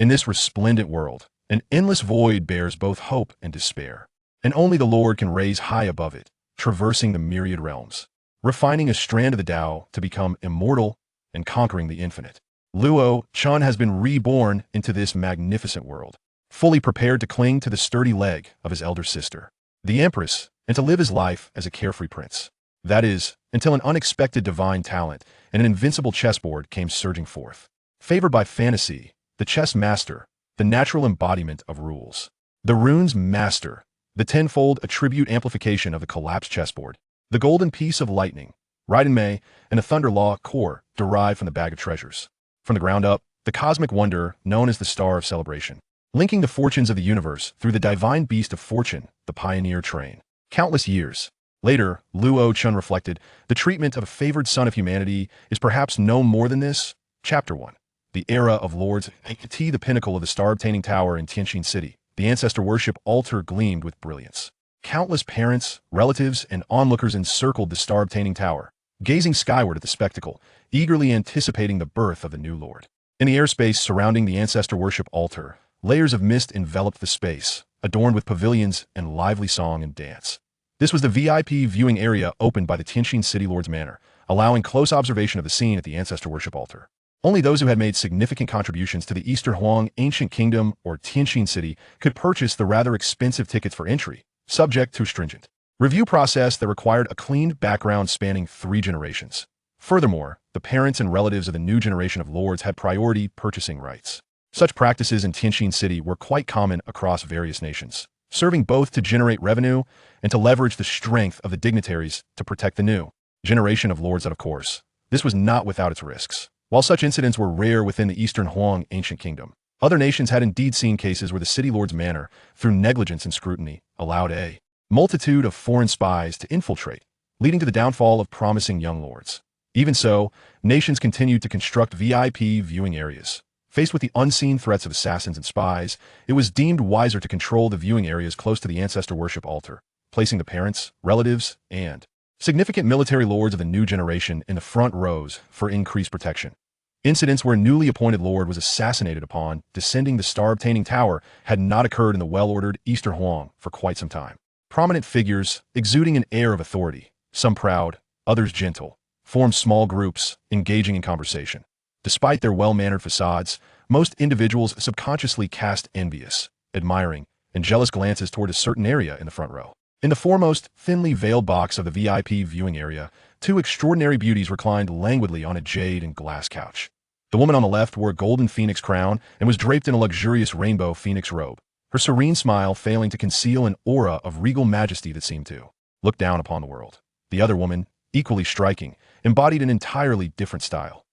In this resplendent world, an endless void bears both hope and despair, and only the Lord can raise high above it, traversing the myriad realms, refining a strand of the Tao to become immortal and conquering the infinite. Luo Chen has been reborn into this magnificent world, fully prepared to cling to the sturdy leg of his elder sister, the Empress, and to live his life as a carefree prince. That is, until an unexpected divine talent and an invincible chessboard came surging forth. Favored by fantasy, the Chessmaster, the natural embodiment of rules. The Rune Master, the tenfold attribute amplification of the collapsed chessboard. The golden piece of lightning, Raiden Mei, and the thunder law core derived from the bag of treasures. From the ground up, the cosmic wonder known as the Star of Celebration, linking the fortunes of the universe through the divine beast of fortune, the pioneer train. Countless years later, Luo Chen reflected, the treatment of a favored son of humanity is perhaps no more than this. Chapter 1. The era of lords. The pinnacle of the star-obtaining tower in Tianqin City, the ancestor worship altar gleamed with brilliance. Countless parents, relatives, and onlookers encircled the star-obtaining tower, gazing skyward at the spectacle, eagerly anticipating the birth of the new lord. In the airspace surrounding the ancestor worship altar, layers of mist enveloped the space, adorned with pavilions and lively song and dance. This was the VIP viewing area opened by the Tianqin City Lord's Manor, allowing close observation of the scene at the ancestor worship altar. Only those who had made significant contributions to the Eastern Huang Ancient Kingdom or Tianqin City could purchase the rather expensive tickets for entry, subject to a stringent review process that required a cleaned background spanning 3 generations. Furthermore, the parents and relatives of the new generation of lords had priority purchasing rights. Such practices in Tianqin City were quite common across various nations, serving both to generate revenue and to leverage the strength of the dignitaries to protect the new generation of lords. And of course, this was not without its risks. While such incidents were rare within the Eastern Huang Ancient Kingdom, other nations had indeed seen cases where the city lord's manor, through negligence and scrutiny, allowed a multitude of foreign spies to infiltrate, leading to the downfall of promising young lords. Even so, nations continued to construct VIP viewing areas. Faced with the unseen threats of assassins and spies, it was deemed wiser to control the viewing areas close to the ancestor worship altar, placing the parents, relatives, and significant military lords of the new generation in the front rows for increased protection. Incidents where a newly appointed lord was assassinated upon descending the star-obtaining tower had not occurred in the well-ordered Eastern Huang for quite some time. Prominent figures, exuding an air of authority, some proud, others gentle, formed small groups, engaging in conversation. Despite their well-mannered facades, most individuals subconsciously cast envious, admiring, and jealous glances toward a certain area in the front row. In the foremost, thinly veiled box of the VIP viewing area, 2 extraordinary beauties reclined languidly on a jade and glass couch. The woman on the left wore a golden phoenix crown and was draped in a luxurious rainbow phoenix robe, her serene smile failing to conceal an aura of regal majesty that seemed to look down upon the world. The other woman, equally striking, embodied an entirely different style.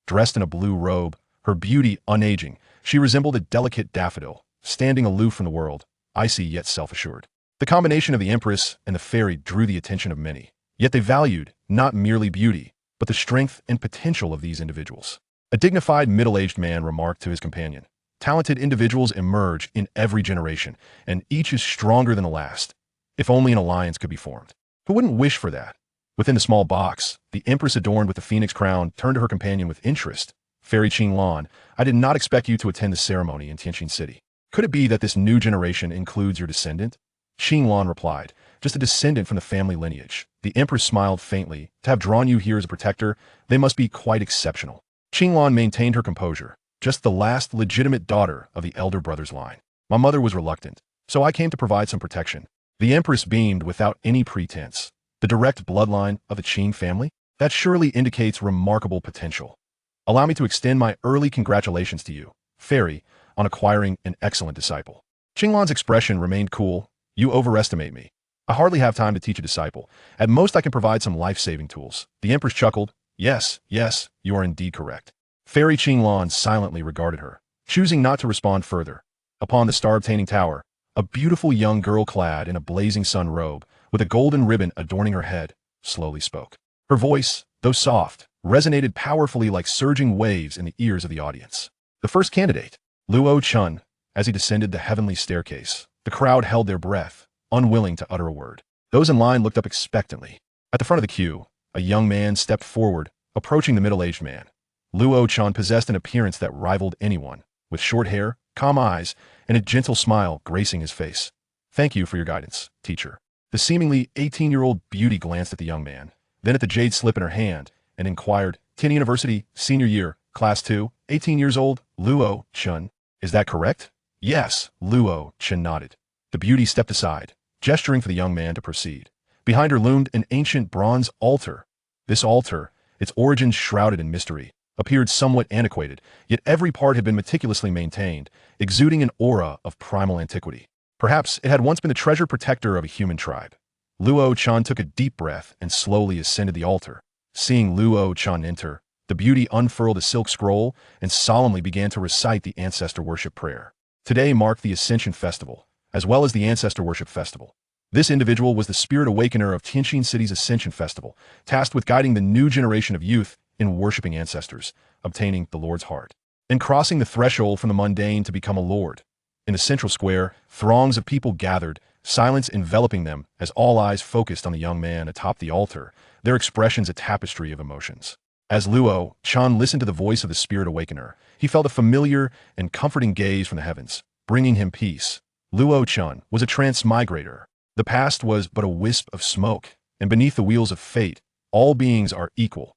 Dressed in a blue robe, her beauty unaging, she resembled a delicate daffodil, standing aloof from the world, icy yet self-assured. The combination of the Empress and the fairy drew the attention of many, yet they valued not merely beauty, but the strength and potential of these individuals. A dignified middle-aged man remarked to his companion, "Talented individuals emerge in every generation, and each is stronger than the last. If only an alliance could be formed. Who wouldn't wish for that?" Within the small box, the Empress adorned with the phoenix crown turned to her companion with interest. "Fairy Qinglan, I did not expect you to attend the ceremony in Tianqin City. Could it be that this new generation includes your descendant?" Qinglan replied, "Just a descendant from the family lineage." The Empress smiled faintly. "To have drawn you here as a protector, they must be quite exceptional." Qinglan maintained her composure. "Just the last legitimate daughter of the elder brother's line. My mother was reluctant, so I came to provide some protection." The Empress beamed without any pretense. "The direct bloodline of the Qing family? That surely indicates remarkable potential. Allow me to extend my early congratulations to you, Fairy, on acquiring an excellent disciple." Qinglan's expression remained cool. "You overestimate me. I hardly have time to teach a disciple. At most I can provide some life-saving tools." The Empress chuckled. Yes, you are indeed correct." Fairy Qinglan silently regarded her, choosing not to respond further. Upon the star-obtaining tower, a beautiful young girl clad in a blazing sun robe, with a golden ribbon adorning her head, slowly spoke. Her voice, though soft, resonated powerfully like surging waves in the ears of the audience. The first candidate, Luo Chen. As he descended the heavenly staircase, the crowd held their breath, unwilling to utter a word. Those in line looked up expectantly. At the front of the queue, a young man stepped forward, approaching the middle-aged man. Luo Chen possessed an appearance that rivaled anyone, with short hair, calm eyes, and a gentle smile gracing his face. "Thank you for your guidance, teacher." The seemingly 18-year-old beauty glanced at the young man, then at the jade slip in her hand, and inquired, "Tin University, senior year, class 2, 18 years old, Luo Chen. Is that correct?" "Yes," Luo Chen nodded. The beauty stepped aside, gesturing for the young man to proceed. Behind her loomed an ancient bronze altar. This altar, its origins shrouded in mystery, appeared somewhat antiquated, yet every part had been meticulously maintained, exuding an aura of primal antiquity. Perhaps it had once been the treasured protector of a human tribe. Luo Chen took a deep breath and slowly ascended the altar. Seeing Luo Chen enter, the beauty unfurled a silk scroll and solemnly began to recite the ancestor worship prayer. Today marked the Ascension Festival, as well as the Ancestor Worship Festival. This individual was the spirit awakener of Tianjin City's Ascension Festival, tasked with guiding the new generation of youth in worshiping ancestors, obtaining the Lord's heart, and crossing the threshold from the mundane to become a lord. In the central square, throngs of people gathered, silence enveloping them as all eyes focused on the young man atop the altar, their expressions a tapestry of emotions. As Luo Chen listened to the voice of the spirit awakener, he felt a familiar and comforting gaze from the heavens, bringing him peace. Luo Chen was a transmigrator. The past was but a wisp of smoke, and beneath the wheels of fate, all beings are equal.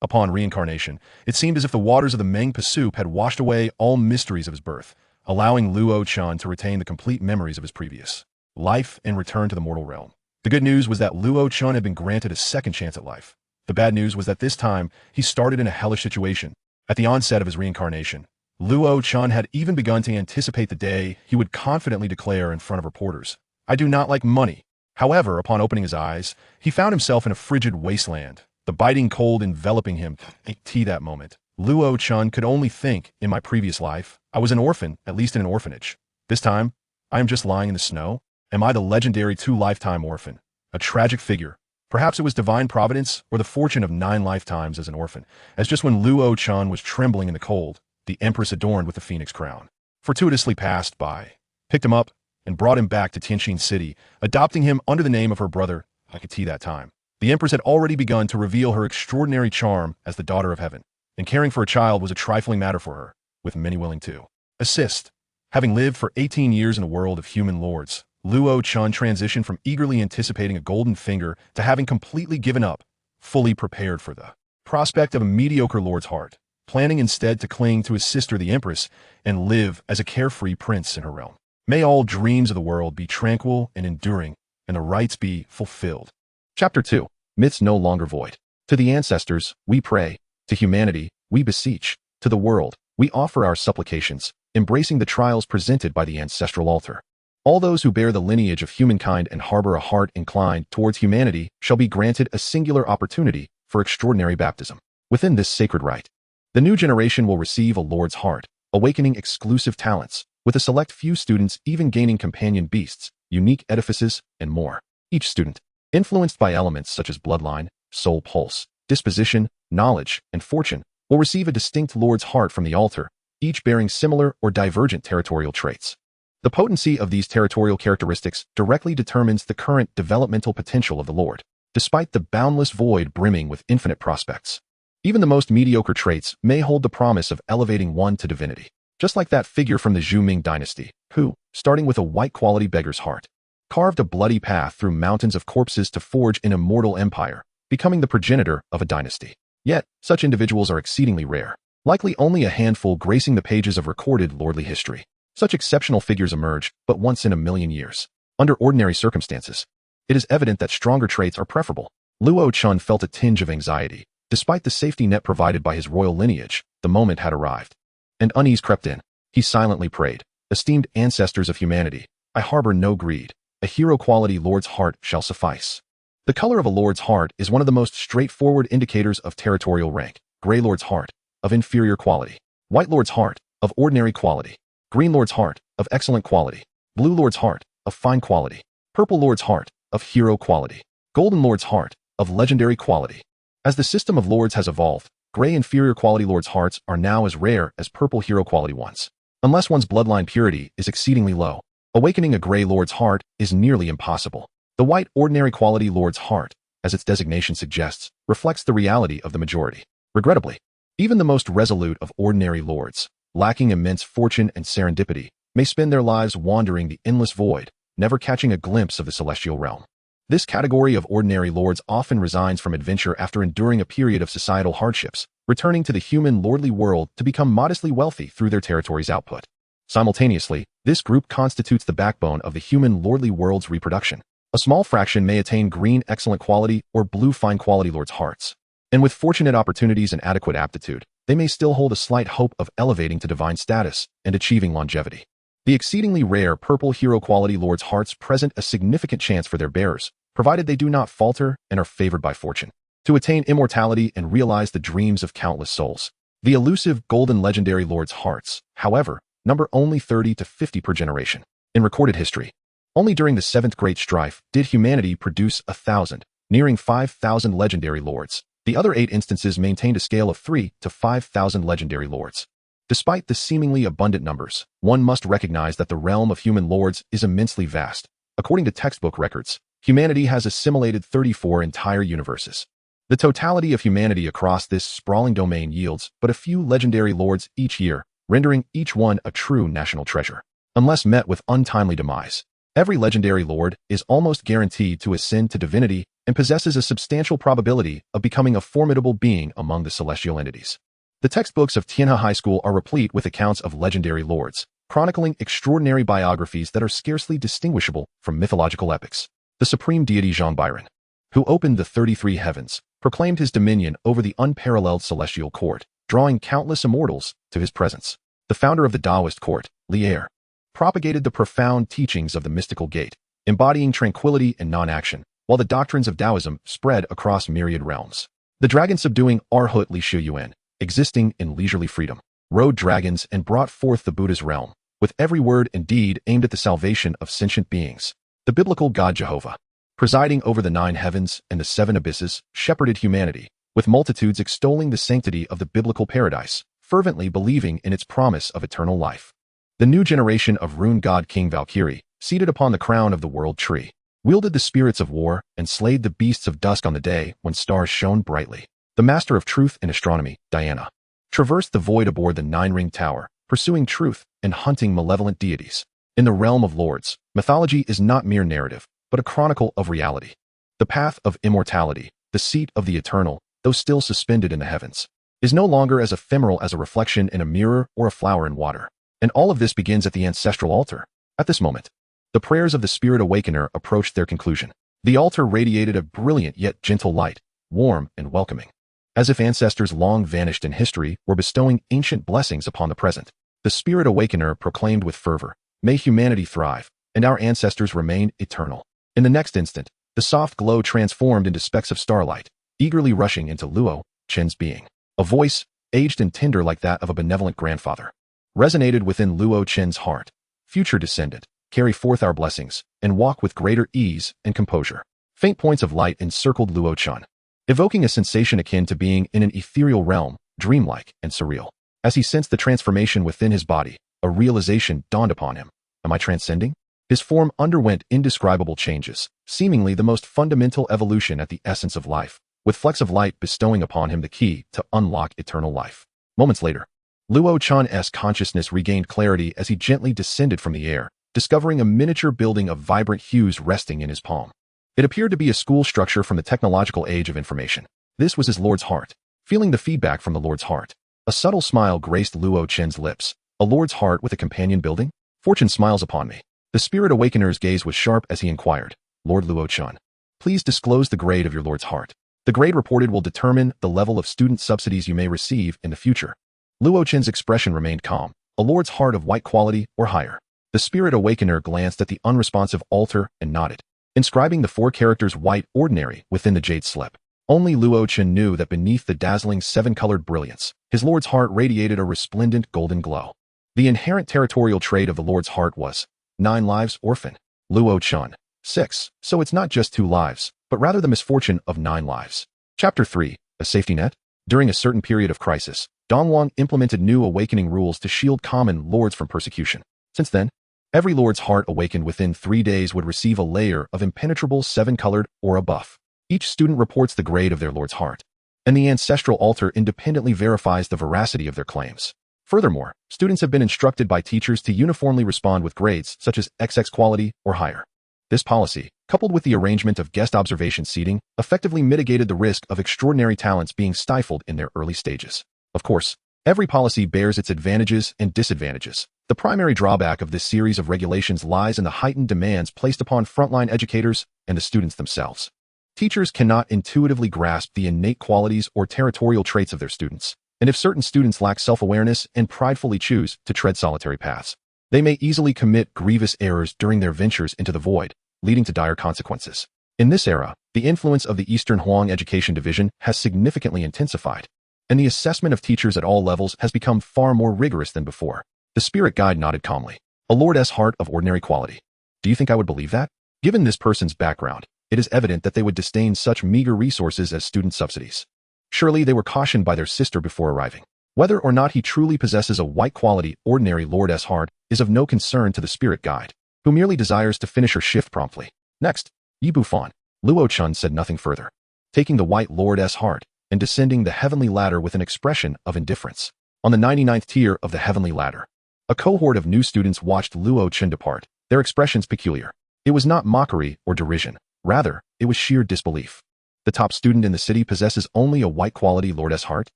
Upon reincarnation, it seemed as if the waters of the Meng Pasup had washed away all mysteries of his birth, allowing Luo Chen to retain the complete memories of his previous life and return to the mortal realm. The good news was that Luo Chen had been granted a second chance at life. The bad news was that this time, he started in a hellish situation. At the onset of his reincarnation, Luo Chen had even begun to anticipate the day he would confidently declare in front of reporters, "I do not like money." However, upon opening his eyes, he found himself in a frigid wasteland, the biting cold enveloping him. At that moment, Luo Chen could only think, "In my previous life, I was an orphan, at least in an orphanage. This time, I am just lying in the snow. Am I the legendary 2-lifetime orphan? A tragic figure. Perhaps it was divine providence or the fortune of 9 lifetimes as an orphan, as just when Luo Chen was trembling in the cold, the Empress adorned with the phoenix crown fortuitously passed by, picked him up, and brought him back to Tianjin City, adopting him under the name of her brother, Akati. That time, the Empress had already begun to reveal her extraordinary charm as the daughter of heaven, and caring for a child was a trifling matter for her, with many willing to assist. Having lived for 18 years in a world of human lords, Luo Chen transitioned from eagerly anticipating a golden finger to having completely given up, fully prepared for the prospect of a mediocre lord's heart, planning instead to cling to his sister the Empress and live as a carefree prince in her realm. May all dreams of the world be tranquil and enduring, and the rites be fulfilled. Chapter 2. Myths no longer void. To the ancestors, we pray. To humanity, we beseech. To the world, we offer our supplications, embracing the trials presented by the ancestral altar. All those who bear the lineage of humankind and harbor a heart inclined towards humanity shall be granted a singular opportunity for extraordinary baptism. Within this sacred rite, the new generation will receive a Lord's heart, awakening exclusive talents, with a select few students even gaining companion beasts, unique edifices, and more. Each student, influenced by elements such as bloodline, soul pulse, disposition, knowledge, and fortune, will receive a distinct Lord's heart from the altar, each bearing similar or divergent territorial traits. The potency of these territorial characteristics directly determines the current developmental potential of the Lord, despite the boundless void brimming with infinite prospects. Even the most mediocre traits may hold the promise of elevating one to divinity, just like that figure from the Zhou Ming dynasty, who, starting with a white-quality beggar's heart, carved a bloody path through mountains of corpses to forge an immortal empire, becoming the progenitor of a dynasty. Yet, such individuals are exceedingly rare, likely only a handful gracing the pages of recorded lordly history. Such exceptional figures emerge but once in a million years. Under ordinary circumstances, it is evident that stronger traits are preferable. Luo Chen felt a tinge of anxiety. Despite the safety net provided by his royal lineage, the moment had arrived, and unease crept in. He silently prayed, "Esteemed ancestors of humanity, I harbor no greed. A hero-quality lord's heart shall suffice." The color of a lord's heart is one of the most straightforward indicators of territorial rank. Gray lord's heart, of inferior quality. White lord's heart, of ordinary quality. Green lord's heart, of excellent quality. Blue lord's heart, of fine quality. Purple lord's heart, of hero quality. Golden lord's heart, of legendary quality. As the system of lords has evolved, gray inferior quality lords' hearts are now as rare as purple hero quality ones. Unless one's bloodline purity is exceedingly low, awakening a gray lord's heart is nearly impossible. The white ordinary quality lord's heart, as its designation suggests, reflects the reality of the majority. Regrettably, even the most resolute of ordinary lords, lacking immense fortune and serendipity, may spend their lives wandering the endless void, never catching a glimpse of the celestial realm. This category of ordinary lords often resigns from adventure after enduring a period of societal hardships, returning to the human lordly world to become modestly wealthy through their territory's output. Simultaneously, this group constitutes the backbone of the human lordly world's reproduction. A small fraction may attain green excellent quality or blue fine quality lords' hearts. And with fortunate opportunities and adequate aptitude, they may still hold a slight hope of elevating to divine status and achieving longevity. The exceedingly rare purple hero quality lords' hearts present a significant chance for their bearers, provided they do not falter and are favored by fortune, to attain immortality and realize the dreams of countless souls. The elusive golden legendary lords' hearts, however, number only 30 to 50 per generation. In recorded history, only during the Seventh Great Strife did humanity produce 1,000, nearing 5,000 legendary lords. The other 8 instances maintained a scale of 3 to 5,000 legendary lords. Despite the seemingly abundant numbers, one must recognize that the realm of human lords is immensely vast. According to textbook records, humanity has assimilated 34 entire universes. The totality of humanity across this sprawling domain yields but a few legendary lords each year, rendering each one a true national treasure. Unless met with untimely demise, every legendary lord is almost guaranteed to ascend to divinity and possesses a substantial probability of becoming a formidable being among the celestial entities. The textbooks of Tianhe High School are replete with accounts of legendary lords, chronicling extraordinary biographies that are scarcely distinguishable from mythological epics. The supreme deity Zhang Byron, who opened the 33 heavens, proclaimed his dominion over the unparalleled celestial court, drawing countless immortals to his presence. The founder of the Taoist court, Lier, propagated the profound teachings of the mystical gate, embodying tranquility and non-action, while the doctrines of Taoism spread across myriad realms. The dragon-subduing Arhat Li Shuyuan, existing in leisurely freedom, rode dragons and brought forth the Buddha's realm, with every word and deed aimed at the salvation of sentient beings. The biblical God Jehovah, presiding over the 9 heavens and the 7 abysses, shepherded humanity, with multitudes extolling the sanctity of the biblical paradise, fervently believing in its promise of eternal life. The new generation of rune god King Valkyrie, seated upon the crown of the world tree, wielded the spirits of war and slayed the beasts of dusk on the day when stars shone brightly. The master of truth in astronomy, Diana, traversed the void aboard the 9-ringed tower, pursuing truth and hunting malevolent deities. In the realm of lords, mythology is not mere narrative, but a chronicle of reality. The path of immortality, the seat of the eternal, though still suspended in the heavens, is no longer as ephemeral as a reflection in a mirror or a flower in water. And all of this begins at the ancestral altar. At this moment, the prayers of the Spirit Awakener approached their conclusion. The altar radiated a brilliant yet gentle light, warm and welcoming, as if ancestors long vanished in history were bestowing ancient blessings upon the present. The Spirit Awakener proclaimed with fervor, "May humanity thrive, and our ancestors remain eternal." In the next instant, the soft glow transformed into specks of starlight, eagerly rushing into Luo Chen's being. A voice, aged and tender like that of a benevolent grandfather, resonated within Luo Chen's heart. "Future descendant, carry forth our blessings, and walk with greater ease and composure." Faint points of light encircled Luo Chen, evoking a sensation akin to being in an ethereal realm, dreamlike and surreal. As he sensed the transformation within his body, a realization dawned upon him. Am I transcending? His form underwent indescribable changes, seemingly the most fundamental evolution at the essence of life, with flecks of light bestowing upon him the key to unlock eternal life. Moments later, Luo Chen's consciousness regained clarity as he gently descended from the air, discovering a miniature building of vibrant hues resting in his palm. It appeared to be a school structure from the technological age of information. This was his lord's heart. Feeling the feedback from the lord's heart, a subtle smile graced Luo Chen's lips. A lord's heart with a companion building? Fortune smiles upon me. The Spirit Awakener's gaze was sharp as he inquired, "Lord Luo Chen, please disclose the grade of your lord's heart. The grade reported will determine the level of student subsidies you may receive in the future." Luo Chen's expression remained calm. A lord's heart of white quality or higher. The Spirit Awakener glanced at the unresponsive altar and nodded, inscribing the 4 characters white ordinary within the jade slip. Only Luo Chen knew that beneath the dazzling 7-colored brilliance, his lord's heart radiated a resplendent golden glow. The inherent territorial trait of the lord's heart was 9 lives orphan. Luo Chen, 6, so it's not just 2 lives, but rather the misfortune of 9 lives. Chapter 3, A Safety Net. During a certain period of crisis, Dongwang implemented new awakening rules to shield common lords from persecution. Since then, every lord's heart awakened within 3 days would receive a layer of impenetrable 7-colored aura buff. Each student reports the grade of their lord's heart, and the ancestral altar independently verifies the veracity of their claims. Furthermore, students have been instructed by teachers to uniformly respond with grades such as XX quality or higher. This policy, coupled with the arrangement of guest observation seating, effectively mitigated the risk of extraordinary talents being stifled in their early stages. Of course, every policy bears its advantages and disadvantages. The primary drawback of this series of regulations lies in the heightened demands placed upon frontline educators and the students themselves. Teachers cannot intuitively grasp the innate qualities or territorial traits of their students, and if certain students lack self-awareness and pridefully choose to tread solitary paths, they may easily commit grievous errors during their ventures into the void, leading to dire consequences. In this era, the influence of the Eastern Huang Education Division has significantly intensified, and the assessment of teachers at all levels has become far more rigorous than before. The spirit guide nodded calmly. A lord's heart of ordinary quality. Do you think I would believe that? Given this person's background, it is evident that they would disdain such meager resources as student subsidies. Surely they were cautioned by their sister before arriving. Whether or not he truly possesses a white-quality, ordinary lord's heart is of no concern to the spirit guide, who merely desires to finish her shift promptly. Next, Yi Bufan. Luo Chen said nothing further, taking the white lord's heart and descending the heavenly ladder with an expression of indifference. On the 99th tier of the heavenly ladder, a cohort of new students watched Luo Chen depart, their expressions peculiar. It was not mockery or derision. Rather, it was sheer disbelief. The top student in the city possesses only a white-quality lord's heart?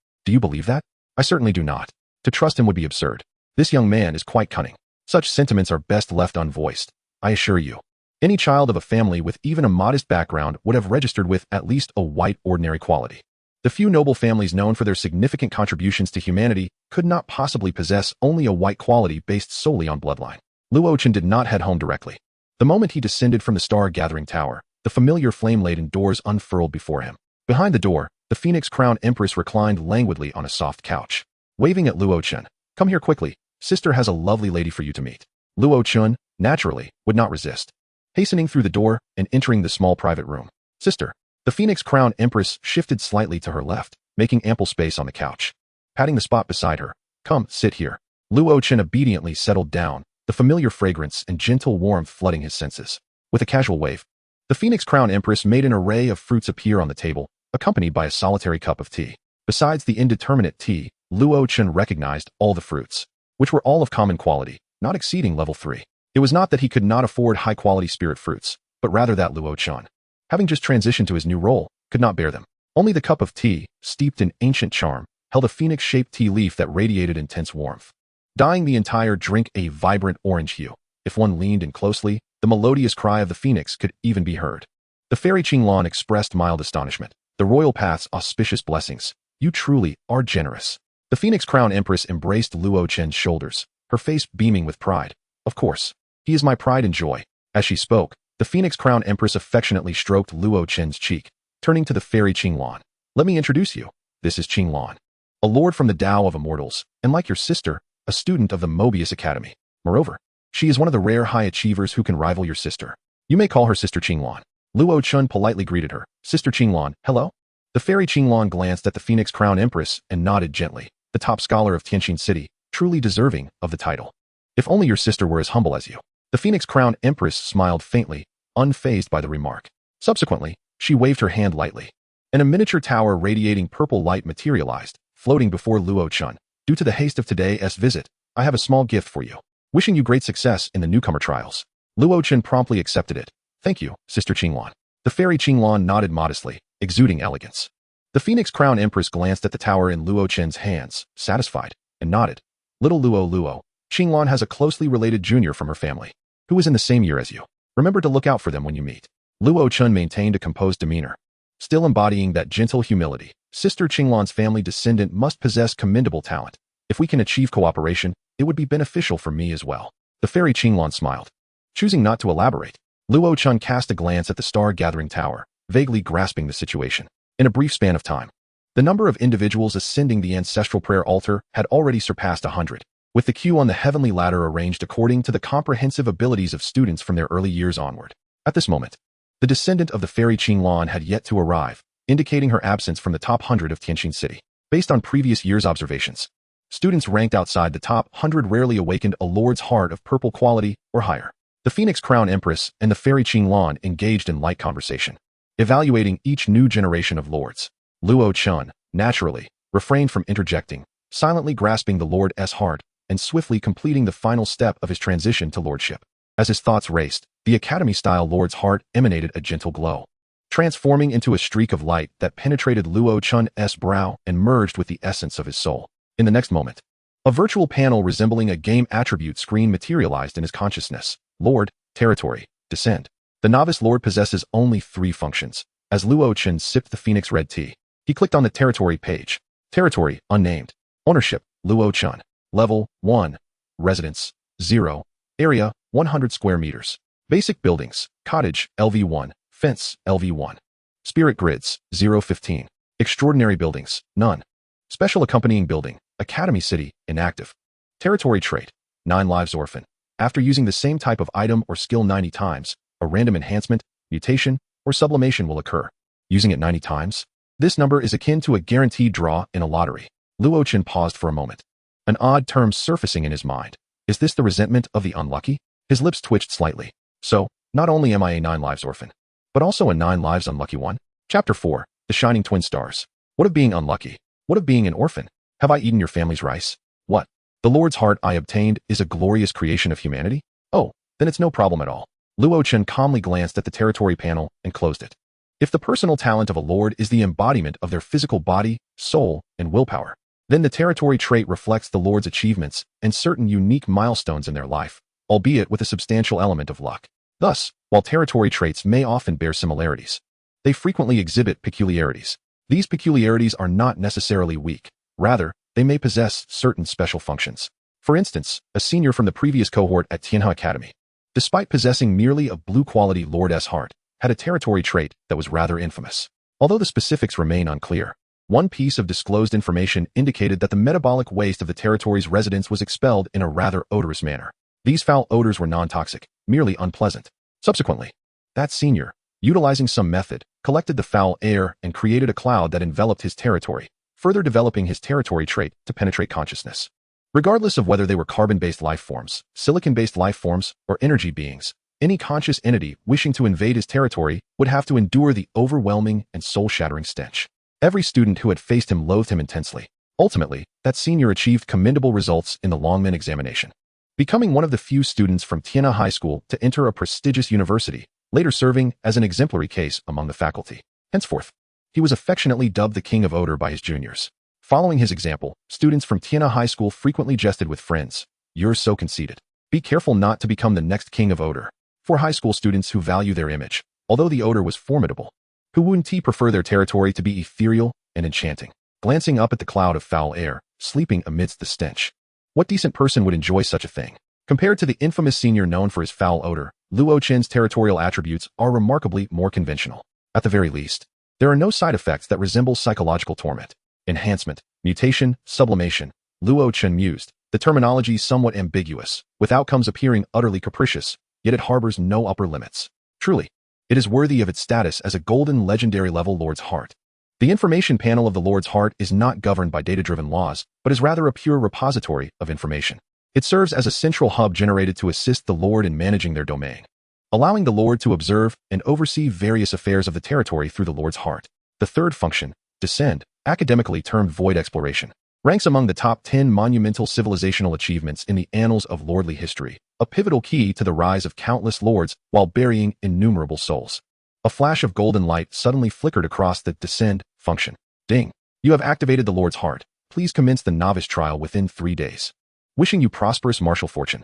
Do you believe that? I certainly do not. To trust him would be absurd. This young man is quite cunning. Such sentiments are best left unvoiced, I assure you. Any child of a family with even a modest background would have registered with at least a white ordinary quality. The few noble families known for their significant contributions to humanity could not possibly possess only a white quality based solely on bloodline. Luo Chen did not head home directly. The moment he descended from the star-gathering tower, the familiar flame-laden doors unfurled before him. Behind the door, the phoenix-crowned Empress reclined languidly on a soft couch. Waving at Luo Chen, "Come here quickly, sister has a lovely lady for you to meet." Luo Chen, naturally, would not resist. Hastening through the door and entering the small private room. "Sister." The phoenix-crowned Empress shifted slightly to her left, making ample space on the couch. Patting the spot beside her, "Come, sit here." Luo Chen obediently settled down, the familiar fragrance and gentle warmth flooding his senses. With a casual wave, the phoenix-crowned Empress made an array of fruits appear on the table, accompanied by a solitary cup of tea. Besides the indeterminate tea, Luo Chen recognized all the fruits, which were all of common quality, not exceeding level 3. It was not that he could not afford high-quality spirit fruits, but rather that Luo Chen, having just transitioned to his new role, could not bear them. Only the cup of tea, steeped in ancient charm, held a phoenix-shaped tea leaf that radiated intense warmth, dyeing the entire drink a vibrant orange hue. If one leaned in closely, the melodious cry of the phoenix could even be heard. The fairy Qinglan expressed mild astonishment. "The royal path's auspicious blessings. You truly are generous." The phoenix-crowned Empress embraced Luo Chen's shoulders, her face beaming with pride. "Of course. He is my pride and joy." As she spoke, the phoenix-crowned Empress affectionately stroked Luo Chen's cheek, turning to the fairy Qinglan. "Let me introduce you. This is Qinglan, a lord from the Tao of Immortals, and like your sister, a student of the Mobius Academy. Moreover, she is one of the rare high achievers who can rival your sister. You may call her Sister Qinglan." Luo Chen politely greeted her. "Sister Qinglan, hello?" The fairy Qinglan glanced at the phoenix-crowned Empress and nodded gently. The top scholar of Tianqin City, truly deserving of the title. If only your sister were as humble as you. The phoenix-crowned Empress smiled faintly, unfazed by the remark. Subsequently, she waved her hand lightly, and a miniature tower radiating purple light materialized, floating before Luo Chen. "Due to the haste of today's visit, I have a small gift for you. Wishing you great success in the newcomer trials." Luo Chen promptly accepted it. "Thank you, Sister Qinglan." The fairy Qinglan nodded modestly, exuding elegance. The phoenix-crowned Empress glanced at the tower in Luo Chen's hands, satisfied, and nodded. "Little Luo, Qinglan has a closely related junior from her family, who is in the same year as you. Remember to look out for them when you meet." Luo Chen maintained a composed demeanor, still embodying that gentle humility. "Sister Qinglan's family descendant must possess commendable talent. If we can achieve cooperation, it would be beneficial for me as well." The fairy Qinglan smiled. Choosing not to elaborate, Luo Chen cast a glance at the star-gathering tower, vaguely grasping the situation. In a brief span of time, the number of individuals ascending the ancestral prayer altar had already surpassed 100, with the queue on the heavenly ladder arranged according to the comprehensive abilities of students from their early years onward. At this moment, the descendant of the fairy Qinglan had yet to arrive, indicating her absence from the top 100 of Tianqin City. Based on previous years' observations, students ranked outside the top 100 rarely awakened a lord's heart of purple quality or higher. The phoenix-crowned Empress and the fairy Qinglan engaged in light conversation, evaluating each new generation of lords. Luo Chen, naturally, refrained from interjecting, silently grasping the Lord's heart and swiftly completing the final step of his transition to lordship. As his thoughts raced, the Academy-style Lord's heart emanated a gentle glow, transforming into a streak of light that penetrated Luo Chen's brow and merged with the essence of his soul. In the next moment, a virtual panel resembling a game attribute screen materialized in his consciousness. Lord, territory, descend. The novice lord possesses only 3 functions. As Luo Chen sipped the phoenix red tea, he clicked on the territory page. Territory, unnamed. Ownership, Luo Chen. Level, 1. Residence, 0. Area, 100 square meters. Basic buildings, cottage, LV1. Fence, LV1. Spirit grids, 015. Extraordinary buildings, none. Special accompanying building, Academy City, inactive. Territory trait, 9 lives orphan. After using the same type of item or skill 90 times, a random enhancement, mutation, or sublimation will occur. Using it 90 times? This number is akin to a guaranteed draw in a lottery. Luo Chen paused for a moment, an odd term surfacing in his mind. Is this the resentment of the unlucky? His lips twitched slightly. So, not only am I a 9 lives orphan, but also a 9 lives unlucky one? Chapter 4, The Shining Twin Stars. What of being unlucky? What of being an orphan? Have I eaten your family's rice? What? The Lord's heart I obtained is a glorious creation of humanity? Oh, then it's no problem at all. Luo Chen calmly glanced at the territory panel and closed it. If the personal talent of a lord is the embodiment of their physical body, soul, and willpower, then the territory trait reflects the lord's achievements and certain unique milestones in their life, albeit with a substantial element of luck. Thus, while territory traits may often bear similarities, they frequently exhibit peculiarities. These peculiarities are not necessarily weak. Rather, they may possess certain special functions. For instance, a senior from the previous cohort at Tianhe Academy, despite possessing merely a blue-quality Lord's heart, had a territory trait that was rather infamous. Although the specifics remain unclear, one piece of disclosed information indicated that the metabolic waste of the territory's residents was expelled in a rather odorous manner. These foul odors were non-toxic, merely unpleasant. Subsequently, that senior, utilizing some method, collected the foul air and created a cloud that enveloped his territory, further developing his territory trait to penetrate consciousness. Regardless of whether they were carbon-based life forms, silicon-based life forms, or energy beings, any conscious entity wishing to invade his territory would have to endure the overwhelming and soul-shattering stench. Every student who had faced him loathed him intensely. Ultimately, that senior achieved commendable results in the Longmen examination, becoming one of the few students from Tianhe High School to enter a prestigious university, later serving as an exemplary case among the faculty. Henceforth, he was affectionately dubbed the King of Odor by his juniors. Following his example, students from Tianhe High School frequently jested with friends, "You're so conceited. Be careful not to become the next King of Odor." For high school students who value their image, although the odor was formidable, who wouldn't prefer their territory to be ethereal and enchanting, glancing up at the cloud of foul air, sleeping amidst the stench. What decent person would enjoy such a thing? Compared to the infamous senior known for his foul odor, Luo Chen's territorial attributes are remarkably more conventional. At the very least, there are no side effects that resemble psychological torment. Enhancement, mutation, sublimation. Luo Chen mused, the terminology somewhat ambiguous, with outcomes appearing utterly capricious, yet it harbors no upper limits. Truly, it is worthy of its status as a golden legendary level Lord's Heart. The information panel of the Lord's Heart is not governed by data-driven laws, but is rather a pure repository of information. It serves as a central hub generated to assist the Lord in managing their domain, allowing the Lord to observe and oversee various affairs of the territory through the Lord's Heart. The third function, descend, academically termed void exploration, ranks among the top 10 monumental civilizational achievements in the annals of lordly history, a pivotal key to the rise of countless lords while burying innumerable souls. A flash of golden light suddenly flickered across the descend function. Ding! You have activated the Lord's Heart. Please commence the novice trial within 3 days. Wishing you prosperous martial fortune.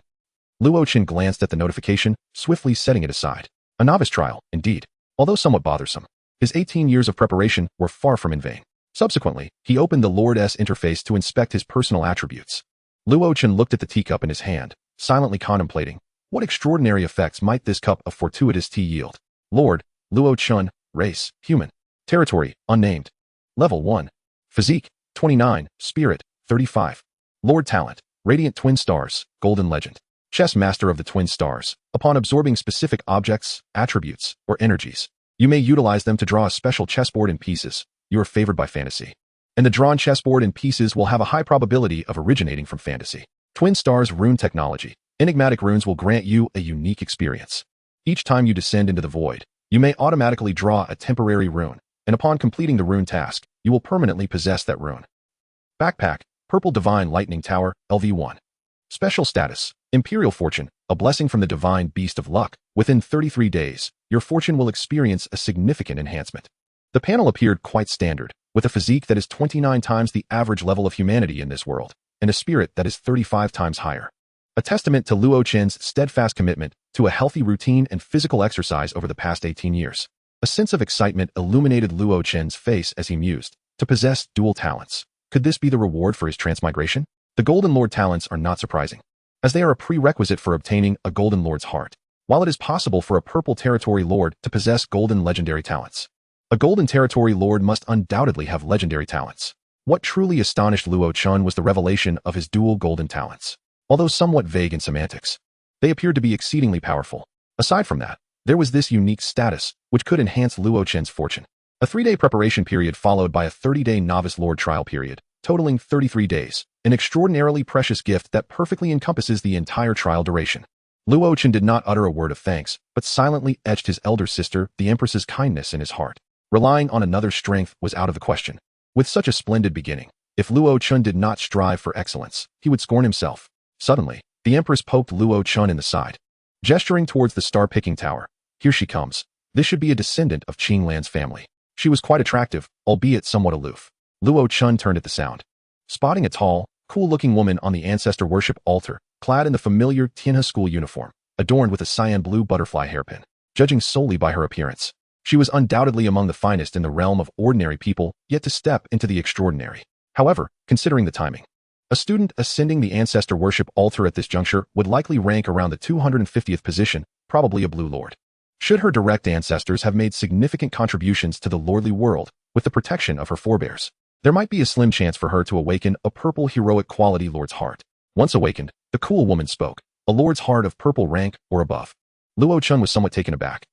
Luo Chen glanced at the notification, swiftly setting it aside. A novice trial, indeed. Although somewhat bothersome, his 18 years of preparation were far from in vain. Subsequently, he opened the Lord's interface to inspect his personal attributes. Luo Chen looked at the teacup in his hand, silently contemplating, what extraordinary effects might this cup of fortuitous tea yield? Lord, Luo Chen, race, human. Territory, unnamed. Level 1. Physique, 29, Spirit, 35. Lord Talent, Radiant Twin Stars, Golden Legend. Chessmaster of the Twin Stars. Upon absorbing specific objects, attributes, or energies, you may utilize them to draw a special chessboard in pieces. You are favored by fantasy, and the drawn chessboard in pieces will have a high probability of originating from fantasy. Twin Stars Rune Technology. Enigmatic runes will grant you a unique experience. Each time you descend into the void, you may automatically draw a temporary rune, and upon completing the rune task, you will permanently possess that rune. Backpack. Purple Divine Lightning Tower, LV1. Special status, Imperial Fortune, a blessing from the Divine Beast of Luck. Within 33 days, your fortune will experience a significant enhancement. The panel appeared quite standard, with a physique that is 29 times the average level of humanity in this world, and a spirit that is 35 times higher. A testament to Luo Chen's steadfast commitment to a healthy routine and physical exercise over the past 18 years. A sense of excitement illuminated Luo Chen's face as he mused, to possess dual talents. Could this be the reward for his transmigration? The Golden Lord talents are not surprising, as they are a prerequisite for obtaining a Golden Lord's heart, while it is possible for a Purple Territory Lord to possess Golden Legendary talents. A Golden Territory Lord must undoubtedly have legendary talents. What truly astonished Luo Chen was the revelation of his dual golden talents. Although somewhat vague in semantics, they appeared to be exceedingly powerful. Aside from that, there was this unique status, which could enhance Luo Chen's fortune. A 3-day preparation period followed by a 30-day Novice Lord trial period, totaling 33 days, an extraordinarily precious gift that perfectly encompasses the entire trial duration. Luo Chen did not utter a word of thanks, but silently etched his elder sister, the Empress's kindness in his heart. Relying on another's strength was out of the question. With such a splendid beginning, if Luo Chen did not strive for excellence, he would scorn himself. Suddenly, the Empress poked Luo Chen in the side, gesturing towards the star-picking tower. Here she comes. This should be a descendant of Qing Lan's family. She was quite attractive, albeit somewhat aloof. Luo Chen turned at the sound, spotting a tall, cool-looking woman on the ancestor worship altar, clad in the familiar Tianhe school uniform, adorned with a cyan blue butterfly hairpin. Judging solely by her appearance, she was undoubtedly among the finest in the realm of ordinary people, yet to step into the extraordinary. However, considering the timing, a student ascending the ancestor worship altar at this juncture would likely rank around the 250th position, probably a Blue Lord. Should her direct ancestors have made significant contributions to the lordly world with the protection of her forebears, there might be a slim chance for her to awaken a purple heroic quality lord's heart. Once awakened, the cool woman spoke, a lord's heart of purple rank or above. Luo Chen was somewhat taken aback.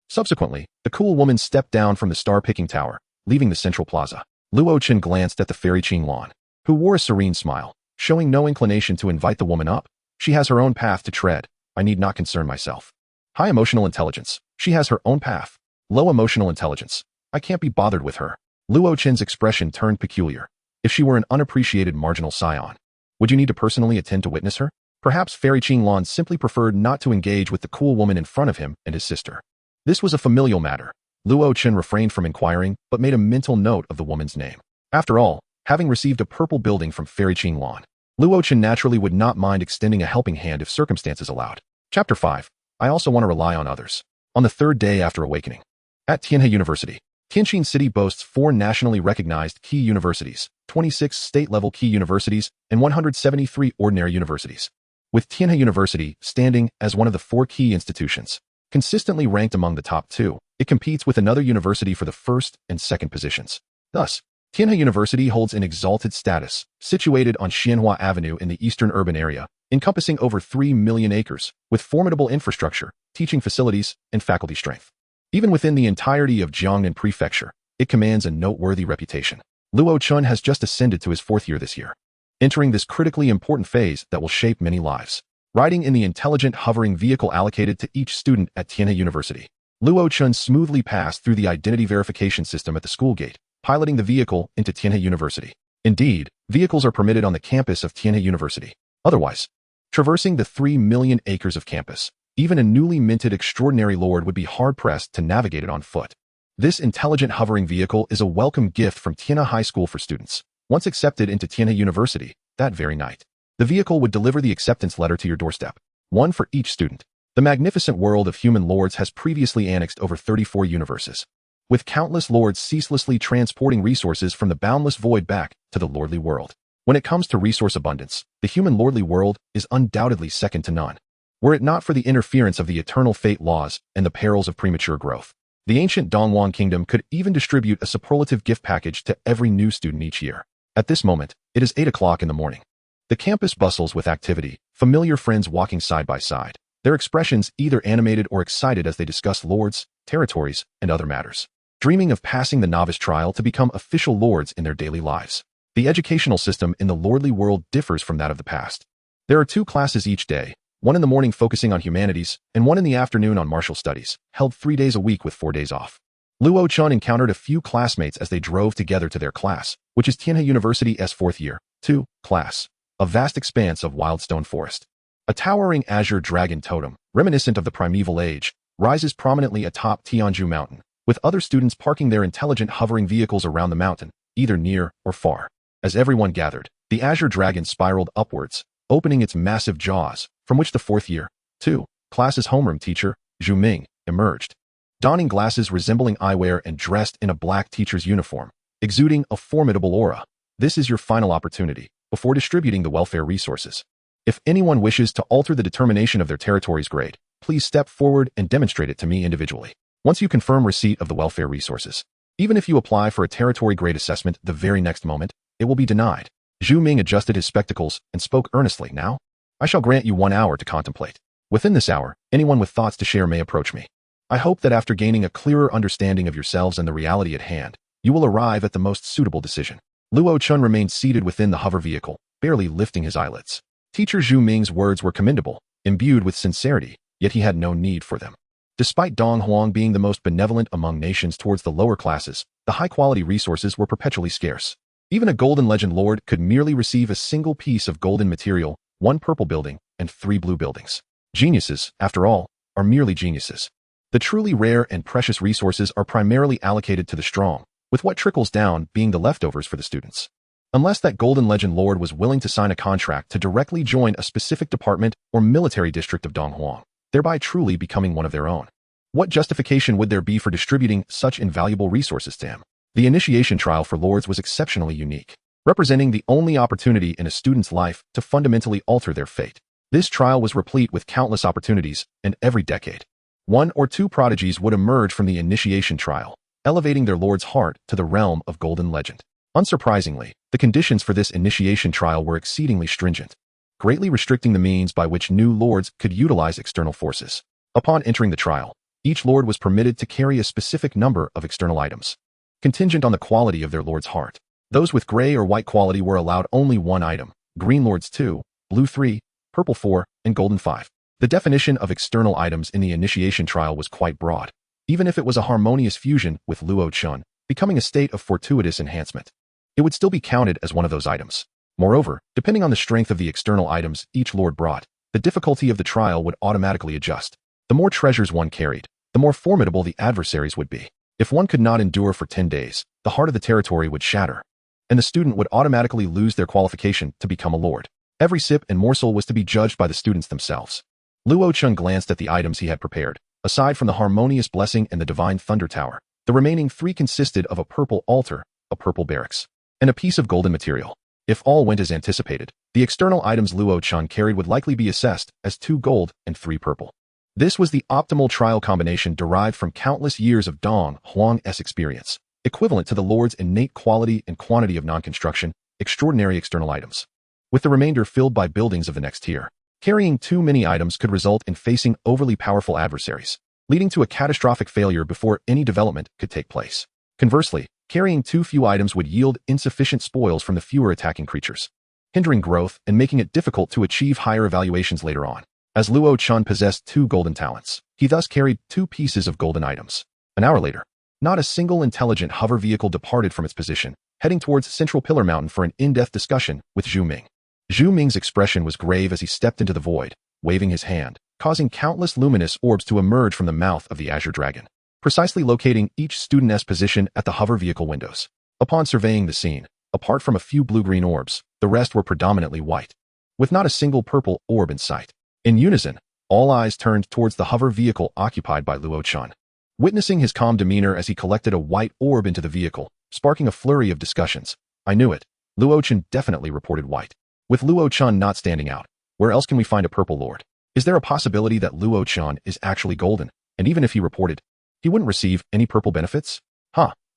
Subsequently, the cool woman stepped down from the star-picking tower, leaving the central plaza. Luo Chen glanced at the fairy Qing Lan, who wore a serene smile, showing no inclination to invite the woman up. She has her own path to tread. I need not concern myself. High emotional intelligence. She has her own path. Low emotional intelligence. I can't be bothered with her. Luo Chen's expression turned peculiar. If she were an unappreciated marginal scion, would you need to personally attend to witness her? Perhaps fairy Qing Lan simply preferred not to engage with the cool woman in front of him and his sister. This was a familial matter. Luo Chen refrained from inquiring, but made a mental note of the woman's name. After all, having received a purple building from fairy Qing Lan, Luo Chen naturally would not mind extending a helping hand if circumstances allowed. Chapter 5. I also want to rely on others. On the 3rd day after awakening, at Tianhe University, Tianjin City boasts 4 nationally recognized key universities, 26 state-level key universities, and 173 ordinary universities. With Tianhe University standing as one of the 4 key institutions, consistently ranked among the top 2, it competes with another university for the 1st and 2nd positions. Thus, Tianhe University holds an exalted status, situated on Xianhua Avenue in the eastern urban area, encompassing over 3 million acres, with formidable infrastructure, teaching facilities, and faculty strength. Even within the entirety of Jiangnan Prefecture, it commands a noteworthy reputation. Luo Chen has just ascended to his 4th year this year, entering this critically important phase that will shape many lives. Riding in the intelligent hovering vehicle allocated to each student at Tianhe University, Luo Chen smoothly passed through the identity verification system at the school gate, piloting the vehicle into Tianhe University. Indeed, vehicles are permitted on the campus of Tianhe University. Otherwise, traversing the 3 million acres of campus, even a newly minted extraordinary lord would be hard-pressed to navigate it on foot. This intelligent hovering vehicle is a welcome gift from Tianhe High School for students. Once accepted into Tianhe University, that very night, the vehicle would deliver the acceptance letter to your doorstep, one for each student. The magnificent world of human lords has previously annexed over 34 universes, with countless lords ceaselessly transporting resources from the boundless void back to the lordly world. When it comes to resource abundance, the human lordly world is undoubtedly second to none. Were it not for the interference of the eternal fate laws and the perils of premature growth, the ancient Dongwon kingdom could even distribute a superlative gift package to every new student each year. At this moment, it is 8 o'clock in the morning. The campus bustles with activity, familiar friends walking side by side, their expressions either animated or excited as they discuss lords, territories, and other matters, dreaming of passing the novice trial to become official lords in their daily lives. The educational system in the lordly world differs from that of the past. There are 2 classes each day, one in the morning focusing on humanities, and one in the afternoon on martial studies, held 3 days a week with 4 days off. Luo Chen encountered a few classmates as they drove together to their class, which is Tianhe University's fourth year, 2, class. A vast expanse of wildstone forest. A towering azure dragon totem, reminiscent of the primeval age, rises prominently atop Tianju Mountain, with other students parking their intelligent hovering vehicles around the mountain, either near or far. As everyone gathered, the azure dragon spiraled upwards, opening its massive jaws, from which the fourth year, 2, class's homeroom teacher, Zhu Ming, emerged. Donning glasses resembling eyewear and dressed in a black teacher's uniform, exuding a formidable aura. This is your final opportunity, before distributing the welfare resources. If anyone wishes to alter the determination of their territory's grade, please step forward and demonstrate it to me individually. Once you confirm receipt of the welfare resources, even if you apply for a territory grade assessment the very next moment, it will be denied. Zhu Ming adjusted his spectacles and spoke earnestly. Now, I shall grant you 1 hour to contemplate. Within this hour, anyone with thoughts to share may approach me. I hope that after gaining a clearer understanding of yourselves and the reality at hand, you will arrive at the most suitable decision. Luo Chen remained seated within the hover vehicle, barely lifting his eyelids. Teacher Zhu Ming's words were commendable, imbued with sincerity, yet he had no need for them. Despite Dong Huang being the most benevolent among nations towards the lower classes, the high-quality resources were perpetually scarce. Even a Golden Legend Lord could merely receive a single piece of golden material, 1 purple building, and 3 blue buildings. Geniuses, after all, are merely geniuses. The truly rare and precious resources are primarily allocated to the strong, with what trickles down being the leftovers for the students. Unless that Golden Legend Lord was willing to sign a contract to directly join a specific department or military district of Donghuang, thereby truly becoming one of their own. What justification would there be for distributing such invaluable resources to him? The initiation trial for lords was exceptionally unique, representing the only opportunity in a student's life to fundamentally alter their fate. This trial was replete with countless opportunities, and every decade, 1 or 2 prodigies would emerge from the initiation trial, elevating their lord's heart to the realm of Golden Legend. Unsurprisingly, the conditions for this initiation trial were exceedingly stringent, greatly restricting the means by which new lords could utilize external forces. Upon entering the trial, each lord was permitted to carry a specific number of external items, contingent on the quality of their lord's heart. Those with gray or white quality were allowed only 1 item, green lords 2, blue 3, purple 4, and golden 5. The definition of external items in the initiation trial was quite broad, even if it was a harmonious fusion with Luo Chen, becoming a state of fortuitous enhancement. It would still be counted as one of those items. Moreover, depending on the strength of the external items each lord brought, the difficulty of the trial would automatically adjust. The more treasures one carried, the more formidable the adversaries would be. If one could not endure for 10 days, the heart of the territory would shatter, and the student would automatically lose their qualification to become a lord. Every sip and morsel was to be judged by the students themselves. Luo Chen glanced at the items he had prepared. Aside from the harmonious blessing and the divine thunder tower, the remaining 3 consisted of a purple altar, a purple barracks, and a piece of golden material. If all went as anticipated, the external items Luo Chen carried would likely be assessed as 2 gold and 3 purple. This was the optimal trial combination derived from countless years of Dong Huang's experience, equivalent to the Lord's innate quality and quantity of non-construction, extraordinary external items, with the remainder filled by buildings of the next tier. Carrying too many items could result in facing overly powerful adversaries, leading to a catastrophic failure before any development could take place. Conversely, carrying too few items would yield insufficient spoils from the fewer attacking creatures, hindering growth and making it difficult to achieve higher evaluations later on. As Luo Chen possessed 2 golden talents, he thus carried 2 pieces of golden items. An hour later, not a single intelligent hover vehicle departed from its position, heading towards Central Pillar Mountain for an in-depth discussion with Zhu Ming. Zhu Ming's expression was grave as he stepped into the void, waving his hand, causing countless luminous orbs to emerge from the mouth of the azure dragon, precisely locating each student's position at the hover vehicle windows. Upon surveying the scene, apart from a few blue-green orbs, the rest were predominantly white, with not a single purple orb in sight. In unison, all eyes turned towards the hover vehicle occupied by Luo Chen. Witnessing his calm demeanor as he collected a white orb into the vehicle, sparking a flurry of discussions. I knew it. Luo Chen definitely reported white. With Luo Chen not standing out, where else can we find a purple lord? Is there a possibility that Luo Chen is actually golden, and even if he reported, he wouldn't receive any purple benefits?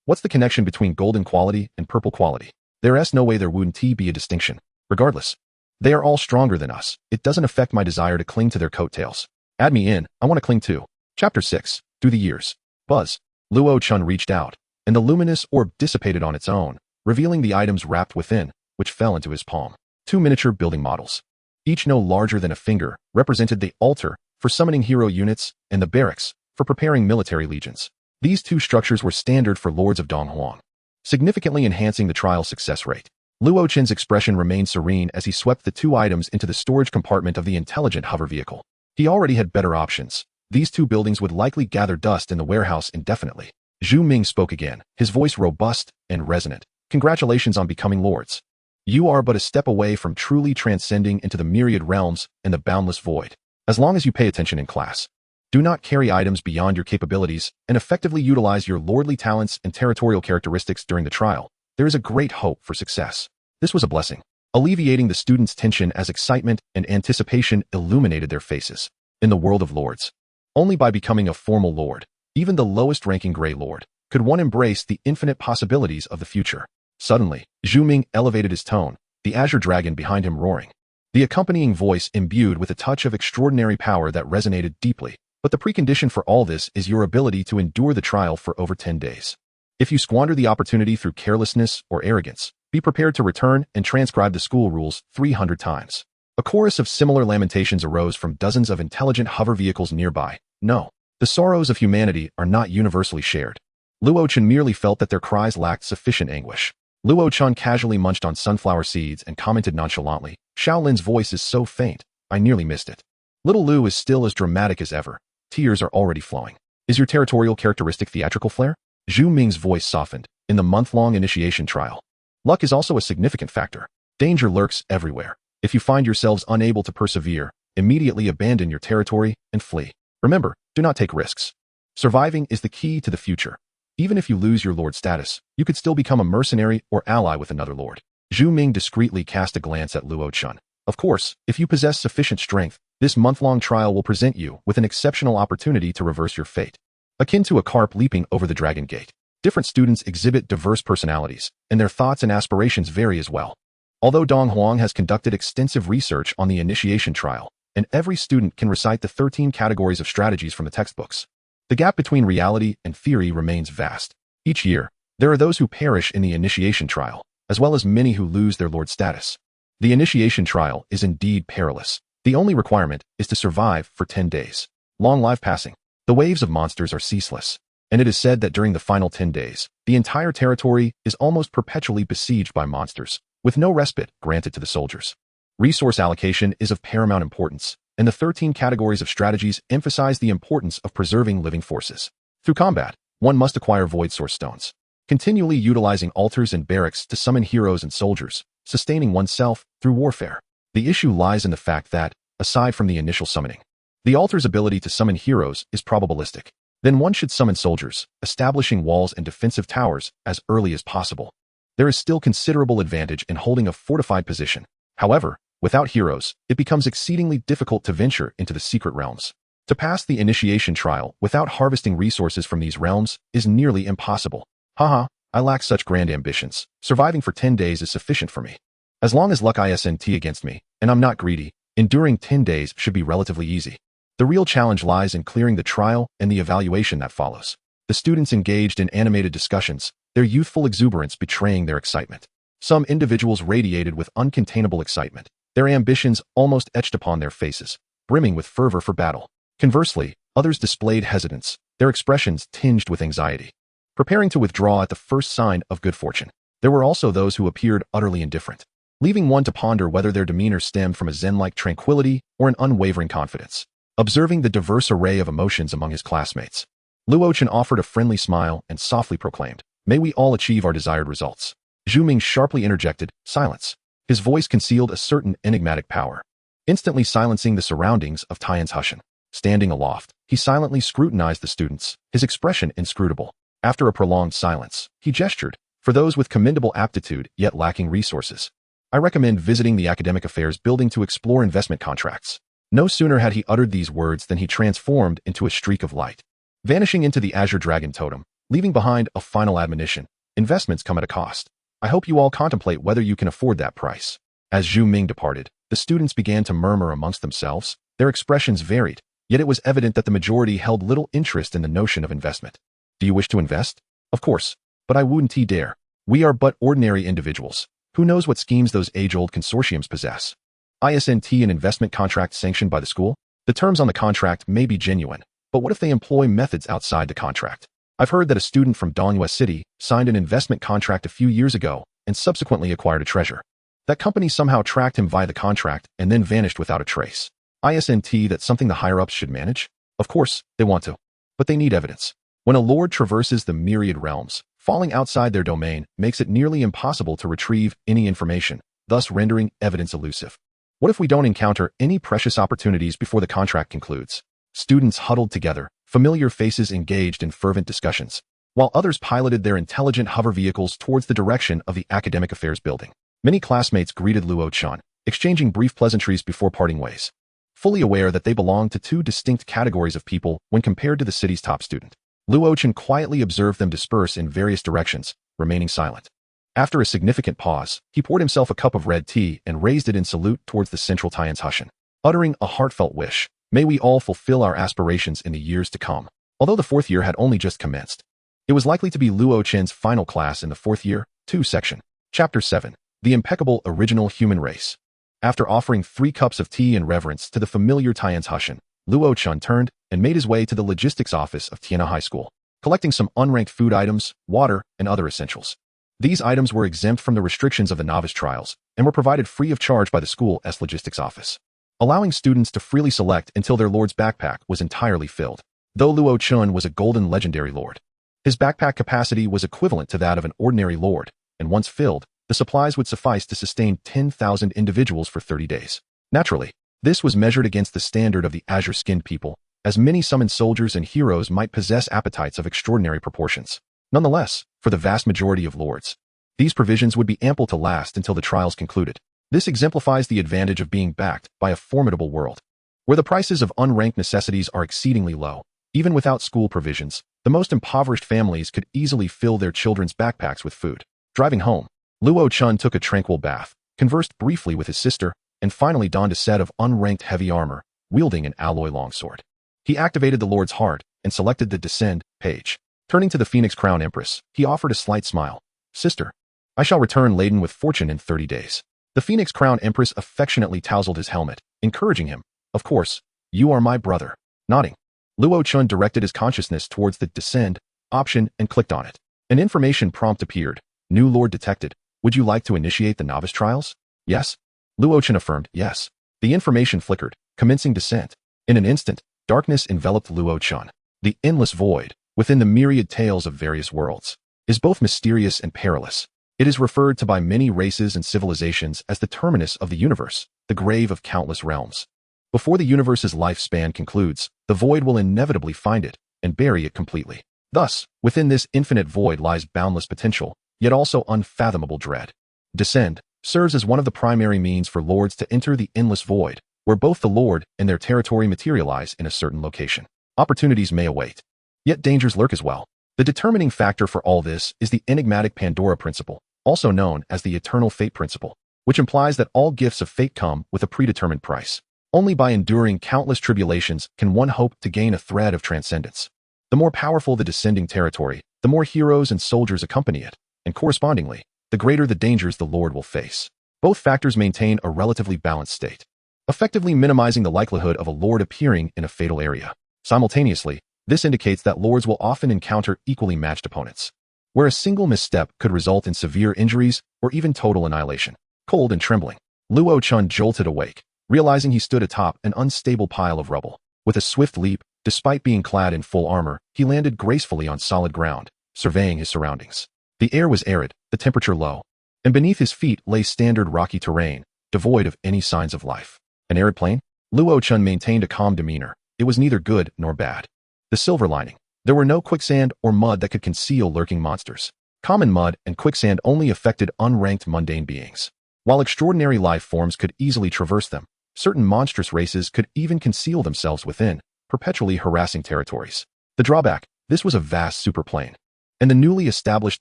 What's the connection between golden quality and purple quality? There's no way there wouldn't be a distinction. Regardless, they are all stronger than us. It doesn't affect my desire to cling to their coattails. Add me in, I want to cling too. Chapter 6. Through the years. Buzz. Luo Chen reached out, and the luminous orb dissipated on its own, revealing the items wrapped within, which fell into his palm. 2 miniature building models, each no larger than a finger, represented the altar for summoning hero units and the barracks for preparing military legions. These two structures were standard for lords of Donghuang, significantly enhancing the trial success rate. Luo Chen's expression remained serene as he swept the two items into the storage compartment of the intelligent hover vehicle. He already had better options. These two buildings would likely gather dust in the warehouse indefinitely. Zhu Ming spoke again, his voice robust and resonant. Congratulations on becoming lords. You are but a step away from truly transcending into the myriad realms and the boundless void. As long as you pay attention in class, do not carry items beyond your capabilities and effectively utilize your lordly talents and territorial characteristics during the trial, there is a great hope for success. This was a blessing, alleviating the students' tension as excitement and anticipation illuminated their faces. In the world of lords, only by becoming a formal lord, even the lowest-ranking Grey Lord, could one embrace the infinite possibilities of the future. Suddenly, Zhu Ming elevated his tone, the azure dragon behind him roaring. The accompanying voice imbued with a touch of extraordinary power that resonated deeply. But the precondition for all this is your ability to endure the trial for over 10 days. If you squander the opportunity through carelessness or arrogance, be prepared to return and transcribe the school rules 300 times. A chorus of similar lamentations arose from dozens of intelligent hover vehicles nearby. No, the sorrows of humanity are not universally shared. Luo Chen merely felt that their cries lacked sufficient anguish. Luo Chen casually munched on sunflower seeds and commented nonchalantly, Shaolin's voice is so faint, I nearly missed it. Little Lu is still as dramatic as ever. Tears are already flowing. Is your territorial characteristic theatrical flair? Zhu Ming's voice softened. In the month-long initiation trial, luck is also a significant factor. Danger lurks everywhere. If you find yourselves unable to persevere, immediately abandon your territory and flee. Remember, do not take risks. Surviving is the key to the future. Even if you lose your lord status, you could still become a mercenary or ally with another lord. Zhu Ming discreetly cast a glance at Luo Chen. Of course, if you possess sufficient strength, this month-long trial will present you with an exceptional opportunity to reverse your fate. Akin to a carp leaping over the dragon gate, different students exhibit diverse personalities, and their thoughts and aspirations vary as well. Although Donghuang has conducted extensive research on the initiation trial, and every student can recite the 13 categories of strategies from the textbooks, the gap between reality and theory remains vast. Each year, there are those who perish in the initiation trial, as well as many who lose their lord status. The initiation trial is indeed perilous. The only requirement is to survive for 10 days. Long life passing, the waves of monsters are ceaseless, and it is said that during the final 10 days, the entire territory is almost perpetually besieged by monsters, with no respite granted to the soldiers. Resource allocation is of paramount importance, and the 13 categories of strategies emphasize the importance of preserving living forces. Through combat, one must acquire void source stones, continually utilizing altars and barracks to summon heroes and soldiers, sustaining oneself through warfare. The issue lies in the fact that, aside from the initial summoning, the altar's ability to summon heroes is probabilistic. Then one should summon soldiers, establishing walls and defensive towers as early as possible. There is still considerable advantage in holding a fortified position. However, without heroes, it becomes exceedingly difficult to venture into the secret realms. To pass the initiation trial without harvesting resources from these realms is nearly impossible. Haha, I lack such grand ambitions. Surviving for 10 days is sufficient for me. As long as luck isn't against me, and I'm not greedy, enduring 10 days should be relatively easy. The real challenge lies in clearing the trial and the evaluation that follows. The students engaged in animated discussions, their youthful exuberance betraying their excitement. Some individuals radiated with uncontainable excitement, their ambitions almost etched upon their faces, brimming with fervor for battle. Conversely, others displayed hesitance, their expressions tinged with anxiety, preparing to withdraw at the first sign of good fortune. There were also those who appeared utterly indifferent, leaving one to ponder whether their demeanor stemmed from a zen-like tranquility or an unwavering confidence. Observing the diverse array of emotions among his classmates, Luo Chen offered a friendly smile and softly proclaimed, "May we all achieve our desired results." Zhu Ming sharply interjected, "Silence." His voice concealed a certain enigmatic power, instantly silencing the surroundings of Tian's Hushan. Standing aloft, he silently scrutinized the students, his expression inscrutable. After a prolonged silence, he gestured, "For those with commendable aptitude yet lacking resources, I recommend visiting the Academic Affairs building to explore investment contracts." No sooner had he uttered these words than he transformed into a streak of light, vanishing into the Azure Dragon totem, leaving behind a final admonition. Investments come at a cost. I hope you all contemplate whether you can afford that price. As Zhu Ming departed, the students began to murmur amongst themselves. Their expressions varied, yet it was evident that the majority held little interest in the notion of investment. Do you wish to invest? Of course, but I wouldn't dare. We are but ordinary individuals. Who knows what schemes those age-old consortiums possess? Isn't an investment contract sanctioned by the school? The terms on the contract may be genuine, but what if they employ methods outside the contract? I've heard that a student from Donghua City signed an investment contract a few years ago and subsequently acquired a treasure. That company somehow tracked him via the contract and then vanished without a trace. Isn't that something the higher-ups should manage? Of course, they want to. But they need evidence. When a lord traverses the myriad realms, falling outside their domain makes it nearly impossible to retrieve any information, thus rendering evidence elusive. What if we don't encounter any precious opportunities before the contract concludes? Students huddled together, familiar faces engaged in fervent discussions, while others piloted their intelligent hover vehicles towards the direction of the academic affairs building. Many classmates greeted Luo Chen, exchanging brief pleasantries before parting ways, fully aware that they belonged to two distinct categories of people when compared to the city's top student. Luo Chen quietly observed them disperse in various directions, remaining silent. After a significant pause, he poured himself a cup of red tea and raised it in salute towards the central Tian's Hushan, uttering a heartfelt wish. May we all fulfill our aspirations in the years to come. Although the fourth year had only just commenced, it was likely to be Luo Chen's final class in the fourth year, 2 section. Chapter 7. The Impeccable Original Human Race. After offering 3 cups of tea in reverence to the familiar Tian's Hushan, Luo Chen turned and made his way to the logistics office of Tiana High School, collecting some unranked food items, water, and other essentials. These items were exempt from the restrictions of the novice trials and were provided free of charge by the school's logistics office, allowing students to freely select until their lord's backpack was entirely filled. Though Luo Chen was a golden legendary lord, his backpack capacity was equivalent to that of an ordinary lord, and once filled, the supplies would suffice to sustain 10,000 individuals for 30 days. Naturally, this was measured against the standard of the azure-skinned people, as many summoned soldiers and heroes might possess appetites of extraordinary proportions. Nonetheless, for the vast majority of lords, these provisions would be ample to last until the trials concluded. This exemplifies the advantage of being backed by a formidable world, where the prices of unranked necessities are exceedingly low. Even without school provisions, the most impoverished families could easily fill their children's backpacks with food. Driving home, Luo Chen took a tranquil bath, conversed briefly with his sister, and finally donned a set of unranked heavy armor, wielding an alloy longsword. He activated the Lord's Heart and selected the Descend page. Turning to the Phoenix Crown Empress, he offered a slight smile. Sister, I shall return laden with fortune in 30 days. The Phoenix Crown Empress affectionately tousled his helmet, encouraging him. Of course, you are my brother. Nodding, Luo Chen directed his consciousness towards the Descend option and clicked on it. An information prompt appeared. New Lord detected. Would you like to initiate the novice trials? Yes. Luo Chen affirmed, yes. The information flickered, commencing descent. In an instant, darkness enveloped Luo Chen. The endless void, within the myriad tales of various worlds, is both mysterious and perilous. It is referred to by many races and civilizations as the terminus of the universe, the grave of countless realms. Before the universe's lifespan concludes, the void will inevitably find it and bury it completely. Thus, within this infinite void lies boundless potential, yet also unfathomable dread. Descend serves as one of the primary means for lords to enter the endless void, where both the lord and their territory materialize in a certain location. Opportunities may await, yet dangers lurk as well. The determining factor for all this is the enigmatic Pandora principle, also known as the eternal fate principle, which implies that all gifts of fate come with a predetermined price. Only by enduring countless tribulations can one hope to gain a thread of transcendence. The more powerful the descending territory, the more heroes and soldiers accompany it, and correspondingly, the greater the dangers the Lord will face. Both factors maintain a relatively balanced state, effectively minimizing the likelihood of a Lord appearing in a fatal area. Simultaneously, this indicates that Lords will often encounter equally matched opponents, where a single misstep could result in severe injuries or even total annihilation. Cold and trembling, Luo Chen jolted awake, realizing he stood atop an unstable pile of rubble. With a swift leap, despite being clad in full armor, he landed gracefully on solid ground, surveying his surroundings. The air was arid, the temperature low, and beneath his feet lay standard rocky terrain, devoid of any signs of life. An arid plain? Luo Chen maintained a calm demeanor. It was neither good nor bad. The silver lining. There were no quicksand or mud that could conceal lurking monsters. Common mud and quicksand only affected unranked mundane beings. While extraordinary life forms could easily traverse them, certain monstrous races could even conceal themselves within, perpetually harassing territories. The drawback, this was a vast superplane, and the newly established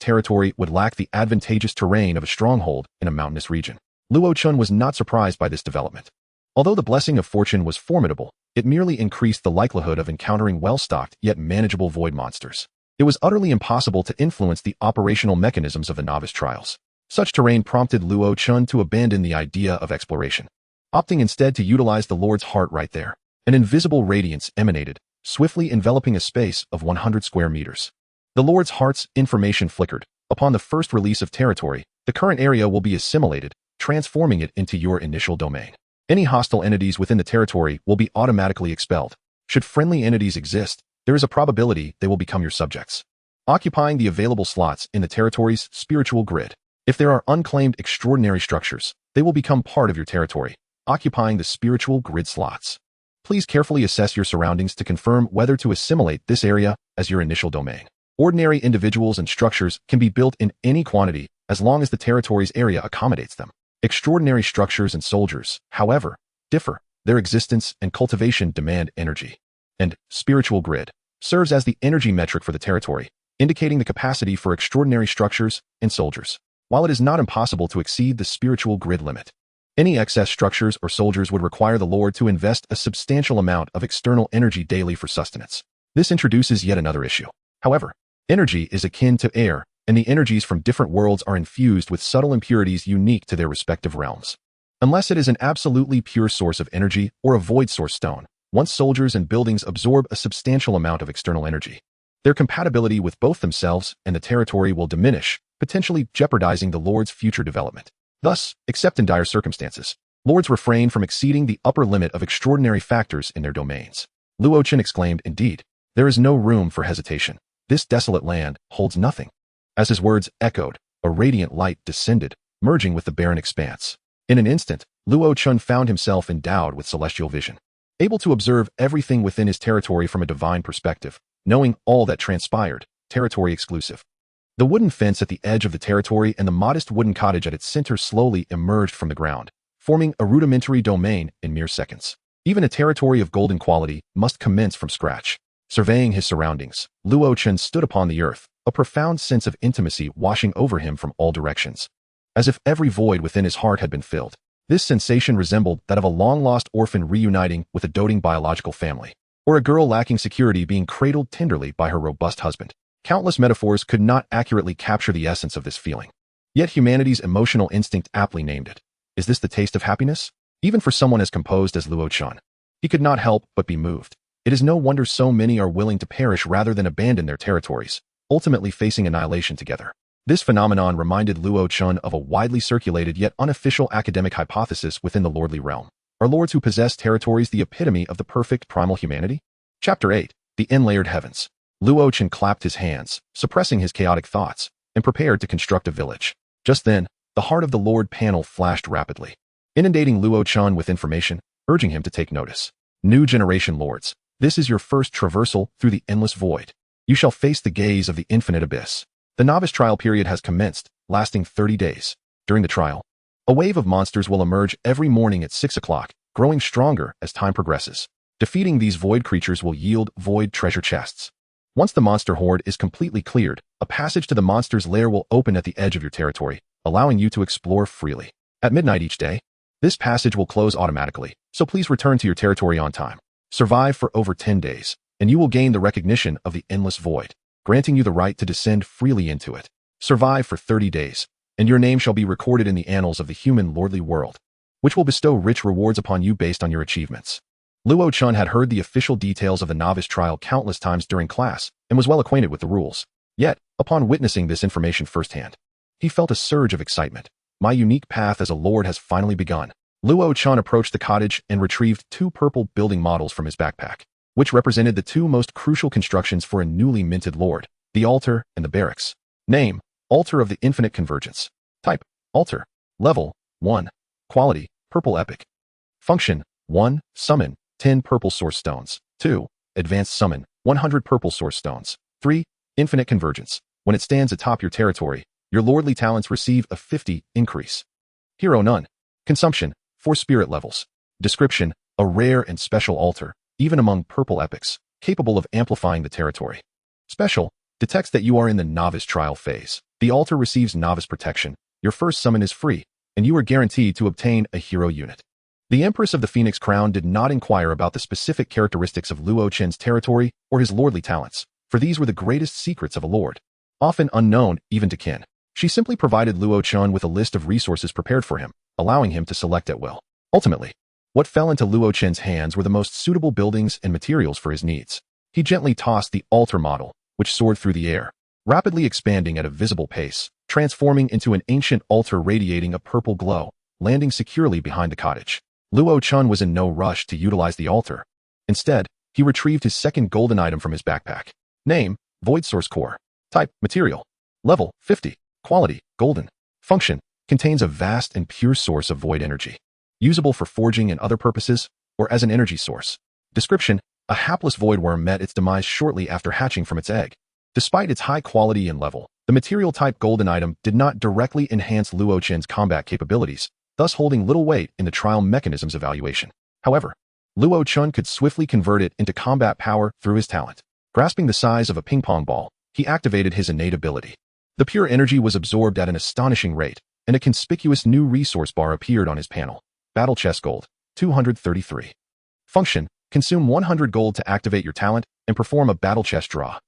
territory would lack the advantageous terrain of a stronghold in a mountainous region. Luo Chen was not surprised by this development. Although the blessing of fortune was formidable, it merely increased the likelihood of encountering well-stocked yet manageable void monsters. It was utterly impossible to influence the operational mechanisms of the novice trials. Such terrain prompted Luo Chen to abandon the idea of exploration, opting instead to utilize the Lord's Heart right there. An invisible radiance emanated, swiftly enveloping a space of 100 square meters. The Lord's heart's information flickered. Upon the first release of territory, the current area will be assimilated, transforming it into your initial domain. Any hostile entities within the territory will be automatically expelled. Should friendly entities exist, there is a probability they will become your subjects, occupying the available slots in the territory's spiritual grid. If there are unclaimed extraordinary structures, they will become part of your territory, occupying the spiritual grid slots. Please carefully assess your surroundings to confirm whether to assimilate this area as your initial domain. Ordinary individuals and structures can be built in any quantity as long as the territory's area accommodates them. Extraordinary structures and soldiers, however, differ. Their existence and cultivation demand energy. And spiritual grid serves as the energy metric for the territory, indicating the capacity for extraordinary structures and soldiers. While it is not impossible to exceed the spiritual grid limit, any excess structures or soldiers would require the Lord to invest a substantial amount of external energy daily for sustenance. This introduces yet another issue. However, energy is akin to air, and the energies from different worlds are infused with subtle impurities unique to their respective realms. Unless it is an absolutely pure source of energy or a void source stone, once soldiers and buildings absorb a substantial amount of external energy, their compatibility with both themselves and the territory will diminish, potentially jeopardizing the Lord's future development. Thus, except in dire circumstances, Lords refrain from exceeding the upper limit of extraordinary factors in their domains. Luo Chen exclaimed, "Indeed, there is no room for hesitation. This desolate land holds nothing." As his words echoed, a radiant light descended, merging with the barren expanse. In an instant, Luo Chen found himself endowed with celestial vision, able to observe everything within his territory from a divine perspective, knowing all that transpired, territory exclusive. The wooden fence at the edge of the territory and the modest wooden cottage at its center slowly emerged from the ground, forming a rudimentary domain in mere seconds. Even a territory of golden quality must commence from scratch. Surveying his surroundings, Luo Chen stood upon the earth, a profound sense of intimacy washing over him from all directions. As if every void within his heart had been filled. This sensation resembled that of a long-lost orphan reuniting with a doting biological family, or a girl lacking security being cradled tenderly by her robust husband. Countless metaphors could not accurately capture the essence of this feeling. Yet humanity's emotional instinct aptly named it. Is this the taste of happiness? Even for someone as composed as Luo Chen, he could not help but be moved. It is no wonder so many are willing to perish rather than abandon their territories, ultimately facing annihilation together. This phenomenon reminded Luo Chen of a widely circulated yet unofficial academic hypothesis within the lordly realm. Are lords who possess territories the epitome of the perfect primal humanity? Chapter 8. The Inlayered Heavens. Luo Chen clapped his hands, suppressing his chaotic thoughts, and prepared to construct a village. Just then, the Heart of the Lord panel flashed rapidly, inundating Luo Chen with information, urging him to take notice. New generation lords, this is your first traversal through the endless void. You shall face the gaze of the infinite abyss. The novice trial period has commenced, lasting 30 days. During the trial, a wave of monsters will emerge every morning at 6 o'clock, growing stronger as time progresses. Defeating these void creatures will yield void treasure chests. Once the monster horde is completely cleared, a passage to the monster's lair will open at the edge of your territory, allowing you to explore freely. At midnight each day, this passage will close automatically, so please return to your territory on time. Survive for over 10 days, and you will gain the recognition of the endless void, granting you the right to descend freely into it. Survive for 30 days, and your name shall be recorded in the annals of the human lordly world, which will bestow rich rewards upon you based on your achievements. Luo Chen had heard the official details of the novice trial countless times during class and was well acquainted with the rules. Yet, upon witnessing this information firsthand, he felt a surge of excitement. My unique path as a lord has finally begun. Luo Chen approached the cottage and retrieved 2 purple building models from his backpack, which represented the 2 most crucial constructions for a newly minted lord, the altar and the barracks. Name: Altar of the Infinite Convergence. Type: Altar. Level: 1. Quality: Purple Epic. Function: 1. Summon 10 purple source stones. 2. Advanced summon 100 purple source stones. 3. Infinite Convergence. When it stands atop your territory, your lordly talents receive a 50 increase. Hero none. Consumption: 4 spirit levels. Description: a rare and special altar, even among purple epics, capable of amplifying the territory. Special: detects that you are in the novice trial phase. The altar receives novice protection. Your first summon is free, and you are guaranteed to obtain a hero unit. The Empress of the Phoenix Crown did not inquire about the specific characteristics of Luo Chen's territory or his lordly talents, for these were the greatest secrets of a lord, often unknown even to kin. She simply provided Luo Chen with a list of resources prepared for him, allowing him to select at will. Ultimately, what fell into Luo Chen's hands were the most suitable buildings and materials for his needs. He gently tossed the altar model, which soared through the air, rapidly expanding at a visible pace, transforming into an ancient altar radiating a purple glow, landing securely behind the cottage. Luo Chen was in no rush to utilize the altar. Instead, he retrieved his second golden item from his backpack. Name, Void Source Core. Type, Material. Level, 50. Quality, Golden. Function, contains a vast and pure source of void energy. Usable for forging and other purposes, or as an energy source. Description, a hapless void worm met its demise shortly after hatching from its egg. Despite its high quality and level, the material type golden item did not directly enhance Luo Chen's combat capabilities, thus holding little weight in the trial mechanism's evaluation. However, Luo Chen could swiftly convert it into combat power through his talent. Grasping the size of a ping-pong ball, he activated his innate ability. The pure energy was absorbed at an astonishing rate, and a conspicuous new resource bar appeared on his panel. Battle Chess Gold, 233. Function, consume 100 gold to activate your talent and perform a battle chess draw.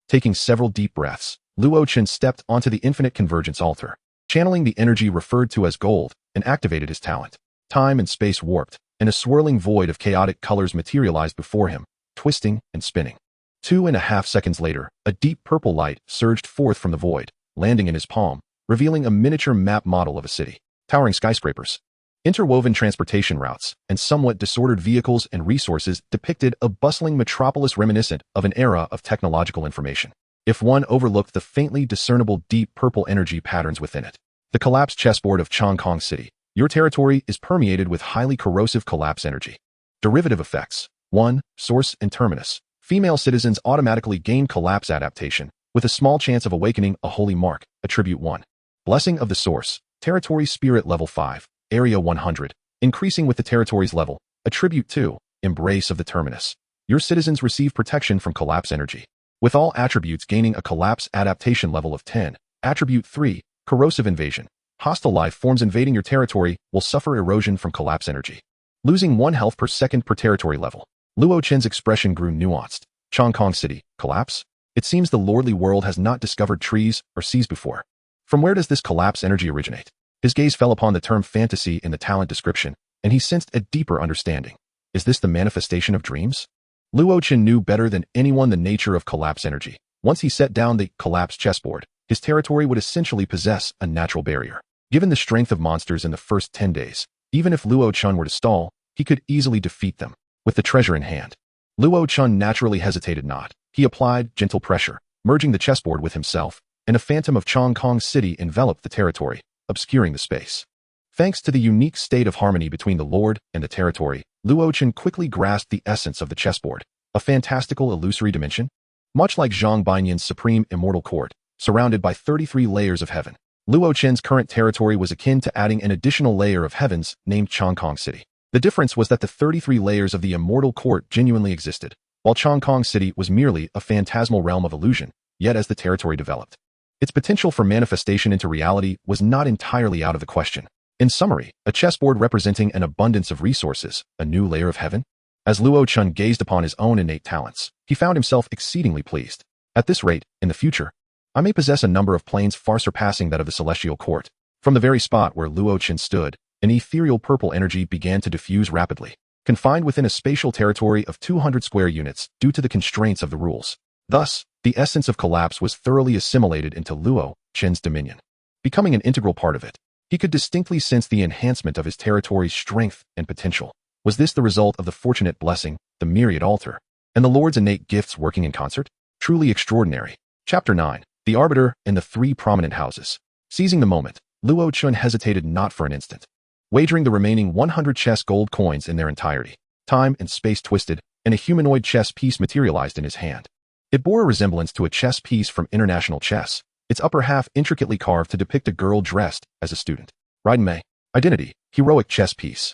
Taking several deep breaths, Luo Chen stepped onto the infinite convergence altar, channeling the energy referred to as gold, and activated his talent. Time and space warped, and a swirling void of chaotic colors materialized before him, twisting and spinning. 2.5 seconds later, a deep purple light surged forth from the void, landing in his palm, revealing a miniature map model of a city. Towering skyscrapers, interwoven transportation routes, and somewhat disordered vehicles and resources depicted a bustling metropolis reminiscent of an era of technological information. If one overlooked the faintly discernible deep purple energy patterns within it. The collapsed chessboard of Chongqing City. Your territory is permeated with highly corrosive collapse energy. Derivative effects. 1. Source and terminus. Female citizens automatically gain collapse adaptation, with a small chance of awakening a holy mark. Attribute 1. Blessing of the source. Territory spirit level 5. Area 100. Increasing with the territory's level. Attribute 2. Embrace of the terminus. Your citizens receive protection from collapse energy, with all attributes gaining a collapse adaptation level of 10. Attribute 3. Corrosive invasion. Hostile life forms invading your territory will suffer erosion from collapse energy, losing 1 health per second per territory level. Luo Chen's expression grew nuanced. Chongqing City. Collapse? It seems the lordly world has not discovered trees or seas before. From where does this collapse energy originate? His gaze fell upon the term fantasy in the talent description, and he sensed a deeper understanding. Is this the manifestation of dreams? Luo Chen knew better than anyone the nature of collapse energy. Once he set down the collapsed chessboard, his territory would essentially possess a natural barrier. Given the strength of monsters in the first 10 days, even if Luo Chen were to stall, he could easily defeat them. With the treasure in hand, Luo Chen naturally hesitated not. He applied gentle pressure, merging the chessboard with himself, and a phantom of Chongqing City enveloped the territory, obscuring the space. Thanks to the unique state of harmony between the lord and the territory, Luo Chen quickly grasped the essence of the chessboard, a fantastical illusory dimension. Much like Zhang Baiyan's supreme immortal court, surrounded by 33 layers of heaven, Luo Chen's current territory was akin to adding an additional layer of heavens named Chongqing City. The difference was that the 33 layers of the immortal court genuinely existed, while Chongqing City was merely a phantasmal realm of illusion. Yet as the territory developed, its potential for manifestation into reality was not entirely out of the question. In summary, a chessboard representing an abundance of resources, a new layer of heaven. As Luo Chen gazed upon his own innate talents, he found himself exceedingly pleased. At this rate, in the future, I may possess a number of planes far surpassing that of the celestial court. From the very spot where Luo Chen stood, an ethereal purple energy began to diffuse rapidly, confined within a spatial territory of 200 square units due to the constraints of the rules. Thus, the essence of collapse was thoroughly assimilated into Luo Chen's dominion, becoming an integral part of it. He could distinctly sense the enhancement of his territory's strength and potential. Was this the result of the fortunate blessing, the myriad altar, and the Lord's innate gifts working in concert? Truly extraordinary. Chapter 9. The Arbiter and the 3 Prominent Houses. Seizing the moment, Luo Chen hesitated not for an instant, wagering the remaining 100 chess gold coins in their entirety. Time and space twisted, and a humanoid chess piece materialized in his hand. It bore a resemblance to a chess piece from international chess, its upper half intricately carved to depict a girl dressed as a student. Raiden Mei. Identity, heroic chess piece.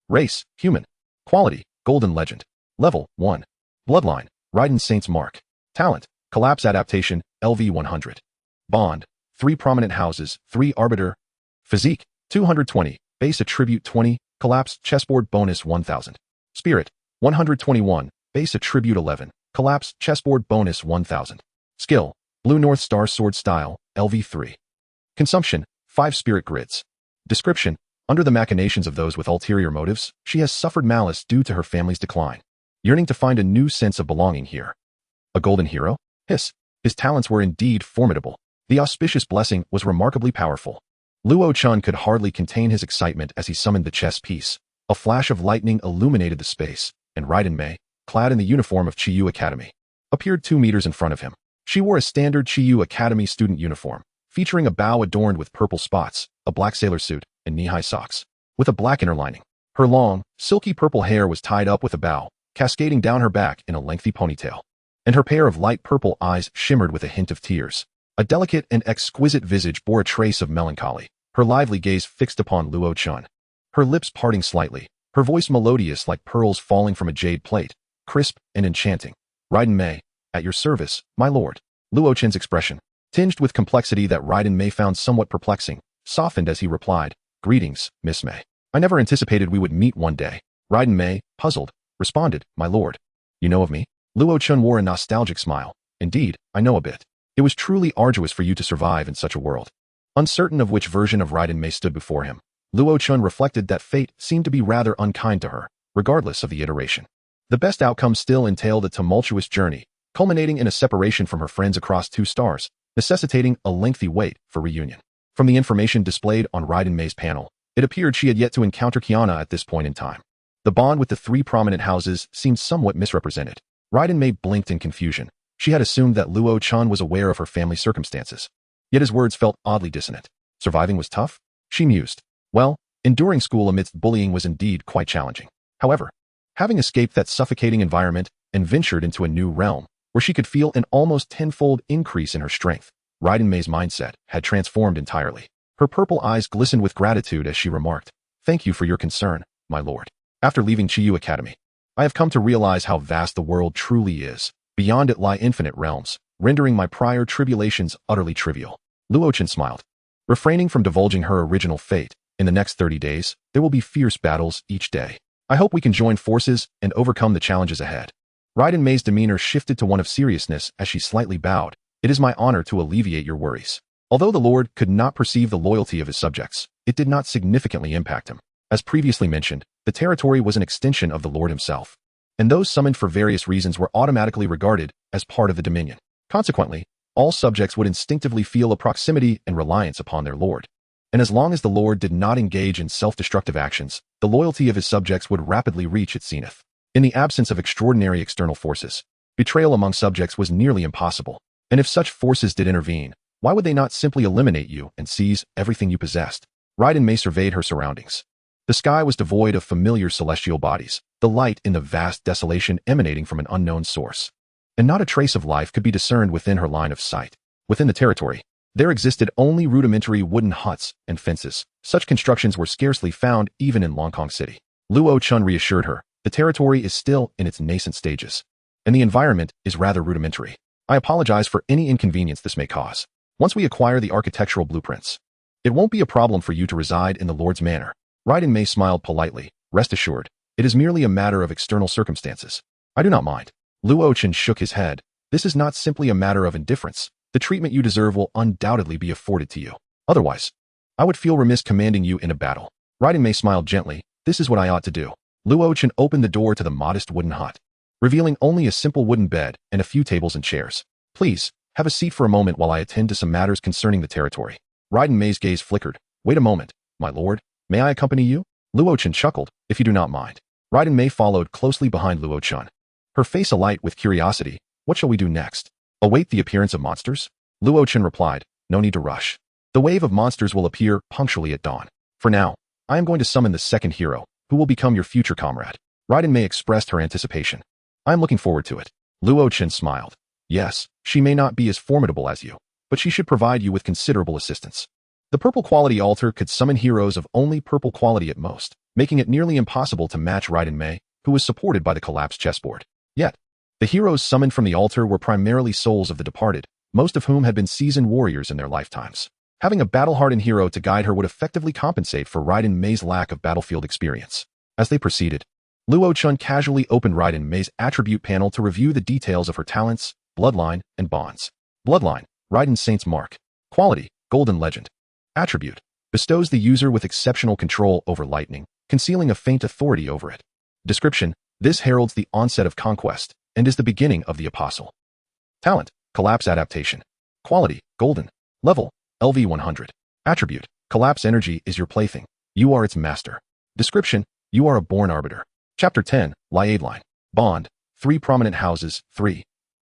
Race, human. Quality, golden legend. Level, 1. Bloodline, Raiden Saint's mark. Talent, collapse adaptation, LV 100. Bond, 3 Prominent Houses, 3 Arbiter. Physique, 220. Base attribute 20. Collapse chessboard bonus 1000. Spirit, 121. Base attribute 11. Collapse chessboard bonus 1000. Skill, Blue North Star Sword Style, LV 3. Consumption, 5 spirit grids. Description, under the machinations of those with ulterior motives, she has suffered malice due to her family's decline, yearning to find a new sense of belonging here. A golden hero? Hiss. His talents were indeed formidable. The auspicious blessing was remarkably powerful. Luo Chen could hardly contain his excitement as he summoned the chess piece. A flash of lightning illuminated the space, and Raiden Mei, clad in the uniform of Chiyu Academy, appeared 2 meters in front of him. She wore a standard Chiyu Academy student uniform, featuring a bow adorned with purple spots, a black sailor suit, and knee-high socks, with a black inner lining. Her long, silky purple hair was tied up with a bow, cascading down her back in a lengthy ponytail, and her pair of light purple eyes shimmered with a hint of tears. A delicate and exquisite visage bore a trace of melancholy, her lively gaze fixed upon Luo Chen. Her lips parting slightly, her voice melodious like pearls falling from a jade plate, crisp and enchanting. Raiden Mei, at your service, my lord. Luo Chen's expression, tinged with complexity that Raiden Mei found somewhat perplexing, softened as he replied, Greetings, Miss Mei. I never anticipated we would meet one day. Raiden Mei, puzzled, responded, My lord. You know of me? Luo Chen wore a nostalgic smile. Indeed, I know a bit. It was truly arduous for you to survive in such a world. Uncertain of which version of Raiden Mei stood before him, Luo Chen reflected that fate seemed to be rather unkind to her, regardless of the iteration. The best outcome still entailed a tumultuous journey, culminating in a separation from her friends across 2 stars, necessitating a lengthy wait for reunion. From the information displayed on Raiden Mei's panel, it appeared she had yet to encounter Kiana at this point in time. The bond with the 3 prominent houses seemed somewhat misrepresented. Raiden Mei blinked in confusion. She had assumed that Luo Chen was aware of her family's circumstances. Yet his words felt oddly dissonant. Surviving was tough? She mused. Well, enduring school amidst bullying was indeed quite challenging. However, having escaped that suffocating environment and ventured into a new realm, where she could feel an almost 10-fold increase in her strength, Raiden Mei's mindset had transformed entirely. Her purple eyes glistened with gratitude as she remarked, Thank you for your concern, my lord. After leaving Chiyu Academy, I have come to realize how vast the world truly is. Beyond it lie infinite realms, rendering my prior tribulations utterly trivial. Luo Chen smiled. Refraining from divulging her original fate, in the next 30 days, there will be fierce battles each day. I hope we can join forces and overcome the challenges ahead. Raiden Mei's demeanor shifted to one of seriousness as she slightly bowed. It is my honor to alleviate your worries. Although the Lord could not perceive the loyalty of his subjects, it did not significantly impact him. As previously mentioned, the territory was an extension of the Lord himself, and those summoned for various reasons were automatically regarded as part of the dominion. Consequently, all subjects would instinctively feel a proximity and reliance upon their Lord. And as long as the Lord did not engage in self-destructive actions, the loyalty of his subjects would rapidly reach its zenith. In the absence of extraordinary external forces, betrayal among subjects was nearly impossible. And if such forces did intervene, why would they not simply eliminate you and seize everything you possessed? Raiden Mei surveyed her surroundings. The sky was devoid of familiar celestial bodies, the light in the vast desolation emanating from an unknown source. And not a trace of life could be discerned within her line of sight. Within the territory, there existed only rudimentary wooden huts and fences. Such constructions were scarcely found even in Longkong City. Luo Chen reassured her, the territory is still in its nascent stages, and the environment is rather rudimentary. I apologize for any inconvenience this may cause. Once we acquire the architectural blueprints, it won't be a problem for you to reside in the Lord's manor. Raiden Mei smiled politely. Rest assured, it is merely a matter of external circumstances. I do not mind. Luo Chen shook his head. This is not simply a matter of indifference. The treatment you deserve will undoubtedly be afforded to you. Otherwise, I would feel remiss commanding you in a battle. Raiden Mei smiled gently. This is what I ought to do. Luo Chen opened the door to the modest wooden hut, revealing only a simple wooden bed and a few tables and chairs. Please, have a seat for a moment while I attend to some matters concerning the territory. Raiden Mei's gaze flickered. Wait a moment, my lord. May I accompany you? Luo Chen chuckled, if you do not mind. Raiden Mei followed closely behind Luo Chen, her face alight with curiosity. What shall we do next? Await the appearance of monsters? Luo Chen replied, no need to rush. The wave of monsters will appear punctually at dawn. For now, I am going to summon the second hero, who will become your future comrade. Raiden Mei expressed her anticipation. I am looking forward to it. Luo Chen smiled. Yes, she may not be as formidable as you, but she should provide you with considerable assistance. The purple quality altar could summon heroes of only purple quality at most, making it nearly impossible to match Raiden Mei, who was supported by the collapsed chessboard. Yet, the heroes summoned from the altar were primarily souls of the departed, most of whom had been seasoned warriors in their lifetimes. Having a battle-hardened hero to guide her would effectively compensate for Raiden Mei's lack of battlefield experience. As they proceeded, Luo Chen casually opened Raiden Mei's attribute panel to review the details of her talents, bloodline, and bonds. Bloodline, Raiden Saint's Mark. Quality, Golden Legend. Attribute, bestows the user with exceptional control over lightning, concealing a faint authority over it. Description, this heralds the onset of conquest, and is the beginning of the apostle. Talent, collapse adaptation. Quality, golden. Level, LV100. Attribute, collapse energy is your plaything. You are its master. Description, you are a born arbiter. Chapter 10, Liadeline. Bond, 3 prominent houses, 3.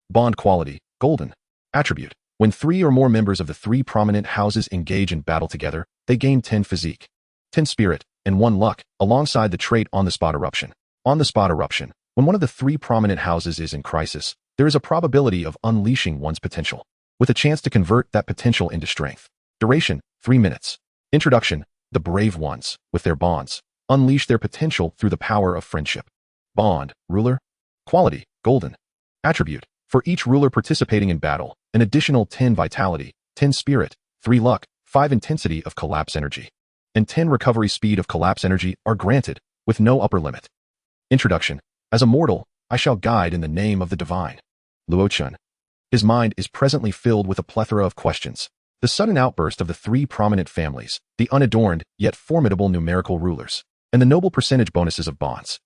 Bond quality, golden. Attribute, when 3 or more members of the 3 prominent houses engage in battle together, they gain 10 physique, 10 spirit, and 1 luck, alongside the trait on-the-spot eruption. On-the-spot eruption, when one of the 3 prominent houses is in crisis, there is a probability of unleashing one's potential, with a chance to convert that potential into strength. Duration, 3 minutes. Introduction, the brave ones, with their bonds, unleash their potential through the power of friendship. Bond, ruler. Quality, golden. Attribute, for each ruler participating in battle, an additional 10 vitality, 10 spirit, 3 luck, 5 intensity of collapse energy, and 10 recovery speed of collapse energy are granted, with no upper limit. Introduction, as a mortal, I shall guide in the name of the divine. Luo Chen. His mind is presently filled with a plethora of questions. The sudden outburst of the 3 prominent families, the unadorned yet formidable numerical rulers, and the noble percentage bonuses of bonds.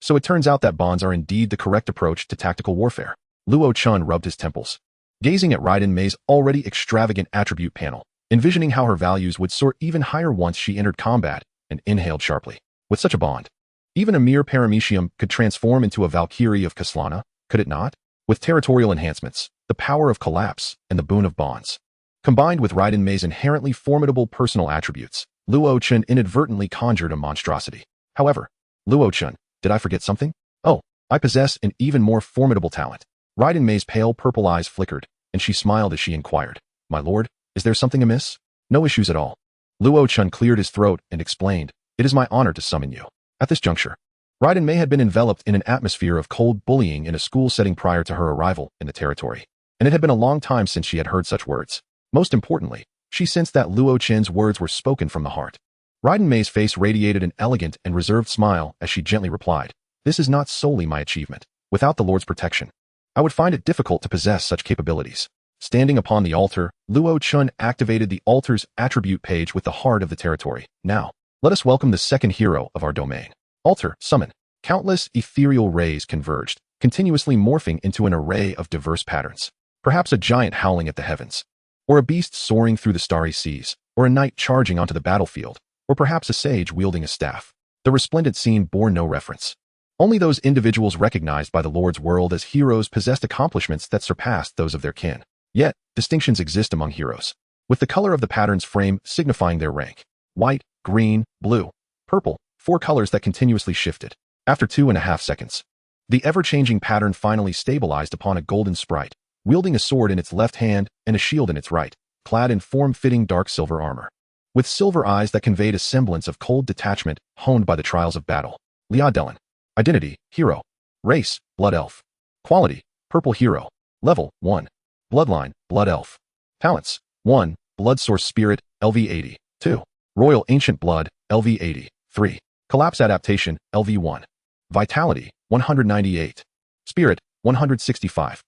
So it turns out that bonds are indeed the correct approach to tactical warfare. Luo Chen rubbed his temples, gazing at Raiden Mei's already extravagant attribute panel, envisioning how her values would soar even higher once she entered combat, and inhaled sharply. With such a bond, even a mere paramecium could transform into a Valkyrie of Kaslana, could it not? With territorial enhancements, the power of collapse, and the boon of bonds, combined with Raiden Mei's inherently formidable personal attributes, Luo Chen inadvertently conjured a monstrosity. However, Luo Chen, did I forget something? Oh, I possess an even more formidable talent. Raiden Mei's pale purple eyes flickered, and she smiled as she inquired, My lord, is there something amiss? No issues at all. Luo Chen cleared his throat and explained, It is my honor to summon you. At this juncture, Raiden Mei had been enveloped in an atmosphere of cold bullying in a school setting prior to her arrival in the territory, and it had been a long time since she had heard such words. Most importantly, she sensed that Luo Chen's words were spoken from the heart. Raiden Mei's face radiated an elegant and reserved smile as she gently replied, This is not solely my achievement. Without the Lord's protection, I would find it difficult to possess such capabilities. Standing upon the altar, Luo Chen activated the altar's attribute page with the heart of the territory. Now, let us welcome the second hero of our domain. Altar, summon. Countless ethereal rays converged, continuously morphing into an array of diverse patterns. Perhaps a giant howling at the heavens, or a beast soaring through the starry seas, or a knight charging onto the battlefield, or perhaps a sage wielding a staff. The resplendent scene bore no reference. Only those individuals recognized by the Lord's world as heroes possessed accomplishments that surpassed those of their kin. Yet, distinctions exist among heroes, with the color of the pattern's frame signifying their rank. White, green, blue, purple, 4 colors that continuously shifted. After 2.5 seconds, the ever-changing pattern finally stabilized upon a golden sprite, wielding a sword in its left hand and a shield in its right, clad in form-fitting dark silver armor, with silver eyes that conveyed a semblance of cold detachment honed by the trials of battle. Liadeline. Identity, hero. Race, blood elf. Quality, purple hero. Level, 1. Bloodline, blood elf. Talents, 1. Blood source spirit, LV80. 2. Royal ancient blood, LV80. 3. Collapse adaptation, LV1. Vitality, 198. Spirit, 165.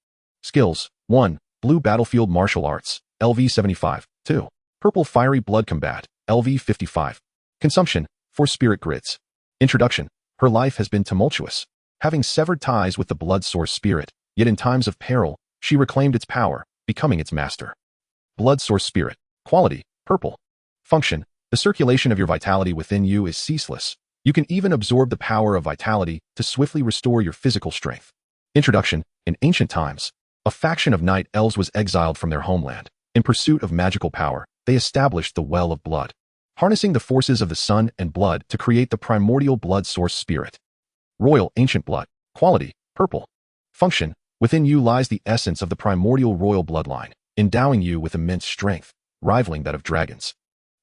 Skills, 1. Blue battlefield martial arts, LV75. 2. Purple fiery blood combat, LV55. Consumption, 4 spirit grids. Introduction. Her life has been tumultuous, having severed ties with the blood source spirit, yet in times of peril, she reclaimed its power, becoming its master. Blood source spirit. Quality, purple. Function, the circulation of your vitality within you is ceaseless. You can even absorb the power of vitality to swiftly restore your physical strength. Introduction. In ancient times, a faction of night elves was exiled from their homeland. In pursuit of magical power, they established the Well of Blood, harnessing the forces of the sun and blood to create the primordial blood source spirit. Royal ancient blood. Quality, purple. Function, within you lies the essence of the primordial royal bloodline, endowing you with immense strength, rivaling that of dragons.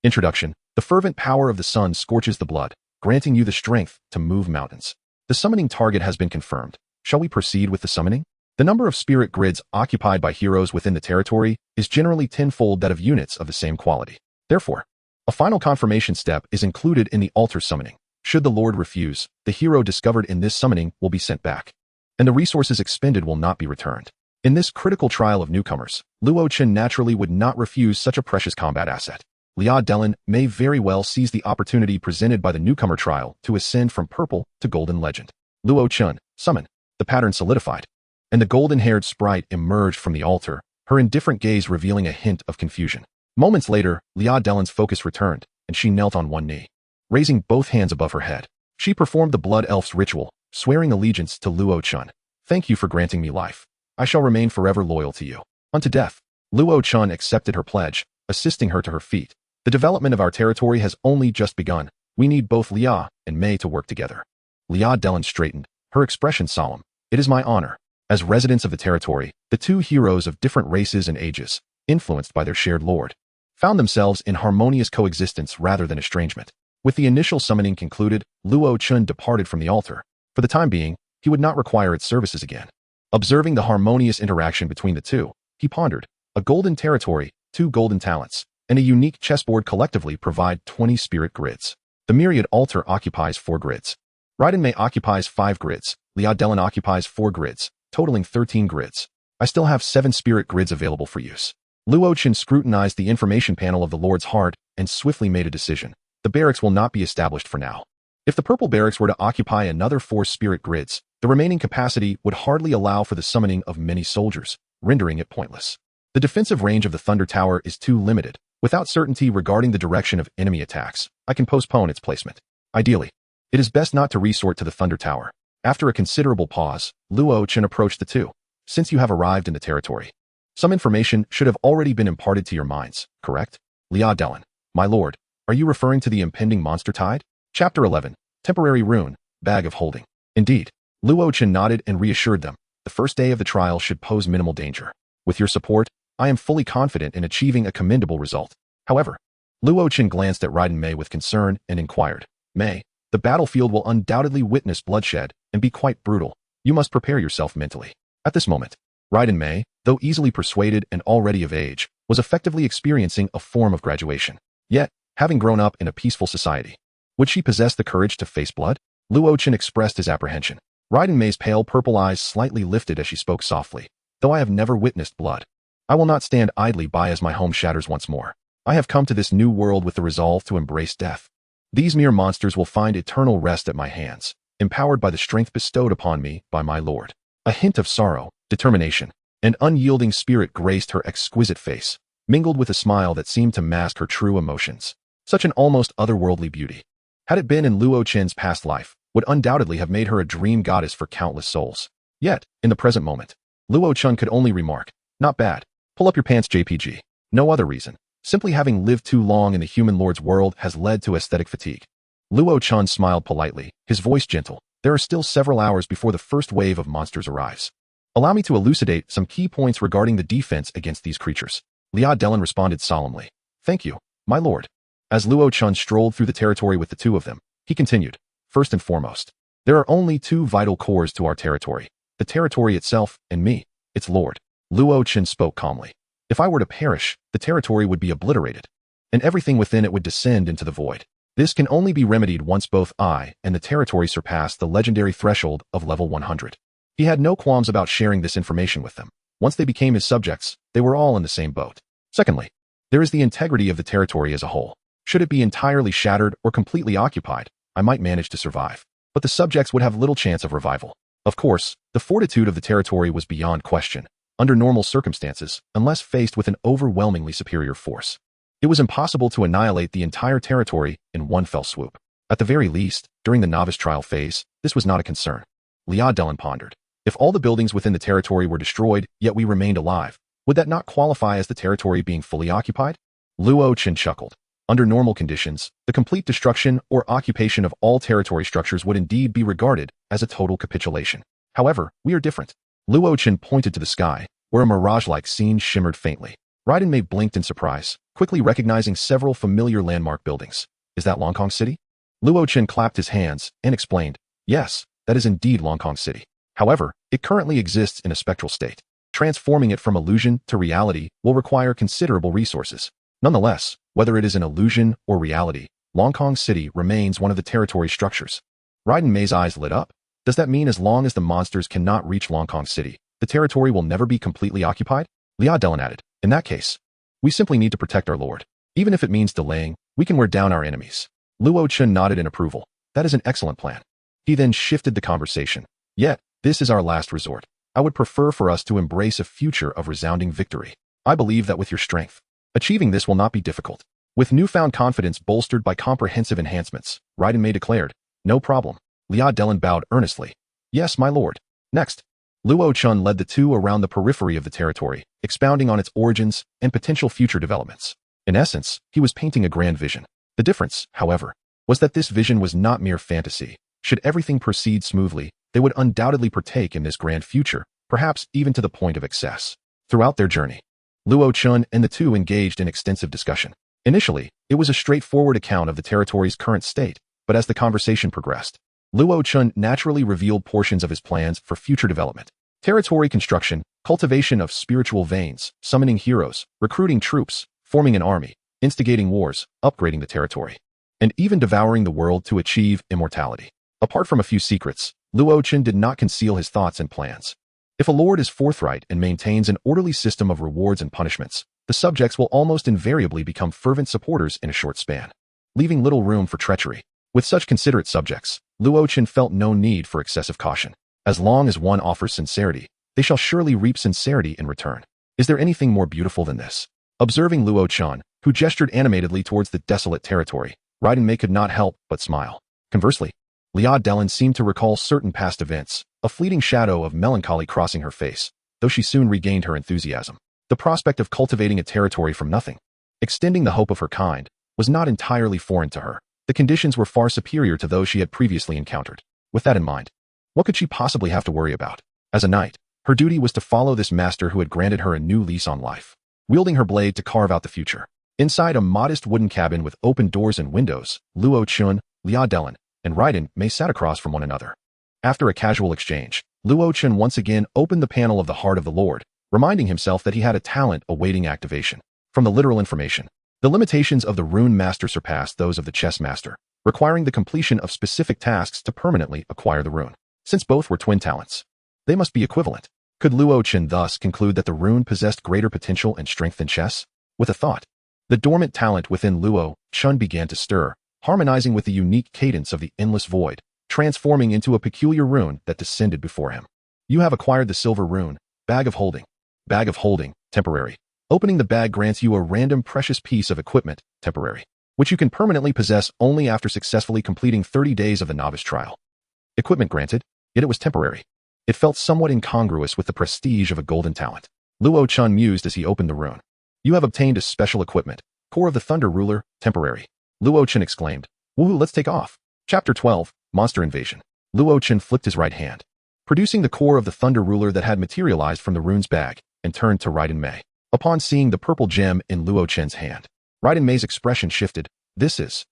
Introduction. The fervent power of the sun scorches the blood, granting you the strength to move mountains. The summoning target has been confirmed. Shall we proceed with the summoning? The number of spirit grids occupied by heroes within the territory is generally tenfold that of units of the same quality. Therefore, a final confirmation step is included in the altar summoning. Should the Lord refuse, the hero discovered in this summoning will be sent back, and the resources expended will not be returned. In this critical trial of newcomers, Luo Chen naturally would not refuse such a precious combat asset. Raiden Mei very well seize the opportunity presented by the newcomer trial to ascend from purple to golden legend. Luo Chen, summon. The pattern solidified. and the golden-haired sprite emerged from the altar, her indifferent gaze revealing a hint of confusion. Moments later, Luo Che's focus returned, and she knelt on one knee. Raising both hands above her head, she performed the Blood Elf's ritual, swearing allegiance to Luo Chen. Thank you for granting me life. I shall remain forever loyal to you. Unto death. Luo Chen accepted her pledge, assisting her to her feet. The development of our territory has only just begun. We need both Luo and Mei to work together. Luo Chen straightened, her expression solemn. It is my honor. As residents of the territory, the two heroes of different races and ages, influenced by their shared lord, found themselves in harmonious coexistence rather than estrangement. With the initial summoning concluded, Luo Chen departed from the altar. For the time being, he would not require its services again. Observing the harmonious interaction between the two, he pondered, a golden territory, 2 golden talents, and a unique chessboard collectively provide 20 spirit grids. The myriad altar occupies 4 grids. Raiden Mei occupies 5 grids, Luo Chen occupies 4 grids, totaling 13 grids. I still have 7 spirit grids available for use. Luo Chen scrutinized the information panel of the Lord's heart and swiftly made a decision. The barracks will not be established for now. If the purple barracks were to occupy another 4 spirit grids, the remaining capacity would hardly allow for the summoning of many soldiers, rendering it pointless. The defensive range of the Thunder Tower is too limited. Without certainty regarding the direction of enemy attacks, I can postpone its placement. Ideally, it is best not to resort to the Thunder Tower. After a considerable pause, Luo Chen approached the two. Since you have arrived in the territory, some information should have already been imparted to your minds, correct? Luo Chen, my lord, are you referring to the impending monster tide? Chapter 11, Temporary Rune, Bag of Holding. Indeed. Luo Chen nodded and reassured them. The first day of the trial should pose minimal danger. With your support, I am fully confident in achieving a commendable result. However, Luo Chen glanced at Raiden Mei with concern and inquired, Mei, the battlefield will undoubtedly witness bloodshed and be quite brutal. You must prepare yourself mentally. At this moment, Raiden Mei, though easily persuaded and already of age, was effectively experiencing a form of graduation. Yet, having grown up in a peaceful society, would she possess the courage to face blood? Luo Chen expressed his apprehension. Raiden Mei's pale purple eyes slightly lifted as she spoke softly. Though I have never witnessed blood, I will not stand idly by as my home shatters once more. I have come to this new world with the resolve to embrace death. These mere monsters will find eternal rest at my hands, empowered by the strength bestowed upon me by my lord. A hint of sorrow, determination, and unyielding spirit graced her exquisite face, mingled with a smile that seemed to mask her true emotions. Such an almost otherworldly beauty, had it been in Luo Chen's past life, would undoubtedly have made her a dream goddess for countless souls. Yet, in the present moment, Luo Chen could only remark, not bad. Pull up your pants, JPG. No other reason. Simply having lived too long in the human lord's world has led to aesthetic fatigue. Luo Chen smiled politely, his voice gentle. There are still several hours before the first wave of monsters arrives. Allow me to elucidate some key points regarding the defense against these creatures. Luo Chen responded solemnly. Thank you, my lord. As Luo Chen strolled through the territory with the two of them, he continued, first and foremost, there are only 2 vital cores to our territory, the territory itself and me, its lord. Luo Chen spoke calmly. If I were to perish, the territory would be obliterated, and everything within it would descend into the void. This can only be remedied once both I and the territory surpass the legendary threshold of level 100. He had no qualms about sharing this information with them. Once they became his subjects, they were all in the same boat. Secondly, there is the integrity of the territory as a whole. Should it be entirely shattered or completely occupied, I might manage to survive, but the subjects would have little chance of revival. Of course, the fortitude of the territory was beyond question. Under normal circumstances, unless faced with an overwhelmingly superior force, it was impossible to annihilate the entire territory in one fell swoop. At the very least, during the novice trial phase, this was not a concern. Luo Chen pondered. If all the buildings within the territory were destroyed, yet we remained alive, would that not qualify as the territory being fully occupied? Luo Chen chuckled. Under normal conditions, the complete destruction or occupation of all territory structures would indeed be regarded as a total capitulation. However, we are different. Luo Chen pointed to the sky, where a mirage-like scene shimmered faintly. Raiden Mei blinked in surprise, quickly recognizing several familiar landmark buildings. Is that Longkong City? Luo Chen clapped his hands and explained, yes, that is indeed Longkong City. However, it currently exists in a spectral state. Transforming it from illusion to reality will require considerable resources. Nonetheless, whether it is an illusion or reality, Longkong City remains one of the territory structures. Raiden Mei's eyes lit up. Does that mean as long as the monsters cannot reach Longkong City, the territory will never be completely occupied? Luo Chen added. In that case, we simply need to protect our lord. Even if it means delaying, we can wear down our enemies. Luo Chen nodded in approval. That is an excellent plan. He then shifted the conversation. Yet, this is our last resort. I would prefer for us to embrace a future of resounding victory. I believe that with your strength, achieving this will not be difficult. With newfound confidence bolstered by comprehensive enhancements, Raiden Mei declared, "No problem." Liao Delan bowed earnestly. "Yes, my lord." Next, Luo Chen led the two around the periphery of the territory, expounding on its origins and potential future developments. In essence, he was painting a grand vision. The difference, however, was that this vision was not mere fantasy. Should everything proceed smoothly, they would undoubtedly partake in this grand future, perhaps even to the point of excess. Throughout their journey, Luo Chen and the two engaged in extensive discussion. Initially, it was a straightforward account of the territory's current state, but as the conversation progressed, Luo Chen naturally revealed portions of his plans for future development. Territory construction, cultivation of spiritual veins, summoning heroes, recruiting troops, forming an army, instigating wars, upgrading the territory, and even devouring the world to achieve immortality. Apart from a few secrets, Luo Chen did not conceal his thoughts and plans. If a lord is forthright and maintains an orderly system of rewards and punishments, the subjects will almost invariably become fervent supporters in a short span, leaving little room for treachery. With such considerate subjects, Luo Chen felt no need for excessive caution. As long as one offers sincerity, they shall surely reap sincerity in return. Is there anything more beautiful than this? Observing Luo Chen, who gestured animatedly towards the desolate territory, Raiden Mei could not help but smile. Conversely, Liao Delan seemed to recall certain past events, a fleeting shadow of melancholy crossing her face, though she soon regained her enthusiasm. The prospect of cultivating a territory from nothing, extending the hope of her kind, was not entirely foreign to her. The conditions were far superior to those she had previously encountered. With that in mind, what could she possibly have to worry about? As a knight, her duty was to follow this master who had granted her a new lease on life, wielding her blade to carve out the future. Inside a modest wooden cabin with open doors and windows, Luo Chen, Liao Delan, and Raiden Mei sat across from one another. After a casual exchange, Luo Chen once again opened the panel of the Heart of the Lord, reminding himself that he had a talent awaiting activation. From the literal information, the limitations of the Rune Master surpassed those of the Chessmaster, requiring the completion of specific tasks to permanently acquire the rune. Since both were twin talents, they must be equivalent. Could Luo Chen thus conclude that the rune possessed greater potential and strength than chess? With a thought, the dormant talent within Luo Chen began to stir, harmonizing with the unique cadence of the endless void, transforming into a peculiar rune that descended before him. You have acquired the silver rune, Bag of Holding. Bag of Holding, temporary. Opening the bag grants you a random precious piece of equipment, temporary, which you can permanently possess only after successfully completing 30 days of the novice trial. Equipment granted, yet it was temporary. It felt somewhat incongruous with the prestige of a golden talent. Luo Chen mused as he opened the rune. You have obtained a special equipment, Core of the Thunder Ruler, temporary. Luo Chen exclaimed. Woohoo, let's take off. Chapter 12, Monster Invasion. Luo Chen flicked his right hand, producing the core of the Thunder Ruler that had materialized from the rune's bag, and turned to Raiden Mei. Upon seeing the purple gem in Luo Chen's hand, Raiden Mei's expression shifted. This is...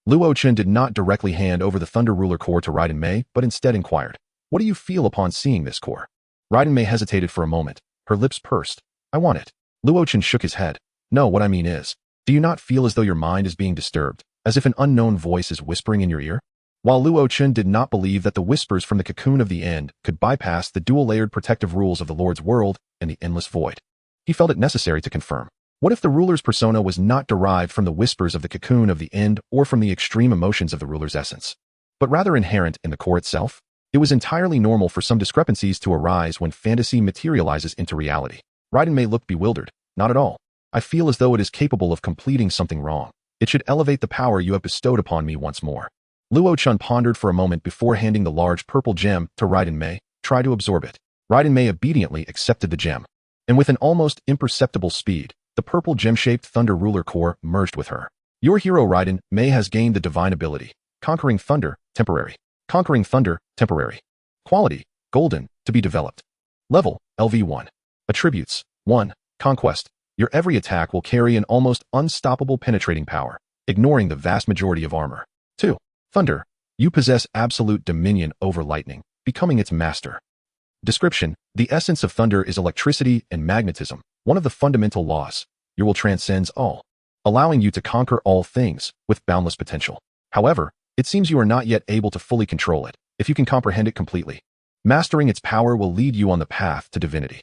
Luo Chen did not directly hand over the Thunder Ruler core to Raiden Mei, but instead inquired, what do you feel upon seeing this core? Raiden Mei hesitated for a moment, her lips pursed. I want it. Luo Chen shook his head. No, what I mean is, do you not feel as though your mind is being disturbed, as if an unknown voice is whispering in your ear? While Luo Chen did not believe that the whispers from the cocoon of the end could bypass the dual-layered protective rules of the Lord's world and the endless void, he felt it necessary to confirm. What if the ruler's persona was not derived from the whispers of the cocoon of the end or from the extreme emotions of the ruler's essence, but rather inherent in the core itself? It was entirely normal for some discrepancies to arise when fantasy materializes into reality. Raiden Mei looked bewildered. Not at all. I feel as though it is capable of completing something wrong. It should elevate the power you have bestowed upon me once more. Luo Chen pondered for a moment before handing the large purple gem to Raiden Mei. Try to absorb it. Raiden Mei obediently accepted the gem, and with an almost imperceptible speed, the purple gem-shaped Thunder Ruler core merged with her. Your hero Raiden Mei has gained the divine ability, Conquering Thunder, temporary. Conquering Thunder, temporary. Quality, golden, to be developed. Level, LV1. Attributes, 1. Conquest. Your every attack will carry an almost unstoppable penetrating power, ignoring the vast majority of armor. 2. Thunder. You possess absolute dominion over lightning, becoming its master. Description. The essence of thunder is electricity and magnetism, one of the fundamental laws. Your will transcends all, allowing you to conquer all things with boundless potential. However, it seems you are not yet able to fully control it. If you can comprehend it completely, mastering its power will lead you on the path to divinity.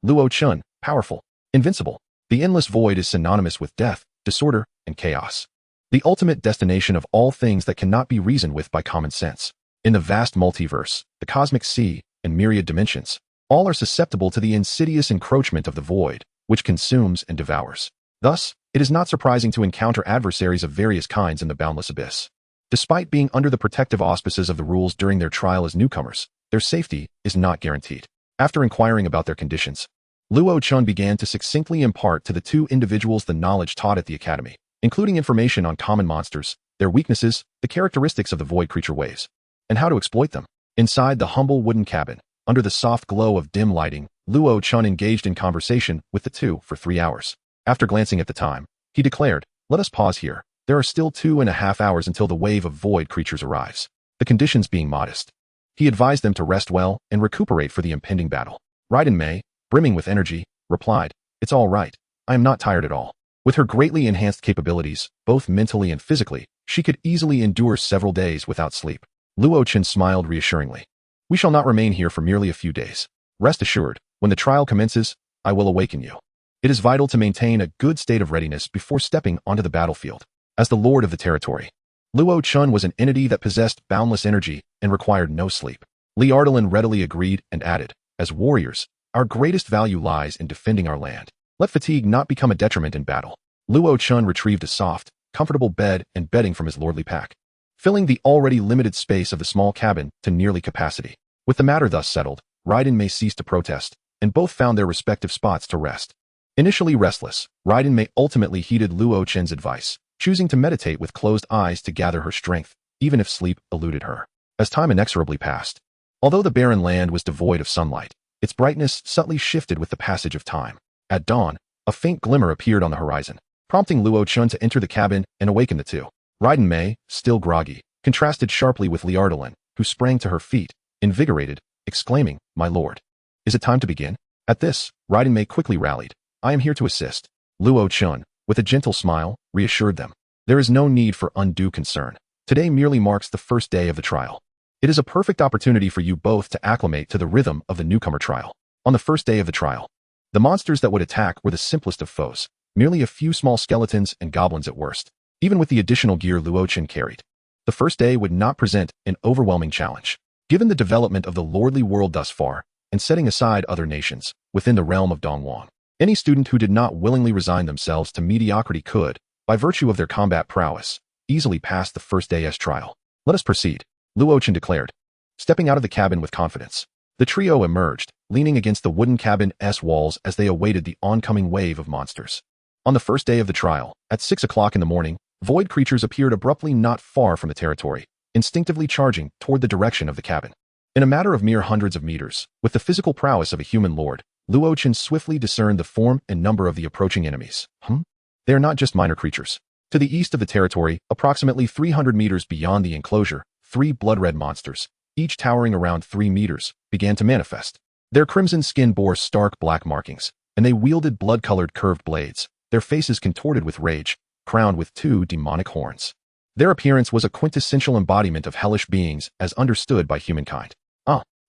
Luo Chen, powerful, invincible. The endless void is synonymous with death, disorder, and chaos. The ultimate destination of all things that cannot be reasoned with by common sense. In the vast multiverse, the cosmic sea, and myriad dimensions, All are susceptible to the insidious encroachment of the void, which consumes and devours. Thus, it is not surprising to encounter adversaries of various kinds in the boundless abyss. Despite being under the protective auspices of the rules during their trial as newcomers, their safety is not guaranteed. After inquiring about their conditions, Luo Chen began to succinctly impart to the two individuals the knowledge taught at the academy, including information on common monsters, their weaknesses, the characteristics of the void creature waves, and how to exploit them. Inside the humble wooden cabin, under the soft glow of dim lighting, Luo Chen engaged in conversation with the two for 3 hours. After glancing at the time, he declared, "Let us pause here. There are still 2.5 hours until the wave of void creatures arrives." The conditions being modest, he advised them to rest well and recuperate for the impending battle. Raiden Mei, brimming with energy, replied, "It's all right. I am not tired at all." With her greatly enhanced capabilities, both mentally and physically, she could easily endure several days without sleep. Luo Chen smiled reassuringly. "We shall not remain here for merely a few days. Rest assured, when the trial commences, I will awaken you. It is vital to maintain a good state of readiness before stepping onto the battlefield." As the lord of the territory, Luo Chen was an entity that possessed boundless energy and required no sleep. Liardalin readily agreed and added, "As warriors, our greatest value lies in defending our land. Let fatigue not become a detriment in battle." Luo Chen retrieved a soft, comfortable bed and bedding from his lordly pack, filling the already limited space of the small cabin to nearly capacity. With the matter thus settled, Raiden Mei ceased to protest, and both found their respective spots to rest. Initially restless, Raiden Mei ultimately heeded Luo Chen's advice, choosing to meditate with closed eyes to gather her strength, even if sleep eluded her. As time inexorably passed, although the barren land was devoid of sunlight, its brightness subtly shifted with the passage of time. At dawn, a faint glimmer appeared on the horizon, prompting Luo Chen to enter the cabin and awaken the two. Raiden Mei, still groggy, contrasted sharply with Liardalin, who sprang to her feet, invigorated, exclaiming, "My lord, is it time to begin?" At this, Raiden Mei quickly rallied. "I am here to assist." Luo Chen, with a gentle smile, reassured them. "There is no need for undue concern. Today merely marks the first day of the trial. It is a perfect opportunity for you both to acclimate to the rhythm of the newcomer trial." On the first day of the trial, the monsters that would attack were the simplest of foes, merely a few small skeletons and goblins at worst. Even with the additional gear Luo Chen carried, the first day would not present an overwhelming challenge. Given the development of the lordly world thus far, and setting aside other nations within the realm of Dongwang, any student who did not willingly resign themselves to mediocrity could, by virtue of their combat prowess, easily pass the first day's trial. "Let us proceed," Luo Chen declared, stepping out of the cabin with confidence. The trio emerged, leaning against the wooden cabin's walls as they awaited the oncoming wave of monsters. On the first day of the trial, at 6 o'clock in the morning, void creatures appeared abruptly not far from the territory, instinctively charging toward the direction of the cabin. In a matter of mere hundreds of meters, with the physical prowess of a human lord, Luo Chen swiftly discerned the form and number of the approaching enemies. They are not just minor creatures. To the east of the territory, approximately 300 meters beyond the enclosure, 3 blood-red monsters, each towering around 3 meters, began to manifest. Their crimson skin bore stark black markings, and they wielded blood-colored curved blades, their faces contorted with rage, crowned with 2 demonic horns. Their appearance was a quintessential embodiment of hellish beings as understood by humankind.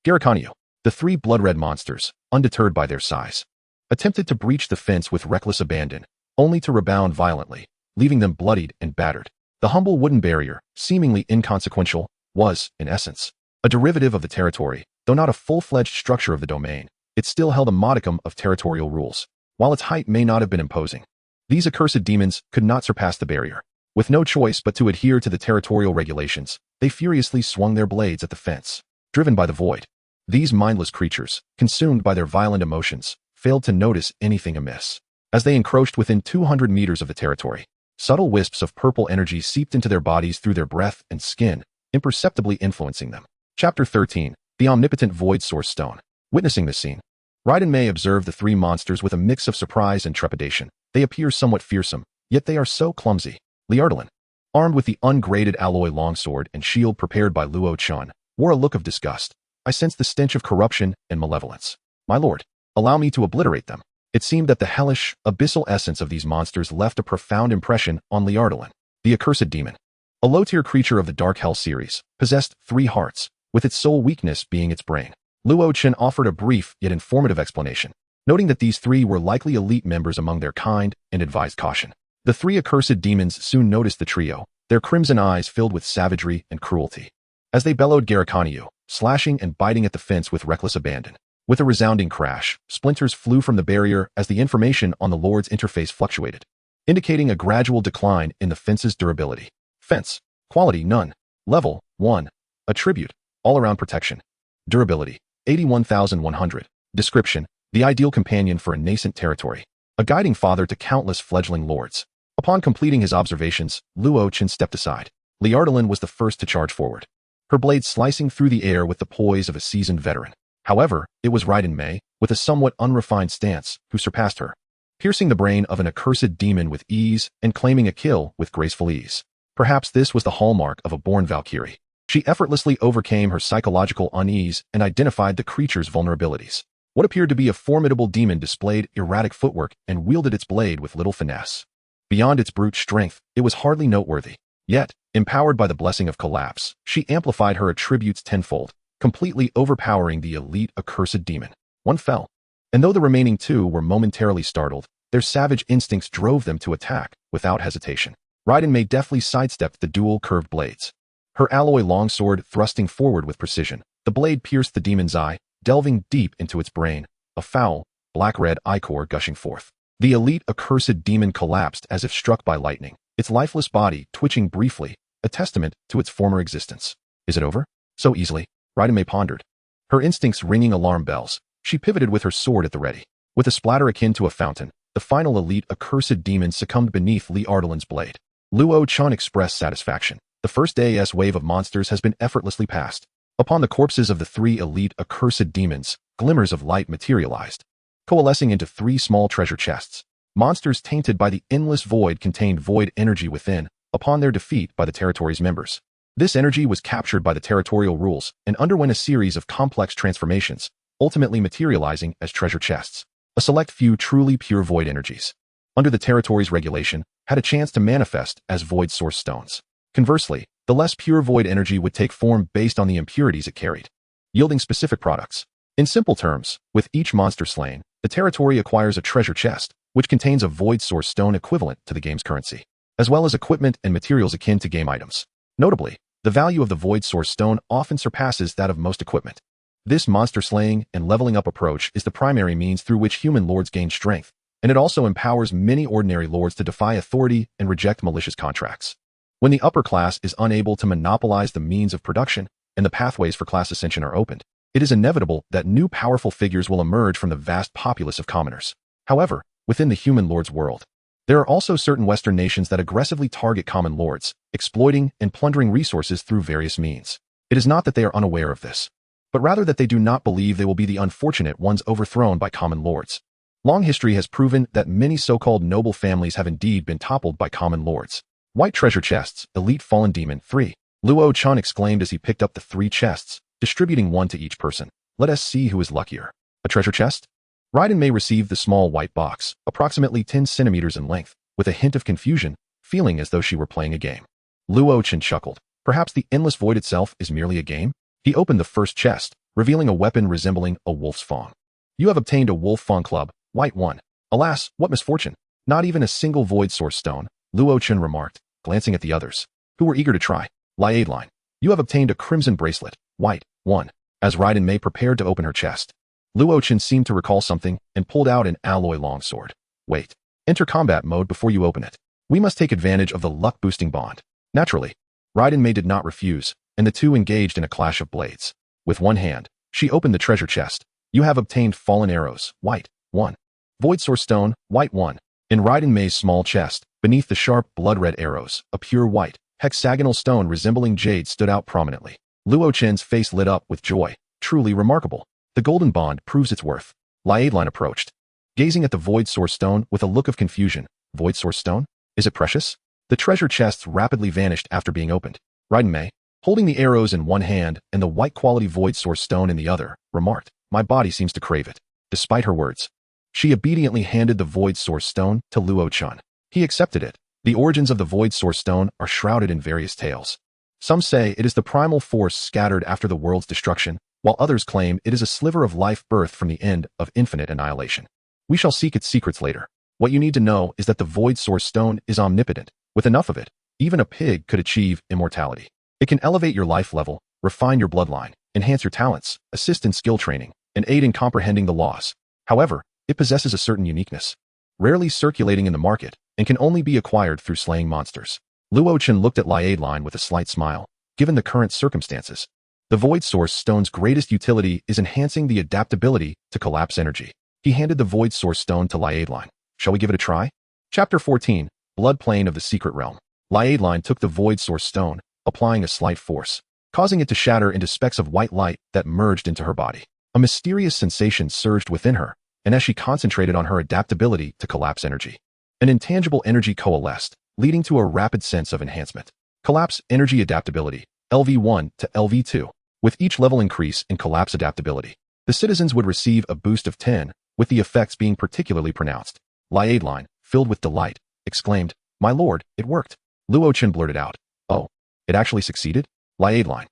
Garikaniu. The 3 blood-red monsters, undeterred by their size, attempted to breach the fence with reckless abandon, only to rebound violently, leaving them bloodied and battered. The humble wooden barrier, seemingly inconsequential, was, in essence, a derivative of the territory. Though not a full-fledged structure of the domain, it still held a modicum of territorial rules. While its height may not have been imposing, these accursed demons could not surpass the barrier. With no choice but to adhere to the territorial regulations, they furiously swung their blades at the fence. Driven by the void, these mindless creatures, consumed by their violent emotions, failed to notice anything amiss. As they encroached within 200 meters of the territory, subtle wisps of purple energy seeped into their bodies through their breath and skin, imperceptibly influencing them. Chapter 13. The Omnipotent Void Source Stone. Witnessing this scene, Raiden Mei observed the 3 monsters with a mix of surprise and trepidation. They appear somewhat fearsome, yet they are so clumsy. Liardalin, armed with the ungraded alloy longsword and shield prepared by Luo Chen, wore a look of disgust. "I sense the stench of corruption and malevolence. My lord, allow me to obliterate them." It seemed that the hellish, abyssal essence of these monsters left a profound impression on Liardalin. The accursed demon, a low-tier creature of the Dark Hell series, possessed 3 hearts, with its sole weakness being its brain. Luo Chen offered a brief yet informative explanation, noting that these 3 were likely elite members among their kind and advised caution. The 3 accursed demons soon noticed the trio, their crimson eyes filled with savagery and cruelty. As they bellowed Garikaniu, slashing and biting at the fence with reckless abandon, With a resounding crash, splinters flew from the barrier as the information on the Lord's interface fluctuated, indicating a gradual decline in the fence's durability. Fence. Quality none. Level 1. Attribute. All-around protection. Durability 81,100. Description. The ideal companion for a nascent territory. A guiding father to countless fledgling lords. Upon completing his observations, Luo Chen stepped aside. Liardalin was the first to charge forward, her blade slicing through the air with the poise of a seasoned veteran. However, it was Raiden Mei, with a somewhat unrefined stance, who surpassed her, piercing the brain of an accursed demon with ease and claiming a kill with graceful ease. Perhaps this was the hallmark of a born Valkyrie. She effortlessly overcame her psychological unease and identified the creature's vulnerabilities. What appeared to be a formidable demon displayed erratic footwork and wielded its blade with little finesse. Beyond its brute strength, it was hardly noteworthy. Yet, empowered by the blessing of collapse, she amplified her attributes tenfold, completely overpowering the elite accursed demon. One fell, and though the remaining two were momentarily startled, their savage instincts drove them to attack without hesitation. Raiden Mei deftly sidestepped the dual curved blades, her alloy longsword thrusting forward with precision. The blade pierced the demon's eye, delving deep into its brain, a foul, black-red ichor gushing forth. The elite accursed demon collapsed as if struck by lightning, its lifeless body twitching briefly, a testament to its former existence. Is it over? So easily? Raiden Mei pondered, her instincts ringing alarm bells. She pivoted with her sword at the ready. With a splatter akin to a fountain, the final elite accursed demon succumbed beneath Liardalin's blade. Luo Chen expressed satisfaction. The first AS wave of monsters has been effortlessly passed. Upon the corpses of the three elite accursed demons, glimmers of light materialized, coalescing into three small treasure chests. Monsters tainted by the endless void contained void energy within, upon their defeat by the territory's members. This energy was captured by the territorial rules and underwent a series of complex transformations, ultimately materializing as treasure chests. A select few truly pure void energies, under the territory's regulation, had a chance to manifest as void source stones. Conversely, the less pure void energy would take form based on the impurities it carried, yielding specific products. In simple terms, with each monster slain, the territory acquires a treasure chest, which contains a void source stone equivalent to the game's currency, as well as equipment and materials akin to game items. Notably, the value of the void source stone often surpasses that of most equipment. This monster slaying and leveling up approach is the primary means through which human lords gain strength, and it also empowers many ordinary lords to defy authority and reject malicious contracts. When the upper class is unable to monopolize the means of production and the pathways for class ascension are opened, it is inevitable that new powerful figures will emerge from the vast populace of commoners. However, within the human lord's world, there are also certain Western nations that aggressively target common lords, exploiting and plundering resources through various means. It is not that they are unaware of this, but rather that they do not believe they will be the unfortunate ones overthrown by common lords. Long history has proven that many so-called noble families have indeed been toppled by common lords. White treasure chests, elite fallen demon 3. Luo Chen exclaimed as he picked up the 3 chests, distributing one to each person. Let us see who is luckier. A treasure chest? Raiden Mei received the small white box, approximately 10 centimeters in length, with a hint of confusion, feeling as though she were playing a game. Luo Chen chuckled. Perhaps the endless void itself is merely a game? He opened the first chest, revealing a weapon resembling a wolf's fang. You have obtained a wolf fang club, white 1. Alas, what misfortune! Not even a single void source stone, Luo Chen remarked, glancing at the others, who were eager to try. Liadeline, you have obtained a crimson bracelet, white 1. As Raiden Mei prepared to open her chest, Luo Chen seemed to recall something and pulled out an alloy longsword. Wait. Enter combat mode before you open it. We must take advantage of the luck-boosting bond. Naturally, Raiden Mei did not refuse, and the two engaged in a clash of blades. With one hand, she opened the treasure chest. You have obtained fallen arrows, white 1. Void source stone, white 1. In Raiden Mei's small chest, beneath the sharp blood-red arrows, a pure white, hexagonal stone resembling jade stood out prominently. Luo Chen's face lit up with joy. Truly remarkable. The golden bond proves its worth. Liadeline approached, gazing at the void source stone with a look of confusion. Void source stone? Is it precious? The treasure chests rapidly vanished after being opened. Raiden Mei, holding the arrows in one hand and the white-quality void source stone in the other, remarked, my body seems to crave it. Despite her words, she obediently handed the void source stone to Luo Chen. He accepted it. The origins of the void source stone are shrouded in various tales. Some say it is the primal force scattered after the world's destruction, while others claim it is a sliver of life birthed from the end of infinite annihilation. We shall seek its secrets later. What you need to know is that the void source stone is omnipotent. With enough of it, even a pig could achieve immortality. It can elevate your life level, refine your bloodline, enhance your talents, assist in skill training, and aid in comprehending the laws. However, it possesses a certain uniqueness, rarely circulating in the market, and can only be acquired through slaying monsters. Luo Chen looked at Raiden with a slight smile. Given the current circumstances, the Void Source Stone's greatest utility is enhancing the adaptability to collapse energy. He handed the Void Source Stone to Raiden. Shall we give it a try? Chapter 14, Blood Plane of the Secret Realm. Raiden took the Void Source Stone, applying a slight force, causing it to shatter into specks of white light that merged into her body. A mysterious sensation surged within her, and as she concentrated on her adaptability to collapse energy, an intangible energy coalesced, leading to a rapid sense of enhancement. Collapse energy adaptability, LV1 to LV2. With each level increase in collapse adaptability, the citizens would receive a boost of 10, with the effects being particularly pronounced. Raiden, filled with delight, exclaimed, "My lord, it worked." Luo Chen blurted out, "Oh, it actually succeeded?" Raiden,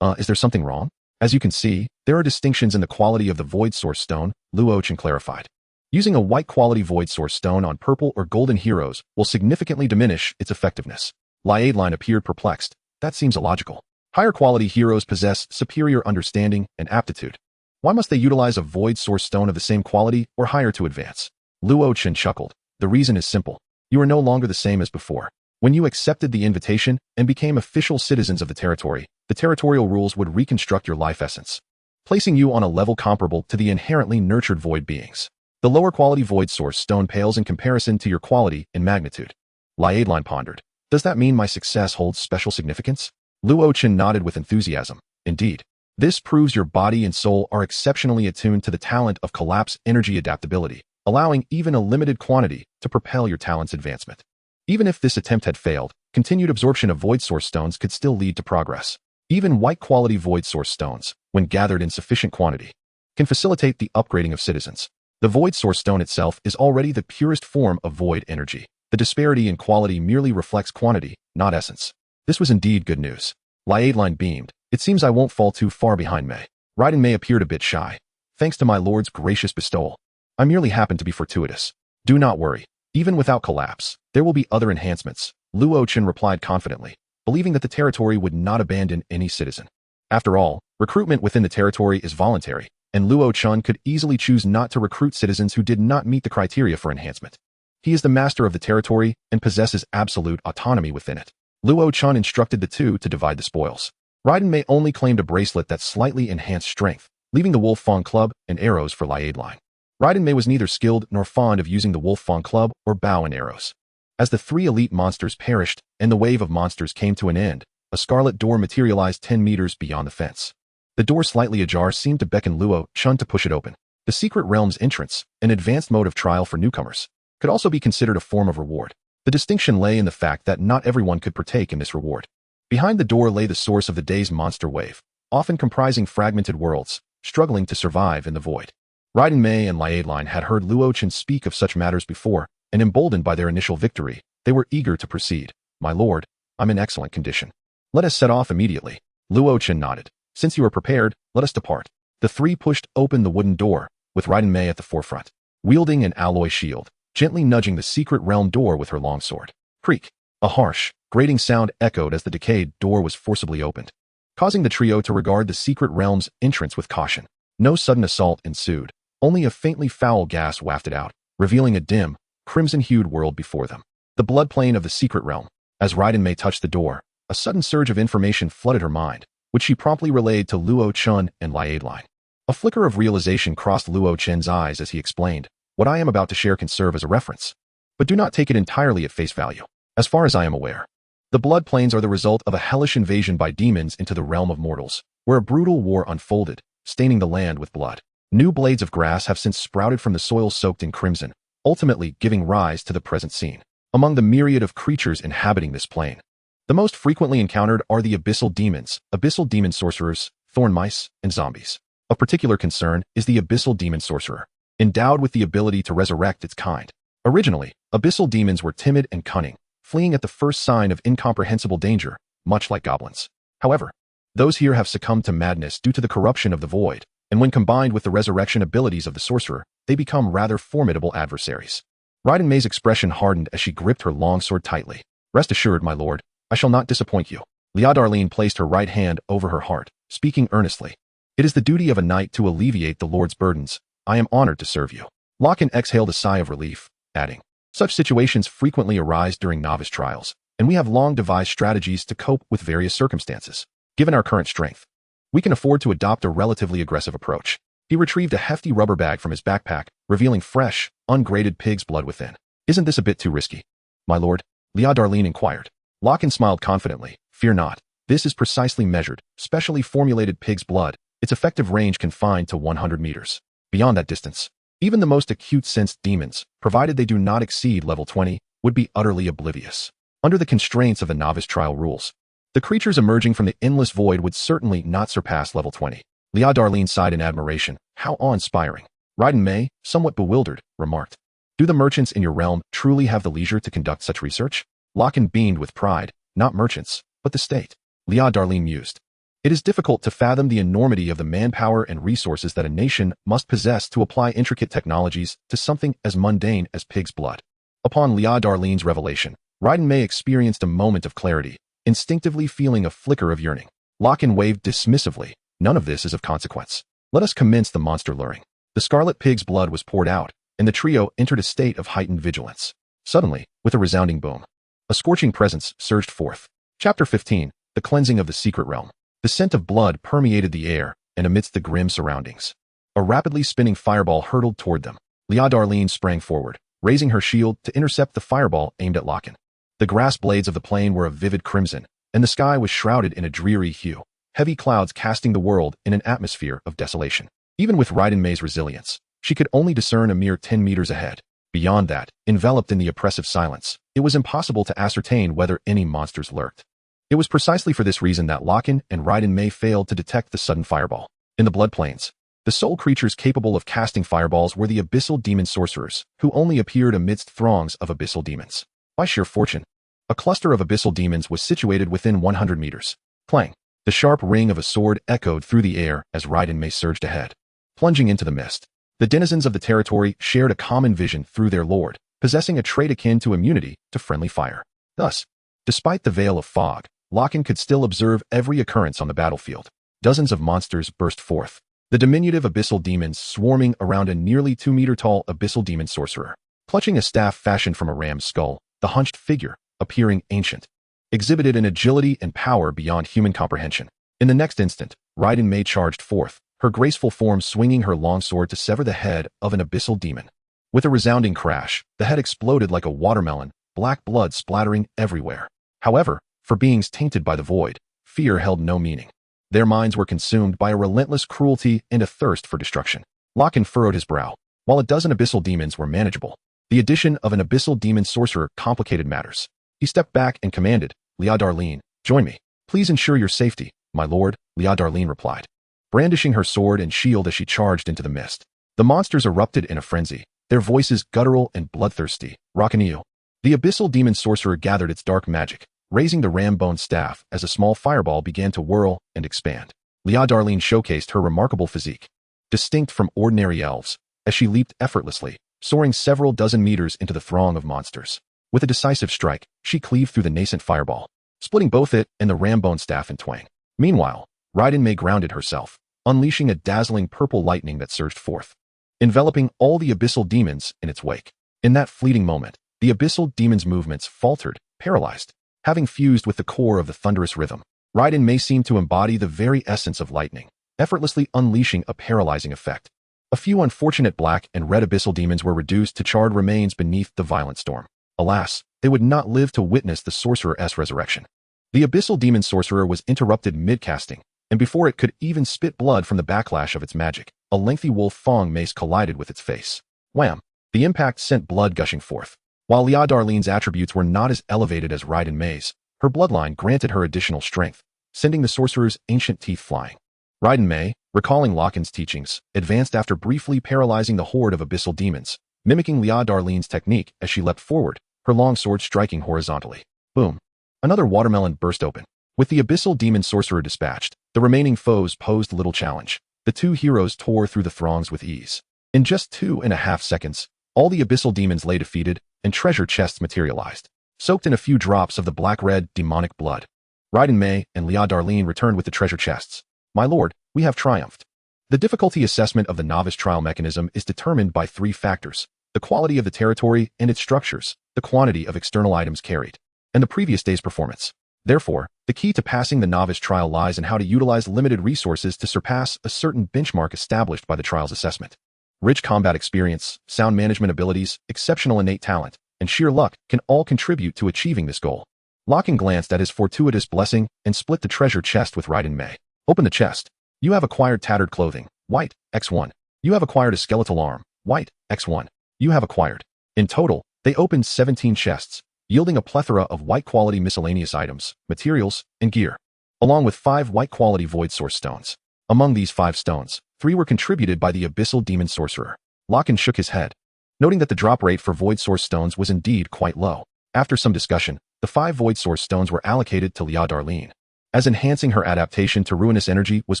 is there something wrong? As you can see, there are distinctions in the quality of the Void Source Stone, Luo Chen clarified. Using a white quality Void Source Stone on purple or golden heroes will significantly diminish its effectiveness. Raiden appeared perplexed. That seems illogical. Higher quality heroes possess superior understanding and aptitude. Why must they utilize a Void Source Stone of the same quality or higher to advance? Luo Chen chuckled. The reason is simple. You are no longer the same as before. When you accepted the invitation and became official citizens of the territory, the territorial rules would reconstruct your life essence, placing you on a level comparable to the inherently nurtured void beings. The lower quality Void Source Stone pales in comparison to your quality in magnitude. Raiden pondered. Does that mean my success holds special significance? Luo Chen nodded with enthusiasm. Indeed. This proves your body and soul are exceptionally attuned to the talent of collapse energy adaptability, allowing even a limited quantity to propel your talent's advancement. Even if this attempt had failed, continued absorption of Void Source Stones could still lead to progress. Even white-quality Void Source Stones, when gathered in sufficient quantity, can facilitate the upgrading of citizens. The Void Source Stone itself is already the purest form of void energy. The disparity in quality merely reflects quantity, not essence. This was indeed good news. Raiden beamed. It seems I won't fall too far behind Mei. Raiden Mei appeared a bit shy. Thanks to my lord's gracious bestowal. I merely happened to be fortuitous. Do not worry. Even without collapse, there will be other enhancements, Luo Chen replied confidently, believing that the territory would not abandon any citizen. After all, recruitment within the territory is voluntary, and Luo Chen could easily choose not to recruit citizens who did not meet the criteria for enhancement. He is the master of the territory and possesses absolute autonomy within it. Luo Chen instructed the two to divide the spoils. Raiden Mei only claimed a bracelet that slightly enhanced strength, leaving the Wolf Fang Club and arrows for Raiden. Raiden Mei was neither skilled nor fond of using the Wolf Fang Club or bow and arrows. As the three elite monsters perished and the wave of monsters came to an end, a scarlet door materialized 10 meters beyond the fence. The door slightly ajar seemed to beckon Luo Chen to push it open. The Secret Realm's entrance, an advanced mode of trial for newcomers, could also be considered a form of reward. The distinction lay in the fact that not everyone could partake in this reward. Behind the door lay the source of the day's monster wave, often comprising fragmented worlds, struggling to survive in the void. Raiden Mei and Raiden had heard Luo Chen speak of such matters before, and emboldened by their initial victory, they were eager to proceed. My lord, I'm in excellent condition. Let us set off immediately. Luo Chen nodded. Since you are prepared, let us depart. The three pushed open the wooden door, with Raiden Mei at the forefront, wielding an alloy shield, gently nudging the secret realm door with her longsword. Creak! A harsh, grating sound echoed as the decayed door was forcibly opened, causing the trio to regard the secret realm's entrance with caution. No sudden assault ensued. Only a faintly foul gas wafted out, revealing a dim, crimson-hued world before them. The blood plane of the secret realm. As Raiden Mei touched the door, a sudden surge of information flooded her mind, which she promptly relayed to Luo Chen and Raiden. A flicker of realization crossed Luo Chen's eyes as he explained, what I am about to share can serve as a reference, but do not take it entirely at face value. As far as I am aware, the blood planes are the result of a hellish invasion by demons into the realm of mortals, where a brutal war unfolded, staining the land with blood. New blades of grass have since sprouted from the soil soaked in crimson, ultimately giving rise to the present scene. Among the myriad of creatures inhabiting this plane, the most frequently encountered are the abyssal demons, abyssal demon sorcerers, thorn mice, and zombies. Of particular concern is the abyssal demon sorcerer, endowed with the ability to resurrect its kind. Originally, abyssal demons were timid and cunning, fleeing at the first sign of incomprehensible danger, much like goblins. However, those here have succumbed to madness due to the corruption of the void, and when combined with the resurrection abilities of the sorcerer, they become rather formidable adversaries. Raiden Mei's expression hardened as she gripped her longsword tightly. Rest assured, my lord, I shall not disappoint you. Darlene placed her right hand over her heart, speaking earnestly. It is the duty of a knight to alleviate the Lord's burdens. I am honored to serve you. Loken exhaled a sigh of relief, adding, such situations frequently arise during novice trials, and we have long devised strategies to cope with various circumstances. Given our current strength, we can afford to adopt a relatively aggressive approach. He retrieved a hefty rubber bag from his backpack, revealing fresh, ungrated pig's blood within. Isn't this a bit too risky? My lord, Lia Darlene inquired. Loken smiled confidently. Fear not. This is precisely measured, specially formulated pig's blood, its effective range confined to 100 meters. Beyond that distance, even the most acute-sensed demons, provided they do not exceed level 20, would be utterly oblivious. Under the constraints of the novice trial rules, the creatures emerging from the endless void would certainly not surpass level 20. Lia Darlene sighed in admiration. How awe-inspiring. Raiden Mei, somewhat bewildered, remarked, do the merchants in your realm truly have the leisure to conduct such research? Loken beamed with pride. Not merchants, but the state. Lia Darlene mused. It is difficult to fathom the enormity of the manpower and resources that a nation must possess to apply intricate technologies to something as mundane as pig's blood. Upon Lia Darlene's revelation, Raiden Mei experienced a moment of clarity, instinctively feeling a flicker of yearning. Loken waved dismissively. None of this is of consequence. Let us commence the monster luring. The scarlet pig's blood was poured out, and the trio entered a state of heightened vigilance. Suddenly, with a resounding boom, a scorching presence surged forth. Chapter 15, The Cleansing of the Secret Realm. The scent of blood permeated the air, and amidst the grim surroundings, a rapidly spinning fireball hurtled toward them. Lia Darlene sprang forward, raising her shield to intercept the fireball aimed at Loken. The grass blades of the plain were a vivid crimson, and the sky was shrouded in a dreary hue, heavy clouds casting the world in an atmosphere of desolation. Even with Raiden Mei's resilience, she could only discern a mere 10 meters ahead. Beyond that, enveloped in the oppressive silence, it was impossible to ascertain whether any monsters lurked. It was precisely for this reason that Loken and Raiden Mei failed to detect the sudden fireball. In the blood plains, the sole creatures capable of casting fireballs were the abyssal demon sorcerers, who only appeared amidst throngs of abyssal demons. By sheer fortune, a cluster of abyssal demons was situated within 100 meters. Clang! The sharp ring of a sword echoed through the air as Raiden Mei surged ahead. Plunging into the mist, the denizens of the territory shared a common vision through their lord, possessing a trait akin to immunity to friendly fire. Thus, despite the veil of fog, Loken could still observe every occurrence on the battlefield. Dozens of monsters burst forth, the diminutive abyssal demons swarming around a nearly 2-meter-tall abyssal demon sorcerer. Clutching a staff fashioned from a ram's skull, the hunched figure, appearing ancient, exhibited an agility and power beyond human comprehension. In the next instant, Raiden Mei charged forth, her graceful form swinging her longsword to sever the head of an abyssal demon. With a resounding crash, the head exploded like a watermelon, black blood splattering everywhere. However, for beings tainted by the void, fear held no meaning. Their minds were consumed by a relentless cruelty and a thirst for destruction. Loken furrowed his brow. While a dozen abyssal demons were manageable, the addition of an abyssal demon sorcerer complicated matters. He stepped back and commanded, Lia Darlene, join me. Please ensure your safety, my lord, Lia Darlene replied, brandishing her sword and shield as she charged into the mist. The monsters erupted in a frenzy, their voices guttural and bloodthirsty. Rakanio. The abyssal demon sorcerer gathered its dark magic, raising the ram-bone staff as a small fireball began to whirl and expand. Lia Darlene showcased her remarkable physique, distinct from ordinary elves, as she leaped effortlessly, soaring several dozen meters into the throng of monsters. With a decisive strike, she cleaved through the nascent fireball, splitting both it and the ram-bone staff in twain. Meanwhile, Raiden Mei grounded herself, unleashing a dazzling purple lightning that surged forth, enveloping all the abyssal demons in its wake. In that fleeting moment, the abyssal demons' movements faltered, paralyzed. Having fused with the core of the thunderous rhythm, Raiden Mei seemed to embody the very essence of lightning, effortlessly unleashing a paralyzing effect. A few unfortunate black and red abyssal demons were reduced to charred remains beneath the violent storm. Alas, they would not live to witness the sorcerer's resurrection. The abyssal demon sorcerer was interrupted mid-casting, and before it could even spit blood from the backlash of its magic, a lengthy wolf fang mace collided with its face. Wham! The impact sent blood gushing forth. While Lia Darlene's attributes were not as elevated as Raiden Mei's, her bloodline granted her additional strength, sending the sorcerer's ancient teeth flying. Raiden Mei, recalling Loken's teachings, advanced after briefly paralyzing the horde of abyssal demons, mimicking Lia Darlene's technique as she leapt forward, her long sword striking horizontally. Boom! Another watermelon burst open. With the abyssal demon sorcerer dispatched, the remaining foes posed little challenge. The two heroes tore through the throngs with ease. In just 2.5 seconds, all the abyssal demons lay defeated, and treasure chests materialized, soaked in a few drops of the black-red demonic blood. Raiden Mei and Lia Darlene returned with the treasure chests. My lord, we have triumphed. The difficulty assessment of the novice trial mechanism is determined by three factors: the quality of the territory and its structures, the quantity of external items carried, and the previous day's performance. Therefore, the key to passing the novice trial lies in how to utilize limited resources to surpass a certain benchmark established by the trial's assessment. Rich combat experience, sound management abilities, exceptional innate talent, and sheer luck can all contribute to achieving this goal. Locking glanced at his fortuitous blessing and split the treasure chest with Raiden Mei. Open the chest. You have acquired tattered clothing, white, X1. You have acquired a skeletal arm, white, X1. You have acquired. In total, they opened 17 chests, yielding a plethora of white-quality miscellaneous items, materials, and gear, along with 5 white-quality void source stones. Among these 5 stones, 3 were contributed by the abyssal demon sorcerer. Locke shook his head, noting that the drop rate for void source stones was indeed quite low. After some discussion, the 5 void source stones were allocated to Lia Darlene, as enhancing her adaptation to ruinous energy was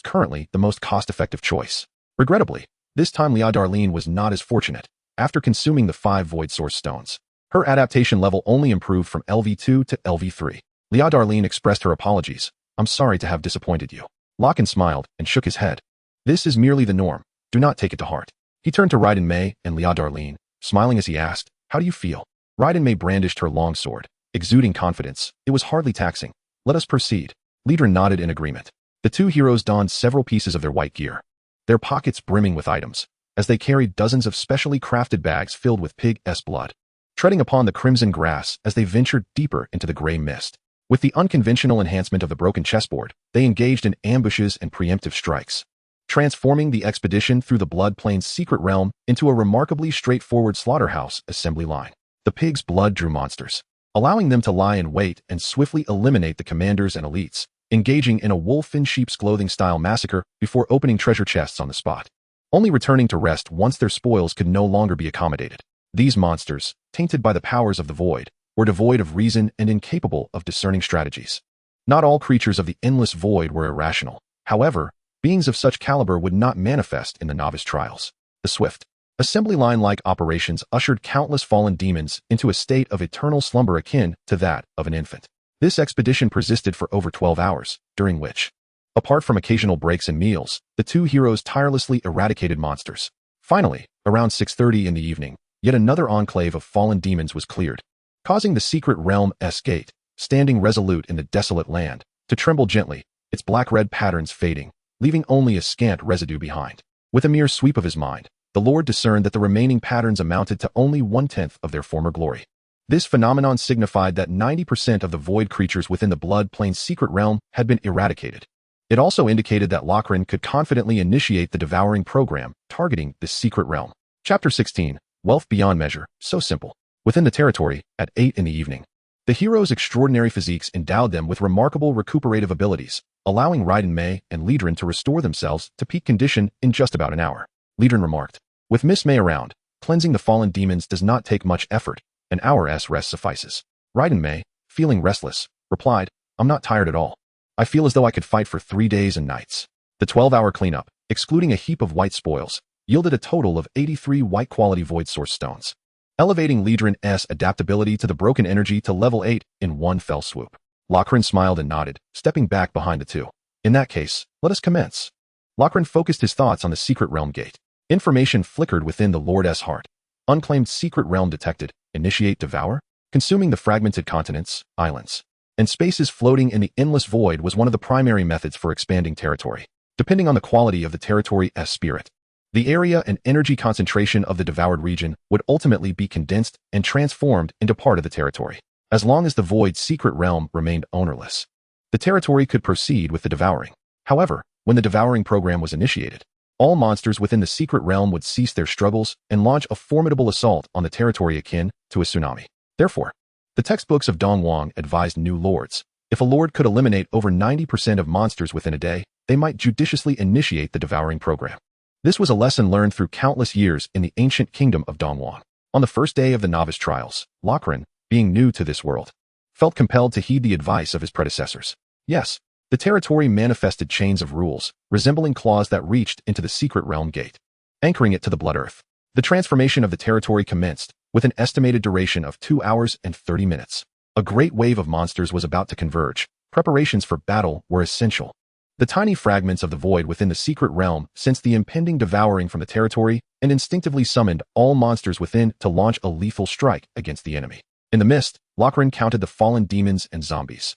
currently the most cost-effective choice. Regrettably, this time Lia Darlene was not as fortunate. After consuming the 5 void source stones, her adaptation level only improved from LV2 to LV3. Lia Darlene expressed her apologies. I'm sorry to have disappointed you. Locke smiled and shook his head. This is merely the norm. Do not take it to heart. He turned to Raiden Mei and Lia Darlene, smiling as he asked, how do you feel? Raiden Mei brandished her long sword, exuding confidence. It was hardly taxing. Let us proceed. Liedren nodded in agreement. The two heroes donned several pieces of their white gear, their pockets brimming with items, as they carried dozens of specially crafted bags filled with pig's blood, treading upon the crimson grass as they ventured deeper into the gray mist. With the unconventional enhancement of the broken chessboard, they engaged in ambushes and preemptive strikes, transforming the expedition through the Blood Plains secret realm into a remarkably straightforward slaughterhouse assembly line. The pig's blood drew monsters, allowing them to lie in wait and swiftly eliminate the commanders and elites, engaging in a wolf in sheep's clothing style massacre before opening treasure chests on the spot, only returning to rest once their spoils could no longer be accommodated. These monsters, tainted by the powers of the void, were devoid of reason and incapable of discerning strategies. Not all creatures of the endless void were irrational. However, beings of such caliber would not manifest in the novice trials. The swift, assembly line-like operations ushered countless fallen demons into a state of eternal slumber akin to that of an infant. This expedition persisted for over 12 hours, during which, apart from occasional breaks and meals, the two heroes tirelessly eradicated monsters. Finally, around 6:30 in the evening, yet another enclave of fallen demons was cleared, causing the secret realm's gate, standing resolute in the desolate land, to tremble gently, its black-red patterns fading, leaving only a scant residue behind. With a mere sweep of his mind, the Lord discerned that the remaining patterns amounted to only 1/10 of their former glory. This phenomenon signified that 90% of the void creatures within the Blood Plains secret realm had been eradicated. It also indicated that Locke could confidently initiate the devouring program targeting this secret realm. Chapter 16, Wealth Beyond Measure, so simple. Within the territory, at 8 in the evening, the heroes' extraordinary physiques endowed them with remarkable recuperative abilities, allowing Raiden Mei and Liedren to restore themselves to peak condition in just about an hour. Liedren remarked, with Miss Mei around, cleansing the fallen demons does not take much effort. An hour's rest suffices. Raiden Mei, feeling restless, replied, I'm not tired at all. I feel as though I could fight for 3 days and nights. The 12-hour cleanup, excluding a heap of white spoils, yielded a total of 83 white-quality void source stones, elevating Liedren's adaptability to the broken energy to level 8 in one fell swoop. Locke smiled and nodded, stepping back behind the two. In that case, let us commence. Locke focused his thoughts on the secret realm gate. Information flickered within the Lord's heart. Unclaimed secret realm detected. Initiate devour? Consuming the fragmented continents, islands, and spaces floating in the endless void was one of the primary methods for expanding territory. Depending on the quality of the territory's spirit, the area and energy concentration of the devoured region would ultimately be condensed and transformed into part of the territory. As long as the void's secret realm remained ownerless, the territory could proceed with the devouring. However, when the devouring program was initiated, all monsters within the secret realm would cease their struggles and launch a formidable assault on the territory akin to a tsunami. Therefore, the textbooks of Dong Wang advised new lords, if a lord could eliminate over 90% of monsters within a day, they might judiciously initiate the devouring program. This was a lesson learned through countless years in the ancient kingdom of Dong Wang. On the first day of the novice trials, Locke, being new to this world, felt compelled to heed the advice of his predecessors. Yes, the territory manifested chains of rules, resembling claws that reached into the secret realm gate, anchoring it to the blood earth. The transformation of the territory commenced, with an estimated duration of 2 hours and 30 minutes. A great wave of monsters was about to converge. Preparations for battle were essential. The tiny fragments of the void within the secret realm sensed the impending devouring from the territory and instinctively summoned all monsters within to launch a lethal strike against the enemy. In the mist, Lochran counted the fallen demons and zombies.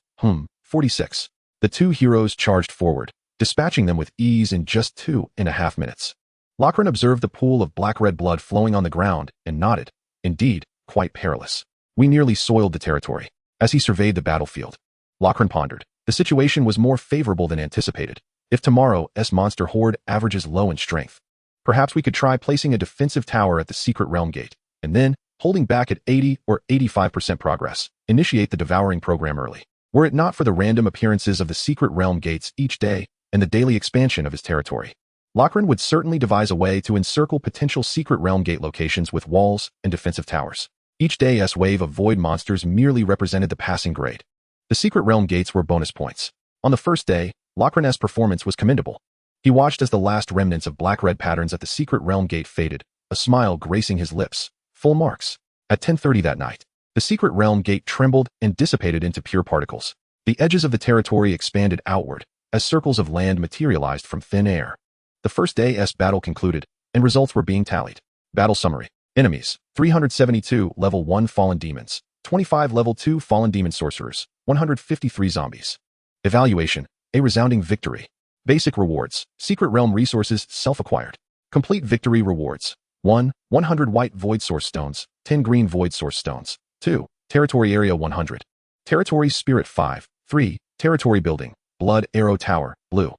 46. The two heroes charged forward, dispatching them with ease in just 2.5 minutes. Lochran observed the pool of black-red blood flowing on the ground and nodded. Indeed, quite perilous. We nearly soiled the territory. As he surveyed the battlefield, Lochran pondered. The situation was more favorable than anticipated. If tomorrow's monster horde averages low in strength, perhaps we could try placing a defensive tower at the secret realm gate, and then, holding back at 80 or 85% progress, initiate the devouring program early. Were it not for the random appearances of the secret realm gates each day and the daily expansion of his territory, Lochran would certainly devise a way to encircle potential secret realm gate locations with walls and defensive towers. Each day's wave of void monsters merely represented the passing grade. The secret realm gates were bonus points. On the first day, Lochran's performance was commendable. He watched as the last remnants of black-red patterns at the secret realm gate faded, a smile gracing his lips. Full marks. At 10:30 that night, the secret realm gate trembled and dissipated into pure particles. The edges of the territory expanded outward, as circles of land materialized from thin air. The first day's battle concluded, and results were being tallied. Battle summary. Enemies: 372 level 1 fallen demons, 25 level 2 fallen demon sorcerers, 153 zombies. Evaluation: a resounding victory. Basic rewards: secret realm resources self-acquired. Complete victory rewards: 1. 100 white void source stones, 10 green void source stones. 2. Territory area 100. Territory spirit 5. 3. Territory building, blood arrow tower, blue.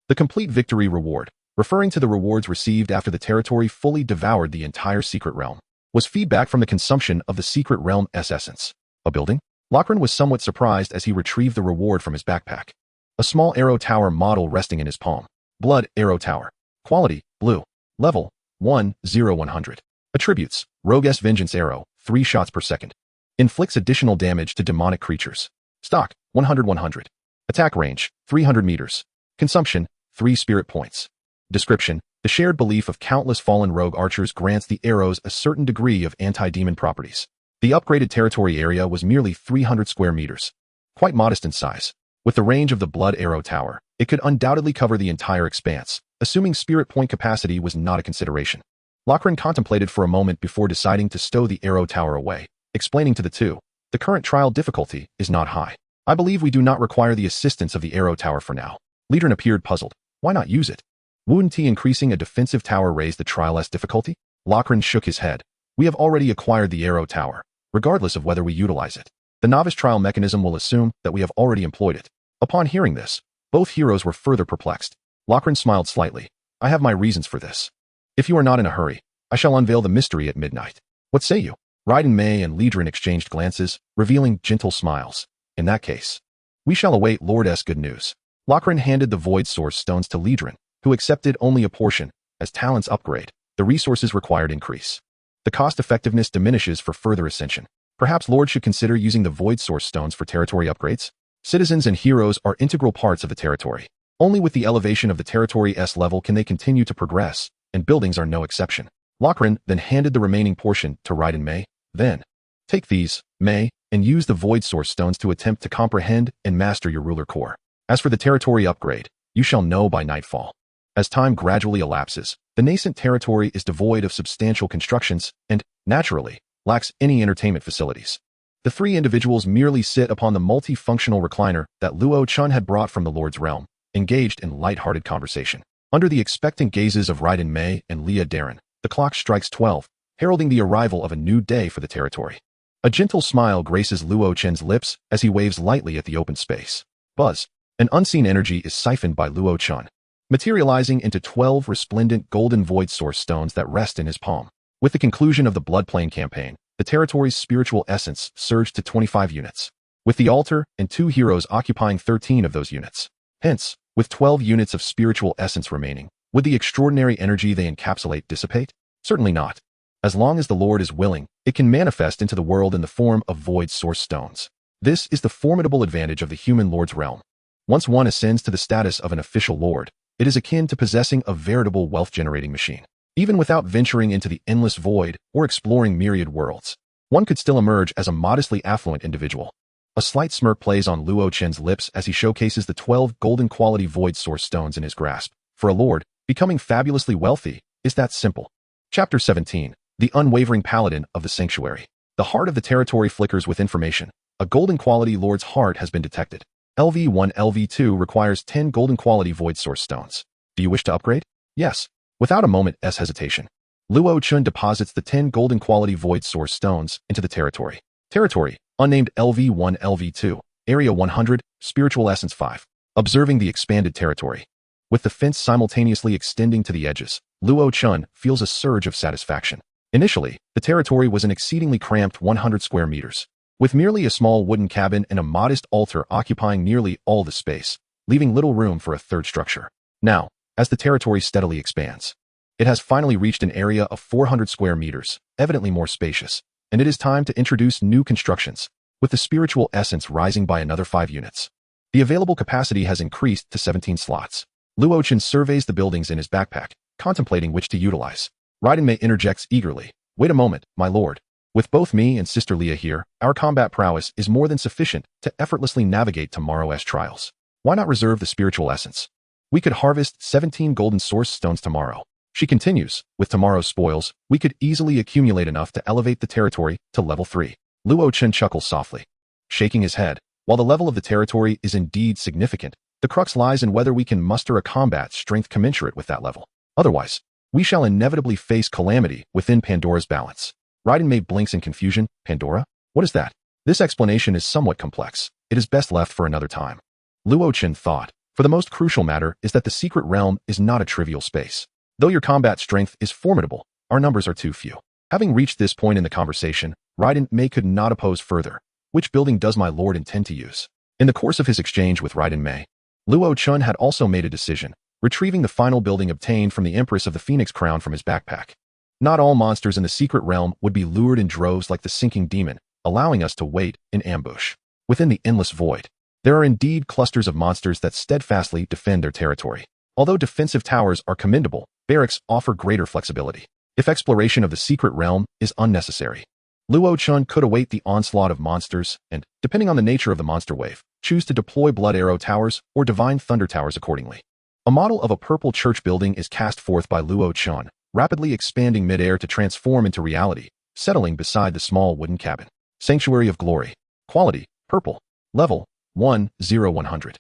The complete victory reward, referring to the rewards received after the territory fully devoured the entire secret realm, was feedback from the consumption of the secret realm's essence. A building? Lochran was somewhat surprised as he retrieved the reward from his backpack. A small arrow tower model resting in his palm. Blood arrow tower. Quality: blue. Level: 1/100. Attributes: Rogue's Vengeance Arrow, 3 shots per second. Inflicts additional damage to demonic creatures. Stock: 100/100. Attack range: 300 meters. Consumption: 3 spirit points. Description: the shared belief of countless fallen rogue archers grants the arrows a certain degree of anti-demon properties. The upgraded territory area was merely 300 square meters. Quite modest in size. With the range of the blood arrow tower, it could undoubtedly cover the entire expanse, assuming spirit point capacity was not a consideration. Lochran contemplated for a moment before deciding to stow the arrow tower away, explaining to the two, the current trial difficulty is not high. I believe we do not require the assistance of the arrow tower for now. Liedren appeared puzzled. Why not use it? Wouldn't increasing a defensive tower raise the trial's difficulty? Lochran shook his head. We have already acquired the arrow tower, regardless of whether we utilize it. The novice trial mechanism will assume that we have already employed it. Upon hearing this, both heroes were further perplexed. Lochran smiled slightly. I have my reasons for this. If you are not in a hurry, I shall unveil the mystery at midnight. What say you? Raiden Mei and Liedren exchanged glances, revealing gentle smiles. In that case, we shall await Lord's good news. Lochran handed the void source stones to Liedren, who accepted only a portion. As talents upgrade, the resources required increase. The cost-effectiveness diminishes for further ascension. Perhaps Lord should consider using the void source stones for territory upgrades? Citizens and heroes are integral parts of the territory. Only with the elevation of the territory's level can they continue to progress, and buildings are no exception. Lochran then handed the remaining portion to Raiden Mei. Then, take these, Mei, and use the void source stones to attempt to comprehend and master your ruler core. As for the territory upgrade, you shall know by nightfall. As time gradually elapses, the nascent territory is devoid of substantial constructions and, naturally, lacks any entertainment facilities. The three individuals merely sit upon the multifunctional recliner that Luo Chen had brought from the Lord's realm, engaged in light-hearted conversation. Under the expectant gazes of Raiden Mei and Leah Darren, the clock strikes 12, heralding the arrival of a new day for the territory. A gentle smile graces Luo Chen's lips as he waves lightly at the open space. Buzz. An unseen energy is siphoned by Luo Chen, materializing into 12 resplendent golden void source stones that rest in his palm. With the conclusion of the Bloodplane campaign, the territory's spiritual essence surged to 25 units, with the altar and 2 heroes occupying 13 of those units. Hence, with 12 units of spiritual essence remaining, would the extraordinary energy they encapsulate dissipate? Certainly not. As long as the Lord is willing, it can manifest into the world in the form of void source stones. This is the formidable advantage of the human Lord's realm. Once one ascends to the status of an official Lord, it is akin to possessing a veritable wealth-generating machine. Even without venturing into the endless void or exploring myriad worlds, one could still emerge as a modestly affluent individual. A slight smirk plays on Luo Chen's lips as he showcases the 12 golden quality void source stones in his grasp. For a lord, becoming fabulously wealthy is that simple. Chapter 17. The Unwavering Paladin of the Sanctuary. The heart of the territory flickers with information. A golden quality lord's heart has been detected. LV1 LV2 requires 10 golden quality void source stones. Do you wish to upgrade? Yes. Without a moment's hesitation, Luo Chen deposits the 10 golden quality void source stones into the territory. Territory, unnamed LV1 LV2, Area 100, Spiritual Essence 5. Observing the expanded territory. With the fence simultaneously extending to the edges, Luo Chen feels a surge of satisfaction. Initially, the territory was an exceedingly cramped 100 square meters, with merely a small wooden cabin and a modest altar occupying nearly all the space, leaving little room for a third structure. Now, as the territory steadily expands, it has finally reached an area of 400 square meters, evidently more spacious, and it is time to introduce new constructions, with the spiritual essence rising by another 5 units. The available capacity has increased to 17 slots. Luo Chen surveys the buildings in his backpack, contemplating which to utilize. Raiden Mei interjects eagerly. Wait a moment, my lord. With both me and Sister Leah here, our combat prowess is more than sufficient to effortlessly navigate tomorrow's trials. Why not reserve the spiritual essence? We could harvest 17 golden source stones tomorrow. She continues, with tomorrow's spoils, we could easily accumulate enough to elevate the territory to level 3. Luo Chen chuckles softly, shaking his head. While the level of the territory is indeed significant, the crux lies in whether we can muster a combat strength commensurate with that level. Otherwise, we shall inevitably face calamity within Pandora's balance. Raiden Mei blinks in confusion. Pandora? What is that? This explanation is somewhat complex. It is best left for another time. Luo Chen thought, for the most crucial matter is that the secret realm is not a trivial space. Though your combat strength is formidable, our numbers are too few. Having reached this point in the conversation, Raiden Mei could not oppose further. Which building does my lord intend to use? In the course of his exchange with Raiden Mei, Luo Chen had also made a decision, retrieving the final building obtained from the Empress of the Phoenix Crown from his backpack. Not all monsters in the secret realm would be lured in droves like the sinking demon, allowing us to wait in ambush. Within the endless void, there are indeed clusters of monsters that steadfastly defend their territory. Although defensive towers are commendable, barracks offer greater flexibility. If exploration of the secret realm is unnecessary, Luo Chen could await the onslaught of monsters and, depending on the nature of the monster wave, choose to deploy Blood Arrow Towers or Divine Thunder Towers accordingly. A model of a purple church building is cast forth by Luo Chen, rapidly expanding mid-air to transform into reality, settling beside the small wooden cabin. Sanctuary of Glory. Quality, purple. Level, 1-0-100.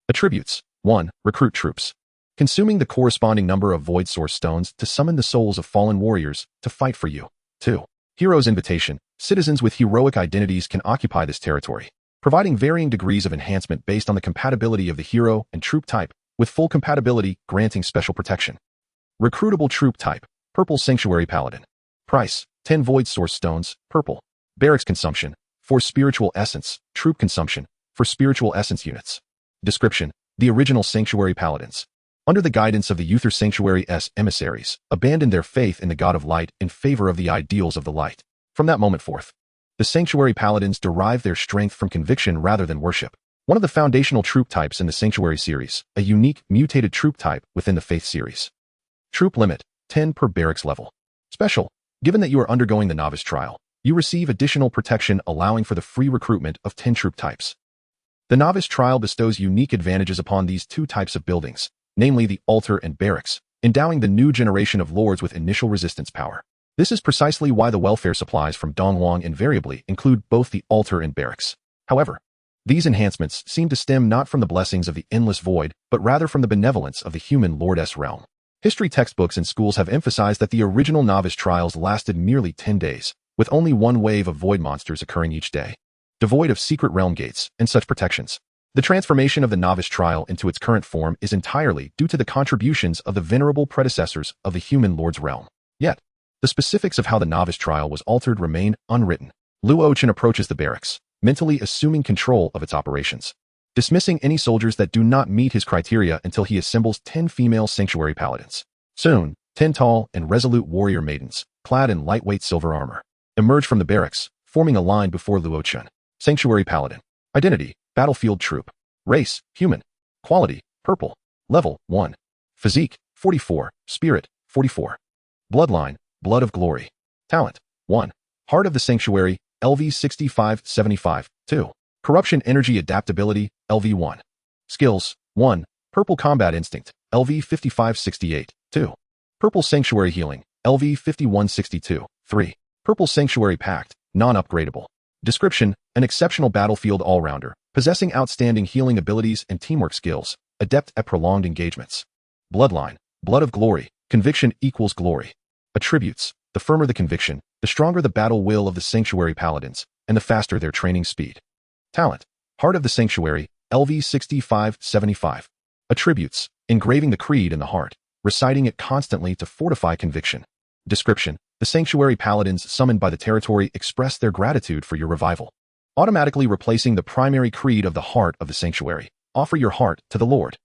Attributes, 1. Recruit troops. Consuming the corresponding number of void source stones to summon the souls of fallen warriors to fight for you. 2. Hero's Invitation. Citizens with heroic identities can occupy this territory, providing varying degrees of enhancement based on the compatibility of the hero and troop type, with full compatibility granting special protection. Recruitable troop type, purple Sanctuary Paladin. Price, 10 void source stones, purple. Barracks consumption, for spiritual essence, troop consumption, for spiritual essence units. Description, the original Sanctuary Paladins, under the guidance of the Uther Sanctuary's emissaries, abandoned their faith in the God of Light in favor of the ideals of the light. From that moment forth, the Sanctuary Paladins derive their strength from conviction rather than worship. One of the foundational troop types in the Sanctuary series, a unique, mutated troop type within the Faith series. Troop limit, 10 per barracks level. Special, given that you are undergoing the novice trial, you receive additional protection allowing for the free recruitment of 10 troop types. The novice trial bestows unique advantages upon these two types of buildings, namely the altar and barracks, endowing the new generation of lords with initial resistance power. This is precisely why the welfare supplies from Dongwang invariably include both the altar and barracks. However, these enhancements seem to stem not from the blessings of the endless void, but rather from the benevolence of the human lordess realm. History textbooks and schools have emphasized that the original novice trials lasted merely 10 days, with only one wave of void monsters occurring each day, devoid of secret realm gates and such protections. The transformation of the novice trial into its current form is entirely due to the contributions of the venerable predecessors of the human lord's realm. Yet, the specifics of how the novice trial was altered remain unwritten. Luo Chen approaches the barracks, mentally assuming control of its operations, dismissing any soldiers that do not meet his criteria until he assembles 10 female sanctuary paladins. Soon, 10 tall and resolute warrior maidens, clad in lightweight silver armor, emerge from the barracks, forming a line before Luo Chen. Sanctuary Paladin. Identity, battlefield troop. Race, human. Quality, purple. Level, 1. Physique, 44. Spirit, 44. Bloodline, blood of glory. Talent, 1. Heart of the Sanctuary, LV 6575, 2. Corruption Energy Adaptability, LV1. Skills, 1. Purple Combat Instinct, LV 5568, 2. Purple Sanctuary Healing, LV 5162, 3. Purple Sanctuary Pact, non-upgradable. Description, an exceptional battlefield all-rounder, possessing outstanding healing abilities and teamwork skills, adept at prolonged engagements. Bloodline, Blood of Glory, conviction equals glory. Attributes, the firmer the conviction, the stronger the battle will of the Sanctuary Paladins, and the faster their training speed. Talent, Heart of the Sanctuary, LV 6575. Attributes, engraving the creed in the heart, reciting it constantly to fortify conviction. Description, the Sanctuary Paladins summoned by the territory express their gratitude for your revival. Automatically replacing the primary creed of the heart of the Sanctuary. Offer your heart to the Lord.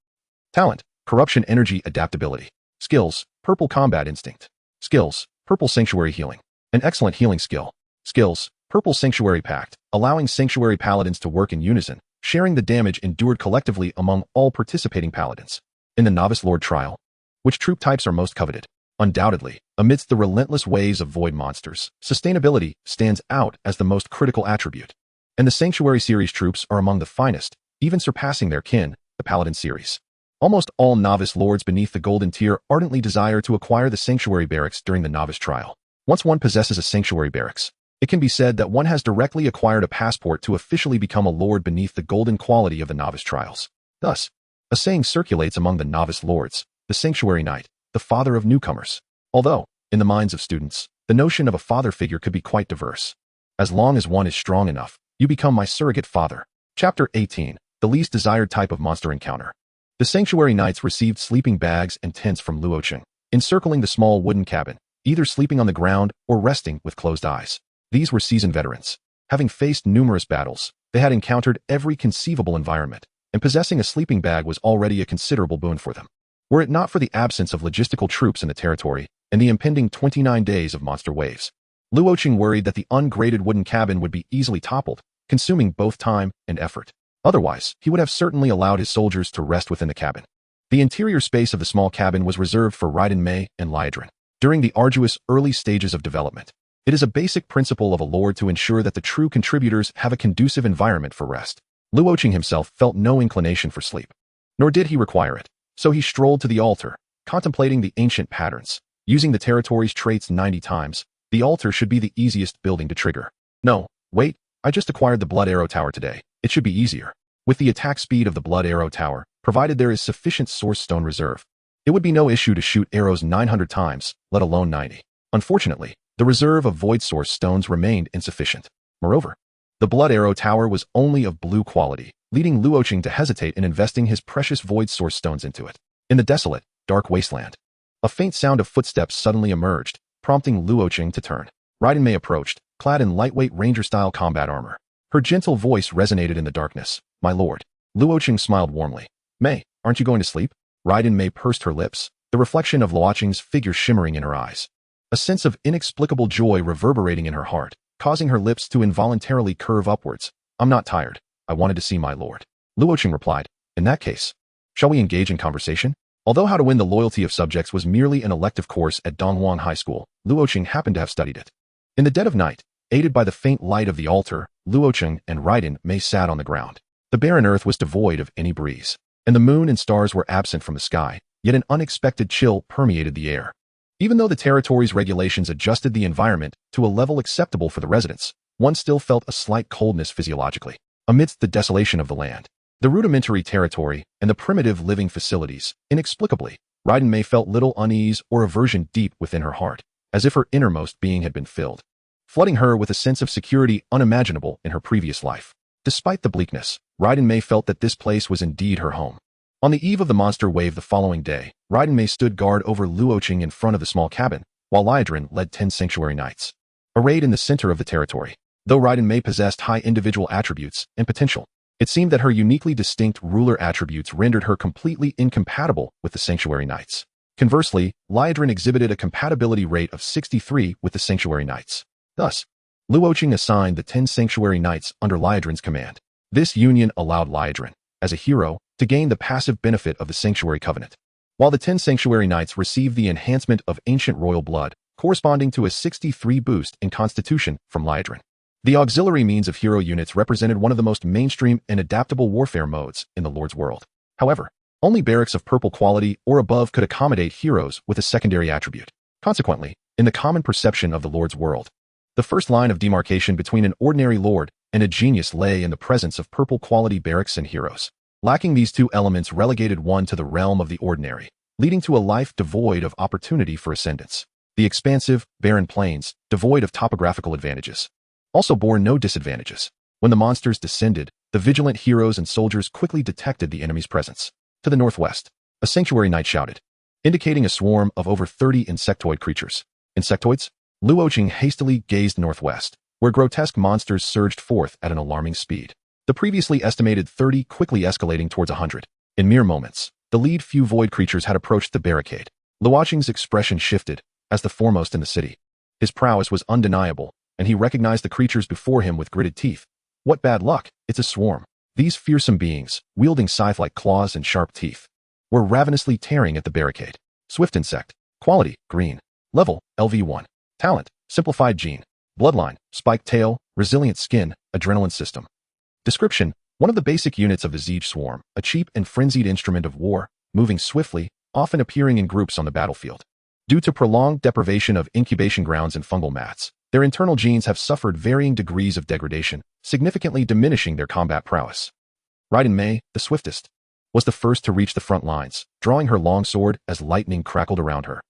Talent, Corruption Energy Adaptability. Skills, Purple Combat Instinct. Skills, Purple Sanctuary Healing. An excellent healing skill. Skills, Purple Sanctuary Pact, allowing Sanctuary Paladins to work in unison, sharing the damage endured collectively among all participating paladins. In the Novice Lord trial, which troop types are most coveted? Undoubtedly, amidst the relentless waves of void monsters, sustainability stands out as the most critical attribute. And the Sanctuary series troops are among the finest, even surpassing their kin, the Paladin series. Almost all Novice Lords beneath the Golden Tier ardently desire to acquire the Sanctuary Barracks during the Novice trial. Once one possesses a Sanctuary Barracks, it can be said that one has directly acquired a passport to officially become a Lord beneath the golden quality of the Novice trials. Thus, a saying circulates among the Novice Lords, the Sanctuary Knight, the father of newcomers. Although, in the minds of students, the notion of a father figure could be quite diverse. As long as one is strong enough, you become my surrogate father. Chapter 18, the least desired type of monster encounter. The Sanctuary Knights received sleeping bags and tents from Luo Chen, encircling the small wooden cabin, either sleeping on the ground or resting with closed eyes. These were seasoned veterans. Having faced numerous battles, they had encountered every conceivable environment, and possessing a sleeping bag was already a considerable boon for them. Were it not for the absence of logistical troops in the territory and the impending 29 days of monster waves, Luo Chen worried that the ungraded wooden cabin would be easily toppled, consuming both time and effort. Otherwise, he would have certainly allowed his soldiers to rest within the cabin. The interior space of the small cabin was reserved for Raiden Mei and Liadrin. During the arduous early stages of development, it is a basic principle of a lord to ensure that the true contributors have a conducive environment for rest. Luo Chen himself felt no inclination for sleep, nor did he require it, so he strolled to the altar, contemplating the ancient patterns. Using the territory's traits 90 times, the altar should be the easiest building to trigger. No, wait, I just acquired the Blood Arrow Tower today. It should be easier. With the attack speed of the Blood Arrow Tower, provided there is sufficient Source Stone reserve, it would be no issue to shoot arrows 900 times, let alone 90. Unfortunately, the reserve of Void Source Stones remained insufficient. Moreover, the Blood Arrow Tower was only of blue quality, leading Luo Chen to hesitate in investing his precious Void Source Stones into it. In the desolate, dark wasteland, a faint sound of footsteps suddenly emerged, prompting Luo Chen to turn. Raiden Mei approached, clad in lightweight ranger-style combat armor. Her gentle voice resonated in the darkness. My lord. Luo Chen smiled warmly. Mei, aren't you going to sleep? Raiden Mei pursed her lips, the reflection of Luo Chen's figure shimmering in her eyes. A sense of inexplicable joy reverberating in her heart, causing her lips to involuntarily curve upwards. I'm not tired. I wanted to see my lord. Luo Chen replied. In that case, shall we engage in conversation? Although how to win the loyalty of subjects was merely an elective course at Donghuang High School, Luo Chen happened to have studied it. In the dead of night, aided by the faint light of the altar, Luo Chen and Raiden Mei sat on the ground. The barren earth was devoid of any breeze, and the moon and stars were absent from the sky, yet an unexpected chill permeated the air. Even though the territory's regulations adjusted the environment to a level acceptable for the residents, one still felt a slight coldness physiologically. Amidst the desolation of the land, the rudimentary territory, and the primitive living facilities, inexplicably, Raiden Mei felt little unease or aversion deep within her heart, as if her innermost being had been filled, flooding her with a sense of security unimaginable in her previous life. Despite the bleakness, Raiden Mei felt that this place was indeed her home. On the eve of the monster wave the following day, Raiden Mei stood guard over Luo Chen in front of the small cabin, while Liadrin led 10 Sanctuary Knights. Arrayed in the center of the territory, though Raiden Mei possessed high individual attributes and potential, it seemed that her uniquely distinct ruler attributes rendered her completely incompatible with the Sanctuary Knights. Conversely, Liadrin exhibited a compatibility rate of 63 with the Sanctuary Knights. Thus, Luo Chen assigned the 10 Sanctuary Knights under Liadrin's command. This union allowed Liadrin, as a hero, to gain the passive benefit of the Sanctuary Covenant, while the 10 Sanctuary Knights received the enhancement of Ancient Royal Blood, corresponding to a 63 boost in Constitution from Liadrin. The auxiliary means of hero units represented one of the most mainstream and adaptable warfare modes in the Lord's world. However, only barracks of purple quality or above could accommodate heroes with a secondary attribute. Consequently, in the common perception of the Lord's world, the first line of demarcation between an ordinary lord and a genius lay in the presence of purple quality barracks and heroes. Lacking these two elements relegated one to the realm of the ordinary, leading to a life devoid of opportunity for ascendance. The expansive, barren plains, devoid of topographical advantages, also bore no disadvantages. When the monsters descended, the vigilant heroes and soldiers quickly detected the enemy's presence. To the northwest, a sanctuary knight shouted, indicating a swarm of over 30 insectoid creatures. Insectoids? Luo Chen hastily gazed northwest, where grotesque monsters surged forth at an alarming speed. The previously estimated 30 quickly escalating towards 100. In mere moments, the lead few void creatures had approached the barricade. Luo Chen's expression shifted, as the foremost in the city. His prowess was undeniable, and he recognized the creatures before him with gritted teeth. What bad luck, it's a swarm. These fearsome beings, wielding scythe-like claws and sharp teeth, were ravenously tearing at the barricade. Swift insect. Quality, green. Level, LV1. Talent, simplified gene. Bloodline, spiked tail, resilient skin, adrenaline system. Description, one of the basic units of the Siege Swarm, a cheap and frenzied instrument of war, moving swiftly, often appearing in groups on the battlefield. Due to prolonged deprivation of incubation grounds and fungal mats, their internal genes have suffered varying degrees of degradation, significantly diminishing their combat prowess. Raiden Mei, the swiftest, was the first to reach the front lines, drawing her long sword as lightning crackled around her.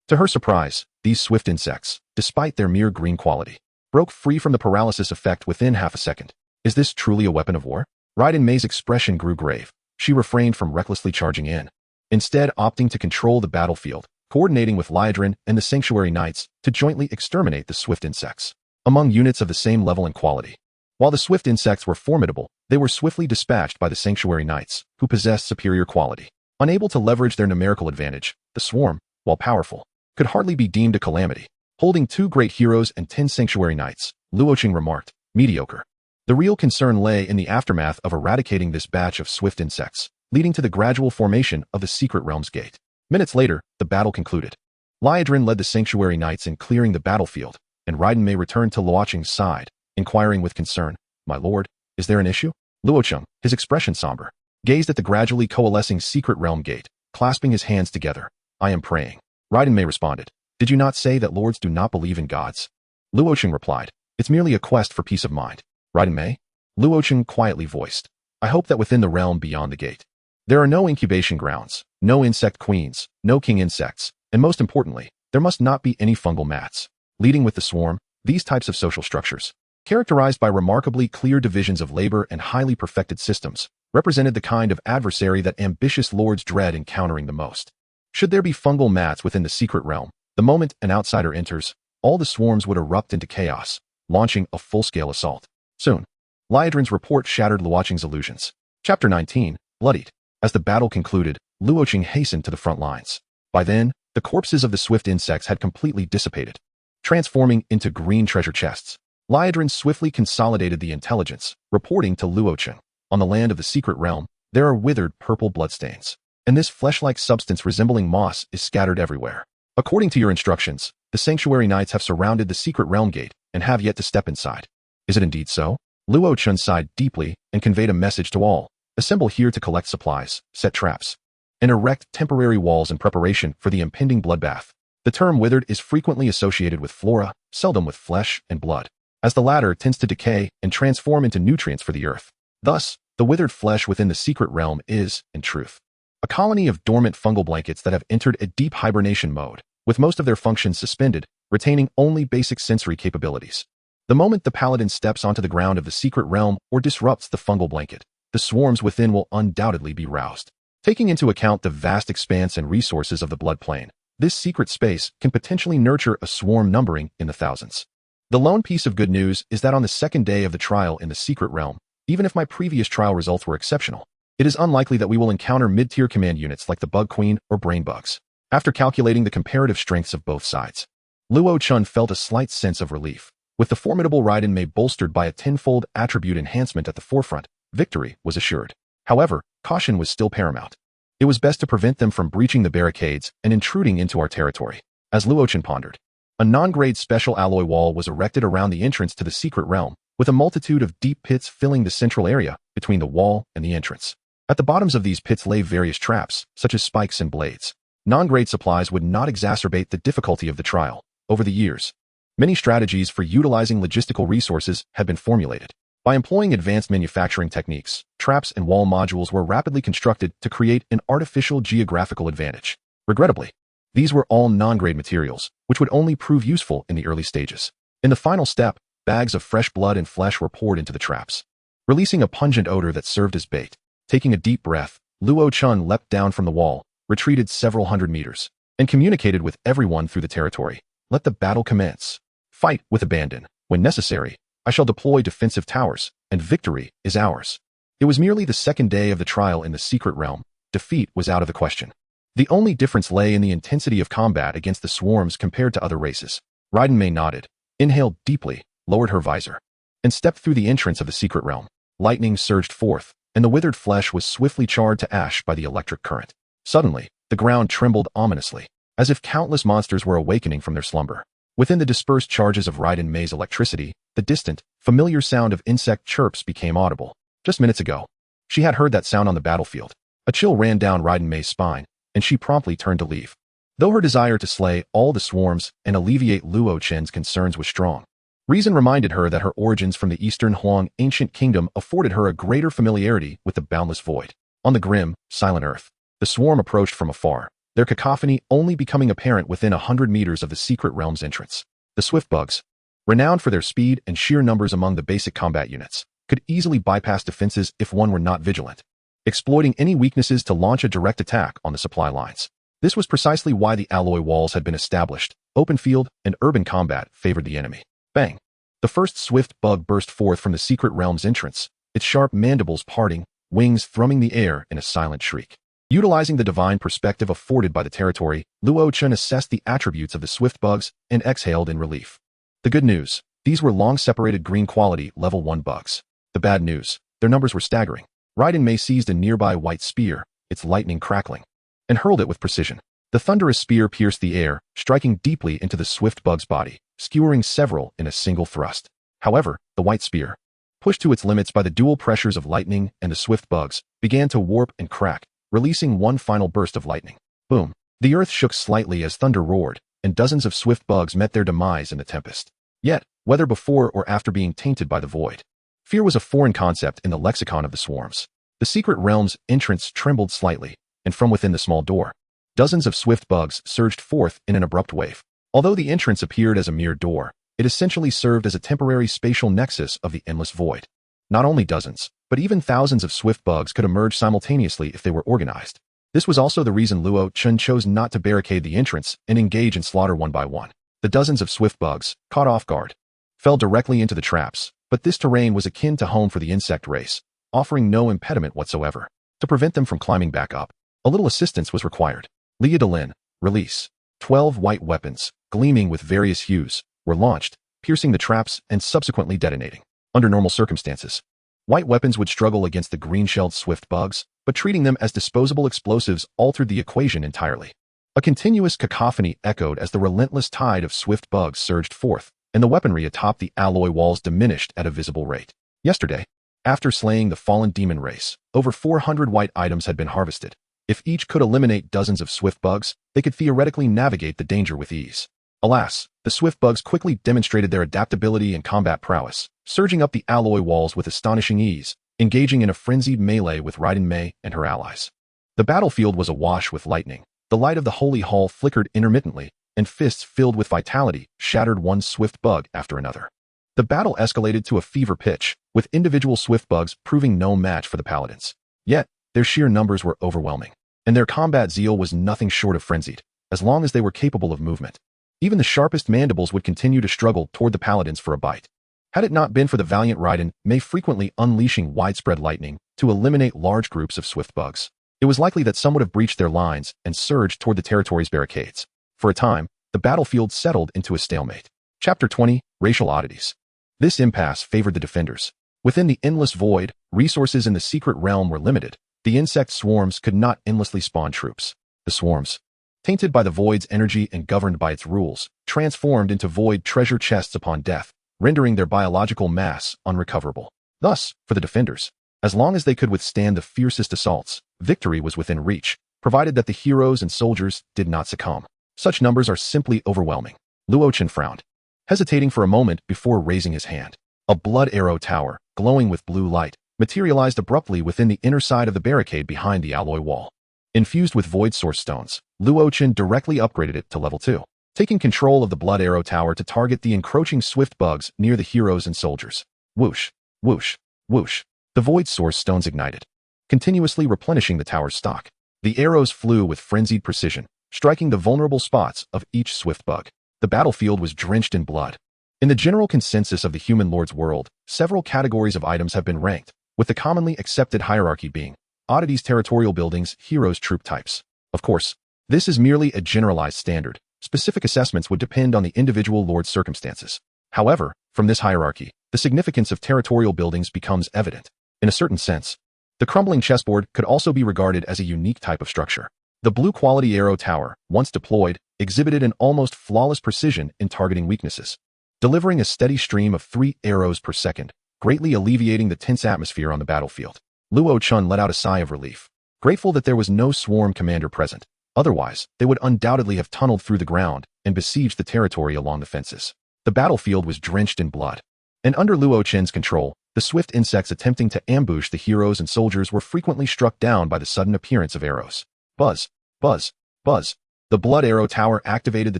To her surprise, these swift insects, despite their mere green quality, broke free from the paralysis effect within half a second. Is this truly a weapon of war? Raiden Mei's expression grew grave. She refrained from recklessly charging in, instead opting to control the battlefield, coordinating with Liadrin and the Sanctuary Knights to jointly exterminate the swift insects. Among units of the same level and quality, while the swift insects were formidable, they were swiftly dispatched by the Sanctuary Knights, who possessed superior quality. Unable to leverage their numerical advantage, the swarm, while powerful, could hardly be deemed a calamity. Holding 2 great heroes and 10 Sanctuary Knights, Luo Chen remarked, mediocre. The real concern lay in the aftermath of eradicating this batch of swift insects, leading to the gradual formation of the Secret Realms Gate. Minutes later, the battle concluded. Liadrin led the Sanctuary Knights in clearing the battlefield, and Raiden Mei returned to Luo Chen's side, inquiring with concern, "My lord, is there an issue?" Luo Chen, his expression somber, gazed at the gradually coalescing Secret Realm Gate, clasping his hands together. "I am praying." Raiden Mei responded, "Did you not say that lords do not believe in gods?" Luo Chen replied, "It's merely a quest for peace of mind." Raiden Mei? Luo Chen quietly voiced, "I hope that within the realm beyond the gate, there are no incubation grounds, no insect queens, no king insects, and most importantly, there must not be any fungal mats." Leading with the swarm, these types of social structures, characterized by remarkably clear divisions of labor and highly perfected systems, represented the kind of adversary that ambitious lords dread encountering the most. Should there be fungal mats within the secret realm, the moment an outsider enters, all the swarms would erupt into chaos, launching a full-scale assault. Soon, Liadrin's report shattered Luo Chen's illusions. Chapter 19, Bloodied. As the battle concluded, Luo Chen hastened to the front lines. By then, the corpses of the swift insects had completely dissipated, transforming into green treasure chests. Liadrin swiftly consolidated the intelligence, reporting to Luo Chen. On the land of the secret realm, there are withered purple bloodstains, and this flesh-like substance resembling moss is scattered everywhere. According to your instructions, the Sanctuary Knights have surrounded the secret realm gate and have yet to step inside. Is it indeed so? Luo Chen sighed deeply and conveyed a message to all. Assemble here to collect supplies, set traps, and erect temporary walls in preparation for the impending bloodbath. The term withered is frequently associated with flora, seldom with flesh and blood, as the latter tends to decay and transform into nutrients for the earth. Thus, the withered flesh within the secret realm is, in truth, a colony of dormant fungal blankets that have entered a deep hibernation mode, with most of their functions suspended, retaining only basic sensory capabilities. The moment the paladin steps onto the ground of the secret realm or disrupts the fungal blanket, the swarms within will undoubtedly be roused. Taking into account the vast expanse and resources of the blood plane, this secret space can potentially nurture a swarm numbering in the thousands. The lone piece of good news is that on the second day of the trial in the secret realm, even if my previous trial results were exceptional, it is unlikely that we will encounter mid-tier command units like the Bug Queen or Brain Bugs. After calculating the comparative strengths of both sides, Luo Chen felt a slight sense of relief. With the formidable Raiden Mei bolstered by a tenfold attribute enhancement at the forefront, victory was assured. However, caution was still paramount. It was best to prevent them from breaching the barricades and intruding into our territory. As Luo Chen pondered, A non-grade special alloy wall was erected around the entrance to the secret realm, with a multitude of deep pits filling the central area between the wall and the entrance. At the bottoms of these pits lay various traps, such as spikes and blades. Non-grade supplies would not exacerbate the difficulty of the trial. Over the years, many strategies for utilizing logistical resources had been formulated. By employing advanced manufacturing techniques, traps and wall modules were rapidly constructed to create an artificial geographical advantage. Regrettably, these were all non-grade materials, which would only prove useful in the early stages. In the final step, bags of fresh blood and flesh were poured into the traps, releasing a pungent odor that served as bait. Taking a deep breath, Luo Chen leapt down from the wall, retreated several hundred meters, and communicated with everyone through the territory. Let the battle commence. Fight with abandon. When necessary, I shall deploy defensive towers, and victory is ours. It was merely the second day of the trial in the secret realm. Defeat was out of the question. The only difference lay in the intensity of combat against the swarms compared to other races. Raiden Mei nodded, inhaled deeply, lowered her visor, and stepped through the entrance of the secret realm. Lightning surged forth, and the withered flesh was swiftly charred to ash by the electric current. Suddenly, the ground trembled ominously, as if countless monsters were awakening from their slumber. Within the dispersed charges of Raiden Mei's electricity, the distant, familiar sound of insect chirps became audible. Just minutes ago, she had heard that sound on the battlefield. A chill ran down Raiden Mei's spine, and she promptly turned to leave. Though her desire to slay all the swarms and alleviate Luo Chen's concerns was strong, reason reminded her that her origins from the Eastern Huang ancient kingdom afforded her a greater familiarity with the boundless void. On the grim, silent earth, the swarm approached from afar, their cacophony only becoming apparent within 100 meters of the secret realm's entrance. The swift bugs, renowned for their speed and sheer numbers among the basic combat units, could easily bypass defenses if one were not vigilant, exploiting any weaknesses to launch a direct attack on the supply lines. This was precisely why the alloy walls had been established. Open field and urban combat favored the enemy. Bang! The first swift bug burst forth from the secret realm's entrance, its sharp mandibles parting, wings thrumming the air in a silent shriek. Utilizing the divine perspective afforded by the territory, Luo Chen assessed the attributes of the swift bugs and exhaled in relief. The good news, these were long-separated green quality level 1 bugs. The bad news, their numbers were staggering. Raiden Mei seized a nearby white spear, its lightning crackling, and hurled it with precision. The thunderous spear pierced the air, striking deeply into the swift bug's body, skewering several in a single thrust. However, the white spear, pushed to its limits by the dual pressures of lightning and the swift bugs, began to warp and crack, releasing one final burst of lightning. Boom! The earth shook slightly as thunder roared, and dozens of swift bugs met their demise in the tempest. Yet, whether before or after being tainted by the void, fear was a foreign concept in the lexicon of the swarms. The secret realm's entrance trembled slightly, and from within the small door, dozens of swift bugs surged forth in an abrupt wave. Although the entrance appeared as a mere door, it essentially served as a temporary spatial nexus of the endless void. Not only dozens, but even thousands of swift bugs could emerge simultaneously if they were organized. This was also the reason Luo Chen chose not to barricade the entrance and engage in slaughter one by one. The dozens of swift bugs, caught off guard, fell directly into the traps, but this terrain was akin to home for the insect race, offering no impediment whatsoever. To prevent them from climbing back up, a little assistance was required. Lia Delin, release. 12 white weapons, gleaming with various hues, were launched, piercing the traps and subsequently detonating. Under normal circumstances, white weapons would struggle against the green-shelled swift bugs, but treating them as disposable explosives altered the equation entirely. A continuous cacophony echoed as the relentless tide of swift bugs surged forth, and the weaponry atop the alloy walls diminished at a visible rate. Yesterday, after slaying the fallen demon race, over 400 white items had been harvested. If each could eliminate dozens of swift bugs, they could theoretically navigate the danger with ease. Alas, the swift bugs quickly demonstrated their adaptability and combat prowess, surging up the alloy walls with astonishing ease, engaging in a frenzied melee with Raiden Mei and her allies. The battlefield was awash with lightning. The light of the holy hall flickered intermittently, and fists filled with vitality shattered one swift bug after another. The battle escalated to a fever pitch, with individual swift bugs proving no match for the paladins. Yet, their sheer numbers were overwhelming, and their combat zeal was nothing short of frenzied, as long as they were capable of movement. Even the sharpest mandibles would continue to struggle toward the paladins for a bite. Had it not been for the valiant Raiden Mei frequently unleashing widespread lightning to eliminate large groups of swift bugs, it was likely that some would have breached their lines and surged toward the territory's barricades. For a time, the battlefield settled into a stalemate. Chapter 20, Racial Oddities. This impasse favored the defenders. Within the endless void, resources in the secret realm were limited. The insect swarms could not endlessly spawn troops. The swarms, tainted by the void's energy and governed by its rules, transformed into void treasure chests upon death, rendering their biological mass unrecoverable. Thus, for the defenders, as long as they could withstand the fiercest assaults, victory was within reach, provided that the heroes and soldiers did not succumb. Such numbers are simply overwhelming. Luo Chen frowned, hesitating for a moment before raising his hand. A blood arrow tower, glowing with blue light, materialized abruptly within the inner side of the barricade behind the alloy wall. Infused with void source stones, Luo Chen directly upgraded it to level 2, taking control of the blood arrow tower to target the encroaching swift bugs near the heroes and soldiers. Whoosh, whoosh, whoosh. The void source stones ignited, continuously replenishing the tower's stock. The arrows flew with frenzied precision, striking the vulnerable spots of each swift bug. The battlefield was drenched in blood. In the general consensus of the human lord's world, several categories of items have been ranked, with the commonly accepted hierarchy being oddities, territorial buildings, heroes, troop types. Of course, this is merely a generalized standard. Specific assessments would depend on the individual lord's circumstances. However, from this hierarchy, the significance of territorial buildings becomes evident. In a certain sense, the crumbling chessboard could also be regarded as a unique type of structure. The blue-quality arrow tower, once deployed, exhibited an almost flawless precision in targeting weaknesses, delivering a steady stream of 3 arrows per second, greatly alleviating the tense atmosphere on the battlefield. Luo Chen let out a sigh of relief, grateful that there was no swarm commander present. Otherwise, they would undoubtedly have tunneled through the ground and besieged the territory along the fences. The battlefield was drenched in blood, and under Luo Chen's control, the swift insects attempting to ambush the heroes and soldiers were frequently struck down by the sudden appearance of arrows. Buzz, buzz, buzz. The blood arrow tower activated the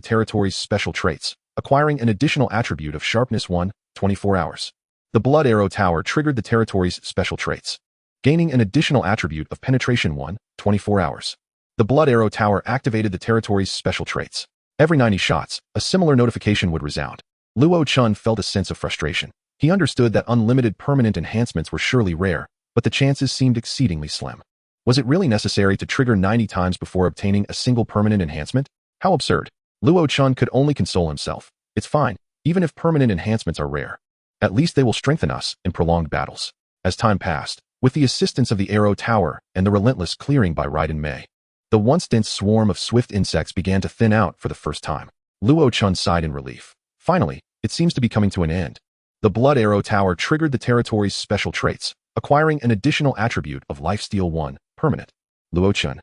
territory's special traits, acquiring an additional attribute of sharpness 1, 24 hours. The blood arrow tower triggered the territory's special traits, gaining an additional attribute of penetration 1, 24 hours. The blood arrow tower activated the territory's special traits. Every 90 shots, a similar notification would resound. Luo Chen felt a sense of frustration. He understood that unlimited permanent enhancements were surely rare, but the chances seemed exceedingly slim. Was it really necessary to trigger 90 times before obtaining a single permanent enhancement? How absurd. Luo Chen could only console himself. It's fine, even if permanent enhancements are rare. At least they will strengthen us in prolonged battles. As time passed, with the assistance of the arrow tower and the relentless clearing by Raiden Mei, the once dense swarm of swift insects began to thin out for the first time. Luo Chen sighed in relief. Finally, it seems to be coming to an end. The blood arrow tower triggered the territory's special traits, acquiring an additional attribute of lifesteal 1, permanent. Luo Chen.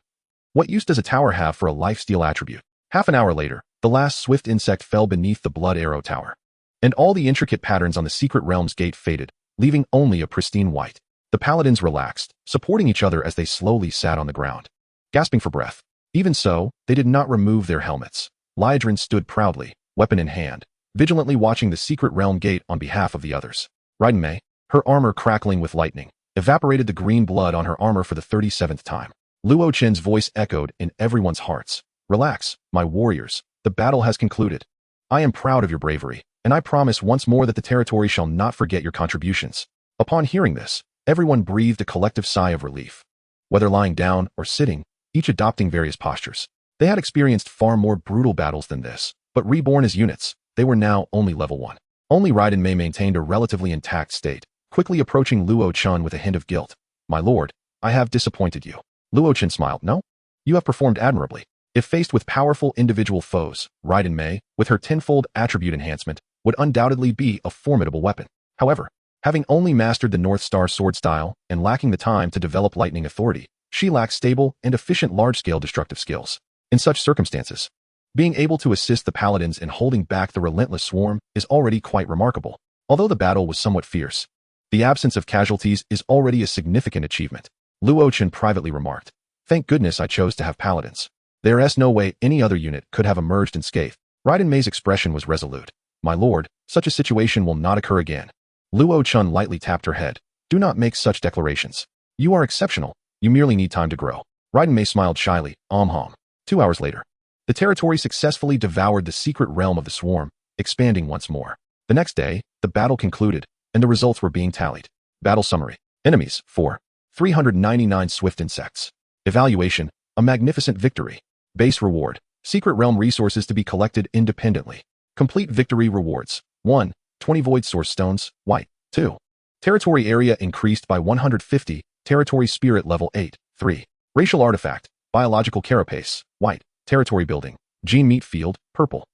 What use does a tower have for a lifesteal attribute? Half an hour later, the last swift insect fell beneath the blood arrow tower, and all the intricate patterns on the secret realm's gate faded, leaving only a pristine white. The paladins relaxed, supporting each other as they slowly sat on the ground, gasping for breath. Even so, they did not remove their helmets. Liedrin stood proudly, weapon in hand, vigilantly watching the secret realm gate on behalf of the others. Raiden Mei, her armor crackling with lightning, evaporated the green blood on her armor for the 37th time. Luo Chen's voice echoed in everyone's hearts. Relax, my warriors. The battle has concluded. I am proud of your bravery, and I promise once more that the territory shall not forget your contributions. Upon hearing this, everyone breathed a collective sigh of relief. Whether lying down or sitting, each adopting various postures, they had experienced far more brutal battles than this, but reborn as units, they were now only level 1. Only Raiden Mei maintained a relatively intact state, quickly approaching Luo Chen with a hint of guilt. My lord, I have disappointed you. Luo Chen smiled. No? You have performed admirably. If faced with powerful individual foes, Raiden Mei, with her tenfold attribute enhancement, would undoubtedly be a formidable weapon. However, having only mastered the North Star sword style and lacking the time to develop lightning authority, she lacks stable and efficient large-scale destructive skills. In such circumstances, being able to assist the paladins in holding back the relentless swarm is already quite remarkable. Although the battle was somewhat fierce, the absence of casualties is already a significant achievement. Luo Chen privately remarked, thank goodness I chose to have paladins. There is no way any other unit could have emerged unscathed. Raiden Mei's expression was resolute. My lord, such a situation will not occur again. Luo Chen lightly tapped her head. Do not make such declarations. You are exceptional. You merely need time to grow. Raiden Mei smiled shyly. 2 hours later, the territory successfully devoured the secret realm of the swarm, expanding once more. The next day, the battle concluded, and the results were being tallied. Battle summary. Enemies, 4. 399 swift insects. Evaluation, a magnificent victory. Base reward, secret realm resources to be collected independently. Complete victory rewards. 1. 20 void source stones, white. 2. Territory area increased by 150, territory spirit level 8. 3. Racial artifact, biological carapace, white. Territory building. Gene meat field, purple.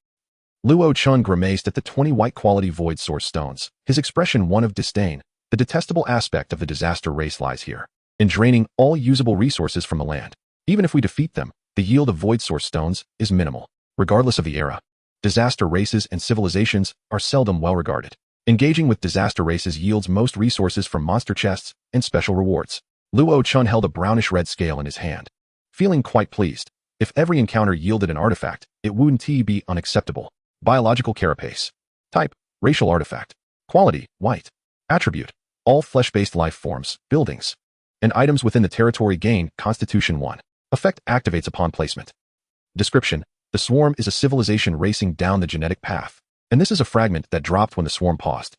Luo Chen grimaced at the 20 white quality void source stones, his expression one of disdain. The detestable aspect of the disaster race lies here, in draining all usable resources from the land. Even if we defeat them, the yield of void source stones is minimal. Regardless of the era, disaster races and civilizations are seldom well regarded. Engaging with disaster races yields most resources from monster chests and special rewards. Luo Chen held a brownish-red scale in his hand, feeling quite pleased. If every encounter yielded an artifact, it wouldn't be unacceptable. Biological carapace. Type, racial artifact. Quality, white. Attribute, all flesh-based life forms, buildings, and items within the territory gain Constitution 1. Effect activates upon placement. Description, the swarm is a civilization racing down the genetic path, and this is a fragment that dropped when the swarm paused.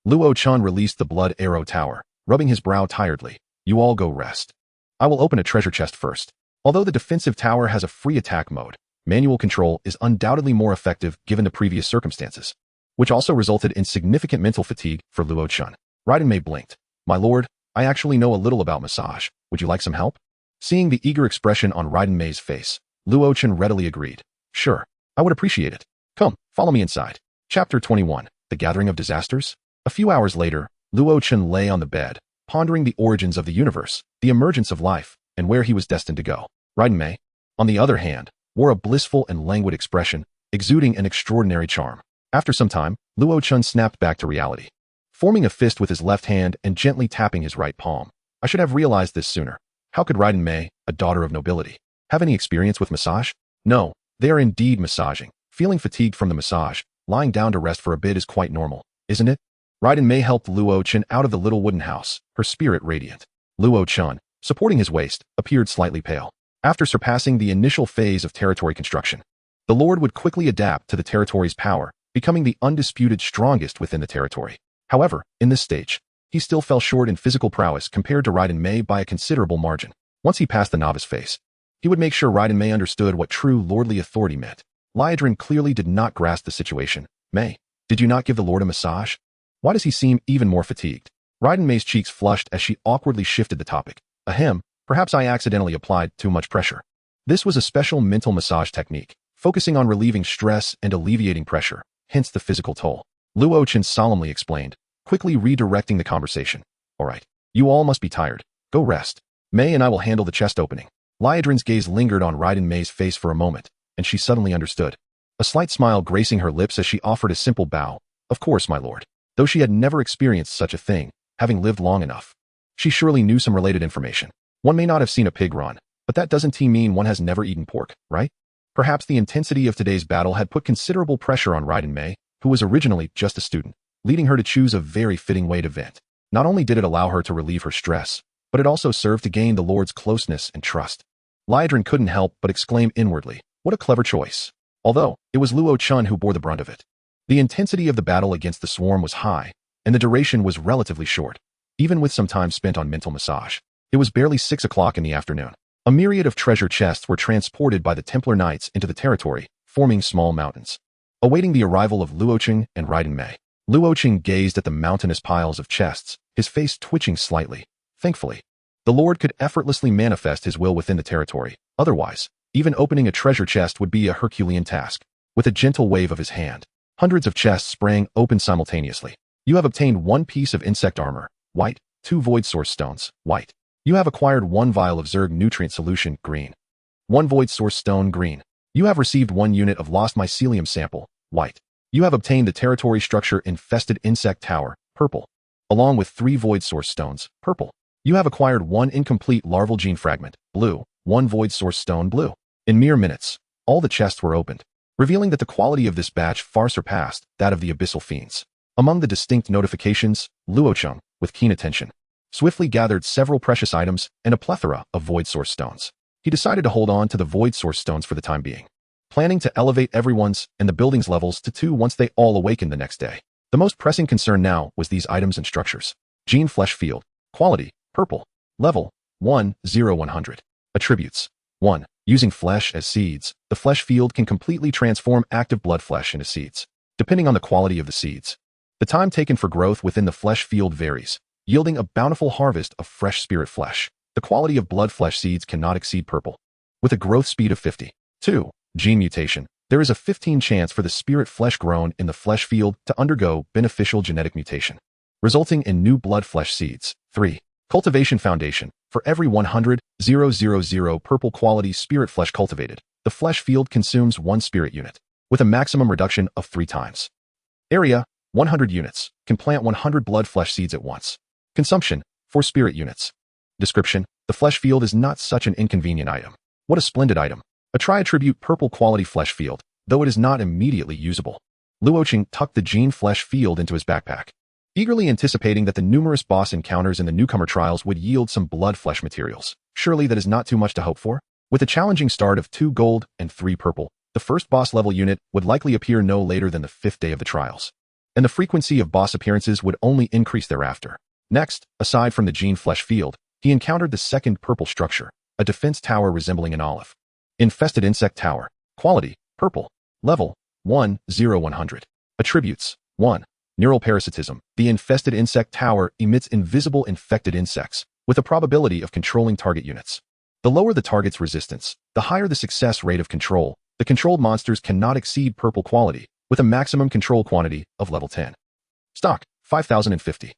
Luo Chen released the blood arrow tower, rubbing his brow tiredly. You all go rest. I will open a treasure chest first. Although the defensive tower has a free attack mode, manual control is undoubtedly more effective given the previous circumstances, which also resulted in significant mental fatigue for Luo Chen. Raiden Mei blinked. My lord, I actually know a little about massage. Would you like some help? Seeing the eager expression on Raiden Mei's face, Luo Chen readily agreed. Sure, I would appreciate it. Come, follow me inside. Chapter 21, The Gathering of Disasters? A few hours later, Luo Chen lay on the bed, pondering the origins of the universe, the emergence of life, and where he was destined to go. Raiden Mei, on the other hand, wore a blissful and languid expression, exuding an extraordinary charm. After some time, Luo Chen snapped back to reality, forming a fist with his left hand and gently tapping his right palm. I should have realized this sooner. How could Raiden Mei, a daughter of nobility, have any experience with massage? No, they are indeed massaging. Feeling fatigued from the massage, lying down to rest for a bit is quite normal, isn't it? Raiden Mei helped Luo Chen out of the little wooden house, her spirit radiant. Luo Chen, supporting his waist, appeared slightly pale. After surpassing the initial phase of territory construction, the Lord would quickly adapt to the territory's power, becoming the undisputed strongest within the territory. However, in this stage, he still fell short in physical prowess compared to Raiden Mei by a considerable margin. Once he passed the novice phase, he would make sure Raiden Mei understood what true lordly authority meant. Liadrin clearly did not grasp the situation. Mei, did you not give the Lord a massage? Why does he seem even more fatigued? Raiden Mei's cheeks flushed as she awkwardly shifted the topic. Ahem, perhaps I accidentally applied too much pressure. This was a special mental massage technique, focusing on relieving stress and alleviating pressure, hence the physical toll. Luo Chen solemnly explained, quickly redirecting the conversation. All right, you all must be tired. Go rest. Mei and I will handle the chest opening. Liadrin's gaze lingered on Raiden Mei's face for a moment, and she suddenly understood. A slight smile gracing her lips as she offered a simple bow. Of course, my lord. Though she had never experienced such a thing, having lived long enough, she surely knew some related information. One may not have seen a pig run, but that doesn't mean one has never eaten pork, right? Perhaps the intensity of today's battle had put considerable pressure on Raiden Mei, who was originally just a student, leading her to choose a very fitting way to vent. Not only did it allow her to relieve her stress, but it also served to gain the Lord's closeness and trust. Liadrin couldn't help but exclaim inwardly, what a clever choice. Although, it was Luo Chen who bore the brunt of it. The intensity of the battle against the swarm was high, and the duration was relatively short, even with some time spent on mental massage. It was barely 6 o'clock in the afternoon. A myriad of treasure chests were transported by the Templar Knights into the territory, forming small mountains, awaiting the arrival of Luo Chen and Raiden Mei. Luo Chen gazed at the mountainous piles of chests, his face twitching slightly. Thankfully, the Lord could effortlessly manifest his will within the territory. Otherwise, even opening a treasure chest would be a Herculean task. With a gentle wave of his hand, hundreds of chests sprang open simultaneously. You have obtained 1 piece of insect armor, white, 2 void source stones, white. You have acquired 1 vial of Zerg nutrient solution, green. 1 void source stone, green. You have received 1 unit of lost mycelium sample, white. You have obtained the territory structure infested insect tower, purple, along with 3 void source stones, purple. You have acquired 1 incomplete larval gene fragment, blue, 1 void source stone, blue. In mere minutes, all the chests were opened, revealing that the quality of this batch far surpassed that of the abyssal fiends. Among the distinct notifications, Luo Chen, with keen attention, swiftly gathered several precious items and a plethora of void source stones. He decided to hold on to the void source stones for the time being, planning to elevate everyone's and the building's levels to 2 once they all awakened the next day. The most pressing concern now was these items and structures. Gene flesh field, quality, purple, level, 1/0/100. Attributes, 1. Using flesh as seeds, the flesh field can completely transform active blood flesh into seeds, depending on the quality of the seeds. The time taken for growth within the flesh field varies, yielding a bountiful harvest of fresh spirit flesh. The quality of blood flesh seeds cannot exceed purple, with a growth speed of 50. 2. Gene mutation. There is a 15 chance for the spirit flesh grown in the flesh field to undergo beneficial genetic mutation, resulting in new blood flesh seeds. 3. Cultivation foundation. For every 100,000 purple quality spirit flesh cultivated, the flesh field consumes 1 spirit unit, with a maximum reduction of 3 times. Area, 100 units. Can plant 100 blood flesh seeds at once. Consumption, 4 spirit units. Description: the flesh field is not such an inconvenient item. What a splendid item. A tri-attribute purple quality flesh field, though it is not immediately usable. Luo Chen tucked the gene flesh field into his backpack, eagerly anticipating that the numerous boss encounters in the newcomer trials would yield some blood flesh materials. Surely that is not too much to hope for? With a challenging start of 2 gold and 3 purple, the first boss level unit would likely appear no later than the 5th day of the trials, and the frequency of boss appearances would only increase thereafter. Next, aside from the gene flesh field, he encountered the second purple structure, a defense tower resembling an olive. Infested insect tower. Quality, purple. Level, 1/100. Attributes, 1. Neural parasitism. The infested insect tower emits invisible infected insects, with a probability of controlling target units. The lower the target's resistance, the higher the success rate of control. The controlled monsters cannot exceed purple quality, with a maximum control quantity of level 10. Stock, 5,050.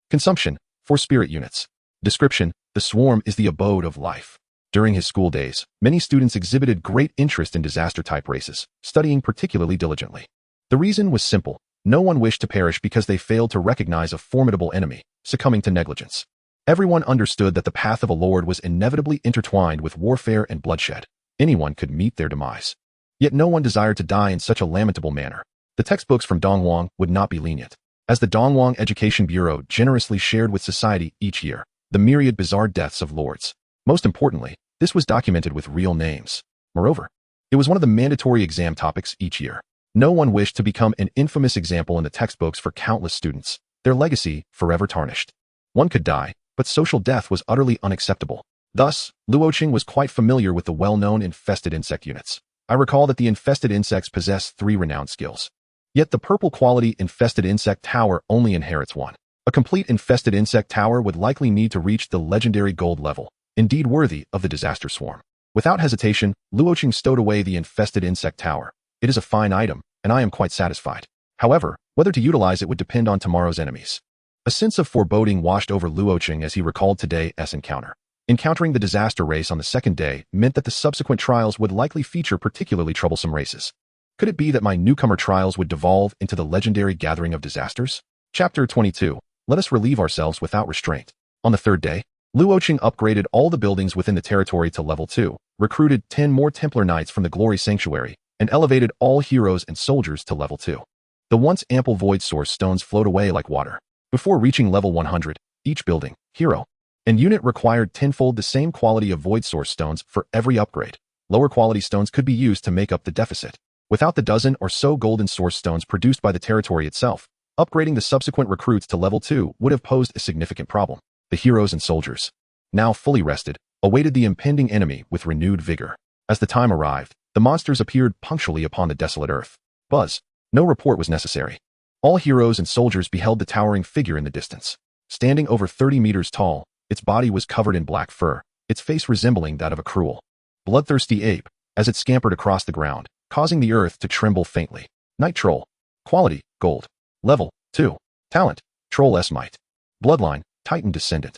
Consumption, 4 spirit units. Description: the swarm is the abode of life. During his school days, many students exhibited great interest in disaster-type races, studying particularly diligently. The reason was simple. No one wished to perish because they failed to recognize a formidable enemy, succumbing to negligence. Everyone understood that the path of a lord was inevitably intertwined with warfare and bloodshed. Anyone could meet their demise. Yet no one desired to die in such a lamentable manner. The textbooks from Dongwang would not be lenient, as the Dongwang Education Bureau generously shared with society each year the myriad bizarre deaths of lords. Most importantly, this was documented with real names. Moreover, it was one of the mandatory exam topics each year. No one wished to become an infamous example in the textbooks for countless students, their legacy forever tarnished. One could die, but social death was utterly unacceptable. Thus, Luo Chen was quite familiar with the well-known infested insect units. I recall that the infested insects possess 3 renowned skills. Yet the purple quality infested insect tower only inherits 1. A complete infested insect tower would likely need to reach the legendary gold level, indeed worthy of the disaster swarm. Without hesitation, Luo Chen stowed away the infested insect tower. It is a fine item, and I am quite satisfied. However, whether to utilize it would depend on tomorrow's enemies. A sense of foreboding washed over Luo Chen as he recalled today's encounter. Encountering the disaster race on the 2nd day meant that the subsequent trials would likely feature particularly troublesome races. Could it be that my newcomer trials would devolve into the legendary gathering of disasters? Chapter 22. Let us relieve ourselves without restraint. On the 3rd day, Luo Chen upgraded all the buildings within the territory to level 2, recruited 10 more Templar Knights from the Glory Sanctuary, and elevated all heroes and soldiers to level 2. The once ample void source stones flowed away like water. Before reaching level 100, each building, hero, and unit required tenfold the same quality of void source stones for every upgrade. Lower quality stones could be used to make up the deficit. Without the dozen or so golden source stones produced by the territory itself, upgrading the subsequent recruits to level 2 would have posed a significant problem. The heroes and soldiers, now fully rested, awaited the impending enemy with renewed vigor. As the time arrived, the monsters appeared punctually upon the desolate earth. Buzz. No report was necessary. All heroes and soldiers beheld the towering figure in the distance. Standing over 30 meters tall, its body was covered in black fur, its face resembling that of a cruel, bloodthirsty ape, as it scampered across the ground, causing the earth to tremble faintly. Night Troll. Quality, gold. Level, 2. Talent, Troll S-Might. Bloodline, Titan Descendant.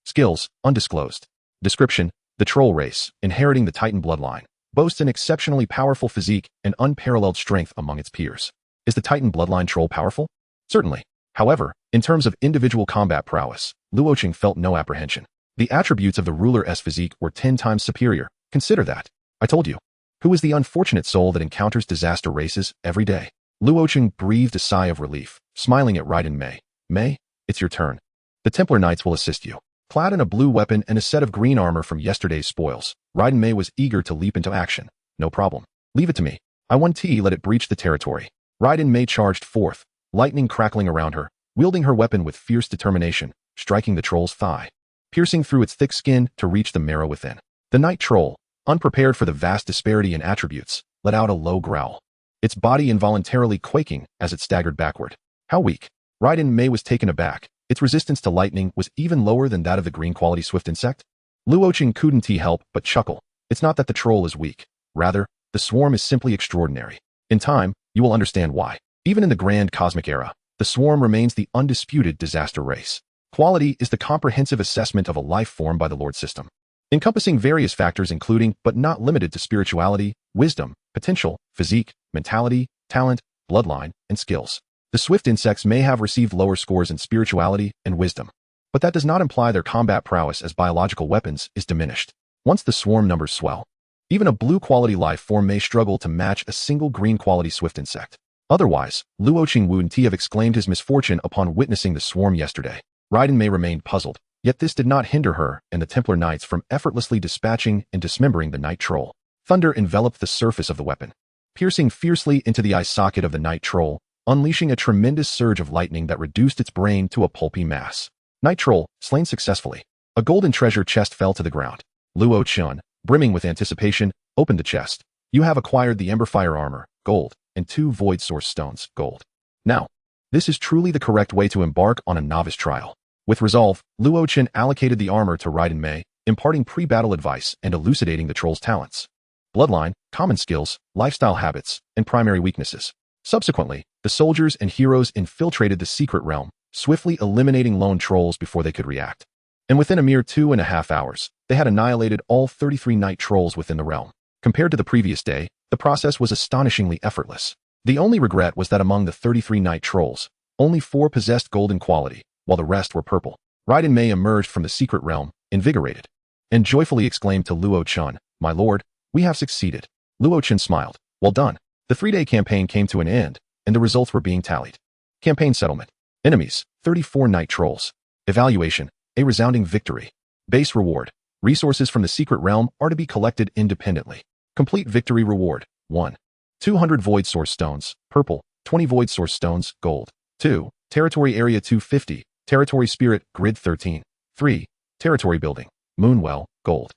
Skills, undisclosed. Description: the troll race, inheriting the Titan bloodline, boasts an exceptionally powerful physique and unparalleled strength among its peers. Is the Titan bloodline troll powerful? Certainly. However, in terms of individual combat prowess, Luo Chen felt no apprehension. The attributes of the ruler's physique were 10 times superior. Consider that. I told you. Who is the unfortunate soul that encounters disaster races every day? Luo Chen breathed a sigh of relief, smiling at Raiden Mei. Mei, it's your turn. The Templar Knights will assist you. Clad in a blue weapon and a set of green armor from yesterday's spoils, Raiden Mei was eager to leap into action. No problem. Leave it to me. I want to let it breach the territory. Raiden Mei charged forth, lightning crackling around her, wielding her weapon with fierce determination, striking the troll's thigh, piercing through its thick skin to reach the marrow within. The night troll, unprepared for the vast disparity in attributes, let out a low growl, its body involuntarily quaking as it staggered backward. How weak! Raiden Mei was taken aback. Its resistance to lightning was even lower than that of the green-quality swift insect. Luo Chen couldn't help but chuckle. It's not that the troll is weak. Rather, the swarm is simply extraordinary. In time, you will understand why. Even in the grand cosmic era, the swarm remains the undisputed disaster race. Quality is the comprehensive assessment of a life form by the Lord system, encompassing various factors including, but not limited to spirituality, wisdom, potential, physique, mentality, talent, bloodline, and skills. The swift insects may have received lower scores in spirituality and wisdom, but that does not imply their combat prowess as biological weapons is diminished. Once the swarm numbers swell, even a blue-quality life form may struggle to match a single green-quality swift insect. Otherwise, Luo Chen have exclaimed his misfortune upon witnessing the swarm yesterday. Raiden Mei remained puzzled, yet this did not hinder her and the Templar Knights from effortlessly dispatching and dismembering the Night Troll. Thunder enveloped the surface of the weapon, piercing fiercely into the eye socket of the Night Troll, unleashing a tremendous surge of lightning that reduced its brain to a pulpy mass. Night Troll, slain successfully. A golden treasure chest fell to the ground. Luo Chen, brimming with anticipation, opened the chest. You have acquired the Ember Fire Armor, gold, and 2 Void Source Stones, gold. Now, this is truly the correct way to embark on a novice trial. With resolve, Luo Chen allocated the armor to Raiden Mei, imparting pre-battle advice and elucidating the troll's talents, bloodline, common skills, lifestyle habits, and primary weaknesses. Subsequently, the soldiers and heroes infiltrated the secret realm, swiftly eliminating lone trolls before they could react. And within a mere 2.5 hours, they had annihilated all 33 night trolls within the realm. Compared to the previous day, the process was astonishingly effortless. The only regret was that among the 33 night trolls, only 4 possessed golden quality, while the rest were purple. Raiden Mei emerged from the secret realm, invigorated, and joyfully exclaimed to Luo Chen, "My lord, we have succeeded." Luo Chen smiled. "Well done." The 3-day campaign came to an end, and the results were being tallied. Campaign settlement. Enemies, 34 night trolls. Evaluation, a resounding victory. Base reward. Resources from the secret realm are to be collected independently. Complete victory reward, 1. 200 Void Source Stones, purple, 20 Void Source Stones, gold. 2. Territory Area 250, Territory Spirit, Grid 13. 3. Territory Building, Moonwell, gold.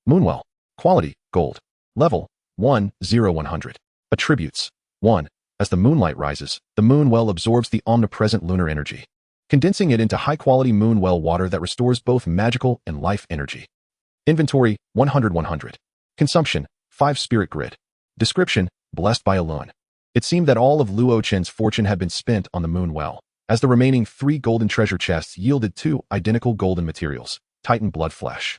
Moonwell. Quality, gold. Level, 1/0-100. Attributes, 1. As the moonlight rises, the Moonwell absorbs the omnipresent lunar energy, condensing it into high-quality Moonwell water that restores both magical and life energy. Inventory, 100-100. Consumption, 5 Spirit Grid. Description, blessed by a Luon. It seemed that all of Luo Chen's fortune had been spent on the Moonwell, as the remaining 3 golden treasure chests yielded 2 identical golden materials, Titan Blood Flesh.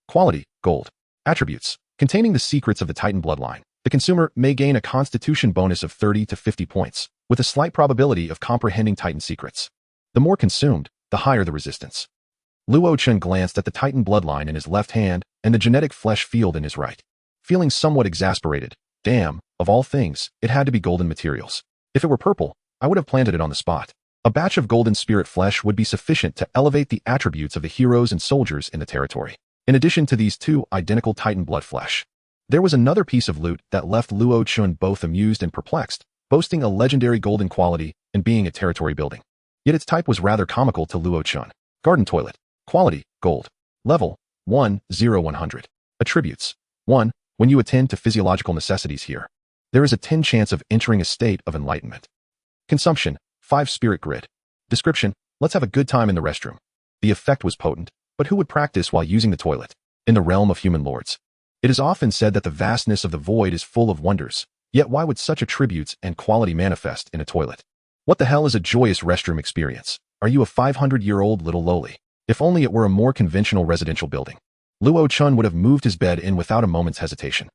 Quality, gold. Attributes, containing the secrets of the Titan bloodline. The consumer may gain a constitution bonus of 30 to 50 points, with a slight probability of comprehending Titan secrets. The more consumed, the higher the resistance. Luo Chen glanced at the Titan bloodline in his left hand and the genetic flesh field in his right. Feeling somewhat exasperated, damn, of all things, it had to be golden materials. If it were purple, I would have planted it on the spot. A batch of golden spirit flesh would be sufficient to elevate the attributes of the heroes and soldiers in the territory. In addition to these 2 identical Titan blood flesh, there was another piece of loot that left Luo Chen both amused and perplexed, boasting a legendary golden quality and being a territory building. Yet its type was rather comical to Luo Chen. Garden toilet. Quality, gold. Level, 1/0-100. Attributes, 1. When you attend to physiological necessities here, there is a 10 chance of entering a state of enlightenment. Consumption, 5 Spirit Grid. Description, let's have a good time in the restroom. The effect was potent, but who would practice while using the toilet? In the realm of human lords, it is often said that the vastness of the void is full of wonders, yet why would such attributes and quality manifest in a toilet? What the hell is a joyous restroom experience? Are you a 500-year-old little lowly? If only it were a more conventional residential building. Luo Chen would have moved his bed in without a moment's hesitation.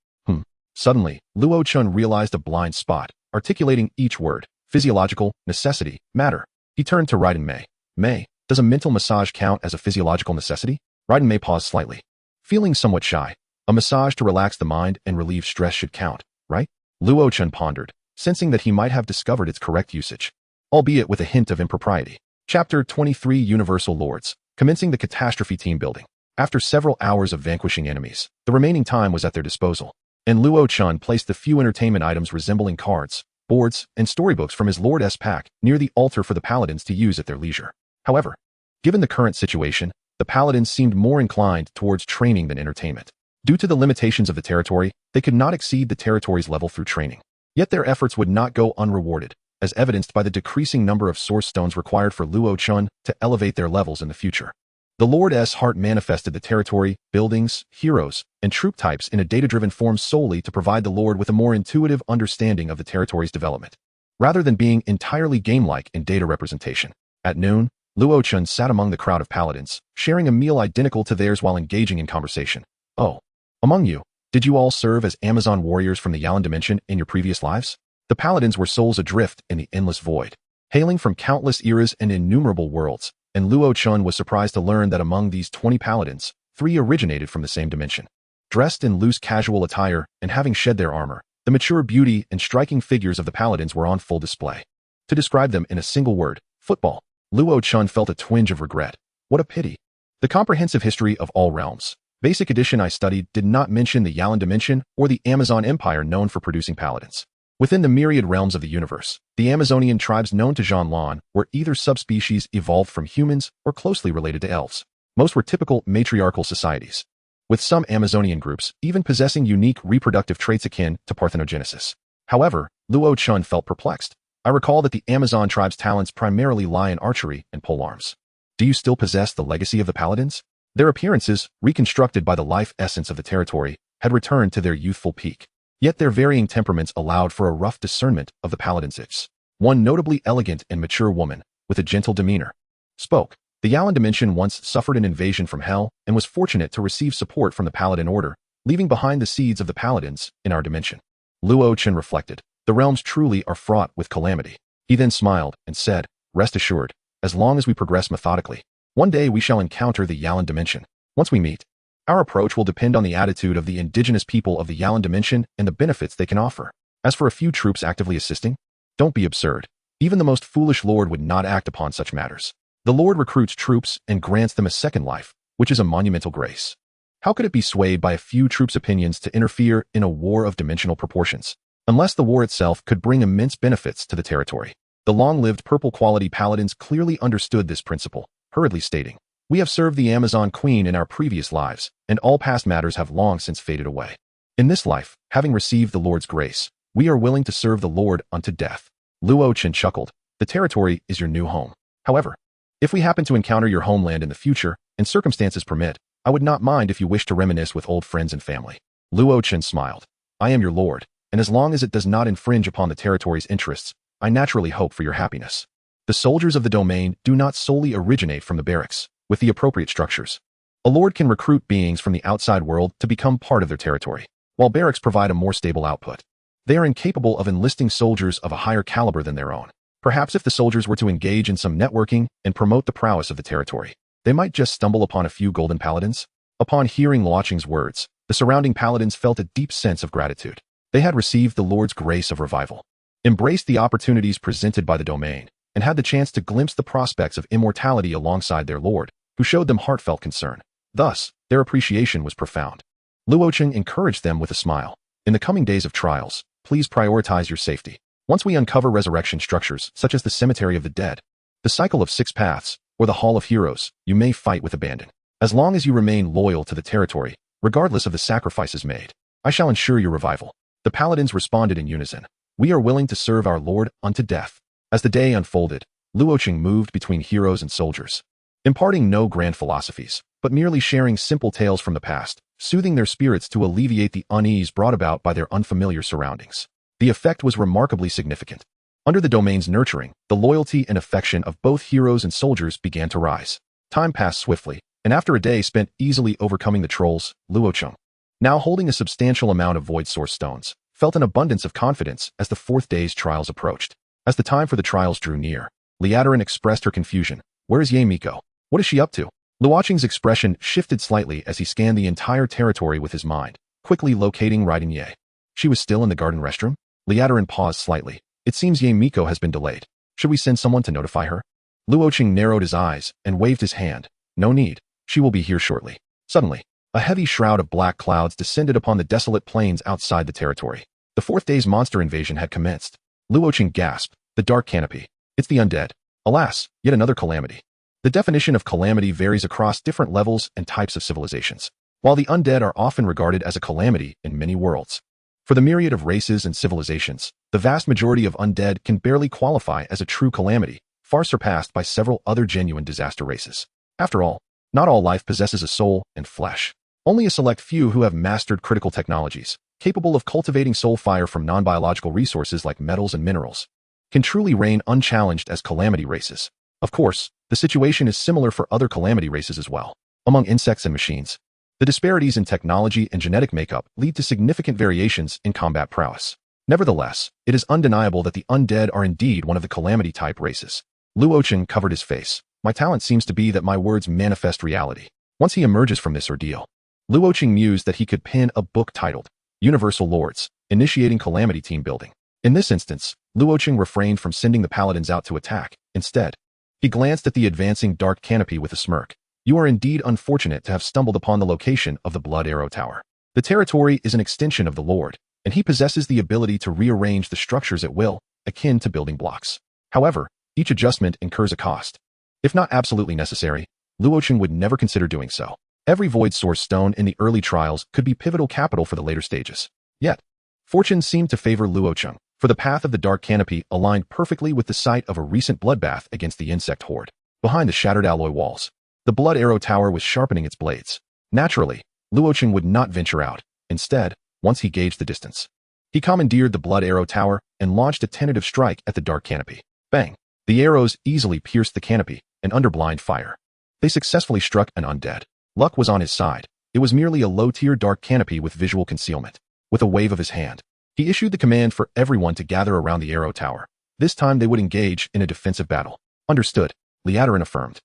Suddenly, Luo Chen realized a blind spot, articulating each word: physiological, necessity, matter. He turned to Raiden Mei. "Mei, does a mental massage count as a physiological necessity?" Raiden Mei paused slightly. Feeling somewhat shy, a massage to relax the mind and relieve stress should count, right? Luo Chen pondered, sensing that he might have discovered its correct usage, albeit with a hint of impropriety. Chapter 23 Universal Lords, commencing the catastrophe team building. After several hours of vanquishing enemies, the remaining time was at their disposal, and Luo Chen placed the few entertainment items resembling cards, boards, and storybooks from his Lord S pack near the altar for the paladins to use at their leisure. However, given the current situation, the paladins seemed more inclined towards training than entertainment. Due to the limitations of the territory, they could not exceed the territory's level through training. Yet their efforts would not go unrewarded, as evidenced by the decreasing number of source stones required for Luo Chen to elevate their levels in the future. The Lord's heart manifested the territory, buildings, heroes, and troop types in a data-driven form solely to provide the Lord with a more intuitive understanding of the territory's development, rather than being entirely game-like in data representation. At noon, Luo Chen sat among the crowd of paladins, sharing a meal identical to theirs while engaging in conversation. Oh, among you, did you all serve as Amazon warriors from the Yalan dimension in your previous lives? The paladins were souls adrift in the endless void, hailing from countless eras and innumerable worlds, and Luo Chen was surprised to learn that among these 20 paladins, 3 originated from the same dimension. Dressed in loose casual attire and having shed their armor, the mature beauty and striking figures of the paladins were on full display. To describe them in a single word, football, Luo Chen felt a twinge of regret. What a pity. The comprehensive history of all realms. Basic edition I studied did not mention the Yalan dimension or the Amazon Empire known for producing paladins. Within the myriad realms of the universe, the Amazonian tribes known to Zhanlan were either subspecies evolved from humans or closely related to elves. Most were typical matriarchal societies, with some Amazonian groups even possessing unique reproductive traits akin to parthenogenesis. However, Luo Chen felt perplexed. I recall that the Amazon tribe's talents primarily lie in archery and polearms. Do you still possess the legacy of the paladins? Their appearances, reconstructed by the life essence of the territory, had returned to their youthful peak. Yet their varying temperaments allowed for a rough discernment of the paladins. One notably elegant and mature woman, with a gentle demeanor, spoke. The Yalan dimension once suffered an invasion from hell and was fortunate to receive support from the paladin order, leaving behind the seeds of the paladins in our dimension. Luo Chen reflected. The realms truly are fraught with calamity. He then smiled and said, rest assured, as long as we progress methodically, one day we shall encounter the Yalan dimension. Once we meet, our approach will depend on the attitude of the indigenous people of the Yalan dimension and the benefits they can offer. As for a few troops actively assisting, don't be absurd. Even the most foolish lord would not act upon such matters. The Lord recruits troops and grants them a second life, which is a monumental grace. How could it be swayed by a few troops' opinions to interfere in a war of dimensional proportions? Unless the war itself could bring immense benefits to the territory. The long-lived purple-quality paladins clearly understood this principle, hurriedly stating, we have served the Amazon Queen in our previous lives, and all past matters have long since faded away. In this life, having received the Lord's grace, we are willing to serve the Lord unto death. Luo Chen chuckled. The territory is your new home. However, if we happen to encounter your homeland in the future, and circumstances permit, I would not mind if you wish to reminisce with old friends and family. Luo Chen smiled. I am your lord, and as long as it does not infringe upon the territory's interests, I naturally hope for your happiness. The soldiers of the domain do not solely originate from the barracks, with the appropriate structures. A lord can recruit beings from the outside world to become part of their territory, while barracks provide a more stable output. They are incapable of enlisting soldiers of a higher caliber than their own. Perhaps if the soldiers were to engage in some networking and promote the prowess of the territory, they might just stumble upon a few golden paladins. Upon hearing Luo Chen's words, the surrounding paladins felt a deep sense of gratitude. They had received the Lord's grace of revival, embraced the opportunities presented by the domain, and had the chance to glimpse the prospects of immortality alongside their Lord, who showed them heartfelt concern. Thus, their appreciation was profound. Luo Chen encouraged them with a smile. In the coming days of trials, please prioritize your safety. Once we uncover resurrection structures, such as the Cemetery of the Dead, the Cycle of Six Paths, or the Hall of Heroes, you may fight with abandon. As long as you remain loyal to the territory, regardless of the sacrifices made, I shall ensure your revival. The paladins responded in unison. We are willing to serve our Lord unto death. As the day unfolded, Luo Chen moved between heroes and soldiers, imparting no grand philosophies, but merely sharing simple tales from the past, soothing their spirits to alleviate the unease brought about by their unfamiliar surroundings. The effect was remarkably significant. Under the domain's nurturing, the loyalty and affection of both heroes and soldiers began to rise. Time passed swiftly, and after a day spent easily overcoming the trolls, Luo Chen, now holding a substantial amount of void source stones, felt an abundance of confidence as the fourth day's trials approached. As the time for the trials drew near, Liadarin expressed her confusion. Where is Ye Miko? What is she up to? Luo Chen's expression shifted slightly as he scanned the entire territory with his mind, quickly locating Raiden Mei. She was still in the garden restroom? Liadarin paused slightly. It seems Ye Miko has been delayed. Should we send someone to notify her? Luo Chen narrowed his eyes and waved his hand. No need. She will be here shortly. Suddenly, a heavy shroud of black clouds descended upon the desolate plains outside the territory. The fourth day's monster invasion had commenced. Luo Chen gasped. The dark canopy. It's the undead. Alas, yet another calamity. The definition of calamity varies across different levels and types of civilizations. While the undead are often regarded as a calamity in many worlds, for the myriad of races and civilizations, the vast majority of undead can barely qualify as a true calamity, far surpassed by several other genuine disaster races. After all, Not all life possesses a soul and flesh. Only a select few who have mastered critical technologies, capable of cultivating soul fire from non-biological resources like metals and minerals, can truly reign unchallenged as calamity races. Of course, the situation is similar for other calamity races as well. Among insects and machines, the disparities in technology and genetic makeup lead to significant variations in combat prowess. Nevertheless, it is undeniable that the undead are indeed one of the calamity-type races. Luo Chen covered his face. My talent seems to be that my words manifest reality. Once he emerges from this ordeal, Luo Chen mused that he could pen a book titled Universal Lords, Initiating Calamity Team Building. In this instance, Luo Chen refrained from sending the paladins out to attack. Instead, he glanced at the advancing dark canopy with a smirk. You are indeed unfortunate to have stumbled upon the location of the Blood Arrow Tower. The territory is an extension of the Lord, and he possesses the ability to rearrange the structures at will, akin to building blocks. However, each adjustment incurs a cost. If not absolutely necessary, Luo Chen would never consider doing so. Every void source stone in the early trials could be pivotal capital for the later stages. Yet, fortune seemed to favor Luo Chen, for the path of the dark canopy aligned perfectly with the site of a recent bloodbath against the insect horde. Behind the shattered alloy walls, the Blood Arrow Tower was sharpening its blades. Naturally, Luo Chen would not venture out. Instead, once he gauged the distance, he commandeered the Blood Arrow Tower and launched a tentative strike at the dark canopy. Bang! The arrows easily pierced the canopy, and under blind fire, they successfully struck an undead. Luck was on his side. It was merely a low-tier dark canopy with visual concealment. With a wave of his hand, he issued the command for everyone to gather around the arrow tower. This time they would engage in a defensive battle. Understood, Liadarin affirmed.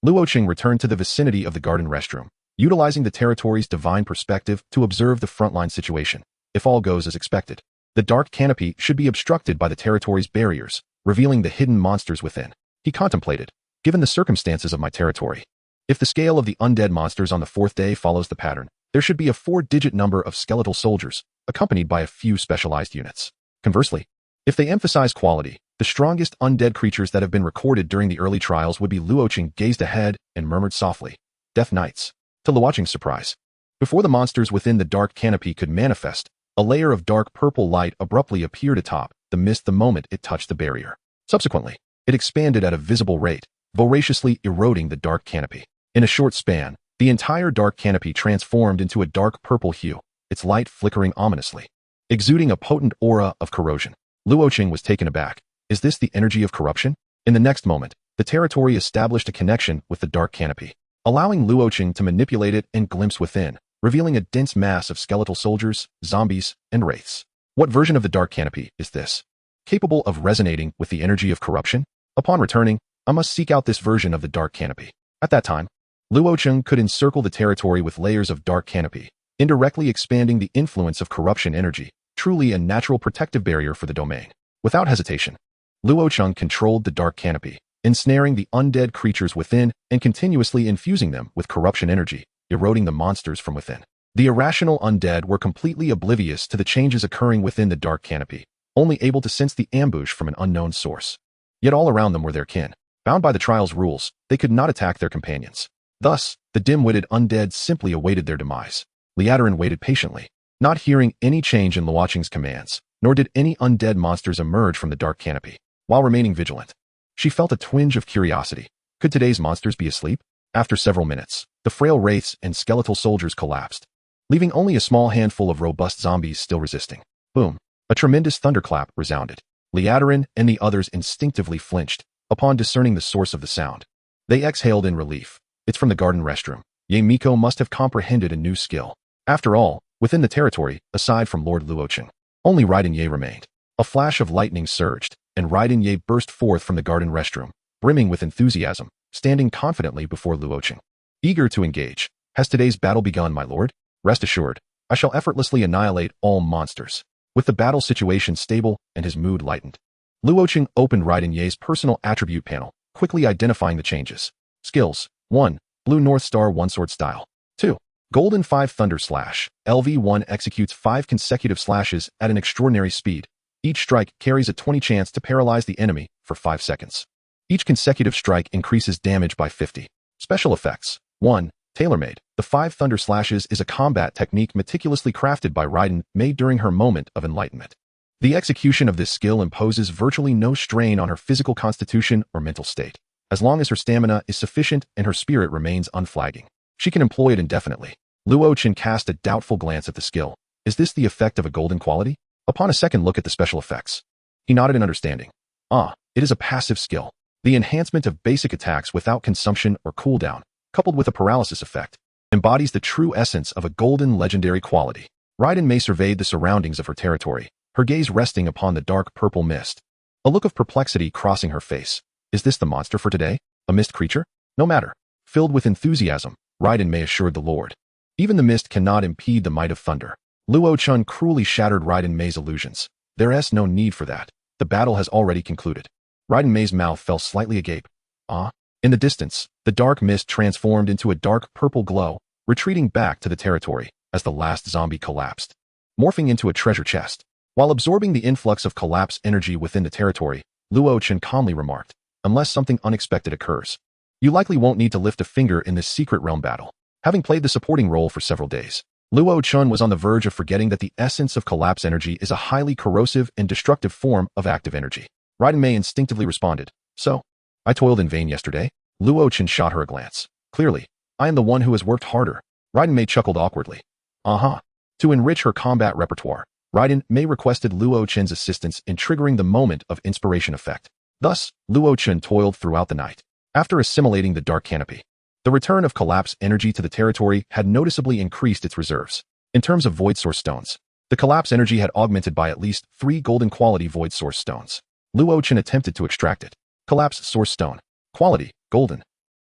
Luo Chen returned to the vicinity of the garden restroom, utilizing the territory's divine perspective to observe the frontline situation. If all goes as expected, the dark canopy should be obstructed by the territory's barriers, revealing the hidden monsters within. He contemplated, given the circumstances of my territory, if the scale of the undead monsters on the fourth day follows the pattern, there should be a 4-digit number of skeletal soldiers, accompanied by a few specialized units. Conversely, if they emphasize quality, the strongest undead creatures that have been recorded during the early trials would be. Luo Chen gazed ahead and murmured softly, Death Knights. To Luo Chen's surprise, before the monsters within the dark canopy could manifest, a layer of dark purple light abruptly appeared atop the mist the moment it touched the barrier. Subsequently, it expanded at a visible rate, voraciously eroding the dark canopy. In a short span, the entire dark canopy transformed into a dark purple hue, its light flickering ominously, exuding a potent aura of corrosion. Luo Chen was taken aback. Is this the energy of corruption? In the next moment, the territory established a connection with the dark canopy, allowing Luo Chen to manipulate it and glimpse within, revealing a dense mass of skeletal soldiers, zombies, and wraiths. What version of the dark canopy is this? Capable of resonating with the energy of corruption? Upon returning, I must seek out this version of the dark canopy. At that time, Luo Chen could encircle the territory with layers of dark canopy, indirectly expanding the influence of corruption energy, truly a natural protective barrier for the domain. Without hesitation, Luo Chen controlled the dark canopy, ensnaring the undead creatures within and continuously infusing them with corruption energy, eroding the monsters from within. The irrational undead were completely oblivious to the changes occurring within the dark canopy, only able to sense the ambush from an unknown source. Yet all around them were their kin. Bound by the trial's rules, they could not attack their companions. Thus, the dim-witted undead simply awaited their demise. Liadarin waited patiently, not hearing any change in Luo Chen's commands, nor did any undead monsters emerge from the dark canopy. While remaining vigilant, she felt a twinge of curiosity. Could today's monsters be asleep? After several minutes, the frail wraiths and skeletal soldiers collapsed, leaving only a small handful of robust zombies still resisting. Boom! A tremendous thunderclap resounded. Liadarin and the others instinctively flinched upon discerning the source of the sound. They exhaled in relief. It's from the garden restroom. Ye Miko must have comprehended a new skill. After all, within the territory, aside from Lord Luo Chen, only Raiden Mei remained. A flash of lightning surged, and Raiden Mei burst forth from the garden restroom, brimming with enthusiasm, standing confidently before Luo Chen. Eager to engage. Has today's battle begun, my lord? Rest assured, I shall effortlessly annihilate all monsters. With the battle situation stable and his mood lightened, Luo Chen opened Raiden Mei's personal attribute panel, quickly identifying the changes. Skills. 1. Blue North Star 1-sword style. 2. Golden 5 Thunder Slash. LV1 executes 5 consecutive slashes at an extraordinary speed. Each strike carries a 20 chance to paralyze the enemy for 5 seconds. Each consecutive strike increases damage by 50. Special effects. 1. Tailor-made. The 5 Thunder Slashes is a combat technique meticulously crafted by Raiden Mei during her moment of enlightenment. The execution of this skill imposes virtually no strain on her physical constitution or mental state. as long as her stamina is sufficient and her spirit remains unflagging. She can employ it indefinitely. Luo Chen cast a doubtful glance at the skill. Is this the effect of a golden quality? Upon a second look at the special effects, he nodded in understanding. It is a passive skill. The enhancement of basic attacks without consumption or cooldown, coupled with a paralysis effect, embodies the true essence of a golden legendary quality. Raiden Mei surveyed the surroundings of her territory, her gaze resting upon the dark purple mist. A look of perplexity crossing her face. Is this the monster for today? A mist creature? No matter. Filled with enthusiasm, Raiden Mei assured the Lord. Even the mist cannot impede the might of thunder. Luo Chen cruelly shattered Raiden Mei's illusions. There is no need for that. The battle has already concluded. Raiden Mei's mouth fell slightly agape. In the distance, the dark mist transformed into a dark purple glow, retreating back to the territory as the last zombie collapsed, morphing into a treasure chest. While absorbing the influx of collapse energy within the territory, Luo Chen calmly remarked, unless something unexpected occurs, you likely won't need to lift a finger in this secret realm battle. Having played the supporting role for several days, Luo Chen was on the verge of forgetting that the essence of collapse energy is a highly corrosive and destructive form of active energy. Raiden Mei instinctively responded, so, I toiled in vain yesterday? Luo Chen shot her a glance. Clearly, I am the one who has worked harder. Raiden Mei chuckled awkwardly. To enrich her combat repertoire, Raiden Mei requested Luo Chen's assistance in triggering the moment of inspiration effect. Thus, Luo Chen toiled throughout the night. After assimilating the dark canopy, the return of collapse energy to the territory had noticeably increased its reserves. In terms of void source stones, the collapse energy had augmented by at least 3 golden quality void source stones. Luo Chen attempted to extract it. Collapse source stone. Quality, golden.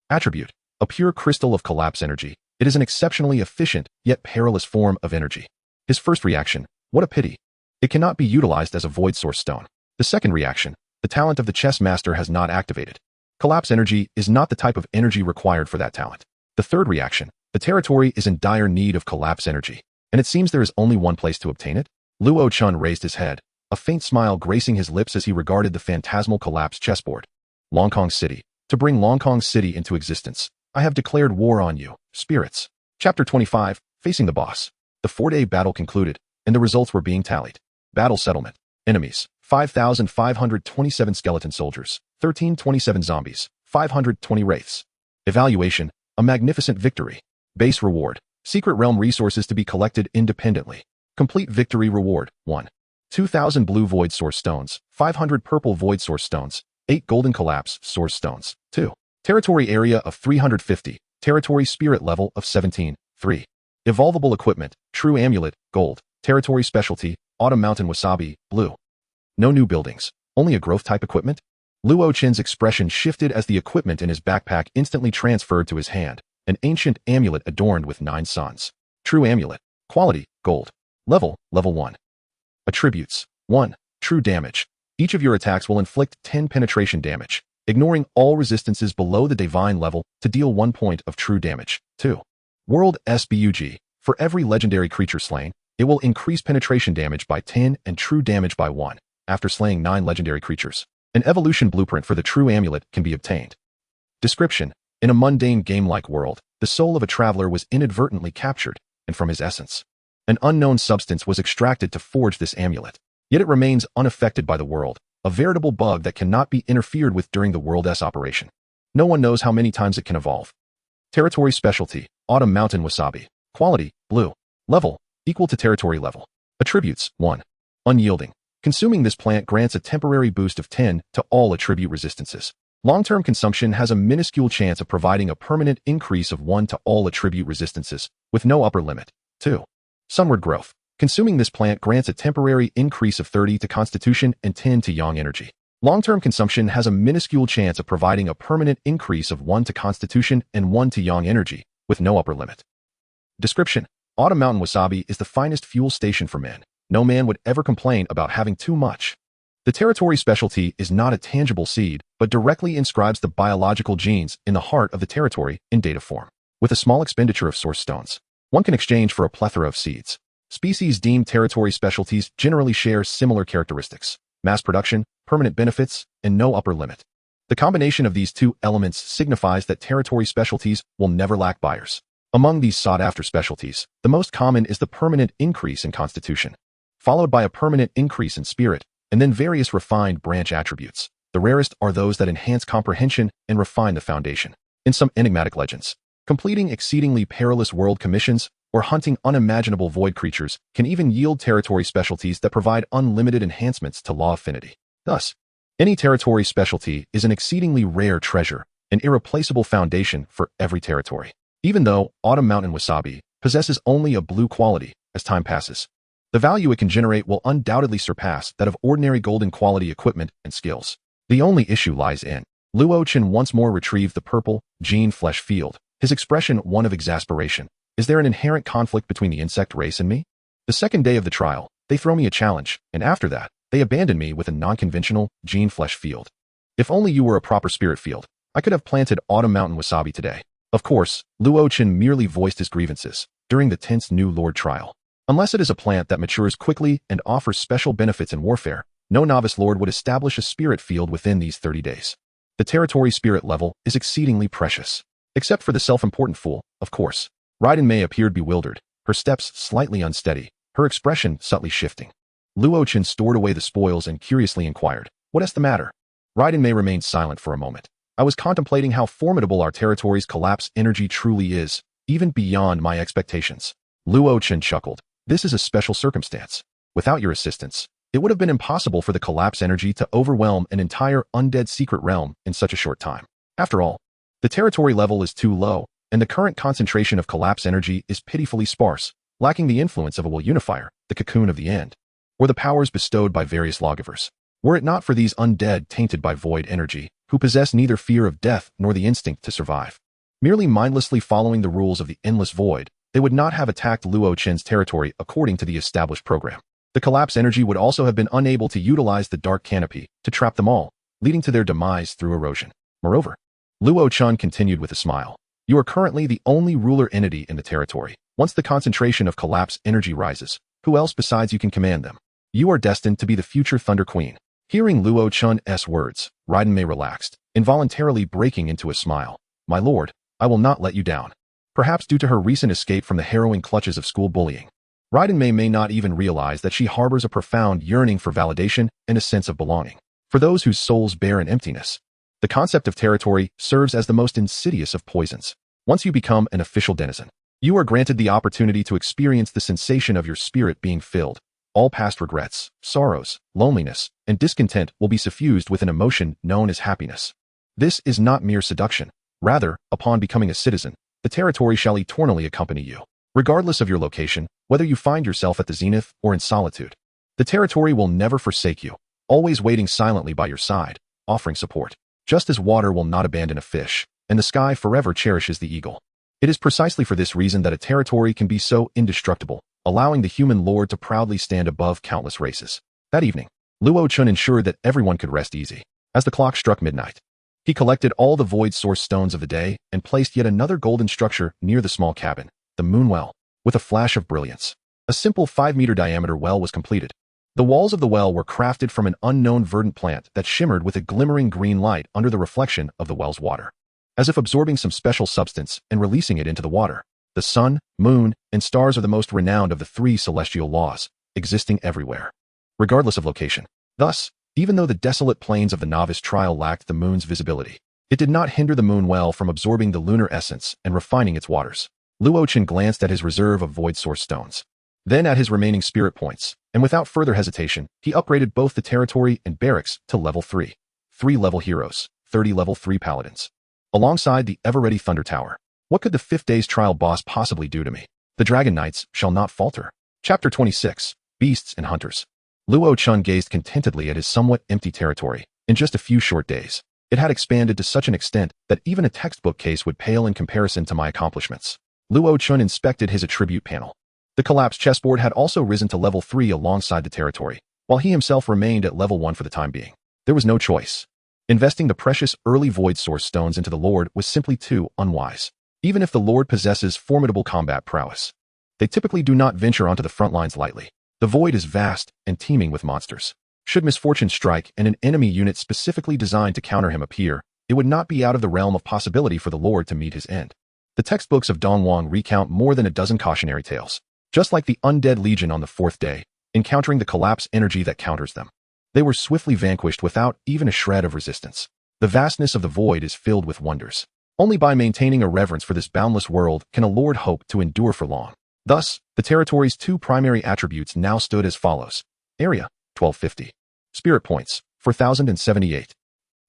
Attribute, a pure crystal of collapse energy. It is an exceptionally efficient, yet perilous form of energy. His first reaction, what a pity. It cannot be utilized as a void source stone. The second reaction, the talent of the Chessmaster has not activated. Collapse energy is not the type of energy required for that talent. The third reaction, the territory is in dire need of collapse energy, and it seems there is only one place to obtain it. Luo Chen raised his head, a faint smile gracing his lips as he regarded the phantasmal collapse chessboard. Longkong City. To bring Longkong City into existence, I have declared war on you, spirits. Chapter 25, Facing the Boss. The 4-day battle concluded, and the results were being tallied. Battle settlement. Enemies, 5,527 skeleton soldiers, 1,327 zombies, 520 wraiths. Evaluation, a magnificent victory. Base reward, secret realm resources to be collected independently. Complete victory reward, 1. 2,000 blue void source stones, 500 purple void source stones, 8 golden collapse source stones, 2. Territory area of 350, territory spirit level of 17, 3. Evolvable equipment, true amulet, gold, territory specialty, autumn mountain wasabi, blue. No new buildings, only a growth type equipment? Luo Chen's expression shifted as the equipment in his backpack instantly transferred to his hand, an ancient amulet adorned with 9 suns. True amulet. Quality, gold. Level, level 1. Attributes, 1. True damage. Each of your attacks will inflict 10 penetration damage, ignoring all resistances below the divine level to deal 1 point of true damage. 2. World SBUG. For every legendary creature slain, it will increase penetration damage by 10 and true damage by 1. After slaying 9 legendary creatures, an evolution blueprint for the true amulet can be obtained. Description. In a mundane game-like world, the soul of a traveler was inadvertently captured, and from his essence, an unknown substance was extracted to forge this amulet. Yet it remains unaffected by the world, a veritable bug that cannot be interfered with during the World's operation. No one knows how many times it can evolve. Territory specialty, autumn mountain wasabi. Quality, blue. Level, equal to territory level. Attributes, 1. Unyielding. Consuming this plant grants a temporary boost of 10 to all attribute resistances. Long-term consumption has a minuscule chance of providing a permanent increase of 1 to all attribute resistances, with no upper limit. 2. Sunward growth. Consuming this plant grants a temporary increase of 30 to constitution and 10 to yang energy. Long-term consumption has a minuscule chance of providing a permanent increase of 1 to constitution and 1 to yang energy, with no upper limit. Description. Autumn Mountain Wasabi is the finest fuel station for men. No man would ever complain about having too much. The territory specialty is not a tangible seed, but directly inscribes the biological genes in the heart of the territory in data form. With a small expenditure of source stones, one can exchange for a plethora of seeds. Species deemed territory specialties generally share similar characteristics: mass production, permanent benefits, and no upper limit. The combination of these two elements signifies that territory specialties will never lack buyers. Among these sought-after specialties, the most common is the permanent increase in constitution, followed by a permanent increase in spirit, and then various refined branch attributes. The rarest are those that enhance comprehension and refine the foundation. In some enigmatic legends, completing exceedingly perilous world commissions or hunting unimaginable void creatures can even yield territory specialties that provide unlimited enhancements to law affinity. Thus, any territory specialty is an exceedingly rare treasure, an irreplaceable foundation for every territory. Even though Autumn Mountain Wasabi possesses only a blue quality, as time passes, the value it can generate will undoubtedly surpass that of ordinary golden quality equipment and skills. The only issue lies in Luo Chen once more retrieved the purple, gene flesh field, his expression one of exasperation. Is there an inherent conflict between the insect race and me? The second day of the trial, they throw me a challenge, and after that, they abandon me with a non-conventional, gene flesh field. If only you were a proper spirit field, I could have planted Autumn Mountain Wasabi today. Of course, Luo Chen merely voiced his grievances during the tense new Lord trial. Unless it is a plant that matures quickly and offers special benefits in warfare, no novice lord would establish a spirit field within these 30 days. The territory spirit level is exceedingly precious. Except for the self-important fool, of course. Raiden Mei appeared bewildered, her steps slightly unsteady, her expression subtly shifting. Luo Chen stored away the spoils and curiously inquired, "What is the matter?" Raiden Mei remained silent for a moment. I was contemplating how formidable our territory's collapse energy truly is, even beyond my expectations. Luo Chen chuckled. This is a special circumstance. Without your assistance, it would have been impossible for the collapse energy to overwhelm an entire undead secret realm in such a short time. After all, the territory level is too low, and the current concentration of collapse energy is pitifully sparse, lacking the influence of a will unifier, the cocoon of the end, or the powers bestowed by various lawgivers. Were it not for these undead tainted by void energy, who possess neither fear of death nor the instinct to survive, merely mindlessly following the rules of the endless void, they would not have attacked Luo Chen's territory according to the established program. The collapse energy would also have been unable to utilize the dark canopy to trap them all, leading to their demise through erosion. Moreover, Luo Chen continued with a smile. You are currently the only ruler entity in the territory. Once the concentration of collapse energy rises, who else besides you can command them? You are destined to be the future Thunder Queen. Hearing Luo Chen's words, Raiden Mei relaxed, involuntarily breaking into a smile. My lord, I will not let you down. Perhaps due to her recent escape from the harrowing clutches of school bullying, Raiden Mei may not even realize that she harbors a profound yearning for validation and a sense of belonging. For those whose souls bear an emptiness, the concept of territory serves as the most insidious of poisons. Once you become an official denizen, you are granted the opportunity to experience the sensation of your spirit being filled. All past regrets, sorrows, loneliness, and discontent will be suffused with an emotion known as happiness. This is not mere seduction. Rather, upon becoming a citizen, the territory shall eternally accompany you. Regardless of your location, whether you find yourself at the zenith or in solitude, the territory will never forsake you, always waiting silently by your side, offering support. Just as water will not abandon a fish, and the sky forever cherishes the eagle. It is precisely for this reason that a territory can be so indestructible, allowing the human lord to proudly stand above countless races. That evening, Luo Chen ensured that everyone could rest easy. As the clock struck midnight, he collected all the void source stones of the day and placed yet another golden structure near the small cabin, the moon well, with a flash of brilliance. A simple 5-meter diameter well was completed. The walls of the well were crafted from an unknown verdant plant that shimmered with a glimmering green light under the reflection of the well's water. As if absorbing some special substance and releasing it into the water, the sun, moon, and stars are the most renowned of the 3 celestial laws, existing everywhere, regardless of location. Thus, even though the desolate plains of the novice trial lacked the moon's visibility, it did not hinder the moon well from absorbing the lunar essence and refining its waters. Luo Chen glanced at his reserve of void source stones, then at his remaining spirit points, and without further hesitation, he upgraded both the territory and barracks to level 3. 3 level heroes, 30 level 3 paladins. Alongside the ever-ready Thunder Tower. What could the 5th day's trial boss possibly do to me? The Dragon Knights shall not falter. Chapter 26. Beasts and Hunters. Luo Chen gazed contentedly at his somewhat empty territory. In just a few short days, it had expanded to such an extent that even a textbook case would pale in comparison to my accomplishments. Luo Chen inspected his attribute panel. The collapsed chessboard had also risen to level 3 alongside the territory, while he himself remained at level 1 for the time being. There was no choice. Investing the precious early void source stones into the Lord was simply too unwise. Even if the Lord possesses formidable combat prowess, they typically do not venture onto the front lines lightly. The void is vast and teeming with monsters. Should misfortune strike and an enemy unit specifically designed to counter him appear, it would not be out of the realm of possibility for the Lord to meet his end. The textbooks of Dongwang recount more than a dozen cautionary tales, just like the undead legion on the 4th day, encountering the collapse energy that counters them. They were swiftly vanquished without even a shred of resistance. The vastness of the void is filled with wonders. Only by maintaining a reverence for this boundless world can a lord hope to endure for long. Thus, the territory's two primary attributes now stood as follows. Area, 1250. Spirit points, 4,078.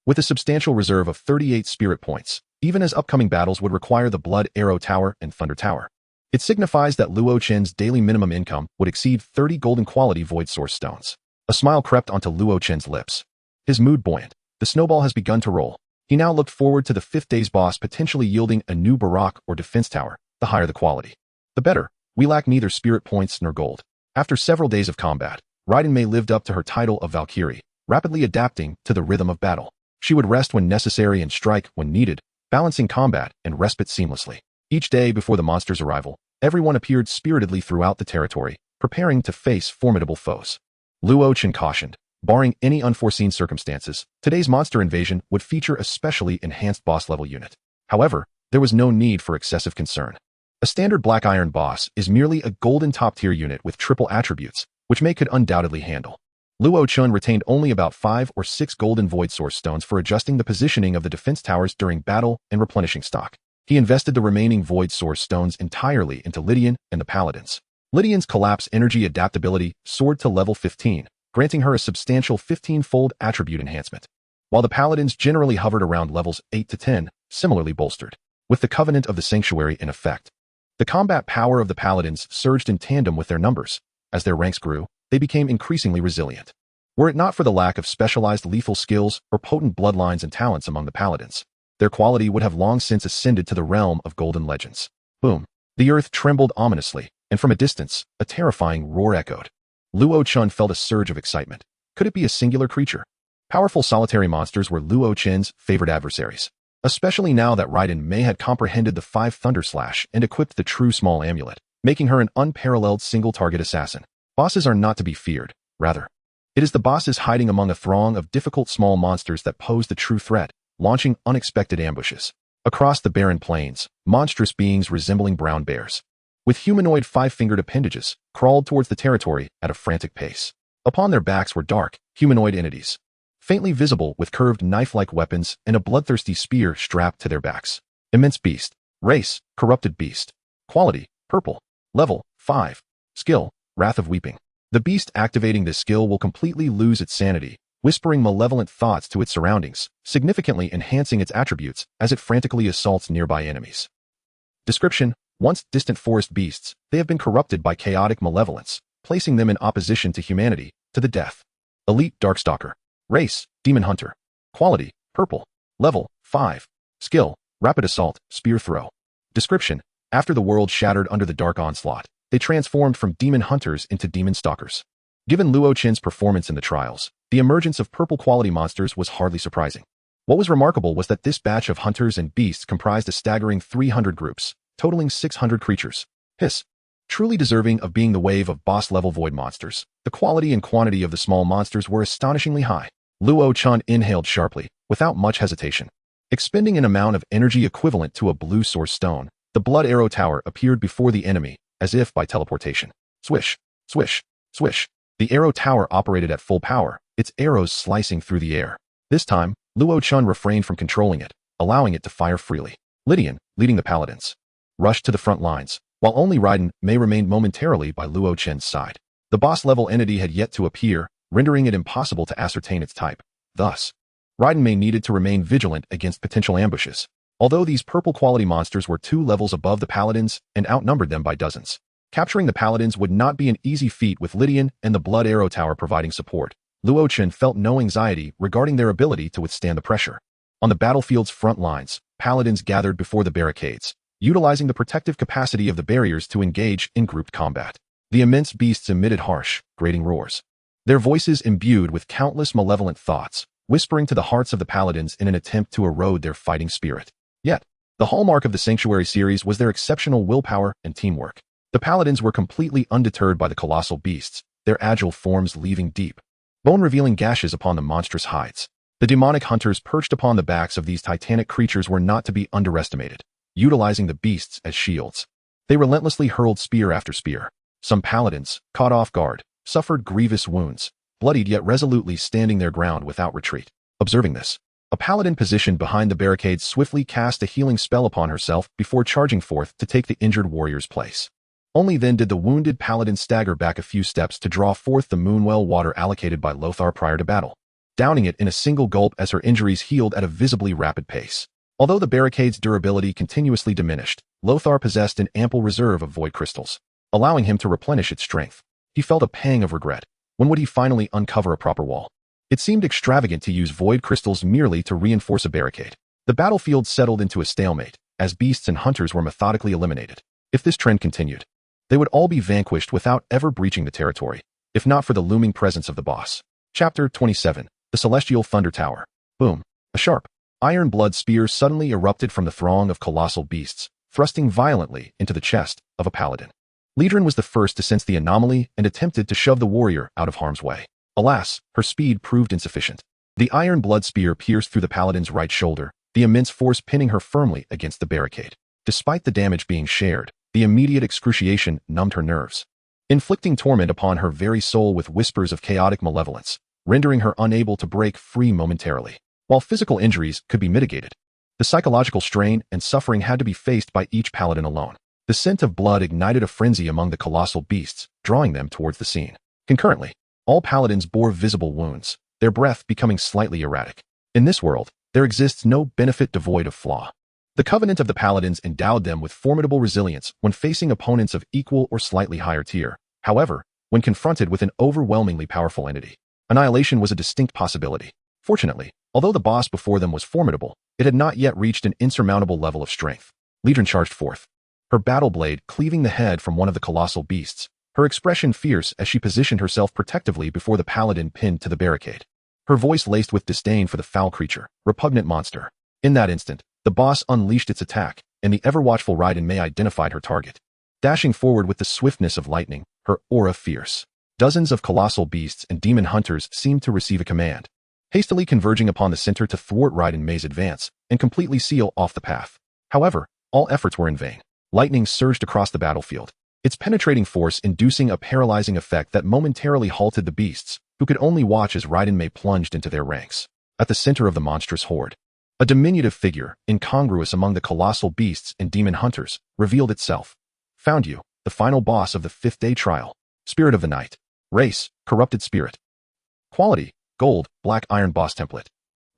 With a substantial reserve of 38 spirit points, even as upcoming battles would require the Blood Arrow Tower and Thunder Tower. It signifies that Luo Chen's daily minimum income would exceed 30 golden quality void source stones. A smile crept onto Luo Chen's lips. His mood buoyant. The snowball has begun to roll. He now looked forward to the 5th day's boss potentially yielding a new Barak or defense tower. The higher the quality, the better. We lack neither spirit points nor gold. After several days of combat, Raiden Mei lived up to her title of Valkyrie, rapidly adapting to the rhythm of battle. She would rest when necessary and strike when needed, balancing combat and respite seamlessly. Each day before the monster's arrival, everyone appeared spiritedly throughout the territory, preparing to face formidable foes. Luo Chen cautioned, barring any unforeseen circumstances, today's monster invasion would feature a specially enhanced boss-level unit. However, there was no need for excessive concern. A standard Black Iron boss is merely a golden top-tier unit with triple attributes, which Mei could undoubtedly handle. Luo Chen retained only about 5 or 6 golden void source stones for adjusting the positioning of the defense towers during battle and replenishing stock. He invested the remaining void source stones entirely into Lydian and the Paladins. Lydian's collapse energy adaptability soared to level 15, granting her a substantial 15-fold attribute enhancement, while the Paladins generally hovered around levels 8 to 10, similarly bolstered. With the Covenant of the Sanctuary in effect, the combat power of the Paladins surged in tandem with their numbers. As their ranks grew, they became increasingly resilient. Were it not for the lack of specialized lethal skills or potent bloodlines and talents among the Paladins, their quality would have long since ascended to the realm of golden legends. Boom! The earth trembled ominously, and from a distance, a terrifying roar echoed. Luo Chen felt a surge of excitement. Could it be a singular creature? Powerful solitary monsters were Luo Chen's favored adversaries, especially now that Raiden Mei had comprehended the 5 Thunder Slash and equipped the true small amulet, making her an unparalleled single-target assassin. Bosses are not to be feared, rather. It is the bosses hiding among a throng of difficult small monsters that pose the true threat, launching unexpected ambushes. Across the barren plains, monstrous beings resembling brown bears, with humanoid 5-fingered appendages, crawled towards the territory at a frantic pace. Upon their backs were dark, humanoid entities, faintly visible with curved knife-like weapons and a bloodthirsty spear strapped to their backs. Immense beast. Race, corrupted beast. Quality, purple. Level, 5. Skill, Wrath of Weeping. The beast activating this skill will completely lose its sanity, whispering malevolent thoughts to its surroundings, significantly enhancing its attributes as it frantically assaults nearby enemies. Description: once distant forest beasts, they have been corrupted by chaotic malevolence, placing them in opposition to humanity, to the death. Elite Darkstalker. Race, Demon Hunter. Quality, purple. Level, 5. Skill, Rapid Assault, Spear Throw. Description: after the world shattered under the dark onslaught, they transformed from demon hunters into demon stalkers. Given Luo Chen's performance in the trials, the emergence of purple-quality monsters was hardly surprising. What was remarkable was that this batch of hunters and beasts comprised a staggering 300 groups, totaling 600 creatures. Hiss. Truly deserving of being the wave of boss-level void monsters, the quality and quantity of the small monsters were astonishingly high. Luo Chen inhaled sharply, without much hesitation. Expending an amount of energy equivalent to a blue source stone, the Blood Arrow Tower appeared before the enemy, as if by teleportation. Swish, swish, swish. The arrow tower operated at full power, its arrows slicing through the air. This time, Luo Chen refrained from controlling it, allowing it to fire freely. Lydian, leading the Paladins, rushed to the front lines, while only Raiden Mei remained momentarily by Luo Chen's side. The boss-level entity had yet to appear, rendering it impossible to ascertain its type. Thus, Raiden Mei needed to remain vigilant against potential ambushes. Although these purple-quality monsters were 2 levels above the Paladins and outnumbered them by dozens, capturing the Paladins would not be an easy feat with Lydian and the Blood Arrow Tower providing support. Luo Chen felt no anxiety regarding their ability to withstand the pressure. On the battlefield's front lines, Paladins gathered before the barricades, utilizing the protective capacity of the barriers to engage in grouped combat. The immense beasts emitted harsh, grating roars, their voices imbued with countless malevolent thoughts, whispering to the hearts of the Paladins in an attempt to erode their fighting spirit. Yet, the hallmark of the Sanctuary series was their exceptional willpower and teamwork. The Paladins were completely undeterred by the colossal beasts, their agile forms leaving deep, bone-revealing gashes upon the monstrous hides. The demonic hunters perched upon the backs of these titanic creatures were not to be underestimated, utilizing the beasts as shields. They relentlessly hurled spear after spear. Some Paladins, caught off guard, suffered grievous wounds, bloodied yet resolutely standing their ground without retreat. Observing this, a paladin positioned behind the barricades swiftly cast a healing spell upon herself before charging forth to take the injured warrior's place. Only then did the wounded paladin stagger back a few steps to draw forth the moonwell water allocated by Lothar prior to battle, downing it in a single gulp as her injuries healed at a visibly rapid pace. Although the barricade's durability continuously diminished, Lothar possessed an ample reserve of void crystals, allowing him to replenish its strength. He felt a pang of regret. When would he finally uncover a proper wall? It seemed extravagant to use void crystals merely to reinforce a barricade. The battlefield settled into a stalemate, as beasts and hunters were methodically eliminated. If this trend continued, they would all be vanquished without ever breaching the territory, if not for the looming presence of the boss. Chapter 27. The Celestial Thunder Tower. Boom. A sharp, iron blood spear suddenly erupted from the throng of colossal beasts, thrusting violently into the chest of a paladin. Liedren was the first to sense the anomaly and attempted to shove the warrior out of harm's way. Alas, her speed proved insufficient. The iron blood spear pierced through the paladin's right shoulder, the immense force pinning her firmly against the barricade. Despite the damage being shared, the immediate excruciation numbed her nerves, inflicting torment upon her very soul with whispers of chaotic malevolence, rendering her unable to break free momentarily. While physical injuries could be mitigated, the psychological strain and suffering had to be faced by each paladin alone. The scent of blood ignited a frenzy among the colossal beasts, drawing them towards the scene. Concurrently, all paladins bore visible wounds, their breath becoming slightly erratic. In this world, there exists no benefit devoid of flaw. The covenant of the paladins endowed them with formidable resilience when facing opponents of equal or slightly higher tier. However, when confronted with an overwhelmingly powerful entity, annihilation was a distinct possibility. Fortunately, although the boss before them was formidable, it had not yet reached an insurmountable level of strength. Liedren charged forth, her battle blade cleaving the head from one of the colossal beasts, her expression fierce as she positioned herself protectively before the paladin pinned to the barricade. Her voice laced with disdain for the foul creature, repugnant monster. In that instant, the boss unleashed its attack, and the ever-watchful Raiden Mei identified her target. Dashing forward with the swiftness of lightning, her aura fierce, dozens of colossal beasts and demon hunters seemed to receive a command, hastily converging upon the center to thwart Raiden Mei's advance and completely seal off the path. However, all efforts were in vain. Lightning surged across the battlefield, its penetrating force inducing a paralyzing effect that momentarily halted the beasts, who could only watch as Raiden Mei plunged into their ranks. At the center of the monstrous horde, a diminutive figure, incongruous among the colossal beasts and demon hunters, revealed itself. Found you, the final boss of the 5th-day trial. Spirit of the Night. Race, corrupted spirit. Quality, gold, black iron boss template.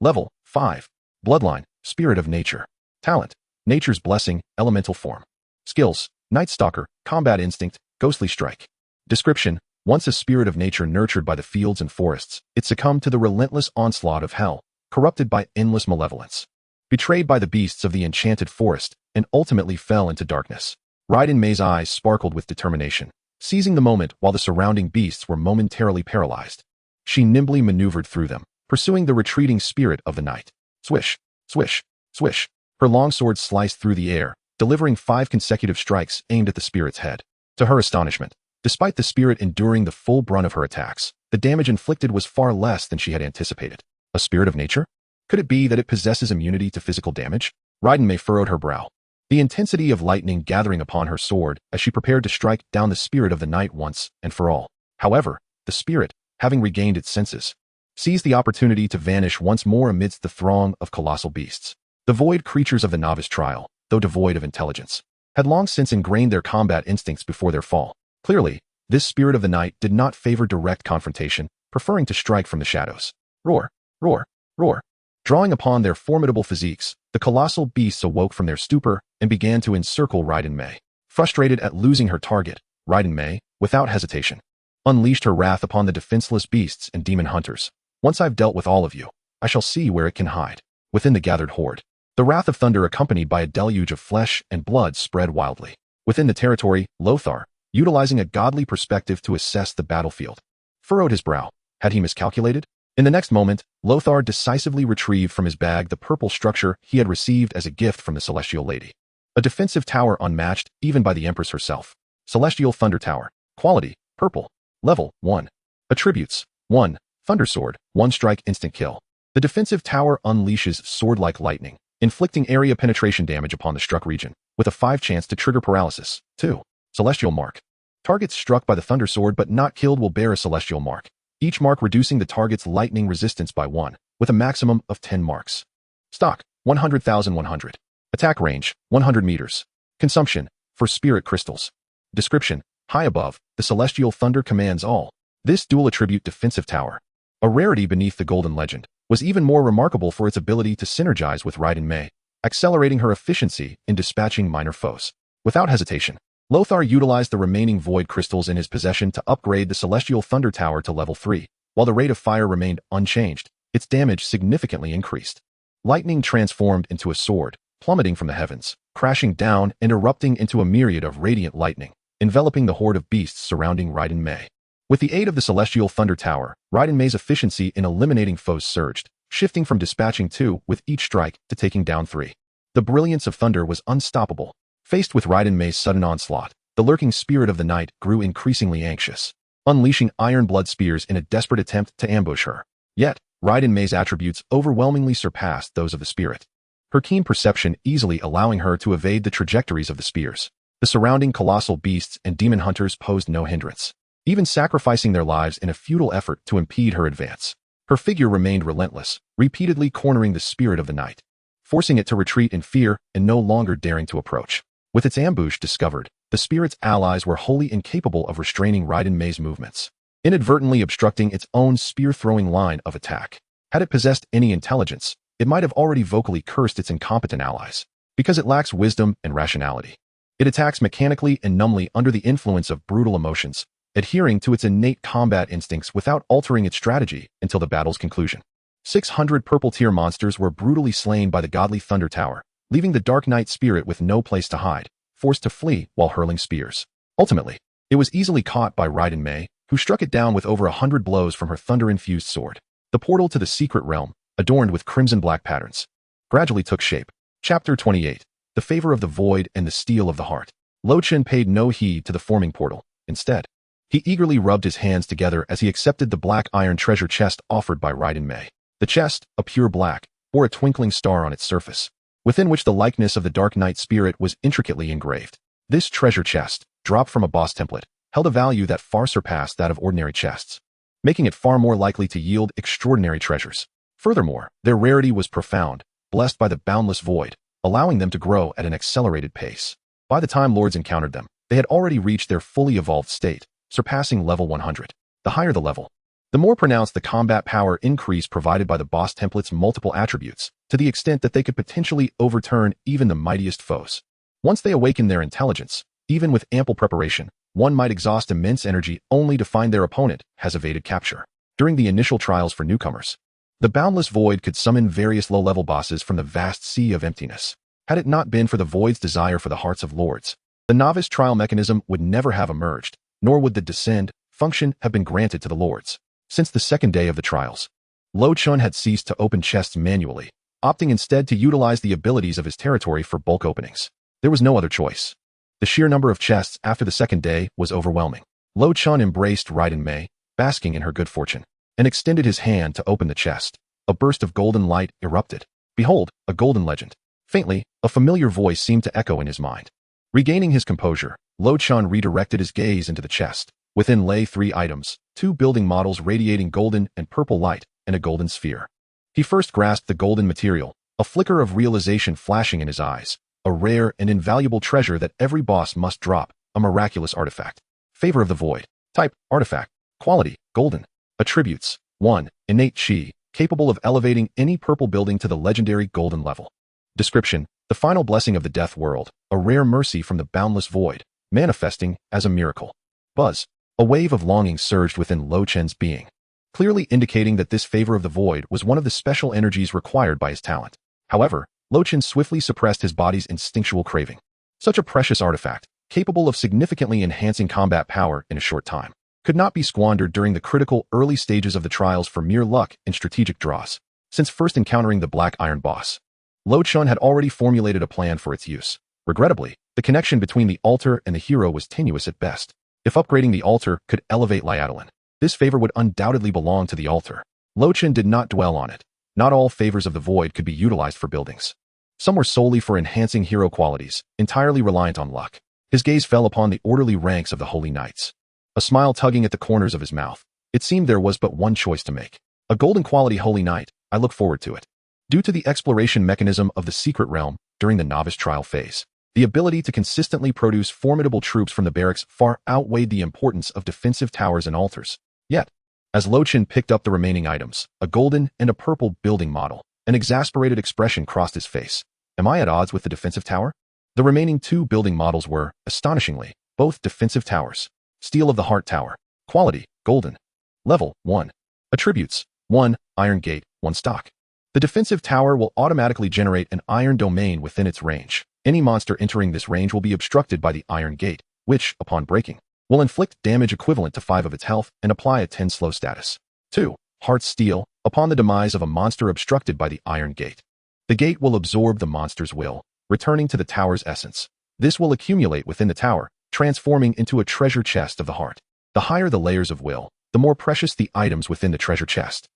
Level, 5. Bloodline, spirit of nature. Talent, nature's blessing, elemental form. Skills, Night Stalker, combat instinct, ghostly strike. Description, once a spirit of nature nurtured by the fields and forests, it succumbed to the relentless onslaught of hell, corrupted by endless malevolence, betrayed by the beasts of the enchanted forest, and ultimately fell into darkness. Raiden Mei's eyes sparkled with determination, seizing the moment while the surrounding beasts were momentarily paralyzed. She nimbly maneuvered through them, pursuing the retreating spirit of the night. Swish, swish, swish. Her longsword sliced through the air, delivering 5 consecutive strikes aimed at the spirit's head. To her astonishment, despite the spirit enduring the full brunt of her attacks, the damage inflicted was far less than she had anticipated. A spirit of nature? Could it be that it possesses immunity to physical damage? Raiden Mei furrowed her brow, the intensity of lightning gathering upon her sword as she prepared to strike down the spirit of the night once and for all. However, the spirit, having regained its senses, seized the opportunity to vanish once more amidst the throng of colossal beasts. The void creatures of the novice trial, though devoid of intelligence, had long since ingrained their combat instincts before their fall. Clearly, this spirit of the night did not favor direct confrontation, preferring to strike from the shadows. Roar, roar, roar. Drawing upon their formidable physiques, the colossal beasts awoke from their stupor and began to encircle Raiden Mei. Frustrated at losing her target, Raiden Mei, without hesitation, unleashed her wrath upon the defenseless beasts and demon hunters. Once I've dealt with all of you, I shall see where it can hide. Within the gathered horde, the wrath of thunder accompanied by a deluge of flesh and blood spread wildly. Within the territory, Lothar, utilizing a godly perspective to assess the battlefield, furrowed his brow. Had he miscalculated? In the next moment, Lothar decisively retrieved from his bag the purple structure he had received as a gift from the Celestial Lady. A defensive tower unmatched even by the Empress herself. Celestial Thunder Tower. Quality, purple. Level, 1. Attributes, 1. Thunder Sword, 1 strike instant kill. The defensive tower unleashes sword-like lightning, inflicting area penetration damage upon the struck region, with a 5 chance to trigger paralysis. 2. Celestial Mark. Targets struck by the Thunder Sword but not killed will bear a Celestial Mark, each mark reducing the target's lightning resistance by 1, with a maximum of 10 marks. Stock, 100,100. Attack range, 100 meters. Consumption, for spirit crystals. Description, high above, the celestial thunder commands all. This dual-attribute defensive tower, a rarity beneath the Golden Legend, was even more remarkable for its ability to synergize with Raiden Mei, accelerating her efficiency in dispatching minor foes. Without hesitation, Lothar utilized the remaining void crystals in his possession to upgrade the Celestial Thunder Tower to level 3. While the rate of fire remained unchanged, its damage significantly increased. Lightning transformed into a sword, plummeting from the heavens, crashing down and erupting into a myriad of radiant lightning, enveloping the horde of beasts surrounding Raiden Mei. With the aid of the Celestial Thunder Tower, Raiden Mei's efficiency in eliminating foes surged, shifting from dispatching 2 with each strike to taking down 3. The brilliance of thunder was unstoppable. Faced with Raiden Mei's sudden onslaught, the lurking spirit of the night grew increasingly anxious, unleashing iron blood spears in a desperate attempt to ambush her. Yet, Raiden Mei's attributes overwhelmingly surpassed those of the spirit, her keen perception easily allowing her to evade the trajectories of the spears. The surrounding colossal beasts and demon hunters posed no hindrance, even sacrificing their lives in a futile effort to impede her advance. Her figure remained relentless, repeatedly cornering the spirit of the night, forcing it to retreat in fear and no longer daring to approach. With its ambush discovered, the spirit's allies were wholly incapable of restraining Raiden Mei's movements, inadvertently obstructing its own spear-throwing line of attack. Had it possessed any intelligence, it might have already vocally cursed its incompetent allies. Because it lacks wisdom and rationality, it attacks mechanically and numbly under the influence of brutal emotions, adhering to its innate combat instincts without altering its strategy until the battle's conclusion. 600 purple-tier monsters were brutally slain by the godly Thunder Tower, leaving the Dark Knight spirit with no place to hide, forced to flee while hurling spears. Ultimately, it was easily caught by Raiden Mei, who struck it down with over 100 blows from her thunder-infused sword. The portal to the secret realm, adorned with crimson-black patterns, gradually took shape. Chapter 28. The Favor of the Void and the Steel of the Heart. Luo Chen paid no heed to the forming portal. Instead, he eagerly rubbed his hands together as he accepted the black iron treasure chest offered by Raiden Mei. The chest, a pure black, bore a twinkling star on its surface, within which the likeness of the Dark Knight spirit was intricately engraved. This treasure chest, dropped from a boss template, held a value that far surpassed that of ordinary chests, making it far more likely to yield extraordinary treasures. Furthermore, their rarity was profound, blessed by the boundless void, allowing them to grow at an accelerated pace. By the time lords encountered them, they had already reached their fully evolved state, surpassing level 100. The higher the level, the more pronounced the combat power increase provided by the boss template's multiple attributes, to the extent that they could potentially overturn even the mightiest foes. Once they awakened their intelligence, even with ample preparation, one might exhaust immense energy only to find their opponent has evaded capture. During the initial trials for newcomers, the boundless void could summon various low-level bosses from the vast sea of emptiness. Had it not been for the void's desire for the hearts of lords, the novice trial mechanism would never have emerged, nor would the descend function have been granted to the lords. Since the second day of the trials, Luo Chen had ceased to open chests manually, opting instead to utilize the abilities of his territory for bulk openings. There was no other choice. The sheer number of chests after the second day was overwhelming. Luo Chen embraced Raiden Mei, basking in her good fortune, and extended his hand to open the chest. A burst of golden light erupted. Behold, a golden legend. Faintly, a familiar voice seemed to echo in his mind. Regaining his composure, Luo Chen redirected his gaze into the chest. Within lay 3 items, 2 building models radiating golden and purple light, and a golden sphere. He first grasped the golden material, a flicker of realization flashing in his eyes. A rare and invaluable treasure that every boss must drop, a miraculous artifact. Favor of the Void. Type, artifact. Quality, golden. Attributes, 1. Innate chi, capable of elevating any purple building to the legendary golden level. Description, the final blessing of the death world, a rare mercy from the boundless void, manifesting as a miracle. Buzz. A wave of longing surged within Luo Chen's being, clearly indicating that this favor of the void was one of the special energies required by his talent. However, Luo Chen swiftly suppressed his body's instinctual craving. Such a precious artifact, capable of significantly enhancing combat power in a short time, could not be squandered during the critical early stages of the trials for mere luck and strategic draws. Since first encountering the Black Iron boss, Luo Chen had already formulated a plan for its use. Regrettably, the connection between the altar and the hero was tenuous at best. If upgrading the altar could elevate Liadolin, this favor would undoubtedly belong to the altar. Luo Chen did not dwell on it. Not all favors of the void could be utilized for buildings. Some were solely for enhancing hero qualities, entirely reliant on luck. His gaze fell upon the orderly ranks of the Holy Knights. A smile tugging at the corners of his mouth, It seemed there was but one choice to make. A golden quality Holy Knight. I look forward to it. Due to the exploration mechanism of the secret realm during the novice trial phase, the ability to consistently produce formidable troops from the barracks far outweighed the importance of defensive towers and altars. Yet, as Luo Chen picked up the remaining items, a golden and a purple building model, an exasperated expression crossed his face. Am I at odds with the defensive tower? The remaining 2 building models were, astonishingly, both defensive towers. Steel of the Heart Tower. Quality, golden. Level, 1. Attributes, 1, iron gate, 1 stock. The defensive tower will automatically generate an iron domain within its range. Any monster entering this range will be obstructed by the iron gate, which, upon breaking, will inflict damage equivalent to 5 of its health and apply a 10 slow status. 2. Heart Steel. Upon the demise of a monster obstructed by the iron gate, the gate will absorb the monster's will, returning to the tower's essence. This will accumulate within the tower, transforming into a treasure chest of the heart. The higher the layers of will, the more precious the items within the treasure chest.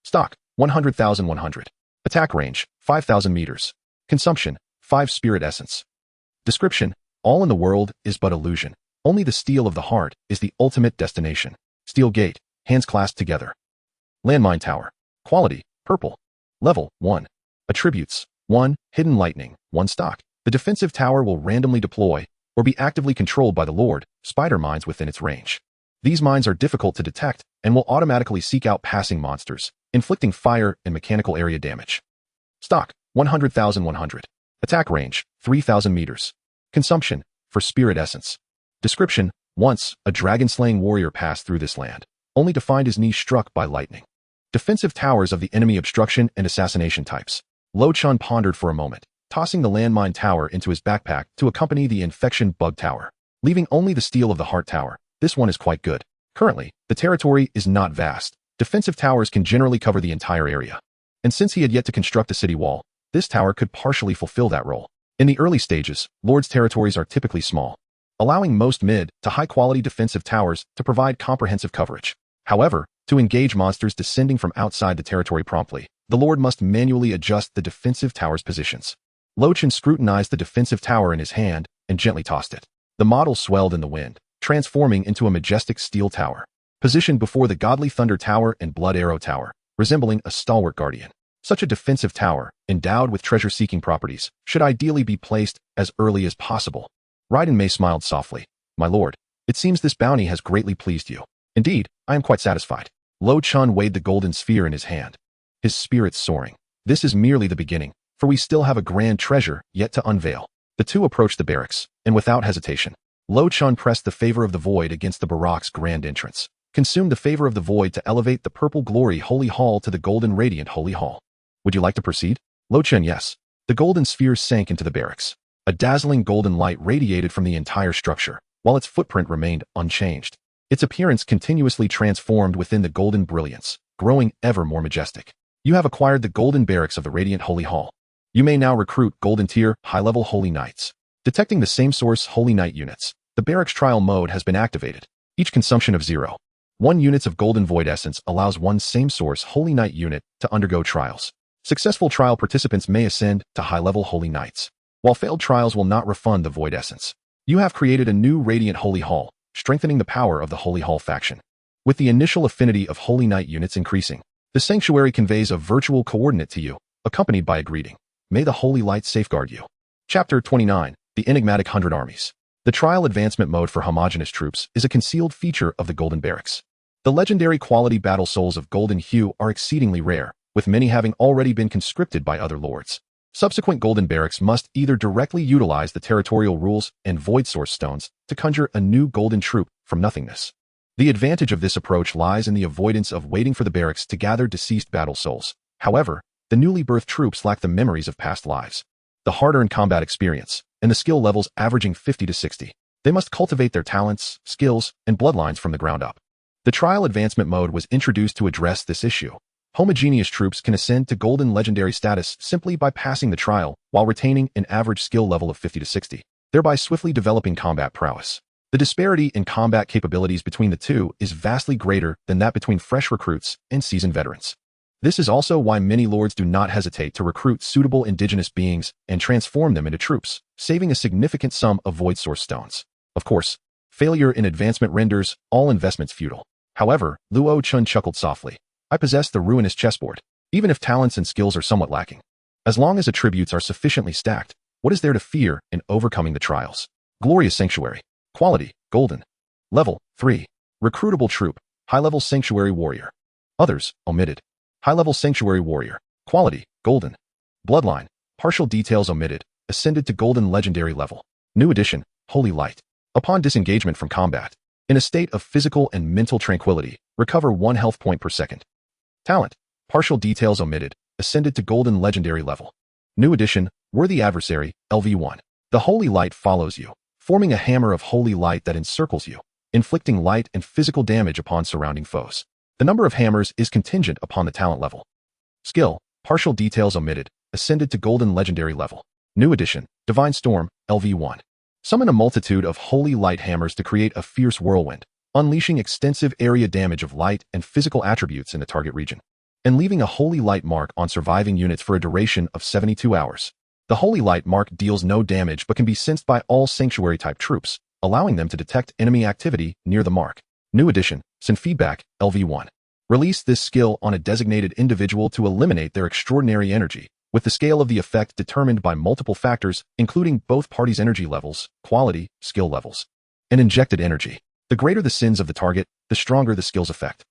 Stock, 100,100. Attack range, 5,000 meters. Consumption, 5 spirit essence. Description, all in the world is but illusion. Only the steel of the heart is the ultimate destination. Steel gate, hands clasped together. Landmine tower. Quality, purple. Level, 1. Attributes, 1, hidden lightning, 1 stock. The defensive tower will randomly deploy or be actively controlled by the Lord, spider mines within its range. These mines are difficult to detect and will automatically seek out passing monsters, inflicting fire and mechanical area damage. Stock, 100,100. Attack range, 3,000 meters. Consumption, for spirit essence. Description, once, a dragon-slaying warrior passed through this land, only to find his knee struck by lightning. Defensive towers of the enemy obstruction and assassination types. Luo Chen pondered for a moment, tossing the landmine tower into his backpack to accompany the infection bug tower, leaving only the steel of the heart tower. This one is quite good. Currently, the territory is not vast. Defensive towers can generally cover the entire area. And since he had yet to construct a city wall, this tower could partially fulfill that role. In the early stages, Lord's territories are typically small, allowing most mid to high-quality defensive towers to provide comprehensive coverage. However, to engage monsters descending from outside the territory promptly, the Lord must manually adjust the defensive tower's positions. Luo Chen scrutinized the defensive tower in his hand and gently tossed it. The model swelled in the wind, transforming into a majestic steel tower, positioned before the Godly Thunder Tower and Blood Arrow Tower, resembling a stalwart guardian. Such a defensive tower, endowed with treasure-seeking properties, should ideally be placed as early as possible. Raiden Mei smiled softly. My lord, it seems this bounty has greatly pleased you. Indeed, I am quite satisfied. Luo Chen weighed the golden sphere in his hand, his spirits soaring. This is merely the beginning, for we still have a grand treasure yet to unveil. The two approached the barracks, and without hesitation, Luo Chen pressed the favor of the void against the barracks' grand entrance, consumed the favor of the void to elevate the purple glory holy hall to the golden radiant holy hall. Would you like to proceed? Luo Chen, yes. The golden sphere sank into the barracks. A dazzling golden light radiated from the entire structure, while its footprint remained unchanged. Its appearance continuously transformed within the golden brilliance, growing ever more majestic. You have acquired the golden barracks of the radiant holy hall. You may now recruit golden tier, high-level holy knights. Detecting the same source holy knight units, the barracks trial mode has been activated. Each consumption of 0.1 units of golden void essence allows one same source holy knight unit to undergo trials. Successful trial participants may ascend to high-level holy knights, while failed trials will not refund the void essence. You have created a new radiant holy hall, strengthening the power of the holy hall faction. With the initial affinity of holy knight units increasing, the sanctuary conveys a virtual coordinate to you, accompanied by a greeting. May the holy light safeguard you. Chapter 29, The Enigmatic 100 Armies. The trial advancement mode for homogeneous troops is a concealed feature of the golden barracks. The legendary quality battle souls of golden hue are exceedingly rare, with many having already been conscripted by other lords. Subsequent golden barracks must either directly utilize the territorial rules and void source stones to conjure a new golden troop from nothingness. The advantage of this approach lies in the avoidance of waiting for the barracks to gather deceased battle souls. However, the newly birthed troops lack the memories of past lives, the hard-earned combat experience, and the skill levels averaging 50 to 60. They must cultivate their talents, skills, and bloodlines from the ground up. The trial advancement mode was introduced to address this issue. Homogeneous troops can ascend to golden legendary status simply by passing the trial while retaining an average skill level of 50 to 60, thereby swiftly developing combat prowess. The disparity in combat capabilities between the two is vastly greater than that between fresh recruits and seasoned veterans. This is also why many lords do not hesitate to recruit suitable indigenous beings and transform them into troops, saving a significant sum of void source stones. Of course, failure in advancement renders all investments futile. However, Luo Chen chuckled softly. I possess the ruinous chessboard, even if talents and skills are somewhat lacking. As long as attributes are sufficiently stacked, what is there to fear in overcoming the trials? Glorious Sanctuary. Quality, Golden. Level, 3. Recruitable Troop, High-Level Sanctuary Warrior. Others, omitted. High-Level Sanctuary Warrior. Quality, Golden. Bloodline, partial details omitted, ascended to Golden Legendary level. New Edition, Holy Light. Upon disengagement from combat, in a state of physical and mental tranquility, recover 1 health point per second. Talent, partial details omitted, ascended to Golden Legendary level. New Edition, Worthy Adversary, LV1. The Holy Light follows you, forming a hammer of holy light that encircles you, inflicting light and physical damage upon surrounding foes. The number of hammers is contingent upon the talent level. Skill, partial details omitted, ascended to Golden Legendary level. New Edition, Divine Storm, LV1. Summon a multitude of holy light hammers to create a fierce whirlwind, unleashing extensive area damage of light and physical attributes in the target region, and leaving a holy light mark on surviving units for a duration of 72 hours. The holy light mark deals no damage but can be sensed by all sanctuary-type troops, allowing them to detect enemy activity near the mark. New Edition, Send Feedback, LV1. Release this skill on a designated individual to eliminate their extraordinary energy, with the scale of the effect determined by multiple factors, including both parties' energy levels, quality, skill levels, and injected energy. The greater the sins of the target, the stronger the skill's effect.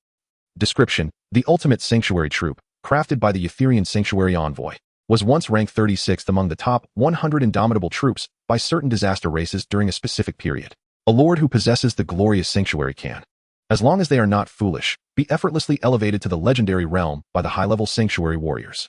Description: the ultimate sanctuary troop, crafted by the Etherean Sanctuary Envoy, was once ranked 36th among the top 100 indomitable troops by certain disaster races during a specific period. A lord who possesses the glorious sanctuary can, as long as they are not foolish, be effortlessly elevated to the legendary realm by the high-level sanctuary warriors.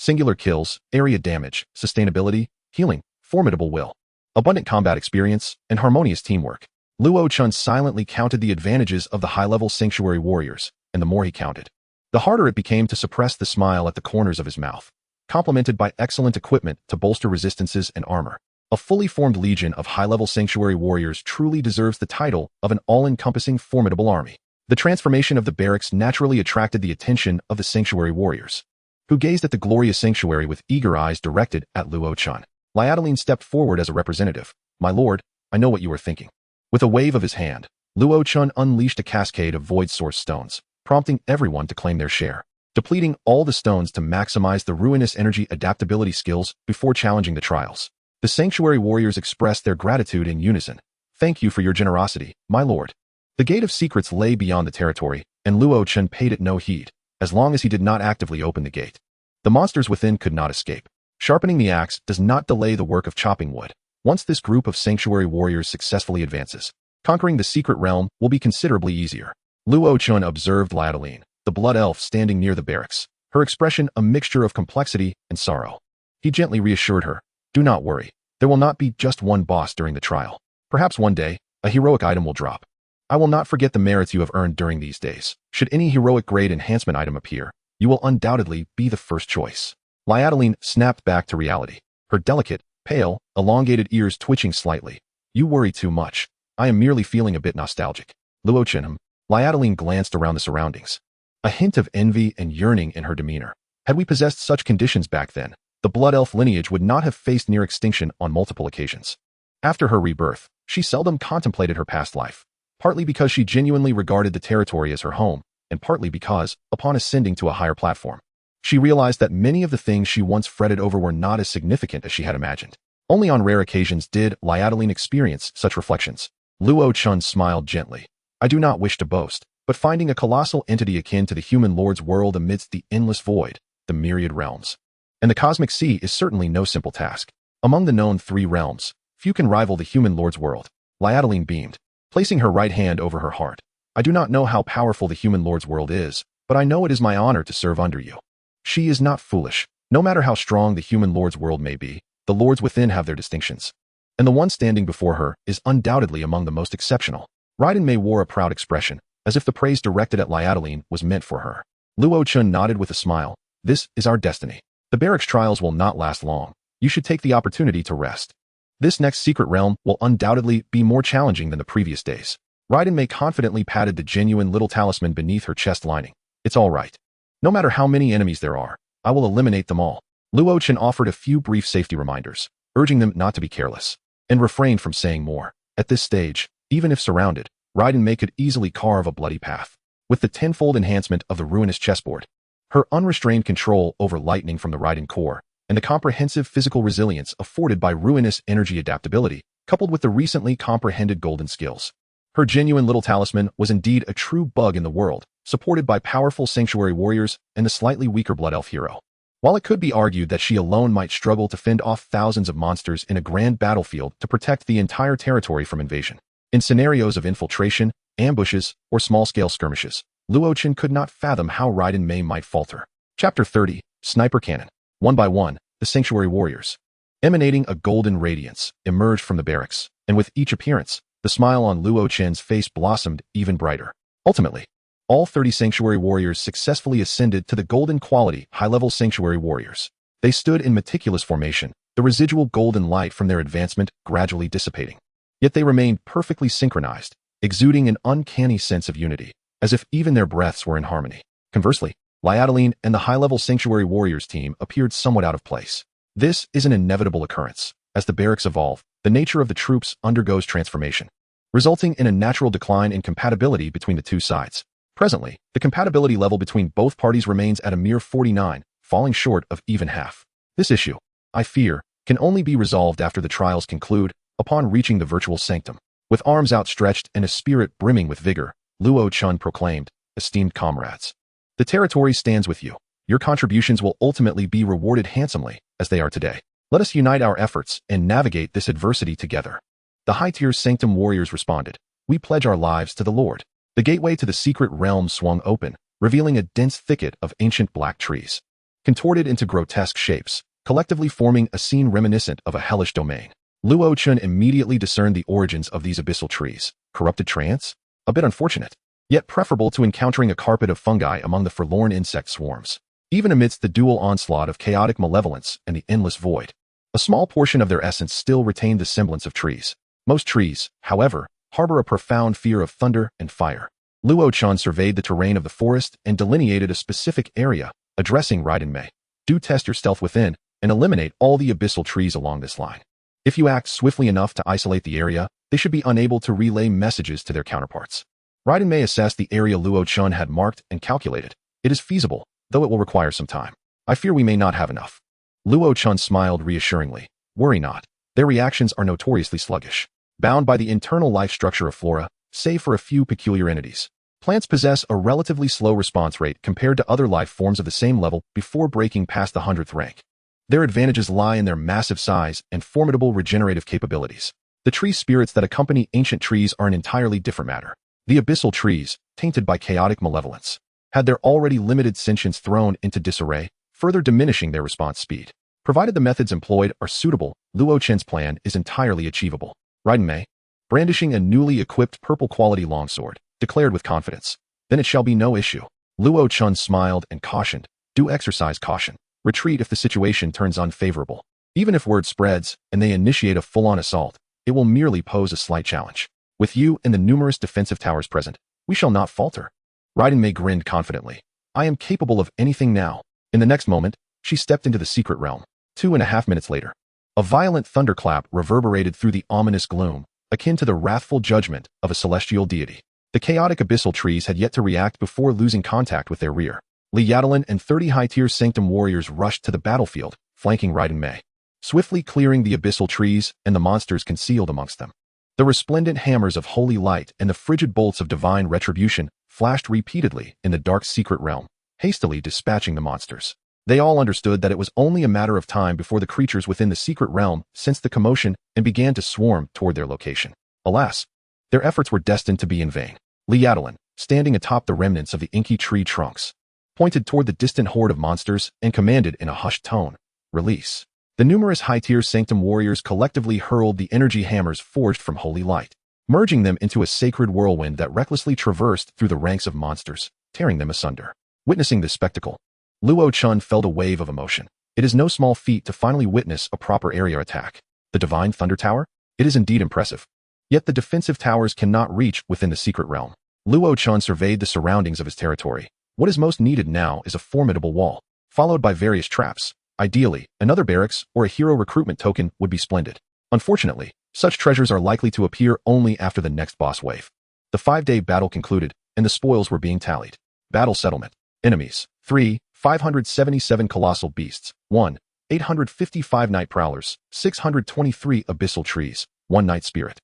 Singular kills, area damage, sustainability, healing, formidable will, abundant combat experience, and harmonious teamwork. Luo Chen silently counted the advantages of the high-level sanctuary warriors, and the more he counted, the harder it became to suppress the smile at the corners of his mouth, complemented by excellent equipment to bolster resistances and armor. A fully formed legion of high-level sanctuary warriors truly deserves the title of an all-encompassing formidable army. The transformation of the barracks naturally attracted the attention of the sanctuary warriors, who gazed at the glorious sanctuary with eager eyes directed at Luo Chen. Liadaline stepped forward as a representative. My lord, I know what you are thinking. With a wave of his hand, Luo Chen unleashed a cascade of void source stones, prompting everyone to claim their share, depleting all the stones to maximize the ruinous energy adaptability skills before challenging the trials. The sanctuary warriors expressed their gratitude in unison. Thank you for your generosity, my lord. The Gate of Secrets lay beyond the territory, and Luo Chen paid it no heed, as long as he did not actively open the gate. The monsters within could not escape. Sharpening the axe does not delay the work of chopping wood. Once this group of sanctuary warriors successfully advances, conquering the secret realm will be considerably easier. Luo Chen observed Liadaline, the blood elf standing near the barracks, her expression a mixture of complexity and sorrow. He gently reassured her. Do not worry. There will not be just one boss during the trial. Perhaps one day, a heroic item will drop. I will not forget the merits you have earned during these days. Should any heroic grade enhancement item appear, you will undoubtedly be the first choice. Liadaline snapped back to reality, her delicate, pale, elongated ears twitching slightly. You worry too much. I am merely feeling a bit nostalgic. Luo Chen. Liadaline glanced around the surroundings, a hint of envy and yearning in her demeanor. Had we possessed such conditions back then, the blood elf lineage would not have faced near extinction on multiple occasions. After her rebirth, she seldom contemplated her past life, partly because she genuinely regarded the territory as her home, and partly because, upon ascending to a higher platform, she realized that many of the things she once fretted over were not as significant as she had imagined. Only on rare occasions did Liadaline experience such reflections. Luo Chen smiled gently. I do not wish to boast, but finding a colossal entity akin to the human lord's world amidst the endless void, the myriad realms, and the cosmic sea is certainly no simple task. Among the known 3 realms, few can rival the human lord's world. Liadaline beamed, placing her right hand over her heart. I do not know how powerful the human lord's world is, but I know it is my honor to serve under you. She is not foolish. No matter how strong the human lord's world may be, the lords within have their distinctions, and the one standing before her is undoubtedly among the most exceptional. Raiden Mei wore a proud expression, as if the praise directed at Liadaline was meant for her. Luo Chen nodded with a smile. This is our destiny. The barracks trials will not last long. You should take the opportunity to rest. This next secret realm will undoubtedly be more challenging than the previous days. Raiden Mei confidently patted the genuine little talisman beneath her chest lining. It's all right. No matter how many enemies there are, I will eliminate them all. Luo Chen offered a few brief safety reminders, urging them not to be careless, and refrained from saying more. At this stage, even if surrounded, Raiden Mei could easily carve a bloody path. with the tenfold enhancement of the ruinous chessboard. Her unrestrained control over lightning from the Raiden core, and the comprehensive physical resilience afforded by ruinous energy adaptability, coupled with the recently comprehended golden skills. Her genuine little talisman was indeed a true bug in the world, supported by powerful sanctuary warriors and the slightly weaker blood elf hero. While it could be argued that she alone might struggle to fend off thousands of monsters in a grand battlefield to protect the entire territory from invasion, in scenarios of infiltration, ambushes, or small-scale skirmishes, Luo Chen could not fathom how Raiden Mei might falter. Chapter 30, Sniper Cannon. One by one, the sanctuary warriors, emanating a golden radiance, emerged from the barracks, and with each appearance, the smile on Luo Chen's face blossomed even brighter. Ultimately, all 30 sanctuary warriors successfully ascended to the golden quality high-level sanctuary warriors. They stood in meticulous formation, the residual golden light from their advancement gradually dissipating. Yet they remained perfectly synchronized, exuding an uncanny sense of unity, as if even their breaths were in harmony. Conversely, Liadaline and the high-level sanctuary warriors team appeared somewhat out of place. This is an inevitable occurrence. As the barracks evolve, the nature of the troops undergoes transformation, resulting in a natural decline in compatibility between the two sides. Presently, the compatibility level between both parties remains at a mere 49, falling short of even half. This issue, I fear, can only be resolved after the trials conclude, upon reaching the virtual sanctum. With arms outstretched and a spirit brimming with vigor, Luo Chen proclaimed, "Esteemed comrades, the territory stands with you. Your contributions will ultimately be rewarded handsomely, as they are today. Let us unite our efforts and navigate this adversity together." The high-tier sanctum warriors responded, "We pledge our lives to the Lord." The gateway to the secret realm swung open, revealing a dense thicket of ancient black trees, contorted into grotesque shapes, collectively forming a scene reminiscent of a hellish domain. Luo Chen immediately discerned the origins of these abyssal trees. Corrupted trance? A bit unfortunate, yet preferable to encountering a carpet of fungi among the forlorn insect swarms. Even amidst the dual onslaught of chaotic malevolence and the endless void, a small portion of their essence still retained the semblance of trees. Most trees, however, harbor a profound fear of thunder and fire. Luo Chen surveyed the terrain of the forest and delineated a specific area, addressing Raiden Mei. "Do test your stealth within, and eliminate all the abyssal trees along this line. If you act swiftly enough to isolate the area, they should be unable to relay messages to their counterparts." Raiden Mei assessed the area Luo Chen had marked and calculated. "It is feasible, though it will require some time. I fear we may not have enough." Luo Chen smiled reassuringly. "Worry not. Their reactions are notoriously sluggish, bound by the internal life structure of flora, save for a few peculiar entities. Plants possess a relatively slow response rate compared to other life forms of the same level before breaking past the 100th rank. Their advantages lie in their massive size and formidable regenerative capabilities. The tree spirits that accompany ancient trees are an entirely different matter. The abyssal trees, tainted by chaotic malevolence, had their already limited sentience thrown into disarray, further diminishing their response speed. Provided the methods employed are suitable, Luo Chen's plan is entirely achievable. Raiden Mei, brandishing a newly equipped purple-quality longsword, declared with confidence, "Then it shall be no issue." Luo Chen smiled and cautioned, "Do exercise caution. Retreat if the situation turns unfavorable. Even if word spreads and they initiate a full-on assault, it will merely pose a slight challenge. With you and the numerous defensive towers present, we shall not falter." Raiden Mei grinned confidently. "I am capable of anything now." In the next moment, she stepped into the secret realm. 2.5 minutes later, a violent thunderclap reverberated through the ominous gloom, akin to the wrathful judgment of a celestial deity. The chaotic abyssal trees had yet to react before losing contact with their rear. Liadaline and 30 high-tier sanctum warriors rushed to the battlefield, flanking Raiden Mei, swiftly clearing the abyssal trees and the monsters concealed amongst them. The resplendent hammers of holy light and the frigid bolts of divine retribution flashed repeatedly in the dark secret realm, hastily dispatching the monsters. They all understood that it was only a matter of time before the creatures within the secret realm sensed the commotion and began to swarm toward their location. Alas, their efforts were destined to be in vain. Liadaline, standing atop the remnants of the inky tree trunks, pointed toward the distant horde of monsters and commanded in a hushed tone, "Release." The numerous high-tier sanctum warriors collectively hurled the energy hammers forged from holy light, merging them into a sacred whirlwind that recklessly traversed through the ranks of monsters, tearing them asunder. Witnessing this spectacle, Luo Chen felt a wave of emotion. It is no small feat to finally witness a proper area attack. The Divine Thunder Tower? It is indeed impressive. Yet the defensive towers cannot reach within the secret realm. Luo Chen surveyed the surroundings of his territory. What is most needed now is a formidable wall, followed by various traps. Ideally, another barracks or a hero recruitment token would be splendid. Unfortunately, such treasures are likely to appear only after the next boss wave. The 5-day battle concluded, and the spoils were being tallied. Battle settlement. Enemies. 3, 577 colossal beasts. 1, 855 night prowlers. 623 abyssal trees. 1 night spirit.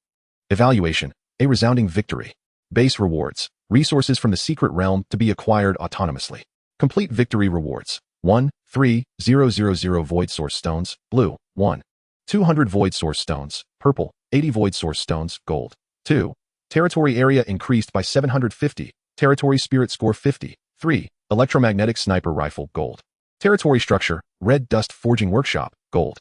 Evaluation. A resounding victory. Base rewards. Resources from the secret realm to be acquired autonomously. Complete victory rewards. 1, 3, 000 void source stones, blue, 1. 200 void source stones, purple, 80 void source stones, gold. 2. Territory area increased by 750, territory spirit score 50. 3. Electromagnetic sniper rifle, gold. Territory structure, red dust forging workshop, gold.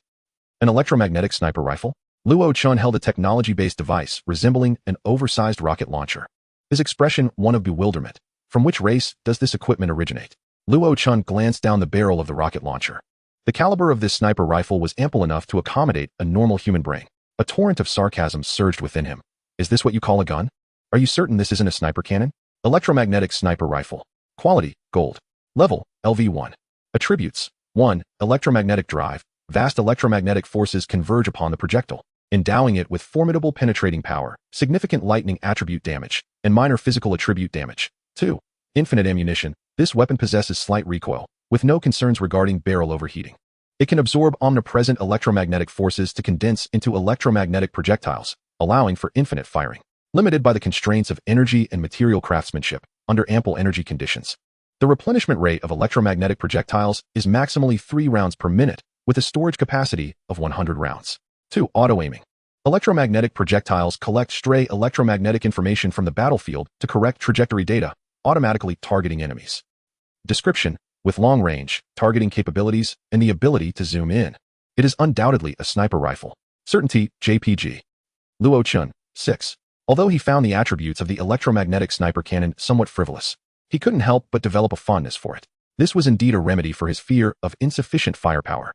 An electromagnetic sniper rifle? Luo Chen held a technology-based device resembling an oversized rocket launcher. His expression one of bewilderment. From which race does this equipment originate? Luo Chen glanced down the barrel of the rocket launcher. The caliber of this sniper rifle was ample enough to accommodate a normal human brain. A torrent of sarcasm surged within him. Is this what you call a gun? Are you certain this isn't a sniper cannon? Electromagnetic sniper rifle. Quality, gold. Level, LV1. Attributes, 1. Electromagnetic drive. Vast electromagnetic forces converge upon the projectile, endowing it with formidable penetrating power, significant lightning attribute damage, and minor physical attribute damage. 2. Infinite ammunition. This weapon possesses slight recoil, with no concerns regarding barrel overheating. It can absorb omnipresent electromagnetic forces to condense into electromagnetic projectiles, allowing for infinite firing, limited by the constraints of energy and material craftsmanship, under ample energy conditions. The replenishment rate of electromagnetic projectiles is maximally 3 rounds per minute, with a storage capacity of 100 rounds. 2. Auto-aiming. Electromagnetic projectiles collect stray electromagnetic information from the battlefield to correct trajectory data, automatically targeting enemies. Description. With long-range, targeting capabilities, and the ability to zoom in. It is undoubtedly a sniper rifle. Certainty, JPG. Luo Chen, 6. Although he found the attributes of the electromagnetic sniper cannon somewhat frivolous, he couldn't help but develop a fondness for it. This was indeed a remedy for his fear of insufficient firepower.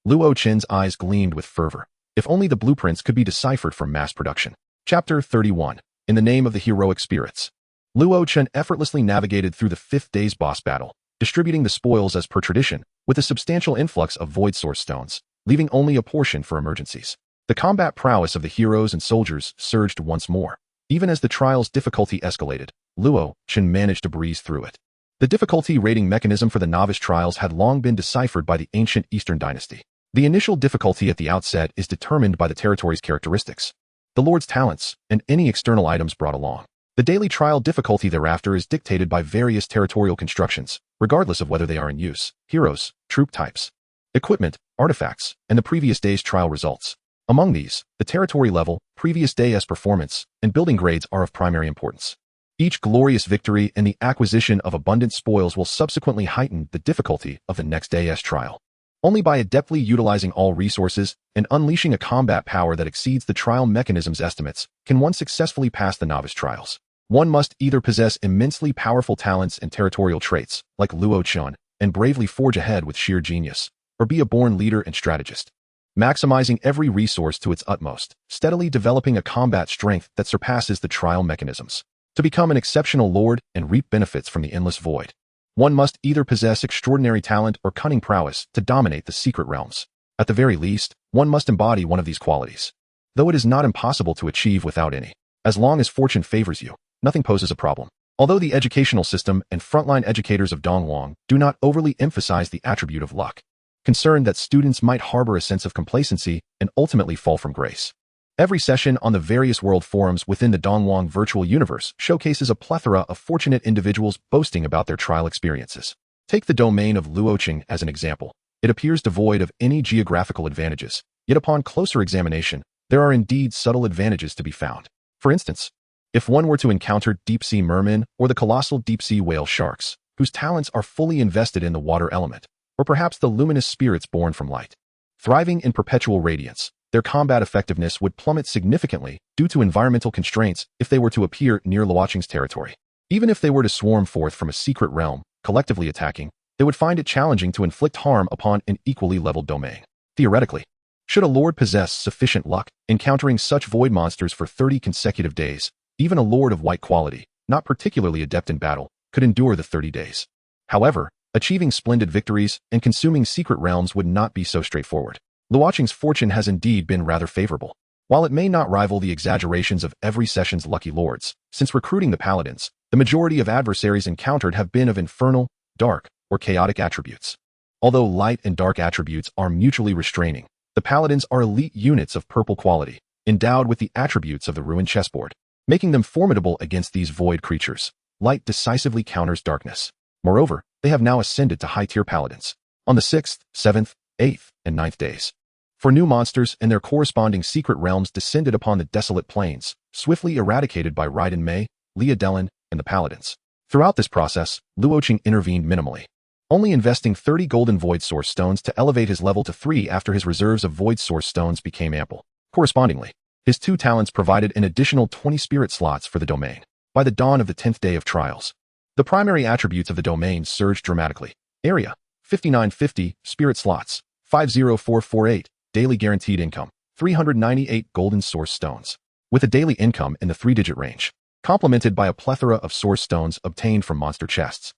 Luo Chen's eyes gleamed with fervor. If only the blueprints could be deciphered for mass production. Chapter 31. In the name of the heroic spirits. Luo Chen effortlessly navigated through the 5th day's boss battle, distributing the spoils as per tradition, with a substantial influx of void source stones, leaving only a portion for emergencies. The combat prowess of the heroes and soldiers surged once more. Even as the trial's difficulty escalated, Luo Chen managed to breeze through it. The difficulty rating mechanism for the novice trials had long been deciphered by the ancient Eastern dynasty. The initial difficulty at the outset is determined by the territory's characteristics, the lord's talents, and any external items brought along. The daily trial difficulty thereafter is dictated by various territorial constructions, regardless of whether they are in use, heroes, troop types, equipment, artifacts, and the previous day's trial results. Among these, the territory level, previous day's performance, and building grades are of primary importance. Each glorious victory and the acquisition of abundant spoils will subsequently heighten the difficulty of the next day's trial. Only by adeptly utilizing all resources and unleashing a combat power that exceeds the trial mechanism's estimates can one successfully pass the novice trials. One must either possess immensely powerful talents and territorial traits, like Luo Chen, and bravely forge ahead with sheer genius, or be a born leader and strategist, maximizing every resource to its utmost, steadily developing a combat strength that surpasses the trial mechanisms. To become an exceptional lord and reap benefits from the endless void, one must either possess extraordinary talent or cunning prowess to dominate the secret realms. At the very least, one must embody one of these qualities, though it is not impossible to achieve without any. As long as fortune favors you, nothing poses a problem. Although the educational system and frontline educators of Dongwang do not overly emphasize the attribute of luck, concerned that students might harbor a sense of complacency and ultimately fall from grace. Every session on the various world forums within the Dongwang virtual universe showcases a plethora of fortunate individuals boasting about their trial experiences. Take the domain of Luo Chen as an example. It appears devoid of any geographical advantages, yet upon closer examination, there are indeed subtle advantages to be found. For instance, if one were to encounter deep-sea mermen or the colossal deep-sea whale sharks, whose talents are fully invested in the water element, or perhaps the luminous spirits born from light, thriving in perpetual radiance, their combat effectiveness would plummet significantly due to environmental constraints if they were to appear near Luo Chen's territory. Even if they were to swarm forth from a secret realm, collectively attacking, they would find it challenging to inflict harm upon an equally leveled domain. Theoretically, should a lord possess sufficient luck, encountering such void monsters for 30 consecutive days, even a lord of white quality, not particularly adept in battle, could endure the 30 days. However, achieving splendid victories and consuming secret realms would not be so straightforward. Luo Chen's fortune has indeed been rather favorable. While it may not rival the exaggerations of every session's lucky lords, since recruiting the paladins, The majority of adversaries encountered have been of infernal, dark, or chaotic attributes. Although light and dark attributes are mutually restraining, the paladins are elite units of purple quality, endowed with the attributes of the ruined chessboard, making them formidable against these void creatures. Light decisively counters darkness. Moreover, they have now ascended to high-tier paladins on the 6th, 7th, 8th, and 9th days. For new monsters and their corresponding secret realms descended upon the desolate plains, swiftly eradicated by Raiden Mei, Liadelin, and the paladins. Throughout this process, Luo Chen intervened minimally, only investing 30 golden void source stones to elevate his level to 3 after his reserves of void source stones became ample. Correspondingly, his 2 talents provided an additional 20 spirit slots for the domain. By the dawn of the 10th day of trials, the primary attributes of the domain surged dramatically. Area, 5950, spirit slots, 50448, daily guaranteed income, 398 golden source stones, with a daily income in the 3-digit range, complemented by a plethora of source stones obtained from monster chests.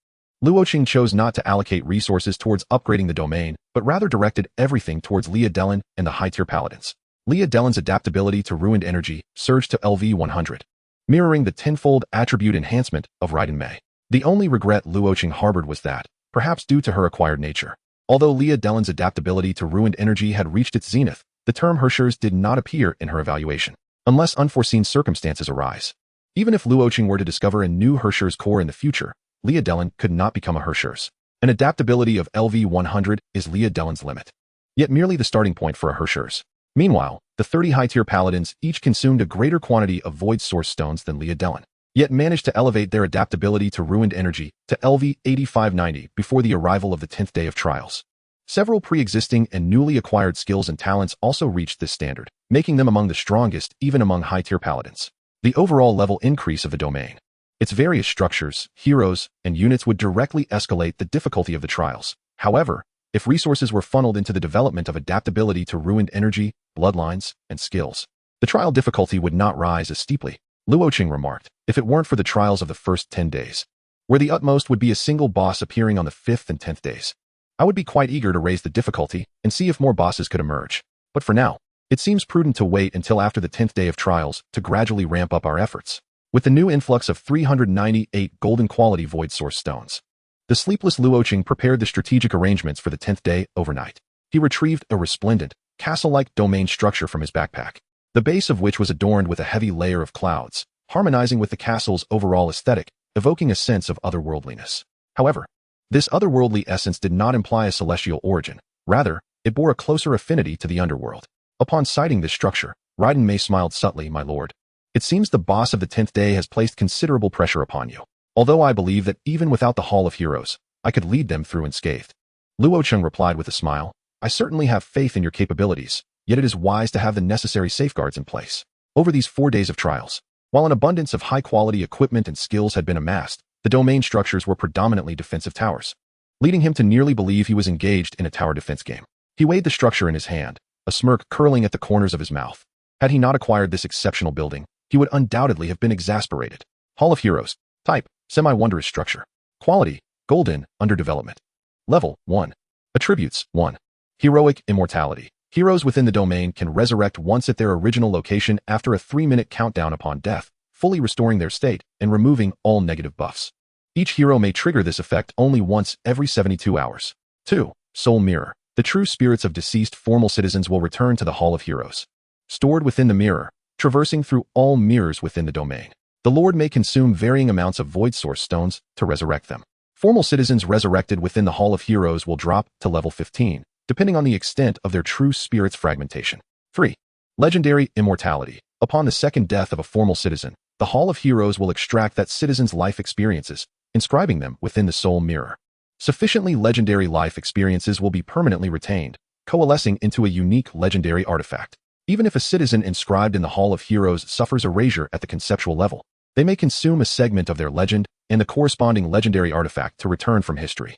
Luo Chen chose not to allocate resources towards upgrading the domain, but rather directed everything towards Liadelin and the high-tier paladins. Liadelin's adaptability to ruined energy surged to LV 100, mirroring the tenfold attribute enhancement of Raiden Mei. The only regret Luo Chen harbored was that, perhaps due to her acquired nature, although Liadelin's adaptability to ruined energy had reached its zenith, the term Hershers did not appear in her evaluation, unless unforeseen circumstances arise. Even if Luo Chen were to discover a new Hershers core in the future, Liadelin could not become a Hershers. An adaptability of LV 100 is Liadelin's limit, yet merely the starting point for a Hershers. Meanwhile, the 30 high-tier paladins each consumed a greater quantity of void source stones than Liadelin, yet managed to elevate their adaptability to ruined energy to LV 8590 before the arrival of the 10th day of trials. Several pre-existing and newly acquired skills and talents also reached this standard, making them among the strongest even among high-tier paladins. The overall level increase of the domain, its various structures, heroes, and units would directly escalate the difficulty of the trials. However, if resources were funneled into the development of adaptability to ruined energy, bloodlines, and skills, the trial difficulty would not rise as steeply. Luo Chen remarked, if it weren't for the trials of the first 10 days, where the utmost would be a single boss appearing on the 5th and 10th days, I would be quite eager to raise the difficulty and see if more bosses could emerge. But for now, it seems prudent to wait until after the 10th day of trials to gradually ramp up our efforts. With the new influx of 398 golden quality void source stones, the sleepless Luo Chen prepared the strategic arrangements for the 10th day overnight. He retrieved a resplendent, castle-like domain structure from his backpack, the base of which was adorned with a heavy layer of clouds, harmonizing with the castle's overall aesthetic, evoking a sense of otherworldliness. However, this otherworldly essence did not imply a celestial origin. Rather, it bore a closer affinity to the underworld. Upon sighting this structure, Raiden Mei smiled subtly, my lord. It seems the boss of the 10th day has placed considerable pressure upon you. Although I believe that even without the Hall of Heroes, I could lead them through unscathed. Luo Chen replied with a smile, I certainly have faith in your capabilities, yet it is wise to have the necessary safeguards in place. Over these 4 days of trials, while an abundance of high-quality equipment and skills had been amassed, the domain structures were predominantly defensive towers, leading him to nearly believe he was engaged in a tower defense game. He weighed the structure in his hand, a smirk curling at the corners of his mouth. Had he not acquired this exceptional building, he would undoubtedly have been exasperated. Hall of Heroes. Type, semi-wondrous structure. Quality, golden, under development. Level, 1. Attributes, 1. Heroic immortality. Heroes within the domain can resurrect once at their original location after a 3-minute countdown upon death, fully restoring their state and removing all negative buffs. Each hero may trigger this effect only once every 72 hours. 2. Soul Mirror. The true spirits of deceased formal citizens will return to the Hall of Heroes. Stored within the mirror, traversing through all mirrors within the domain, the Lord may consume varying amounts of void source stones to resurrect them. Formal citizens resurrected within the Hall of Heroes will drop to level 15, depending on the extent of their true spirit's fragmentation. 3. Legendary immortality. Upon the second death of a formal citizen, the Hall of Heroes will extract that citizen's life experiences, inscribing them within the soul mirror. Sufficiently legendary life experiences will be permanently retained, coalescing into a unique legendary artifact. Even if a citizen inscribed in the Hall of Heroes suffers erasure at the conceptual level, they may consume a segment of their legend and the corresponding legendary artifact to return from history.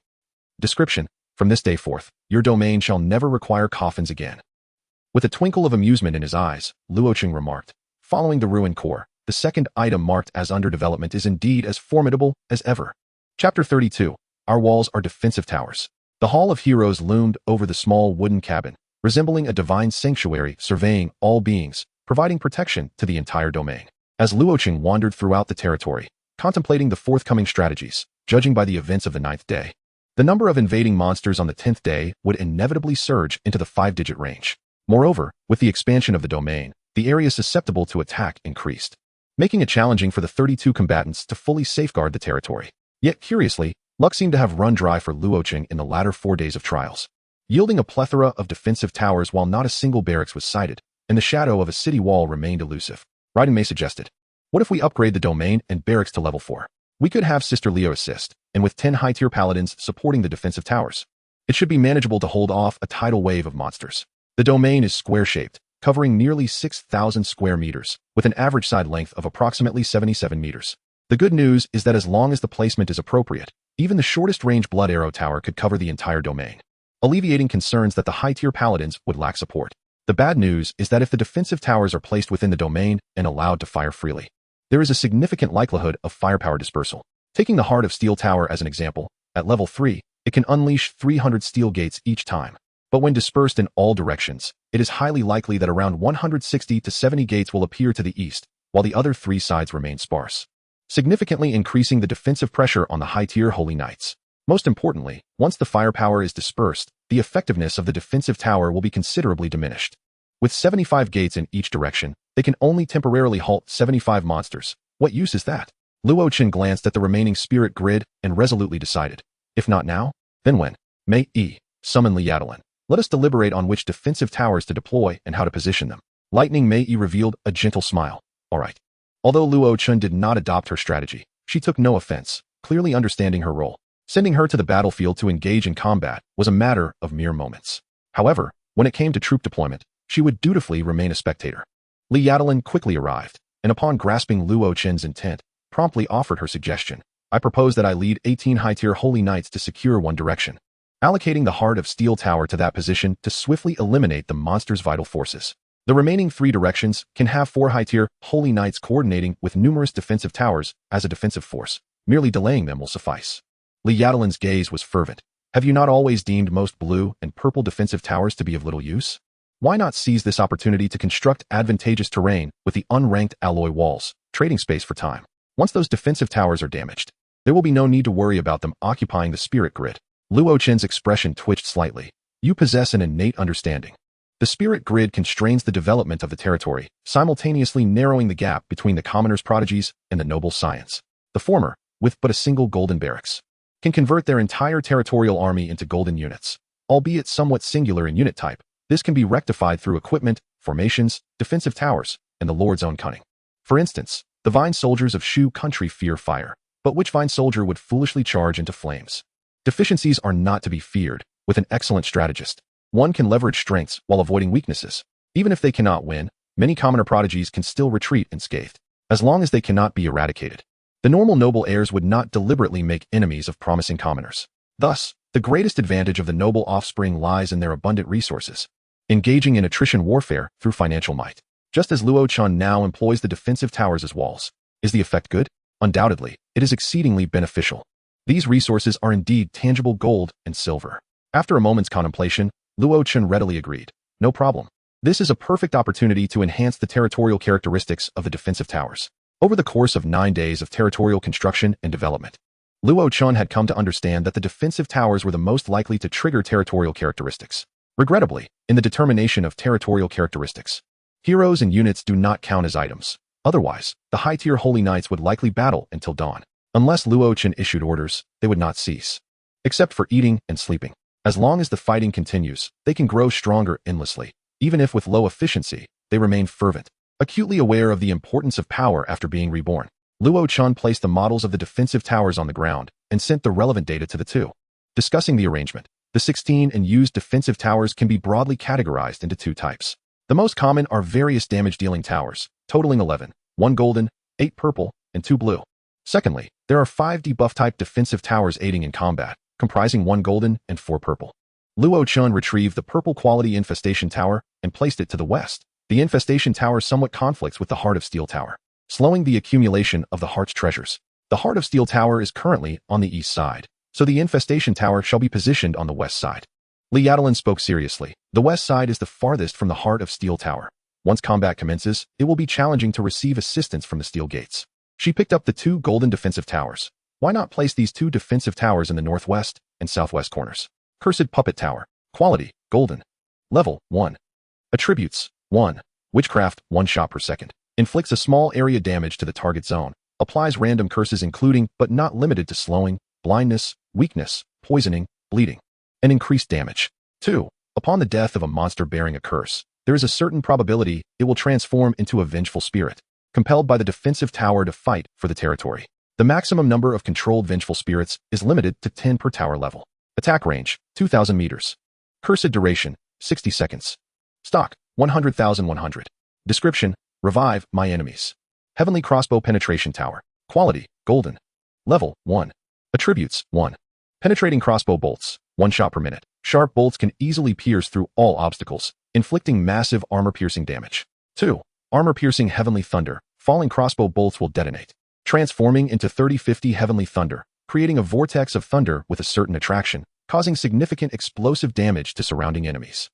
Description: from this day forth, your domain shall never require coffins again. With a twinkle of amusement in his eyes, Luo Chen remarked, following the ruin core, the second item marked as under development is indeed as formidable as ever. Chapter 32. Our walls are defensive towers. The Hall of Heroes loomed over the small wooden cabin, resembling a divine sanctuary surveying all beings, providing protection to the entire domain. As Luo Chen wandered throughout the territory, contemplating the forthcoming strategies, judging by the events of the 9th day. The number of invading monsters on the 10th day would inevitably surge into the 5-digit range. Moreover, with the expansion of the domain, the area susceptible to attack increased, making it challenging for the 32 combatants to fully safeguard the territory. Yet curiously, luck seemed to have run dry for Luo Chen in the latter 4 days of trials, yielding a plethora of defensive towers while not a single barracks was sighted, and the shadow of a city wall remained elusive. Raiden Mei suggested, "What if we upgrade the domain and barracks to level 4? We could have Sister Leo assist, and with 10 high-tier paladins supporting the defensive towers, it should be manageable to hold off a tidal wave of monsters." The domain is square-shaped, covering nearly 6,000 square meters, with an average side length of approximately 77 meters. The good news is that as long as the placement is appropriate, even the shortest range blood arrow tower could cover the entire domain, alleviating concerns that the high-tier paladins would lack support. The bad news is that if the defensive towers are placed within the domain and allowed to fire freely, there is a significant likelihood of firepower dispersal. Taking the Heart of Steel Tower as an example, at level 3, it can unleash 300 steel gates each time. But when dispersed in all directions, it is highly likely that around 160 to 70 gates will appear to the east, while the other 3 sides remain sparse, significantly increasing the defensive pressure on the high-tier Holy Knights. Most importantly, once the firepower is dispersed, the effectiveness of the defensive tower will be considerably diminished. With 75 gates in each direction, they can only temporarily halt 75 monsters. What use is that? Luo Chen glanced at the remaining spirit grid and resolutely decided, if not now, then when? Mei, summon Liadolin. Let us deliberate on which defensive towers to deploy and how to position them. Lightning Mei revealed a gentle smile. All right. Although Luo Chen did not adopt her strategy, she took no offense, clearly understanding her role. Sending her to the battlefield to engage in combat was a matter of mere moments. However, when it came to troop deployment, she would dutifully remain a spectator. Liadolin quickly arrived, and upon grasping Luo Chen's intent, promptly offered her suggestion. I propose that I lead 18 high-tier Holy Knights to secure one direction, allocating the Heart of Steel Tower to that position to swiftly eliminate the monster's vital forces. The remaining 3 directions can have 4 high-tier Holy Knights coordinating with numerous defensive towers as a defensive force. Merely delaying them will suffice. Liadolin's gaze was fervent. Have you not always deemed most blue and purple defensive towers to be of little use? Why not seize this opportunity to construct advantageous terrain with the unranked alloy walls, trading space for time? Once those defensive towers are damaged, there will be no need to worry about them occupying the spirit grid. Luo Chen's expression twitched slightly. You possess an innate understanding. The spirit grid constrains the development of the territory, simultaneously narrowing the gap between the commoner's prodigies and the noble science. The former, with but a single golden barracks, can convert their entire territorial army into golden units. Albeit somewhat singular in unit type, this can be rectified through equipment, formations, defensive towers, and the Lord's own cunning. For instance, the vine soldiers of Shu country fear fire, but which vine soldier would foolishly charge into flames? Deficiencies are not to be feared. With an excellent strategist, one can leverage strengths while avoiding weaknesses. Even if they cannot win, many commoner prodigies can still retreat unscathed, as long as they cannot be eradicated. The normal noble heirs would not deliberately make enemies of promising commoners. Thus, the greatest advantage of the noble offspring lies in their abundant resources, engaging in attrition warfare through financial might. Just as Luo Chen now employs the defensive towers as walls. Is the effect good? Undoubtedly, it is exceedingly beneficial. These resources are indeed tangible gold and silver. After a moment's contemplation, Luo Chen readily agreed. No problem. This is a perfect opportunity to enhance the territorial characteristics of the defensive towers. Over the course of 9 days of territorial construction and development, Luo Chen had come to understand that the defensive towers were the most likely to trigger territorial characteristics. Regrettably, in the determination of territorial characteristics, heroes and units do not count as items. Otherwise, the high-tier Holy Knights would likely battle until dawn. Unless Luo Chen issued orders, they would not cease. Except for eating and sleeping. As long as the fighting continues, they can grow stronger endlessly. Even if with low efficiency, they remain fervent. Acutely aware of the importance of power after being reborn, Luo Chen placed the models of the defensive towers on the ground and sent the relevant data to the 2. Discussing the arrangement, the 16 and used defensive towers can be broadly categorized into 2 types. The most common are various damage-dealing towers, totaling 11, 1 golden, 8 purple, and 2 blue. Secondly, there are 5 debuff-type defensive towers aiding in combat, comprising 1 golden and 4 purple. Luo Chen retrieved the purple quality Infestation Tower and placed it to the west. The Infestation Tower somewhat conflicts with the Heart of Steel Tower, slowing the accumulation of the Heart's treasures. The Heart of Steel Tower is currently on the east side, so the Infestation Tower shall be positioned on the west side. Liadolin spoke seriously. The west side is the farthest from the Heart of Steel Tower. Once combat commences, it will be challenging to receive assistance from the steel gates. She picked up the 2 golden defensive towers. Why not place these 2 defensive towers in the northwest and southwest corners? Cursed Puppet Tower. Quality, golden. Level, 1. Attributes, 1. Witchcraft, 1 shot per second. Inflicts a small area damage to the target zone. Applies random curses including, but not limited to slowing, blindness, weakness, poisoning, bleeding, and increased damage. 2. Upon the death of a monster bearing a curse, there is a certain probability it will transform into a vengeful spirit, compelled by the defensive tower to fight for the territory. The maximum number of controlled vengeful spirits is limited to 10 per tower level. Attack range, 2,000 meters. Cursed duration, 60 seconds. Stock, 100,100. Description, revive my enemies. Heavenly Crossbow Penetration Tower. Quality, golden. Level, 1. Attributes, 1. Penetrating crossbow bolts, 1 shot per minute. Sharp bolts can easily pierce through all obstacles, inflicting massive armor-piercing damage. 2. Armor-piercing Heavenly Thunder. Falling crossbow bolts will detonate, transforming into 30-50 Heavenly Thunder, creating a vortex of thunder with a certain attraction, causing significant explosive damage to surrounding enemies.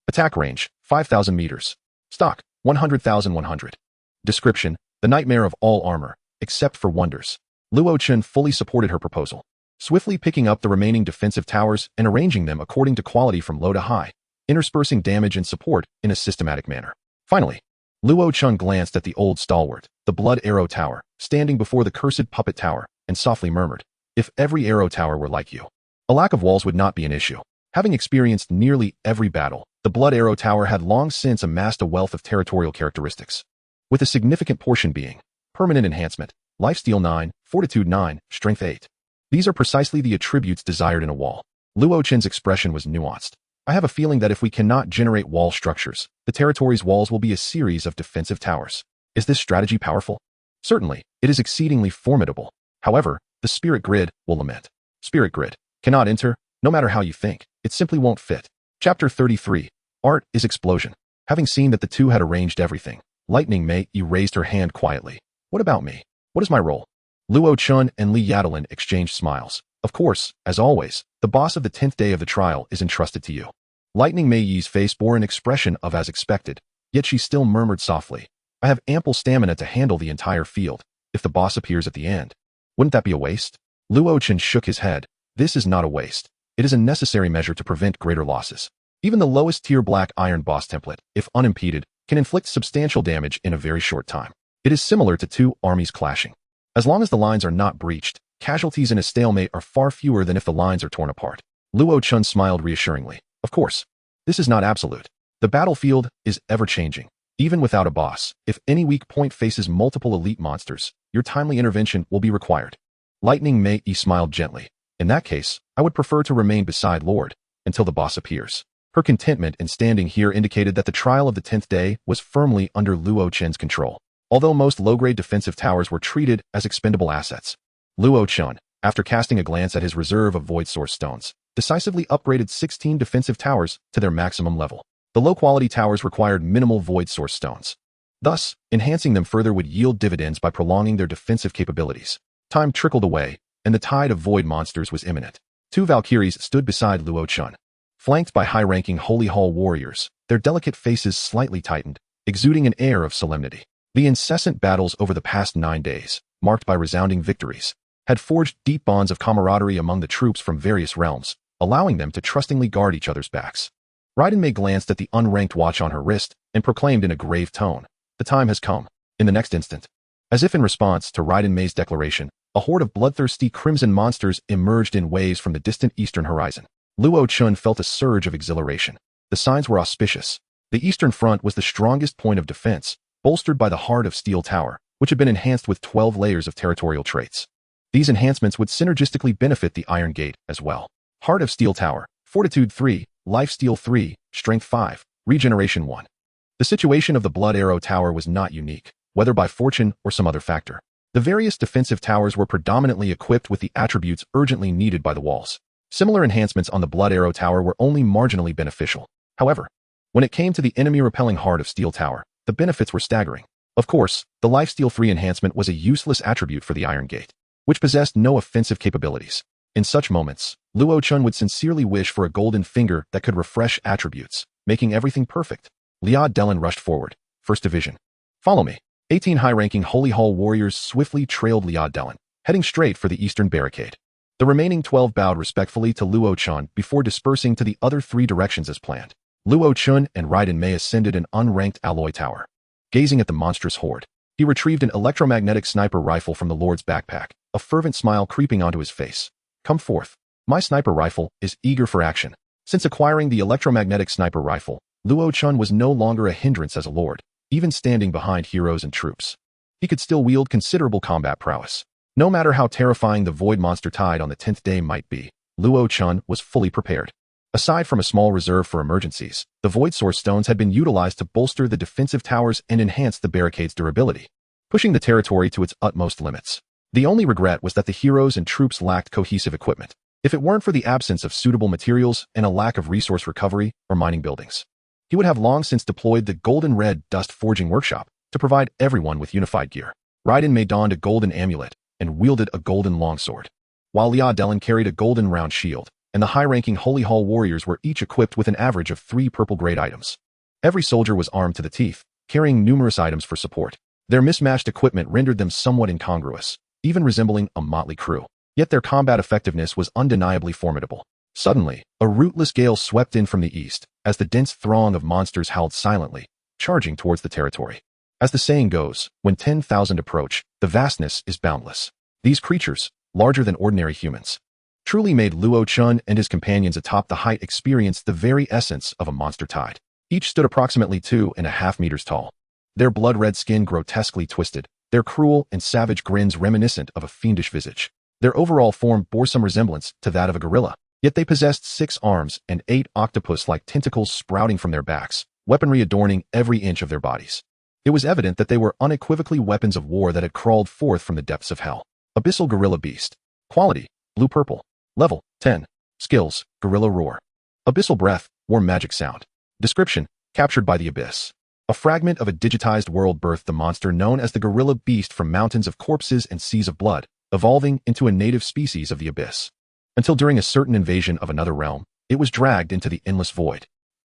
Attack range, 5,000 meters. Stock, 100,100. Description, the nightmare of all armor, except for wonders. Luo Chen fully supported her proposal, swiftly picking up the remaining defensive towers and arranging them according to quality from low to high, interspersing damage and support in a systematic manner. Finally, Luo Chen glanced at the old stalwart, the Blood Arrow Tower, standing before the Cursed Puppet Tower, and softly murmured, "If every arrow tower were like you, a lack of walls would not be an issue." Having experienced nearly every battle, the Blood Arrow Tower had long since amassed a wealth of territorial characteristics, with a significant portion being permanent enhancement, lifesteal 9, fortitude 9, strength 8. These are precisely the attributes desired in a wall. Luo Chen's expression was nuanced. "I have a feeling that if we cannot generate wall structures, the territory's walls will be a series of defensive towers. Is this strategy powerful? Certainly, it is exceedingly formidable. However, the spirit grid will lament. Spirit grid cannot enter, no matter how you think. It simply won't fit." Chapter 33. Art is Explosion. Having seen that the two had arranged everything, Lightning Mei raised her hand quietly. "What about me? What is my role?" Luo Chen and Li Yadolin exchanged smiles. "Of course, as always, the boss of the 10th day of the trial is entrusted to you." Lightning Mei's face bore an expression of as expected, yet she still murmured softly, "I have ample stamina to handle the entire field. If the boss appears at the end, wouldn't that be a waste?" Luo Chen shook his head. "This is not a waste. It is a necessary measure to prevent greater losses. Even the lowest tier Black Iron boss template, if unimpeded, can inflict substantial damage in a very short time. It is similar to 2 armies clashing. As long as the lines are not breached, casualties in a stalemate are far fewer than if the lines are torn apart." Luo Chen smiled reassuringly. "Of course, this is not absolute. The battlefield is ever-changing. Even without a boss, if any weak point faces multiple elite monsters, your timely intervention will be required." Lightning Mei smiled gently. "In that case, I would prefer to remain beside Lord until the boss appears." Her contentment in standing here indicated that the trial of the 10th day was firmly under Luo Chen's control, although most low-grade defensive towers were treated as expendable assets. Luo Chen, after casting a glance at his reserve of Void Source stones, decisively upgraded 16 defensive towers to their maximum level. The low-quality towers required minimal Void Source stones. Thus, enhancing them further would yield dividends by prolonging their defensive capabilities. Time trickled away, and the tide of void monsters was imminent. 2 Valkyries stood beside Luo Chen, flanked by high-ranking Holy Hall warriors, their delicate faces slightly tightened, exuding an air of solemnity. The incessant battles over the past 9 days, marked by resounding victories, had forged deep bonds of camaraderie among the troops from various realms, allowing them to trustingly guard each other's backs. Raiden Mei glanced at the unranked watch on her wrist and proclaimed in a grave tone, "The time has come." In the next instant, as if in response to Raiden Mei's declaration, a horde of bloodthirsty crimson monsters emerged in waves from the distant eastern horizon. Luo Chen felt a surge of exhilaration. The signs were auspicious. The eastern front was the strongest point of defense, bolstered by the Heart of Steel Tower, which had been enhanced with 12 layers of territorial traits. These enhancements would synergistically benefit the Iron Gate as well. Heart of Steel Tower, Fortitude 3, Lifesteal 3, Strength 5, Regeneration 1. The situation of the Blood Arrow Tower was not unique, whether by fortune or some other factor. The various defensive towers were predominantly equipped with the attributes urgently needed by the walls. Similar enhancements on the Blood Arrow Tower were only marginally beneficial. However, when it came to the enemy-repelling Heart of Steel Tower, the benefits were staggering. Of course, the Lifesteal 3 enhancement was a useless attribute for the Iron Gate, which possessed no offensive capabilities. In such moments, Luo Chen would sincerely wish for a golden finger that could refresh attributes, making everything perfect. Li Yadolin rushed forward. "First Division. Follow me." 18 high-ranking Holy Hall warriors swiftly trailed Liao, heading straight for the eastern barricade. The remaining 12 bowed respectfully to Luo Chen before dispersing to the other 3 directions as planned. Luo Chen and Raiden Mei ascended an unranked alloy tower. Gazing at the monstrous horde, he retrieved an electromagnetic sniper rifle from the Lord's backpack, a fervent smile creeping onto his face. Come forth. My sniper rifle is eager for action. Since acquiring the electromagnetic sniper rifle, Luo Chen was no longer a hindrance as a lord, even standing behind heroes and troops. He could still wield considerable combat prowess. No matter how terrifying the Void Monster Tide on the 10th day might be, Luo Chen was fully prepared. Aside from a small reserve for emergencies, the Void Source Stones had been utilized to bolster the defensive towers and enhance the barricade's durability, pushing the territory to its utmost limits. The only regret was that the heroes and troops lacked cohesive equipment. If it weren't for the absence of suitable materials and a lack of resource recovery or mining buildings, he would have long since deployed the Golden Red Dust Forging Workshop to provide everyone with unified gear. Raiden Mei donned a golden amulet and wielded a golden longsword, while Liao carried a golden round shield, and the high-ranking Holy Hall warriors were each equipped with an average of 3 purple-grade items. Every soldier was armed to the teeth, carrying numerous items for support. Their mismatched equipment rendered them somewhat incongruous, even resembling a motley crew. Yet their combat effectiveness was undeniably formidable. Suddenly, a rootless gale swept in from the east, as the dense throng of monsters howled silently, charging towards the territory. As the saying goes, when 10,000 approach, the vastness is boundless. These creatures, larger than ordinary humans, truly made Luo Chen and his companions atop the height experience the very essence of a monster tide. Each stood approximately 2.5 meters tall. Their blood-red skin grotesquely twisted, their cruel and savage grins reminiscent of a fiendish visage. Their overall form bore some resemblance to that of a gorilla, yet they possessed 6 arms and 8 octopus-like tentacles sprouting from their backs, weaponry adorning every inch of their bodies. It was evident that they were unequivocally weapons of war that had crawled forth from the depths of hell. Abyssal Gorilla Beast. Quality: blue-purple. Level: 10. Skills: Gorilla Roar. Abyssal Breath, Warm Magic Sound. Description: captured by the abyss. A fragment of a digitized world birthed the monster known as the Gorilla Beast from mountains of corpses and seas of blood, evolving into a native species of the abyss. Until during a certain invasion of another realm, it was dragged into the endless void.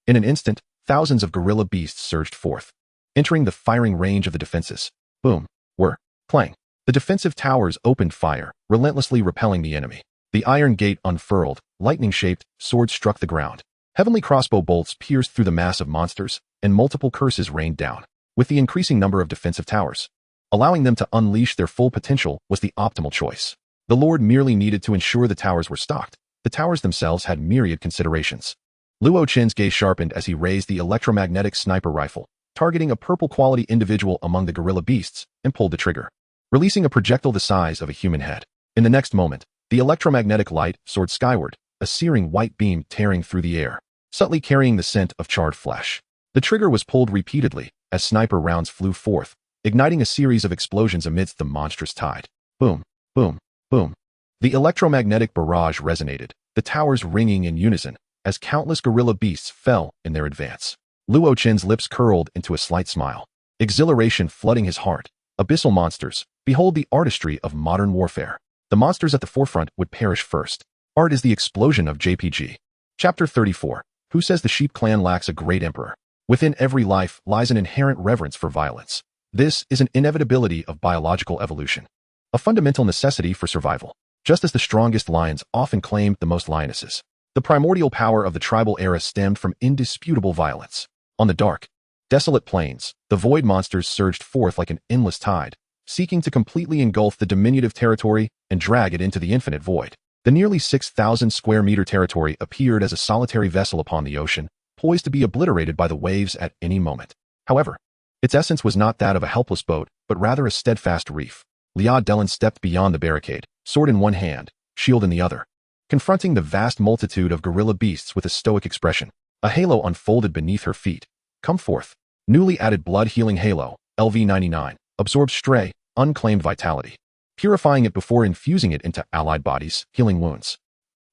In an instant, thousands of gorilla beasts surged forth, entering the firing range of the defenses. Boom, whir, clang. The defensive towers opened fire, relentlessly repelling the enemy. The iron gate unfurled, lightning-shaped, swords struck the ground. Heavenly crossbow bolts pierced through the mass of monsters, and multiple curses rained down. With the increasing number of defensive towers, allowing them to unleash their full potential was the optimal choice. The Lord merely needed to ensure the towers were stocked. The towers themselves had myriad considerations. Luo Chen's gaze sharpened as he raised the electromagnetic sniper rifle, targeting a purple-quality individual among the gorilla beasts, and pulled the trigger, releasing a projectile the size of a human head. In the next moment, the electromagnetic light soared skyward, a searing white beam tearing through the air, subtly carrying the scent of charred flesh. The trigger was pulled repeatedly as sniper rounds flew forth, igniting a series of explosions amidst the monstrous tide. Boom, boom, boom. The electromagnetic barrage resonated, the towers ringing in unison, as countless gorilla beasts fell in their advance. Luo Chen's lips curled into a slight smile, exhilaration flooding his heart. Abyssal monsters, behold the artistry of modern warfare. The monsters at the forefront would perish first. Art is the explosion of JPG. Chapter 34. Who says the sheep clan lacks a great emperor? Within every life lies an inherent reverence for violence. This is an inevitability of biological evolution, a fundamental necessity for survival. Just as the strongest lions often claimed the most lionesses, the primordial power of the tribal era stemmed from indisputable violence. On the dark, desolate plains, the void monsters surged forth like an endless tide, seeking to completely engulf the diminutive territory and drag it into the infinite void. The nearly 6,000 square meter territory appeared as a solitary vessel upon the ocean, poised to be obliterated by the waves at any moment. However, its essence was not that of a helpless boat, but rather a steadfast reef. Liao stepped beyond the barricade, sword in one hand, shield in the other, confronting the vast multitude of gorilla beasts with a stoic expression. A halo unfolded beneath her feet. Come forth. Newly added blood healing halo, LV99, absorbs stray, unclaimed vitality, purifying it before infusing it into allied bodies, healing wounds.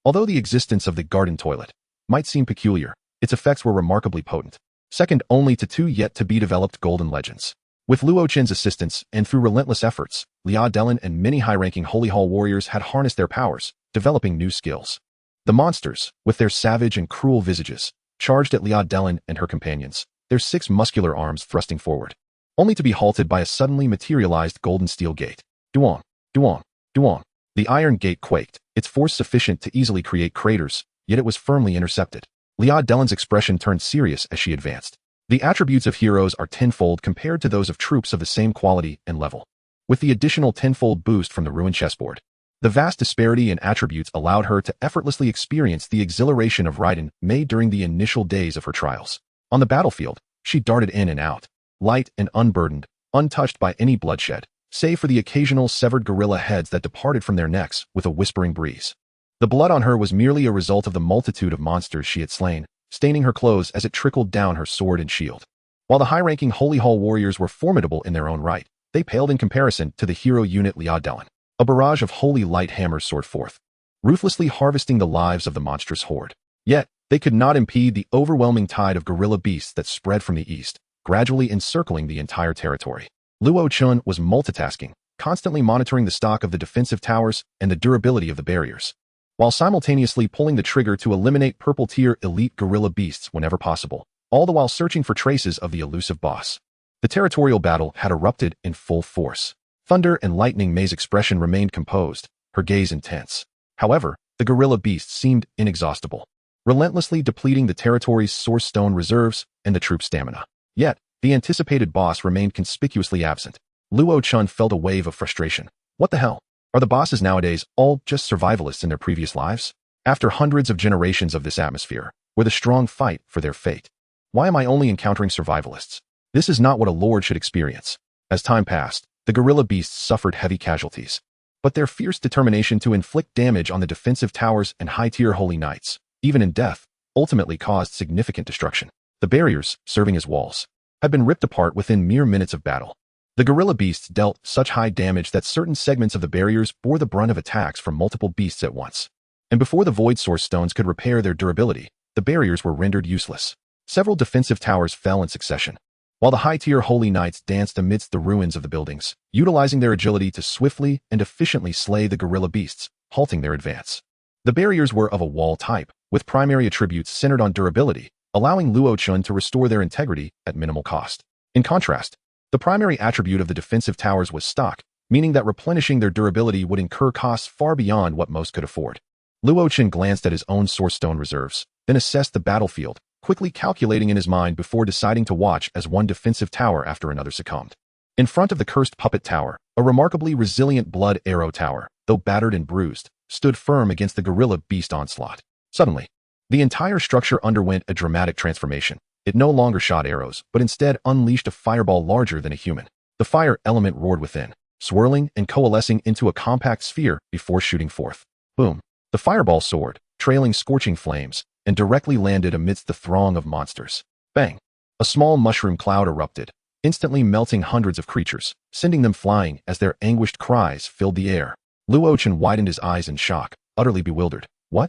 Although the existence of the garden toilet might seem peculiar, its effects were remarkably potent, second only to 2 yet-to-be-developed golden legends. With Luo Chen's assistance and through relentless efforts, Liao and many high-ranking Holy Hall warriors had harnessed their powers, developing new skills. The monsters, with their savage and cruel visages, charged at Liao and her companions, their 6 muscular arms thrusting forward. only to be halted by a suddenly materialized golden steel gate. Duong, duong, duong. The iron gate quaked, its force sufficient to easily create craters, yet it was firmly intercepted. Liao Delin's expression turned serious as she advanced. The attributes of heroes are tenfold compared to those of troops of the same quality and level, with the additional tenfold boost from the ruined chessboard. The vast disparity in attributes allowed her to effortlessly experience the exhilaration of Raiden Mei during the initial days of her trials. On the battlefield, she darted in and out, light and unburdened, untouched by any bloodshed, save for the occasional severed gorilla heads that departed from their necks with a whispering breeze. The blood on her was merely a result of the multitude of monsters she had slain, staining her clothes as it trickled down her sword and shield. While the high-ranking Holy Hall warriors were formidable in their own right, they paled in comparison to the hero unit Liao Delin. A barrage of holy light hammers soared forth, ruthlessly harvesting the lives of the monstrous horde. Yet, they could not impede the overwhelming tide of gorilla beasts that spread from the east, gradually encircling the entire territory. Luo Chen was multitasking, constantly monitoring the stock of the defensive towers and the durability of the barriers, while simultaneously pulling the trigger to eliminate purple-tier elite gorilla beasts whenever possible, all the while searching for traces of the elusive boss. The territorial battle had erupted in full force. Thunder and Lightning Mei's expression remained composed, her gaze intense. However, the gorilla beasts seemed inexhaustible, relentlessly depleting the territory's source stone reserves and the troops' stamina. Yet, the anticipated boss remained conspicuously absent. Luo Chen felt a wave of frustration. What the hell? Are the bosses nowadays all just survivalists in their previous lives? After hundreds of generations of this atmosphere, where the strong fight for their fate, why am I only encountering survivalists? This is not what a lord should experience. As time passed, the gorilla beasts suffered heavy casualties, but their fierce determination to inflict damage on the defensive towers and high-tier holy knights, even in death, ultimately caused significant destruction. The barriers, serving as walls, had been ripped apart within mere minutes of battle. The gorilla beasts dealt such high damage that certain segments of the barriers bore the brunt of attacks from multiple beasts at once. And before the void source stones could repair their durability, the barriers were rendered useless. Several defensive towers fell in succession, while the high-tier holy knights danced amidst the ruins of the buildings, utilizing their agility to swiftly and efficiently slay the gorilla beasts, halting their advance. The barriers were of a wall type, with primary attributes centered on durability, allowing Luo Chen to restore their integrity at minimal cost. In contrast, the primary attribute of the defensive towers was stock, meaning that replenishing their durability would incur costs far beyond what most could afford. Luo Chen glanced at his own source stone reserves, then assessed the battlefield, quickly calculating in his mind before deciding to watch as one defensive tower after another succumbed. In front of the cursed puppet tower, a remarkably resilient blood arrow tower, though battered and bruised, stood firm against the gorilla beast onslaught. Suddenly, the entire structure underwent a dramatic transformation. It no longer shot arrows, but instead unleashed a fireball larger than a human. The fire element roared within, swirling and coalescing into a compact sphere before shooting forth. Boom! The fireball soared, trailing scorching flames, and directly landed amidst the throng of monsters. Bang! A small mushroom cloud erupted, instantly melting hundreds of creatures, sending them flying as their anguished cries filled the air. Luo Chen widened his eyes in shock, utterly bewildered. What?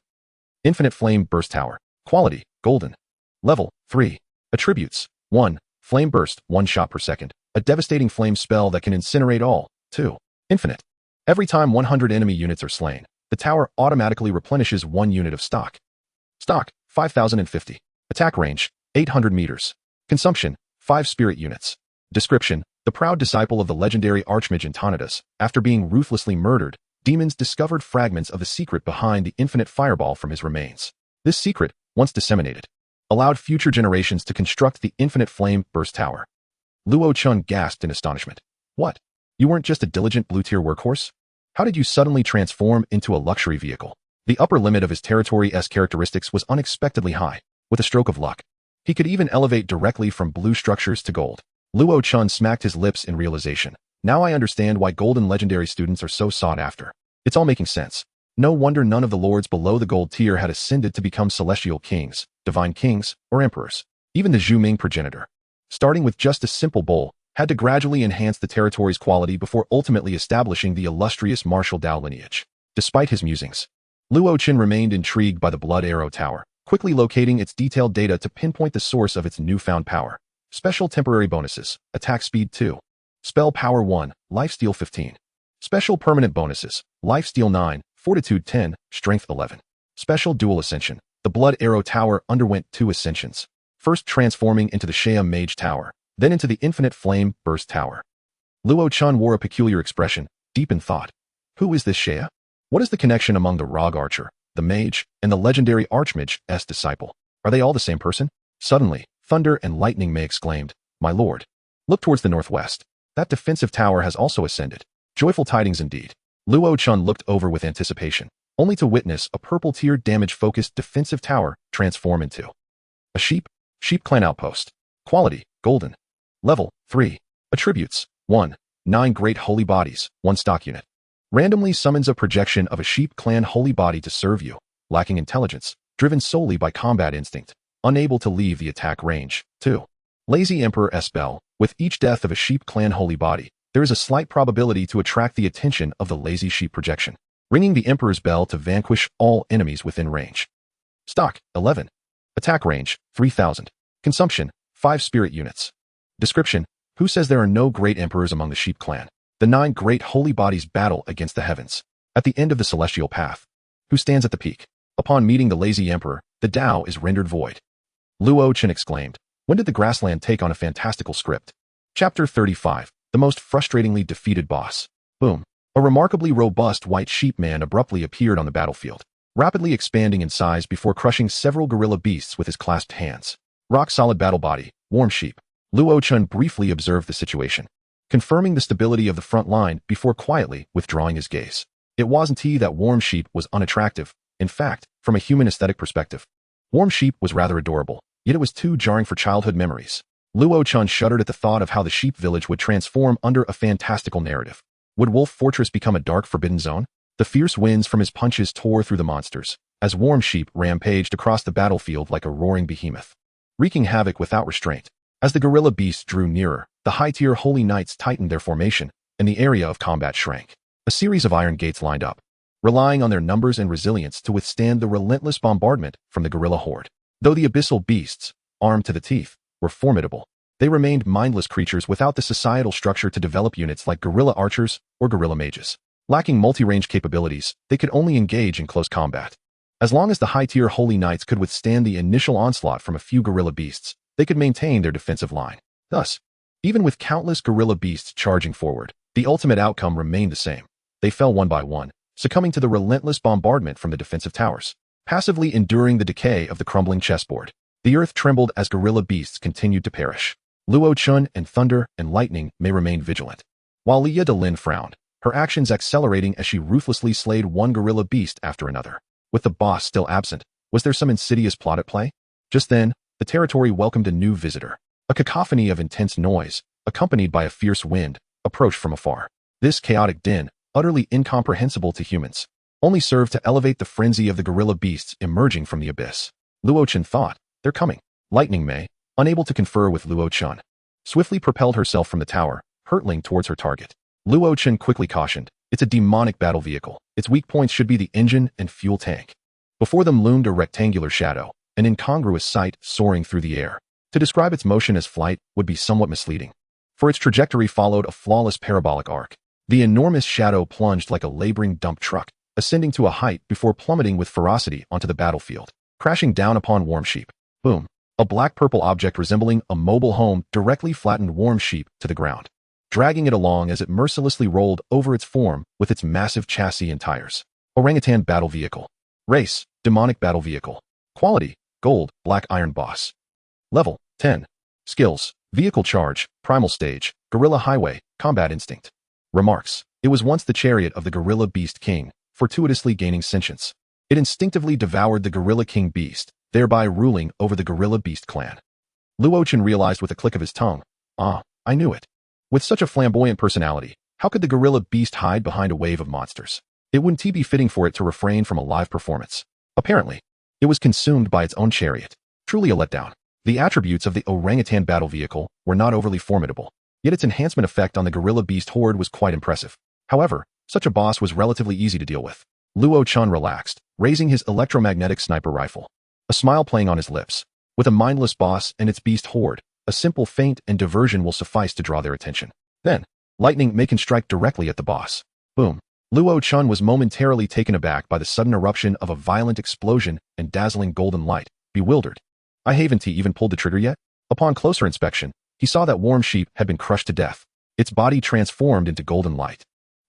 Infinite Flame Burst Tower. Quality, Golden. Level, 3. Attributes, 1. Flame Burst, 1 shot per second. A devastating flame spell that can incinerate all. 2. Infinite. Every time 100 enemy units are slain, the tower automatically replenishes 1 unit of stock. Stock, 5,050. Attack range, 800 meters. Consumption, 5 spirit units. Description: the proud disciple of the legendary Archmage Antonidas, after being ruthlessly murdered, demons discovered fragments of the secret behind the infinite fireball from his remains. This secret, once disseminated, allowed future generations to construct the infinite flame burst tower. Luo Chen gasped in astonishment. What? You weren't just a diligent blue-tier workhorse? How did you suddenly transform into a luxury vehicle? The upper limit of his territory's characteristics was unexpectedly high. With a stroke of luck, he could even elevate directly from blue structures to gold. Luo Chen smacked his lips in realization. Now I understand why golden legendary students are so sought after. It's all making sense. No wonder none of the lords below the gold tier had ascended to become celestial kings, divine kings, or emperors. Even the Zhu Ming progenitor, starting with just a simple bowl, had to gradually enhance the territory's quality before ultimately establishing the illustrious martial Dao lineage. Despite his musings, Luo Chen remained intrigued by the Blood Arrow Tower, quickly locating its detailed data to pinpoint the source of its newfound power. Special temporary bonuses: Attack Speed 2. Spell Power 1, Lifesteal 15. Special permanent bonuses: Lifesteal 9, Fortitude 10, Strength 11. Special Dual Ascension: the Blood Arrow Tower underwent 2 ascensions. First transforming into the Shea Mage Tower, then into the infinite flame burst tower. Luo Chen wore a peculiar expression, deep in thought. Who is this Shea? What is the connection among the Rogue Archer, the mage, and the legendary Archmage's disciple? Are they all the same person? Suddenly, Thunder and Lightning Mei exclaimed, My lord. Look towards the northwest. That defensive tower has also ascended. Joyful tidings indeed. Luo Chen looked over with anticipation, only to witness a purple-tier damage-focused defensive tower transform into a sheep clan outpost. Quality, golden. Level, 3. Attributes, 1. 9 great holy bodies, 1 stock unit. Randomly summons a projection of a sheep clan holy body to serve you, lacking intelligence, driven solely by combat instinct, unable to leave the attack range. 2. Lazy Emperor's Bell. With each death of a sheep clan holy body, there is a slight probability to attract the attention of the lazy sheep projection, ringing the Emperor's Bell to vanquish all enemies within range. Stock, 11. Attack range, 3000. Consumption, 5 spirit units. Description: Who says there are no great emperors among the sheep clan? The 9 great holy bodies battle against the heavens, at the end of the celestial path. Who stands at the peak? Upon meeting the lazy emperor, the Tao is rendered void. Luo Chen exclaimed, When did the grassland take on a fantastical script? Chapter 35, The Most Frustratingly Defeated Boss. Boom. A remarkably robust white sheep man abruptly appeared on the battlefield, rapidly expanding in size before crushing several gorilla beasts with his clasped hands. Rock-solid battle body, warm sheep. Luo Chen briefly observed the situation, confirming the stability of the front line before quietly withdrawing his gaze. It wasn't that warm sheep was unattractive. In fact, from a human aesthetic perspective, warm sheep was rather adorable, yet it was too jarring for childhood memories. Luo Chen shuddered at the thought of how the sheep village would transform under a fantastical narrative. Would Wolf Fortress become a dark forbidden zone? The fierce winds from his punches tore through the monsters, as warm sheep rampaged across the battlefield like a roaring behemoth, wreaking havoc without restraint. As the gorilla beasts drew nearer, the high-tier holy knights tightened their formation, and the area of combat shrank. A series of iron gates lined up, relying on their numbers and resilience to withstand the relentless bombardment from the gorilla horde. Though the abyssal beasts, armed to the teeth, were formidable, they remained mindless creatures without the societal structure to develop units like gorilla archers or gorilla mages. Lacking multi-range capabilities, they could only engage in close combat. As long as the high-tier holy knights could withstand the initial onslaught from a few gorilla beasts, they could maintain their defensive line. Thus, even with countless gorilla beasts charging forward, the ultimate outcome remained the same. They fell one by one, succumbing to the relentless bombardment from the defensive towers, passively enduring the decay of the crumbling chessboard. The earth trembled as gorilla beasts continued to perish. Luo Chen and Thunder and Lightning Mei remained vigilant, while Leah Delin frowned, her actions accelerating as she ruthlessly slayed one gorilla beast after another. With the boss still absent, was there some insidious plot at play? Just then, the territory welcomed a new visitor. A cacophony of intense noise, accompanied by a fierce wind, approached from afar. This chaotic din, utterly incomprehensible to humans, only served to elevate the frenzy of the gorilla beasts emerging from the abyss. Luo Chen thought, They're coming. Lightning Mei, unable to confer with Luo Chen, swiftly propelled herself from the tower, hurtling towards her target. Luo Chen quickly cautioned, It's a demonic battle vehicle. Its weak points should be the engine and fuel tank. Before them loomed a rectangular shadow, an incongruous sight soaring through the air. To describe its motion as flight would be somewhat misleading, for its trajectory followed a flawless parabolic arc. The enormous shadow plunged like a laboring dump truck, ascending to a height before plummeting with ferocity onto the battlefield, crashing down upon Warm Sheep. Boom. A black-purple object resembling a mobile home directly flattened Warm Sheep to the ground, dragging it along as it mercilessly rolled over its form with its massive chassis and tires. Orangutan battle vehicle. Race, demonic battle vehicle. Quality, gold, black iron boss. Level, 10. Skills, vehicle charge, primal stage, gorilla highway, combat instinct. Remarks. It was once the chariot of the gorilla beast king, fortuitously gaining sentience. It instinctively devoured the gorilla king beast, thereby ruling over the gorilla beast clan. Luo Chen realized with a click of his tongue, I knew it. With such a flamboyant personality, how could the gorilla beast hide behind a wave of monsters? It wouldn't be fitting for it to refrain from a live performance. Apparently, it was consumed by its own chariot. Truly a letdown. The attributes of the orangutan battle vehicle were not overly formidable, yet its enhancement effect on the gorilla beast horde was quite impressive. However, such a boss was relatively easy to deal with. Luo Chen relaxed, raising his electromagnetic sniper rifle, a smile playing on his lips. With a mindless boss and its beast horde, a simple feint and diversion will suffice to draw their attention. Then, Lightning Mei can strike directly at the boss. Boom. Luo Chen was momentarily taken aback by the sudden eruption of a violent explosion and dazzling golden light. Bewildered. I haven't even pulled the trigger yet? Upon closer inspection, he saw that warm sheep had been crushed to death, its body transformed into golden light,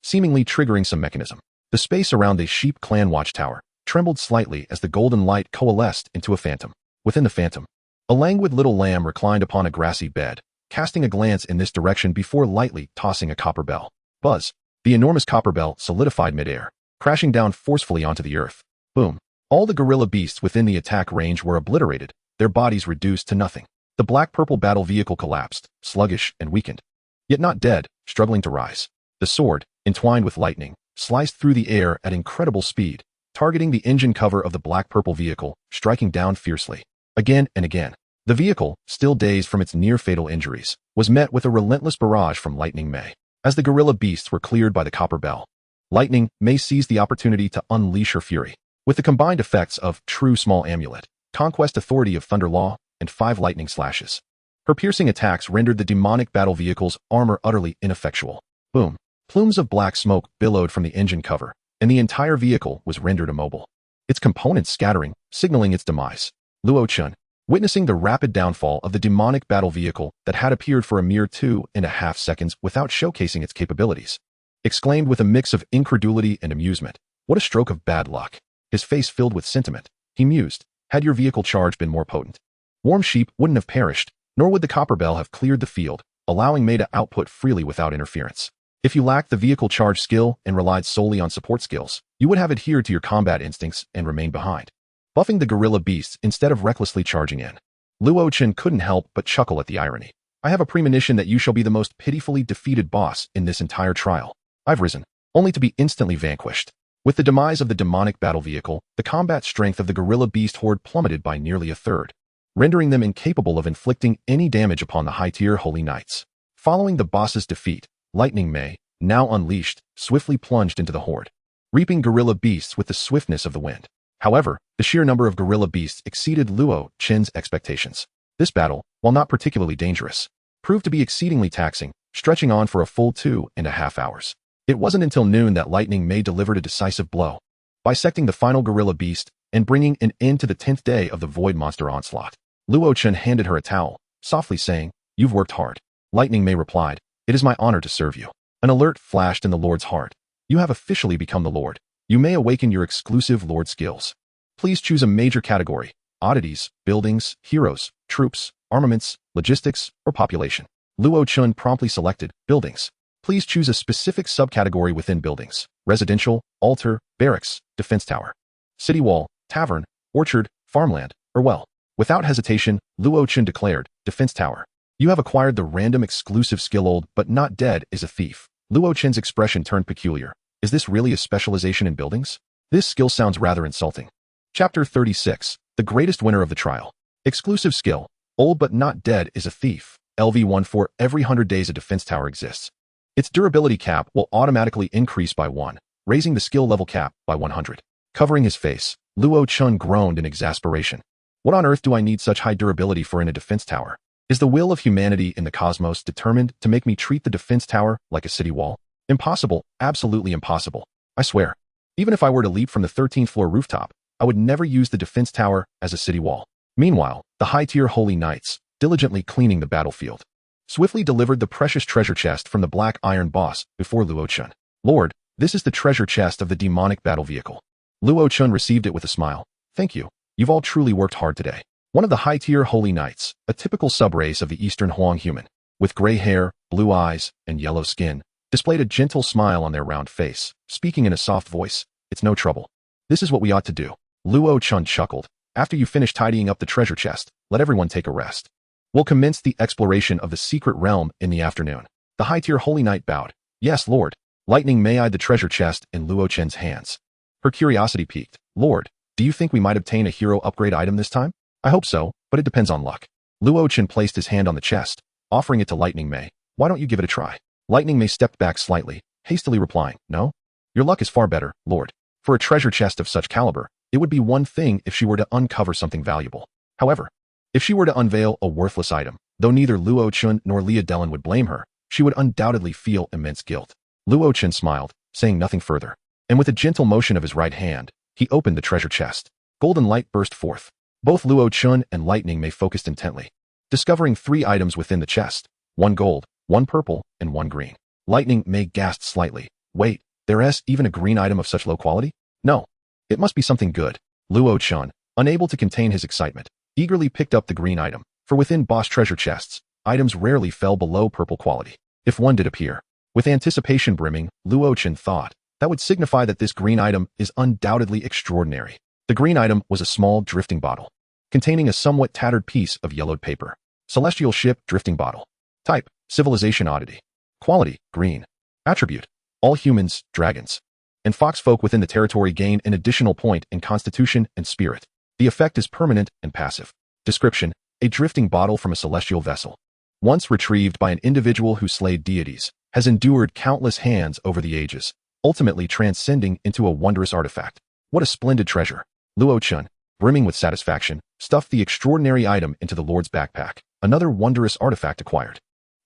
seemingly triggering some mechanism. The space around the sheep clan watchtower trembled slightly as the golden light coalesced into a phantom. Within the phantom, a languid little lamb reclined upon a grassy bed, casting a glance in this direction before lightly tossing a copper bell. Buzz! The enormous copper bell solidified midair, crashing down forcefully onto the earth. Boom! All the gorilla beasts within the attack range were obliterated, their bodies reduced to nothing. The black-purple battle vehicle collapsed, sluggish and weakened. Yet not dead, struggling to rise. The sword, entwined with lightning, sliced through the air at incredible speed, targeting the engine cover of the black-purple vehicle, striking down fiercely. Again and again. The vehicle, still dazed from its near-fatal injuries, was met with a relentless barrage from Lightning Mei. As the gorilla beasts were cleared by the copper bell, Lightning Mei seized the opportunity to unleash her fury. With the combined effects of True Small Amulet, Conquest Authority of Thunder Law, and 5 lightning slashes, her piercing attacks rendered the demonic battle vehicle's armor utterly ineffectual. Boom! Plumes of black smoke billowed from the engine cover, and the entire vehicle was rendered immobile, its components scattering, signaling its demise. Luo Chen, witnessing the rapid downfall of the demonic battle vehicle that had appeared for a mere 2.5 seconds without showcasing its capabilities, exclaimed with a mix of incredulity and amusement, "What a stroke of bad luck." His face filled with sentiment. He mused, had your vehicle charge been more potent, warm sheep wouldn't have perished, nor would the copper bell have cleared the field, allowing Mei to output freely without interference. If you lacked the vehicle charge skill and relied solely on support skills, you would have adhered to your combat instincts and remained behind, buffing the gorilla beasts instead of recklessly charging in. Luo Chen couldn't help but chuckle at the irony. I have a premonition that you shall be the most pitifully defeated boss in this entire trial. I've risen, only to be instantly vanquished. With the demise of the demonic battle vehicle, the combat strength of the gorilla beast horde plummeted by nearly a third, rendering them incapable of inflicting any damage upon the high-tier holy knights. Following the boss's defeat, Lightning Mei, now unleashed, swiftly plunged into the horde, reaping gorilla beasts with the swiftness of the wind. However, the sheer number of gorilla beasts exceeded Luo Chen's expectations. This battle, while not particularly dangerous, proved to be exceedingly taxing, stretching on for a full 2.5 hours. It wasn't until noon that Lightning Mei delivered a decisive blow, bisecting the final gorilla beast and bringing an end to the 10th day of the void monster onslaught. Luo Chen handed her a towel, softly saying, "You've worked hard." Lightning Mei replied, "It is my honor to serve you." An alert flashed in the Lord's heart. You have officially become the Lord. You may awaken your exclusive Lord skills. Please choose a major category: oddities, buildings, heroes, troops, armaments, logistics, or population. Luo Chen promptly selected buildings. Please choose a specific subcategory within buildings: residential, altar, barracks, defense tower, city wall, tavern, orchard, farmland, or well. Without hesitation, Luo Chen declared, defense tower. You have acquired the random exclusive skill old but not dead is a thief. Luo Chen's expression turned peculiar. Is this really a specialization in buildings? This skill sounds rather insulting. Chapter 36, the greatest winner of the trial. Exclusive skill, old but not dead is a thief. LV1 for every 100 days a defense tower exists. Its durability cap will automatically increase by 1, raising the skill level cap by 100. Covering his face, Luo Chen groaned in exasperation. What on earth do I need such high durability for in a defense tower? Is the will of humanity in the cosmos determined to make me treat the defense tower like a city wall? Impossible, absolutely impossible. I swear. Even if I were to leap from the 13th floor rooftop, I would never use the defense tower as a city wall. Meanwhile, the high-tier holy knights, diligently cleaning the battlefield, swiftly delivered the precious treasure chest from the black iron boss before Luo Chen. Lord, this is the treasure chest of the demonic battle vehicle. Luo Chen received it with a smile. Thank you. You've all truly worked hard today. One of the high-tier holy knights, a typical subrace of the Eastern Huang human, with gray hair, blue eyes, and yellow skin, displayed a gentle smile on their round face, speaking in a soft voice. It's no trouble. This is what we ought to do. Luo Chen chuckled. After you finish tidying up the treasure chest, let everyone take a rest. We'll commence the exploration of the secret realm in the afternoon. The high-tier holy knight bowed. Yes, Lord. Lightning Mei eyed the treasure chest in Luo Chen's hands. Her curiosity piqued. Lord, do you think we might obtain a hero upgrade item this time? I hope so, but it depends on luck. Luo Chen placed his hand on the chest, offering it to Lightning Mei. Why don't you give it a try? Lightning Mei stepped back slightly, hastily replying, No? Your luck is far better, Lord. For a treasure chest of such caliber, it would be one thing if she were to uncover something valuable. However, if she were to unveil a worthless item, though neither Luo Chen nor Leah Dellen would blame her, she would undoubtedly feel immense guilt. Luo Chen smiled, saying nothing further, and with a gentle motion of his right hand, he opened the treasure chest. Golden light burst forth. Both Luo Chen and Lightning Mei focused intently. discovering 3 items within the chest, 1 gold, 1 purple, and 1 green. Lightning Mei gasped slightly. Wait, there's even a green item of such low quality? No. It must be something good. Luo Chen, unable to contain his excitement, eagerly picked up the green item, for within boss treasure chests, items rarely fell below purple quality. If one did appear. With anticipation brimming, Luo Chen thought, that would signify that this green item is undoubtedly extraordinary. The green item was a small drifting bottle, containing a somewhat tattered piece of yellowed paper. Celestial ship drifting bottle. Type, civilization oddity. Quality, green. Attribute, all humans, dragons, and foxfolk within the territory gain an additional point in constitution and spirit. The effect is permanent and passive. Description, a drifting bottle from a celestial vessel. Once retrieved by an individual who slayed deities, has endured countless hands over the ages, ultimately transcending into a wondrous artifact. What a splendid treasure. Luo Chen, brimming with satisfaction, stuffed the extraordinary item into the Lord's backpack. Another wondrous artifact acquired.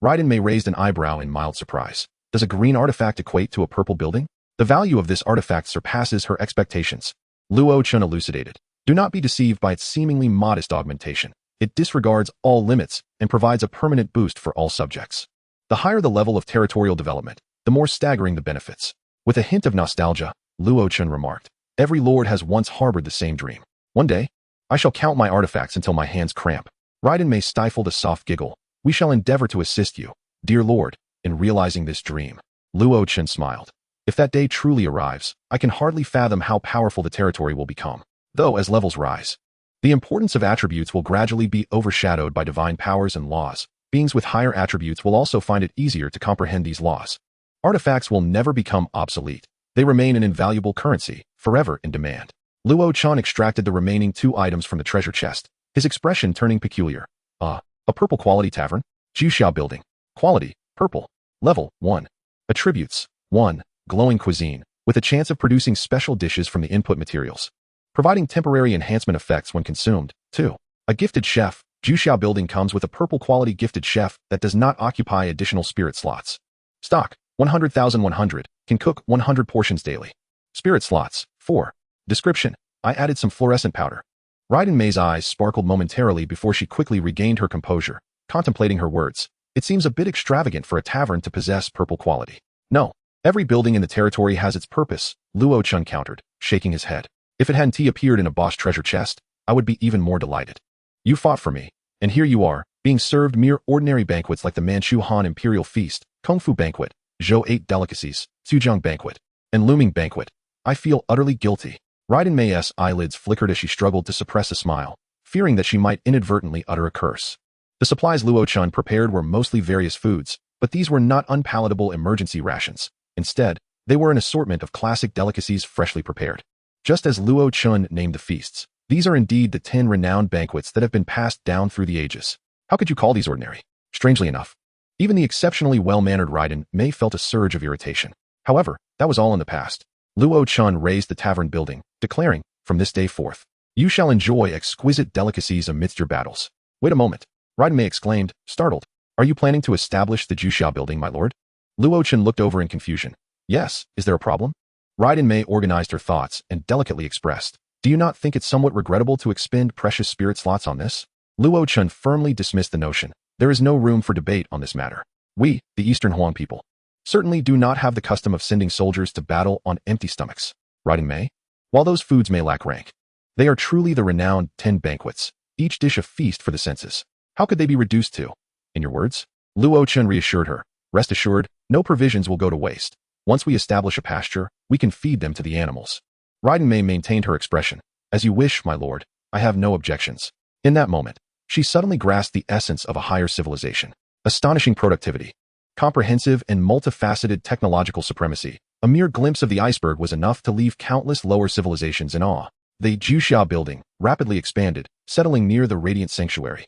Raiden Mei raised an eyebrow in mild surprise. Does a green artifact equate to a purple building? The value of this artifact surpasses her expectations. Luo Chen elucidated. Do not be deceived by its seemingly modest augmentation. It disregards all limits and provides a permanent boost for all subjects. The higher the level of territorial development, the more staggering the benefits. With a hint of nostalgia, Luo Chen remarked, every lord has once harbored the same dream. One day, I shall count my artifacts until my hands cramp. Raiden Mei stifled a soft giggle. We shall endeavor to assist you, dear lord, in realizing this dream. Luo Chen smiled. If that day truly arrives, I can hardly fathom how powerful the territory will become. Though as levels rise, the importance of attributes will gradually be overshadowed by divine powers and laws. Beings with higher attributes will also find it easier to comprehend these laws. Artifacts will never become obsolete. They remain an invaluable currency, forever in demand. Luo Chen extracted the remaining 2 items from the treasure chest, his expression turning peculiar. A purple quality tavern? Juxiao building. Quality, purple. Level, 1. Attributes, 1. Glowing cuisine, with a chance of producing special dishes from the input materials, providing temporary enhancement effects when consumed. 2. A gifted chef. Juxiao building comes with a purple quality gifted chef that does not occupy additional spirit slots. Stock, 100,100, can cook 100 portions daily. Spirit slots, 4. Description, I added some fluorescent powder. Raiden Mei's eyes sparkled momentarily before she quickly regained her composure, contemplating her words. It seems a bit extravagant for a tavern to possess purple quality. No, every building in the territory has its purpose, Luo Chen countered, shaking his head. If it hadn't appeared in a boss treasure chest, I would be even more delighted. You fought for me, and here you are, being served mere ordinary banquets like the Manchu Han Imperial Feast, Kung Fu Banquet, Zhou 8 Delicacies, Sujiang Banquet, and Looming Banquet. I feel utterly guilty. Raiden Mei's eyelids flickered as she struggled to suppress a smile, fearing that she might inadvertently utter a curse. The supplies Luo Chen prepared were mostly various foods, but these were not unpalatable emergency rations. Instead, they were an assortment of classic delicacies freshly prepared. Just as Luo Chen named the feasts, these are indeed the 10 renowned banquets that have been passed down through the ages. How could you call these ordinary? Strangely enough, even the exceptionally well-mannered Raiden Mei felt a surge of irritation. However, that was all in the past. Luo Chen raised the tavern building, declaring, from this day forth, you shall enjoy exquisite delicacies amidst your battles. Wait a moment, Raiden Mei exclaimed, startled. Are you planning to establish the Juxiao building, my lord? Luo Chen looked over in confusion. Yes, is there a problem? Raiden Mei organized her thoughts and delicately expressed, do you not think it somewhat regrettable to expend precious spirit slots on this? Luo Chen firmly dismissed the notion. There is no room for debate on this matter. We, the Eastern Huang people, certainly do not have the custom of sending soldiers to battle on empty stomachs. Raiden Mei? While those foods may lack rank, they are truly the renowned 10 banquets, each dish a feast for the senses. How could they be reduced to? In your words? Luo Chen reassured her. Rest assured, no provisions will go to waste. Once we establish a pasture, we can feed them to the animals. Raiden Mei maintained her expression. As you wish, my lord. I have no objections. In that moment, she suddenly grasped the essence of a higher civilization. Astonishing productivity. Comprehensive and multifaceted technological supremacy. A mere glimpse of the iceberg was enough to leave countless lower civilizations in awe. The Juxiao building rapidly expanded, settling near the Radiant Sanctuary.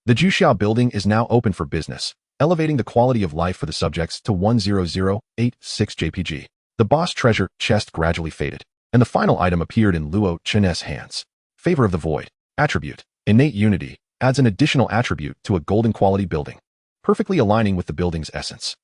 The Juxiao building is now open for business, elevating the quality of life for the subjects to 10086 JPG. The boss treasure chest gradually faded, and the final item appeared in Luo Chen's hands. Favor of the Void. Attribute. Innate Unity adds an additional attribute to a golden quality building, perfectly aligning with the building's essence.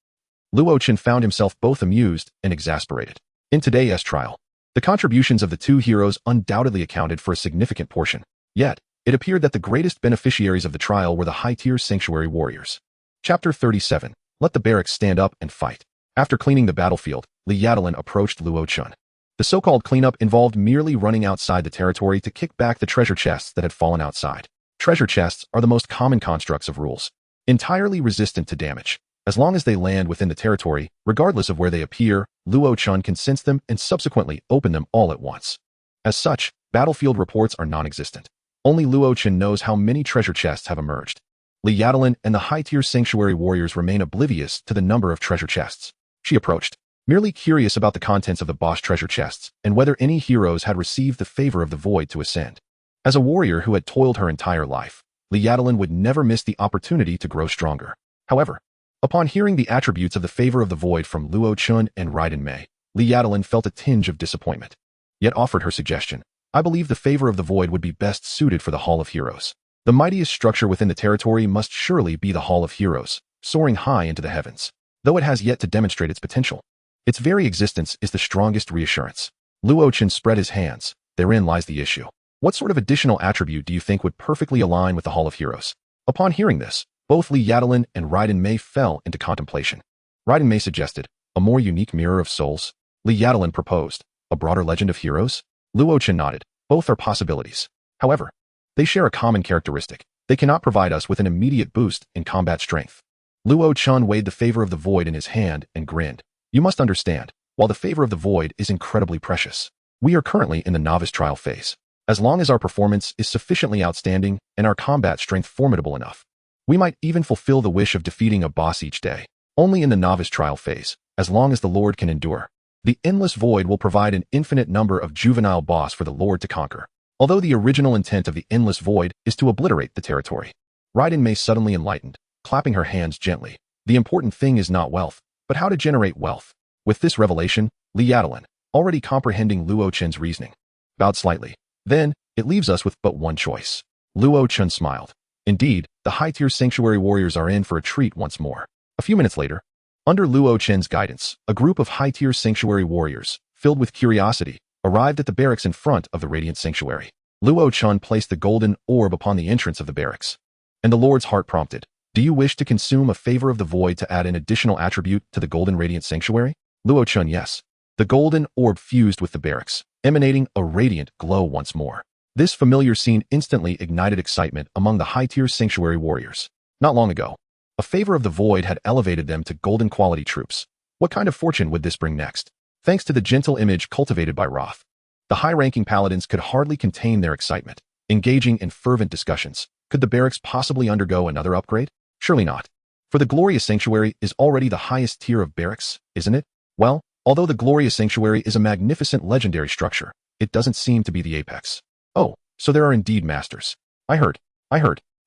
Luo Chen found himself both amused and exasperated. In today's trial, the contributions of the 2 heroes undoubtedly accounted for a significant portion. Yet, It appeared that the greatest beneficiaries of the trial were the high-tier sanctuary warriors. Chapter 37. Let the barracks stand up and fight. After cleaning the battlefield, Li Yadalin approached Luo Chen. The so-called cleanup involved merely running outside the territory to kick back the treasure chests that had fallen outside. Treasure chests are the most common constructs of rules, entirely resistant to damage. As long as they land within the territory, regardless of where they appear, Luo Chen can sense them and subsequently open them all at once. As such, battlefield reports are non-existent. Only Luo Chen knows how many treasure chests have emerged. Li Yadalin and the high-tier sanctuary warriors remain oblivious to the number of treasure chests. She approached, merely curious about the contents of the boss treasure chests and whether any heroes had received the favor of the void to ascend. As a warrior who had toiled her entire life, Li Yadalin would never miss the opportunity to grow stronger. However, upon hearing the attributes of the favor of the void from Luo Chen and Raiden Mei, Li Yadalin felt a tinge of disappointment, yet offered her suggestion. I believe the favor of the void would be best suited for the Hall of Heroes. The mightiest structure within the territory must surely be the Hall of Heroes, soaring high into the heavens, though it has yet to demonstrate its potential. Its very existence is the strongest reassurance. Luo Chen spread his hands. Therein lies the issue. What sort of additional attribute do you think would perfectly align with the Hall of Heroes? Upon hearing this, both Li Yadalin and Raiden Mei fell into contemplation. Raiden Mei suggested, a more unique mirror of souls. Li Yadalin proposed, a broader legend of heroes. Luo Chen nodded. Both are possibilities. However, they share a common characteristic. They cannot provide us with an immediate boost in combat strength. Luo Chen weighed the favor of the void in his hand and grinned. You must understand, while the favor of the void is incredibly precious, we are currently in the novice trial phase. As long as our performance is sufficiently outstanding and our combat strength formidable enough, we might even fulfill the wish of defeating a boss each day. Only in the novice trial phase, as long as the Lord can endure, the endless void will provide an infinite number of juvenile boss for the Lord to conquer. Although the original intent of the endless void is to obliterate the territory. Raiden Mei suddenly enlightened, clapping her hands gently. The important thing is not wealth, but how to generate wealth. With this revelation, Li Yadalin, already comprehending Luo Chen's reasoning, bowed slightly. Then, it leaves us with but one choice. Luo Chen smiled. Indeed, the high-tier sanctuary warriors are in for a treat once more. A few minutes later, under Luo Chen's guidance, a group of high-tier sanctuary warriors, filled with curiosity, arrived at the barracks in front of the radiant sanctuary. Luo Chen placed the golden orb upon the entrance of the barracks. And the Lord's heart prompted, do you wish to consume a favor of the void to add an additional attribute to the golden radiant sanctuary? Luo Chen, yes. The golden orb fused with the barracks, emanating a radiant glow once more. This familiar scene instantly ignited excitement among the high-tier sanctuary warriors. Not long ago, a favor of the void had elevated them to golden quality troops. What kind of fortune would this bring next? Thanks to the gentle image cultivated by Roth, the high-ranking paladins could hardly contain their excitement, engaging in fervent discussions. Could the barracks possibly undergo another upgrade? Surely not. For the Glorious Sanctuary is already the highest tier of barracks, isn't it? Well, although the Glorious Sanctuary is a magnificent legendary structure, it doesn't seem to be the apex. Oh, so there are indeed masters. I heard.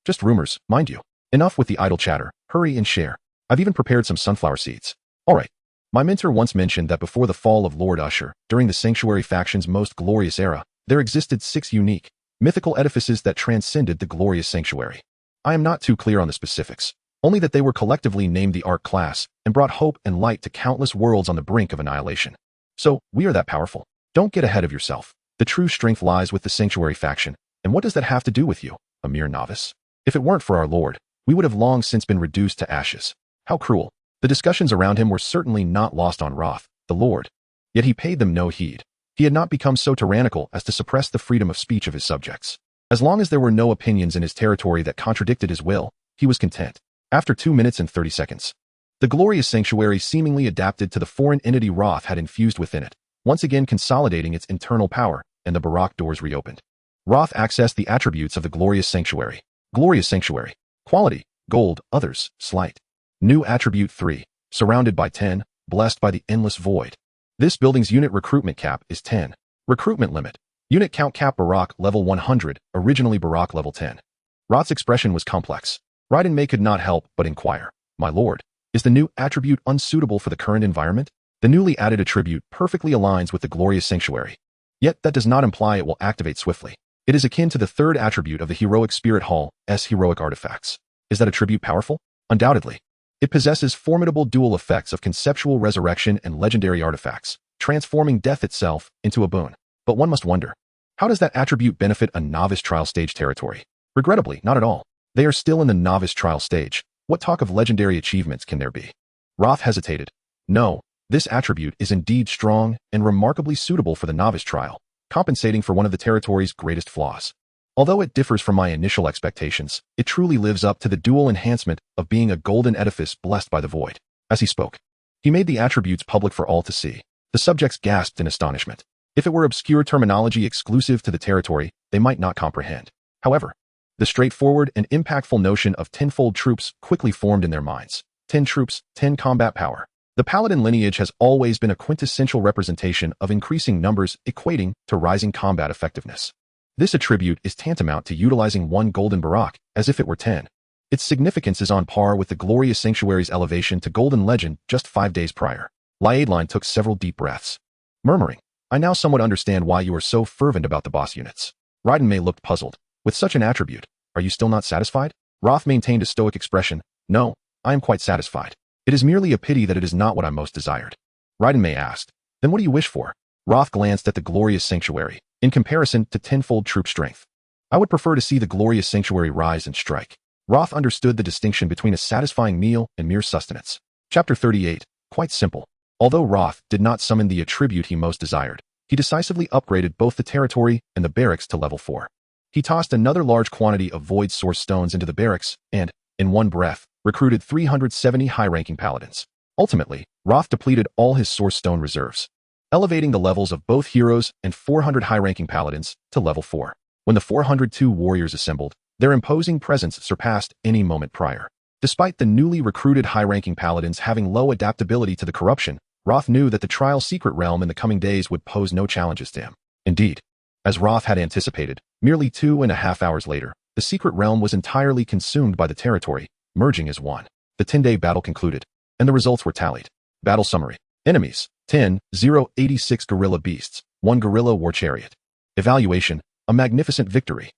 Just rumors, mind you. Enough with the idle chatter. Hurry and share. I've even prepared some sunflower seeds. All right. My mentor once mentioned that before the fall of Lord Usher, during the Sanctuary faction's most glorious era, there existed 6 unique, mythical edifices that transcended the Glorious Sanctuary. I am not too clear on the specifics, only that they were collectively named the Arc class and brought hope and light to countless worlds on the brink of annihilation. So, we are that powerful. Don't get ahead of yourself. The true strength lies with the Sanctuary faction, and what does that have to do with you, a mere novice? If it weren't for our Lord, we would have long since been reduced to ashes. How cruel. The discussions around him were certainly not lost on Roth, the Lord. Yet he paid them no heed. He had not become so tyrannical as to suppress the freedom of speech of his subjects. As long as there were no opinions in his territory that contradicted his will, he was content. After 2 minutes and 30 seconds, the Glorious Sanctuary seemingly adapted to the foreign entity Roth had infused within it, once again consolidating its internal power, and the Baroque doors reopened. Roth accessed the attributes of the Glorious Sanctuary. Glorious Sanctuary. Quality, gold, others, slight. New attribute 3, surrounded by 10, blessed by the endless void. This building's unit recruitment cap is 10. Recruitment limit. Unit count cap Baroque level 100, originally Baroque level 10. Roth's expression was complex. Raiden Mei could not help but inquire, my lord, is the new attribute unsuitable for the current environment? The newly added attribute perfectly aligns with the Glorious Sanctuary. Yet that does not imply it will activate swiftly. It is akin to the third attribute of the Heroic Spirit Hall's heroic artifacts. Is that attribute powerful? Undoubtedly. It possesses formidable dual effects of conceptual resurrection and legendary artifacts, transforming death itself into a boon. But one must wonder, How does that attribute benefit a novice trial stage territory? Regrettably, not at all. They are still in the novice trial stage. What talk of legendary achievements can there be? Roth hesitated. No, this attribute is indeed strong and remarkably suitable for the novice trial, compensating for one of the territory's greatest flaws. Although it differs from my initial expectations, it truly lives up to the dual enhancement of being a golden edifice blessed by the void. As he spoke, he made the attributes public for all to see. The subjects gasped in astonishment. If it were obscure terminology exclusive to the territory, they might not comprehend. However, the straightforward and impactful notion of tenfold troops quickly formed in their minds. 10 troops, 10 combat power. The paladin lineage has always been a quintessential representation of increasing numbers equating to rising combat effectiveness. This attribute is tantamount to utilizing one golden barak as if it were 10. Its significance is on par with the glorious sanctuary's elevation to golden legend just 5 days prior. Raiden took several deep breaths, murmuring, I now somewhat understand why you are so fervent about the boss units. Raiden Mei looked puzzled. With such an attribute, are you still not satisfied? Roth maintained a stoic expression. No, I am quite satisfied. It is merely a pity that it is not what I most desired. Raiden Mei asked, then what do you wish for? Roth glanced at the glorious sanctuary, in comparison to tenfold troop strength. I would prefer to see the glorious sanctuary rise and strike. Roth understood the distinction between a satisfying meal and mere sustenance. Chapter 38, quite simple. Although Roth did not summon the attribute he most desired, he decisively upgraded both the territory and the barracks to level 4. He tossed another large quantity of void source stones into the barracks and, in one breath, recruited 370 high-ranking paladins. Ultimately, Roth depleted all his source stone reserves, elevating the levels of both heroes and 400 high-ranking paladins to level 4. When the 402 warriors assembled, their imposing presence surpassed any moment prior. Despite the newly recruited high-ranking paladins having low adaptability to the corruption, Roth knew that the trial secret realm in the coming days would pose no challenges to him. Indeed, as Roth had anticipated, merely 2.5 hours later, the secret realm was entirely consumed by the territory, merging as one. The 10-day battle concluded, and the results were tallied. Battle summary. Enemies, 86 gorilla beasts, 1 gorilla war chariot. Evaluation, a magnificent victory.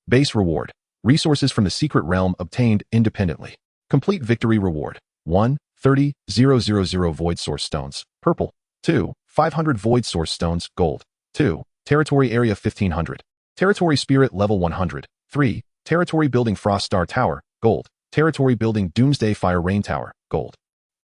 Base reward, resources from the secret realm obtained independently. Complete victory reward, 1, 30,000 void source stones, purple. 2, 500 void source stones, gold. 2, territory area 1500. Territory spirit level 100. 3, territory building frost star tower, gold. Territory building doomsday fire rain tower, gold.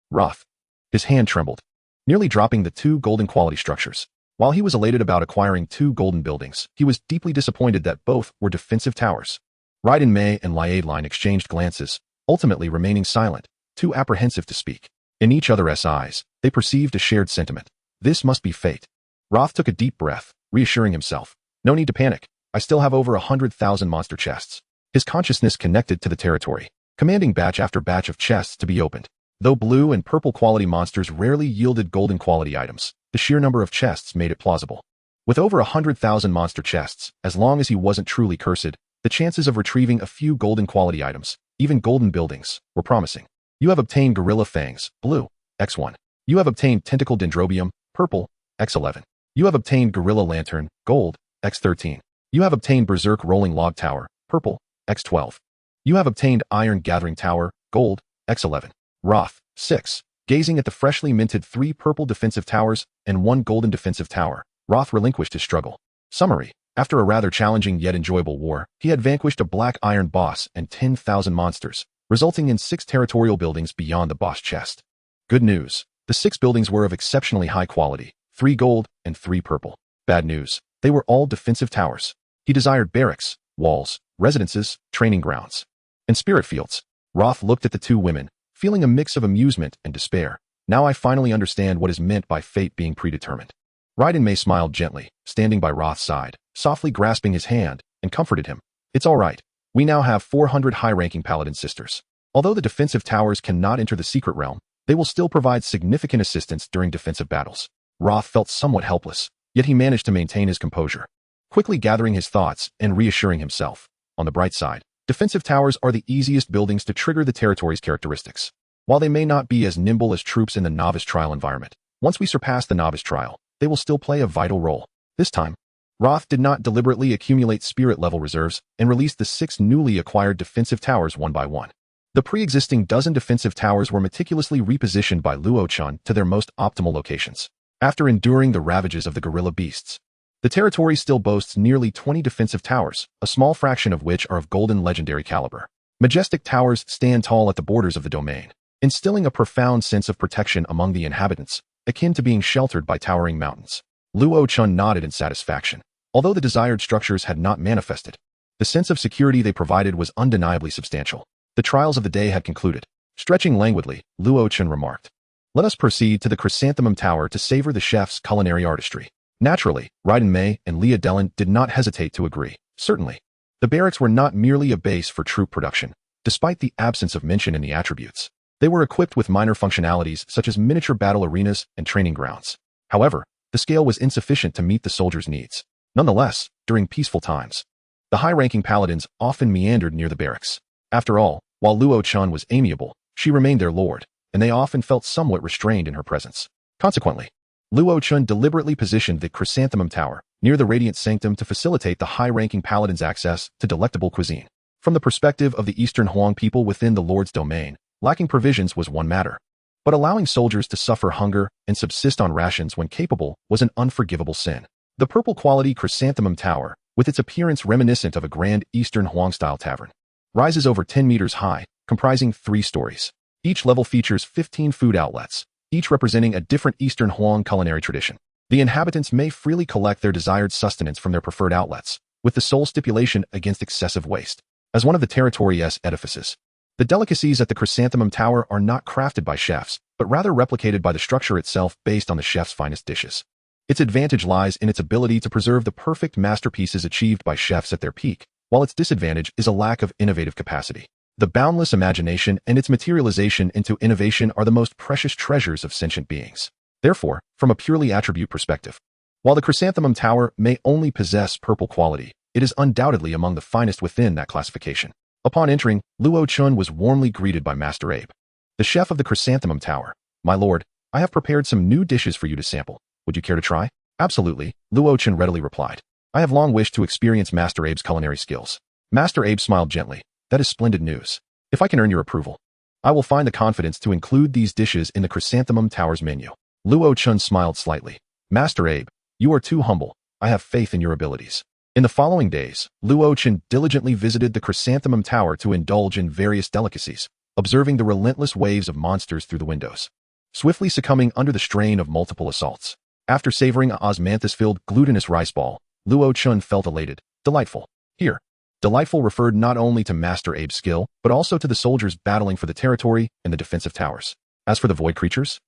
Roth. His hand trembled, nearly dropping the 2 golden quality structures. While he was elated about acquiring 2 golden buildings, he was deeply disappointed that both were defensive towers. Raiden Mei and Raiden exchanged glances, ultimately remaining silent, too apprehensive to speak. In each other's eyes, they perceived a shared sentiment. This must be fate. Roth took a deep breath, reassuring himself. No need to panic. I still have over 100,000 monster chests. His consciousness connected to the territory, commanding batch after batch of chests to be opened. Though blue and purple quality monsters rarely yielded golden quality items, the sheer number of chests made it plausible. With over 100,000 monster chests, as long as he wasn't truly cursed, the chances of retrieving a few golden quality items, even golden buildings, were promising. You have obtained Gorilla Fangs, blue, X1. You have obtained Tentacle Dendrobium, purple, X11. You have obtained Gorilla Lantern, gold, X13. You have obtained Berserk Rolling Log Tower, purple, X12. You have obtained Iron Gathering Tower, gold, X11. Roth, 6. Gazing at the freshly minted 3 purple defensive towers and 1 golden defensive tower, Roth relinquished his struggle. Summary. After a rather challenging yet enjoyable war, he had vanquished a black iron boss and 10,000 monsters, resulting in 6 territorial buildings beyond the boss chest. Good news. The 6 buildings were of exceptionally high quality, 3 gold and 3 purple. Bad news. They were all defensive towers. He desired barracks, walls, residences, training grounds, and spirit fields. Roth looked at the 2 women, feeling a mix of amusement and despair. Now I finally understand what is meant by fate being predetermined. Raiden Mei smiled gently, standing by Roth's side, softly grasping his hand, and comforted him. It's all right. We now have 400 high-ranking paladin sisters. Although the defensive towers cannot enter the secret realm, they will still provide significant assistance during defensive battles. Roth felt somewhat helpless, yet he managed to maintain his composure, quickly gathering his thoughts and reassuring himself. On the bright side, defensive towers are the easiest buildings to trigger the territory's characteristics. While they may not be as nimble as troops in the novice trial environment, once we surpass the novice trial, they will still play a vital role. This time, Roth did not deliberately accumulate spirit-level reserves and released the 6 newly acquired defensive towers one by one. The pre-existing dozen defensive towers were meticulously repositioned by Luo Chen to their most optimal locations. After enduring the ravages of the gorilla beasts, The territory still boasts nearly 20 defensive towers, a small fraction of which are of golden legendary caliber. Majestic towers stand tall at the borders of the domain, instilling a profound sense of protection among the inhabitants, akin to being sheltered by towering mountains. Luo Chen nodded in satisfaction. Although the desired structures had not manifested, the sense of security they provided was undeniably substantial. The trials of the day had concluded. Stretching languidly, Luo Chen remarked, "Let us proceed to the Chrysanthemum Tower to savor the chef's culinary artistry." Naturally, Raiden Mei and Leah Dellen did not hesitate to agree. Certainly, the barracks were not merely a base for troop production, despite the absence of mention in the attributes. They were equipped with minor functionalities such as miniature battle arenas and training grounds. However, the scale was insufficient to meet the soldiers' needs. Nonetheless, during peaceful times, the high-ranking paladins often meandered near the barracks. After all, while Luo Chen was amiable, she remained their lord, and they often felt somewhat restrained in her presence. Consequently, Luo Chen deliberately positioned the Chrysanthemum Tower near the Radiant Sanctum to facilitate the high-ranking paladins' access to delectable cuisine. From the perspective of the Eastern Huang people within the Lord's domain, lacking provisions was one matter, but allowing soldiers to suffer hunger and subsist on rations when capable was an unforgivable sin. The purple-quality Chrysanthemum Tower, with its appearance reminiscent of a grand Eastern Huang-style tavern, rises over 10 meters high, comprising 3 stories. Each level features 15 food outlets, each representing a different Eastern Huang culinary tradition. The inhabitants may freely collect their desired sustenance from their preferred outlets, with the sole stipulation against excessive waste. As one of the territory's edifices, the delicacies at the Chrysanthemum Tower are not crafted by chefs, but rather replicated by the structure itself based on the chef's finest dishes. Its advantage lies in its ability to preserve the perfect masterpieces achieved by chefs at their peak, while its disadvantage is a lack of innovative capacity. The boundless imagination and its materialization into innovation are the most precious treasures of sentient beings. Therefore, from a purely attribute perspective, while the Chrysanthemum Tower may only possess purple quality, it is undoubtedly among the finest within that classification. Upon entering, Luo Chen was warmly greeted by Master Abe. "The chef of the Chrysanthemum Tower. My lord, I have prepared some new dishes for you to sample. Would you care to try?" "Absolutely," Luo Chen readily replied. "I have long wished to experience Master Abe's culinary skills." Master Abe smiled gently. "That is splendid news. If I can earn your approval, I will find the confidence to include these dishes in the Chrysanthemum Tower's menu." Luo Chen smiled slightly. "Master Abe, you are too humble. I have faith in your abilities." In the following days, Luo Chen diligently visited the Chrysanthemum Tower to indulge in various delicacies, observing the relentless waves of monsters through the windows, swiftly succumbing under the strain of multiple assaults. After savoring a osmanthus-filled glutinous rice ball, Luo Chen felt elated. Delightful. Here, delightful referred not only to Master Abe's skill, but also to the soldiers battling for the territory and the defensive towers. As for the void creatures,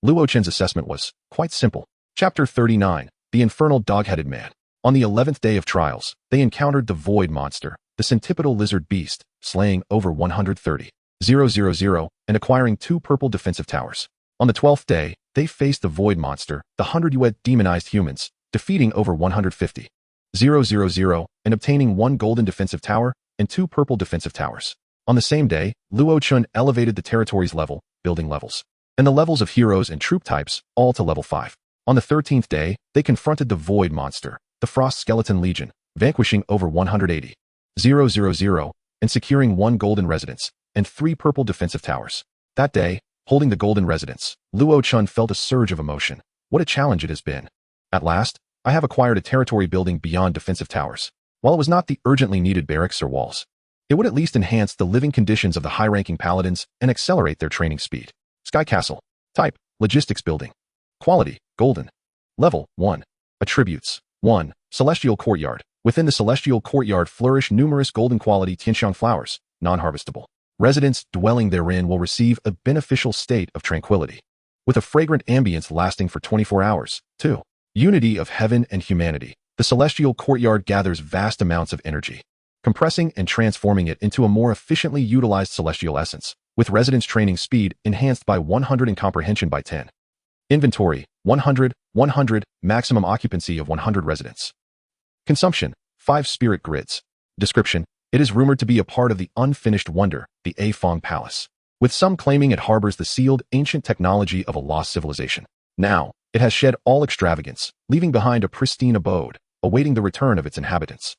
Luo Chen's assessment was quite simple. Chapter 39, The Infernal Dog-Headed Man. On the 11th day of trials, they encountered the Void Monster, the centipedal lizard beast, slaying over 130,000 and acquiring 2 purple defensive towers. On the 12th day, they faced the Void Monster, the 100 demonized humans, defeating over 150,000 and obtaining 1 golden defensive tower and 2 purple defensive towers. On the same day, Luo Chen elevated the territory's building levels, and the levels of heroes and troop types, all to level 5. On the 13th day, they confronted the Void Monster, the Frost Skeleton Legion, vanquishing over 180,000 and securing 1 golden residence and 3 purple defensive towers. That day, holding the golden residence, Luo Chen felt a surge of emotion. What a challenge it has been. At last, I have acquired a territory building beyond defensive towers. While it was not the urgently needed barracks or walls, it would at least enhance the living conditions of the high-ranking paladins and accelerate their training speed. Sky Castle. Type, Logistics Building. Quality, Golden. Level, 1. Attributes, 1. Celestial Courtyard. Within the Celestial Courtyard flourish numerous golden-quality tianxiang flowers, non-harvestable. Residents dwelling therein will receive a beneficial state of tranquility, with a fragrant ambience lasting for 24 hours. 2. Unity of Heaven and Humanity. The Celestial Courtyard gathers vast amounts of energy, compressing and transforming it into a more efficiently utilized celestial essence, with residents' training speed enhanced by 100 and comprehension by 10. Inventory, 100, maximum occupancy of 100 residents. Consumption, 5 spirit grids. Description, it is rumored to be a part of the unfinished wonder, the A Fong Palace, with some claiming it harbors the sealed ancient technology of a lost civilization. Now, it has shed all extravagance, leaving behind a pristine abode, awaiting the return of its inhabitants.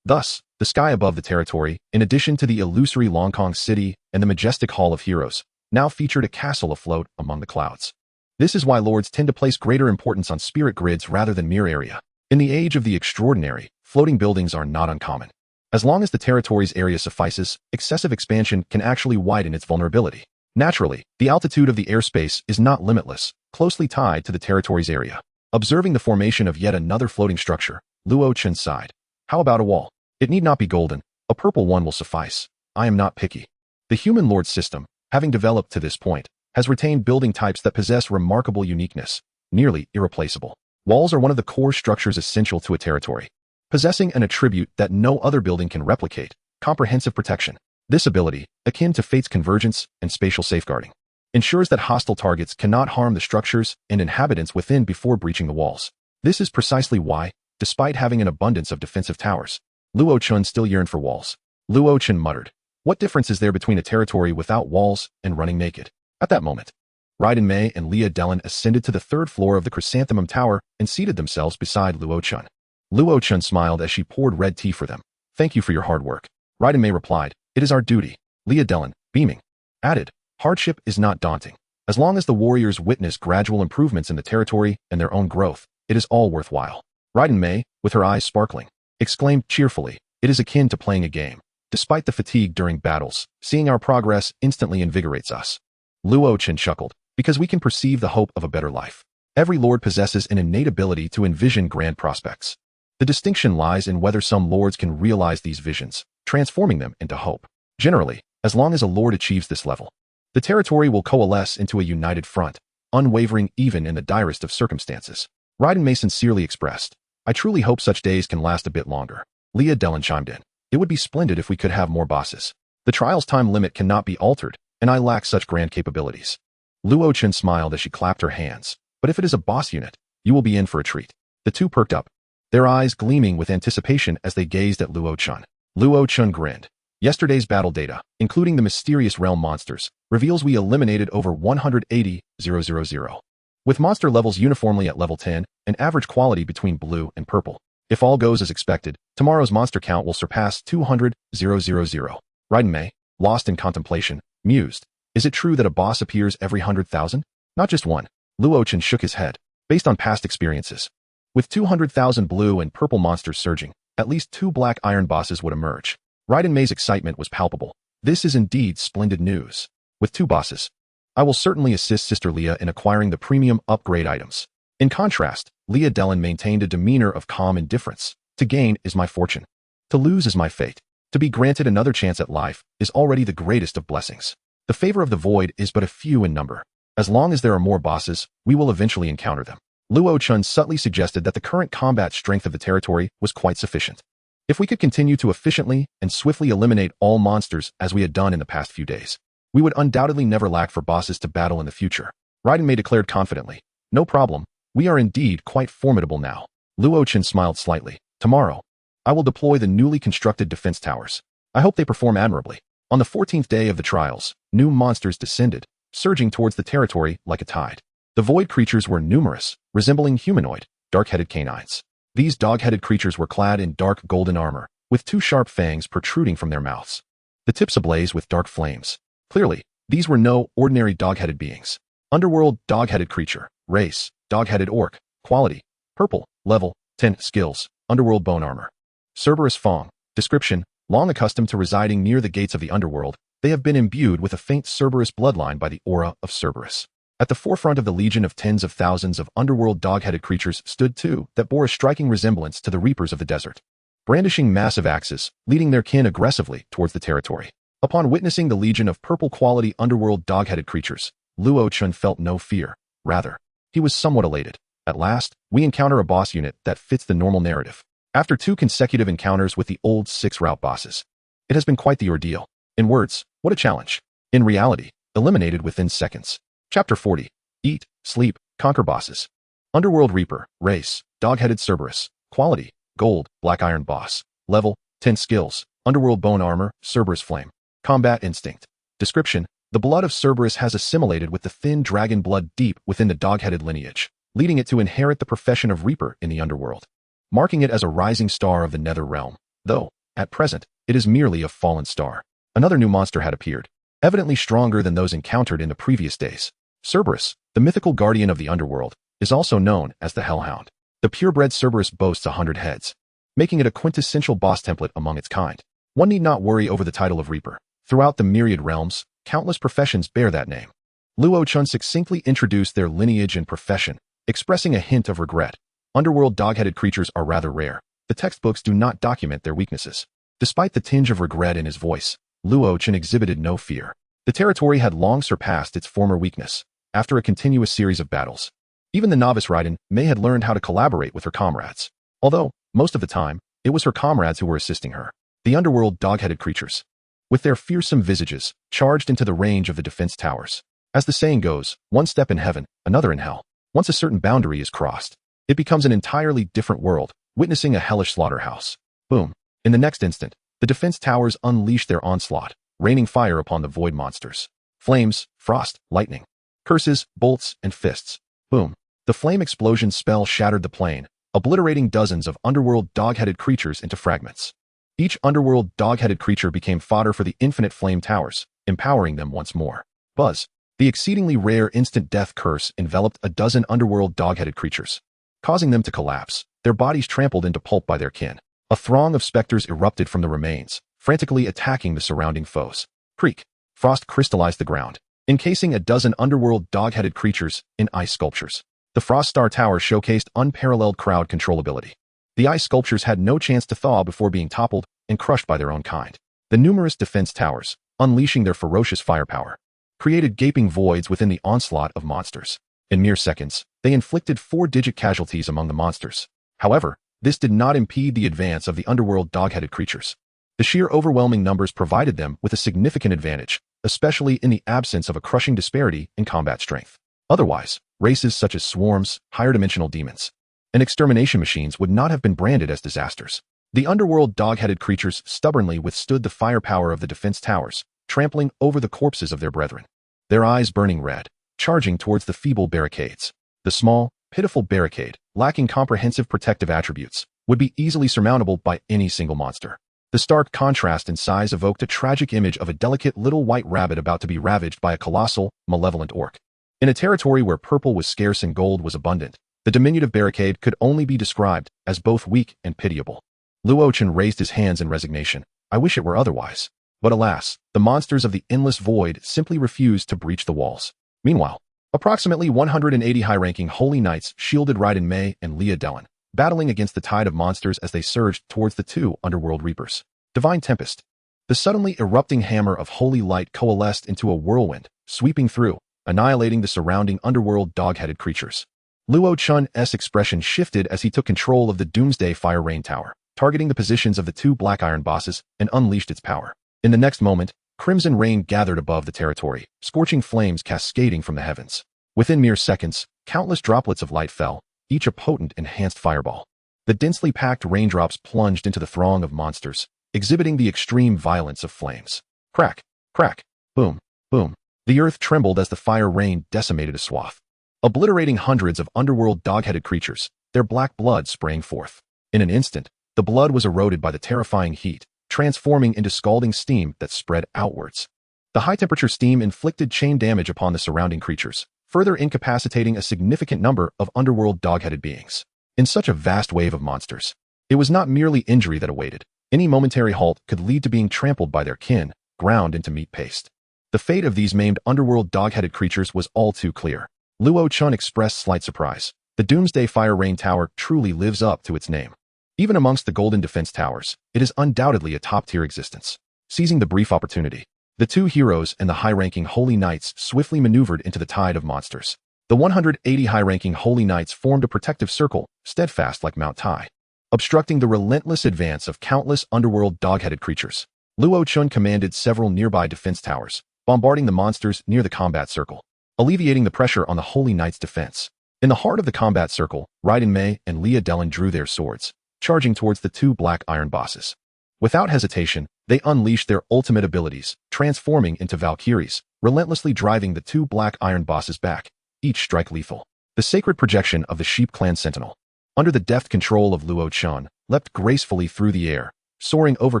Thus, the sky above the territory, in addition to the illusory Longkong City and the majestic Hall of Heroes, now featured a castle afloat among the clouds. This is why lords tend to place greater importance on spirit grids rather than mere area. In the age of the extraordinary, floating buildings are not uncommon. As long as the territory's area suffices, excessive expansion can actually widen its vulnerability. Naturally, the altitude of the airspace is not limitless, closely tied to the territory's area. Observing the formation of yet another floating structure, Luo Chen sighed. How about a wall? It need not be golden. A purple one will suffice. I am not picky. The human lord system, having developed to this point, has retained building types that possess remarkable uniqueness, nearly irreplaceable. Walls are one of the core structures essential to a territory, possessing an attribute that no other building can replicate: comprehensive protection. This ability, akin to Fate's convergence and spatial safeguarding, ensures that hostile targets cannot harm the structures and inhabitants within before breaching the walls. This is precisely why, despite having an abundance of defensive towers, Luo Chen still yearned for walls. Luo Chen muttered, "What difference is there between a territory without walls and running naked?" At that moment, Raiden Mei and Leah Dellen ascended to the third floor of the Chrysanthemum Tower and seated themselves beside Luo Chen. Luo Chen smiled as she poured red tea for them. "Thank you for your hard work." Raiden Mei replied, "It is our duty." Leah Dellen, beaming, added, "Hardship is not daunting. As long as the warriors witness gradual improvements in the territory and their own growth, it is all worthwhile." Raiden Mei, with her eyes sparkling, exclaimed cheerfully, "It is akin to playing a game. Despite the fatigue during battles, seeing our progress instantly invigorates us." Luo Chen chuckled, "Because we can perceive the hope of a better life. Every lord possesses an innate ability to envision grand prospects. The distinction lies in whether some lords can realize these visions, transforming them into hope. Generally, as long as a lord achieves this level, the territory will coalesce into a united front, unwavering even in the direst of circumstances." Raiden Mei sincerely expressed, "I truly hope such days can last a bit longer." Leah Dellen chimed in, "It would be splendid if we could have more bosses. The trial's time limit cannot be altered, and I lack such grand capabilities." Luo Chen smiled as she clapped her hands, "But if it is a boss unit, you will be in for a treat." The two perked up, their eyes gleaming with anticipation as they gazed at Luo Chen. Luo Chen grinned. "Yesterday's battle data, including the mysterious realm monsters, reveals we eliminated over 180,000, with monster levels uniformly at level 10 and average quality between blue and purple. If all goes as expected, tomorrow's monster count will surpass 200,000. Raiden Mei, lost in contemplation, mused, "Is it true that a boss appears every 100,000? Not just one?" Luo Chen shook his head. "Based on past experiences, with 200,000 blue and purple monsters surging, at least 2 black iron bosses would emerge." Raiden Mei's excitement was palpable. "This is indeed splendid news. With 2 bosses, I will certainly assist Sister Leah in acquiring the premium upgrade items." In contrast, Leah Dellen maintained a demeanor of calm indifference. "To gain is my fortune. To lose is my fate. To be granted another chance at life is already the greatest of blessings. The favor of the void is but a few in number. As long as there are more bosses, we will eventually encounter them." Luo Chen subtly suggested that the current combat strength of the territory was quite sufficient. If we could continue to efficiently and swiftly eliminate all monsters as we had done in the past few days, we would undoubtedly never lack for bosses to battle in the future. Raiden Mei declared confidently, "No problem. We are indeed quite formidable now." Luo Chen smiled slightly. "Tomorrow, I will deploy the newly constructed defense towers. I hope they perform admirably." On the 14th day of the trials, new monsters descended, surging towards the territory like a tide. The void creatures were numerous, resembling humanoid, dark-headed canines. These dog-headed creatures were clad in dark golden armor, with 2 sharp fangs protruding from their mouths, the tips ablaze with dark flames. Clearly, these were no ordinary dog-headed beings. Underworld dog-headed creature, race, dog-headed orc, quality, purple, level, 10, skills, underworld bone armor. Cerberus Fong, description, long accustomed to residing near the gates of the underworld, they have been imbued with a faint Cerberus bloodline by the aura of Cerberus. At the forefront of the legion of tens of thousands of underworld dog-headed creatures stood 2 that bore a striking resemblance to the reapers of the desert, brandishing massive axes, leading their kin aggressively towards the territory. Upon witnessing the legion of purple-quality underworld dog-headed creatures, Luo Chen felt no fear. Rather, he was somewhat elated. At last, we encounter a boss unit that fits the normal narrative. After 2 consecutive encounters with the old 6-route bosses, it has been quite the ordeal. In words, what a challenge. In reality, eliminated within seconds. Chapter 40. Eat, Sleep, Conquer Bosses. Underworld Reaper, race, dog-headed Cerberus, quality, gold, black iron boss, level, 10 skills, underworld bone armor, Cerberus flame, combat instinct. Description, the blood of Cerberus has assimilated with the thin dragon blood deep within the dog-headed lineage, leading it to inherit the profession of Reaper in the underworld, marking it as a rising star of the nether realm, though, at present, it is merely a fallen star. Another new monster had appeared, evidently stronger than those encountered in the previous days. Cerberus, the mythical guardian of the underworld, is also known as the Hellhound. The purebred Cerberus boasts 100 heads, making it a quintessential boss template among its kind. One need not worry over the title of Reaper. Throughout the myriad realms, countless professions bear that name. Luo Chen succinctly introduced their lineage and profession, expressing a hint of regret. Underworld dog-headed creatures are rather rare. The textbooks do not document their weaknesses. Despite the tinge of regret in his voice, Luo Chen exhibited no fear. The territory had long surpassed its former weakness, after a continuous series of battles. Even the novice Raiden Mei had learned how to collaborate with her comrades. Although, most of the time, it was her comrades who were assisting her. The underworld dog-headed creatures, with their fearsome visages, charged into the range of the defense towers. As the saying goes, one step in heaven, another in hell. Once a certain boundary is crossed, it becomes an entirely different world, witnessing a hellish slaughterhouse. Boom. In the next instant, the defense towers unleashed their onslaught, raining fire upon the void monsters. Flames, frost, lightning, curses, bolts, and fists. Boom. The flame explosion spell shattered the plane, obliterating dozens of underworld dog-headed creatures into fragments. Each underworld dog-headed creature became fodder for the infinite flame towers, empowering them once more. Buzz. The exceedingly rare instant death curse enveloped a dozen underworld dog-headed creatures, causing them to collapse, their bodies trampled into pulp by their kin. A throng of specters erupted from the remains, frantically attacking the surrounding foes. Creak. Frost crystallized the ground, encasing a dozen underworld dog-headed creatures in ice sculptures. The Frost Star Tower showcased unparalleled crowd controllability. The ice sculptures had no chance to thaw before being toppled and crushed by their own kind. The numerous defense towers, unleashing their ferocious firepower, created gaping voids within the onslaught of monsters. In mere seconds, they inflicted 4-digit casualties among the monsters. However, this did not impede the advance of the underworld dog-headed creatures. The sheer overwhelming numbers provided them with a significant advantage, especially in the absence of a crushing disparity in combat strength. Otherwise, races such as swarms, higher-dimensional demons, and extermination machines would not have been branded as disasters. The underworld dog-headed creatures stubbornly withstood the firepower of the defense towers, trampling over the corpses of their brethren, their eyes burning red, charging towards the feeble barricades. The small, pitiful barricade, lacking comprehensive protective attributes, would be easily surmountable by any single monster. The stark contrast in size evoked a tragic image of a delicate little white rabbit about to be ravaged by a colossal, malevolent orc. In a territory where purple was scarce and gold was abundant, the diminutive barricade could only be described as both weak and pitiable. Luo Chen raised his hands in resignation. I wish it were otherwise. But alas, the monsters of the endless void simply refused to breach the walls. Meanwhile, approximately 180 high-ranking holy knights shielded Raiden Mei and Leah Dellen, battling against the tide of monsters as they surged towards the two underworld reapers. Divine Tempest. The suddenly erupting hammer of holy light coalesced into a whirlwind, sweeping through, annihilating the surrounding underworld dog-headed creatures. Luo Chen's expression shifted as he took control of the Doomsday Fire Rain Tower, targeting the positions of the two Black Iron bosses, and unleashed its power. In the next moment, crimson rain gathered above the territory, scorching flames cascading from the heavens. Within mere seconds, countless droplets of light fell, each a potent enhanced fireball. The densely packed raindrops plunged into the throng of monsters, exhibiting the extreme violence of flames. Crack, crack, boom, boom. The earth trembled as the fire rain decimated a swath, obliterating hundreds of underworld dog-headed creatures, their black blood spraying forth. In an instant, the blood was eroded by the terrifying heat, transforming into scalding steam that spread outwards. The high-temperature steam inflicted chain damage upon the surrounding creatures, further incapacitating a significant number of underworld dog-headed beings. In such a vast wave of monsters, it was not merely injury that awaited. Any momentary halt could lead to being trampled by their kin, ground into meat paste. The fate of these maimed underworld dog-headed creatures was all too clear. Luo Chen expressed slight surprise. The Doomsday Fire Rain Tower truly lives up to its name. Even amongst the Golden Defense Towers, it is undoubtedly a top-tier existence. Seizing the brief opportunity, the two heroes and the high-ranking Holy Knights swiftly maneuvered into the tide of monsters. The 180 high-ranking Holy Knights formed a protective circle, steadfast like Mount Tai, obstructing the relentless advance of countless underworld dog-headed creatures. Luo Chen commanded several nearby defense towers, bombarding the monsters near the combat circle, alleviating the pressure on the Holy Knights' defense. In the heart of the combat circle, Raiden Mei and Leah Dellen drew their swords, charging towards the two Black Iron bosses. Without hesitation, they unleashed their ultimate abilities, transforming into Valkyries, relentlessly driving the two Black Iron bosses back, each strike lethal. The sacred projection of the Sheep Clan Sentinel, under the deft control of Luo Chen, leapt gracefully through the air, soaring over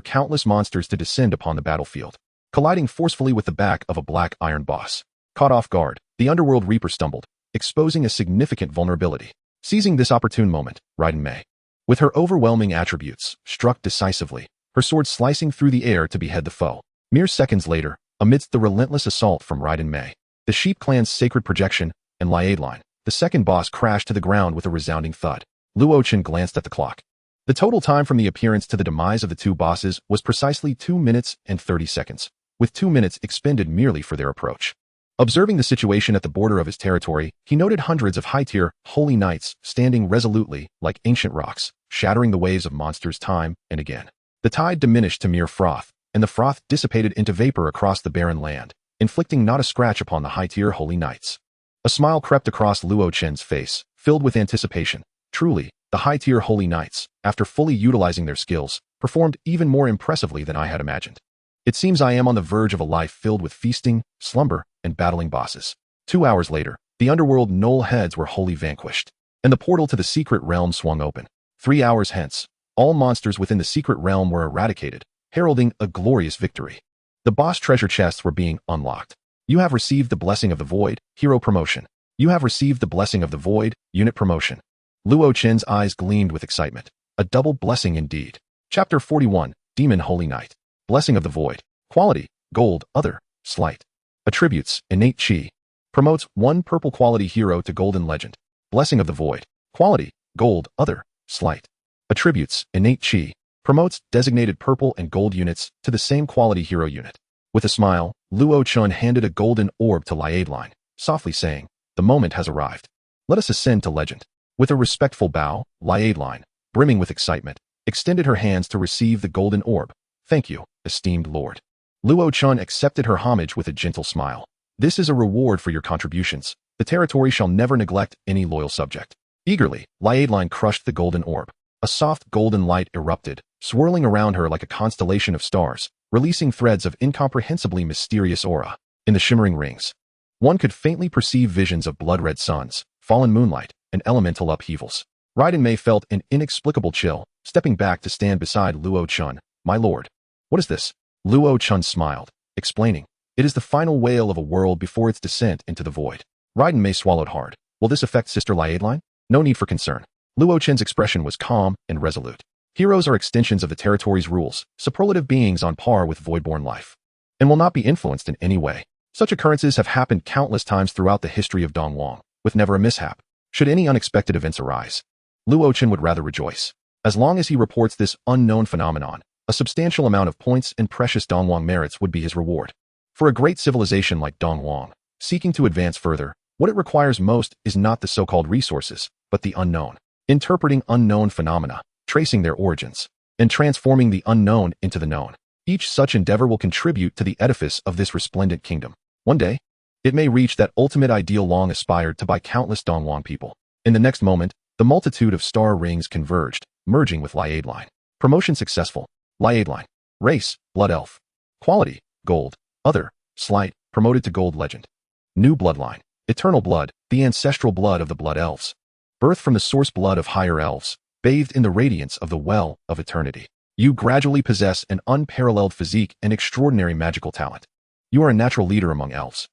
countless monsters to descend upon the battlefield, colliding forcefully with the back of a Black Iron boss. Caught off guard, the Underworld Reaper stumbled, exposing a significant vulnerability. Seizing this opportune moment, Raiden Mei, with her overwhelming attributes, struck decisively, her sword slicing through the air to behead the foe. Mere seconds later, amidst the relentless assault from Raiden Mei, the Sheep Clan's sacred projection, and Liadeline, the second boss crashed to the ground with a resounding thud. Luo Chen glanced at the clock. The total time from the appearance to the demise of the two bosses was precisely 2 minutes and 30 seconds, with 2 minutes expended merely for their approach. Observing the situation at the border of his territory, he noted hundreds of high-tier, holy knights standing resolutely like ancient rocks, shattering the waves of monsters time and again. The tide diminished to mere froth, and the froth dissipated into vapor across the barren land, inflicting not a scratch upon the high-tier holy knights. A smile crept across Luo Chen's face, filled with anticipation. Truly, the high-tier holy knights, after fully utilizing their skills, performed even more impressively than I had imagined. It seems I am on the verge of a life filled with feasting, slumber, and battling bosses. 2 hours later, the underworld Knoll heads were wholly vanquished, and the portal to the secret realm swung open. 3 hours hence, all monsters within the secret realm were eradicated, heralding a glorious victory. The boss treasure chests were being unlocked. You have received the blessing of the void, hero promotion. You have received the blessing of the void, unit promotion. Luo Chen's eyes gleamed with excitement. A double blessing indeed. Chapter 41, Demon Holy Knight. Blessing of the Void. Quality, gold, other, slight. Attributes, innate chi. Promotes 1 purple quality hero to golden legend. Blessing of the Void. Quality, gold, other, slight. Attributes, innate chi. Promotes designated purple and gold units to the same quality hero unit. With a smile, Luo Chen handed a golden orb to Liadeline, softly saying, "The moment has arrived. Let us ascend to legend." With a respectful bow, Liadeline, brimming with excitement, extended her hands to receive the golden orb. "Thank you, esteemed lord." Luo Chen accepted her homage with a gentle smile. "This is a reward for your contributions. The territory shall never neglect any loyal subject." Eagerly, Liadeline crushed the golden orb. A soft golden light erupted, swirling around her like a constellation of stars, releasing threads of incomprehensibly mysterious aura. In the shimmering rings, one could faintly perceive visions of blood-red suns, fallen moonlight, and elemental upheavals. Raiden Mei felt an inexplicable chill, stepping back to stand beside Luo Chen. "My lord, what is this?" Luo Chen smiled, explaining, "It is the final wail of a world before its descent into the void." Raiden Mei swallowed hard. "Will this affect Sister Liadeline?" "No need for concern." Luo Chen's expression was calm and resolute. "Heroes are extensions of the territory's rules, superlative beings on par with voidborn life, and will not be influenced in any way. Such occurrences have happened countless times throughout the history of Dongwang, with never a mishap. Should any unexpected events arise, Luo Chen would rather rejoice. As long as he reports this unknown phenomenon, a substantial amount of points and precious Dongwang merits would be his reward. For a great civilization like Dongwang, seeking to advance further, what it requires most is not the so-called resources, but the unknown. Interpreting unknown phenomena, tracing their origins, and transforming the unknown into the known. Each such endeavor will contribute to the edifice of this resplendent kingdom. One day, it may reach that ultimate ideal long aspired to by countless Dongwang people. In the next moment, the multitude of star rings converged, merging with Liadeline. Promotion successful. Liadeline. Race, blood elf. Quality, gold. Other, slight, promoted to gold legend. New bloodline. Eternal blood, the ancestral blood of the blood elves. Birth from the source blood of higher elves, bathed in the radiance of the well of eternity. You gradually possess an unparalleled physique and extraordinary magical talent. You are a natural leader among elves.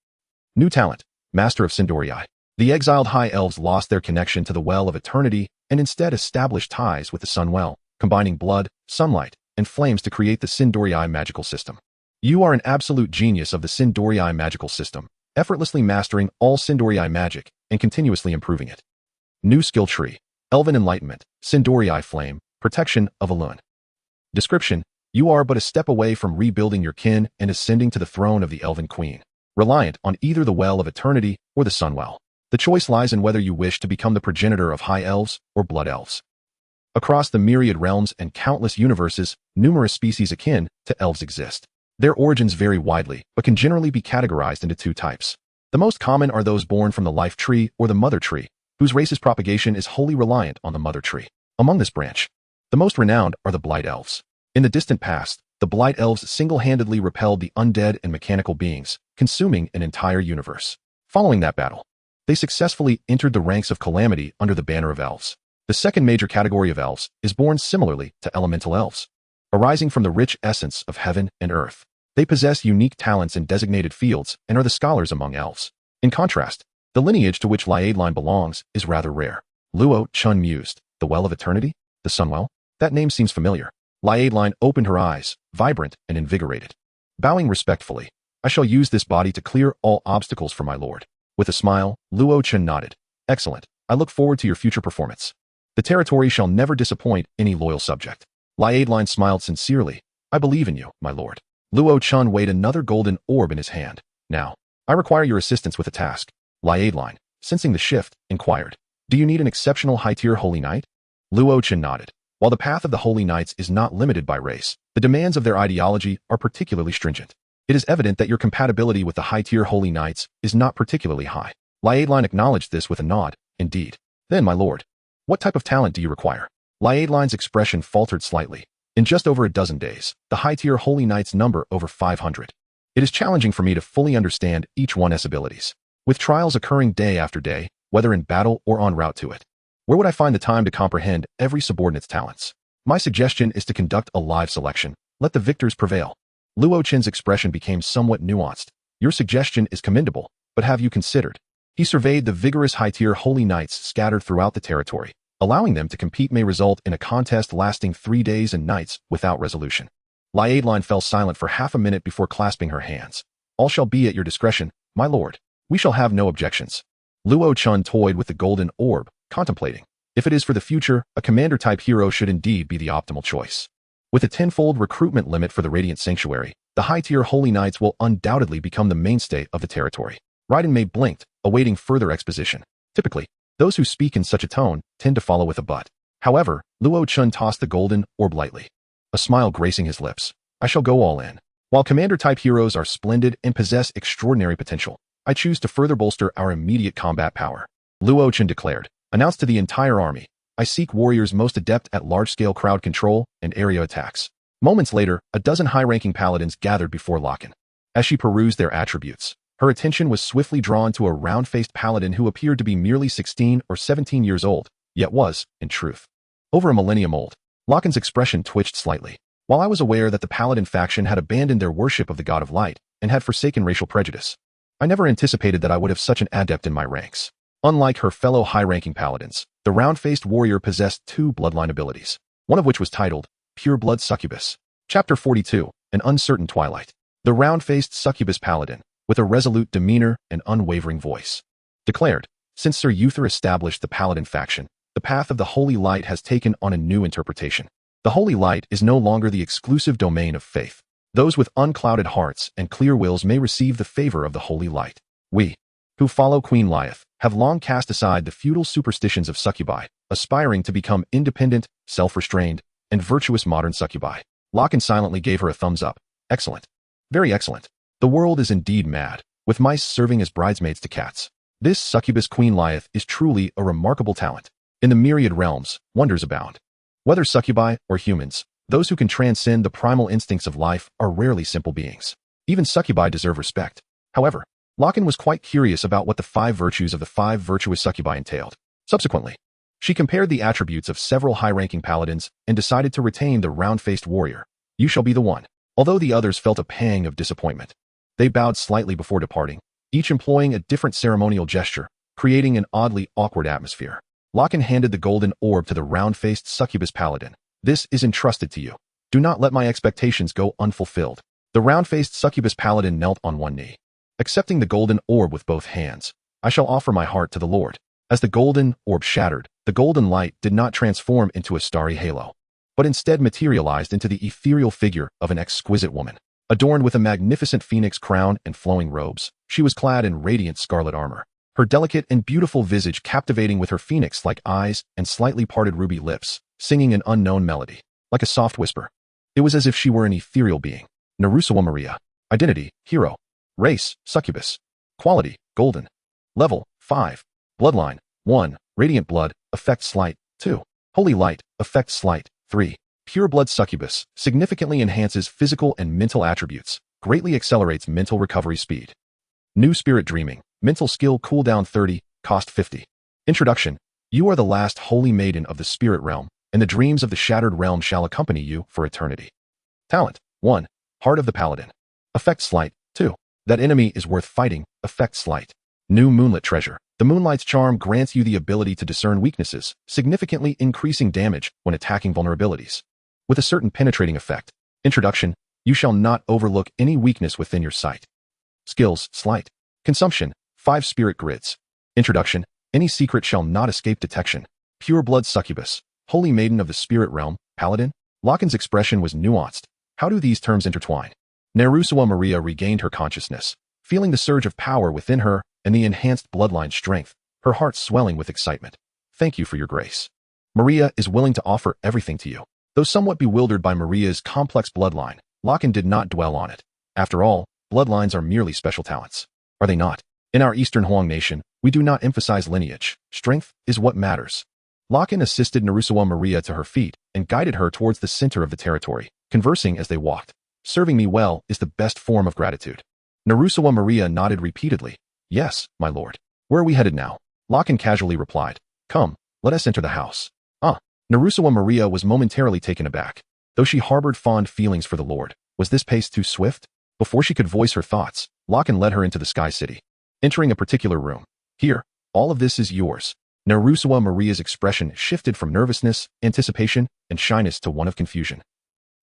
New talent, Master of Sindorii. The exiled high elves lost their connection to the well of eternity and instead established ties with the sun well, combining blood, sunlight, and flames to create the Sindorii magical system. You are an absolute genius of the Sindorii magical system, effortlessly mastering all Sindorii magic and continuously improving it. New skill tree, Elven Enlightenment, Sindorii Flame, Protection of Alun. Description: you are but a step away from rebuilding your kin and ascending to the throne of the Elven Queen, reliant on either the Well of Eternity or the Sunwell. The choice lies in whether you wish to become the progenitor of High Elves or Blood Elves. Across the myriad realms and countless universes, numerous species akin to elves exist. Their origins vary widely, but can generally be categorized into 2 types. The most common are those born from the life tree or the mother tree, whose race's propagation is wholly reliant on the mother tree. Among this branch, the most renowned are the Blight Elves. In the distant past, the Blight Elves single-handedly repelled the undead and mechanical beings, consuming an entire universe. Following that battle, they successfully entered the ranks of calamity under the banner of elves. The second major category of elves is born similarly to elemental elves. Arising from the rich essence of heaven and earth, they possess unique talents in designated fields and are the scholars among elves. In contrast, the lineage to which Liadeline belongs is rather rare. Luo Chen mused. The Well of Eternity? The Sunwell? That name seems familiar. Raiden opened her eyes, vibrant and invigorated. Bowing respectfully, I shall use this body to clear all obstacles for my lord. With a smile, Luo Chen nodded. Excellent. I look forward to your future performance. The territory shall never disappoint any loyal subject. Raiden smiled sincerely. I believe in you, my lord. Luo Chen weighed another golden orb in his hand. Now, I require your assistance with a task. Raiden, sensing the shift, inquired. Do you need an exceptional high-tier holy knight? Luo Chen nodded. While the path of the holy knights is not limited by race, the demands of their ideology are particularly stringent. It is evident that your compatibility with the high-tier holy knights is not particularly high. Raiden acknowledged this with a nod. Indeed. Then, my lord, what type of talent do you require? Raiden's expression faltered slightly. In just over a dozen days, the high-tier holy knights number over 500. It is challenging for me to fully understand each one's abilities. With trials occurring day after day, whether in battle or en route to it, where would I find the time to comprehend every subordinate's talents? My suggestion is to conduct a live selection. Let the victors prevail. Luo Chen's expression became somewhat nuanced. Your suggestion is commendable, but have you considered? He surveyed the vigorous high-tier holy knights scattered throughout the territory. Allowing them to compete may result in a contest lasting 3 days and nights without resolution. Raiden fell silent for half a minute before clasping her hands. All shall be at your discretion, my lord. We shall have no objections. Luo Chen toyed with the golden orb, contemplating. If it is for the future, a commander-type hero should indeed be the optimal choice. With a tenfold recruitment limit for the Radiant Sanctuary, the high-tier holy knights will undoubtedly become the mainstay of the territory. Raiden Mei blinked, awaiting further exposition. Typically, those who speak in such a tone tend to follow with a but. However, Luo Chen tossed the golden orb lightly. A smile gracing his lips. I shall go all in. While commander-type heroes are splendid and possess extraordinary potential, I choose to further bolster our immediate combat power. Luo Chen declared. Announced to the entire army. I seek warriors most adept at large-scale crowd control and area attacks. Moments later, a dozen high-ranking paladins gathered before Loken. As she perused their attributes, her attention was swiftly drawn to a round-faced paladin who appeared to be merely 16 or 17 years old, yet was, in truth, over a millennium old. Loken's expression twitched slightly. While I was aware that the paladin faction had abandoned their worship of the god of light and had forsaken racial prejudice, I never anticipated that I would have such an adept in my ranks. Unlike her fellow high-ranking paladins, the round-faced warrior possessed 2 bloodline abilities, one of which was titled Pure Blood Succubus. Chapter 42, An Uncertain Twilight. The round-faced succubus paladin, with a resolute demeanor and unwavering voice, declared, since Sir Uther established the paladin faction, the path of the Holy Light has taken on a new interpretation. The Holy Light is no longer the exclusive domain of faith. Those with unclouded hearts and clear wills may receive the favor of the Holy Light. We, who follow Queen Lyeth, have long cast aside the feudal superstitions of succubi, aspiring to become independent, self-restrained, and virtuous modern succubi. Loken silently gave her a thumbs up. Excellent. Very excellent. The world is indeed mad, with mice serving as bridesmaids to cats. This succubus Queen Lyeth is truly a remarkable talent. In the myriad realms, wonders abound. Whether succubi or humans, those who can transcend the primal instincts of life are rarely simple beings. Even succubi deserve respect. However, Loken was quite curious about what the 5 virtues of the 5 virtuous succubi entailed. Subsequently, she compared the attributes of several high-ranking paladins and decided to retain the round-faced warrior. You shall be the one. Although the others felt a pang of disappointment, they bowed slightly before departing, each employing a different ceremonial gesture, creating an oddly awkward atmosphere. Loken handed the golden orb to the round-faced succubus paladin. This is entrusted to you. Do not let my expectations go unfulfilled. The round-faced succubus paladin knelt on one knee. Accepting the golden orb with both hands, I shall offer my heart to the Lord. As the golden orb shattered, the golden light did not transform into a starry halo, but instead materialized into the ethereal figure of an exquisite woman. Adorned with a magnificent phoenix crown and flowing robes, she was clad in radiant scarlet armor. Her delicate and beautiful visage captivating with her phoenix-like eyes and slightly parted ruby lips, singing an unknown melody, like a soft whisper. It was as if she were an ethereal being. Narusawa Maria. Identity, hero. Race, succubus. Quality, golden. Level, 5. Bloodline, 1. Radiant blood, effect slight, 2. Holy light, effect slight, 3. Pure blood succubus, significantly enhances physical and mental attributes, greatly accelerates mental recovery speed. New spirit dreaming, mental skill cooldown 30, cost 50. Introduction. You are the last holy maiden of the spirit realm, and the dreams of the shattered realm shall accompany you for eternity. Talent, 1. Heart of the Paladin. Effect slight, 2. That enemy is worth fighting, effect slight. New moonlit treasure, The Moonlight's charm grants you the ability to discern weaknesses, significantly increasing damage when attacking vulnerabilities. With a certain penetrating effect. Introduction, you shall not overlook any weakness within your sight. Skills, sleight. Consumption, 5 spirit grids. Introduction, any secret shall not escape detection. Pure blood succubus, holy maiden of the spirit realm, paladin. Locken's expression was nuanced. How do these terms intertwine? Nerusawa Maria regained her consciousness, feeling the surge of power within her and the enhanced bloodline strength, her heart swelling with excitement. Thank you for your grace. Maria is willing to offer everything to you. Though somewhat bewildered by Maria's complex bloodline, Locken did not dwell on it. After all, bloodlines are merely special talents. Are they not? In our Eastern Huang nation, we do not emphasize lineage. Strength is what matters. Locken assisted Nerusawa Maria to her feet and guided her towards the center of the territory, conversing as they walked. Serving me well is the best form of gratitude. Nerusawa Maria nodded repeatedly. Yes, my lord. Where are we headed now? Locken casually replied. Come, let us enter the house. Nerusawa Maria was momentarily taken aback. Though she harbored fond feelings for the lord, was this pace too swift? Before she could voice her thoughts, Locken led her into the Sky City. Entering a particular room. Here, all of this is yours. Nerusawa Maria's expression shifted from nervousness, anticipation, and shyness to one of confusion.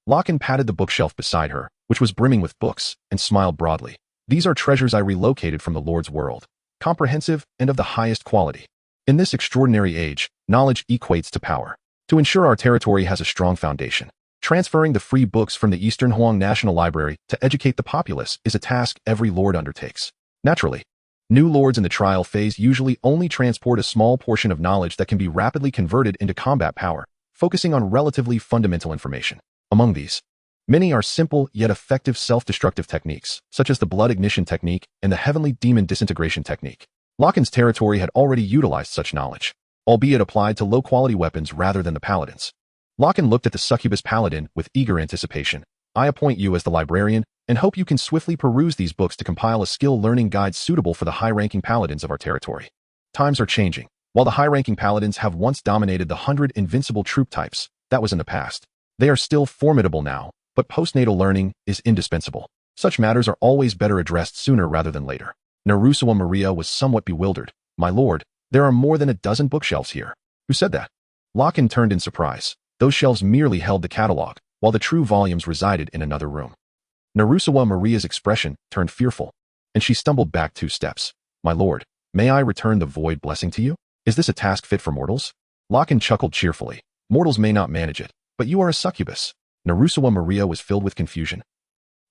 Locken patted the bookshelf beside her, which was brimming with books, and smiled broadly. These are treasures I relocated from the Lord's world. Comprehensive and of the highest quality. In this extraordinary age, knowledge equates to power. To ensure our territory has a strong foundation, transferring the free books from the Eastern Huang National Library to educate the populace is a task every lord undertakes. Naturally, new lords in the trial phase usually only transport a small portion of knowledge that can be rapidly converted into combat power, focusing on relatively fundamental information. Among these, many are simple yet effective self-destructive techniques, such as the blood ignition technique and the heavenly demon disintegration technique. Locken's territory had already utilized such knowledge, albeit applied to low-quality weapons rather than the paladins. Locken looked at the succubus paladin with eager anticipation. I appoint you as the librarian and hope you can swiftly peruse these books to compile a skill-learning guide suitable for the high-ranking paladins of our territory. Times are changing. While the high-ranking paladins have once dominated the 100 invincible troop types, that was in the past. They are still formidable now, but postnatal learning is indispensable. Such matters are always better addressed sooner rather than later. Nerusawa Maria was somewhat bewildered. My lord, there are more than a dozen bookshelves here. Who said that? Locken turned in surprise. Those shelves merely held the catalog, while the true volumes resided in another room. Nerusawa Maria's expression turned fearful, and she stumbled back 2 steps. My lord, may I return the void blessing to you? Is this a task fit for mortals? Locken chuckled cheerfully. Mortals may not manage it, but you are a succubus. Nerusawa Maria was filled with confusion.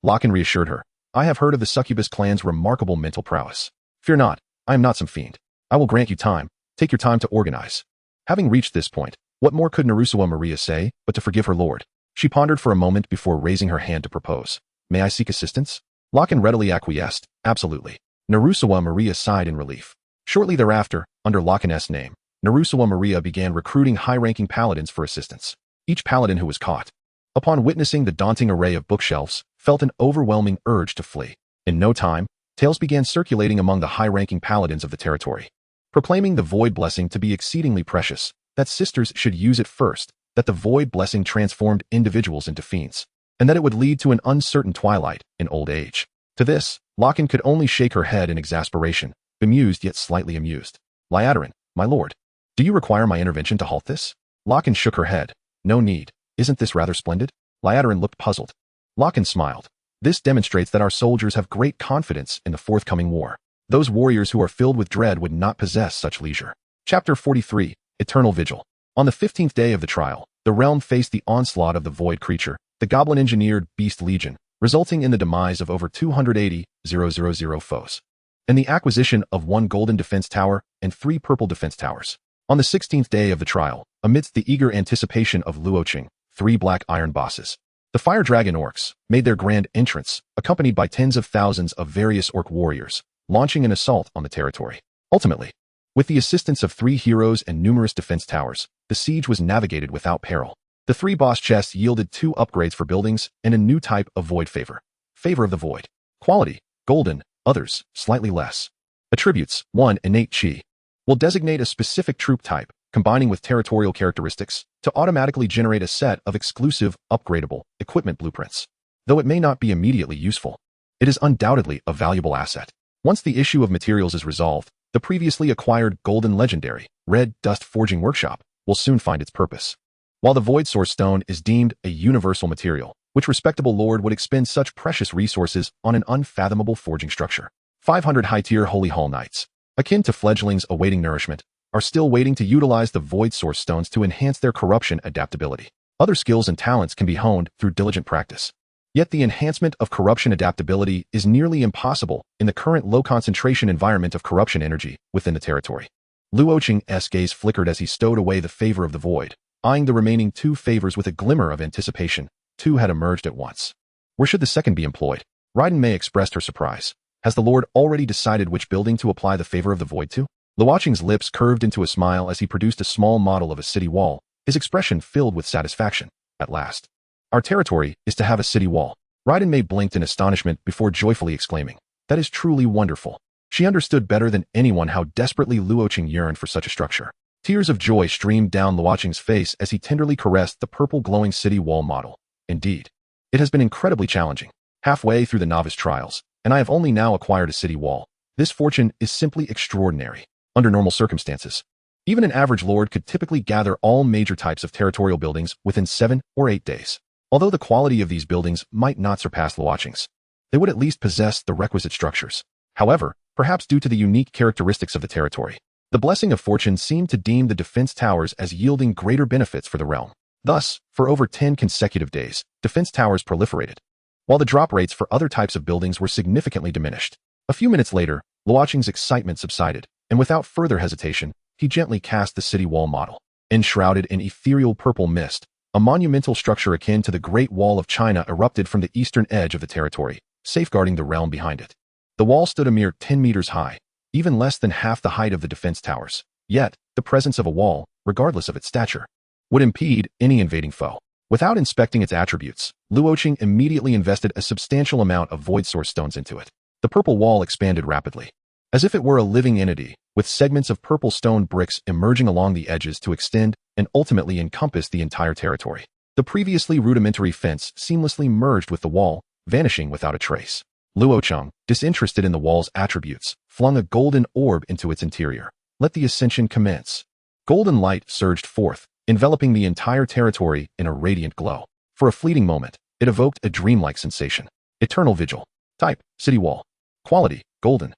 Locken reassured her. I have heard of the succubus clan's remarkable mental prowess. Fear not, I am not some fiend. I will grant you time. Take your time to organize. Having reached this point, what more could Nerusawa Maria say but to forgive her lord? She pondered for a moment before raising her hand to propose. May I seek assistance? Locken readily acquiesced. Absolutely. Nerusawa Maria sighed in relief. Shortly thereafter, under Locken's name, Nerusawa Maria began recruiting high-ranking paladins for assistance. Each paladin who was caught, upon witnessing the daunting array of bookshelves, felt an overwhelming urge to flee. In no time, tales began circulating among the high-ranking paladins of the territory, proclaiming the void blessing to be exceedingly precious, that sisters should use it first, that the void blessing transformed individuals into fiends, and that it would lead to an uncertain twilight in old age. To this, Locken could only shake her head in exasperation, bemused yet slightly amused. Liadarin, my lord, do you require my intervention to halt this? Locken shook her head. No need. Isn't this rather splendid? Liadarin looked puzzled. Locken smiled. This demonstrates that our soldiers have great confidence in the forthcoming war. Those warriors who are filled with dread would not possess such leisure. Chapter 43, Eternal Vigil. On the 15th day of the trial, the realm faced the onslaught of the void creature, the goblin-engineered Beast Legion, resulting in the demise of over 280,000 foes, and the acquisition of 1 golden defense tower and 3 purple defense towers. On the 16th day of the trial, amidst the eager anticipation of Luo Chen, 3 black iron bosses, the fire dragon orcs, made their grand entrance, accompanied by tens of thousands of various orc warriors, launching an assault on the territory. Ultimately, with the assistance of 3 heroes and numerous defense towers, the siege was navigated without peril. The 3 boss chests yielded 2 upgrades for buildings and a new type of void favor. Favor of the void. Quality, golden, others, slightly less. Attributes, 1 innate chi. Will designate a specific troop type, combining with territorial characteristics, to automatically generate a set of exclusive, upgradable, equipment blueprints. Though it may not be immediately useful, it is undoubtedly a valuable asset. Once the issue of materials is resolved, The previously acquired golden legendary, red dust forging workshop, will soon find its purpose. While the Void Source Stone is deemed a universal material, which respectable lord would expend such precious resources on an unfathomable forging structure? 500 high-tier Holy Hall Knights, akin to fledglings awaiting nourishment, are still waiting to utilize the Void Source Stones to enhance their corruption adaptability. Other skills and talents can be honed through diligent practice. Yet the enhancement of corruption adaptability is nearly impossible in the current low-concentration environment of corruption energy within the territory. Luo Chen's gaze flickered as he stowed away the favor of the void, eyeing the remaining 2 favors with a glimmer of anticipation. 2 had emerged at once. Where should the second be employed? Raiden Mei expressed her surprise. Has the Lord already decided which building to apply the favor of the void to? Luo Chen's lips curved into a smile as he produced a small model of a city wall, his expression filled with satisfaction. At last. Our territory is to have a city wall. Raiden Mei blinked in astonishment before joyfully exclaiming, that is truly wonderful. She understood better than anyone how desperately Luo Chen yearned for such a structure. Tears of joy streamed down Luo Chen's face as he tenderly caressed the purple glowing city wall model. Indeed. It has been incredibly challenging. Halfway through the novice trials, and I have only now acquired a city wall. This fortune is simply extraordinary. Under normal circumstances, even an average lord could typically gather all major types of territorial buildings within 7 or 8 days. Although the quality of these buildings might not surpass Luo Chen's, they would at least possess the requisite structures. However, perhaps due to the unique characteristics of the territory, the blessing of fortune seemed to deem the defense towers as yielding greater benefits for the realm. Thus, for over 10 consecutive days, defense towers proliferated, while the drop rates for other types of buildings were significantly diminished. A few minutes later, Luo Chen's excitement subsided, and without further hesitation, he gently cast the city wall model. Enshrouded in ethereal purple mist, a monumental structure akin to the Great Wall of China erupted from the eastern edge of the territory, safeguarding the realm behind it. The wall stood a mere 10 meters high, even less than half the height of the defense towers. Yet, the presence of a wall, regardless of its stature, would impede any invading foe. Without inspecting its attributes, Luo Chen immediately invested a substantial amount of Void Source Stones into it. The purple wall expanded rapidly, as if it were a living entity, with segments of purple stone bricks emerging along the edges to extend and ultimately encompass the entire territory. The previously rudimentary fence seamlessly merged with the wall, vanishing without a trace. Luo Chen, disinterested in the wall's attributes, flung a golden orb into its interior. Let the ascension commence. Golden light surged forth, enveloping the entire territory in a radiant glow. For a fleeting moment, it evoked a dreamlike sensation. Eternal Vigil. Type, City Wall. Quality, Golden.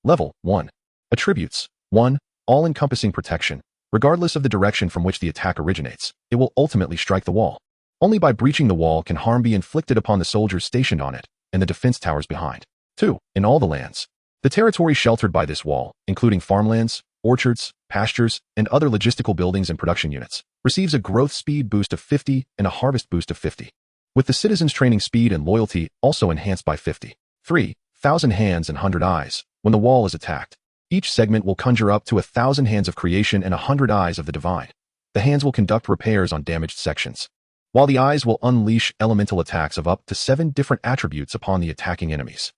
Level, 1. Attributes, 1. All-encompassing protection. Regardless of the direction from which the attack originates, it will ultimately strike the wall. Only by breaching the wall can harm be inflicted upon the soldiers stationed on it and the defense towers behind. 2. In all the lands. The territory sheltered by this wall, including farmlands, orchards, pastures, and other logistical buildings and production units, receives a growth speed boost of 50 and a harvest boost of 50. With the citizens' training speed and loyalty also enhanced by 50. 3. 1,000 hands and 100 eyes. When the wall is attacked, each segment will conjure up to 1,000 hands of creation and 100 eyes of the divine. The hands will conduct repairs on damaged sections, while the eyes will unleash elemental attacks of up to 7 different attributes upon the attacking enemies.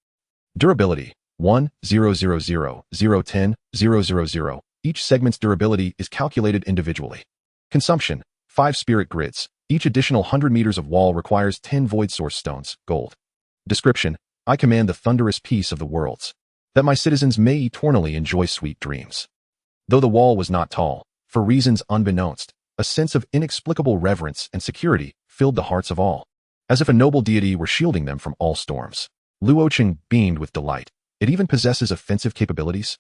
Durability, 1, 0, 0, 0, 0, 10, 0, 0, 0. Each segment's durability is calculated individually. Consumption, 5 spirit grids. Each additional 100 meters of wall requires 10 Void Source Stones, gold. Description, I command the thunderous peace of the worlds, that my citizens may eternally enjoy sweet dreams. Though the wall was not tall, for reasons unbeknownst, a sense of inexplicable reverence and security filled the hearts of all, as if a noble deity were shielding them from all storms. Luo Chen beamed with delight. It even possesses offensive capabilities?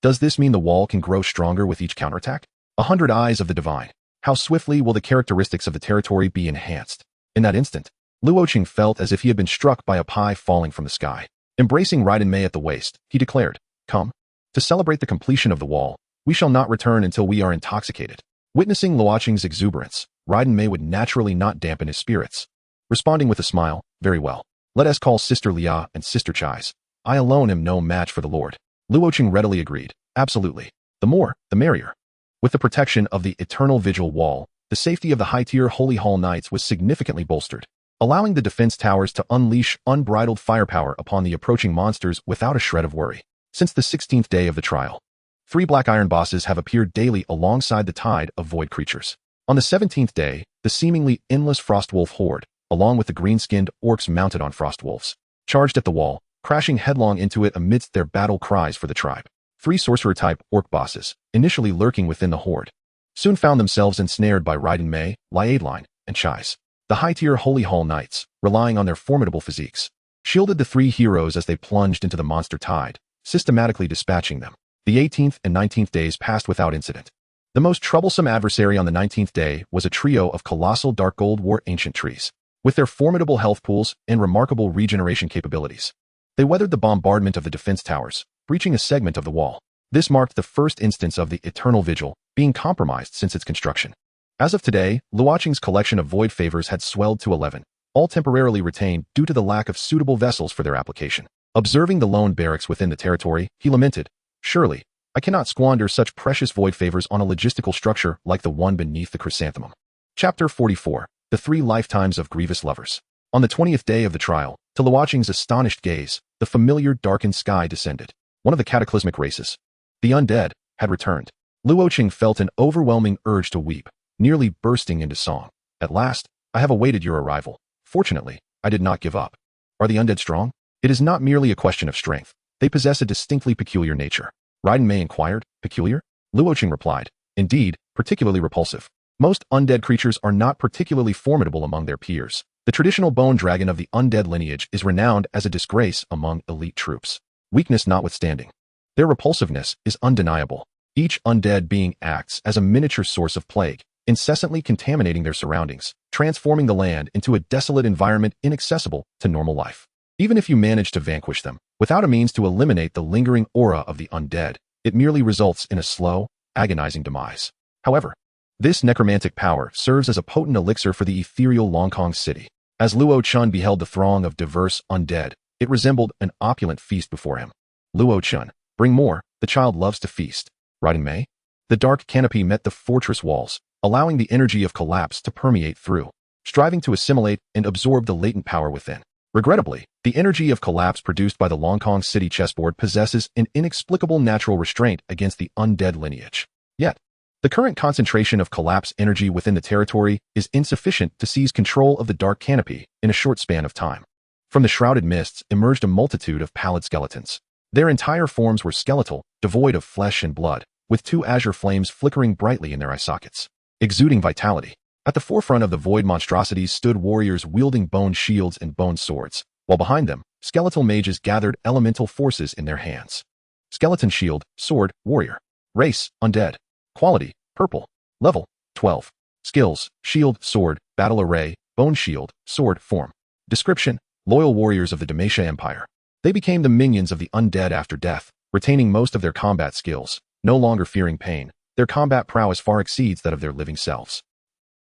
Does this mean the wall can grow stronger with each counterattack? 100 eyes of the divine. How swiftly will the characteristics of the territory be enhanced? In that instant, Luo Chen felt as if he had been struck by a pie falling from the sky. Embracing Raiden Mei at the waist, he declared, Come. To celebrate the completion of the wall, we shall not return until we are intoxicated. Witnessing Luo Chen's exuberance, Raiden Mei would naturally not dampen his spirits. Responding with a smile, very well. Let us call Sister Lia and Sister Chais. I alone am no match for the Lord. Luo Chen readily agreed. Absolutely. The more, the merrier. With the protection of the Eternal Vigil wall, the safety of the high-tier Holy Hall Knights was significantly bolstered, allowing the defense towers to unleash unbridled firepower upon the approaching monsters without a shred of worry. Since the 16th day of the trial, 3 black iron bosses have appeared daily alongside the tide of void creatures. On the 17th day, the seemingly endless Frostwolf horde, along with the green-skinned orcs mounted on Frostwolves, charged at the wall, crashing headlong into it amidst their battle cries for the tribe. 3 sorcerer-type orc bosses, initially lurking within the horde, soon found themselves ensnared by Raiden Mei, Liadeline, and Chais. The high-tier Holy Hall Knights, relying on their formidable physiques, shielded the 3 heroes as they plunged into the monster tide, systematically dispatching them. The 18th and 19th days passed without incident. The most troublesome adversary on the 19th day was a trio of colossal dark gold war ancient trees. With their formidable health pools and remarkable regeneration capabilities, they weathered the bombardment of the defense towers, breaching a segment of the wall. This marked the first instance of the Eternal Vigil being compromised since its construction. As of today, Luo Chen's collection of void favors had swelled to 11, all temporarily retained due to the lack of suitable vessels for their application. Observing the lone barracks within the territory, he lamented, "Surely, I cannot squander such precious void favors on a logistical structure like the one beneath the chrysanthemum." Chapter 44. The 3 Lifetimes of Grievous Lovers. On the 20th day of the trial, to Luo Chen's astonished gaze, the familiar darkened sky descended. One of the cataclysmic races, the undead, had returned. Luo Chen felt an overwhelming urge to weep, nearly bursting into song. "At last, I have awaited your arrival. Fortunately, I did not give up." Are the undead strong? It is not merely a question of strength. They possess a distinctly peculiar nature. Raiden Mei inquired. Peculiar? Luo Chen replied. Indeed, particularly repulsive. Most undead creatures are not particularly formidable among their peers. The traditional bone dragon of the undead lineage is renowned as a disgrace among elite troops. Weakness notwithstanding, their repulsiveness is undeniable. Each undead being acts as a miniature source of plague, incessantly contaminating their surroundings, transforming the land into a desolate environment inaccessible to normal life. Even if you manage to vanquish them, without a means to eliminate the lingering aura of the undead, it merely results in a slow, agonizing demise. However, this necromantic power serves as a potent elixir for the ethereal Longkong city. As Luo Chen beheld the throng of diverse undead, it resembled an opulent feast before him. Luo Chen, bring more, the child loves to feast. Raiden Mei? The dark canopy met the fortress walls, allowing the energy of collapse to permeate through, striving to assimilate and absorb the latent power within. Regrettably, the energy of collapse produced by the Longkong city chessboard possesses an inexplicable natural restraint against the undead lineage. Yet, the current concentration of collapse energy within the territory is insufficient to seize control of the dark canopy in a short span of time. From the shrouded mists emerged a multitude of pallid skeletons. Their entire forms were skeletal, devoid of flesh and blood, with 2 azure flames flickering brightly in their eye sockets, exuding vitality. At the forefront of the void monstrosities stood warriors wielding bone shields and bone swords, while behind them, skeletal mages gathered elemental forces in their hands. Skeleton shield, sword, warrior. Race, undead. Quality, purple. Level, 12. Skills, shield, sword, battle array, bone shield, sword, form. Description, loyal warriors of the Demacia Empire. They became the minions of the undead after death, retaining most of their combat skills, no longer fearing pain. Their combat prowess far exceeds that of their living selves.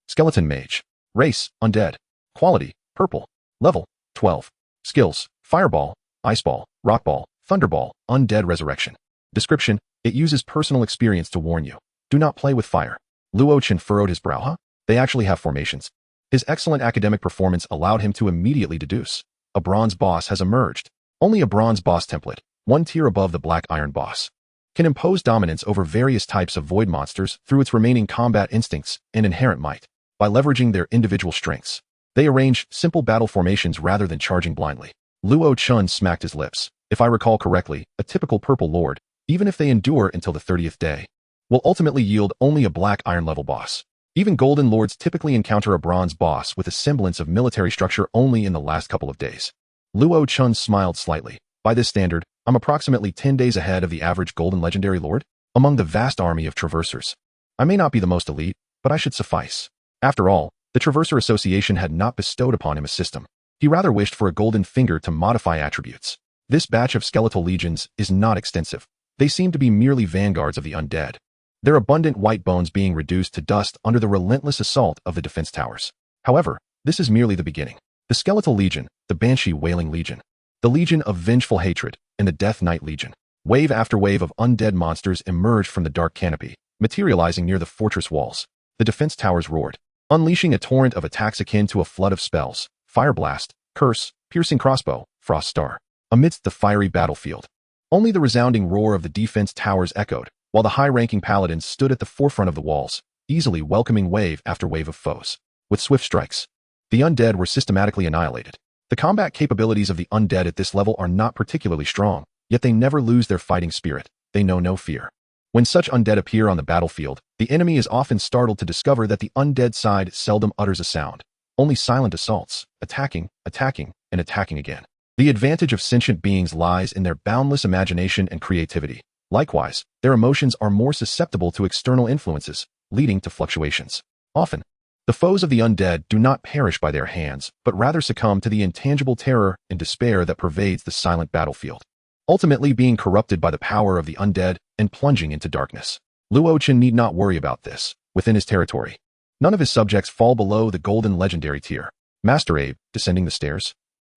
Skeleton mage. Race, undead. Quality, purple. Level, 12. Skills, fireball, iceball, rockball, thunderball, undead resurrection. Description, it uses personal experience to warn you. Do not play with fire. Luo Chen furrowed his brow. They actually have formations. His excellent academic performance allowed him to immediately deduce. A bronze boss has emerged. Only a bronze boss template, 1 tier above the black iron boss, can impose dominance over various types of void monsters through its remaining combat instincts and inherent might. By leveraging their individual strengths, they arrange simple battle formations rather than charging blindly. Luo Chen smacked his lips. If I recall correctly, a typical purple lord, even if they endure until the 30th day, will ultimately yield only a black iron level boss. Even golden lords typically encounter a bronze boss with a semblance of military structure only in the last couple of days. Luo Chen smiled slightly. By this standard, I'm approximately 10 days ahead of the average golden legendary lord. Among the vast army of traversers, I may not be the most elite, but I should suffice. After all, the Traverser Association had not bestowed upon him a system. He rather wished for a golden finger to modify attributes. This batch of skeletal legions is not extensive. They seem to be merely vanguards of the undead, their abundant white bones being reduced to dust under the relentless assault of the defense towers. However, this is merely the beginning. The Skeletal Legion, the Banshee Wailing Legion, the Legion of Vengeful Hatred, and the Death Knight Legion. Wave after wave of undead monsters emerged from the dark canopy, materializing near the fortress walls. The defense towers roared, unleashing a torrent of attacks akin to a flood of spells, fire blast, curse, piercing crossbow, frost star. Amidst the fiery battlefield, only the resounding roar of the defense towers echoed, while the high-ranking paladins stood at the forefront of the walls, easily welcoming wave after wave of foes. With swift strikes, the undead were systematically annihilated. The combat capabilities of the undead at this level are not particularly strong, yet they never lose their fighting spirit. they know no fear. When such undead appear on the battlefield, the enemy is often startled to discover that the undead side seldom utters a sound. Only silent assaults, attacking, and attacking again. The advantage of sentient beings lies in their boundless imagination and creativity. Likewise, their emotions are more susceptible to external influences, leading to fluctuations. Often, the foes of the undead do not perish by their hands, but rather succumb to the intangible terror and despair that pervades the silent battlefield, ultimately being corrupted by the power of the undead and plunging into darkness. Luo Chen need not worry about this. Within his territory, none of his subjects fall below the golden legendary tier. Master Abe, descending the stairs.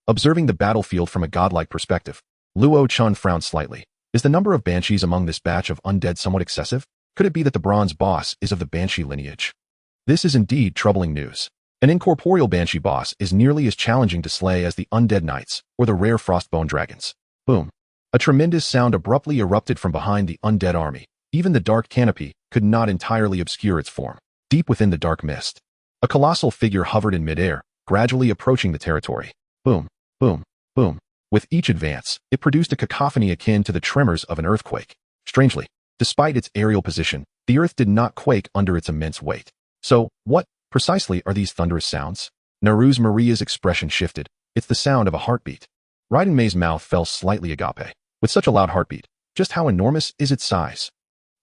Observing the battlefield from a godlike perspective, Luo Chen frowned slightly. Is the number of banshees among this batch of undead somewhat excessive? Could it be that the bronze boss is of the banshee lineage? This is indeed troubling news. An incorporeal banshee boss is nearly as challenging to slay as the undead knights or the rare frostbone dragons. Boom. A tremendous sound abruptly erupted from behind the undead army. Even the dark canopy could not entirely obscure its form. Deep within the dark mist, a colossal figure hovered in midair, gradually approaching the territory. Boom, boom, boom. With each advance, it produced a cacophony akin to the tremors of an earthquake. Strangely, despite its aerial position, the earth did not quake under its immense weight. So, what, precisely, are these thunderous sounds? Naru's Maria's expression shifted. It's the sound of a heartbeat. Raiden Mei's mouth fell slightly agape. With such a loud heartbeat, just how enormous is its size?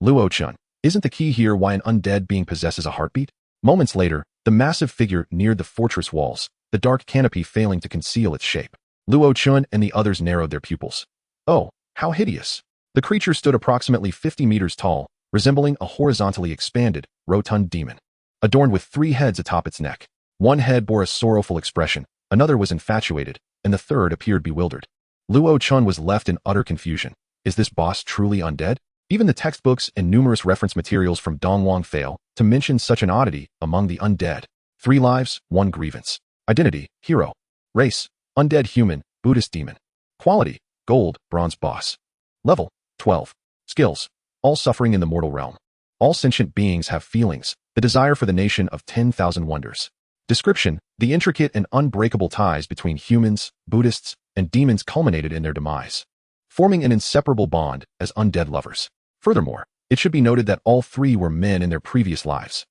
Luo Chen, isn't the key here why an undead being possesses a heartbeat? Moments later, the massive figure neared the fortress walls, the dark canopy failing to conceal its shape. Luo Chen and the others narrowed their pupils. Oh, how hideous! The creature stood approximately 50 meters tall, resembling a horizontally expanded, rotund demon, adorned with 3 heads atop its neck. One head bore a sorrowful expression, another was infatuated, and the third appeared bewildered. Luo Chen was left in utter confusion. Is this boss truly undead? Even the textbooks and numerous reference materials from Dongwang fail to mention such an oddity among the undead. 3 lives, 1 grievance. Identity, hero. Race, undead human, Buddhist demon. Quality, gold, bronze boss. Level, 12. Skills, all suffering in the mortal realm. All sentient beings have feelings, the desire for the nation of 10,000 wonders. Description, the intricate and unbreakable ties between humans, Buddhists, and demons culminated in their demise, forming an inseparable bond as undead lovers. Furthermore, it should be noted that all 3 were men in their previous lives.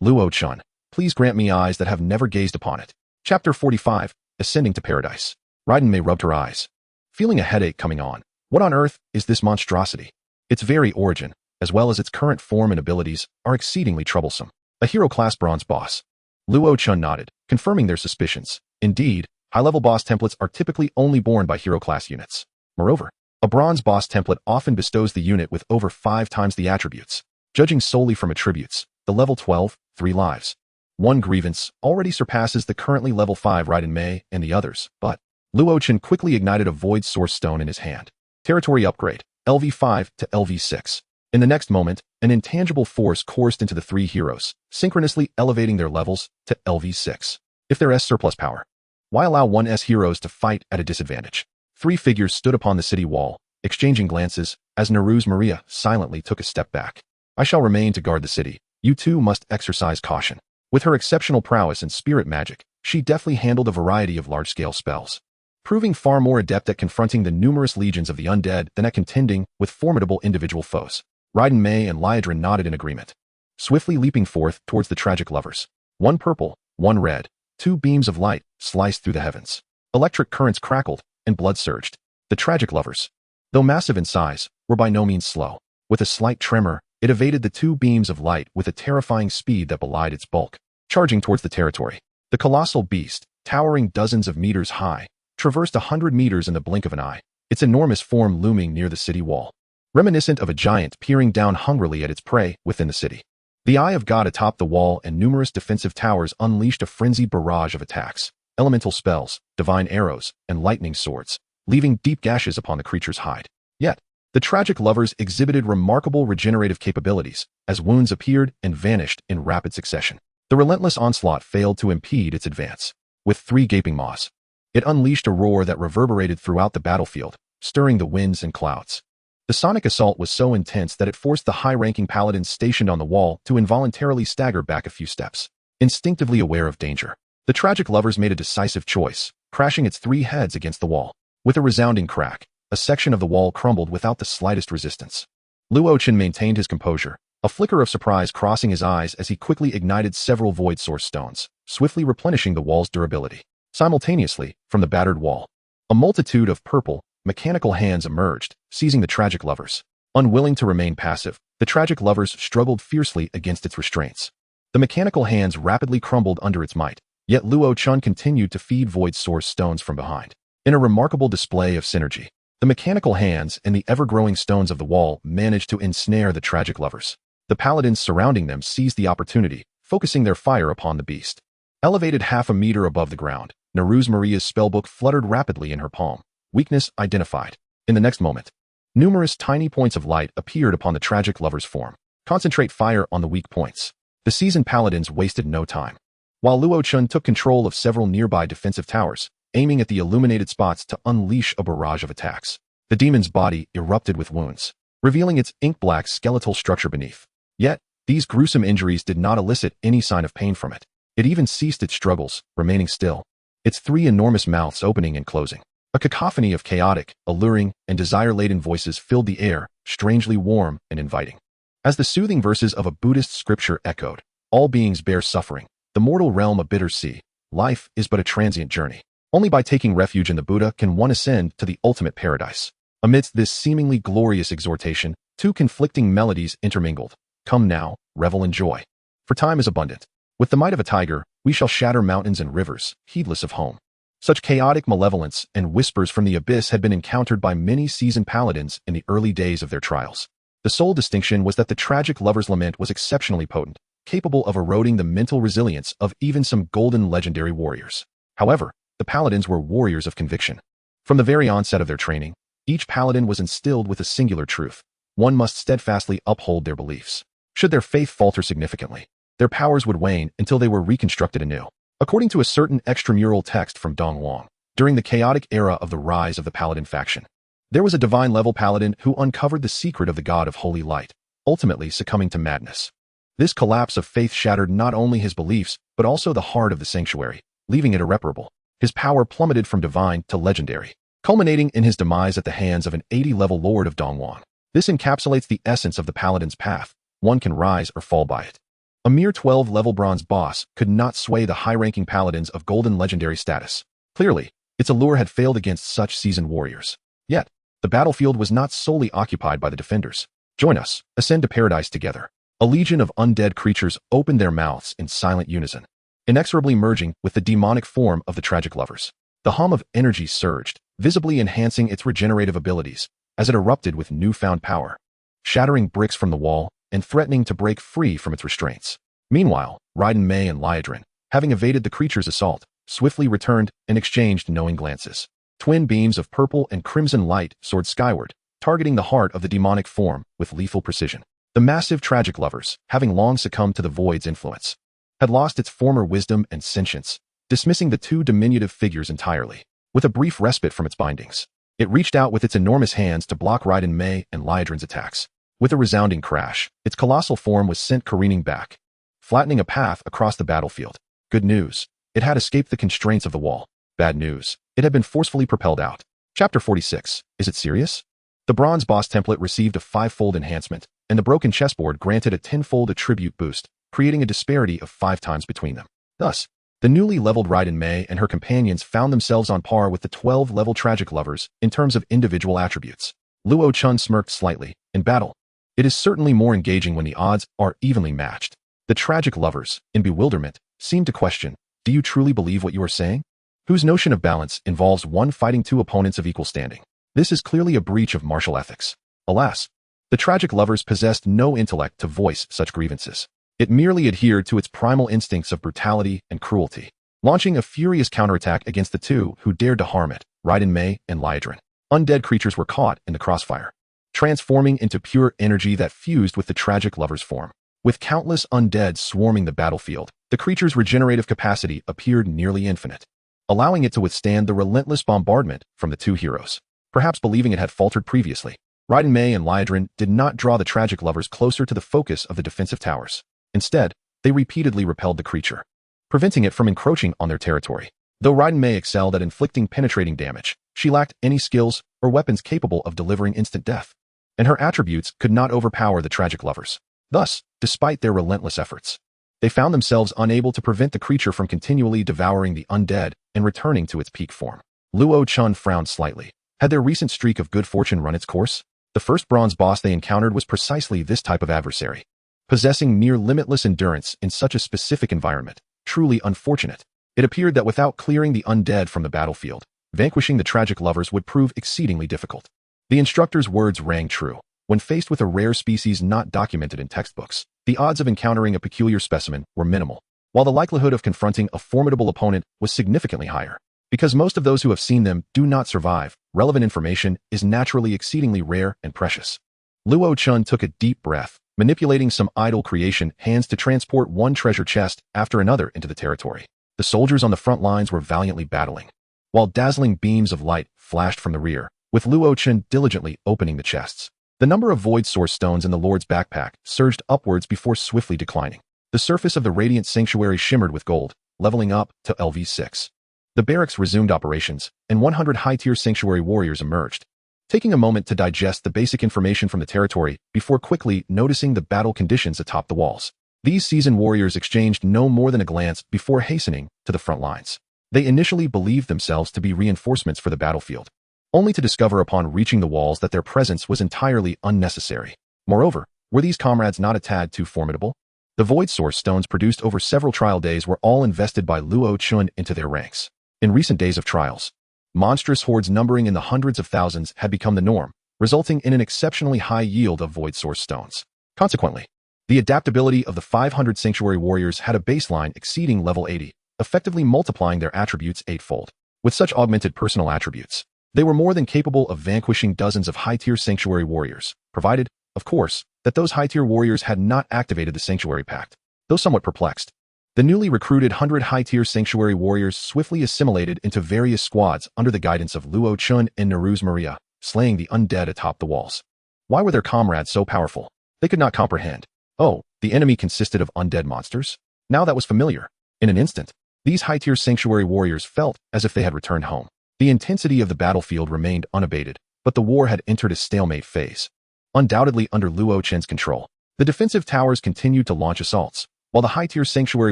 Luo Chen, please grant me eyes that have never gazed upon it. Chapter 45, Ascending to Paradise. Raiden Mei rubbed her eyes, feeling a headache coming on. What on earth is this monstrosity? Its very origin, as well as its current form and abilities, are exceedingly troublesome. A hero-class bronze boss. Luo Chen nodded, confirming their suspicions. Indeed, high-level boss templates are typically only borne by hero-class units. Moreover, a bronze boss template often bestows the unit with over 5 times the attributes. Judging solely from attributes, the level 12, 3 lives, 1 grievance already surpasses the currently level 5 Raiden Mei and the others, but Luo Chen quickly ignited a void source stone in his hand. Territory upgrade, LV5 to LV6. In the next moment, an intangible force coursed into the 3 heroes, synchronously elevating their levels to LV6. If there is surplus power, why allow 1S heroes to fight at a disadvantage? 3 figures stood upon the city wall, exchanging glances, as Naru's Maria silently took a step back. I shall remain to guard the city. You two must exercise caution. With her exceptional prowess in spirit magic, she deftly handled a variety of large-scale spells, proving far more adept at confronting the numerous legions of the undead than at contending with formidable individual foes. Raiden Mei and Liadrin nodded in agreement, swiftly leaping forth towards the tragic lovers. 1 purple, 1 red, 2 beams of light sliced through the heavens. Electric currents crackled, and blood surged. The tragic lovers, though massive in size, were by no means slow. With a slight tremor, it evaded the 2 beams of light with a terrifying speed that belied its bulk, charging towards the territory. The colossal beast, towering dozens of meters high, traversed 100 meters in the blink of an eye, its enormous form looming near the city wall, reminiscent of a giant peering down hungrily at its prey within the city. The Eye of God atop the wall and numerous defensive towers unleashed a frenzied barrage of attacks, elemental spells, divine arrows, and lightning swords, leaving deep gashes upon the creature's hide. Yet, the tragic lovers exhibited remarkable regenerative capabilities, as wounds appeared and vanished in rapid succession. The relentless onslaught failed to impede its advance. With 3 gaping maws, it unleashed a roar that reverberated throughout the battlefield, stirring the winds and clouds. The sonic assault was so intense that it forced the high-ranking paladins stationed on the wall to involuntarily stagger back a few steps. Instinctively aware of danger, the tragic lovers made a decisive choice, crashing its 3 heads against the wall. With a resounding crack, a section of the wall crumbled without the slightest resistance. Luo Chen maintained his composure, a flicker of surprise crossing his eyes as he quickly ignited several void source stones, swiftly replenishing the wall's durability. Simultaneously, from the battered wall, a multitude of purple, mechanical hands emerged, seizing the tragic lovers. Unwilling to remain passive, the tragic lovers struggled fiercely against its restraints. The mechanical hands rapidly crumbled under its might, yet Luo Chen continued to feed void source stones from behind. In a remarkable display of synergy, the mechanical hands and the ever-growing stones of the wall managed to ensnare the tragic lovers. The paladins surrounding them seized the opportunity, focusing their fire upon the beast. Elevated half a meter above the ground, Neru's Maria's spellbook fluttered rapidly in her palm. Weakness identified. In the next moment, numerous tiny points of light appeared upon the tragic lover's form. Concentrate fire on the weak points. The seasoned paladins wasted no time. While Luo Chen took control of several nearby defensive towers, aiming at the illuminated spots to unleash a barrage of attacks. The demon's body erupted with wounds, revealing its ink-black skeletal structure beneath. Yet, these gruesome injuries did not elicit any sign of pain from it. It even ceased its struggles, remaining still, its three enormous mouths opening and closing. A cacophony of chaotic, alluring, and desire-laden voices filled the air, strangely warm and inviting. As the soothing verses of a Buddhist scripture echoed, all beings bear suffering, the mortal realm a bitter sea, life is but a transient journey. Only by taking refuge in the Buddha can one ascend to the ultimate paradise. Amidst this seemingly glorious exhortation, two conflicting melodies intermingled. Come now, revel in joy. For time is abundant. With the might of a tiger, we shall shatter mountains and rivers, heedless of home. Such chaotic malevolence and whispers from the abyss had been encountered by many seasoned paladins in the early days of their trials. The sole distinction was that the tragic lover's lament was exceptionally potent, capable of eroding the mental resilience of even some golden legendary warriors. However, the paladins were warriors of conviction. From the very onset of their training, each paladin was instilled with a singular truth. One must steadfastly uphold their beliefs. Should their faith falter significantly, their powers would wane until they were reconstructed anew. According to a certain extramural text from Dong Wang, during the chaotic era of the rise of the paladin faction, there was a divine-level paladin who uncovered the secret of the god of holy light, ultimately succumbing to madness. This collapse of faith shattered not only his beliefs, but also the heart of the sanctuary, leaving it irreparable. His power plummeted from divine to legendary, culminating in his demise at the hands of an 80-level lord of Dongwon. This encapsulates the essence of the paladin's path. One can rise or fall by it. A mere 12-level bronze boss could not sway the high-ranking paladins of golden legendary status. Clearly, its allure had failed against such seasoned warriors. Yet, the battlefield was not solely occupied by the defenders. Join us, ascend to paradise together. A legion of undead creatures opened their mouths in silent unison, inexorably merging with the demonic form of the tragic lovers. The hum of energy surged, visibly enhancing its regenerative abilities, as it erupted with newfound power, shattering bricks from the wall and threatening to break free from its restraints. Meanwhile, Raiden Mei and Liadrin, having evaded the creature's assault, swiftly returned and exchanged knowing glances. Twin beams of purple and crimson light soared skyward, targeting the heart of the demonic form with lethal precision. The massive tragic lovers, having long succumbed to the void's influence, had lost its former wisdom and sentience, dismissing the two diminutive figures entirely. With a brief respite from its bindings, it reached out with its enormous hands to block Raiden Mei and Liadrin's attacks. With a resounding crash, its colossal form was sent careening back, flattening a path across the battlefield. Good news, it had escaped the constraints of the wall. Bad news, it had been forcefully propelled out. Chapter 46. Is it serious? The bronze boss template received a 5-fold enhancement, and the broken chessboard granted a 10-fold attribute boost, creating a disparity of 5 times between them. Thus, the newly leveled Raiden Mei and her companions found themselves on par with the 12-level tragic lovers in terms of individual attributes. Luo Chen smirked slightly. In battle, it is certainly more engaging when the odds are evenly matched. The tragic lovers, in bewilderment, seemed to question, do you truly believe what you are saying? Whose notion of balance involves one fighting two opponents of equal standing? This is clearly a breach of martial ethics. Alas, the tragic lovers possessed no intellect to voice such grievances. It merely adhered to its primal instincts of brutality and cruelty, launching a furious counterattack against the two who dared to harm it, Raiden Mei and Liadrin. Undead creatures were caught in the crossfire, transforming into pure energy that fused with the tragic lover's form. With countless undead swarming the battlefield, the creature's regenerative capacity appeared nearly infinite, allowing it to withstand the relentless bombardment from the two heroes. Perhaps believing it had faltered previously, Raiden Mei and Liadrin did not draw the tragic lovers closer to the focus of the defensive towers. Instead, they repeatedly repelled the creature, preventing it from encroaching on their territory. Though Raiden Mei excelled at inflicting penetrating damage, she lacked any skills or weapons capable of delivering instant death. and her attributes could not overpower the tragic lovers. Thus, despite their relentless efforts, they found themselves unable to prevent the creature from continually devouring the undead and returning to its peak form. Luo Chen frowned slightly. Had their recent streak of good fortune run its course? The first bronze boss they encountered was precisely this type of adversary, possessing near limitless endurance in such a specific environment. Truly unfortunate. It appeared that without clearing the undead from the battlefield, vanquishing the tragic lovers would prove exceedingly difficult. The instructor's words rang true. When faced with a rare species not documented in textbooks, the odds of encountering a peculiar specimen were minimal, while the likelihood of confronting a formidable opponent was significantly higher. Because most of those who have seen them do not survive, relevant information is naturally exceedingly rare and precious. Luo Chen took a deep breath, manipulating some idle creation hands to transport one treasure chest after another into the territory. The soldiers on the front lines were valiantly battling, while dazzling beams of light flashed from the rear, with Luo Chen diligently opening the chests. The number of void source stones in the Lord's backpack surged upwards before swiftly declining. The surface of the radiant sanctuary shimmered with gold, leveling up to LV6. The barracks resumed operations, and 100 high-tier sanctuary warriors emerged, taking a moment to digest the basic information from the territory before quickly noticing the battle conditions atop the walls. These seasoned warriors exchanged no more than a glance before hastening to the front lines. They initially believed themselves to be reinforcements for the battlefield, only to discover upon reaching the walls that their presence was entirely unnecessary. Moreover, were these comrades not a tad too formidable? The void source stones produced over several trial days were all invested by Luo Chen into their ranks. In recent days of trials, monstrous hordes numbering in the hundreds of thousands had become the norm, resulting in an exceptionally high yield of void source stones. Consequently, the adaptability of the 500 sanctuary warriors had a baseline exceeding level 80, effectively multiplying their attributes eightfold. With such augmented personal attributes, they were more than capable of vanquishing dozens of high-tier sanctuary warriors, provided, of course, that those high-tier warriors had not activated the Sanctuary Pact. Though somewhat perplexed, the newly recruited 100 high-tier sanctuary warriors swiftly assimilated into various squads under the guidance of Luo Chen and Neruz Maria, slaying the undead atop the walls. Why were their comrades so powerful? They could not comprehend. Oh, the enemy consisted of undead monsters? Now that was familiar. In an instant, these high-tier sanctuary warriors felt as if they had returned home. The intensity of the battlefield remained unabated, but the war had entered a stalemate phase. Undoubtedly under Luo Chen's control, the defensive towers continued to launch assaults, while the high-tier sanctuary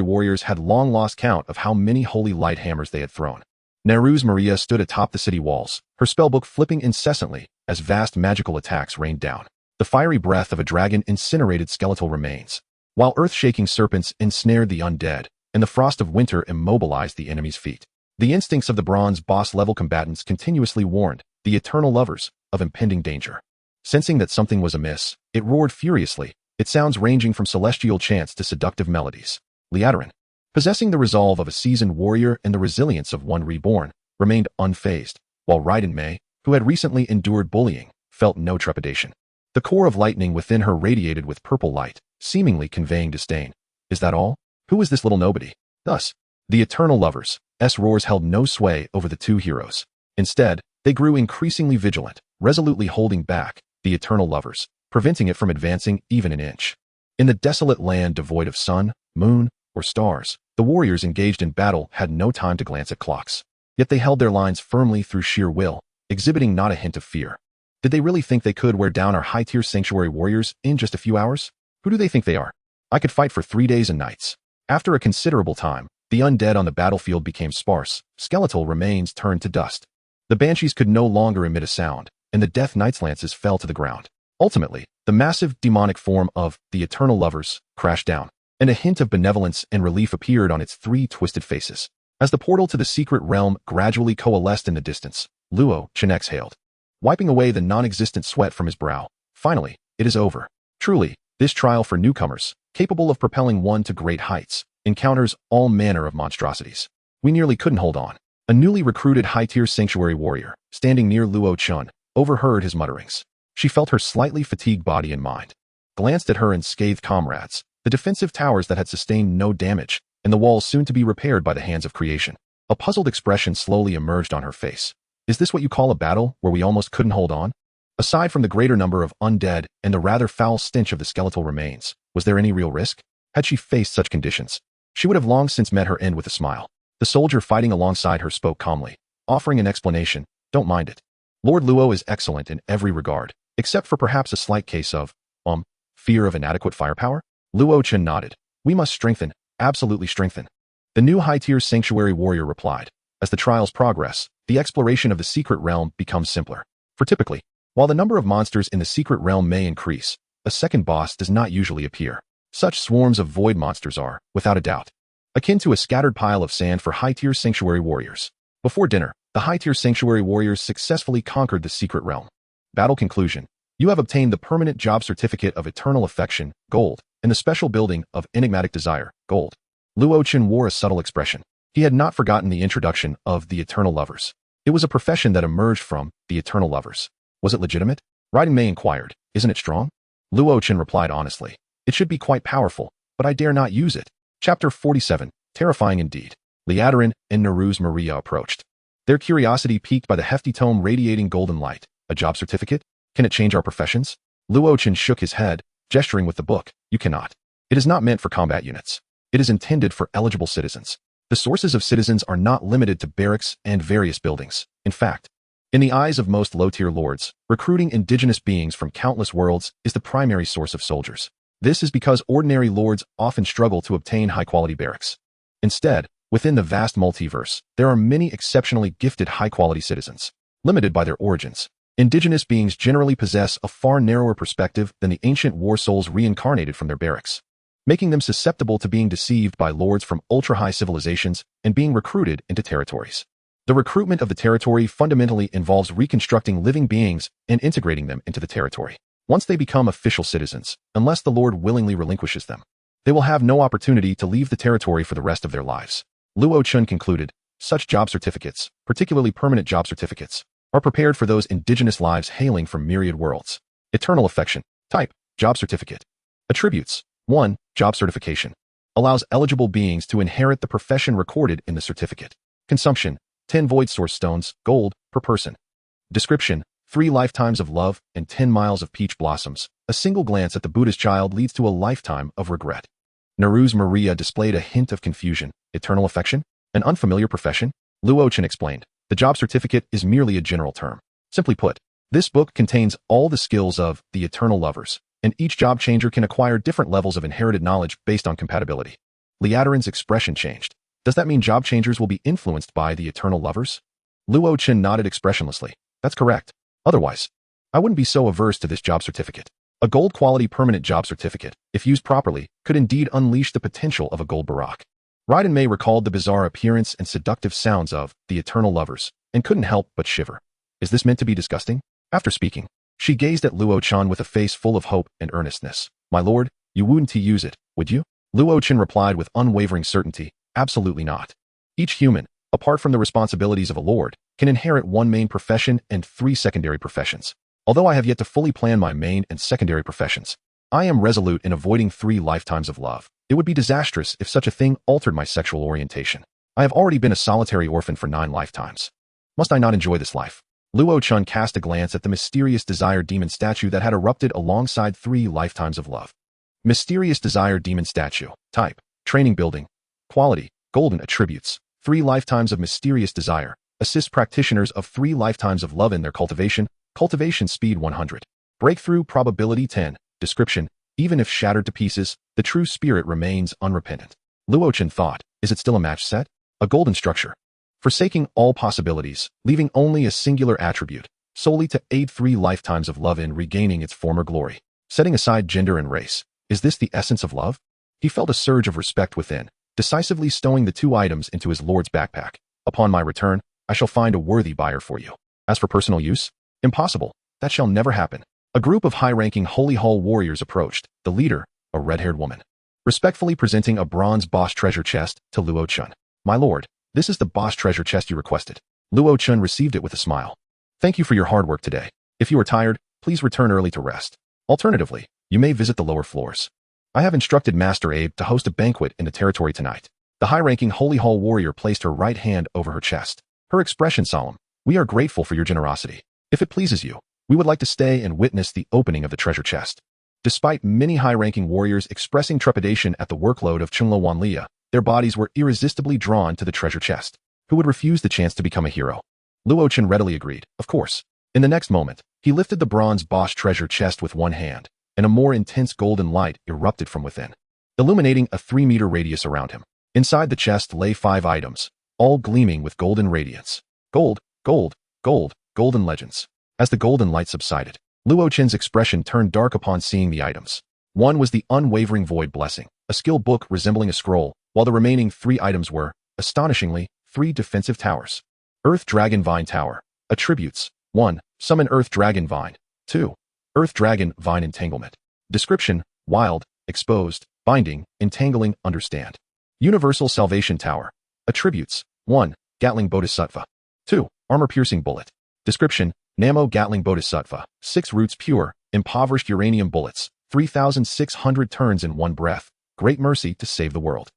warriors had long lost count of how many holy light hammers they had thrown. Neruz Maria stood atop the city walls, her spellbook flipping incessantly as vast magical attacks rained down. The fiery breath of a dragon incinerated skeletal remains, while earth-shaking serpents ensnared the undead, and the frost of winter immobilized the enemy's feet. The instincts of the bronze boss-level combatants continuously warned the eternal lovers of impending danger. Sensing that something was amiss, it roared furiously, its sounds ranging from celestial chants to seductive melodies. Liadarin, possessing the resolve of a seasoned warrior and the resilience of one reborn, remained unfazed, while Raiden Mei, who had recently endured bullying, felt no trepidation. The core of lightning within her radiated with purple light, seemingly conveying disdain. Is that all? Who is this little nobody? Thus, the eternal lovers' roars held no sway over the two heroes. Instead, they grew increasingly vigilant, resolutely holding back the eternal lovers, preventing it from advancing even an inch. In the desolate land devoid of sun, moon, or stars, the warriors engaged in battle had no time to glance at clocks. Yet they held their lines firmly through sheer will, exhibiting not a hint of fear. Did they really think they could wear down our high-tier sanctuary warriors in just a few hours? Who do they think they are? I could fight for 3 days and nights. After a considerable time, the undead on the battlefield became sparse, skeletal remains turned to dust. The banshees could no longer emit a sound, and the death knight's lances fell to the ground. Ultimately, the massive demonic form of the eternal lovers crashed down, and a hint of benevolence and relief appeared on its 3 twisted faces. As the portal to the secret realm gradually coalesced in the distance, Luo Chen exhaled, wiping away the non-existent sweat from his brow. Finally, it is over. Truly, this trial for newcomers, capable of propelling one to great heights, encounters all manner of monstrosities. We nearly couldn't hold on. A newly recruited high-tier sanctuary warrior, standing near Luo Chen, overheard his mutterings. She felt her slightly fatigued body and mind, glanced at her and scathed comrades, the defensive towers that had sustained no damage, and the walls soon to be repaired by the hands of creation. A puzzled expression slowly emerged on her face. Is this what you call a battle where we almost couldn't hold on? Aside from the greater number of undead and the rather foul stench of the skeletal remains, was there any real risk? Had she faced such conditions, she would have long since met her end with a smile. The soldier fighting alongside her spoke calmly, offering an explanation. Don't mind it. Lord Luo is excellent in every regard. except for perhaps a slight case of, fear of inadequate firepower? Luo Chen nodded. We must strengthen, absolutely strengthen. The new high-tier sanctuary warrior replied. As the trials progress, the exploration of the secret realm becomes simpler. For typically, while the number of monsters in the secret realm may increase, a second boss does not usually appear. Such swarms of void monsters are, without a doubt, akin to a scattered pile of sand for high-tier sanctuary warriors. Before dinner, the high-tier sanctuary warriors successfully conquered the secret realm. Battle conclusion. You have obtained the permanent job certificate of Eternal Affection, Gold, and the special building of Enigmatic Desire, Gold. Luo Chen wore a subtle expression. He had not forgotten the introduction of the Eternal Lovers. It was a profession that emerged from the Eternal Lovers. Was it legitimate? Raiden Mei inquired. Isn't it strong? Luo Chen replied honestly. It should be quite powerful, but I dare not use it. Chapter 47. Terrifying indeed. Liadarin and Neruz Maria approached. Their curiosity piqued by the hefty tome radiating golden light. A job certificate? Can it change our professions? Luo Chen shook his head, gesturing with the book. You cannot. It is not meant for combat units. It is intended for eligible citizens. The sources of citizens are not limited to barracks and various buildings. In fact, in the eyes of most low-tier lords, recruiting indigenous beings from countless worlds is the primary source of soldiers. This is because ordinary lords often struggle to obtain high-quality barracks. Instead, within the vast multiverse, there are many exceptionally gifted high-quality citizens. Limited by their origins, indigenous beings generally possess a far narrower perspective than the ancient war souls reincarnated from their barracks, making them susceptible to being deceived by lords from ultra-high civilizations and being recruited into territories. The recruitment of the territory fundamentally involves reconstructing living beings and integrating them into the territory. Once they become official citizens, unless the lord willingly relinquishes them, they will have no opportunity to leave the territory for the rest of their lives. Luo Chen concluded, such job certificates, particularly permanent job certificates, are prepared for those indigenous lives hailing from myriad worlds. Eternal Affection. Type. Job certificate. Attributes. 1. Job certification. Allows eligible beings to inherit the profession recorded in the certificate. Consumption. 10 void source stones, gold, per person. Description. 3 lifetimes of love and 10 miles of peach blossoms. A single glance at the Buddha's child leads to a lifetime of regret. Neruz Maria displayed a hint of confusion. Eternal Affection? An unfamiliar profession? Luo Chen explained. The job certificate is merely a general term. Simply put, this book contains all the skills of the Eternal Lovers, and each job changer can acquire different levels of inherited knowledge based on compatibility. Liadarin's expression changed. Does that mean job changers will be influenced by the Eternal Lovers? Luo Chen nodded expressionlessly. That's correct. Otherwise, I wouldn't be so averse to this job certificate. A gold-quality permanent job certificate, if used properly, could indeed unleash the potential of a gold barack. Raiden Mei recalled the bizarre appearance and seductive sounds of the Eternal Lovers, and couldn't help but shiver. Is this meant to be disgusting? After speaking, she gazed at Luo Chen with a face full of hope and earnestness. My lord, you wouldn't use it, would you? Luo Chen replied with unwavering certainty, absolutely not. Each human, apart from the responsibilities of a lord, can inherit 1 main profession and 3 secondary professions. Although I have yet to fully plan my main and secondary professions, I am resolute in avoiding 3 lifetimes of love. It would be disastrous if such a thing altered my sexual orientation. I have already been a solitary orphan for 9 lifetimes. Must I not enjoy this life? Luo Chen cast a glance at the mysterious desire demon statue that had erupted alongside 3 lifetimes of love. Mysterious desire demon statue. Type. Training building. Quality. Golden attributes. 3 lifetimes of mysterious desire. Assist practitioners of 3 lifetimes of love in their cultivation. Cultivation speed 100. Breakthrough probability 10. Description. Even if shattered to pieces, the true spirit remains unrepentant. Luo Chen thought, is it still a match set? A golden structure. Forsaking all possibilities, leaving only a singular attribute, solely to aid 3 lifetimes of love in regaining its former glory. Setting aside gender and race, is this the essence of love? He felt a surge of respect within, decisively stowing the 2 items into his lord's backpack. Upon my return, I shall find a worthy buyer for you. As for personal use, impossible. That shall never happen. A group of high-ranking Holy Hall warriors approached, the leader, a red-haired woman, respectfully presenting a bronze boss treasure chest to Luo Chen. My lord, this is the boss treasure chest you requested. Luo Chen received it with a smile. Thank you for your hard work today. If you are tired, please return early to rest. Alternatively, you may visit the lower floors. I have instructed Master Abe to host a banquet in the territory tonight. The high-ranking Holy Hall warrior placed her right hand over her chest. Her expression solemn. We are grateful for your generosity. If it pleases you, we would like to stay and witness the opening of the treasure chest. Despite many high-ranking warriors expressing trepidation at the workload of Chunglo Wanlia, their bodies were irresistibly drawn to the treasure chest. Who would refuse the chance to become a hero? Luo Chen readily agreed, of course. In the next moment, He lifted the bronze boss treasure chest with one hand, and a more intense golden light erupted from within, illuminating a 3-meter radius around him. Inside the chest lay 5 items, all gleaming with golden radiance. Gold, gold, gold, golden legends. As the golden light subsided, Luo Chen's expression turned dark upon seeing the items. One was the unwavering void blessing, a skill book resembling a scroll, while the remaining 3 items were, astonishingly, 3 defensive towers. Earth Dragon Vine Tower. Attributes. 1. Summon Earth Dragon Vine. 2. Earth Dragon Vine Entanglement. Description. Wild, exposed, binding, entangling, understand. Universal Salvation Tower. Attributes. 1. Gatling Bodhisattva. 2. Armor-piercing bullet. Description. Namo Gatling Bodhisattva. 6 roots pure, impoverished uranium bullets, 3,600 turns in one breath. Great mercy to save the world.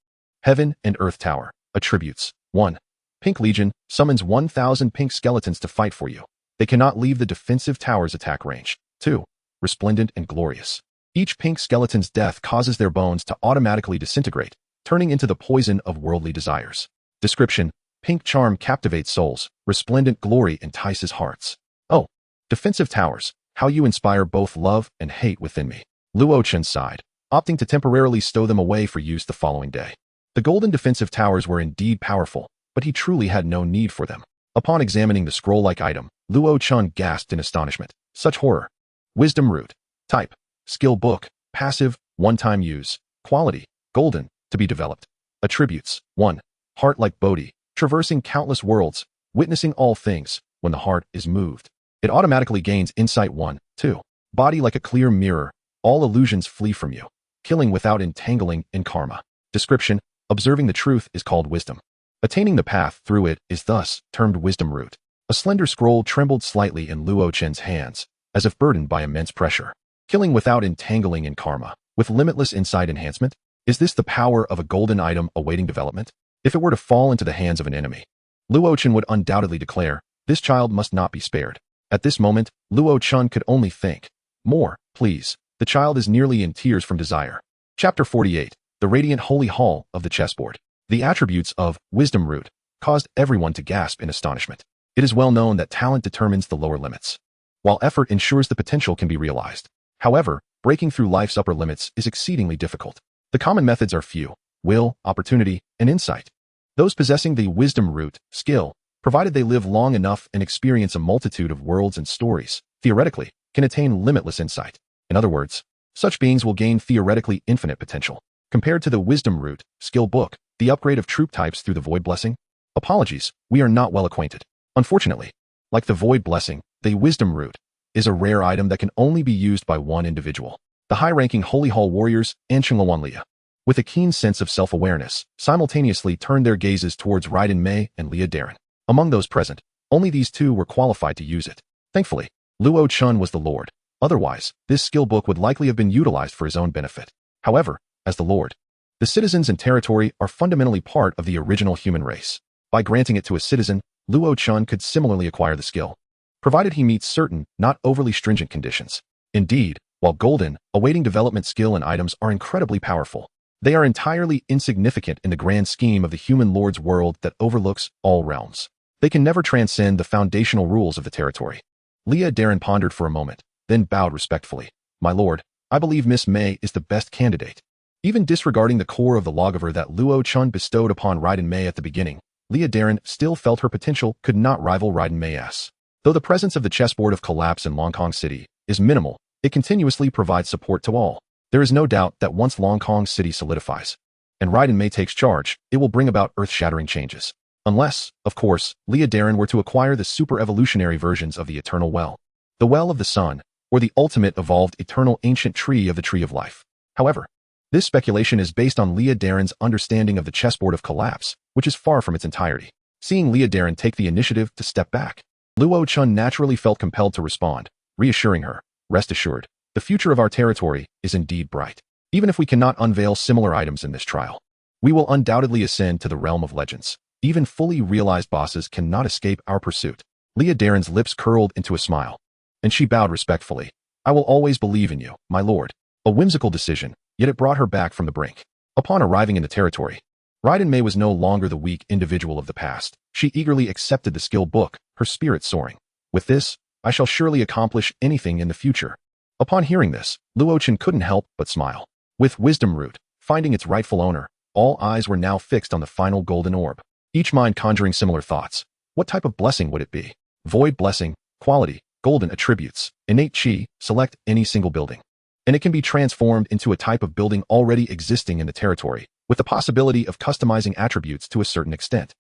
Heaven and Earth Tower. Attributes. 1. Pink Legion summons 1,000 pink skeletons to fight for you. They cannot leave the defensive tower's attack range. 2. Resplendent and glorious. Each pink skeleton's death causes their bones to automatically disintegrate, turning into the poison of worldly desires. Description. Pink charm captivates souls. Resplendent glory entices hearts. Oh. Defensive towers. How you inspire both love and hate within me. Luo Chen sighed, opting to temporarily stow them away for use the following day. The golden defensive towers were indeed powerful, but he truly had no need for them. Upon examining the scroll-like item, Luo Chen gasped in astonishment. Such horror. Wisdom Root. Type. Skill book. Passive. One-time use. Quality. Golden. To be developed. Attributes. 1. Heart like Bodhi. Traversing countless worlds. Witnessing all things. When the heart is moved, it automatically gains insight. 1. 2. Body like a clear mirror. All illusions flee from you. Killing without entangling in karma. Description. Observing the truth is called wisdom. Attaining the path through it is thus termed wisdom root. A slender scroll trembled slightly in Luo Chen's hands, as if burdened by immense pressure. Killing without entangling in karma, with limitless insight enhancement? Is this the power of a golden item awaiting development? If it were to fall into the hands of an enemy, Luo Chen would undoubtedly declare, this child must not be spared. At this moment, Luo Chen could only think, more, please. The child is nearly in tears from desire. Chapter 48. The Radiant Holy Hall of the Chessboard. The attributes of Wisdom Root caused everyone to gasp in astonishment. It is well known that talent determines the lower limits, while effort ensures the potential can be realized. However, breaking through life's upper limits is exceedingly difficult. The common methods are few: will, opportunity, and insight. Those possessing the Wisdom Root skill, provided they live long enough and experience a multitude of worlds and stories, theoretically, can attain limitless insight. In other words, such beings will gain theoretically infinite potential. Compared to the Wisdom Root skill book, the upgrade of troop types through the Void Blessing? Apologies, we are not well acquainted. Unfortunately, like the Void Blessing, the Wisdom Root is a rare item that can only be used by one individual. The high-ranking Holy Hall warriors, Anqinglawan, with a keen sense of self-awareness, simultaneously turned their gazes towards Raiden Mei and Leah Darren. Among those present, only these two were qualified to use it. Thankfully, Luo Chen was the Lord. Otherwise, this skill book would likely have been utilized for his own benefit. However, as the Lord, the citizens and territory are fundamentally part of the original human race. By granting it to a citizen, Luo Chen could similarly acquire the skill, provided he meets certain, not overly stringent conditions. Indeed, while golden, awaiting development skill and items are incredibly powerful, they are entirely insignificant in the grand scheme of the human lord's world that overlooks all realms. They can never transcend the foundational rules of the territory. Leah Darren pondered for a moment, then bowed respectfully. My lord, I believe Miss Mei is the best candidate. Even disregarding the core of the lawgiver that Luo Chen bestowed upon Raiden Mei at the beginning, Leah Darren still felt her potential could not rival Raiden Mei's. Though the presence of the chessboard of collapse in Longkong City is minimal, it continuously provides support to all. There is no doubt that once Longkong City solidifies, and Raiden Mei takes charge, it will bring about earth-shattering changes. Unless, of course, Leah Darren were to acquire the super-evolutionary versions of the Eternal Well, the Well of the Sun, or the ultimate evolved eternal ancient tree of the Tree of Life. However, this speculation is based on Leah Darren's understanding of the chessboard of collapse, which is far from its entirety. Seeing Leah Darren take the initiative to step back, Luo Chen naturally felt compelled to respond, reassuring her, rest assured, the future of our territory is indeed bright. Even if we cannot unveil similar items in this trial, we will undoubtedly ascend to the realm of legends. Even fully realized bosses cannot escape our pursuit. Leah Darren's lips curled into a smile, and she bowed respectfully. I will always believe in you, my lord. A whimsical decision, yet it brought her back from the brink. Upon arriving in the territory, Raiden Mei was no longer the weak individual of the past. She eagerly accepted the skill book, her spirit soaring. With this, I shall surely accomplish anything in the future. Upon hearing this, Luo Chen couldn't help but smile. With Wisdom Root finding its rightful owner, all eyes were now fixed on the final golden orb, each mind conjuring similar thoughts. What type of blessing would it be? Void blessing, quality, golden attributes, innate chi, select any single building. And it can be transformed into a type of building already existing in the territory, with the possibility of customizing attributes to a certain extent.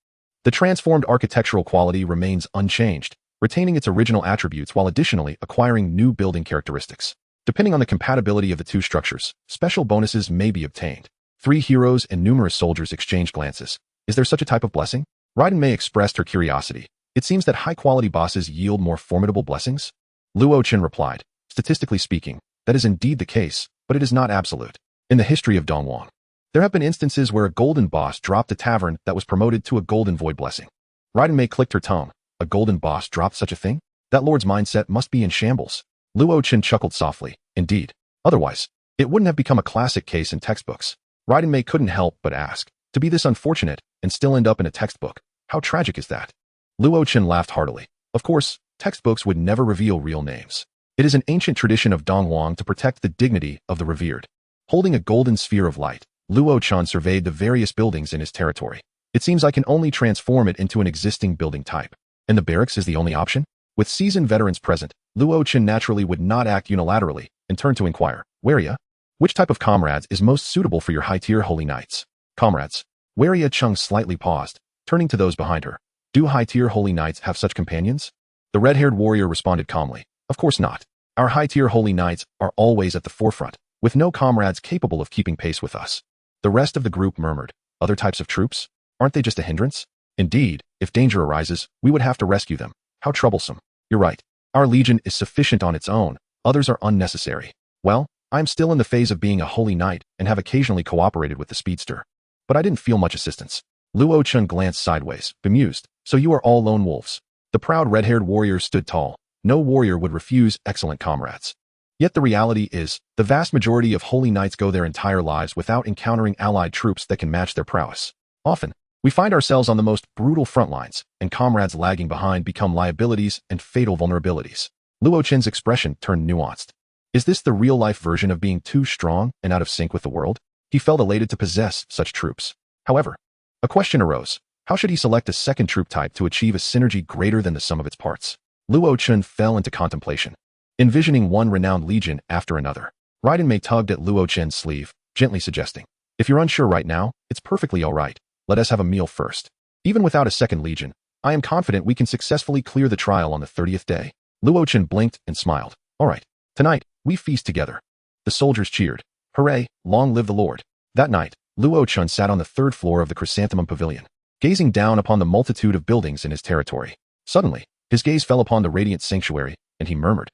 The transformed architectural quality remains unchanged, retaining its original attributes while additionally acquiring new building characteristics. Depending on the compatibility of the two structures, special bonuses may be obtained. 3 heroes and numerous soldiers exchanged glances. Is there such a type of blessing? Raiden Mei expressed her curiosity. It seems that high-quality bosses yield more formidable blessings? Luo Chen replied, statistically speaking, that is indeed the case, but it is not absolute. In the history of Dongwon, there have been instances where a golden boss dropped a tavern that was promoted to a golden void blessing. Raiden Mei clicked her tongue. A golden boss dropped such a thing? That lord's mindset must be in shambles. Luo Chen chuckled softly. Indeed. Otherwise, it wouldn't have become a classic case in textbooks. Raiden Mei couldn't help but ask, to be this unfortunate and still end up in a textbook, how tragic is that? Luo Chen laughed heartily. Of course, textbooks would never reveal real names. It is an ancient tradition of Dongwon to protect the dignity of the revered. Holding a golden sphere of light, Luo Chen surveyed the various buildings in his territory. It seems I can only transform it into an existing building type. And the barracks is the only option? With seasoned veterans present, Luo Chen naturally would not act unilaterally and turned to inquire, Waria, which type of comrades is most suitable for your high-tier holy knights? Comrades. Waria Chung slightly paused, turning to those behind her. Do high-tier holy knights have such companions? The red-haired warrior responded calmly. Of course not. Our high-tier holy knights are always at the forefront, with no comrades capable of keeping pace with us. The rest of the group murmured, other types of troops? Aren't they just a hindrance? Indeed, if danger arises, we would have to rescue them. How troublesome. You're right. Our legion is sufficient on its own. Others are unnecessary. Well, I'm still in the phase of being a holy knight and have occasionally cooperated with the speedster. But I didn't feel much assistance. Luo Chen glanced sideways, bemused. So you are all lone wolves. The proud red-haired warrior stood tall. No warrior would refuse excellent comrades. Yet the reality is, the vast majority of holy knights go their entire lives without encountering allied troops that can match their prowess. Often, we find ourselves on the most brutal front lines, and comrades lagging behind become liabilities and fatal vulnerabilities. Luo Chen's expression turned nuanced. Is this the real-life version of being too strong and out of sync with the world? He felt elated to possess such troops. However, a question arose. How should he select a second troop type to achieve a synergy greater than the sum of its parts? Luo Chen fell into contemplation, envisioning one renowned legion after another. Raiden Mei tugged at Luo Chen's sleeve, gently suggesting, if you're unsure right now, it's perfectly all right. Let us have a meal first. Even without a second legion, I am confident we can successfully clear the trial on the 30th day. Luo Chen blinked and smiled. All right, tonight, we feast together. The soldiers cheered. Hooray, long live the Lord. That night, Luo Chen sat on the 3rd floor of the Chrysanthemum Pavilion, gazing down upon the multitude of buildings in his territory. Suddenly, his gaze fell upon the Radiant Sanctuary, and he murmured,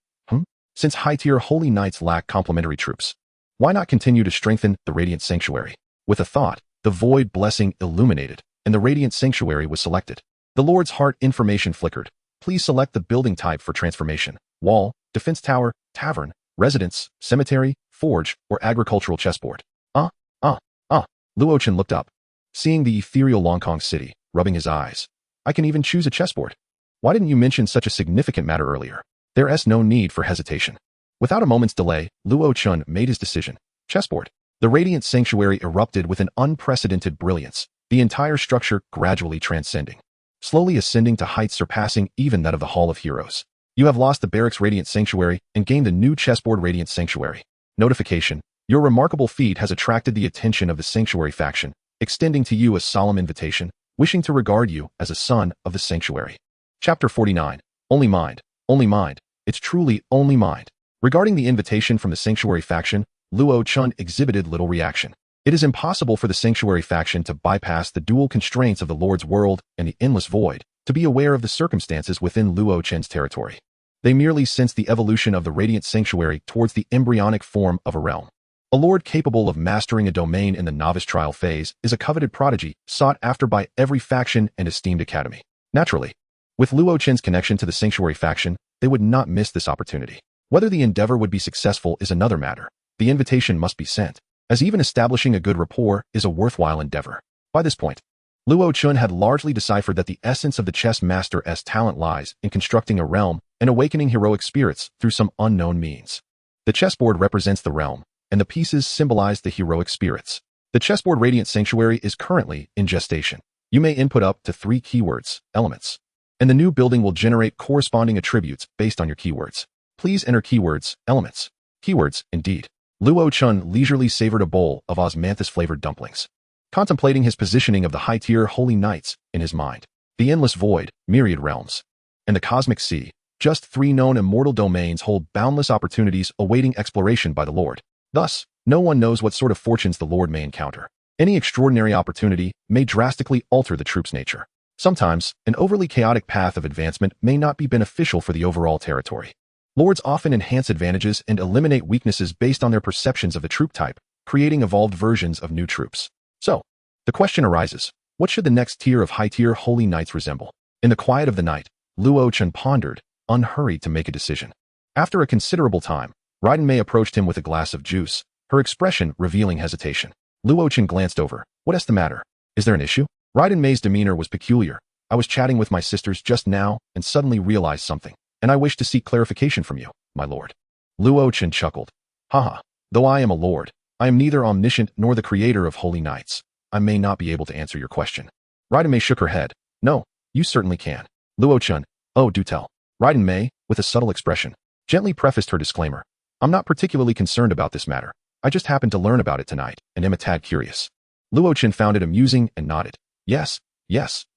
Since high-tier holy knights lack complementary troops, why not continue to strengthen the Radiant Sanctuary? With a thought, the void blessing illuminated, and the Radiant Sanctuary was selected. The Lord's heart information flickered. Please select the building type for transformation. Wall, defense tower, tavern, residence, cemetery, forge, or agricultural chessboard. Luo Chen looked up, seeing the ethereal Longkong city, rubbing his eyes. I can even choose a chessboard. Why didn't you mention such a significant matter earlier? There's no need for hesitation. Without a moment's delay, Luo Chen made his decision. Chessboard. The Radiant Sanctuary erupted with an unprecedented brilliance, the entire structure gradually transcending, slowly ascending to heights surpassing even that of the Hall of Heroes. You have lost the Barracks Radiant Sanctuary and gained the new chessboard Radiant Sanctuary. Notification. Your remarkable feat has attracted the attention of the Sanctuary faction, extending to you a solemn invitation, wishing to regard you as a son of the Sanctuary. Chapter 49. Only mind. Only mind. It's truly only mind. Regarding the invitation from the Sanctuary faction, Luo Chen exhibited little reaction. It is impossible for the Sanctuary faction to bypass the dual constraints of the Lord's world and the endless void, to be aware of the circumstances within Luo Chen's territory. They merely sense the evolution of the Radiant Sanctuary towards the embryonic form of a realm. A lord capable of mastering a domain in the novice trial phase is a coveted prodigy sought after by every faction and esteemed academy. Naturally, with Luo Chen's connection to the Sanctuary faction, they would not miss this opportunity. Whether the endeavor would be successful is another matter. The invitation must be sent, as even establishing a good rapport is a worthwhile endeavor. By this point, Luo Chen had largely deciphered that the essence of the Chessmaster's talent lies in constructing a realm and awakening heroic spirits through some unknown means. The chessboard represents the realm, and the pieces symbolize the heroic spirits. The chessboard Radiant Sanctuary is currently in gestation. You may input up to 3 keywords, elements, and the new building will generate corresponding attributes based on your keywords. Please enter keywords, elements. Keywords, indeed. Luo Chen leisurely savored a bowl of osmanthus-flavored dumplings, contemplating his positioning of the high-tier holy knights in his mind. The endless void, myriad realms, and the cosmic sea, just 3 known immortal domains hold boundless opportunities awaiting exploration by the Lord. Thus, no one knows what sort of fortunes the Lord may encounter. Any extraordinary opportunity may drastically alter the troop's nature. Sometimes, an overly chaotic path of advancement may not be beneficial for the overall territory. Lords often enhance advantages and eliminate weaknesses based on their perceptions of the troop type, creating evolved versions of new troops. So, the question arises, what should the next tier of high-tier holy knights resemble? In the quiet of the night, Luo Chen pondered, unhurried to make a decision. After a considerable time, Raiden Mei approached him with a glass of juice, her expression revealing hesitation. Luo Chen glanced over. What's the matter? Is there an issue? Raiden Mei's demeanor was peculiar. I was chatting with my sisters just now and suddenly realized something, and I wish to seek clarification from you, my lord. Luo Chen chuckled. Haha, though I am a lord, I am neither omniscient nor the creator of holy knights. I may not be able to answer your question. Raiden Mei shook her head. No, you certainly can. Luo Chen, oh, do tell. Raiden Mei, with a subtle expression, gently prefaced her disclaimer. I'm not particularly concerned about this matter. I just happened to learn about it tonight and am a tad curious. Luo Chen found it amusing and nodded. Yes,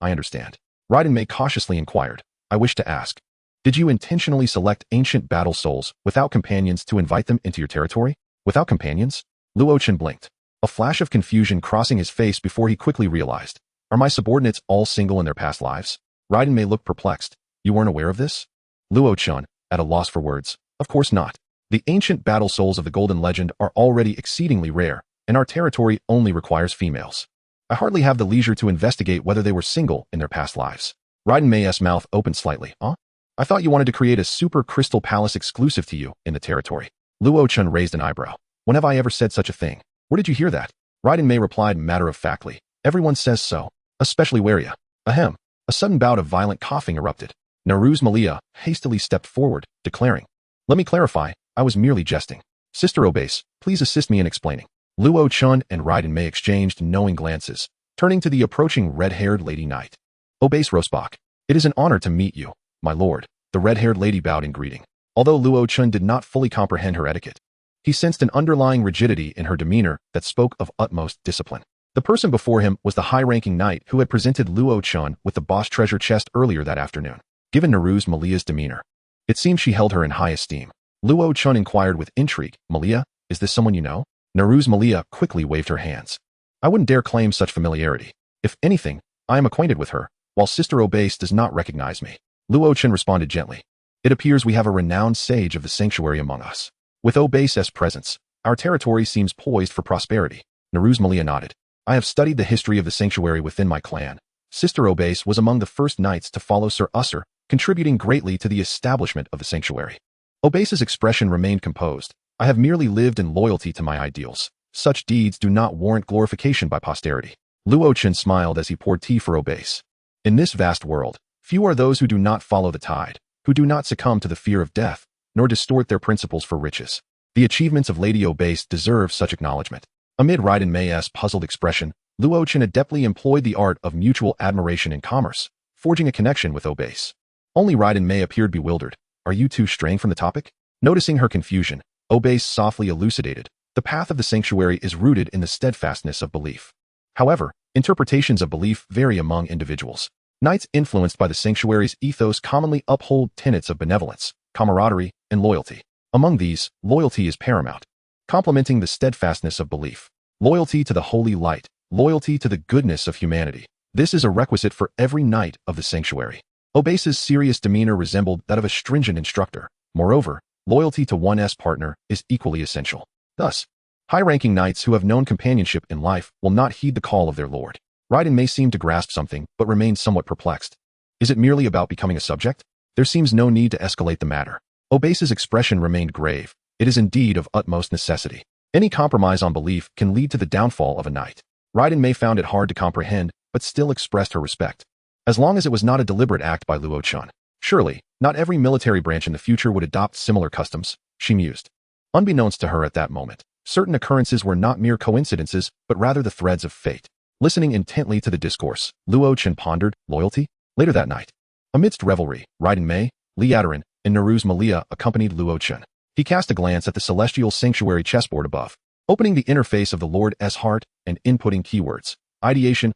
I understand. Raiden Mei cautiously inquired. I wish to ask, did you intentionally select ancient battle souls without companions to invite them into your territory? Without companions? Luo Chen blinked, a flash of confusion crossing his face before he quickly realized. Are my subordinates all single in their past lives? Raiden Mei looked perplexed. You weren't aware of this? Luo Chen, at a loss for words. Of course not. The ancient battle souls of the Golden Legend are already exceedingly rare, and our territory only requires females. I hardly have the leisure to investigate whether they were single in their past lives. Raiden Mei's mouth opened slightly. Huh? I thought you wanted to create a super crystal palace exclusive to you in the territory. Luo Chen raised an eyebrow. When have I ever said such a thing? Where did you hear that? Raiden Mei replied matter-of-factly. Everyone says so, especially Waria. Ahem. A sudden bout of violent coughing erupted. Naruz Malia hastily stepped forward, declaring, let me clarify, I was merely jesting. Sister Obase, please assist me in explaining. Luo Chen and Raiden Mei exchanged knowing glances, turning to the approaching red-haired lady knight. Obase Rosbach, it is an honor to meet you, my lord. The red-haired lady bowed in greeting. Although Luo Chen did not fully comprehend her etiquette, he sensed an underlying rigidity in her demeanor that spoke of utmost discipline. The person before him was the high-ranking knight who had presented Luo Chen with the boss treasure chest earlier that afternoon. Given Naruz Malia's demeanor, it seemed she held her in high esteem. Luo Chen inquired with intrigue, Malia, is this someone you know? Naruz Malia quickly waved her hands. I wouldn't dare claim such familiarity. If anything, I am acquainted with her, while Sister Obase does not recognize me. Luo Chen responded gently. It appears we have a renowned sage of the sanctuary among us. With Obase's presence, our territory seems poised for prosperity. Naruz Malia nodded. I have studied the history of the sanctuary within my clan. Sister Obase was among the first knights to follow Sir Usser, contributing greatly to the establishment of the sanctuary. Obase's expression remained composed. I have merely lived in loyalty to my ideals. Such deeds do not warrant glorification by posterity. Luo Chen smiled as he poured tea for Obase. In this vast world, few are those who do not follow the tide, who do not succumb to the fear of death, nor distort their principles for riches. The achievements of Lady Obase deserve such acknowledgement. Amid Raiden Mei's puzzled expression, Luo Chen adeptly employed the art of mutual admiration in commerce, forging a connection with Obase. Only Raiden Mei appeared bewildered. Are you two straying from the topic? Noticing her confusion, Obase softly elucidated. The path of the sanctuary is rooted in the steadfastness of belief. However, interpretations of belief vary among individuals. Knights influenced by the sanctuary's ethos commonly uphold tenets of benevolence, camaraderie, and loyalty. Among these, loyalty is paramount, complementing the steadfastness of belief. Loyalty to the holy light, loyalty to the goodness of humanity. This is a requisite for every knight of the sanctuary. Obase's serious demeanor resembled that of a stringent instructor. Moreover, loyalty to one's partner is equally essential. Thus, high-ranking knights who have known companionship in life will not heed the call of their lord. Raiden Mei seemed to grasp something, but remained somewhat perplexed. Is it merely about becoming a subject? There seems no need to escalate the matter. Obase's expression remained grave. It is indeed of utmost necessity. Any compromise on belief can lead to the downfall of a knight. Raiden Mei found it hard to comprehend, but still expressed her respect. As long as it was not a deliberate act by Luo Chen. Surely, Not every military branch in the future would adopt similar customs, she mused. Unbeknownst to her at that moment, certain occurrences were not mere coincidences, but rather the threads of fate. Listening intently to the discourse, Luo Chen pondered, loyalty? Later that night, amidst revelry, Raiden Mei, Li Yadarin, and Naruz Malia accompanied Luo Chen. He cast a glance at the celestial sanctuary chessboard above, opening the interface of the Lord's heart and inputting keywords, ideation,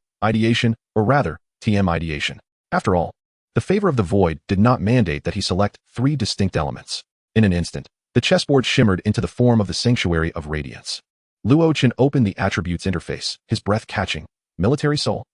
or rather, TM ideation. After all, the favor of the void did not mandate that he select 3 distinct elements. In an instant, the chessboard shimmered into the form of the sanctuary of radiance. Luo Chen opened the attributes interface, his breath catching. Military Soul.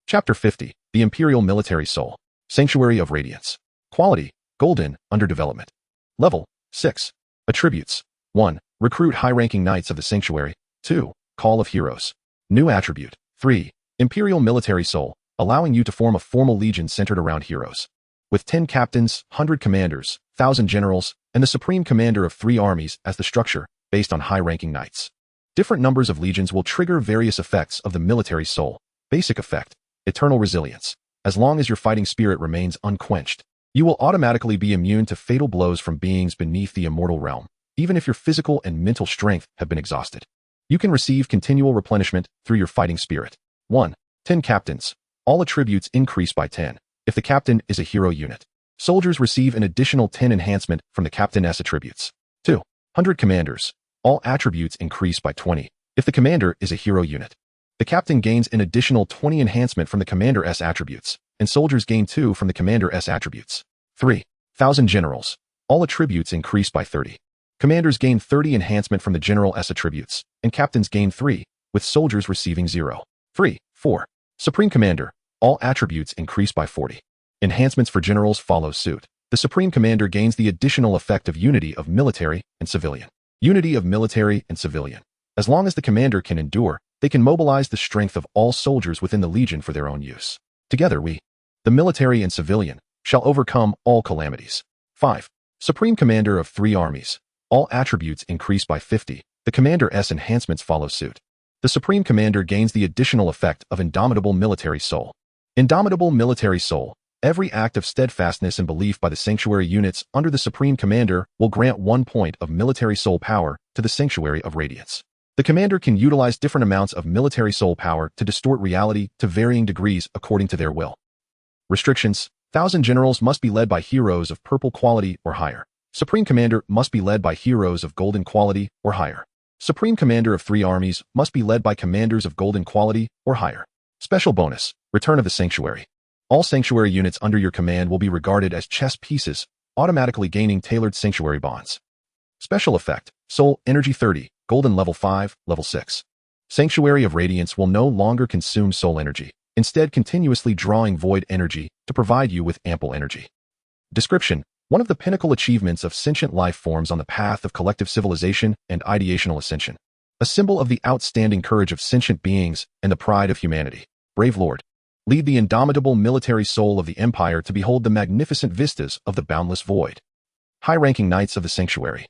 Chapter 50, The Imperial Military Soul. Sanctuary of Radiance. Quality, Golden, under development. Level, 6. Attributes. 1. Recruit high-ranking knights of the sanctuary. 2. Call of Heroes. New attribute. 3. Imperial Military Soul, allowing you to form a formal legion centered around heroes. With 10 captains, 100 commanders, 1,000 generals, and the supreme commander of 3 armies as the structure, based on high-ranking knights. Different numbers of legions will trigger various effects of the military soul. Basic effect, eternal resilience. As long as your fighting spirit remains unquenched, you will automatically be immune to fatal blows from beings beneath the immortal realm, even if your physical and mental strength have been exhausted. You can receive continual replenishment through your fighting spirit. 1. 10 captains. All attributes increase by 10. If the captain is a hero unit, soldiers receive an additional 10 enhancement from the captain's attributes. 2. 100 commanders. All attributes increase by 20. If the commander is a hero unit, the captain gains an additional 20 enhancement from the commander's attributes, and soldiers gain 2 from the commander's attributes. 3. 1,000 generals. All attributes increase by 30. Commanders gain 30 enhancement from the general's attributes, and captains gain 3, with soldiers receiving 0. 3. 4. Supreme Commander. All attributes increase by 40. Enhancements for generals follow suit. The Supreme Commander gains the additional effect of unity of military and civilian. Unity of military and civilian. As long as the commander can endure, they can mobilize the strength of all soldiers within the legion for their own use. Together we, the military and civilian, shall overcome all calamities. 5. Supreme Commander of 3 armies. All attributes increase by 50. The commander's enhancements follow suit. The Supreme Commander gains the additional effect of indomitable military soul. Indomitable military soul. Every act of steadfastness and belief by the sanctuary units under the Supreme Commander will grant 1 point of military soul power to the Sanctuary of Radiance. The commander can utilize different amounts of military soul power to distort reality to varying degrees according to their will. Restrictions. 1,000 generals must be led by heroes of purple quality or higher. Supreme Commander must be led by heroes of golden quality or higher. Supreme Commander of 3 armies must be led by commanders of golden quality or higher. Special bonus. Return of the Sanctuary. All sanctuary units under your command will be regarded as chess pieces, automatically gaining tailored sanctuary bonds. Special effect. Soul Energy 30, Golden Level 5, Level 6. Sanctuary of Radiance will no longer consume soul energy, instead continuously drawing void energy to provide you with ample energy. Description. One of the pinnacle achievements of sentient life forms on the path of collective civilization and ideational ascension. A symbol of the outstanding courage of sentient beings and the pride of humanity. Brave Lord. Lead the indomitable military soul of the Empire to behold the magnificent vistas of the boundless void. High-ranking Knights of the Sanctuary.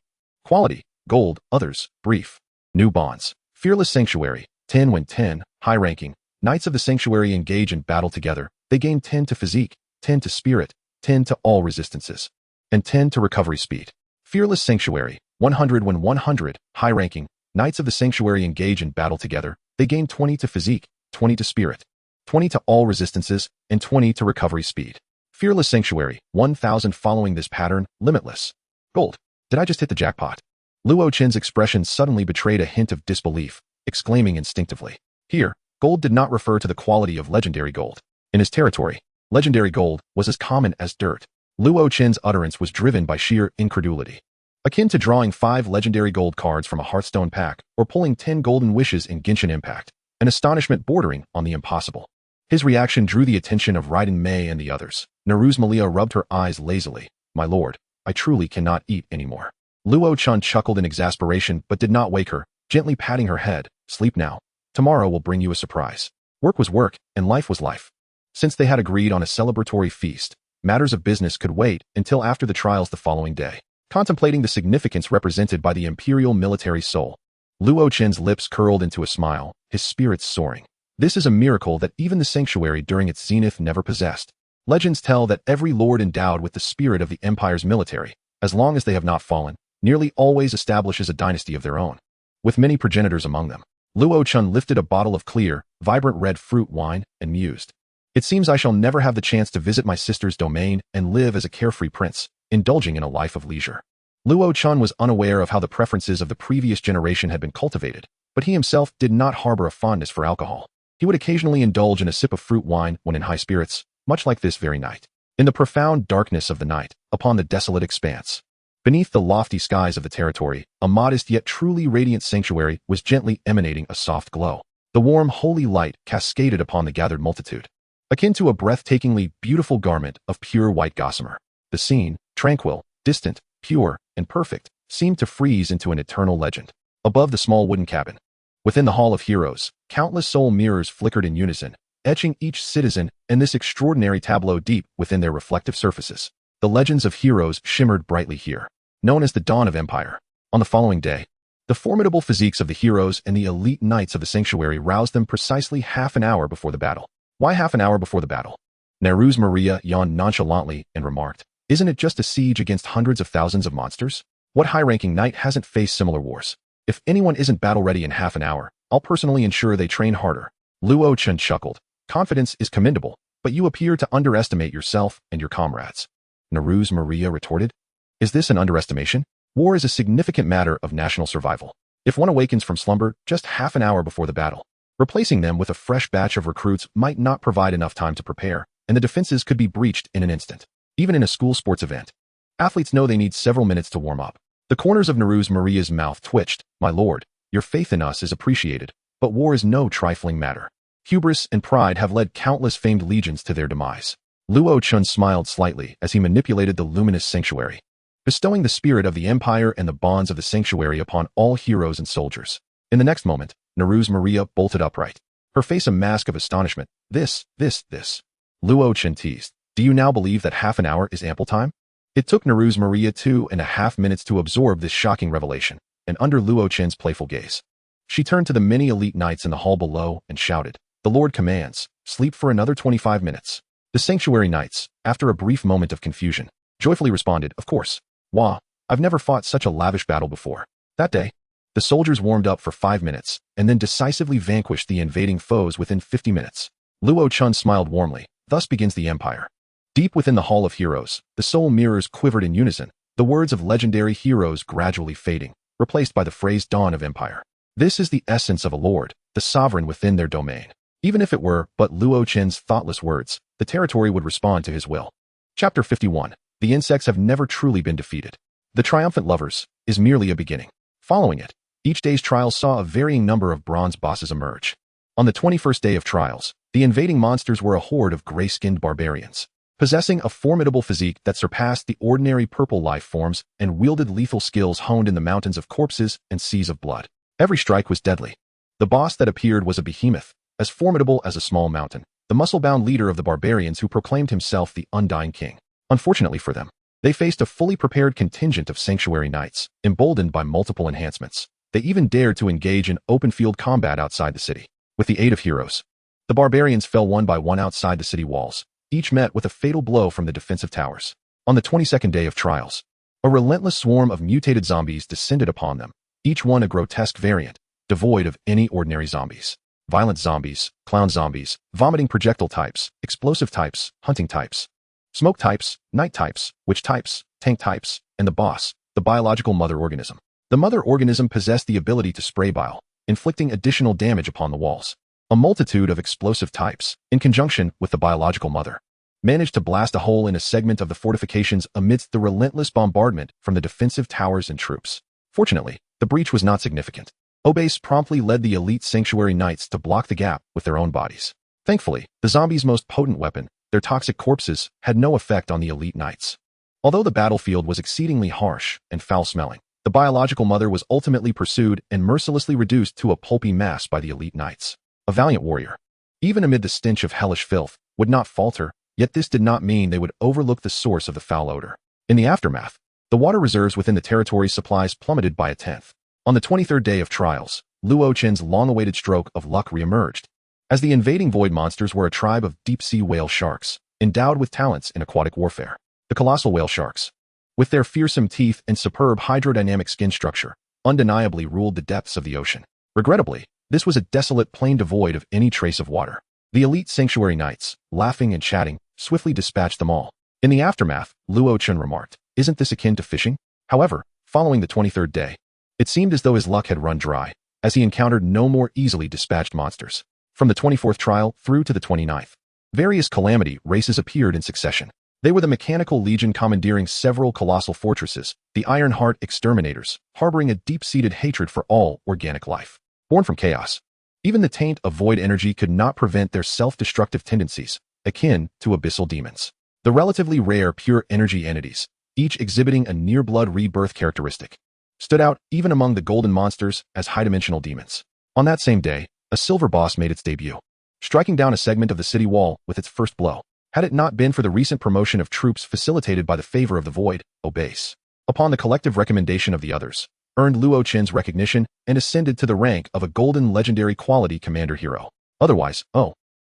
Quality, Gold, Others, Brief. New bonds. Fearless Sanctuary, 10 when 10, high-ranking. Knights of the Sanctuary engage in battle together. They gain 10 to physique, 10 to spirit, 10 to all resistances, and 10 to recovery speed. Fearless Sanctuary, 100 when 100, high-ranking. Knights of the Sanctuary engage in battle together. They gain 20 to physique, 20 to spirit, 20 to all resistances, and 20 to recovery speed. Fearless Sanctuary, 1,000 following this pattern, limitless. Gold. Did I just hit the jackpot? Luo Chen's expression suddenly betrayed a hint of disbelief, exclaiming instinctively. Here, gold did not refer to the quality of legendary gold. In his territory, legendary gold was as common as dirt. Luo Chen's utterance was driven by sheer incredulity. Akin to drawing 5 legendary gold cards from a Hearthstone pack, or pulling 10 golden wishes in Genshin Impact, an astonishment bordering on the impossible. His reaction drew the attention of Raiden Mei and the others. Naruz Malia rubbed her eyes lazily. My lord, I truly cannot eat anymore. Luo Chen chuckled in exasperation but did not wake her, gently patting her head. Sleep now. Tomorrow will bring you a surprise. Work was work, and life was life. Since they had agreed on a celebratory feast, matters of business could wait until after the trials the following day. Contemplating the significance represented by the imperial military soul, Luo Chen's lips curled into a smile, his spirits soaring. This is a miracle that even the sanctuary during its zenith never possessed. Legends tell that every lord endowed with the spirit of the empire's military, as long as they have not fallen, nearly always establishes a dynasty of their own, with many progenitors among them. Luo Chen lifted a bottle of clear, vibrant red fruit wine and mused. It seems I shall never have the chance to visit my sister's domain and live as a carefree prince, indulging in a life of leisure. Luo Chen was unaware of how the preferences of the previous generation had been cultivated, but he himself did not harbor a fondness for alcohol. He would occasionally indulge in a sip of fruit wine when in high spirits, much like this very night. In the profound darkness of the night, upon the desolate expanse, beneath the lofty skies of the territory, a modest yet truly radiant sanctuary was gently emanating a soft glow. The warm, holy light cascaded upon the gathered multitude, akin to a breathtakingly beautiful garment of pure white gossamer. The scene, tranquil, distant, pure, and perfect, seemed to freeze into an eternal legend. Above the small wooden cabin, within the Hall of Heroes, countless soul mirrors flickered in unison, etching each citizen and this extraordinary tableau deep within their reflective surfaces. The legends of heroes shimmered brightly here, known as the dawn of empire. On the following day, the formidable physiques of the heroes and the elite knights of the sanctuary roused them precisely half an hour before the battle. Why half an hour before the battle? Neruz Maria yawned nonchalantly and remarked, "Isn't it just a siege against hundreds of thousands of monsters? What high-ranking knight hasn't faced similar wars? If anyone isn't battle-ready in half an hour, I'll personally ensure they train harder." Luo Chen chuckled. "Confidence is commendable, but you appear to underestimate yourself and your comrades." Neruz Maria retorted. "Is this an underestimation? War is a significant matter of national survival. If one awakens from slumber just half an hour before the battle, replacing them with a fresh batch of recruits might not provide enough time to prepare, and the defenses could be breached in an instant. Even in a school sports event, athletes know they need several minutes to warm up." The corners of Neruz Maria's mouth twitched. "My lord, your faith in us is appreciated, but war is no trifling matter. Hubris and pride have led countless famed legions to their demise." Luo Chen smiled slightly as he manipulated the luminous sanctuary, bestowing the spirit of the empire and the bonds of the sanctuary upon all heroes and soldiers. In the next moment, Neruz Maria bolted upright, her face a mask of astonishment. This. Luo Chen teased. "Do you now believe that half an hour is ample time?" It took Neruz Maria 2.5 minutes to absorb this shocking revelation, and under Luo Chen's playful gaze, she turned to the many elite knights in the hall below and shouted, "The Lord commands, sleep for another 25 minutes. The sanctuary knights, after a brief moment of confusion, joyfully responded, "Of course. Wah, I've never fought such a lavish battle before." That day, the soldiers warmed up for 5 minutes, and then decisively vanquished the invading foes within 50 minutes. Luo Chen smiled warmly. Thus begins the empire. Deep within the Hall of Heroes, the soul mirrors quivered in unison, the words of legendary heroes gradually fading, replaced by the phrase dawn of empire. This is the essence of a lord, the sovereign within their domain. Even if it were but Luo Chen's thoughtless words, the territory would respond to his will. Chapter 51. The insects have never truly been defeated. The Triumphant Lovers is merely a beginning. Following it, each day's trials saw a varying number of bronze bosses emerge. On the 21st day of trials, the invading monsters were a horde of gray-skinned barbarians, possessing a formidable physique that surpassed the ordinary purple life forms and wielded lethal skills honed in the mountains of corpses and seas of blood. Every strike was deadly. The boss that appeared was a behemoth, as formidable as a small mountain, the muscle-bound leader of the barbarians who proclaimed himself the Undying King. Unfortunately for them, they faced a fully prepared contingent of sanctuary knights, emboldened by multiple enhancements. They even dared to engage in open-field combat outside the city. With the aid of heroes, the barbarians fell one by one outside the city walls, each met with a fatal blow from the defensive towers. On the 22nd day of trials, a relentless swarm of mutated zombies descended upon them, each one a grotesque variant, devoid of any ordinary zombies. Violent zombies, clown zombies, vomiting projectile types, explosive types, hunting types, smoke types, night types, witch types, tank types, and the boss, the biological mother organism. The mother organism possessed the ability to spray bile, inflicting additional damage upon the walls. A multitude of explosive types, in conjunction with the biological mother, managed to blast a hole in a segment of the fortifications amidst the relentless bombardment from the defensive towers and troops. Fortunately, the breach was not significant. Obase promptly led the elite sanctuary knights to block the gap with their own bodies. Thankfully, the zombies' most potent weapon, their toxic corpses, had no effect on the elite knights. Although the battlefield was exceedingly harsh and foul-smelling, the biological mother was ultimately pursued and mercilessly reduced to a pulpy mass by the elite knights. A valiant warrior, even amid the stench of hellish filth, would not falter, yet this did not mean they would overlook the source of the foul odor. In the aftermath, the water reserves within the territory's supplies plummeted by a tenth. On the 23rd day of trials, Luo Chen's long-awaited stroke of luck re-emerged. As the invading void monsters were a tribe of deep-sea whale sharks, endowed with talents in aquatic warfare. The colossal whale sharks, with their fearsome teeth and superb hydrodynamic skin structure, undeniably ruled the depths of the ocean. Regrettably, this was a desolate plain devoid of any trace of water. The elite sanctuary knights, laughing and chatting, swiftly dispatched them all. In the aftermath, Luo Chen remarked, "Isn't this akin to fishing?" However, following the 23rd day, it seemed as though his luck had run dry, as he encountered no more easily dispatched monsters. From the 24th trial through to the 29th, various calamity races appeared in succession. They were the Mechanical Legion commandeering several colossal fortresses, the Iron Heart Exterminators, harboring a deep-seated hatred for all organic life, born from chaos. Even the taint of void energy could not prevent their self-destructive tendencies, akin to abyssal demons. The relatively rare pure energy entities, each exhibiting a near-blood rebirth characteristic, stood out even among the golden monsters as high-dimensional demons. On that same day, a silver boss made its debut, striking down a segment of the city wall with its first blow. Had it not been for the recent promotion of troops facilitated by the favor of the void, Obase, upon the collective recommendation of the others, earned Luo Chen's recognition and ascended to the rank of a golden legendary quality commander hero. Otherwise,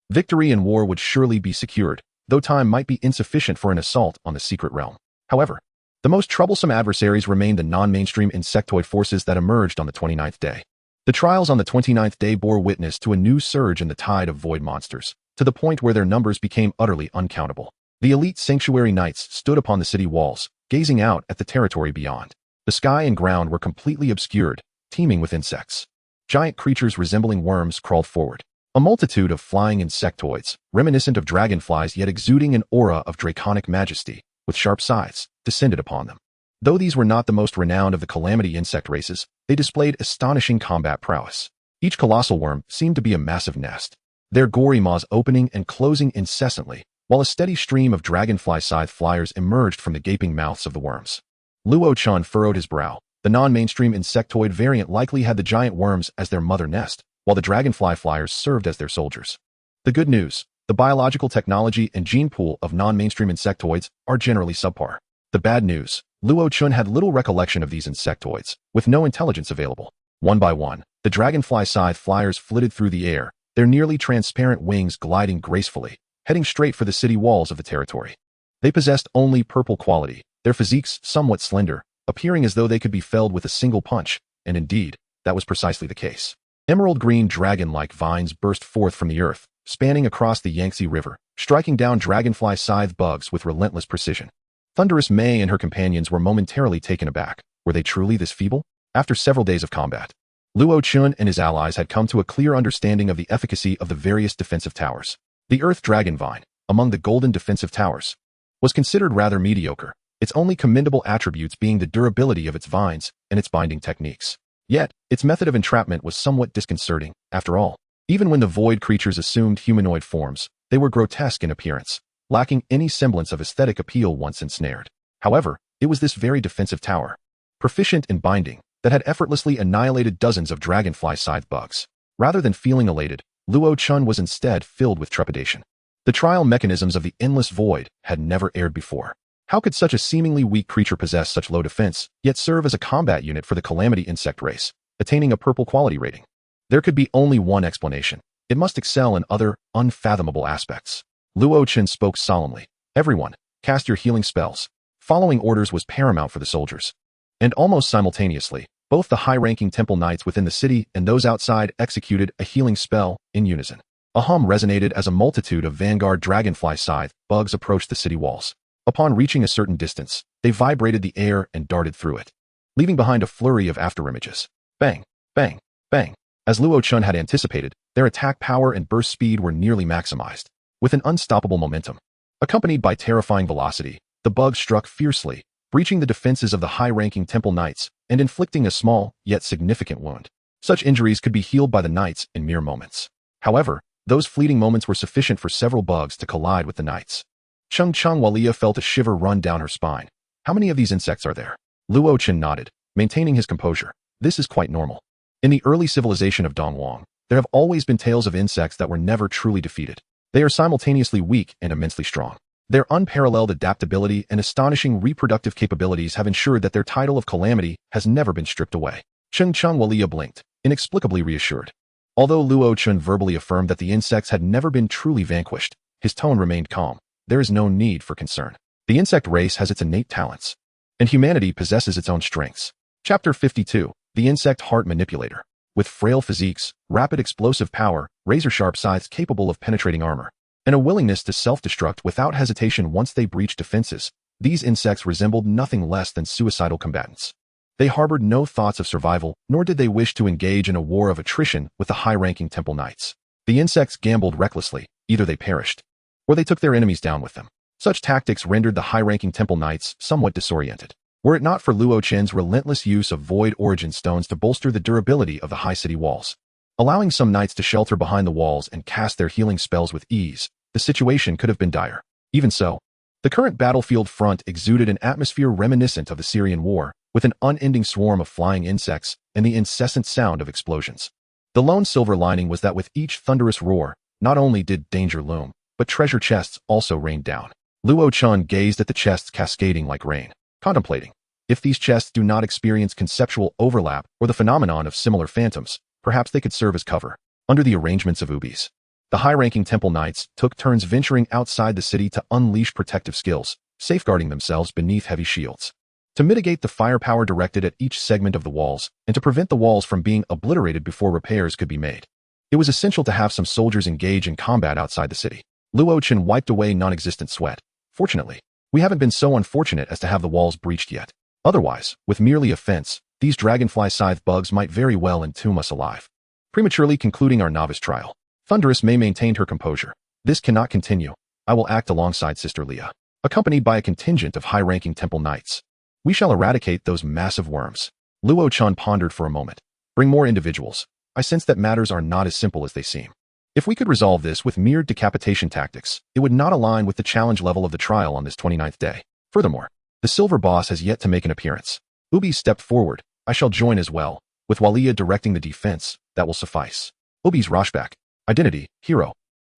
victory in war would surely be secured, though time might be insufficient for an assault on the secret realm. However, the most troublesome adversaries remained the non-mainstream insectoid forces that emerged on the 29th day. The trials on the 29th day bore witness to a new surge in the tide of void monsters, to the point where their numbers became utterly uncountable. The elite sanctuary knights stood upon the city walls, gazing out at the territory beyond. The sky and ground were completely obscured, teeming with insects. Giant creatures resembling worms crawled forward. A multitude of flying insectoids, reminiscent of dragonflies yet exuding an aura of draconic majesty, with sharp scythes, descended upon them. Though these were not the most renowned of the calamity insect races, they displayed astonishing combat prowess. Each colossal worm seemed to be a massive nest, their gory maws opening and closing incessantly, while a steady stream of dragonfly scythe flyers emerged from the gaping mouths of the worms. Luo Chen furrowed his brow. The non-mainstream insectoid variant likely had the giant worms as their mother nest, while the dragonfly flyers served as their soldiers. The good news: the biological technology and gene pool of non-mainstream insectoids are generally subpar. The bad news: Luo Chen had little recollection of these insectoids, with no intelligence available. One by one, the dragonfly scythe flyers flitted through the air, their nearly transparent wings gliding gracefully, heading straight for the city walls of the territory. They possessed only purple quality, their physiques somewhat slender, appearing as though they could be felled with a single punch, and indeed, that was precisely the case. Emerald-green dragon-like vines burst forth from the earth, spanning across the Yangtze River, striking down dragonfly scythe bugs with relentless precision. Thunderous Mei and her companions were momentarily taken aback. Were they truly this feeble? After several days of combat, Luo Chen and his allies had come to a clear understanding of the efficacy of the various defensive towers. The Earth Dragon Vine, among the golden defensive towers, was considered rather mediocre, its only commendable attributes being the durability of its vines and its binding techniques. Yet, its method of entrapment was somewhat disconcerting. After all, even when the void creatures assumed humanoid forms, they were grotesque in appearance, lacking any semblance of aesthetic appeal once ensnared. However, it was this very defensive tower, proficient in binding, that had effortlessly annihilated dozens of dragonfly scythe bugs. Rather than feeling elated, Luo Chen was instead filled with trepidation. The trial mechanisms of the endless void had never aired before. How could such a seemingly weak creature possess such low defense, yet serve as a combat unit for the calamity insect race, attaining a purple quality rating? There could be only one explanation. It must excel in other, unfathomable aspects. Luo Chen spoke solemnly. Everyone, cast your healing spells. Following orders was paramount for the soldiers. And almost simultaneously, both the high-ranking temple knights within the city and those outside executed a healing spell in unison. A hum resonated as a multitude of vanguard dragonfly scythe bugs approached the city walls. Upon reaching a certain distance, they vibrated the air and darted through it, leaving behind a flurry of afterimages. Bang, bang, bang. As Luo Chen had anticipated, their attack power and burst speed were nearly maximized. With an unstoppable momentum, accompanied by terrifying velocity, the bugs struck fiercely, breaching the defenses of the high-ranking temple knights and inflicting a small, yet significant wound. Such injuries could be healed by the knights in mere moments. However, those fleeting moments were sufficient for several bugs to collide with the knights. Chung Walia felt a shiver run down her spine. How many of these insects are there? Luo Chen nodded, maintaining his composure. This is quite normal. In the early civilization of Dongwang, there have always been tales of insects that were never truly defeated. They are simultaneously weak and immensely strong. Their unparalleled adaptability and astonishing reproductive capabilities have ensured that their title of calamity has never been stripped away. Chung Walia blinked, inexplicably reassured. Although Luo Chen verbally affirmed that the insects had never been truly vanquished, his tone remained calm. there is no need for concern. The insect race has its innate talents, and humanity possesses its own strengths. Chapter 52. The Insect Heart Manipulator. With frail physiques, rapid explosive power, razor-sharp scythes capable of penetrating armor, and a willingness to self-destruct without hesitation once they breach defenses, these insects resembled nothing less than suicidal combatants. They harbored no thoughts of survival, nor did they wish to engage in a war of attrition with the high-ranking temple knights. The insects gambled recklessly. Either they perished, or they took their enemies down with them. Such tactics rendered the high-ranking temple knights somewhat disoriented. Were it not for Luo Chen's relentless use of void origin stones to bolster the durability of the high city walls, allowing some knights to shelter behind the walls and cast their healing spells with ease, the situation could have been dire. Even so, the current battlefield front exuded an atmosphere reminiscent of the Syrian War, with an unending swarm of flying insects and the incessant sound of explosions. The lone silver lining was that with each thunderous roar, not only did danger loom, but treasure chests also rained down. Luo Chen gazed at the chests cascading like rain, contemplating. If these chests do not experience conceptual overlap or the phenomenon of similar phantoms, perhaps they could serve as cover. Under the arrangements of Ubis, the high-ranking temple knights took turns venturing outside the city to unleash protective skills, safeguarding themselves beneath heavy shields. To mitigate the firepower directed at each segment of the walls, and to prevent the walls from being obliterated before repairs could be made, it was essential to have some soldiers engage in combat outside the city. Luo Chen wiped away non-existent sweat. Fortunately, we haven't been so unfortunate as to have the walls breached yet. Otherwise, with merely a fence, these dragonfly scythe bugs might very well entomb us alive. Prematurely concluding our novice trial, Thunderous Mei maintained her composure. This cannot continue. I will act alongside Sister Leah, accompanied by a contingent of high-ranking temple knights. We shall eradicate those massive worms. Luo Chen pondered for a moment. Bring more individuals. I sense that matters are not as simple as they seem. If we could resolve this with mere decapitation tactics, it would not align with the challenge level of the trial on this 29th day. Furthermore, the silver boss has yet to make an appearance. Ubi stepped forward. I shall join as well. With Walia directing the defense, that will suffice. Ubi's Roshback. Identity, hero.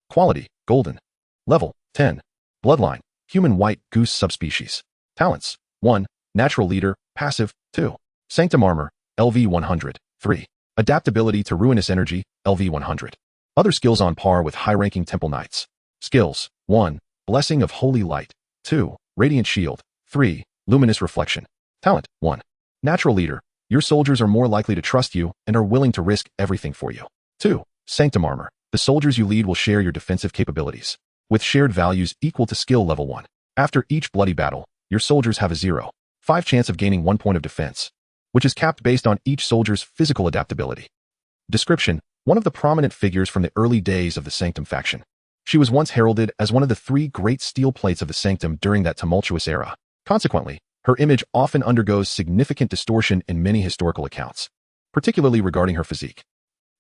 Quality, golden. Level, 10. Bloodline, human white goose subspecies. Talents, 1. Natural leader, passive, 2. Sanctum armor, LV 100, 3. Adaptability to ruinous energy, LV 100. Other skills on par with high-ranking temple knights. Skills, 1. Blessing of holy light, 2. Radiant shield, 3. Luminous reflection. Talent, 1. Natural leader. Your soldiers are more likely to trust you and are willing to risk everything for you. 2. Sanctum armor. The soldiers you lead will share your defensive capabilities, with shared values equal to skill level 1. After each bloody battle, your soldiers have a 0.5 chance of gaining 1 point of defense, which is capped based on each soldier's physical adaptability. Description: one of the prominent figures from the early days of the Sanctum faction. She was once heralded as one of the 3 great steel plates of the Sanctum during that tumultuous era. Consequently, her image often undergoes significant distortion in many historical accounts, particularly regarding her physique.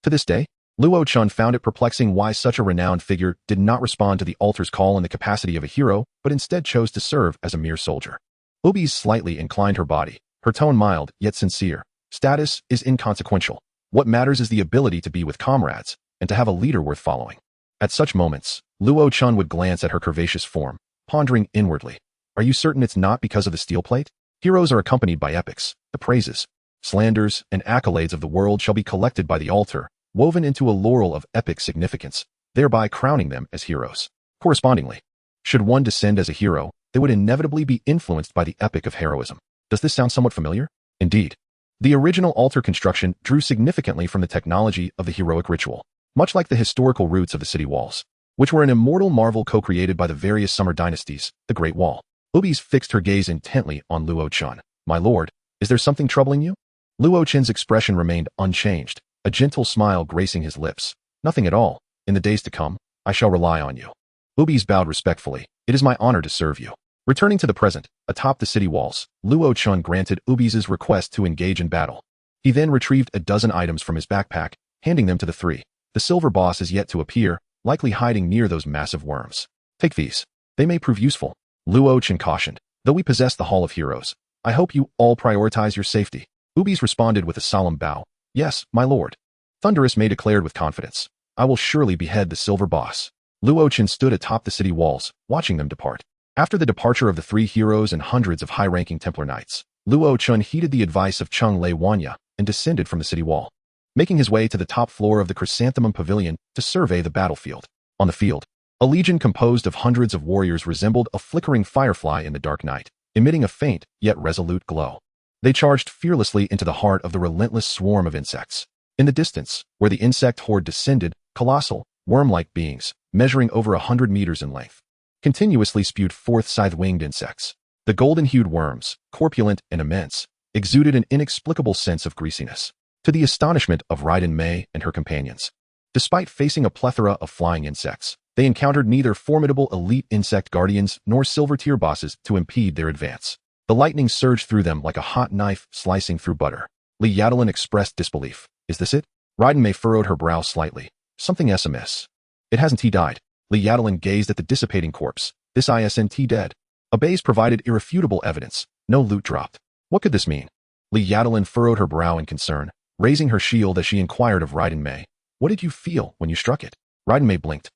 To this day, Luo Chen found it perplexing why such a renowned figure did not respond to the altar's call in the capacity of a hero, but instead chose to serve as a mere soldier. Ubis slightly inclined her body, her tone mild, yet sincere. Status is inconsequential. What matters is the ability to be with comrades, and to have a leader worth following. At such moments, Luo Chen would glance at her curvaceous form, pondering inwardly. Are you certain it's not because of the steel plate? Heroes are accompanied by epics. The praises, slanders, and accolades of the world shall be collected by the altar, woven into a laurel of epic significance, thereby crowning them as heroes. Correspondingly, should one descend as a hero, they would inevitably be influenced by the epic of heroism. Does this sound somewhat familiar? Indeed. The original altar construction drew significantly from the technology of the heroic ritual, much like the historical roots of the city walls, which were an immortal marvel co-created by the various summer dynasties, the Great Wall. Ubis fixed her gaze intently on Luo Chen. My lord, is there something troubling you? Luo Chen's expression remained unchanged, a gentle smile gracing his lips. Nothing at all. In the days to come, I shall rely on you. Ubis bowed respectfully. It is my honor to serve you. Returning to the present, atop the city walls, Luo Chen granted Ubis' request to engage in battle. He then retrieved a dozen items from his backpack, handing them to the 3. The silver boss is yet to appear, likely hiding near those massive worms. Take these. They may prove useful. Luo Chen cautioned. Though we possess the Hall of Heroes, I hope you all prioritize your safety. Ubis responded with a solemn bow. Yes, my lord. Thunderous Mei declared with confidence. I will surely behead the silver boss. Luo Chen stood atop the city walls, watching them depart. After the departure of the 3 heroes and hundreds of high-ranking Templar knights, Luo Chen heeded the advice of Chung Lei Wanya and descended from the city wall, making his way to the top floor of the Chrysanthemum Pavilion to survey the battlefield. On the field, A legion composed of hundreds of warriors resembled a flickering firefly in the dark night, emitting a faint yet resolute glow. They charged fearlessly into the heart of the relentless swarm of insects. In the distance, where the insect horde descended, colossal, worm-like beings, measuring over 100 meters in length, continuously spewed forth scythe-winged insects. The golden-hued worms, corpulent and immense, exuded an inexplicable sense of greasiness, to the astonishment of Raiden Mei and her companions. Despite facing a plethora of flying insects, they encountered neither formidable elite insect guardians nor silver-tier bosses to impede their advance. The lightning surged through them like a hot knife slicing through butter. Li Yadalin expressed disbelief. Is this it? Raiden Mei furrowed her brow slightly. Something amiss. It hasn't he died? Li Yadalin gazed at the dissipating corpse. This isn't dead. Abase provided irrefutable evidence. No loot dropped. What could this mean? Li Yadalin furrowed her brow in concern, raising her shield as she inquired of Raiden Mei. What did you feel when you struck it? Raiden Mei blinked.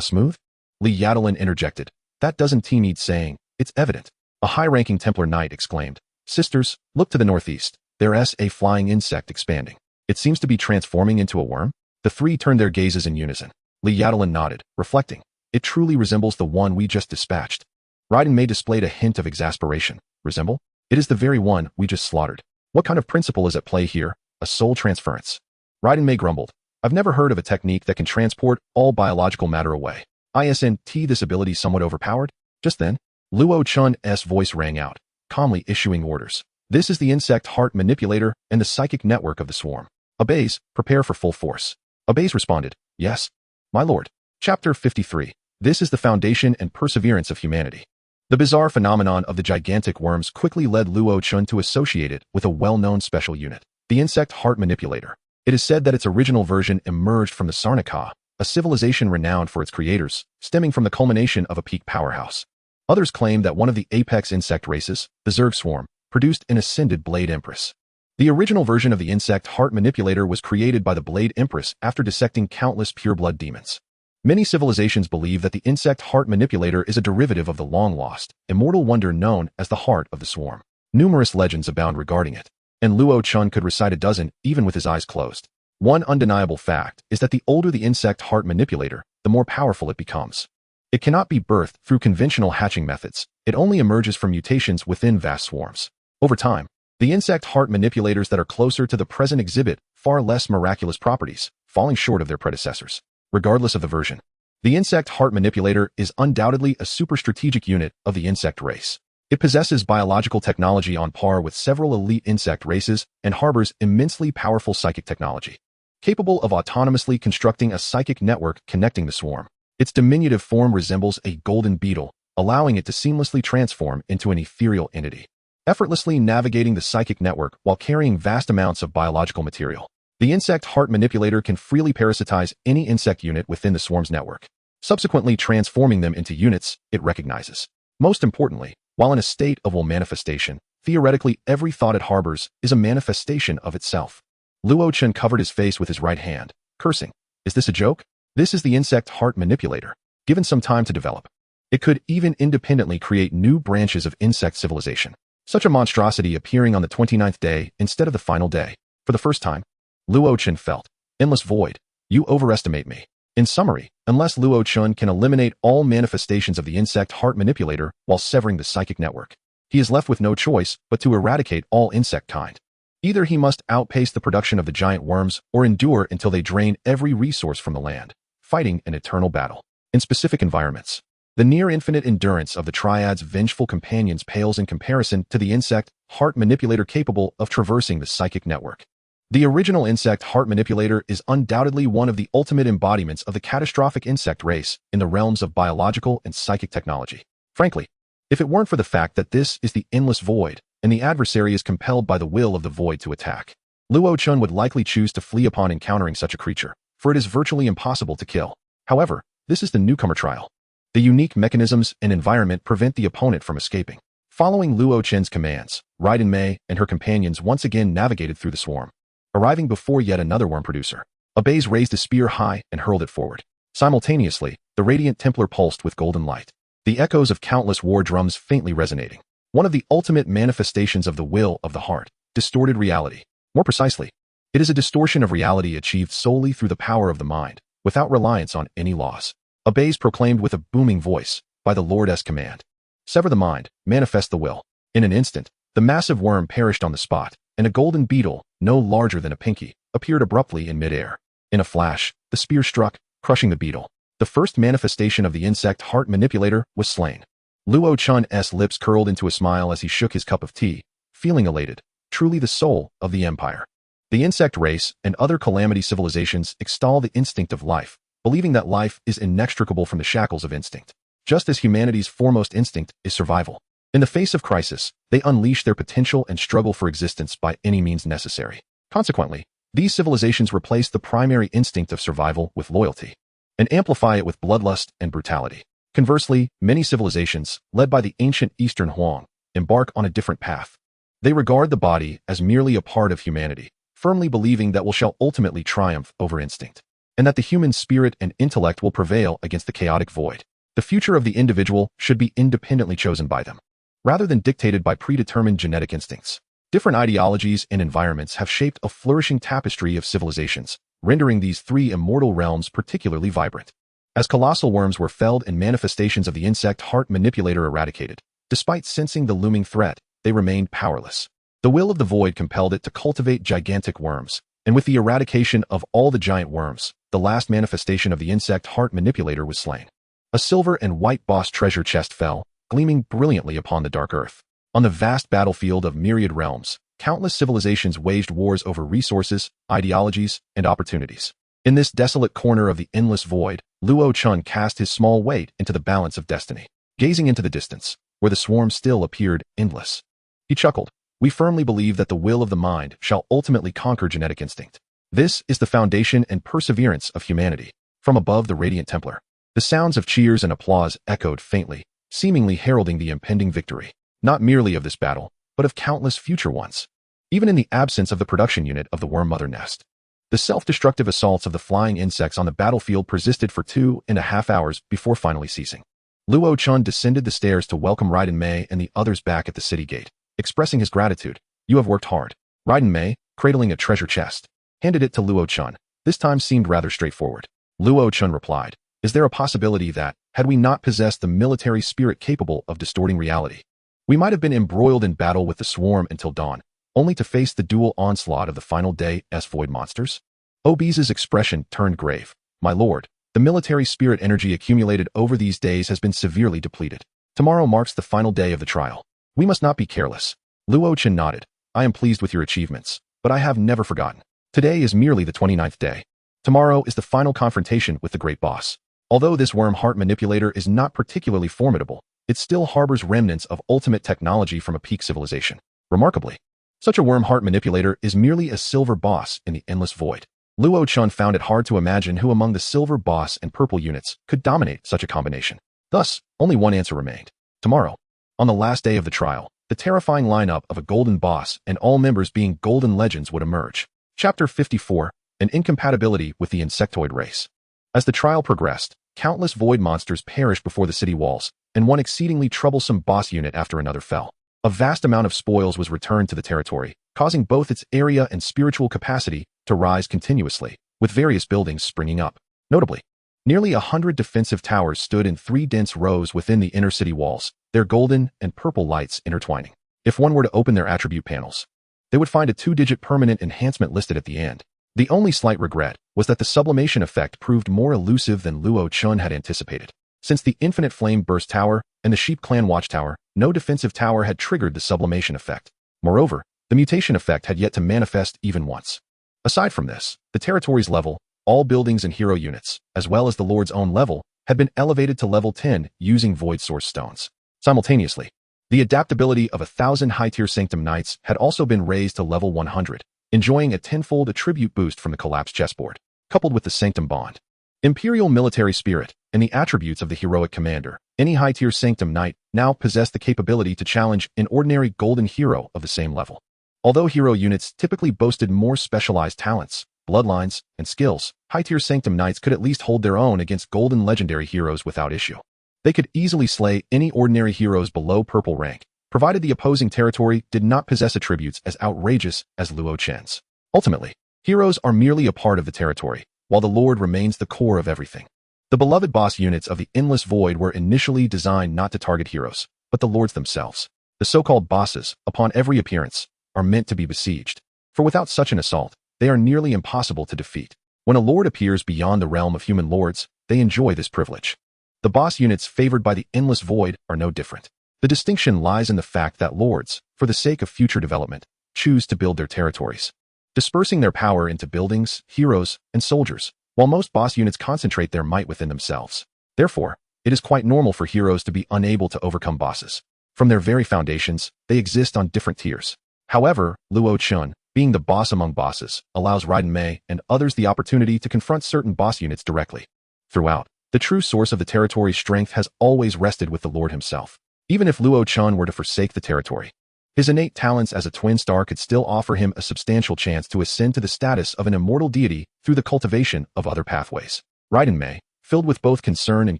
Smooth? Li Yadalin interjected. That doesn't need saying. It's evident. A high-ranking Templar knight exclaimed. Sisters, look to the northeast. There's a flying insect expanding. It seems to be transforming into a worm. The three turned their gazes in unison. Li Yadalin nodded, reflecting. It truly resembles the one we just dispatched. Raiden Mei displayed a hint of exasperation. Resemble? It is the very one we just slaughtered. What kind of principle is at play here? A soul transference. Raiden Mei grumbled. I've never heard of a technique that can transport all biological matter away. Isn't this ability somewhat overpowered? Just then, Luo Chen's voice rang out, calmly issuing orders. This is the insect heart manipulator and the psychic network of the swarm. Abase, prepare for full force. Abase responded, yes, my lord. Chapter 53. This is the foundation and perseverance of humanity. The bizarre phenomenon of the gigantic worms quickly led Luo Chen to associate it with a well-known special unit, the insect heart manipulator. It is said that its original version emerged from the Sarnaca, a civilization renowned for its creators, stemming from the culmination of a peak powerhouse. Others claim that one of the apex insect races, the Zerg swarm, produced an ascended Blade Empress. The original version of the insect heart manipulator was created by the Blade Empress after dissecting countless pureblood demons. Many civilizations believe that the insect heart manipulator is a derivative of the long-lost, immortal wonder known as the heart of the swarm. Numerous legends abound regarding it, and Luo Chen could recite a dozen even with his eyes closed. One undeniable fact is that the older the insect heart manipulator, the more powerful it becomes. It cannot be birthed through conventional hatching methods. It only emerges from mutations within vast swarms. Over time, the insect heart manipulators that are closer to the present exhibit far less miraculous properties, falling short of their predecessors. Regardless of the version, the insect heart manipulator is undoubtedly a super strategic unit of the insect race. It possesses biological technology on par with several elite insect races and harbors immensely powerful psychic technology, capable of autonomously constructing a psychic network connecting the swarm. Its diminutive form resembles a golden beetle, allowing it to seamlessly transform into an ethereal entity, effortlessly navigating the psychic network while carrying vast amounts of biological material. The insect heart manipulator can freely parasitize any insect unit within the swarm's network, subsequently transforming them into units it recognizes. Most importantly, while in a state of will manifestation, theoretically every thought it harbors is a manifestation of itself. Luo Chen covered his face with his right hand, cursing. Is this a joke? This is the insect heart manipulator. Given some time to develop, it could even independently create new branches of insect civilization. Such a monstrosity appearing on the 29th day instead of the final day. For the first time, Luo Chen felt, endless void, you overestimate me. In summary, unless Luo Chen can eliminate all manifestations of the insect heart manipulator while severing the psychic network, he is left with no choice but to eradicate all insect kind. Either he must outpace the production of the giant worms or endure until they drain every resource from the land, fighting an eternal battle. In specific environments, the near-infinite endurance of the Triad's vengeful companions pales in comparison to the insect heart manipulator capable of traversing the psychic network. The original insect heart manipulator is undoubtedly one of the ultimate embodiments of the catastrophic insect race in the realms of biological and psychic technology. Frankly, if it weren't for the fact that this is the endless void, and the adversary is compelled by the will of the void to attack, Luo Chen would likely choose to flee upon encountering such a creature, for it is virtually impossible to kill. However, this is the newcomer trial. The unique mechanisms and environment prevent the opponent from escaping. Following Luo Chen's commands, Raiden Mei and her companions once again navigated through the swarm, arriving before yet another worm producer. Abase raised a spear high and hurled it forward. Simultaneously, the radiant Templar pulsed with golden light, the echoes of countless war drums faintly resonating. One of the ultimate manifestations of the will of the heart, distorted reality. More precisely, it is a distortion of reality achieved solely through the power of the mind, without reliance on any laws. Obeys proclaimed with a booming voice, by the Lord's command. Sever the mind, manifest the will. In an instant, the massive worm perished on the spot, and a golden beetle, no larger than a pinky, appeared abruptly in midair. In a flash, the spear struck, crushing the beetle. The first manifestation of the insect heart manipulator was slain. Luo Chen's lips curled into a smile as he shook his cup of tea, feeling elated, truly the soul of the empire. The insect race and other calamity civilizations extol the instinct of life, believing that life is inextricable from the shackles of instinct. Just as humanity's foremost instinct is survival. In the face of crisis, they unleash their potential and struggle for existence by any means necessary. Consequently, these civilizations replace the primary instinct of survival with loyalty, and amplify it with bloodlust and brutality. Conversely, many civilizations, led by the ancient Eastern Huang, embark on a different path. They regard the body as merely a part of humanity, firmly believing that will shall ultimately triumph over instinct, and that the human spirit and intellect will prevail against the chaotic void. The future of the individual should be independently chosen by them, rather than dictated by predetermined genetic instincts. Different ideologies and environments have shaped a flourishing tapestry of civilizations, rendering these three immortal realms particularly vibrant. As colossal worms were felled and manifestations of the insect heart manipulator eradicated, despite sensing the looming threat, they remained powerless. The will of the void compelled it to cultivate gigantic worms, and with the eradication of all the giant worms, the last manifestation of the insect heart manipulator was slain. A silver and white boss treasure chest fell, gleaming brilliantly upon the dark earth. On the vast battlefield of myriad realms, countless civilizations waged wars over resources, ideologies, and opportunities. In this desolate corner of the endless void, Luo Chen cast his small weight into the balance of destiny, gazing into the distance, where the swarm still appeared endless. He chuckled. We firmly believe that the will of the mind shall ultimately conquer genetic instinct. This is the foundation and perseverance of humanity. From above the radiant Templar, the sounds of cheers and applause echoed faintly, seemingly heralding the impending victory, not merely of this battle, but of countless future ones. Even in the absence of the production unit of the worm mother nest, the self-destructive assaults of the flying insects on the battlefield persisted for 2.5 hours before finally ceasing. Luo Chen descended the stairs to welcome Raiden Mei and the others back at the city gate, expressing his gratitude. You have worked hard. Raiden Mei, cradling a treasure chest, handed it to Luo Chen. This time seemed rather straightforward. Luo Chen replied, is there a possibility that, had we not possessed the military spirit capable of distorting reality, we might have been embroiled in battle with the swarm until dawn, only to face the dual onslaught of the final day's void monsters? Obeez's expression turned grave. My lord, the military spirit energy accumulated over these days has been severely depleted. Tomorrow marks the final day of the trial. We must not be careless. Luo Chen nodded. I am pleased with your achievements, but I have never forgotten. Today is merely the 29th day. Tomorrow is the final confrontation with the great boss. Although this worm heart manipulator is not particularly formidable, it still harbors remnants of ultimate technology from a peak civilization. Remarkably, such a worm heart manipulator is merely a silver boss in the endless void. Luo Chen found it hard to imagine who among the silver boss and purple units could dominate such a combination. Thus, only one answer remained. Tomorrow, on the last day of the trial, the terrifying lineup of a golden boss and all members being golden legends would emerge. Chapter 54, An Incompatibility with the Insectoid Race. As the trial progressed, countless void monsters perished before the city walls, and one exceedingly troublesome boss unit after another fell. A vast amount of spoils was returned to the territory, causing both its area and spiritual capacity to rise continuously, with various buildings springing up. Notably, nearly 100 defensive towers stood in 3 dense rows within the inner city walls, their golden and purple lights intertwining. If one were to open their attribute panels, they would find a 2-digit permanent enhancement listed at the end. The only slight regret was that the sublimation effect proved more elusive than Luo Chen had anticipated. Since the Infinite Flame Burst Tower and the Sheep Clan Watchtower, no defensive tower had triggered the sublimation effect. Moreover, the mutation effect had yet to manifest even once. Aside from this, the territory's level, all buildings and hero units, as well as the Lord's own level, had been elevated to level 10 using Void Source Stones. Simultaneously, the adaptability of 1,000 high-tier Sanctum Knights had also been raised to level 100, enjoying a 10-fold attribute boost from the collapsed chessboard, coupled with the Sanctum Bond, Imperial Military Spirit, and the attributes of the heroic commander. Any high-tier Sanctum Knight now possessed the capability to challenge an ordinary golden hero of the same level. Although hero units typically boasted more specialized talents, bloodlines, and skills, high-tier Sanctum Knights could at least hold their own against golden legendary heroes without issue. They could easily slay any ordinary heroes below purple rank, provided the opposing territory did not possess attributes as outrageous as Luo Chen's. Ultimately, heroes are merely a part of the territory, while the Lord remains the core of everything. The beloved boss units of the Endless Void were initially designed not to target heroes, but the lords themselves. The so-called bosses, upon every appearance, are meant to be besieged. For without such an assault, they are nearly impossible to defeat. When a lord appears beyond the realm of human lords, they enjoy this privilege. The boss units favored by the Endless Void are no different. The distinction lies in the fact that lords, for the sake of future development, choose to build their territories, dispersing their power into buildings, heroes, and soldiers, while most boss units concentrate their might within themselves. Therefore, it is quite normal for heroes to be unable to overcome bosses. From their very foundations, they exist on different tiers. However, Luo Chen, being the boss among bosses, allows Raiden Mei and others the opportunity to confront certain boss units directly. Throughout, the true source of the territory's strength has always rested with the Lord himself. Even if Luo Chen were to forsake the territory, his innate talents as a twin star could still offer him a substantial chance to ascend to the status of an immortal deity through the cultivation of other pathways. Raiden Mei, filled with both concern and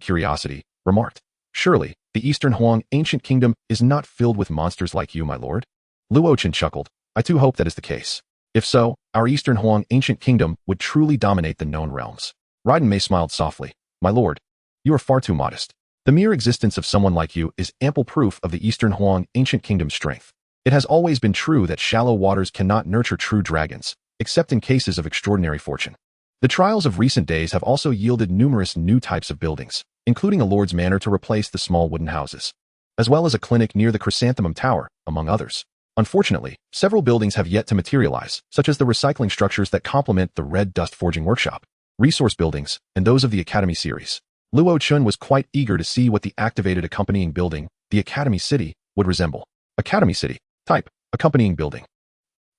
curiosity, remarked, "Surely, the Eastern Huang ancient kingdom is not filled with monsters like you, my lord?" Luo Chen chuckled, "I too hope that is the case. If so, our Eastern Huang ancient kingdom would truly dominate the known realms." Raiden Mei smiled softly, "My lord, you are far too modest. The mere existence of someone like you is ample proof of the Eastern Huang ancient kingdom's strength. It has always been true that shallow waters cannot nurture true dragons, except in cases of extraordinary fortune. The trials of recent days have also yielded numerous new types of buildings, including a lord's manor to replace the small wooden houses, as well as a clinic near the Chrysanthemum Tower, among others. Unfortunately, several buildings have yet to materialize, such as the recycling structures that complement the Red Dust Forging Workshop, resource buildings, and those of the Academy series. Luo Chen was quite eager to see what the activated accompanying building, the Academy City, would resemble. Academy City. Type, accompanying building.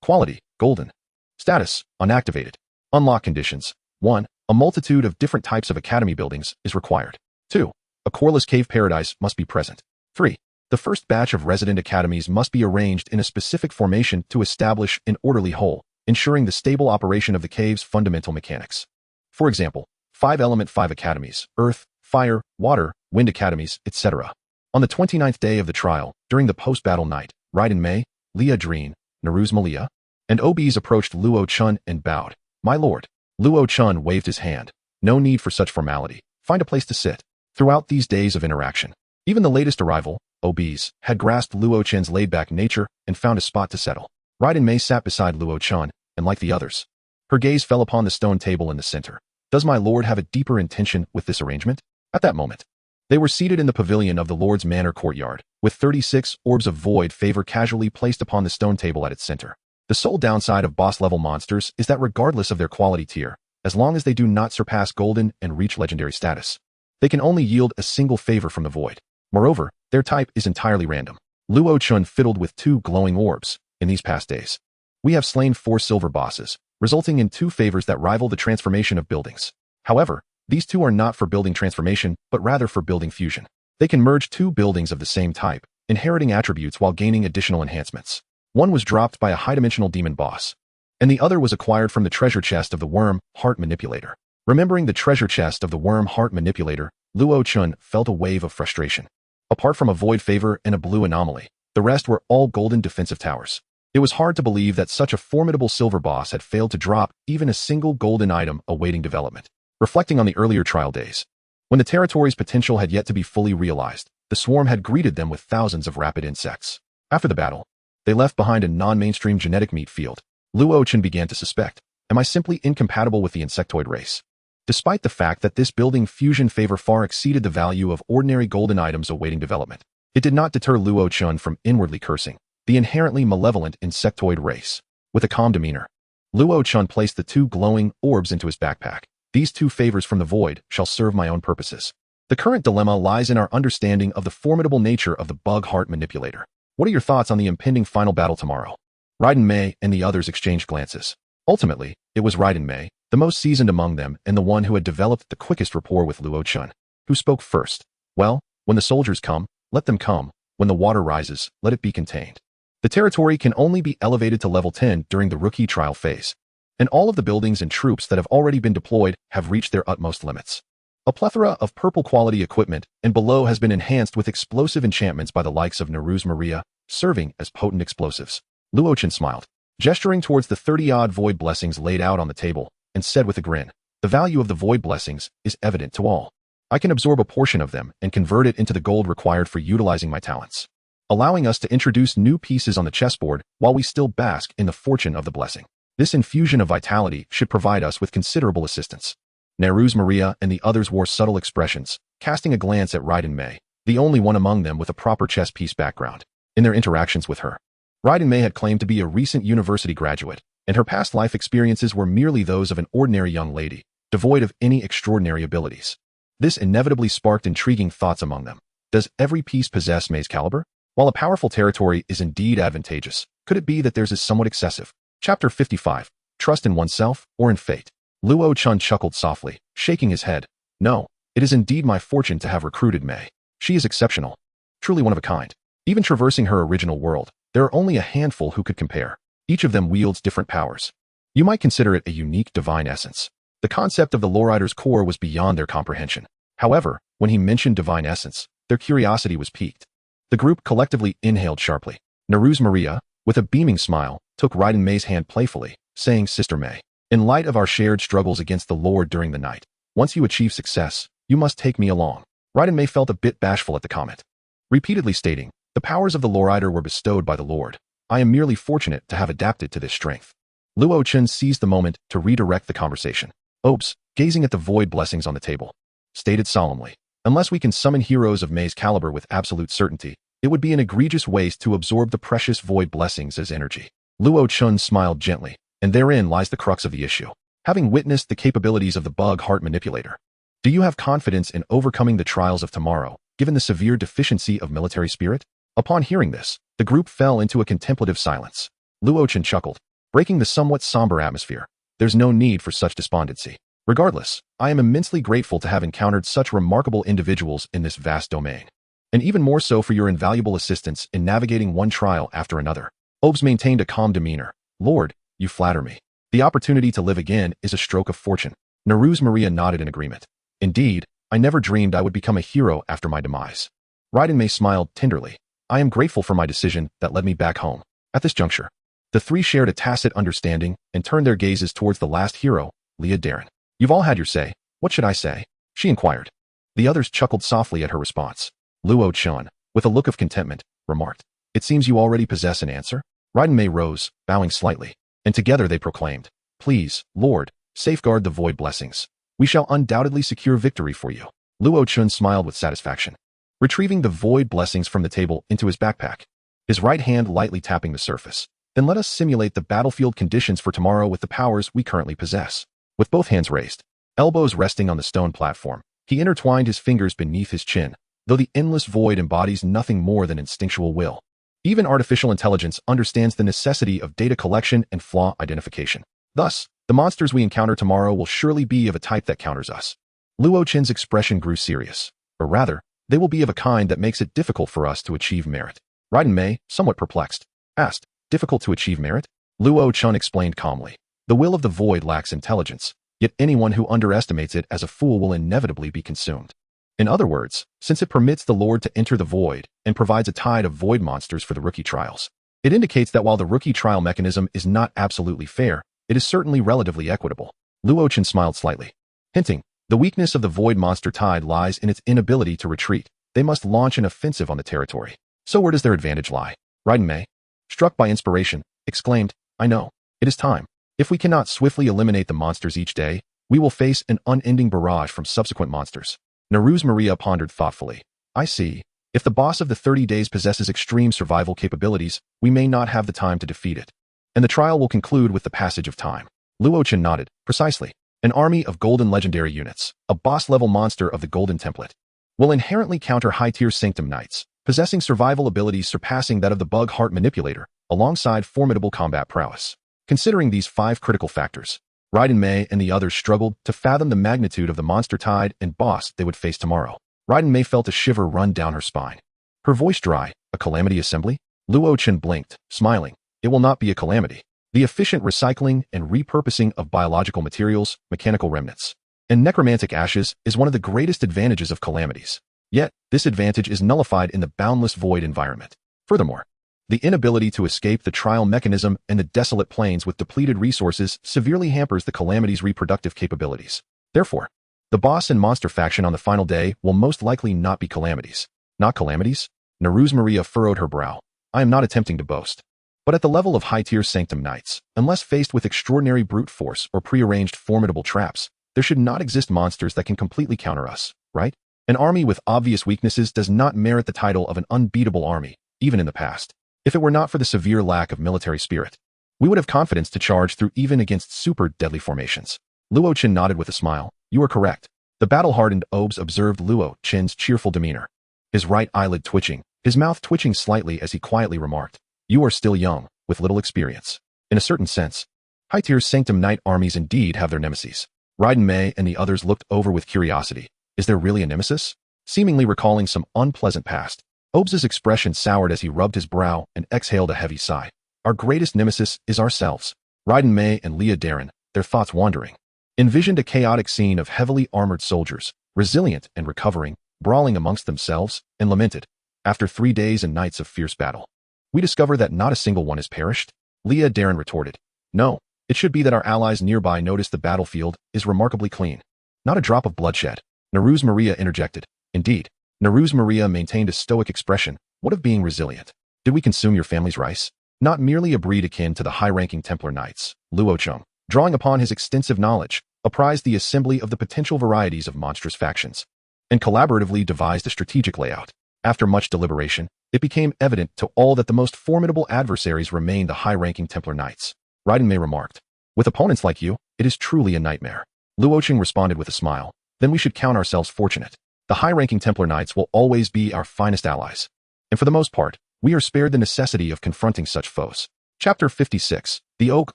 Quality, golden. Status, unactivated. Unlock conditions. 1. A multitude of different types of academy buildings is required. 2. A coreless cave paradise must be present. 3. The first batch of resident academies must be arranged in a specific formation to establish an orderly whole, ensuring the stable operation of the cave's fundamental mechanics. For example, 5-element 5 academies, earth, fire, water, wind academies, etc. On the 29th day of the trial, during the post-battle night, Raiden Mei, Lia Dreen, Naruz Malia, and OBs approached Luo Chen and bowed. "My lord." Luo Chen waved his hand. "No need for such formality. Find a place to sit." Throughout these days of interaction, even the latest arrival, OBs, had grasped Luo Chen's laid-back nature and found a spot to settle. Raiden Mei sat beside Luo Chen, and like the others, her gaze fell upon the stone table in the center. Does my lord have a deeper intention with this arrangement? At that moment, they were seated in the pavilion of the Lord's Manor courtyard, with 36 orbs of void favor casually placed upon the stone table at its center. The sole downside of boss-level monsters is that regardless of their quality tier, as long as they do not surpass golden and reach legendary status, they can only yield a single favor from the void. Moreover, their type is entirely random. Luo Chen fiddled with 2 glowing orbs in these past days. "We have slain 4 silver bosses, resulting in 2 favors that rival the transformation of buildings. However, these 2 are not for building transformation, but rather for building fusion. They can merge 2 buildings of the same type, inheriting attributes while gaining additional enhancements. One was dropped by a high-dimensional demon boss, and the other was acquired from the treasure chest of the Worm Heart Manipulator." Remembering the treasure chest of the Worm Heart Manipulator, Luo Chen felt a wave of frustration. Apart from a void favor and a blue anomaly, the rest were all golden defensive towers. It was hard to believe that such a formidable silver boss had failed to drop even a single golden item awaiting development. Reflecting on the earlier trial days, when the territory's potential had yet to be fully realized, the swarm had greeted them with thousands of rapid insects. After the battle, they left behind a non-mainstream genetic meat field. Luo Chen began to suspect, am I simply incompatible with the insectoid race? Despite the fact that this building fusion favor far exceeded the value of ordinary golden items awaiting development, it did not deter Luo Chen from inwardly cursing the inherently malevolent insectoid race. With a calm demeanor, Luo Chen placed the 2 glowing orbs into his backpack. "These 2 favors from the void shall serve my own purposes." The current dilemma lies in our understanding of the formidable nature of the Bug Heart Manipulator. What are your thoughts on the impending final battle tomorrow? Raiden Mei and the others exchanged glances. Ultimately, it was Raiden Mei, the most seasoned among them and the one who had developed the quickest rapport with Luo Chen, who spoke first. "Well, when the soldiers come, let them come. When the water rises, let it be contained." The territory can only be elevated to level 10 during the rookie trial phase, and all of the buildings and troops that have already been deployed have reached their utmost limits. A plethora of purple-quality equipment and below has been enhanced with explosive enchantments by the likes of Naruz Maria, serving as potent explosives. Luo Chen smiled, gesturing towards the 30-odd void blessings laid out on the table, and said with a grin, "The value of the void blessings is evident to all. I can absorb a portion of them and convert it into the gold required for utilizing my talents, allowing us to introduce new pieces on the chessboard while we still bask in the fortune of the blessing. This infusion of vitality should provide us with considerable assistance. Neruz Maria and the others wore subtle expressions, casting a glance at Raiden Mei, the only one among them with a proper chess piece background. In their interactions with her, Raiden Mei had claimed to be a recent university graduate, and her past life experiences were merely those of an ordinary young lady, devoid of any extraordinary abilities. This inevitably sparked intriguing thoughts among them. Does every piece possess Mei's caliber? While a powerful territory is indeed advantageous, could it be that theirs is somewhat excessive? Chapter 55. Trust in oneself or in fate. Luo Chen chuckled softly, shaking his head. No, it is indeed my fortune to have recruited Mei. She is exceptional. Truly one of a kind. Even traversing her original world, there are only a handful who could compare. Each of them wields different powers. You might consider it a unique divine essence. The concept of the lowrider's core was beyond their comprehension. However, when he mentioned divine essence, their curiosity was piqued. The group collectively inhaled sharply. Neruz Maria, with a beaming smile, took Raiden Mei's hand playfully, saying, Sister Mei, in light of our shared struggles against the Lord during the night, once you achieve success, you must take me along. Raiden Mei felt a bit bashful at the comment, repeatedly stating, the powers of the lowrider were bestowed by the Lord. I am merely fortunate to have adapted to this strength. Luo Chen seized the moment to redirect the conversation. Obes, gazing at the void blessings on the table, stated solemnly, unless we can summon heroes of Mei's caliber with absolute certainty, it would be an egregious waste to absorb the precious void blessings as energy. Luo Chen smiled gently, and therein lies the crux of the issue. Having witnessed the capabilities of the bug heart manipulator, do you have confidence in overcoming the trials of tomorrow, given the severe deficiency of military spirit? Upon hearing this, the group fell into a contemplative silence. Luo Chen chuckled, breaking the somewhat somber atmosphere. There's no need for such despondency. Regardless, I am immensely grateful to have encountered such remarkable individuals in this vast domain, and even more so for your invaluable assistance in navigating one trial after another. Obes maintained a calm demeanor. Lord, you flatter me. The opportunity to live again is a stroke of fortune. Neruz Maria nodded in agreement. Indeed, I never dreamed I would become a hero after my demise. Raiden Mei smiled tenderly. I am grateful for my decision that led me back home. At this juncture, the three shared a tacit understanding and turned their gazes towards the last hero, Leah Darren. You've all had your say. What should I say? She inquired. The others chuckled softly at her response. Luo Chen, with a look of contentment, remarked, It seems you already possess an answer? Raiden Mei rose, bowing slightly, and together they proclaimed, Please, Lord, safeguard the void blessings. We shall undoubtedly secure victory for you. Luo Chen smiled with satisfaction, retrieving the void blessings from the table into his backpack, his right hand lightly tapping the surface. Then let us simulate the battlefield conditions for tomorrow with the powers we currently possess. With both hands raised, elbows resting on the stone platform, he intertwined his fingers beneath his chin, though the endless void embodies nothing more than instinctual will. Even artificial intelligence understands the necessity of data collection and flaw identification. Thus, the monsters we encounter tomorrow will surely be of a type that counters us. Luo Chen's expression grew serious, or rather, they will be of a kind that makes it difficult for us to achieve merit. Raiden Mei, somewhat perplexed, asked, Difficult to achieve merit? Luo Chen explained calmly. The will of the void lacks intelligence, yet anyone who underestimates it as a fool will inevitably be consumed. In other words, since it permits the Lord to enter the void and provides a tide of void monsters for the rookie trials, it indicates that while the rookie trial mechanism is not absolutely fair, it is certainly relatively equitable. Luo Chen smiled slightly, hinting, the weakness of the void monster tide lies in its inability to retreat. They must launch an offensive on the territory. So where does their advantage lie? Raiden Mei, struck by inspiration, exclaimed, I know. It is time. If we cannot swiftly eliminate the monsters each day, we will face an unending barrage from subsequent monsters. Neruz Maria pondered thoughtfully. I see. If the boss of the 30 days possesses extreme survival capabilities, we may not have the time to defeat it. And the trial will conclude with the passage of time. Luo Chen nodded. Precisely. An army of golden legendary units, a boss-level monster of the golden template, will inherently counter high-tier sanctum knights, possessing survival abilities surpassing that of the bug heart manipulator, alongside formidable combat prowess. Considering these 5 critical factors, Raiden Mei and the others struggled to fathom the magnitude of the monster tide and boss they would face tomorrow. Raiden Mei felt a shiver run down her spine. Her voice dry. A calamity assembly? Luo Chen blinked, smiling. It will not be a calamity. The efficient recycling and repurposing of biological materials, mechanical remnants, and necromantic ashes is one of the greatest advantages of calamities. Yet, this advantage is nullified in the boundless void environment. Furthermore, the inability to escape the trial mechanism and the desolate plains with depleted resources severely hampers the calamity's reproductive capabilities. Therefore, The boss and monster faction on the final day will most likely not be calamities. Not calamities? Maria furrowed her brow. I am not attempting to boast. But at the level of high-tier sanctum knights, unless faced with extraordinary brute force or prearranged formidable traps, there should not exist monsters that can completely counter us, right? An army with obvious weaknesses does not merit the title of an unbeatable army, even in the past. If it were not for the severe lack of military spirit, we would have confidence to charge through even against super deadly formations. Luo Chen nodded with a smile. You are correct. The battle-hardened Obes observed Luo Chen's cheerful demeanor. His right eyelid twitching, his mouth twitching slightly as he quietly remarked, you are still young, with little experience. In a certain sense, high-tier sanctum knight armies indeed have their nemesis. Raiden Mei and the others looked over with curiosity. Is there really a nemesis? Seemingly recalling some unpleasant past, Obes' expression soured as he rubbed his brow and exhaled a heavy sigh. Our greatest nemesis is ourselves. Raiden Mei and Leah Darren, their thoughts wandering, envisioned a chaotic scene of heavily armored soldiers, resilient and recovering, brawling amongst themselves, and lamented. After 3 days and nights of fierce battle, we discover that not a single one has perished? Leah Darren retorted. No, it should be that our allies nearby notice the battlefield is remarkably clean. Not a drop of bloodshed. Maria interjected. Indeed. Maria maintained a stoic expression. What of being resilient? Did we consume your family's rice? Not merely a breed akin to the high-ranking Templar Knights, Luo Chen, drawing upon his extensive knowledge, apprised the assembly of the potential varieties of monstrous factions, and collaboratively devised a strategic layout. After much deliberation, it became evident to all that the most formidable adversaries remained the high-ranking Templar Knights. Raiden Mei remarked, with opponents like you, it is truly a nightmare. Luo Chen responded with a smile. Then we should count ourselves fortunate. The high-ranking Templar Knights will always be our finest allies. And for the most part, we are spared the necessity of confronting such foes. Chapter 56, The Oak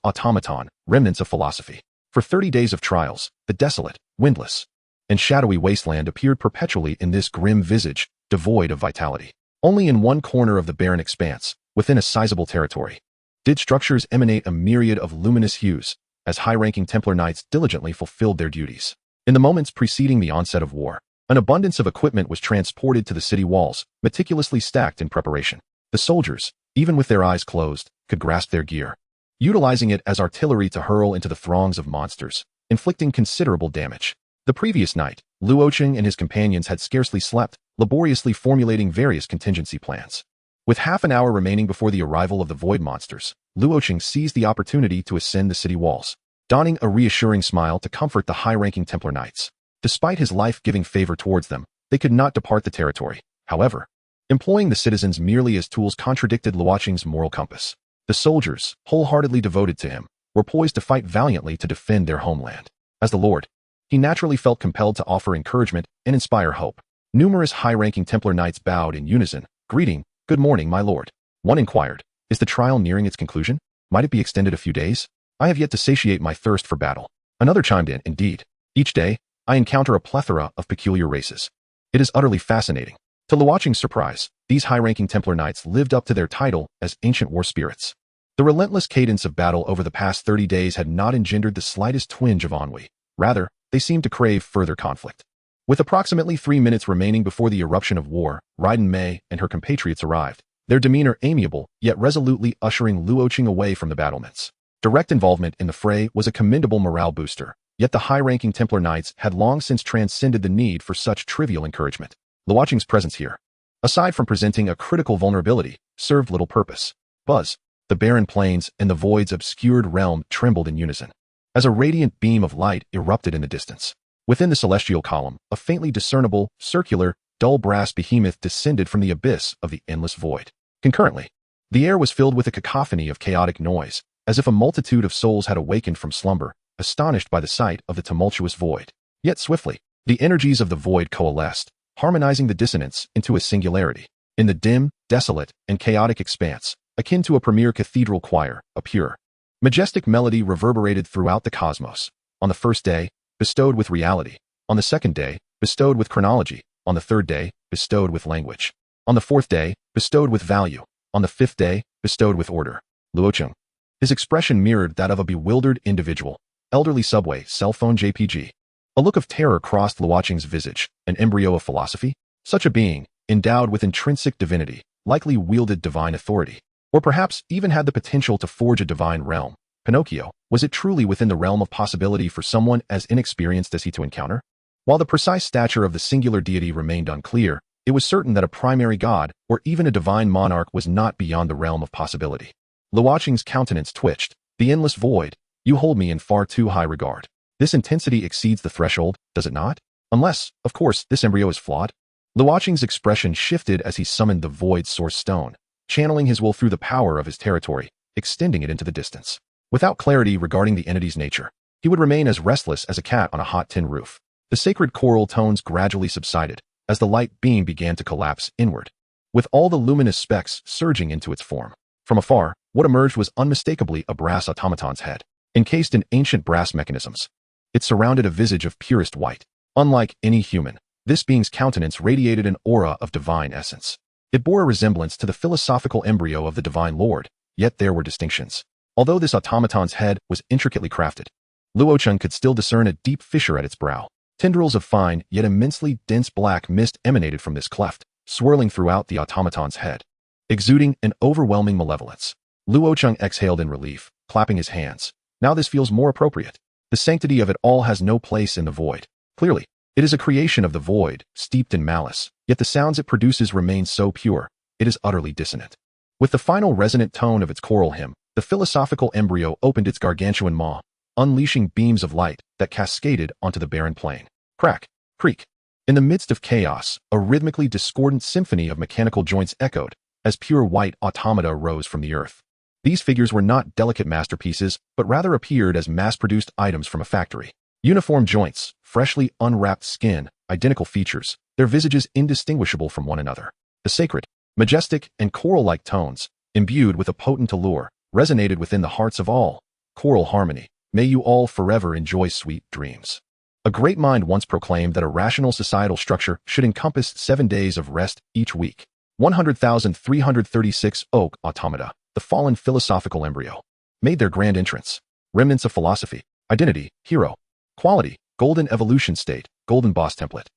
Automaton, Remnants of Philosophy. For 30 days of trials, the desolate, windless, and shadowy wasteland appeared perpetually in this grim visage, devoid of vitality. Only in one corner of the barren expanse, within a sizable territory, did structures emanate a myriad of luminous hues, as high-ranking Templar Knights diligently fulfilled their duties. In the moments preceding the onset of war, an abundance of equipment was transported to the city walls, meticulously stacked in preparation. The soldiers, even with their eyes closed, could grasp their gear, utilizing it as artillery to hurl into the throngs of monsters, inflicting considerable damage. The previous night, Luo Chen and his companions had scarcely slept, laboriously formulating various contingency plans. With half an hour remaining before the arrival of the void monsters, Luo Chen seized the opportunity to ascend the city walls, donning a reassuring smile to comfort the high-ranking Templar Knights. Despite his life-giving favor towards them, they could not depart the territory. However, employing the citizens merely as tools contradicted Luo Chen's moral compass. The soldiers, wholeheartedly devoted to him, were poised to fight valiantly to defend their homeland. As the Lord, he naturally felt compelled to offer encouragement and inspire hope. Numerous high-ranking Templar Knights bowed in unison, greeting, "Good morning, my lord." One inquired, "Is the trial nearing its conclusion? Might it be extended a few days? I have yet to satiate my thirst for battle." Another chimed in, "Indeed. Each day, I encounter a plethora of peculiar races. It is utterly fascinating." To Luo Chen's surprise, these high-ranking Templar Knights lived up to their title as ancient war spirits. The relentless cadence of battle over the past 30 days had not engendered the slightest twinge of ennui. Rather, they seemed to crave further conflict. With approximately 3 minutes remaining before the eruption of war, Raiden Mei and her compatriots arrived, their demeanor amiable, yet resolutely ushering Luo Chen away from the battlements. Direct involvement in the fray was a commendable morale booster, yet the high-ranking Templar Knights had long since transcended the need for such trivial encouragement. Luo Chen's presence here, aside from presenting a critical vulnerability, served little purpose. Buzz, the barren plains and the void's obscured realm trembled in unison, as a radiant beam of light erupted in the distance. Within the celestial column, a faintly discernible, circular, dull brass behemoth descended from the abyss of the endless void. Concurrently, the air was filled with a cacophony of chaotic noise, as if a multitude of souls had awakened from slumber, astonished by the sight of the tumultuous void. Yet swiftly, the energies of the void coalesced, harmonizing the dissonance into a singularity. In the dim, desolate, and chaotic expanse, akin to a premier cathedral choir, a pure, majestic melody reverberated throughout the cosmos. On the first day, bestowed with reality. On the second day, bestowed with chronology. On the third day, bestowed with language. On the fourth day, bestowed with value. On the fifth day, bestowed with order. Luo Chen. His expression mirrored that of a bewildered individual. Elderly subway, cell phone JPG. A look of terror crossed Luo Chen's visage, an embryo of philosophy. Such a being, endowed with intrinsic divinity, likely wielded divine authority, or perhaps even had the potential to forge a divine realm. Pinocchio, was it truly within the realm of possibility for someone as inexperienced as he to encounter? While the precise stature of the singular deity remained unclear, it was certain that a primary god, or even a divine monarch, was not beyond the realm of possibility. Luo Chen's countenance twitched. The endless void, you hold me in far too high regard. This intensity exceeds the threshold, does it not? Unless, of course, this embryo is flawed. Luo Chen's expression shifted as he summoned the void source stone, channeling his will through the power of his territory, extending it into the distance. Without clarity regarding the entity's nature, he would remain as restless as a cat on a hot tin roof. The sacred choral tones gradually subsided as the light beam began to collapse inward, with all the luminous specks surging into its form. From afar, what emerged was unmistakably a brass automaton's head, encased in ancient brass mechanisms. It surrounded a visage of purest white. Unlike any human, this being's countenance radiated an aura of divine essence. It bore a resemblance to the philosophical embryo of the divine lord, yet there were distinctions. Although this automaton's head was intricately crafted, Luo Chen could still discern a deep fissure at its brow. Tendrils of fine, yet immensely dense black mist emanated from this cleft, swirling throughout the automaton's head, exuding an overwhelming malevolence. Luo Chen exhaled in relief, clapping his hands. Now this feels more appropriate. The sanctity of it all has no place in the void. Clearly, it is a creation of the void, steeped in malice, yet the sounds it produces remain so pure, it is utterly dissonant. With the final resonant tone of its choral hymn, the philosophical embryo opened its gargantuan maw, unleashing beams of light that cascaded onto the barren plain. Crack, creak. In the midst of chaos, a rhythmically discordant symphony of mechanical joints echoed as pure white automata rose from the earth. These figures were not delicate masterpieces, but rather appeared as mass-produced items from a factory. Uniform joints, freshly unwrapped skin, identical features, their visages indistinguishable from one another. The sacred, majestic, and choral-like tones, imbued with a potent allure, resonated within the hearts of all. Choral harmony. May you all forever enjoy sweet dreams. A great mind once proclaimed that a rational societal structure should encompass 7 days of rest each week. 100,336 Oak Automata, the fallen philosophical embryo, made their grand entrance. Remnants of philosophy, identity, hero, quality, golden evolution state, golden boss template.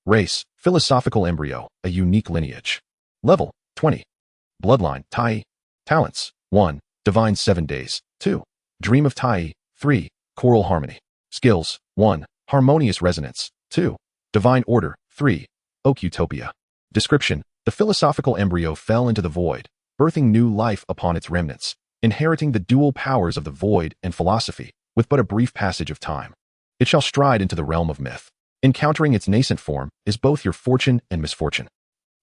Race, philosophical embryo, a unique lineage. Level, 20. Bloodline, Tai. Talents, 1. Divine 7 days, 2. Dream of Tai, 3. Choral harmony. Skills, 1. Harmonious resonance, 2. Divine order, 3. Oak utopia. Description: the philosophical embryo fell into the void, birthing new life upon its remnants, inheriting the dual powers of the void and philosophy, with but a brief passage of time. It shall stride into the realm of myth. Encountering its nascent form is both your fortune and misfortune.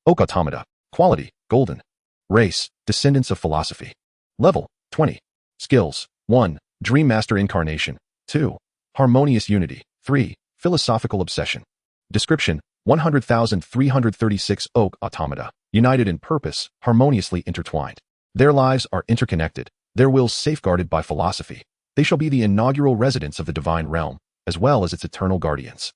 Oak automata. Quality, golden. Race, descendants of philosophy. Level, 20. Skills, 1. Dream Master incarnation, 2. Harmonious unity, 3. Philosophical obsession. Description: 100,336 Oak automata, united in purpose, harmoniously intertwined. Their lives are interconnected, their wills safeguarded by philosophy. They shall be the inaugural residents of the divine realm, as well as its eternal guardians.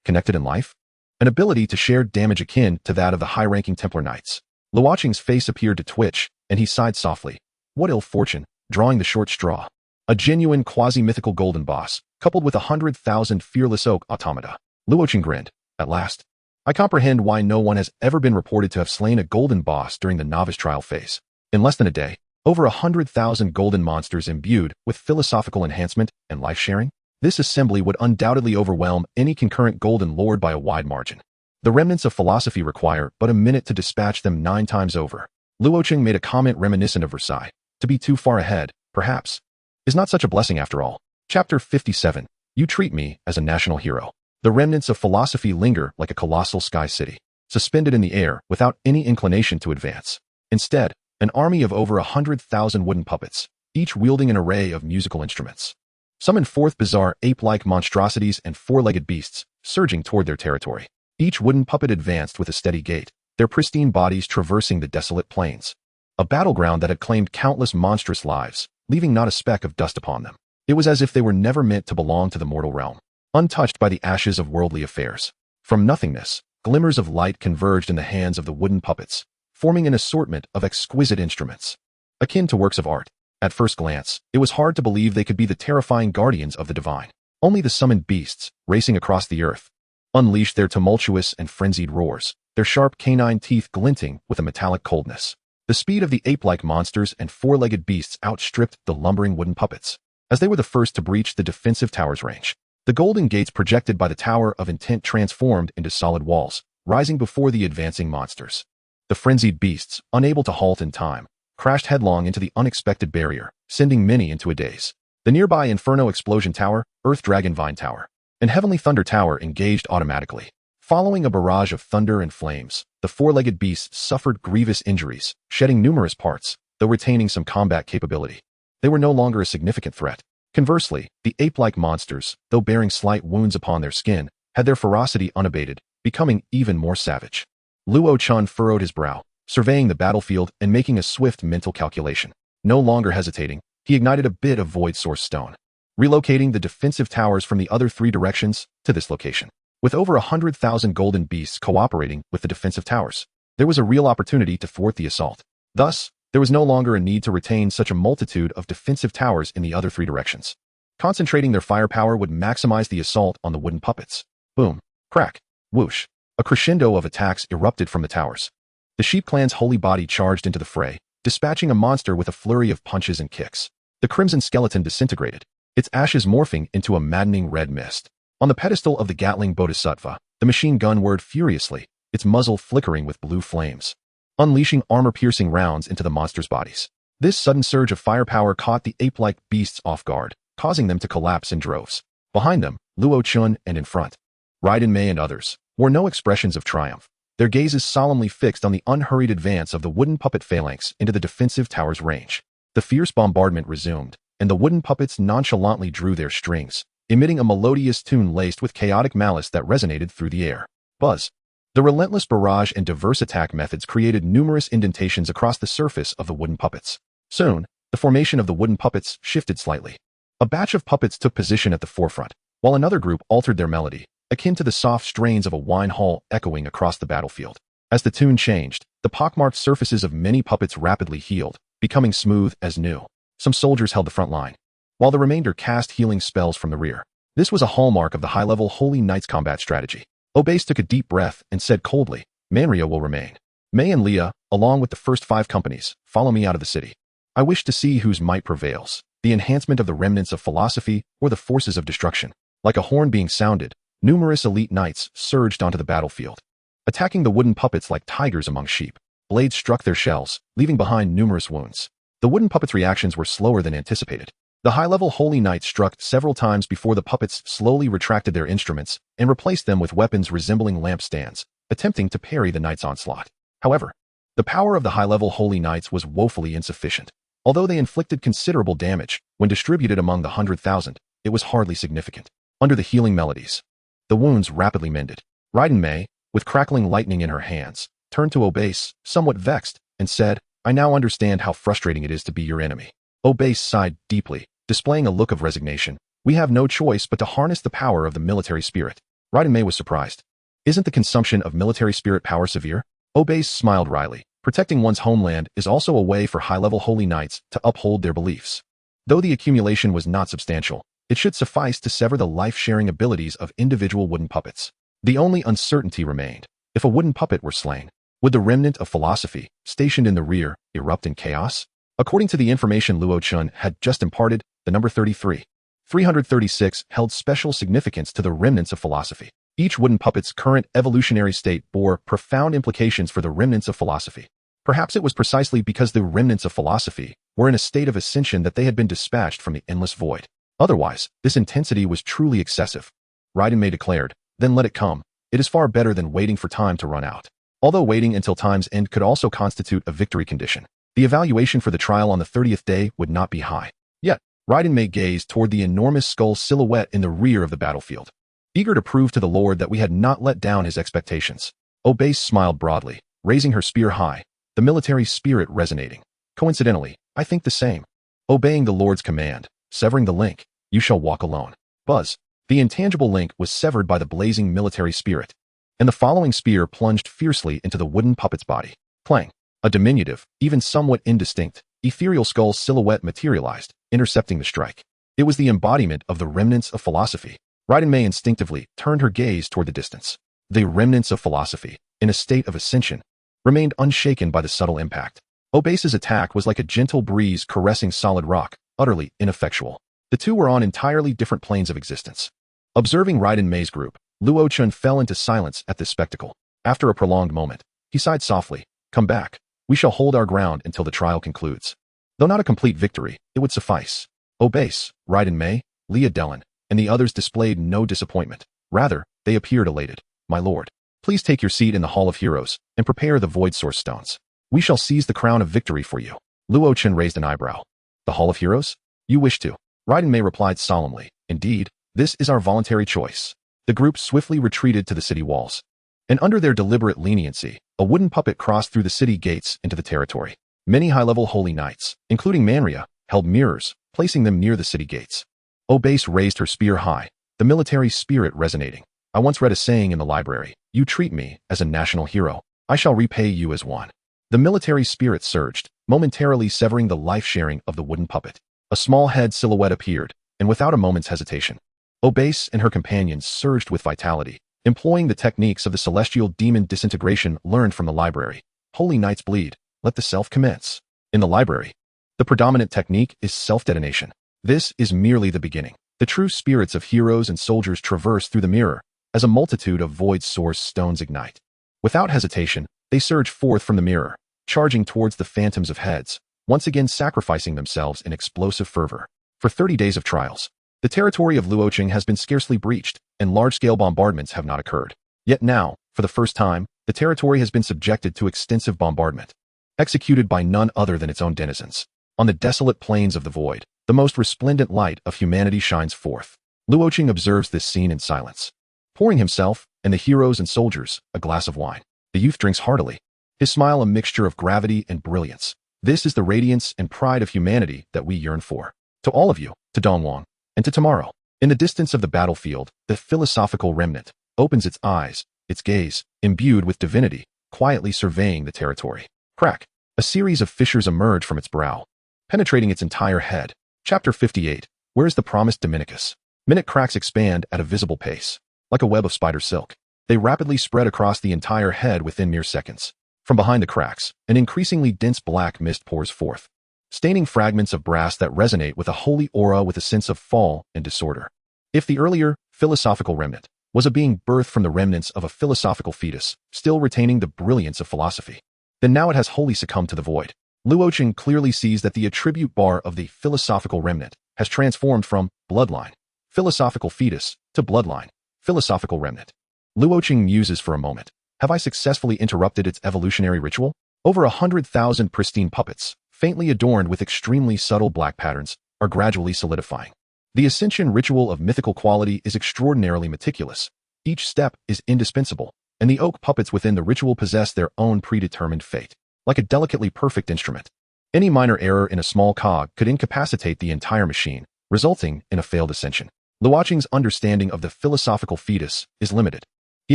Connected in life? An ability to share damage akin to that of the high-ranking Templar Knights. Luo Chen's face appeared to twitch, and he sighed softly. What ill fortune, drawing the short straw. A genuine quasi-mythical golden boss, coupled with 100,000 fearless Oak automata. Luo Chen grinned. At last, I comprehend why no one has ever been reported to have slain a golden boss during the novice trial phase. In less than a day, over 100,000 golden monsters imbued with philosophical enhancement and life-sharing. This assembly would undoubtedly overwhelm any concurrent golden lord by a wide margin. The remnants of philosophy require but a minute to dispatch them 9 times over. Luo Chen made a comment reminiscent of Versailles. To be too far ahead, perhaps, is not such a blessing after all. Chapter 57. You treat me as a national hero. The remnants of philosophy linger like a colossal sky city, suspended in the air without any inclination to advance. Instead, an army of over 100,000 wooden puppets, each wielding an array of musical instruments, summoned forth bizarre ape-like monstrosities and 4-legged beasts, surging toward their territory. Each wooden puppet advanced with a steady gait, their pristine bodies traversing the desolate plains. A battleground that had claimed countless monstrous lives, leaving not a speck of dust upon them. It was as if they were never meant to belong to the mortal realm, untouched by the ashes of worldly affairs. From nothingness, glimmers of light converged in the hands of the wooden puppets, forming an assortment of exquisite instruments, akin to works of art. At first glance, it was hard to believe they could be the terrifying guardians of the divine. Only the summoned beasts, racing across the earth, unleashed their tumultuous and frenzied roars, their sharp canine teeth glinting with a metallic coldness. The speed of the ape-like monsters and 4-legged beasts outstripped the lumbering wooden puppets. As they were the first to breach the defensive tower's range, The golden gates projected by the Tower of Intent transformed into solid walls, rising before the advancing monsters. The frenzied beasts, unable to halt in time, crashed headlong into the unexpected barrier, sending many into a daze. The nearby Inferno Explosion Tower, Earth Dragon Vine Tower, and Heavenly Thunder Tower engaged automatically. Following a barrage of thunder and flames, the four-legged beasts suffered grievous injuries, shedding numerous parts, though retaining some combat capability. They were no longer a significant threat. Conversely, the ape-like monsters, though bearing slight wounds upon their skin, had their ferocity unabated, becoming even more savage. Luo Chen furrowed his brow, surveying the battlefield and making a swift mental calculation. No longer hesitating, he ignited a bit of Void Source Stone, relocating the defensive towers from the other three directions to this location. With over 100,000 golden beasts cooperating with the defensive towers, there was a real opportunity to thwart the assault. Thus, there was no longer a need to retain such a multitude of defensive towers in the other three directions. Concentrating their firepower would maximize the assault on the wooden puppets. Boom, crack, whoosh. A crescendo of attacks erupted from the towers. The Sheep Clan's holy body charged into the fray, dispatching a monster with a flurry of punches and kicks. The crimson skeleton disintegrated, its ashes morphing into a maddening red mist. On the pedestal of the Gatling Bodhisattva, the machine gun whirred furiously, its muzzle flickering with blue flames, unleashing armor-piercing rounds into the monsters' bodies. This sudden surge of firepower caught the ape-like beasts off guard, causing them to collapse in droves. Behind them, Luo Chen, and in front, Raiden Mei and others, wore no expressions of triumph, their gazes solemnly fixed on the unhurried advance of the wooden puppet phalanx into the defensive tower's range. The fierce bombardment resumed, and the wooden puppets nonchalantly drew their strings, emitting a melodious tune laced with chaotic malice that resonated through the air. Buzz. The relentless barrage and diverse attack methods created numerous indentations across the surface of the wooden puppets. Soon, the formation of the wooden puppets shifted slightly. A batch of puppets took position at the forefront, while another group altered their melody, akin to the soft strains of a wine hall echoing across the battlefield. As the tune changed, the pockmarked surfaces of many puppets rapidly healed, becoming smooth as new. Some soldiers held the front line, while the remainder cast healing spells from the rear. This was a hallmark of the high-level Holy Knights combat strategy. Obase took a deep breath and said coldly, Manhwa will remain. Mei and Leah, along with the first 5 companies, follow me out of the city. I wish to see whose might prevails, the enhancement of the remnants of philosophy or the forces of destruction. Like a horn being sounded, numerous elite knights surged onto the battlefield, attacking the wooden puppets like tigers among sheep. Blades struck their shells, leaving behind numerous wounds. The wooden puppets' reactions were slower than anticipated. The high-level Holy Knight struck several times before the puppets slowly retracted their instruments and replaced them with weapons resembling lampstands, attempting to parry the Knight's onslaught. However, the power of the high-level Holy Knights was woefully insufficient. Although they inflicted considerable damage, when distributed among the 100,000, it was hardly significant. Under the healing melodies, the wounds rapidly mended. Raiden Mei, with crackling lightning in her hands, turned to Obase, somewhat vexed, and said, I now understand how frustrating it is to be your enemy. Obase sighed deeply, displaying a look of resignation. We have no choice but to harness the power of the military spirit. Raiden Mei was surprised. Isn't the consumption of military spirit power severe? Obase smiled wryly. Protecting one's homeland is also a way for high-level Holy Knights to uphold their beliefs. Though the accumulation was not substantial, it should suffice to sever the life-sharing abilities of individual wooden puppets. The only uncertainty remained. If a wooden puppet were slain, would the remnant of philosophy, stationed in the rear, erupt in chaos? According to the information Luo Chen had just imparted, the number 336 held special significance to the remnants of philosophy. Each wooden puppet's current evolutionary state bore profound implications for the remnants of philosophy. Perhaps it was precisely because the remnants of philosophy were in a state of ascension that they had been dispatched from the endless void. Otherwise, this intensity was truly excessive. Raiden Mei declared, then let it come. It is far better than waiting for time to run out. Although waiting until time's end could also constitute a victory condition, the evaluation for the trial on the 30th day would not be high. Yet, Raiden Mei gazed toward the enormous skull silhouette in the rear of the battlefield, eager to prove to the Lord that we had not let down his expectations. Obase smiled broadly, raising her spear high, the military spirit resonating. Coincidentally, I think the same. Obeying the Lord's command, severing the link, you shall walk alone. Buzz. The intangible link was severed by the blazing military spirit, and the following spear plunged fiercely into the wooden puppet's body. Clang. A diminutive, even somewhat indistinct, ethereal skull silhouette materialized, intercepting the strike. It was the embodiment of the remnants of philosophy. Raiden Mei instinctively turned her gaze toward the distance. The remnants of philosophy, in a state of ascension, remained unshaken by the subtle impact. Obase's attack was like a gentle breeze caressing solid rock, utterly ineffectual. The two were on entirely different planes of existence. Observing Raiden Mei's group, Luo Chen fell into silence at this spectacle. After a prolonged moment, he sighed softly. Come back. We shall hold our ground until the trial concludes. Though not a complete victory, it would suffice. Obase, Raiden Mei, Leah Dellen, and the others displayed no disappointment. Rather, they appeared elated. My lord, please take your seat in the Hall of Heroes and prepare the Void Source Stones. We shall seize the crown of victory for you. Luo Chen raised an eyebrow. The Hall of Heroes? You wish to? Raiden Mei replied solemnly. Indeed, this is our voluntary choice. The group swiftly retreated to the city walls. And under their deliberate leniency, a wooden puppet crossed through the city gates into the territory. Many high-level holy knights, including Manhwa, held mirrors, placing them near the city gates. Obase raised her spear high, the military spirit resonating. I once read a saying in the library, you treat me as a national hero, I shall repay you as one. The military spirit surged, momentarily severing the life-sharing of the wooden puppet. A small head silhouette appeared, and without a moment's hesitation, Obase and her companions surged with vitality, employing the techniques of the celestial demon disintegration learned from the library. Holy knights bleed, let the self commence. In the library, the predominant technique is self-detonation. This is merely the beginning. The true spirits of heroes and soldiers traverse through the mirror, as a multitude of void source stones ignite. Without hesitation, they surge forth from the mirror, charging towards the phantoms of heads, once again sacrificing themselves in explosive fervor. For 30 days of trials, the territory of Luo Chen has been scarcely breached, and large-scale bombardments have not occurred. Yet now, for the first time, the territory has been subjected to extensive bombardment, executed by none other than its own denizens. On the desolate plains of the void, the most resplendent light of humanity shines forth. Luo Chen observes this scene in silence, pouring himself, and the heroes and soldiers, a glass of wine. The youth drinks heartily, his smile a mixture of gravity and brilliance. This is the radiance and pride of humanity that we yearn for. To all of you, to Dongwang, and to tomorrow. In the distance of the battlefield, the philosophical remnant opens its eyes, its gaze, imbued with divinity, quietly surveying the territory. Crack. A series of fissures emerge from its brow, penetrating its entire head. Chapter 58. Where's the promised Dominicus? Minute cracks expand at a visible pace, like a web of spider silk. They rapidly spread across the entire head within mere seconds. From behind the cracks, an increasingly dense black mist pours forth, staining fragments of brass that resonate with a holy aura with a sense of fall and disorder. If the earlier, philosophical remnant was a being birthed from the remnants of a philosophical fetus, still retaining the brilliance of philosophy, then now it has wholly succumbed to the void. Luo Chen clearly sees that the attribute bar of the philosophical remnant has transformed from bloodline, philosophical fetus, to bloodline, philosophical remnant. Luo Chen muses for a moment. Have I successfully interrupted its evolutionary ritual? Over 100,000 pristine puppets, faintly adorned with extremely subtle black patterns, are gradually solidifying. The ascension ritual of mythical quality is extraordinarily meticulous. Each step is indispensable, and the oak puppets within the ritual possess their own predetermined fate. Like a delicately perfect instrument, any minor error in a small cog could incapacitate the entire machine, resulting in a failed ascension. Luo Chen's understanding of the philosophical fetus is limited. He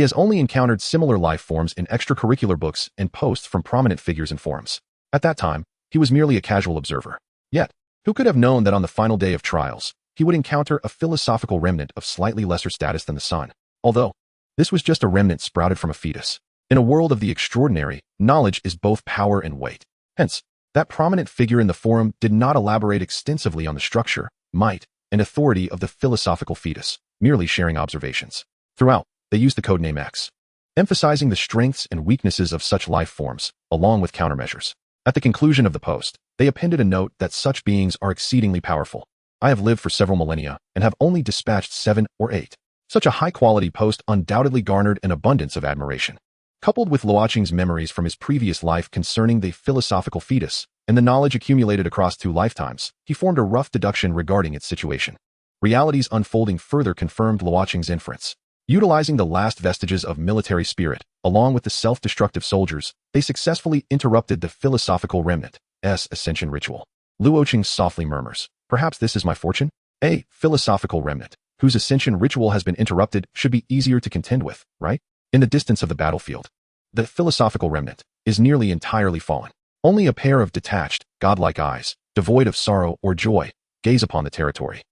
has only encountered similar life forms in extracurricular books and posts from prominent figures and forums. At that time, he was merely a casual observer. Yet, who could have known that on the final day of trials, he would encounter a philosophical remnant of slightly lesser status than the sun? Although, this was just a remnant sprouted from a fetus. In a world of the extraordinary, knowledge is both power and weight. Hence, that prominent figure in the forum did not elaborate extensively on the structure, might, and authority of the philosophical fetus, merely sharing observations. Throughout, they used the codename X, emphasizing the strengths and weaknesses of such life forms, along with countermeasures. At the conclusion of the post, they appended a note that such beings are exceedingly powerful. I have lived for several millennia and have only dispatched 7 or 8. Such a high-quality post undoubtedly garnered an abundance of admiration. Coupled with Luo Chen's memories from his previous life concerning the philosophical fetus and the knowledge accumulated across 2 lifetimes, he formed a rough deduction regarding its situation. Realities unfolding further confirmed Luo Chen's inference. Utilizing the last vestiges of military spirit, along with the self-destructive soldiers, they successfully interrupted the philosophical remnant's ascension ritual. Luo Chen softly murmurs, perhaps this is my fortune? A philosophical remnant, whose ascension ritual has been interrupted, should be easier to contend with, right? In the distance of the battlefield, the philosophical remnant is nearly entirely fallen. Only a pair of detached, godlike eyes, devoid of sorrow or joy, gaze upon the territory,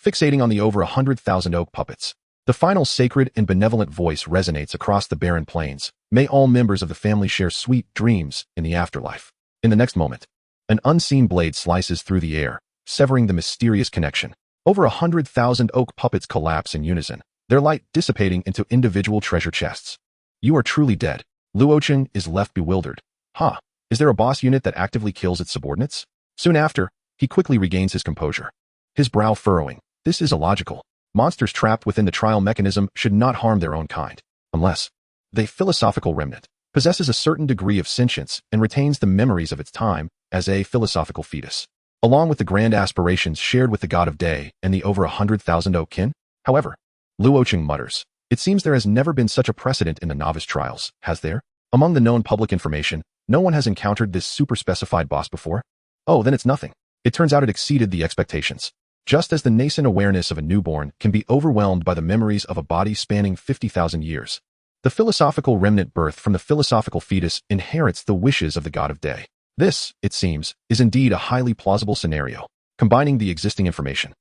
fixating on the over 100,000 oak puppets. The final sacred and benevolent voice resonates across the barren plains. May all members of the family share sweet dreams in the afterlife. In the next moment, an unseen blade slices through the air, severing the mysterious connection. Over 100,000 oak puppets collapse in unison, their light dissipating into individual treasure chests. You are truly dead. Luo Chen is left bewildered. Huh, is there a boss unit that actively kills its subordinates? Soon after, he quickly regains his composure. His brow furrowing. This is illogical. Monsters trapped within the trial mechanism should not harm their own kind, unless the philosophical remnant possesses a certain degree of sentience and retains the memories of its time as a philosophical fetus, along with the grand aspirations shared with the god of day and the over 100,000 oak kin. However, Luo Chen mutters, it seems there has never been such a precedent in the novice trials, has there? Among the known public information, no one has encountered this super-specified boss before? Oh, then it's nothing. It turns out it exceeded the expectations. Just as the nascent awareness of a newborn can be overwhelmed by the memories of a body spanning 50,000 years, the philosophical remnant birthed from the philosophical fetus inherits the wishes of the god of day. This, it seems, is indeed a highly plausible scenario, combining the existing information.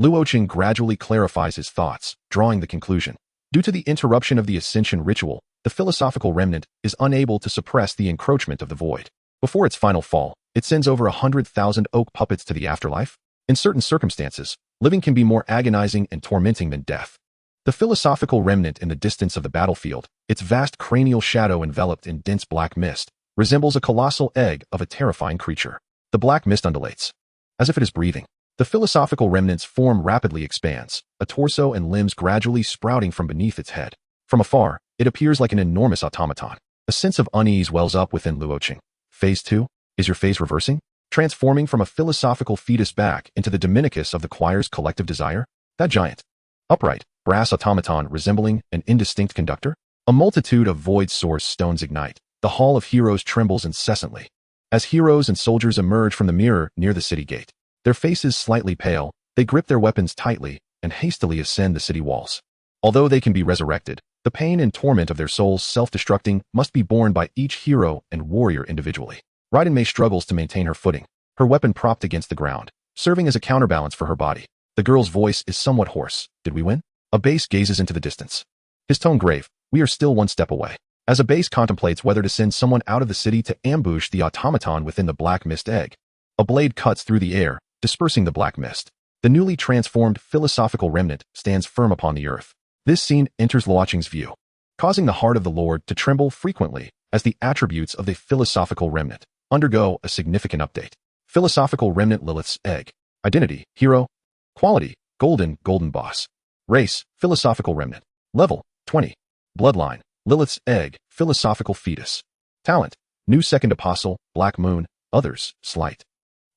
Luo Chen gradually clarifies his thoughts, drawing the conclusion. Due to the interruption of the ascension ritual, the philosophical remnant is unable to suppress the encroachment of the void. Before its final fall, it sends over 100,000 oak puppets to the afterlife. In certain circumstances, living can be more agonizing and tormenting than death. The philosophical remnant in the distance of the battlefield, its vast cranial shadow enveloped in dense black mist, resembles a colossal egg of a terrifying creature. The black mist undulates, as if it is breathing. The philosophical remnant's form rapidly expands, a torso and limbs gradually sprouting from beneath its head. From afar, it appears like an enormous automaton. A sense of unease wells up within Luo Chen. Phase 2? Is your phase reversing? Transforming from a philosophical fetus back into the Dominicus of the choir's collective desire? That giant, upright, brass automaton resembling an indistinct conductor? A multitude of void source stones ignite. The Hall of Heroes trembles incessantly. As heroes and soldiers emerge from the mirror near the city gate, their faces slightly pale, they grip their weapons tightly and hastily ascend the city walls. Although they can be resurrected, the pain and torment of their souls self-destructing must be borne by each hero and warrior individually. Raiden Mei struggles to maintain her footing, her weapon propped against the ground, serving as a counterbalance for her body. The girl's voice is somewhat hoarse. Did we win? A base gazes into the distance, his tone grave. We are still one step away. As a base contemplates whether to send someone out of the city to ambush the automaton within the black mist egg, a blade cuts through the air, dispersing the black mist. The newly transformed philosophical remnant stands firm upon the earth. This scene enters Luo Chen's view, causing the heart of the Lord to tremble frequently as the attributes of the philosophical remnant undergo a significant update. Philosophical remnant Lilith's egg. Identity, hero. Quality, golden boss. Race, philosophical remnant. Level, 20. Bloodline, Lilith's egg, philosophical fetus. Talent, new second apostle, black moon, others, slight.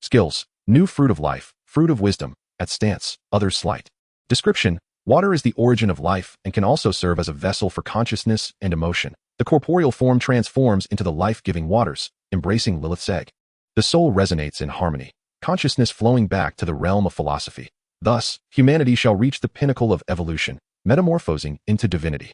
Skills, new fruit of life, fruit of wisdom, at stance, others slight. Description, water is the origin of life and can also serve as a vessel for consciousness and emotion. The corporeal form transforms into the life-giving waters, embracing Lilith's egg. The soul resonates in harmony, consciousness flowing back to the realm of philosophy. Thus, humanity shall reach the pinnacle of evolution, metamorphosing into divinity.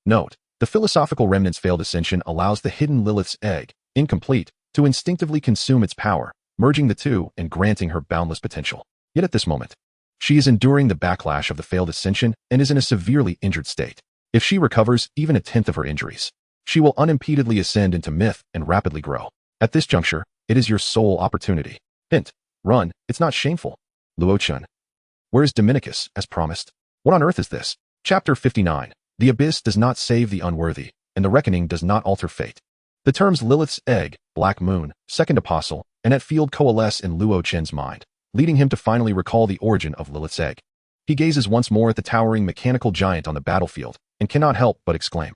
Note, the philosophical remnant's failed ascension allows the hidden Lilith's egg, incomplete, to instinctively consume its power, merging the two and granting her boundless potential. Yet at this moment, she is enduring the backlash of the failed ascension and is in a severely injured state. If she recovers even a tenth of her injuries, she will unimpededly ascend into myth and rapidly grow. At this juncture, it is your sole opportunity. Hint, run, it's not shameful. Luo Chen. Where is Dominicus, as promised? What on earth is this? Chapter 59. The abyss does not save the unworthy, and the reckoning does not alter fate. The terms Lilith's egg, black moon, second apostle, and at field coalesce in Luo Chen's mind, leading him to finally recall the origin of Lilith's egg. He gazes once more at the towering mechanical giant on the battlefield, and cannot help but exclaim,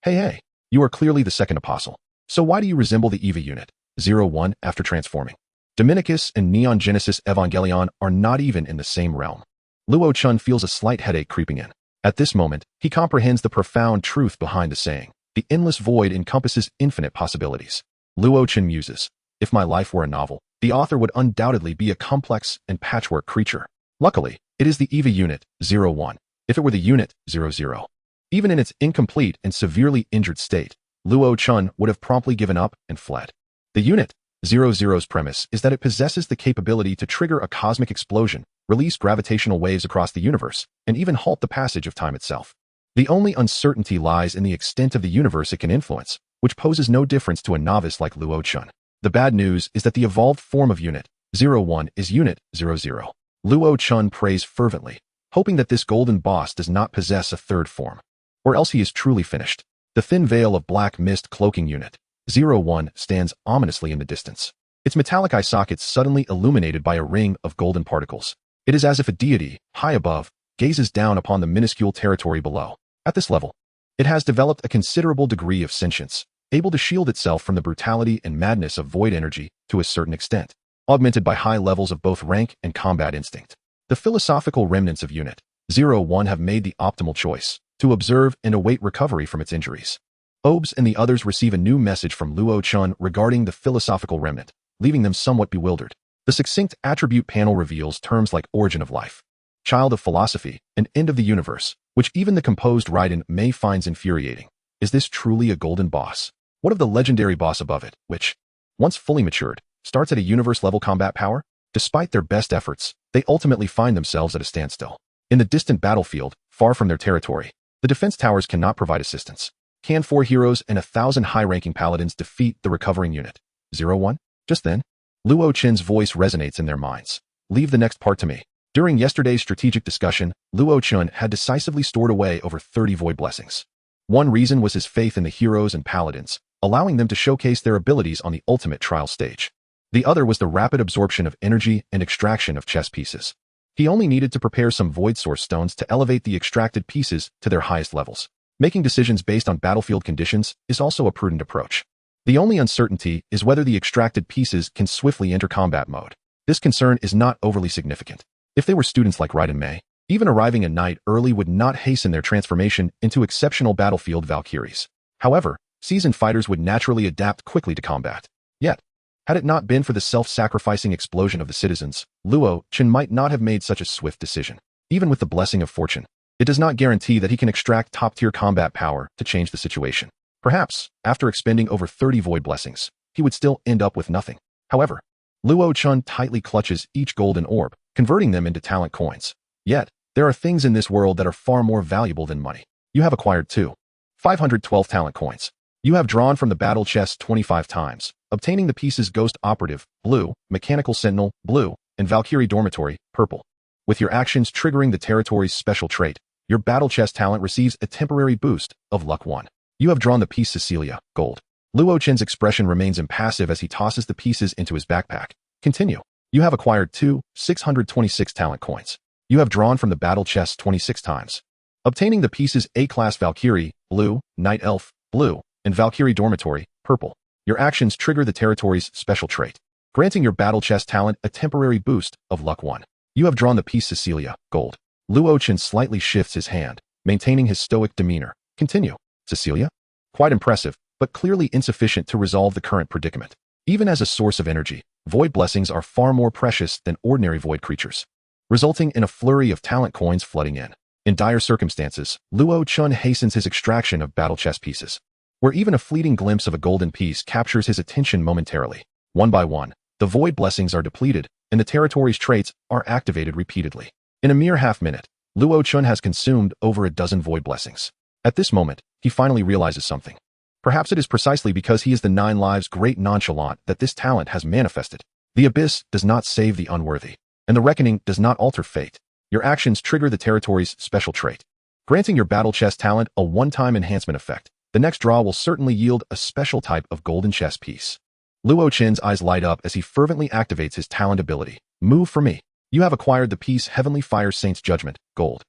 Hey, you are clearly the second apostle. So why do you resemble the EVA unit, 01, after transforming? Dominicus and Neon Genesis Evangelion are not even in the same realm. Luo Chen feels a slight headache creeping in. At this moment, he comprehends the profound truth behind the saying. The endless void encompasses infinite possibilities. Luo Chen muses, if my life were a novel, the author would undoubtedly be a complex and patchwork creature. Luckily, it is the EVA unit, 01. If it were the unit, 00. Even in its incomplete and severely injured state, Luo Chen would have promptly given up and fled. The unit, 00's premise is that it possesses the capability to trigger a cosmic explosion, release gravitational waves across the universe, and even halt the passage of time itself. The only uncertainty lies in the extent of the universe it can influence, which poses no difference to a novice like Luo Chen. The bad news is that the evolved form of Unit 01 is Unit 00. Luo Chen prays fervently. hoping that this golden boss does not possess a third form, or else he is truly finished. The thin veil of black mist cloaking Unit 01 stands ominously in the distance, its metallic eye sockets suddenly illuminated by a ring of golden particles. It is as if a deity, high above, gazes down upon the minuscule territory below. At this level, it has developed a considerable degree of sentience, able to shield itself from the brutality and madness of void energy to a certain extent, augmented by high levels of both rank and combat instinct. The philosophical remnants of Unit 01 have made the optimal choice, to observe and await recovery from its injuries. Obes and the others receive a new message from Luo Chen regarding the philosophical remnant, leaving them somewhat bewildered. The succinct attribute panel reveals terms like origin of life, child of philosophy, and end of the universe, which even the composed Raiden Mei finds infuriating. Is this truly a golden boss? What of the legendary boss above it, which, once fully matured, starts at a universe-level combat power? Despite their best efforts, they ultimately find themselves at a standstill. In the distant battlefield, far from their territory, the defense towers cannot provide assistance. Can 4 heroes and 1,000 high-ranking paladins defeat the recovering Unit 01? Just then, Luo Chen's voice resonates in their minds. Leave the next part to me. During yesterday's strategic discussion, Luo Chen had decisively stored away over 30 void blessings. One reason was his faith in the heroes and paladins, allowing them to showcase their abilities on the ultimate trial stage. The other was the rapid absorption of energy and extraction of chess pieces. He only needed to prepare some void source stones to elevate the extracted pieces to their highest levels. Making decisions based on battlefield conditions is also a prudent approach. The only uncertainty is whether the extracted pieces can swiftly enter combat mode. This concern is not overly significant. If they were students like Raiden Mei, even arriving a night early would not hasten their transformation into exceptional battlefield Valkyries. However, seasoned fighters would naturally adapt quickly to combat. Yet, had it not been for the self-sacrificing explosion of the citizens, Luo Chen might not have made such a swift decision. Even with the blessing of fortune, it does not guarantee that he can extract top-tier combat power to change the situation. Perhaps, after expending over 30 void blessings, he would still end up with nothing. However, Luo Chen tightly clutches each golden orb, converting them into talent coins. Yet, there are things in this world that are far more valuable than money. You have acquired 512 talent coins. You have drawn from the battle chest 25 times, obtaining the pieces Ghost Operative, blue, Mechanical Sentinel, blue, and Valkyrie Dormitory, purple. With your actions triggering the territory's special trait, your battle chest talent receives a temporary boost of luck 1. You have drawn the piece Cecilia, gold. Luo Chen's expression remains impassive as he tosses the pieces into his backpack. Continue. You have acquired 626 talent coins. You have drawn from the battle chest 26 times, obtaining the pieces A-class Valkyrie, blue, Night Elf, blue, and Valkyrie Dormitory, purple. Your actions trigger the territory's special trait, granting your battle chest talent a temporary boost of luck 1. You have drawn the piece Cecilia, gold. Luo Chen slightly shifts his hand, maintaining his stoic demeanor. Continue. Cecilia? Quite impressive, but clearly insufficient to resolve the current predicament. Even as a source of energy, void blessings are far more precious than ordinary void creatures, resulting in a flurry of talent coins flooding in. In dire circumstances, Luo Chen hastens his extraction of battle chess pieces, where even a fleeting glimpse of a golden piece captures his attention momentarily. One by one, the void blessings are depleted, and the territory's traits are activated repeatedly. In a mere half-minute, Luo Chen has consumed over a dozen void blessings. At this moment, he finally realizes something. Perhaps it is precisely because he is the 9 lives great nonchalant that this talent has manifested. The abyss does not save the unworthy, and the reckoning does not alter fate. Your actions trigger the territory's special trait, granting your battle chest talent a one-time enhancement effect. The next draw will certainly yield a special type of golden chess piece. Luo Chen's eyes light up as he fervently activates his talent ability. Move for me. You have acquired the piece Heavenly Fire Saint's Judgment, gold.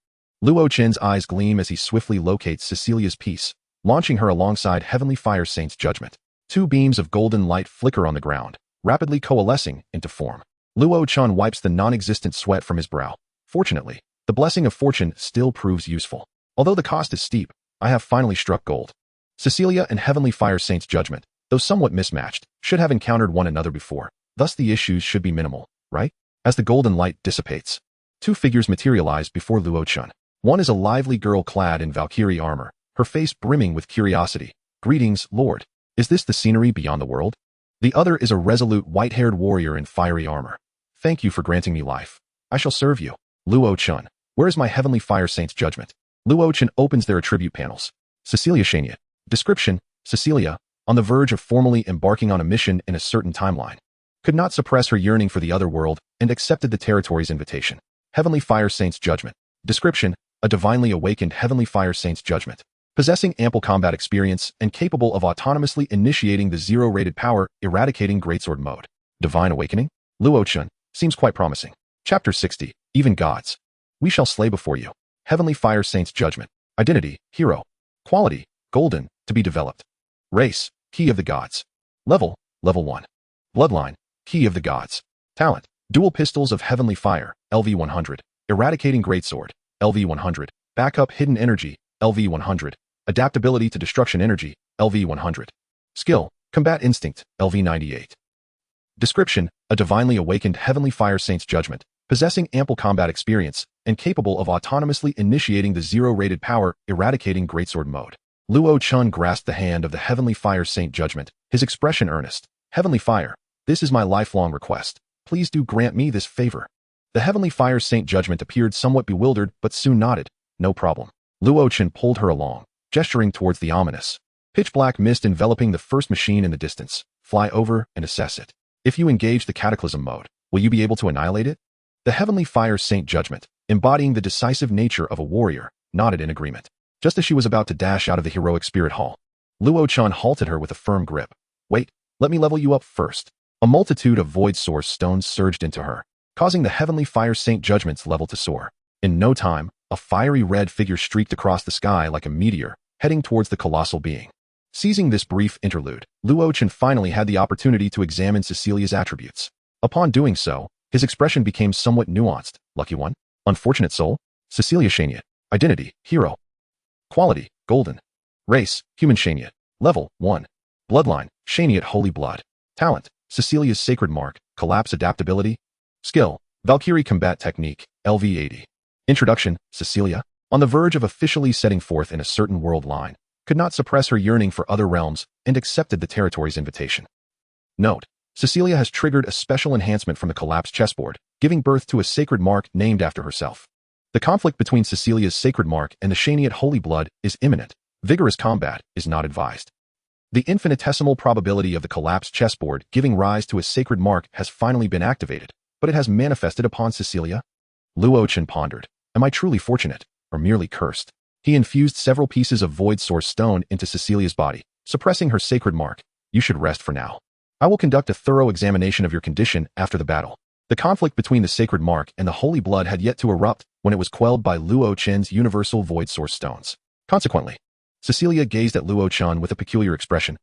Luo Chen's eyes gleam as he swiftly locates Cecilia's piece, launching her alongside Heavenly Fire Saint's Judgment. 2 beams of golden light flicker on the ground, rapidly coalescing into form. Luo Chen wipes the non-existent sweat from his brow. Fortunately, the blessing of fortune still proves useful. Although the cost is steep, I have finally struck gold. Cecilia and Heavenly Fire Saint's Judgment, though somewhat mismatched, should have encountered one another before. Thus the issues should be minimal, right? As the golden light dissipates, 2 figures materialize before Luo Chen. One is a lively girl clad in Valkyrie armor, her face brimming with curiosity. Greetings, Lord. Is this the scenery beyond the world? The other is a resolute white-haired warrior in fiery armor. Thank you for granting me life. I shall serve you. Luo Chen. Where is my Heavenly Fire Saint's Judgment? Luo Chen opens their attribute panels. Cecilia Shania. Description: Cecilia, on the verge of formally embarking on a mission in a certain timeline, could not suppress her yearning for the other world and accepted the territory's invitation. Heavenly Fire Saint's Judgment. Description: a divinely awakened heavenly fire saint's judgment. Possessing ample combat experience and capable of autonomously initiating the zero-rated power, eradicating greatsword mode. Divine awakening? Luo Chen. Seems quite promising. Chapter 60. Even gods. We shall slay before you. Heavenly fire saint's judgment. Identity: hero. Quality: golden, to be developed. Race: key of the gods. Level: level 1. Bloodline: key of the gods. Talent: dual pistols of heavenly fire, LV 100. Eradicating greatsword, LV 100. Backup hidden energy, LV 100. Adaptability to destruction energy, LV 100. Skill: combat instinct, LV 98. Description: a divinely awakened heavenly fire saint's judgment, possessing ample combat experience and capable of autonomously initiating the zero-rated power, eradicating greatsword mode. Luo Chen grasped the hand of the heavenly fire saint judgment, his expression earnest. Heavenly fire, this is my lifelong request. Please do grant me this favor. The heavenly fire saint judgment appeared somewhat bewildered but soon nodded. No problem. Luo Chen pulled her along, gesturing towards the ominous pitch-black mist enveloping the first machine in the distance. Fly over and assess it. If you engage the cataclysm mode, will you be able to annihilate it? The heavenly fire saint judgment, embodying the decisive nature of a warrior, nodded in agreement. Just as she was about to dash out of the heroic spirit hall, Luo Chen halted her with a firm grip. Wait, let me level you up first. A multitude of void source stones surged into her, causing the heavenly fire saint judgment's level to soar. In no time, a fiery red figure streaked across the sky like a meteor, heading towards the colossal being. Seizing this brief interlude, Luo Chen finally had the opportunity to examine Cecilia's attributes. Upon doing so, his expression became somewhat nuanced. Lucky one? Unfortunate soul? Cecilia Shaniat. Identity: hero. Quality: golden. Race: human Shaniat. Level: 1. Bloodline: Shaniat holy blood. Talent: Cecilia's sacred mark, collapse adaptability. Skill: Valkyrie combat technique, LV 80. Introduction: Cecilia, on the verge of officially setting forth in a certain world line, could not suppress her yearning for other realms and accepted the territory's invitation. Note: Cecilia has triggered a special enhancement from the collapsed chessboard, giving birth to a sacred mark named after herself. The conflict between Cecilia's sacred mark and the Shaniat holy blood is imminent. Vigorous combat is not advised. The infinitesimal probability of the collapsed chessboard giving rise to a sacred mark has finally been activated, but it has manifested upon Cecilia? Luo Chen pondered. Am I truly fortunate, or merely cursed? He infused several pieces of void source stone into Cecilia's body, suppressing her sacred mark. You should rest for now. I will conduct a thorough examination of your condition after the battle. The conflict between the sacred mark and the holy blood had yet to erupt when it was quelled by Luo Chen's universal void source stones. Consequently, Cecilia gazed at Luo Chen with a peculiar expression.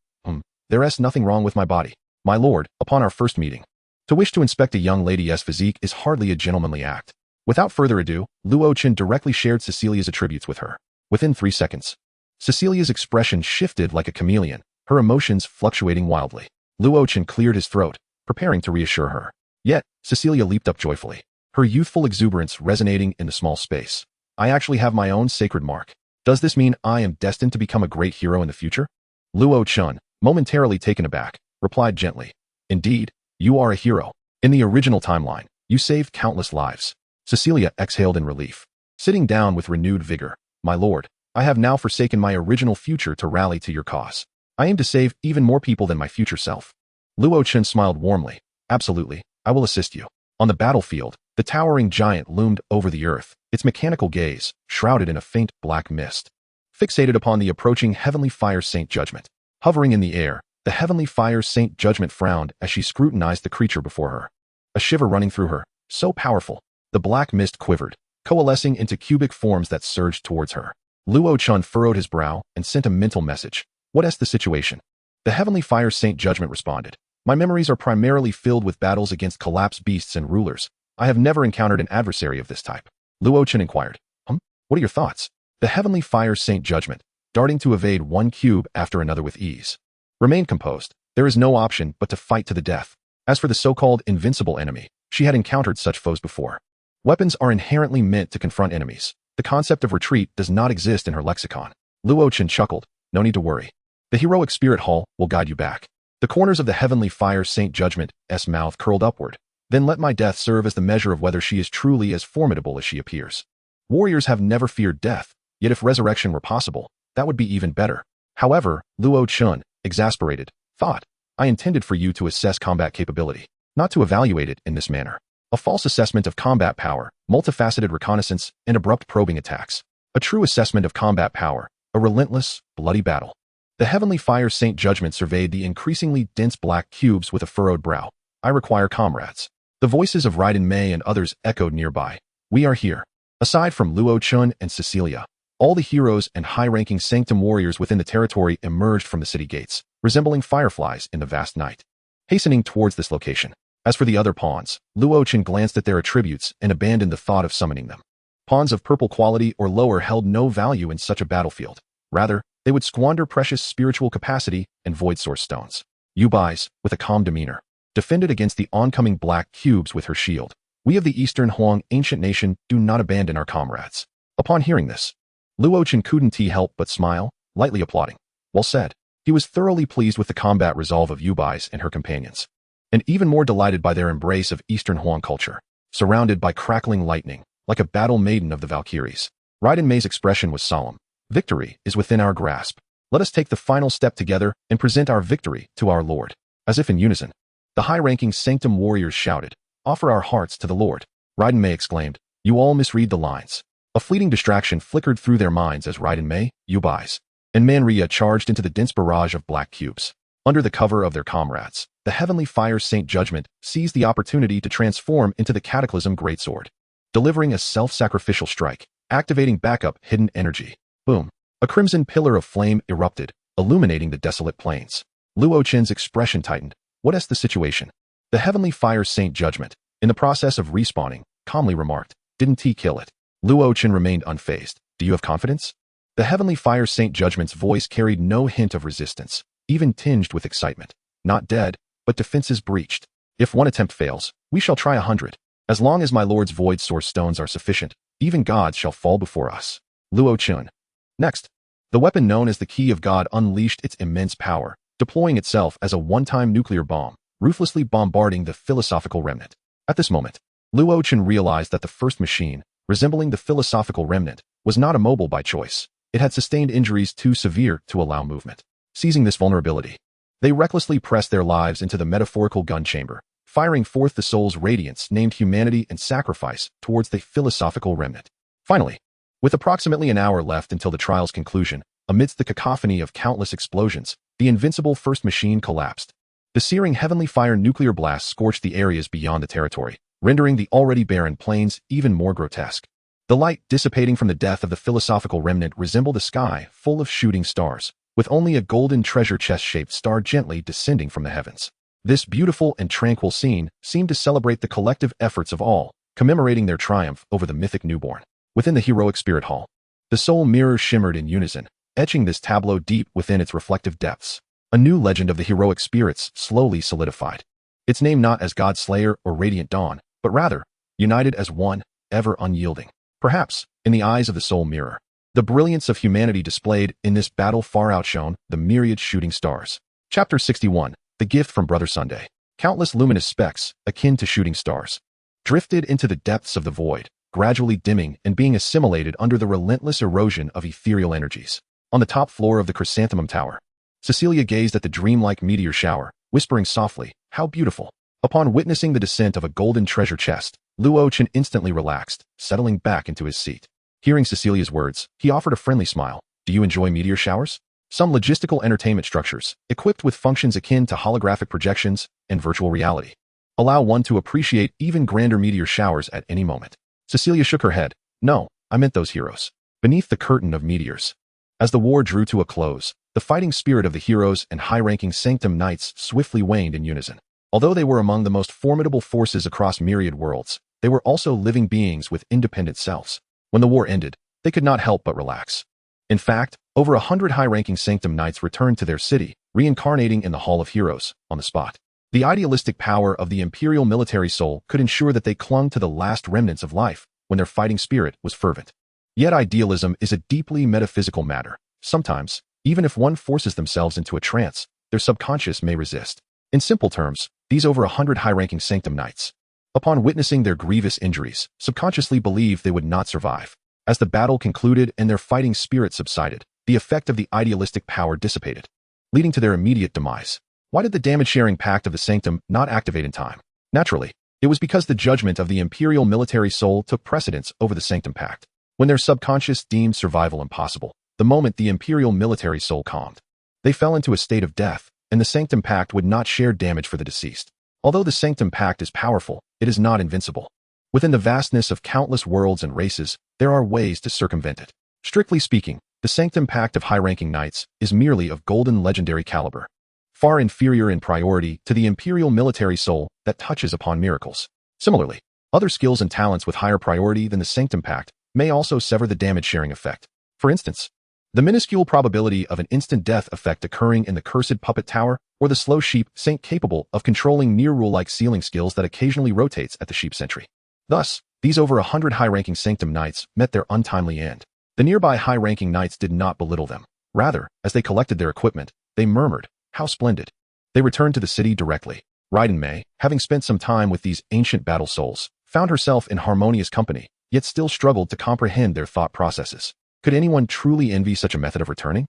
There is nothing wrong with my body, my lord, upon our first meeting. To wish to inspect a young lady's physique is hardly a gentlemanly act. Without further ado, Luo Chen directly shared Cecilia's attributes with her. Within 3 seconds, Cecilia's expression shifted like a chameleon, her emotions fluctuating wildly. Luo Chen cleared his throat, preparing to reassure her. Yet, Cecilia leaped up joyfully, her youthful exuberance resonating in the small space. I actually have my own sacred mark. Does this mean I am destined to become a great hero in the future? Luo Chen, momentarily taken aback, replied gently. Indeed, you are a hero. In the original timeline, you saved countless lives. Cecilia exhaled in relief, sitting down with renewed vigor. My lord, I have now forsaken my original future to rally to your cause. I aim to save even more people than my future self. Luo Chen smiled warmly. Absolutely, I will assist you. On the battlefield, the towering giant loomed over the earth, its mechanical gaze shrouded in a faint black mist, fixated upon the approaching heavenly fire saint judgment. Hovering in the air, the heavenly fire saint judgment frowned as she scrutinized the creature before her. A shiver running through her, so powerful, the black mist quivered, coalescing into cubic forms that surged towards her. Luo Chen furrowed his brow and sent a mental message. What is the situation? The heavenly fire saint judgment responded. My memories are primarily filled with battles against collapsed beasts and rulers. I have never encountered an adversary of this type. Luo Chen inquired. What are your thoughts? The heavenly fire saint judgment, darting to evade one cube after another with ease. Remain composed. There is no option but to fight to the death. As for the so-called invincible enemy, she had encountered such foes before. Weapons are inherently meant to confront enemies. The concept of retreat does not exist in her lexicon. Luo Chen chuckled. No need to worry. The heroic spirit hall will guide you back. The corners of the heavenly fire saint judgment's mouth curled upward. Then let my death serve as the measure of whether she is truly as formidable as she appears. Warriors have never feared death, yet if resurrection were possible, that would be even better. However, Luo Chen, exasperated, thought, I intended for you to assess combat capability, not to evaluate it in this manner. A false assessment of combat power, multifaceted reconnaissance, and abrupt probing attacks. A true assessment of combat power, a relentless, bloody battle. The heavenly fire Saint Judgment surveyed the increasingly dense black cubes with a furrowed brow. I require comrades. The voices of Raiden Mei and others echoed nearby. We are here. Aside from Luo Chen and Cecilia, all the heroes and high-ranking sanctum warriors within the territory emerged from the city gates, resembling fireflies in the vast night, hastening towards this location. As for the other pawns, Luo Chen glanced at their attributes and abandoned the thought of summoning them. Pawns of purple quality or lower held no value in such a battlefield. Rather, they would squander precious spiritual capacity and void source stones. Yubai's, with a calm demeanor, defended against the oncoming black cubes with her shield. We of the Eastern Huang ancient nation do not abandon our comrades. Upon hearing this, Luo Chen couldn't help but smile, lightly applauding. Well said. He was thoroughly pleased with the combat resolve of Yubai's and her companions, and even more delighted by their embrace of Eastern Huang culture. Surrounded by crackling lightning, like a battle maiden of the Valkyries, Raiden Mei's expression was solemn. Victory is within our grasp. Let us take the final step together and present our victory to our Lord. As if in unison, the high-ranking sanctum warriors shouted, Offer our hearts to the Lord. Raiden Mei exclaimed, You all misread the lines. A fleeting distraction flickered through their minds as Raiden Mei, Yubai's, and Manhwaaudiobook charged into the dense barrage of black cubes. Under the cover of their comrades, the heavenly fire Saint Judgment seized the opportunity to transform into the Cataclysm Greatsword, delivering a self-sacrificial strike, activating backup hidden energy. Boom. A crimson pillar of flame erupted, illuminating the desolate plains. Luo Chen's expression tightened. What is the situation? The heavenly fire Saint Judgment, in the process of respawning, calmly remarked, Didn't he kill it? Luo Chen remained unfazed. Do you have confidence? The heavenly fire Saint Judgment's voice carried no hint of resistance, even tinged with excitement. Not dead, but defenses breached. If one attempt fails, we shall try 100. As long as my lord's void source stones are sufficient, even gods shall fall before us. Luo Chen. Next, the weapon known as the Key of God unleashed its immense power, deploying itself as a one-time nuclear bomb, ruthlessly bombarding the philosophical remnant. At this moment, Luo Chen realized that the first machine, resembling the philosophical remnant, was not immobile by choice. It had sustained injuries too severe to allow movement. Seizing this vulnerability, they recklessly pressed their lives into the metaphorical gun chamber, firing forth the soul's radiance named humanity and sacrifice towards the philosophical remnant. Finally, with approximately an hour left until the trial's conclusion, amidst the cacophony of countless explosions, the invincible first machine collapsed. The searing heavenly fire nuclear blast scorched the areas beyond the territory, rendering the already barren plains even more grotesque. The light dissipating from the death of the philosophical remnant resembled a sky full of shooting stars, with only a golden treasure chest-shaped star gently descending from the heavens. This beautiful and tranquil scene seemed to celebrate the collective efforts of all, commemorating their triumph over the mythic newborn. Within the heroic spirit hall, the soul mirror shimmered in unison, etching this tableau deep within its reflective depths. A new legend of the heroic spirits slowly solidified. Its name not as God Slayer or Radiant Dawn, but rather, united as one, ever unyielding. Perhaps, in the eyes of the soul mirror, the brilliance of humanity displayed in this battle far outshone the myriad shooting stars. Chapter 61, The Gift from Brother Sunday. Countless luminous specks, akin to shooting stars, drifted into the depths of the void, gradually dimming and being assimilated under the relentless erosion of ethereal energies. On the top floor of the Chrysanthemum Tower, Cecilia gazed at the dreamlike meteor shower, whispering softly, How beautiful. Upon witnessing the descent of a golden treasure chest, Luo Chen instantly relaxed, settling back into his seat. Hearing Cecilia's words, he offered a friendly smile. Do you enjoy meteor showers? Some logistical entertainment structures, equipped with functions akin to holographic projections and virtual reality, allow one to appreciate even grander meteor showers at any moment. Cecilia shook her head. No, I meant those heroes. Beneath the curtain of meteors. As the war drew to a close, the fighting spirit of the heroes and high-ranking sanctum knights swiftly waned in unison. Although they were among the most formidable forces across myriad worlds, they were also living beings with independent selves. When the war ended, they could not help but relax. In fact, over 100 high-ranking sanctum knights returned to their city, reincarnating in the Hall of Heroes, on the spot. The idealistic power of the imperial military soul could ensure that they clung to the last remnants of life when their fighting spirit was fervent. Yet idealism is a deeply metaphysical matter. Sometimes, even if one forces themselves into a trance, their subconscious may resist. In simple terms, these over 100 high-ranking sanctum knights, upon witnessing their grievous injuries, subconsciously believed they would not survive. As the battle concluded and their fighting spirit subsided, the effect of the idealistic power dissipated, leading to their immediate demise. Why did the damage-sharing pact of the sanctum not activate in time? Naturally, It was because the judgment of the imperial military soul took precedence over the Sanctum Pact. When their subconscious deemed survival impossible, the moment the imperial military soul calmed, they fell into a state of death, and the Sanctum Pact would not share damage for the deceased. Although the Sanctum Pact is powerful, it is not invincible. Within the vastness of countless worlds and races, there are ways to circumvent it. Strictly speaking, the Sanctum Pact of high-ranking knights is merely of golden legendary caliber, far inferior in priority to the imperial military soul that touches upon miracles. Similarly, other skills and talents with higher priority than the Sanctum Pact may also sever the damage-sharing effect. For instance, the minuscule probability of an instant death effect occurring in the Cursed Puppet Tower, or the slow sheep saint capable of controlling near-rule-like sealing skills that occasionally rotates at the sheep sentry. Thus, these over 100 high-ranking Sanctum Knights met their untimely end. The nearby high-ranking knights did not belittle them. Rather, as they collected their equipment, they murmured, "How splendid." They returned to the city directly. Raiden Mei, having spent some time with these ancient battle souls, found herself in harmonious company, yet still struggled to comprehend their thought processes. Could anyone truly envy such a method of returning?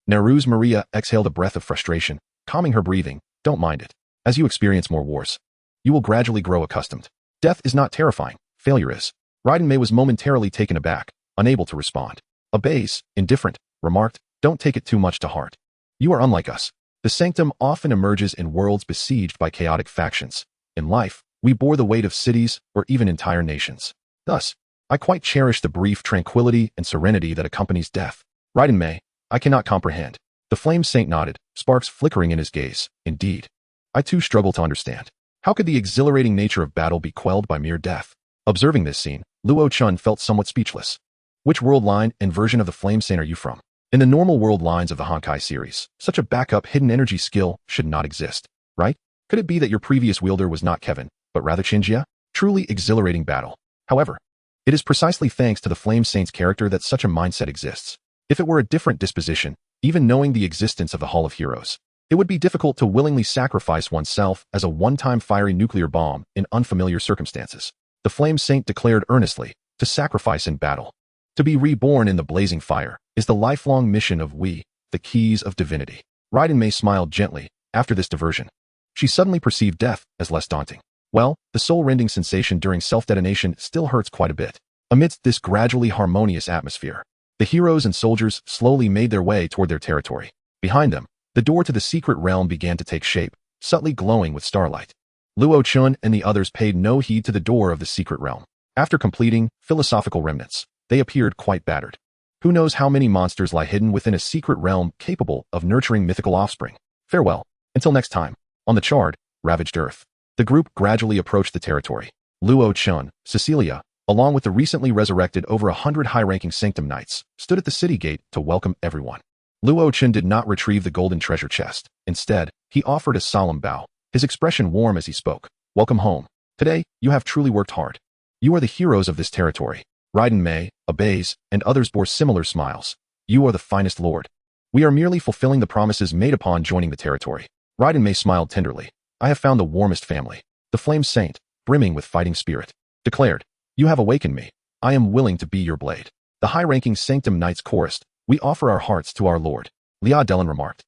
Neru's Maria exhaled a breath of frustration, calming her breathing. Don't mind it. As you experience more wars, you will gradually grow accustomed. Death is not terrifying, failure is. Raiden Mei was momentarily taken aback, unable to respond. Abase, indifferent, remarked, don't take it too much to heart. You are unlike us. The Sanctum often emerges in worlds besieged by chaotic factions. In life, we bore the weight of cities or even entire nations. Thus, I quite cherish the brief tranquility and serenity that accompanies death. Raiden Mei, I cannot comprehend. The flame saint nodded, sparks flickering in his gaze. Indeed. I too struggle to understand. How could the exhilarating nature of battle be quelled by mere death? Observing this scene, Luo Chen felt somewhat speechless. Which world line and version of the flame saint are you from? In the normal world lines of the Honkai series, such a backup hidden energy skill should not exist, right? Could it be that your previous wielder was not Kevin, but rather Chinjia? Truly exhilarating battle. However, it is precisely thanks to the Flame Saint's character that such a mindset exists. If it were a different disposition, even knowing the existence of the Hall of Heroes, it would be difficult to willingly sacrifice oneself as a one-time fiery nuclear bomb in unfamiliar circumstances. The Flame Saint declared earnestly, to sacrifice in battle, to be reborn in the blazing fire, is the lifelong mission of we, the keys of divinity. Raiden Mei smiled gently. After this diversion, she suddenly perceived death as less daunting. Well, the soul-rending sensation during self-detonation still hurts quite a bit. Amidst this gradually harmonious atmosphere, the heroes and soldiers slowly made their way toward their territory. Behind them, the door to the secret realm began to take shape, subtly glowing with starlight. Luo Chen and the others paid no heed to the door of the secret realm. After completing philosophical remnants, they appeared quite battered. Who knows how many monsters lie hidden within a secret realm capable of nurturing mythical offspring. Farewell. Until next time. On the charred, ravaged earth, the group gradually approached the territory. Luo Chen, Cecilia, along with the recently resurrected over 100 high-ranking Sanctum Knights, stood at the city gate to welcome everyone. Luo Chen did not retrieve the golden treasure chest. Instead, he offered a solemn bow, his expression warm as he spoke. Welcome home. Today, you have truly worked hard. You are the heroes of this territory. Raiden Mei, Abase, and others bore similar smiles. You are the finest lord. We are merely fulfilling the promises made upon joining the territory. Raiden Mei smiled tenderly. I have found the warmest family. The Flame Saint, brimming with fighting spirit, declared, you have awakened me. I am willing to be your blade. The high-ranking Sanctum Knights chorused, we offer our hearts to our lord. Lia Dellen remarked,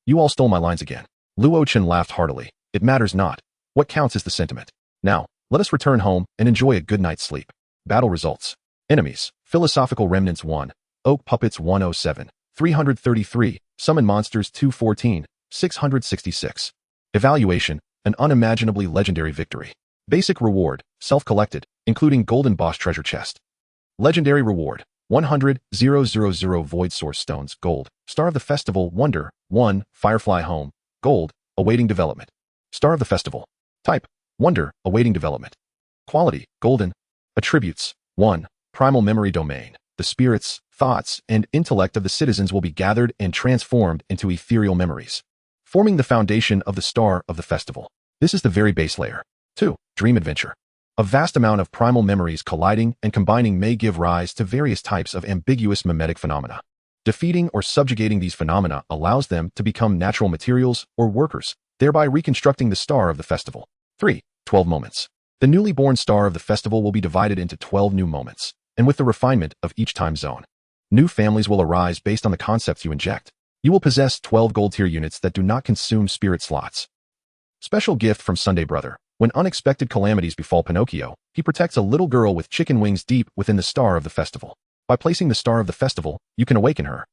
You all stole my lines again. Luo Chen laughed heartily. It matters not. What counts is the sentiment. Now, let us return home and enjoy a good night's sleep. Battle results. Enemies. Philosophical Remnants 1. Oak Puppets 107. 333. Summon Monsters 214. 666. Evaluation. An unimaginably legendary victory. Basic reward. Self-collected, including Golden Boss Treasure Chest. Legendary reward. 100,000 Void Source Stones, Gold. Star of the Festival, Wonder, 1, Firefly Home, Gold, awaiting development. Star of the Festival. Type, Wonder, awaiting development. Quality, Golden. Attributes, 1, Primal Memory Domain. The spirits, thoughts, and intellect of the citizens will be gathered and transformed into ethereal memories, forming the foundation of the Star of the Festival. This is the very base layer. 2, Dream Adventure. A vast amount of primal memories colliding and combining may give rise to various types of ambiguous mimetic phenomena. Defeating or subjugating these phenomena allows them to become natural materials or workers, thereby reconstructing the Star of the Festival. 3, 12 Moments. The newly born Star of the Festival will be divided into 12 new moments, and with the refinement of each time zone, new families will arise based on the concepts you inject. You will possess 12 gold tier units that do not consume spirit slots. Special gift from Sunday Brother. When unexpected calamities befall Pinocchio, he protects a little girl with chicken wings deep within the Star of the Festival. By placing the Star of the Festival, you can awaken her.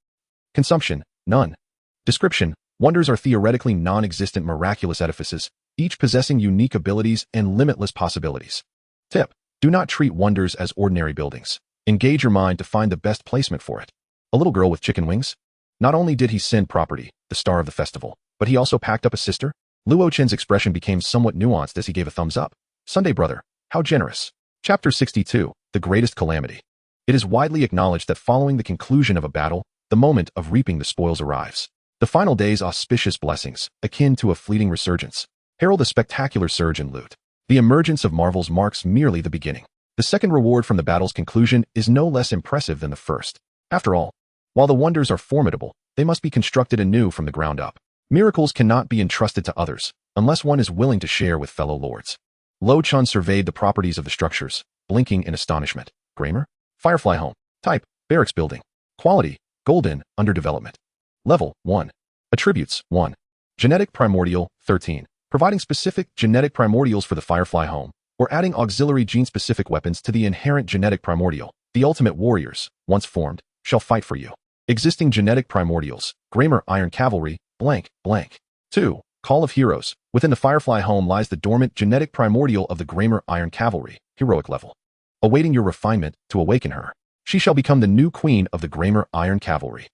Consumption, none. Description, wonders are theoretically non-existent miraculous edifices, each possessing unique abilities and limitless possibilities. Tip, do not treat wonders as ordinary buildings. Engage your mind to find the best placement for it. A little girl with chicken wings? Not only did he send property, the Star of the Festival, but he also packed up a sister? Luo Chen's expression became somewhat nuanced as he gave a thumbs up. Sunday brother, how generous. Chapter 62, The Greatest Calamity. It is widely acknowledged that following the conclusion of a battle, the moment of reaping the spoils arrives. The final day's auspicious blessings, akin to a fleeting resurgence, herald a spectacular surge in loot. The emergence of marvels marks merely the beginning. The second reward from the battle's conclusion is no less impressive than the first. After all, while the wonders are formidable, they must be constructed anew from the ground up. Miracles cannot be entrusted to others, unless one is willing to share with fellow lords. Luo Chen surveyed the properties of the structures, blinking in astonishment. Grammar? Firefly home. Type, barracks building. Quality, golden, under development. Level, 1. Attributes, 1. Genetic primordial, 13. Providing specific genetic primordials for the Firefly home, or adding auxiliary gene-specific weapons to the inherent genetic primordial. The ultimate warriors, once formed, shall fight for you. Existing genetic primordials, Grammar Iron Cavalry, blank, blank. 2. Call of Heroes. Within the Firefly home lies the dormant genetic primordial of the Grammar Iron Cavalry, heroic level. Awaiting your refinement to awaken her. She shall become the new queen of the Grammar Iron Cavalry.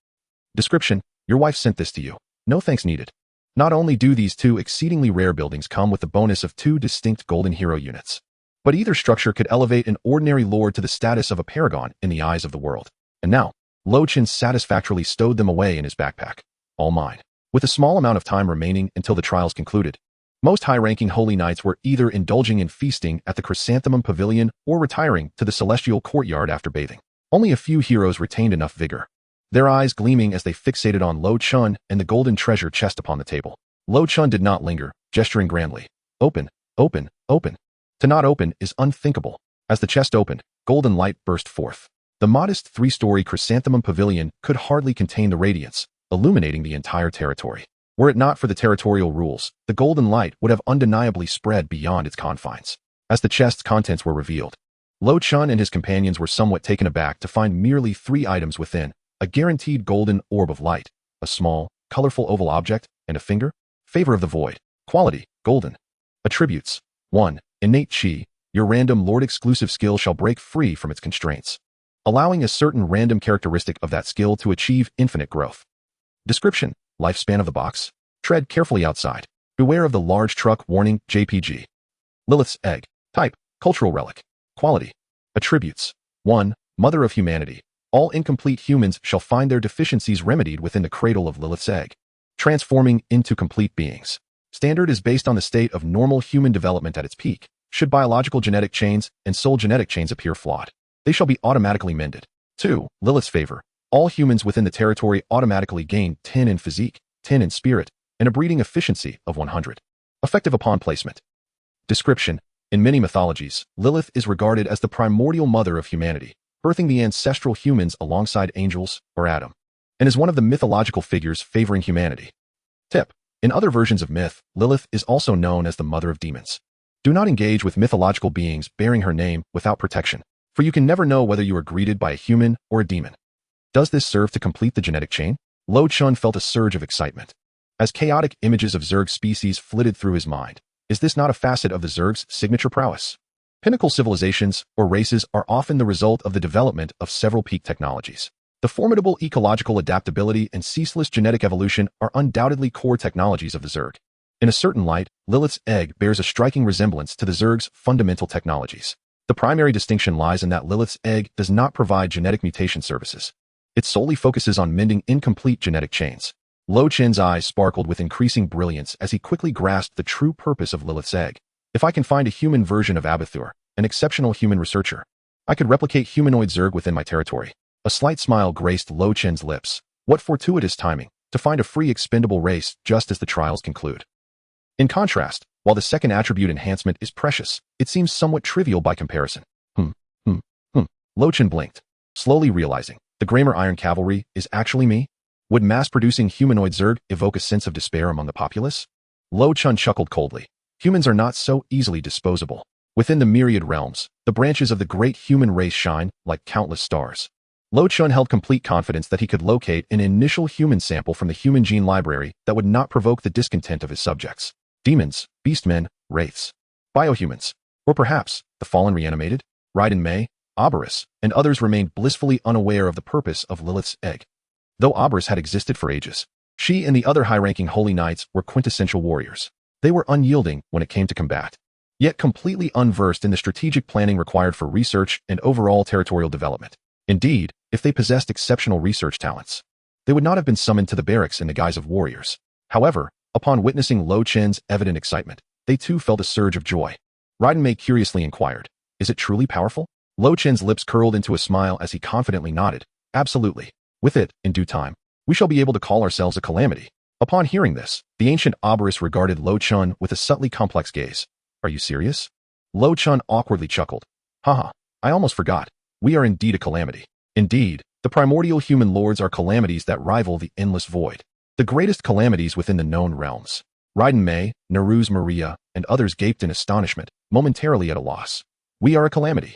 Description, your wife sent this to you. No thanks needed. Not only do these two exceedingly rare buildings come with the bonus of 2 distinct golden hero units, but either structure could elevate an ordinary lord to the status of a paragon in the eyes of the world. And now, Luo Chen satisfactorily stowed them away in his backpack. All mine. With a small amount of time remaining until the trials concluded, most high-ranking holy knights were either indulging in feasting at the Chrysanthemum Pavilion or retiring to the Celestial Courtyard after bathing. Only a few heroes retained enough vigor, their eyes gleaming as they fixated on Luo Chen and the golden treasure chest upon the table. Luo Chen did not linger, gesturing grandly. Open, open, open. To not open is unthinkable. As the chest opened, golden light burst forth. The modest 3-story Chrysanthemum Pavilion could hardly contain the radiance, illuminating the entire territory. Were it not for the territorial rules, the golden light would have undeniably spread beyond its confines. As the chest's contents were revealed, Luo Chen and his companions were somewhat taken aback to find merely 3 items within: a guaranteed golden orb of light, a small, colorful oval object, and a finger. Favor of the void. Quality, golden. Attributes, 1. Innate chi. Your random lord-exclusive skill shall break free from its constraints, allowing a certain random characteristic of that skill to achieve infinite growth. Description, lifespan of the box. Tread carefully outside. Beware of the large truck warning, JPG. Lilith's egg. Type, cultural relic. Quality. Attributes, 1. Mother of humanity. All incomplete humans shall find their deficiencies remedied within the cradle of Lilith's egg, transforming into complete beings. Standard is based on the state of normal human development at its peak. Should biological genetic chains and soul genetic chains appear flawed, they shall be automatically mended. 2. Lilith's favor. All humans within the territory automatically gain 10 in physique, 10 in spirit, and a breeding efficiency of 100. Effective upon placement. Description, in many mythologies, Lilith is regarded as the primordial mother of humanity, birthing the ancestral humans alongside angels or Adam, and is one of the mythological figures favoring humanity. Tip, in other versions of myth, Lilith is also known as the mother of demons. Do not engage with mythological beings bearing her name without protection, for you can never know whether you are greeted by a human or a demon. Does this serve to complete the genetic chain? Luo Chen felt a surge of excitement as chaotic images of Zerg species flitted through his mind. Is this not a facet of the Zerg's signature prowess? Pinnacle civilizations, or races, are often the result of the development of several peak technologies. The formidable ecological adaptability and ceaseless genetic evolution are undoubtedly core technologies of the Zerg. In a certain light, Lilith's egg bears a striking resemblance to the Zerg's fundamental technologies. The primary distinction lies in that Lilith's egg does not provide genetic mutation services. It solely focuses on mending incomplete genetic chains. Luo Chen's eyes sparkled with increasing brilliance as he quickly grasped the true purpose of Lilith's egg. If I can find a human version of Abathur, an exceptional human researcher, I could replicate humanoid Zerg within my territory. A slight smile graced Luo Chen's lips. What fortuitous timing, to find a free expendable race just as the trials conclude. In contrast, while the second attribute enhancement is precious, it seems somewhat trivial by comparison. Luo Chen blinked, slowly realizing, the Grammar Iron Cavalry is actually me? Would mass-producing humanoid Zerg evoke a sense of despair among the populace? Luo Chen chuckled coldly. Humans are not so easily disposable. Within the myriad realms, the branches of the great human race shine like countless stars. Luo Chen held complete confidence that he could locate an initial human sample from the human gene library that would not provoke the discontent of his subjects. Demons, beastmen, wraiths, biohumans, or perhaps the fallen reanimated, Raiden Mei, Empress, and others remained blissfully unaware of the purpose of Lilith's egg. Though Empress had existed for ages, she and the other high-ranking holy knights were quintessential warriors. They were unyielding when it came to combat, yet completely unversed in the strategic planning required for research and overall territorial development. Indeed, if they possessed exceptional research talents, they would not have been summoned to the barracks in the guise of warriors. However, upon witnessing Luo Chen's evident excitement, they too felt a surge of joy. Raiden Mei curiously inquired, "Is it truly powerful?" Luo Chen's lips curled into a smile as he confidently nodded, "Absolutely. With it, in due time, we shall be able to call ourselves a calamity." Upon hearing this, the ancient Empress regarded Luo Chen with a subtly complex gaze. "Are you serious?" Luo Chen awkwardly chuckled. "Haha, I almost forgot. We are indeed a calamity. Indeed, the primordial human lords are calamities that rival the endless void. The greatest calamities within the known realms." Raiden Mei, Neruz Maria, and others gaped in astonishment, momentarily at a loss. "We are a calamity."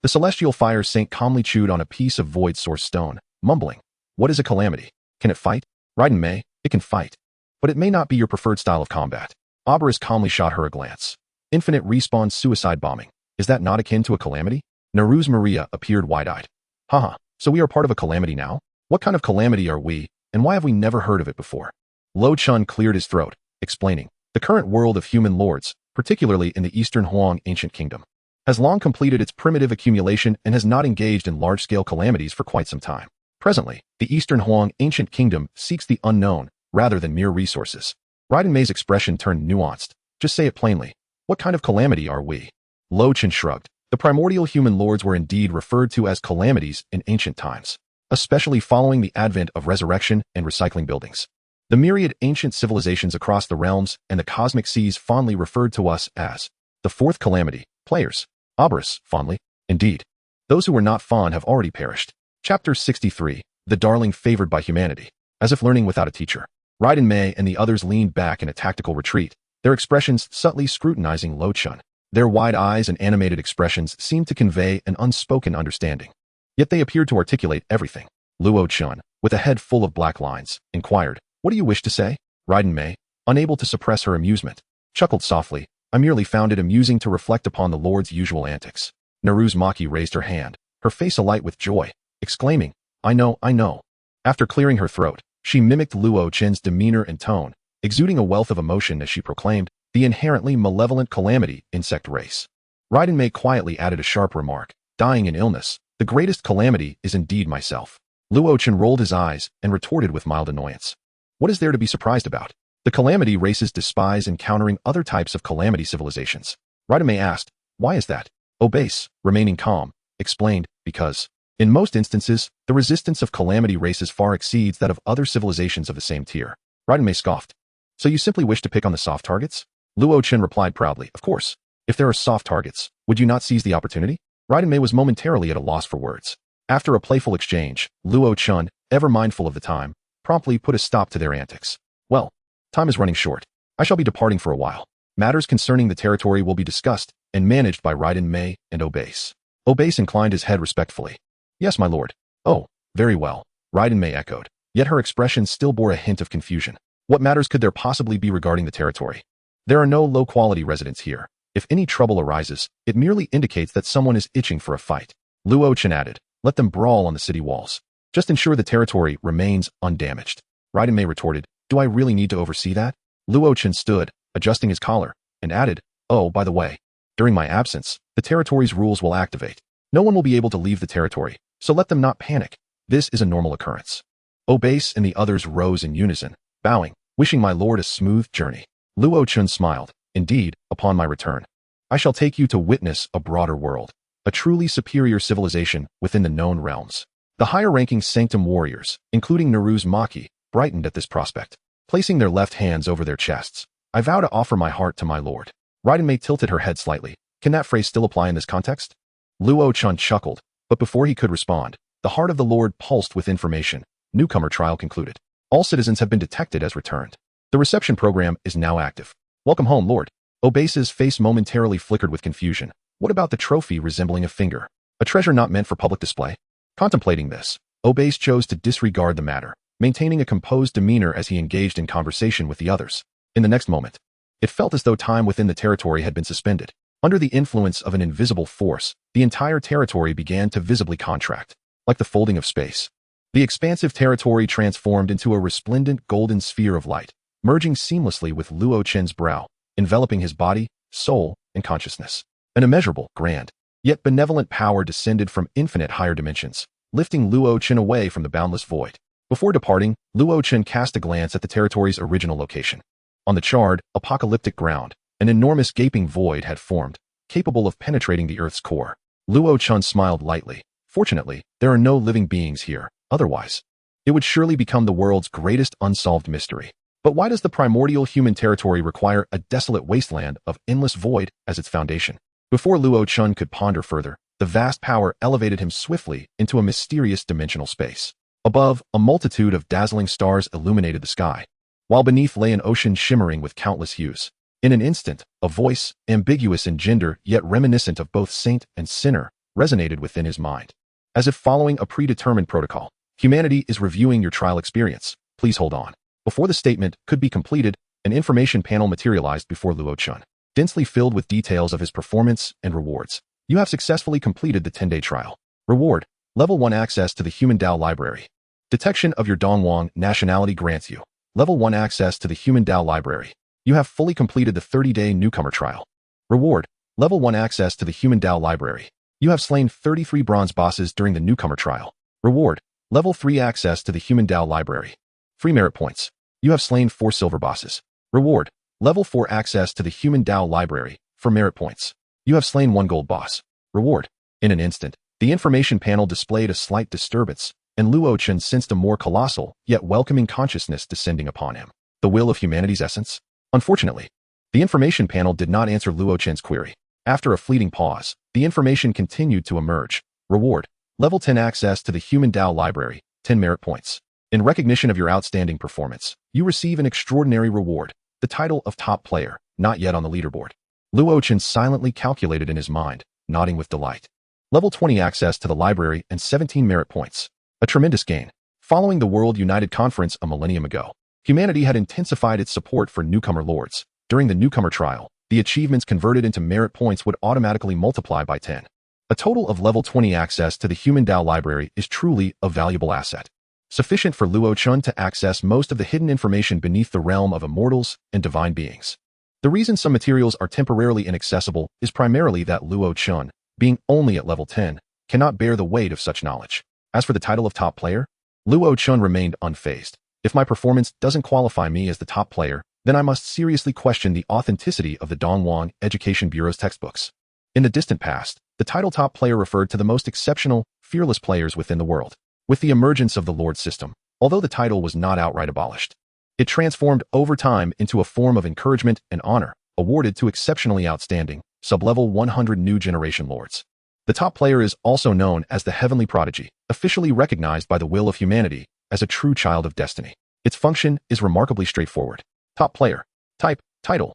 The celestial fire saint calmly chewed on a piece of void source stone, mumbling, "What is a calamity? Can it fight?" Raiden Mei, "It can fight. But it may not be your preferred style of combat." Empress calmly shot her a glance. "Infinite respawn suicide bombing. Is that not akin to a calamity?" Neruz Maria appeared wide-eyed. "Haha, so we are part of a calamity now? What kind of calamity are we, and why have we never heard of it before?" Luo Chen cleared his throat, explaining, "The current world of human lords, particularly in the Eastern Huang ancient kingdom, has long completed its primitive accumulation and has not engaged in large-scale calamities for quite some time. Presently, the Eastern Huang ancient kingdom seeks the unknown rather than mere resources." Raiden Mei's expression turned nuanced. "Just say it plainly. What kind of calamity are we?" Luo Chen shrugged. The primordial human lords were indeed referred to as calamities in ancient times, especially following the advent of resurrection and recycling buildings. The myriad ancient civilizations across the realms and the cosmic seas fondly referred to us as the fourth calamity. Players. Empress, fondly. Indeed. Those who were not fond have already perished. Chapter 63. The darling favored by humanity. As if learning without a teacher, Raiden Mei and the others leaned back in a tactical retreat, their expressions subtly scrutinizing Luo Chen. Their wide eyes and animated expressions seemed to convey an unspoken understanding. Yet they appeared to articulate everything. Luo Chen, with a head full of black lines, inquired, "What do you wish to say?" Raiden Mei, unable to suppress her amusement, chuckled softly, "I merely found it amusing to reflect upon the Lord's usual antics." Neruz Maki raised her hand, her face alight with joy, exclaiming, I know. After clearing her throat, she mimicked Luo Chen's demeanor and tone, exuding a wealth of emotion as she proclaimed, "The inherently malevolent calamity, insect race." Raiden Mei quietly added a sharp remark, "Dying in illness, the greatest calamity is indeed myself." Luo Chen rolled his eyes and retorted with mild annoyance, "What is there to be surprised about? The calamity races despise encountering other types of calamity civilizations." Raiden Mei asked, "Why is that?" Obase, remaining calm, explained, "Because, in most instances, the resistance of calamity races far exceeds that of other civilizations of the same tier." Raiden Mei scoffed, "So you simply wish to pick on the soft targets?" Luo Chen replied proudly, "Of course. If there are soft targets, would you not seize the opportunity?" Raiden Mei was momentarily at a loss for words. After a playful exchange, Luo Chen, ever mindful of the time, promptly put a stop to their antics. "Well, time is running short. I shall be departing for a while. Matters concerning the territory will be discussed and managed by Raiden Mei and Obase." Obase inclined his head respectfully. "Yes, my lord." "Oh, very well," Raiden Mei echoed, yet her expression still bore a hint of confusion. What matters could there possibly be regarding the territory? There are no low-quality residents here. If any trouble arises, it merely indicates that someone is itching for a fight. Luo Chen added, "Let them brawl on the city walls. Just ensure the territory remains undamaged." Raiden Mei retorted, "Do I really need to oversee that?" Luo Chen stood, adjusting his collar, and added, "Oh, by the way, during my absence, the territory's rules will activate. No one will be able to leave the territory, so let them not panic. This is a normal occurrence." Obase and the others rose in unison, bowing, wishing my lord a smooth journey. Luo Chen smiled, "Indeed, upon my return, I shall take you to witness a broader world, a truly superior civilization within the known realms." The higher-ranking sanctum warriors, including Neruz Maki, brightened at this prospect. Placing their left hands over their chests, "I vow to offer my heart to my lord." Raiden Mei tilted her head slightly. Can that phrase still apply in this context? Luo Chen chuckled, but before he could respond, the heart of the lord pulsed with information. Newcomer trial concluded. All citizens have been detected as returned. The reception program is now active. Welcome home, lord. Obase's face momentarily flickered with confusion. What about the trophy resembling a finger? A treasure not meant for public display? Contemplating this, Obase chose to disregard the matter, maintaining a composed demeanor as he engaged in conversation with the others. In the next moment, it felt as though time within the territory had been suspended. Under the influence of an invisible force, the entire territory began to visibly contract, like the folding of space. The expansive territory transformed into a resplendent golden sphere of light, merging seamlessly with Luo Chen's brow, enveloping his body, soul, and consciousness. An immeasurable, grand, yet benevolent power descended from infinite higher dimensions, lifting Luo Chen away from the boundless void. Before departing, Luo Chen cast a glance at the territory's original location. On the charred, apocalyptic ground, an enormous gaping void had formed, capable of penetrating the Earth's core. Luo Chen smiled lightly. Fortunately, there are no living beings here. Otherwise, it would surely become the world's greatest unsolved mystery. But why does the primordial human territory require a desolate wasteland of endless void as its foundation? Before Luo Chen could ponder further, the vast power elevated him swiftly into a mysterious dimensional space. Above, a multitude of dazzling stars illuminated the sky, while beneath lay an ocean shimmering with countless hues. In an instant, a voice, ambiguous in gender yet reminiscent of both saint and sinner, resonated within his mind. As if following a predetermined protocol, humanity is reviewing your trial experience. Please hold on. Before the statement could be completed, an information panel materialized before Luo Chen, densely filled with details of his performance and rewards. You have successfully completed the 10-day trial. Reward: Level 1 access to the Human Dao Library. Detection of your Dongwang nationality grants you Level 1 access to the Human Dao Library. You have fully completed the 30-day newcomer trial. Reward: Level 1 access to the Human Dao Library. You have slain 33 bronze bosses during the newcomer trial. Reward: Level 3 access to the Human Dao Library. Free merit points. You have slain 4 silver bosses. Reward: Level 4 access to the Human Dao Library. For merit points, you have slain 1 gold boss. Reward. In an instant, the information panel displayed a slight disturbance, and Luo Chen sensed a more colossal, yet welcoming consciousness descending upon him. The will of humanity's essence? Unfortunately, the information panel did not answer Luo Chen's query. After a fleeting pause, the information continued to emerge. Reward: Level 10 access to the Human Dao Library, 10 merit points. In recognition of your outstanding performance, you receive an extraordinary reward, the title of top player, not yet on the leaderboard. Luo Chen silently calculated in his mind, nodding with delight. Level 20 access to the library and 17 merit points. A tremendous gain. Following the World United Conference a millennium ago, humanity had intensified its support for newcomer lords. During the newcomer trial, the achievements converted into merit points would automatically multiply by 10. A total of level 20 access to the Human Dao Library is truly a valuable asset, sufficient for Luo Chen to access most of the hidden information beneath the realm of immortals and divine beings. The reason some materials are temporarily inaccessible is primarily that Luo Chen, being only at level 10, cannot bear the weight of such knowledge. As for the title of top player, Luo Chen remained unfazed. If my performance doesn't qualify me as the top player, then I must seriously question the authenticity of the Dongwang Education Bureau's textbooks. In the distant past, the title top player referred to the most exceptional, fearless players within the world. With the emergence of the Lord system, although the title was not outright abolished, it transformed over time into a form of encouragement and honor, awarded to exceptionally outstanding, sub-level 100 new generation lords. The top player is also known as the Heavenly Prodigy, officially recognized by the will of humanity as a true child of destiny. Its function is remarkably straightforward. Top player. Type, title.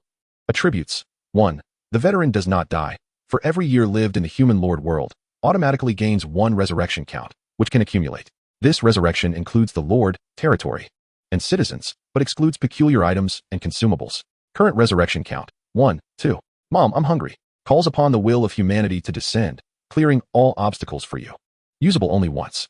Attributes. 1. The veteran does not die. For every year lived in the human lord world, automatically gains 1 resurrection count, which can accumulate. This resurrection includes the lord, territory, and citizens, but excludes peculiar items and consumables. Current resurrection count. 1, 2. Mom, I'm hungry. Calls upon the will of humanity to descend, clearing all obstacles for you. Usable only once.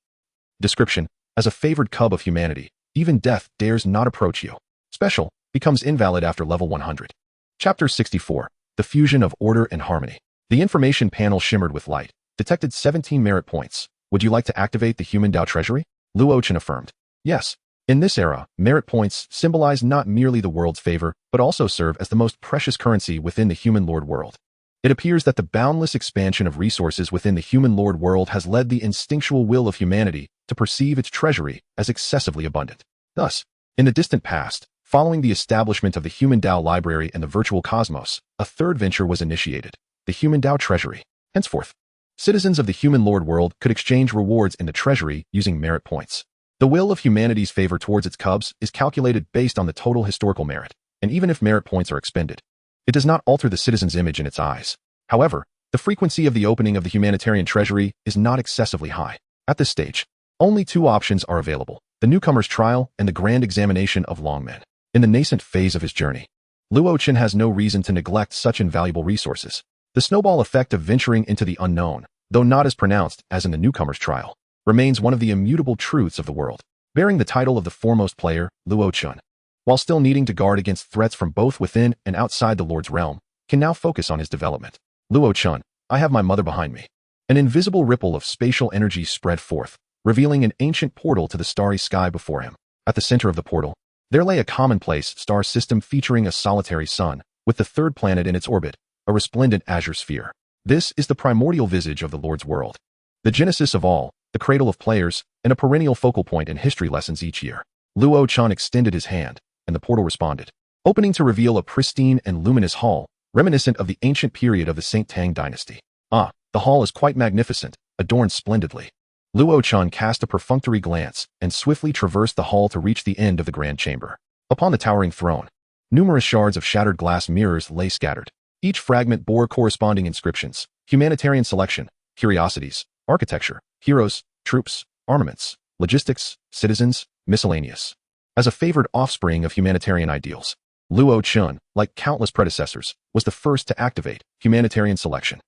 Description. As a favored cub of humanity, even death dares not approach you. Special. Becomes invalid after level 100. Chapter 64. The Fusion of Order and Harmony. The information panel shimmered with light, detected 17 merit points. Would you like to activate the Human Dao Treasury? Luo Chen affirmed. Yes. In this era, merit points symbolize not merely the world's favor, but also serve as the most precious currency within the human lord world. It appears that the boundless expansion of resources within the human lord world has led the instinctual will of humanity to perceive its treasury as excessively abundant. Thus, in the distant past, following the establishment of the Human Dao Library and the virtual cosmos, a third venture was initiated, the Human Dao Treasury. Henceforth, citizens of the human lord world could exchange rewards in the treasury using merit points. The will of humanity's favor towards its cubs is calculated based on the total historical merit, and even if merit points are expended, It does not alter the citizen's image in its eyes. However, the frequency of the opening of the humanitarian treasury is not excessively high. At this stage, only two options are available: the newcomer's trial and the grand examination of longmen. In the nascent phase of his journey, Luo Chen has no reason to neglect such invaluable resources. The snowball effect of venturing into the unknown, though not as pronounced as in the newcomer's trial, remains one of the immutable truths of the world. Bearing the title of the foremost player, Luo Chen, while still needing to guard against threats from both within and outside the Lord's realm, can now focus on his development. Luo Chen, I have my mother behind me. An invisible ripple of spatial energy spread forth, revealing an ancient portal to the starry sky before him. At the center of the portal, there lay a commonplace star system featuring a solitary sun, with the third planet in its orbit, a resplendent azure sphere. This is the primordial visage of the Lord's world, the genesis of all, the cradle of players, and a perennial focal point in history lessons each year. Luo Chen extended his hand, and the portal responded, opening to reveal a pristine and luminous hall, reminiscent of the ancient period of the Saint Tang dynasty. The hall is quite magnificent, adorned splendidly. Luo Chen cast a perfunctory glance and swiftly traversed the hall to reach the end of the grand chamber. Upon the towering throne, numerous shards of shattered glass mirrors lay scattered. Each fragment bore corresponding inscriptions: humanitarian selection, curiosities, architecture, heroes, troops, armaments, logistics, citizens, miscellaneous. As a favored offspring of humanitarian ideals, Luo Chen, like countless predecessors, was the first to activate humanitarian selection.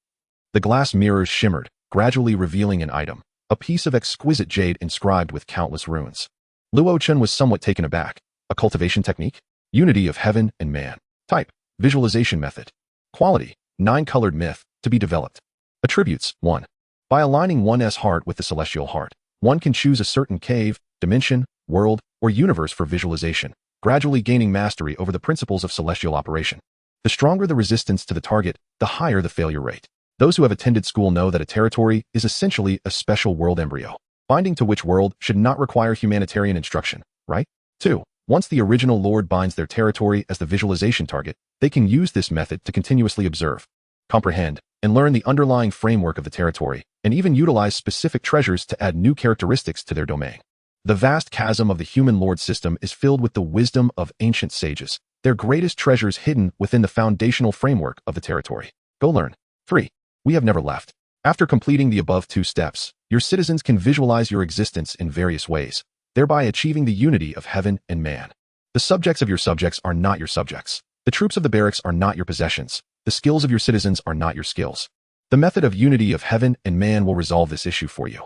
The glass mirrors shimmered, gradually revealing an item, a piece of exquisite jade inscribed with countless runes. Luo Chen was somewhat taken aback. A cultivation technique? Unity of heaven and man. Type: visualization method. Quality: 9-colored myth, to be developed. Attributes: 1. By aligning one's heart with the celestial heart, one can choose a certain cave, dimension, world, or universe for visualization, gradually gaining mastery over the principles of celestial operation. The stronger the resistance to the target, the higher the failure rate. Those who have attended school know that a territory is essentially a special world embryo, binding to which world should not require humanitarian instruction, right? 2. Once the original lord binds their territory as the visualization target, they can use this method to continuously observe, comprehend, and learn the underlying framework of the territory, and even utilize specific treasures to add new characteristics to their domain. The vast chasm of the human lord system is filled with the wisdom of ancient sages, their greatest treasures hidden within the foundational framework of the territory. Go learn. 3. We have never left. After completing the above 2 steps, your citizens can visualize your existence in various ways, thereby achieving the unity of heaven and man. The subjects of your subjects are not your subjects. The troops of the barracks are not your possessions. The skills of your citizens are not your skills. The method of unity of heaven and man will resolve this issue for you.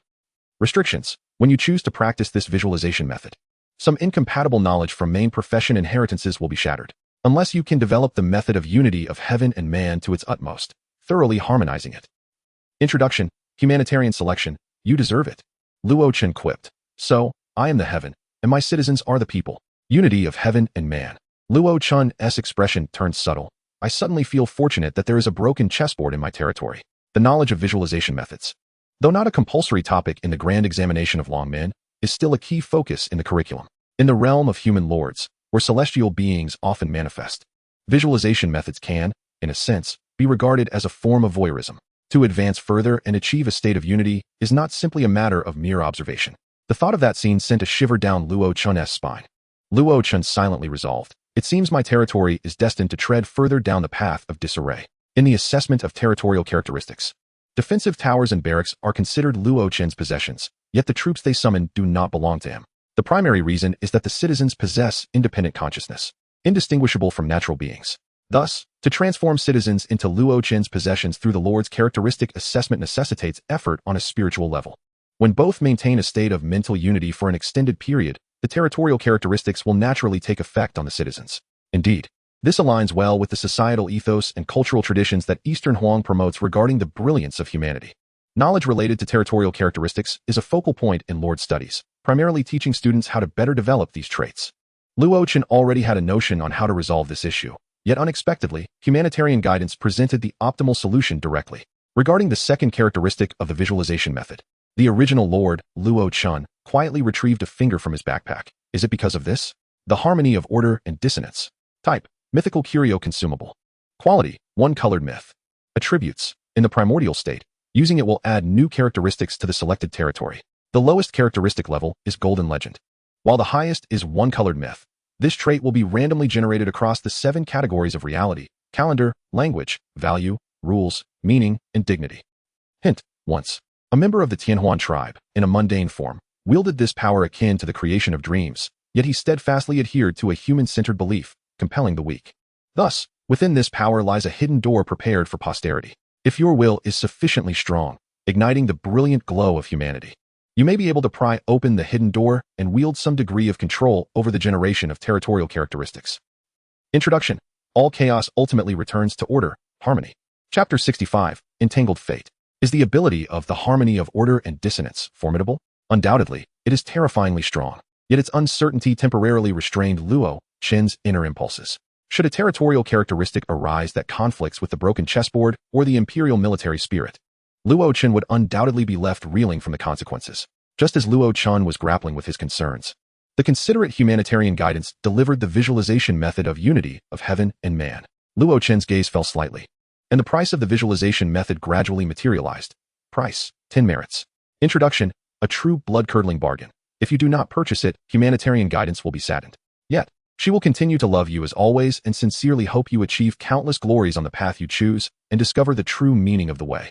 Restrictions: when you choose to practice this visualization method, some incompatible knowledge from main profession inheritances will be shattered, unless you can develop the method of unity of heaven and man to its utmost, thoroughly harmonizing it. Introduction: humanitarian selection, you deserve it. Luo Chen quipped. So, I am the heaven, and my citizens are the people. Unity of heaven and man. Luo Chen's expression turned subtle. I suddenly feel fortunate that there is a broken chessboard in my territory. The knowledge of visualization methods, though not a compulsory topic in the grand examination of longmen, is still a key focus in the curriculum. In the realm of human lords, where celestial beings often manifest, visualization methods can, in a sense, be regarded as a form of voyeurism. To advance further and achieve a state of unity is not simply a matter of mere observation. The thought of that scene sent a shiver down Luo Chen's spine. Luo Chen silently resolved. It seems my territory is destined to tread further down the path of disarray. In the assessment of territorial characteristics, defensive towers and barracks are considered Luo Chen's possessions, yet the troops they summon do not belong to him. The primary reason is that the citizens possess independent consciousness, indistinguishable from natural beings. Thus, to transform citizens into Luo Chen's possessions through the Lord's characteristic assessment necessitates effort on a spiritual level. When both maintain a state of mental unity for an extended period, the territorial characteristics will naturally take effect on the citizens. Indeed, this aligns well with the societal ethos and cultural traditions that Eastern Huang promotes regarding the brilliance of humanity. Knowledge related to territorial characteristics is a focal point in Lord studies, primarily teaching students how to better develop these traits. Luo Chen already had a notion on how to resolve this issue. Yet unexpectedly, humanitarian guidance presented the optimal solution directly. Regarding the second characteristic of the visualization method, the original Lord, Luo Chen, quietly retrieved a finger from his backpack. Is it because of this? The harmony of order and dissonance. Type: mythical curio consumable. Quality: 1-colored myth. Attributes: in the primordial state, using it will add new characteristics to the selected territory. The lowest characteristic level is golden legend, while the highest is 1-colored myth. This trait will be randomly generated across the 7 categories of reality, calendar, language, value, rules, meaning, and dignity. Hint: once, a member of the Tianhuan tribe, in a mundane form, wielded this power akin to the creation of dreams, yet he steadfastly adhered to a human-centered belief, compelling the weak. Thus, within this power lies a hidden door prepared for posterity. If your will is sufficiently strong, igniting the brilliant glow of humanity, you may be able to pry open the hidden door and wield some degree of control over the generation of territorial characteristics. Introduction. All chaos ultimately returns to order, harmony. Chapter 65, Entangled Fate. Is the ability of the harmony of order and dissonance formidable? Undoubtedly, it is terrifyingly strong, yet its uncertainty temporarily restrained Luo Chen's inner impulses. Should a territorial characteristic arise that conflicts with the broken chessboard or the imperial military spirit, Luo Chen would undoubtedly be left reeling from the consequences, just as Luo Chen was grappling with his concerns. The considerate humanitarian guidance delivered the visualization method of unity of heaven and man. Luo Chen's gaze fell slightly, and the price of the visualization method gradually materialized. Price: 10 merits. Introduction: a true blood-curdling bargain. If you do not purchase it, humanitarian guidance will be saddened. Yet, she will continue to love you as always and sincerely hope you achieve countless glories on the path you choose and discover the true meaning of the way.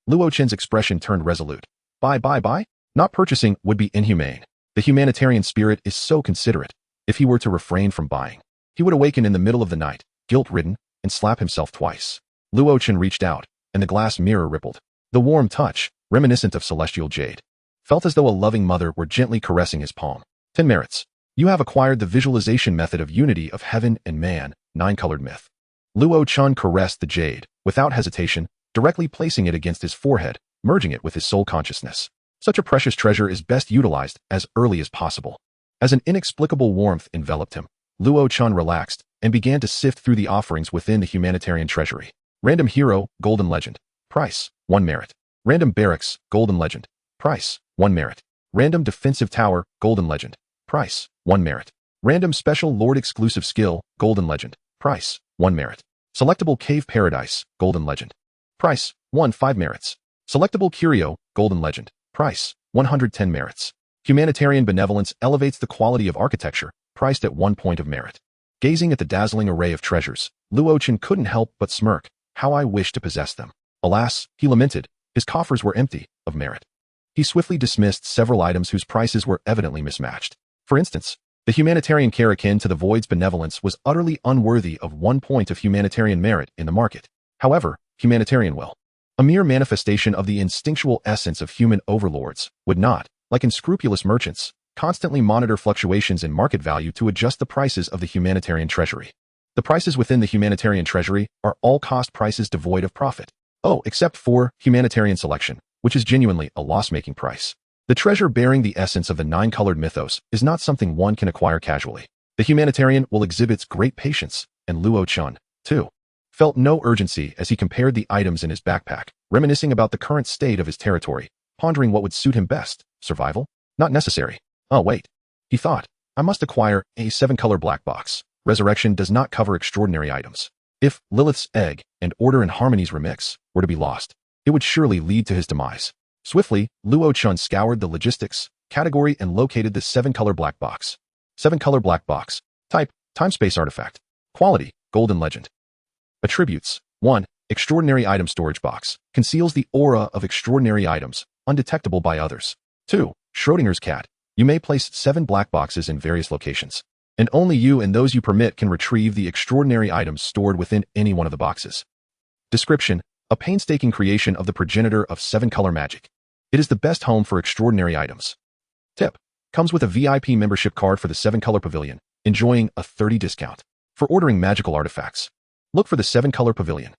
Luo Chen's expression turned resolute. Buy? Not purchasing would be inhumane. The humanitarian spirit is so considerate. If he were to refrain from buying, he would awaken in the middle of the night, guilt-ridden, and slap himself twice. Luo Chen reached out, and the glass mirror rippled. The warm touch, reminiscent of celestial jade, felt as though a loving mother were gently caressing his palm. 10 merits. You have acquired the visualization method of unity of heaven and man, 9-colored myth. Luo Chen caressed the jade, without hesitation, directly placing it against his forehead, merging it with his soul consciousness. Such a precious treasure is best utilized as early as possible. As an inexplicable warmth enveloped him, Luo Chen relaxed and began to sift through the offerings within the humanitarian treasury. Random Hero, Golden Legend. Price: 1 merit. Random Barracks, Golden Legend. Price: 1 merit. Random Defensive Tower, Golden Legend. Price: 1 merit. Random Special Lord Exclusive Skill, Golden Legend. Price: 1 merit. Selectable Cave Paradise, Golden Legend. Price: 5 merits. Selectable Curio, Golden Legend. Price: 110 merits. Humanitarian Benevolence elevates the quality of architecture, priced at 1 point of merit. Gazing at the dazzling array of treasures, Luo Chen couldn't help but smirk. How I wish to possess them. Alas, he lamented, his coffers were empty of merit. He swiftly dismissed several items whose prices were evidently mismatched. For instance, the humanitarian care akin to the Void's benevolence was utterly unworthy of 1 point of humanitarian merit in the market. However, humanitarian will, a mere manifestation of the instinctual essence of human overlords, would not, like unscrupulous merchants, constantly monitor fluctuations in market value to adjust the prices of the humanitarian treasury. The prices within the humanitarian treasury are all-cost prices devoid of profit. Oh, except for humanitarian selection, which is genuinely a loss-making price. The treasure bearing the essence of the 9-colored mythos is not something one can acquire casually. The humanitarian will exhibit great patience, and Luo Chen, too, felt no urgency as he compared the items in his backpack, reminiscing about the current state of his territory, pondering what would suit him best. Survival? Not necessary. Oh wait, he thought, I must acquire a 7-color black box. Resurrection does not cover extraordinary items. If Lilith's egg and Order and Harmony's remix were to be lost, it would surely lead to his demise. Swiftly, Luo Chen scoured the logistics category and located the 7-color black box. 7-color black box. Type: time-space artifact. Quality: Golden Legend. Attributes: 1. Extraordinary item storage box. Conceals the aura of extraordinary items, undetectable by others. 2. Schrodinger's cat. You may place 7 black boxes in various locations, and only you and those you permit can retrieve the extraordinary items stored within any one of the boxes. Description: a painstaking creation of the progenitor of 7-color magic. It is the best home for extraordinary items. Tip: comes with a VIP membership card for the 7-color pavilion, enjoying a 30% discount. For ordering magical artifacts, look for the 7-color pavilion.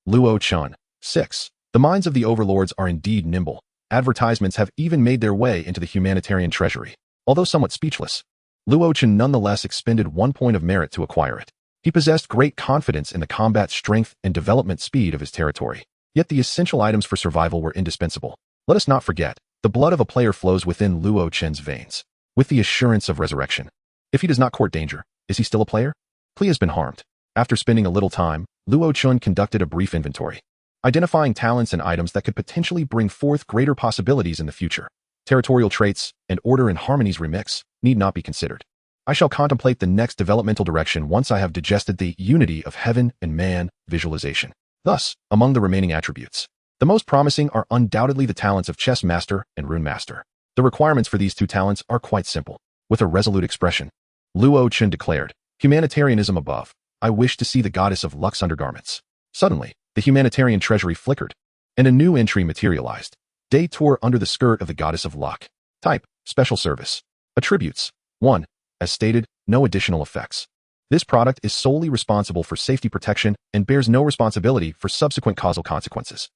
Luo Chen. 6. The minds of the overlords are indeed nimble. Advertisements have even made their way into the humanitarian treasury. Although somewhat speechless, Luo Chen nonetheless expended 1 point of merit to acquire it. He possessed great confidence in the combat strength and development speed of his territory. Yet the essential items for survival were indispensable. Let us not forget, the blood of a player flows within Luo Chen's veins, with the assurance of resurrection. If he does not court danger, is he still a player? Pli has been harmed. After spending a little time, Luo Chen conducted a brief inventory, identifying talents and items that could potentially bring forth greater possibilities in the future. Territorial traits and Order and Harmony's remix need not be considered. I shall contemplate the next developmental direction once I have digested the unity of heaven and man visualization. Thus, among the remaining attributes, the most promising are undoubtedly the talents of Chessmaster and Rune Master. The requirements for these two talents are quite simple. With a resolute expression, Luo Chen declared, "Humanitarianism above. I wish to see the goddess of luck's undergarments." Suddenly, the humanitarian treasury flickered, and a new entry materialized. Day tour under the skirt of the goddess of luck. Type, special service. Attributes, 1. As stated, no additional effects. This product is solely responsible for safety protection and bears no responsibility for subsequent causal consequences.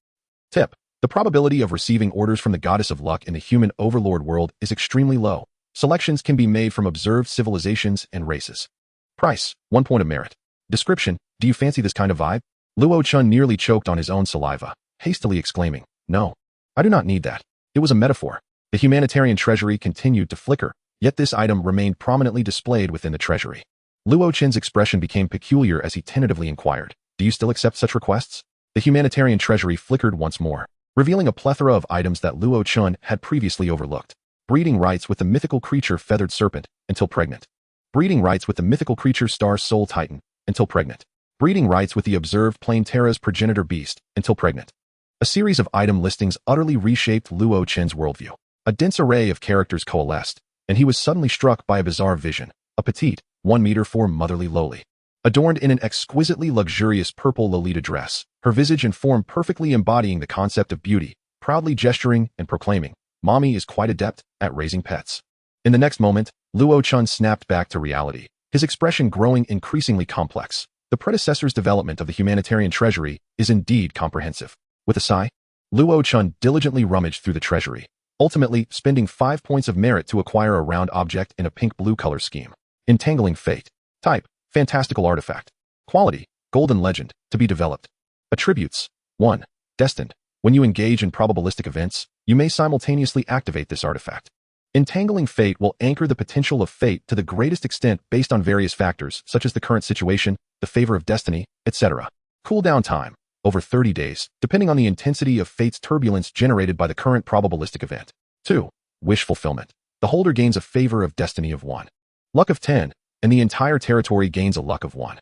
Tip, the probability of receiving orders from the goddess of luck in the human overlord world is extremely low. Selections can be made from observed civilizations and races. Price, 1 point of merit. Description, do you fancy this kind of vibe? Luo Chen nearly choked on his own saliva, hastily exclaiming, "No, I do not need that." It was a metaphor. The humanitarian treasury continued to flicker, yet this item remained prominently displayed within the treasury. Luo Chen's expression became peculiar as he tentatively inquired, "Do you still accept such requests?" The humanitarian treasury flickered once more, revealing a plethora of items that Luo Chen had previously overlooked. Breeding rights with the mythical creature Feathered Serpent, until pregnant. Breeding rights with the mythical creature Star Soul Titan, until pregnant. Breeding rights with the observed Plain Terra's progenitor beast, until pregnant. A series of item listings utterly reshaped Luo Chen's worldview. A dense array of characters coalesced, and he was suddenly struck by a bizarre vision. A petite, 1 meter 4 motherly lowly, adorned in an exquisitely luxurious purple Lolita dress, her visage and form perfectly embodying the concept of beauty, proudly gesturing and proclaiming, "Mommy is quite adept at raising pets." In the next moment, Luo Chen snapped back to reality, his expression growing increasingly complex. The predecessor's development of the humanitarian treasury is indeed comprehensive. With a sigh, Luo Chen diligently rummaged through the treasury, ultimately spending 5 points of merit to acquire a round object in a pink-blue color scheme. Entangling Fate. Type, fantastical artifact. Quality, golden legend, to be developed. Attributes, 1. Destined. When you engage in probabilistic events, you may simultaneously activate this artifact. Entangling Fate will anchor the potential of fate to the greatest extent based on various factors such as the current situation, the favor of destiny, etc. Cooldown time, over 30 days, depending on the intensity of fate's turbulence generated by the current probabilistic event. 2. Wish fulfillment. The holder gains a favor of destiny of 1. Luck of 10, and the entire territory gains a luck of 1.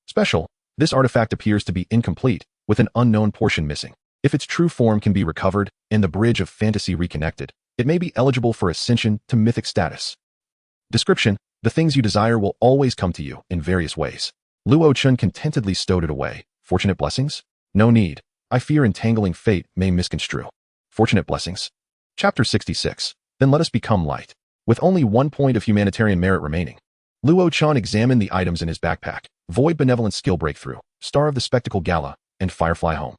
Special, this artifact appears to be incomplete, with an unknown portion missing. If its true form can be recovered and the bridge of fantasy reconnected, it may be eligible for ascension to mythic status. Description, the things you desire will always come to you in various ways. Luo Chen contentedly stowed it away. Fortunate blessings? No need. I fear entangling fate may misconstrue. Fortunate blessings. Chapter 66. Then let us become light. With only 1 point of humanitarian merit remaining, Luo Chen examined the items in his backpack: Void Benevolent Skill Breakthrough, Star of the Spectacle Gala, and Firefly Home.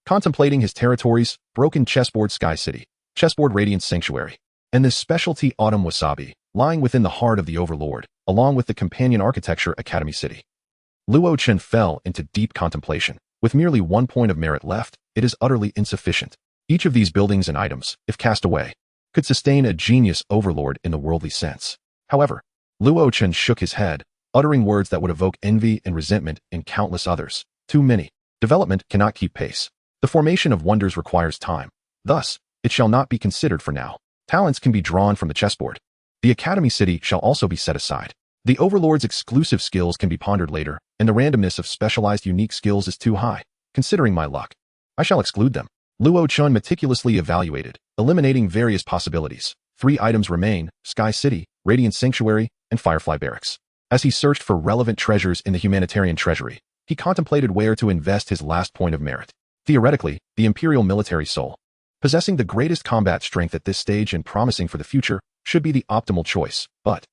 Contemplating his territories, Broken Chessboard Sky City, Chessboard Radiant Sanctuary, and this specialty Autumn Wasabi, lying within the heart of the Overlord, along with the companion architecture Academy City. Luo Chen fell into deep contemplation. With merely 1 point of merit left, it is utterly insufficient. Each of these buildings and items, if cast away, could sustain a genius overlord in the worldly sense. However, Luo Chen shook his head, uttering words that would evoke envy and resentment in countless others. Too many. Development cannot keep pace. The formation of wonders requires time. Thus, it shall not be considered for now. Talents can be drawn from the chessboard. The Academy City shall also be set aside. The Overlord's exclusive skills can be pondered later, and the randomness of specialized unique skills is too high. Considering my luck, I shall exclude them. Luo Chen meticulously evaluated, eliminating various possibilities. 3 items remain: Sky City, Radiant Sanctuary, and Firefly Barracks. As he searched for relevant treasures in the humanitarian treasury, he contemplated where to invest his last point of merit. Theoretically, the Imperial Military Soul, possessing the greatest combat strength at this stage and promising for the future, should be the optimal choice, but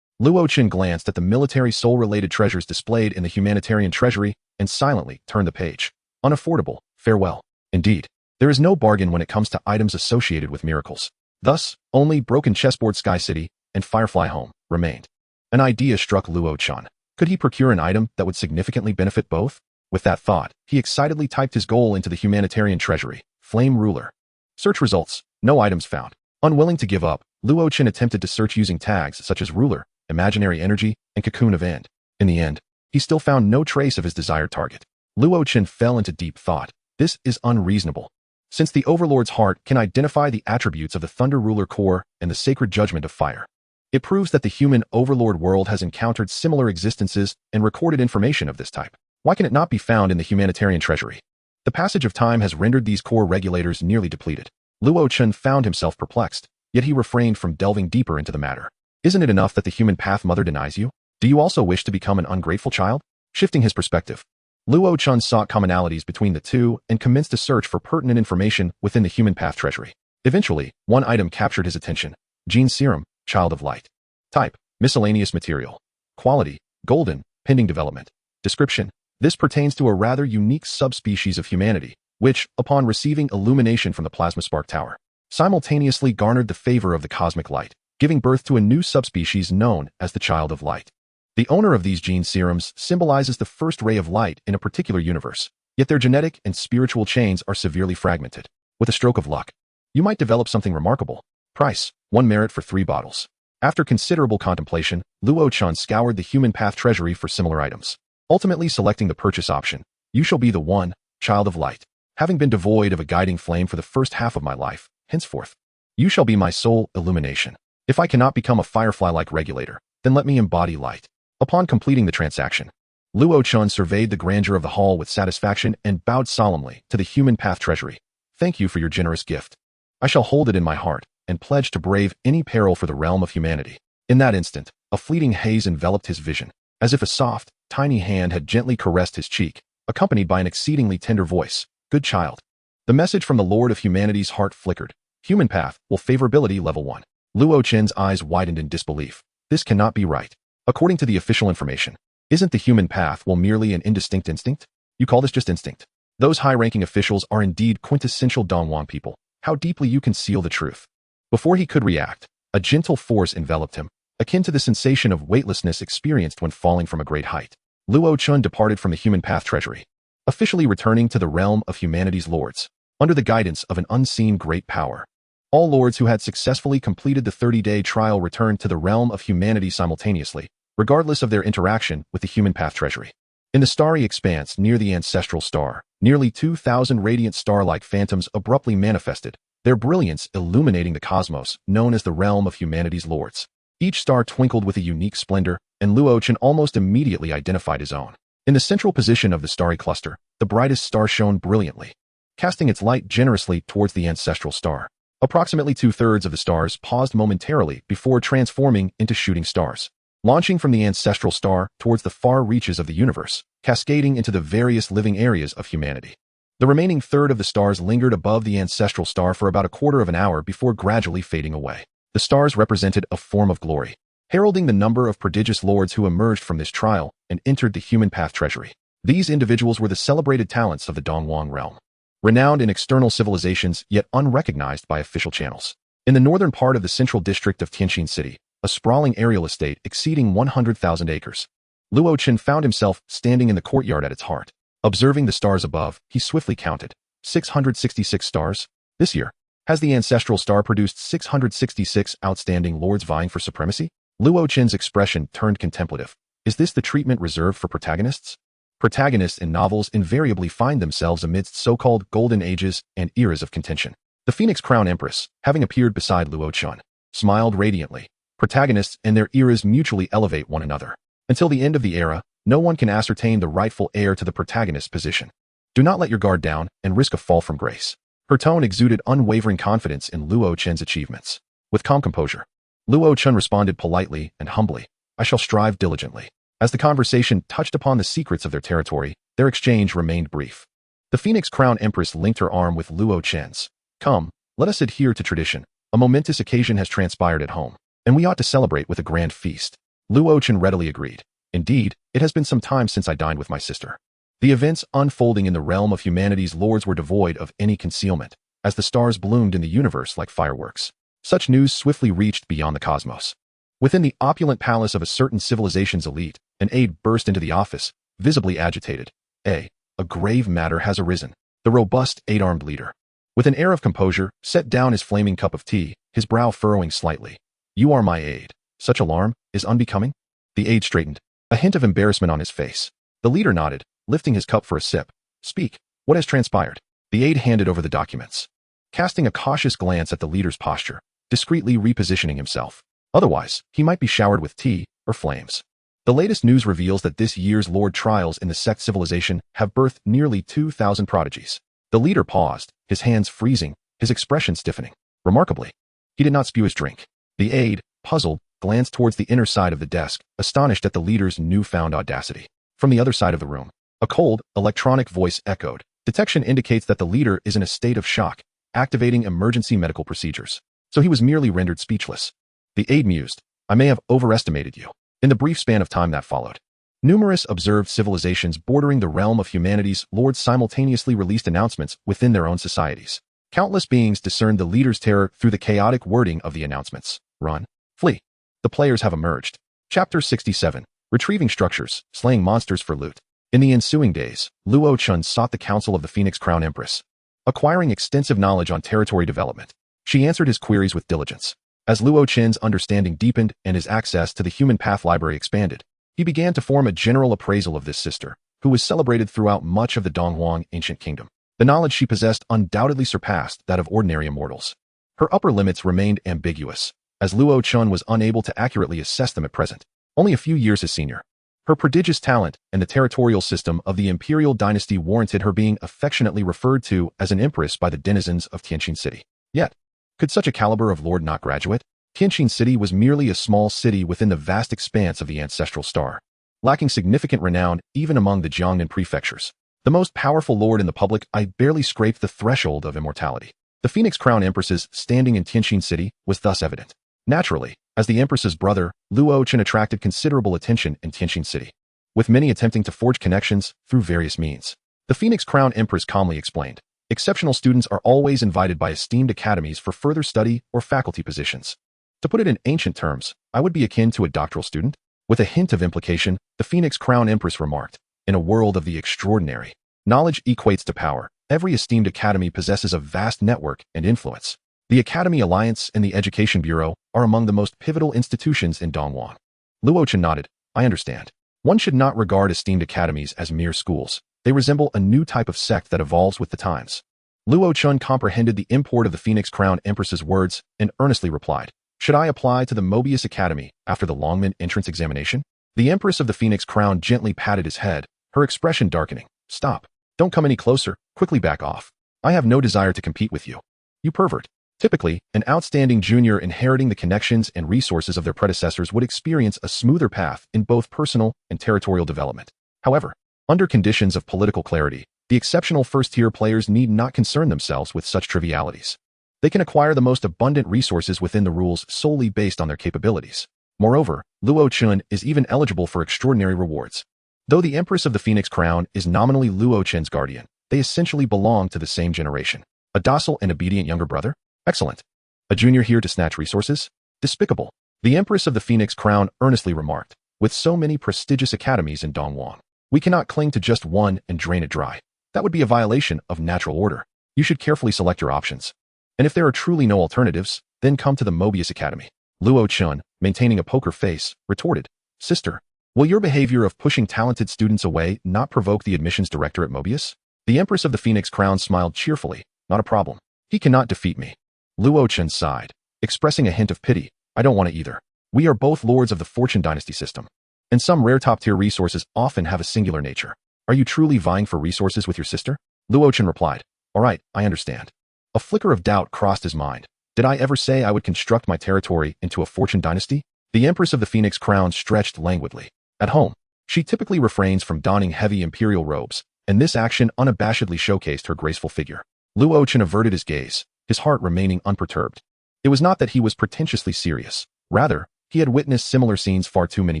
Luo Chen glanced at the military soul-related treasures displayed in the humanitarian treasury and silently turned the page. Unaffordable, farewell. Indeed, there is no bargain when it comes to items associated with miracles. Thus, only Broken Chessboard Sky City and Firefly Home remained. An idea struck Luo Chen. Could he procure an item that would significantly benefit both? With that thought, he excitedly typed his goal into the humanitarian treasury: Flame Ruler. Search results: no items found. Unwilling to give up, Luo Chen attempted to search using tags such as Ruler, Imaginary Energy, and Cocoon of End. In the end, he still found no trace of his desired target. Luo Chen fell into deep thought. This is unreasonable. Since the Overlord's heart can identify the attributes of the Thunder Ruler core and the Sacred Judgment of Fire, It proves that the human overlord world has encountered similar existences and recorded information of this type. Why can it not be found in the humanitarian treasury? The passage of time has rendered these core regulators nearly depleted. Luo Chen found himself perplexed, yet he refrained from delving deeper into the matter. Isn't it enough that the human path mother denies you? Do you also wish to become an ungrateful child? Shifting his perspective, Luo Chen sought commonalities between the two and commenced a search for pertinent information within the human path treasury. Eventually, one item captured his attention. Gene Serum, Child of Light. Type, miscellaneous material. Quality, golden, pending development. Description, this pertains to a rather unique subspecies of humanity, which, upon receiving illumination from the plasma spark tower, simultaneously garnered the favor of the cosmic light, giving birth to a new subspecies known as the Child of Light. The owner of these gene serums symbolizes the first ray of light in a particular universe, yet their genetic and spiritual chains are severely fragmented. With a stroke of luck, you might develop something remarkable. Price, 1 merit for 3 bottles. After considerable contemplation, Luo Chen scoured the human path treasury for similar items, ultimately selecting the purchase option. You shall be the one, Child of Light. Having been devoid of a guiding flame for the first half of my life, henceforth, you shall be my sole illumination. If I cannot become a firefly-like regulator, then let me embody light. Upon completing the transaction, Luo Chen surveyed the grandeur of the hall with satisfaction and bowed solemnly to the human path treasury. Thank you for your generous gift. I shall hold it in my heart and pledge to brave any peril for the realm of humanity. In that instant, a fleeting haze enveloped his vision, as if a soft, tiny hand had gently caressed his cheek, accompanied by an exceedingly tender voice. Good child. The message from the Lord of Humanity's heart flickered. Human path will favorability level 1. Luo Chen's eyes widened in disbelief. This cannot be right. According to the official information, isn't the human path will merely an indistinct instinct? You call this just instinct? Those high-ranking officials are indeed quintessential Dongwon people. How deeply you conceal the truth. Before he could react, a gentle force enveloped him, akin to the sensation of weightlessness experienced when falling from a great height. Luo Chen departed from the human path treasury, officially returning to the realm of humanity's lords, under the guidance of an unseen great power. All lords who had successfully completed the 30-day trial returned to the realm of humanity simultaneously, regardless of their interaction with the human path treasury. In the starry expanse near the ancestral star, nearly 2,000 radiant star-like phantoms abruptly manifested, their brilliance illuminating the cosmos known as the realm of humanity's lords. Each star twinkled with a unique splendor, and Luo Chen almost immediately identified his own. In the central position of the starry cluster, the brightest star shone brilliantly, casting its light generously towards the ancestral star. Approximately 2/3 of the stars paused momentarily before transforming into shooting stars, launching from the ancestral star towards the far reaches of the universe, cascading into the various living areas of humanity. The remaining third of the stars lingered above the ancestral star for about a quarter of an hour before gradually fading away. The stars represented a form of glory, heralding the number of prodigious lords who emerged from this trial and entered the human path treasury. These individuals were the celebrated talents of the Dongwon realm, renowned in external civilizations yet unrecognized by official channels. In the northern part of the central district of Tianjin City, a sprawling aerial estate exceeding 100,000 acres, Luo Chen found himself standing in the courtyard at its heart. Observing the stars above, he swiftly counted. 666 stars? This year, has the ancestral star produced 666 outstanding lords vying for supremacy? Luo Chen's expression turned contemplative. Is this the treatment reserved for protagonists? Protagonists in novels invariably find themselves amidst so-called golden ages and eras of contention. The Phoenix Crown Empress, having appeared beside Luo Chen, smiled radiantly. Protagonists and their eras mutually elevate one another. Until the end of the era, no one can ascertain the rightful heir to the protagonist's position. Do not let your guard down and risk a fall from grace. Her tone exuded unwavering confidence in Luo Chen's achievements. With calm composure, Luo Chen responded politely and humbly, I shall strive diligently. As the conversation touched upon the secrets of their territory, their exchange remained brief. The Phoenix Crown Empress linked her arm with Luo Chen's. Come, let us adhere to tradition. A momentous occasion has transpired at home, and we ought to celebrate with a grand feast. Luo Chen readily agreed. Indeed, it has been some time since I dined with my sister. The events unfolding in the realm of humanity's lords were devoid of any concealment, as the stars bloomed in the universe like fireworks. Such news swiftly reached beyond the cosmos. Within the opulent palace of a certain civilization's elite, an aide burst into the office, visibly agitated. A grave matter has arisen. The robust, 8-armed leader, with an air of composure, set down his flaming cup of tea, his brow furrowing slightly. You are my aide. Such alarm is unbecoming? The aide straightened, a hint of embarrassment on his face. The leader nodded, lifting his cup for a sip. Speak. What has transpired? The aide handed over the documents, casting a cautious glance at the leader's posture, discreetly repositioning himself. Otherwise, he might be showered with tea or flames. The latest news reveals that this year's Lord trials in the sect civilization have birthed nearly 2,000 prodigies. The leader paused, his hands freezing, his expression stiffening. Remarkably, he did not spew his drink. The aide, puzzled, glanced towards the inner side of the desk, astonished at the leader's newfound audacity. From the other side of the room, a cold, electronic voice echoed. Detection indicates that the leader is in a state of shock, activating emergency medical procedures. So he was merely rendered speechless. The aide mused, I may have overestimated you. In the brief span of time that followed, numerous observed civilizations bordering the realm of humanity's lords simultaneously released announcements within their own societies. Countless beings discerned the leader's terror through the chaotic wording of the announcements. Run. Flee. The players have emerged. Chapter 67. Retrieving structures, slaying monsters for loot. In the ensuing days, Luo Chen sought the counsel of the Phoenix Crown Empress, acquiring extensive knowledge on territory development. She answered his queries with diligence. As Luo Chen's understanding deepened and his access to the human path library expanded, he began to form a general appraisal of this sister, who was celebrated throughout much of the Donghuang ancient kingdom. The knowledge she possessed undoubtedly surpassed that of ordinary immortals. Her upper limits remained ambiguous, as Luo Chen was unable to accurately assess them at present. Only a few years his senior, her prodigious talent and the territorial system of the imperial dynasty warranted her being affectionately referred to as an empress by the denizens of Tianqin City. Yet, could such a caliber of lord not graduate? Tianqin City was merely a small city within the vast expanse of the ancestral star, lacking significant renown even among the Jiangnan prefectures. The most powerful lord in the public eye barely scraped the threshold of immortality. The Phoenix Crown Empress's standing in Tianqin City was thus evident. Naturally, as the Empress's brother, Luo Chen attracted considerable attention in Tianqin City, with many attempting to forge connections through various means. The Phoenix Crown Empress calmly explained, exceptional students are always invited by esteemed academies for further study or faculty positions. To put it in ancient terms, I would be akin to a doctoral student. With a hint of implication, the Phoenix Crown Empress remarked, in a world of the extraordinary, knowledge equates to power. Every esteemed academy possesses a vast network and influence. The Academy Alliance and the Education Bureau are among the most pivotal institutions in Donghuang. Luo Chen nodded, I understand. One should not regard esteemed academies as mere schools. They resemble a new type of sect that evolves with the times. Luo Chen comprehended the import of the Phoenix Crown Empress's words and earnestly replied, should I apply to the Mobius Academy after the Longmen entrance examination? The Empress of the Phoenix Crown gently patted his head, her expression darkening. Stop. Don't come any closer. Quickly back off. I have no desire to compete with you. You pervert. Typically, an outstanding junior inheriting the connections and resources of their predecessors would experience a smoother path in both personal and territorial development. However, under conditions of political clarity, the exceptional first-tier players need not concern themselves with such trivialities. They can acquire the most abundant resources within the rules solely based on their capabilities. Moreover, Luo Chen is even eligible for extraordinary rewards. Though the Empress of the Phoenix Crown is nominally Luo Chen's guardian, they essentially belong to the same generation. A docile and obedient younger brother? Excellent. A junior here to snatch resources? Despicable. The Empress of the Phoenix Crown earnestly remarked, with so many prestigious academies in Donghuang, we cannot cling to just one and drain it dry. That would be a violation of natural order. You should carefully select your options. And if there are truly no alternatives, then come to the Mobius Academy. Luo Chen, maintaining a poker face, retorted, Sister, will your behavior of pushing talented students away not provoke the admissions director at Mobius? The Empress of the Phoenix Crown smiled cheerfully. Not a problem. He cannot defeat me. Luo Chen sighed, expressing a hint of pity. I don't want to either. We are both lords of the Fortune Dynasty system, and some rare top-tier resources often have a singular nature. Are you truly vying for resources with your sister? Luo Chen replied, all right, I understand. A flicker of doubt crossed his mind. Did I ever say I would construct my territory into a Fortune Dynasty? The Empress of the Phoenix Crown stretched languidly. At home, she typically refrains from donning heavy imperial robes, and this action unabashedly showcased her graceful figure. Luo Chen averted his gaze, his heart remaining unperturbed. It was not that he was pretentiously serious. Rather, he had witnessed similar scenes far too many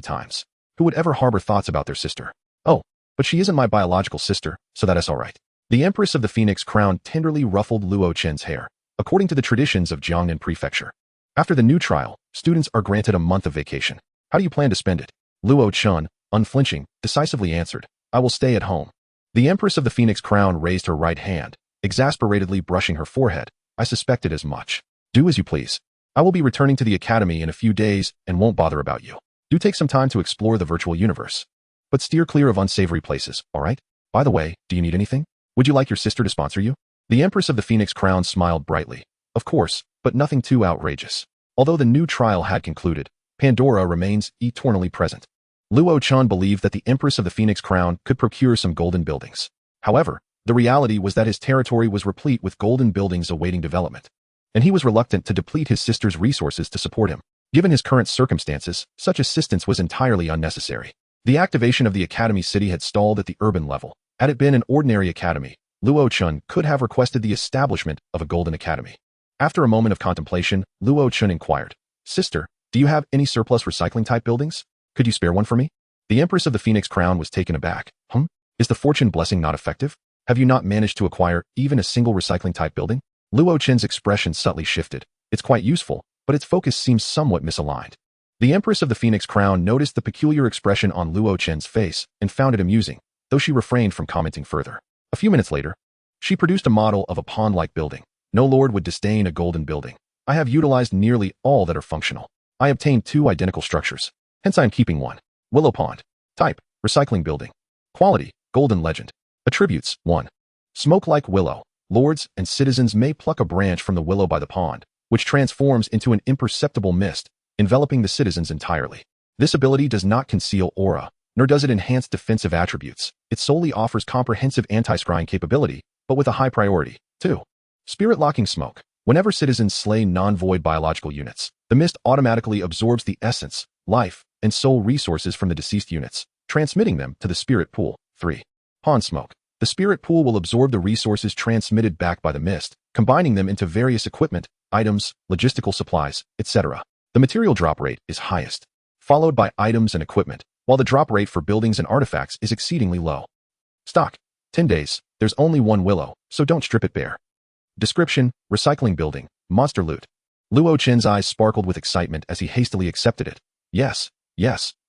times. Who would ever harbor thoughts about their sister? Oh, but she isn't my biological sister, so that is all right. The Empress of the Phoenix Crown tenderly ruffled Luo Chen's hair, according to the traditions of Jiangnan Prefecture. After the new trial, students are granted a month of vacation. How do you plan to spend it? Luo Chen, unflinching, decisively answered, I will stay at home. The Empress of the Phoenix Crown raised her right hand, exasperatedly brushing her forehead. I suspected as much. Do as you please. I will be returning to the academy in a few days and won't bother about you. Do take some time to explore the virtual universe. But steer clear of unsavory places, all right? By the way, do you need anything? Would you like your sister to sponsor you? The Empress of the Phoenix Crown smiled brightly. Of course, but nothing too outrageous. Although the new trial had concluded, Pandora remains eternally present. Luo Chen believed that the Empress of the Phoenix Crown could procure some golden buildings. However, the reality was that his territory was replete with golden buildings awaiting development, and he was reluctant to deplete his sister's resources to support him. Given his current circumstances, such assistance was entirely unnecessary. The activation of the Academy City had stalled at the urban level. Had it been an ordinary academy, Luo Chen could have requested the establishment of a golden academy. After a moment of contemplation, Luo Chen inquired, "Sister, do you have any surplus recycling-type buildings? Could you spare one for me?" The Empress of the Phoenix Crown was taken aback. Is the fortune blessing not effective? Have you not managed to acquire even a single recycling-type building? Luo Chen's expression subtly shifted. It's quite useful, but its focus seems somewhat misaligned. The Empress of the Phoenix Crown noticed the peculiar expression on Luo Chen's face and found it amusing, though she refrained from commenting further. A few minutes later, she produced a model of a pond-like building. No lord would disdain a golden building. I have utilized nearly all that are functional. I obtained 2 identical structures, hence I am keeping one. Willow Pond. Type, recycling building. Quality, golden legend. Attributes, 1. Smoke like willow. Lords and citizens may pluck a branch from the willow by the pond, which transforms into an imperceptible mist, enveloping the citizens entirely. This ability does not conceal aura, nor does it enhance defensive attributes. It solely offers comprehensive anti-scrying capability, but with a high priority. 2. Spirit-locking smoke. Whenever citizens slay non-void biological units, the mist automatically absorbs the essence, life, and soul resources from the deceased units, transmitting them to the spirit pool. 3. Pond smoke. The spirit pool will absorb the resources transmitted back by the mist, combining them into various equipment, items, logistical supplies, etc. The material drop rate is highest, followed by items and equipment, while the drop rate for buildings and artifacts is exceedingly low. Stock. 10 days. There's only one willow, so don't strip it bare. Description, recycling building, monster loot. Luo Chen's eyes sparkled with excitement as he hastily accepted it. Yes,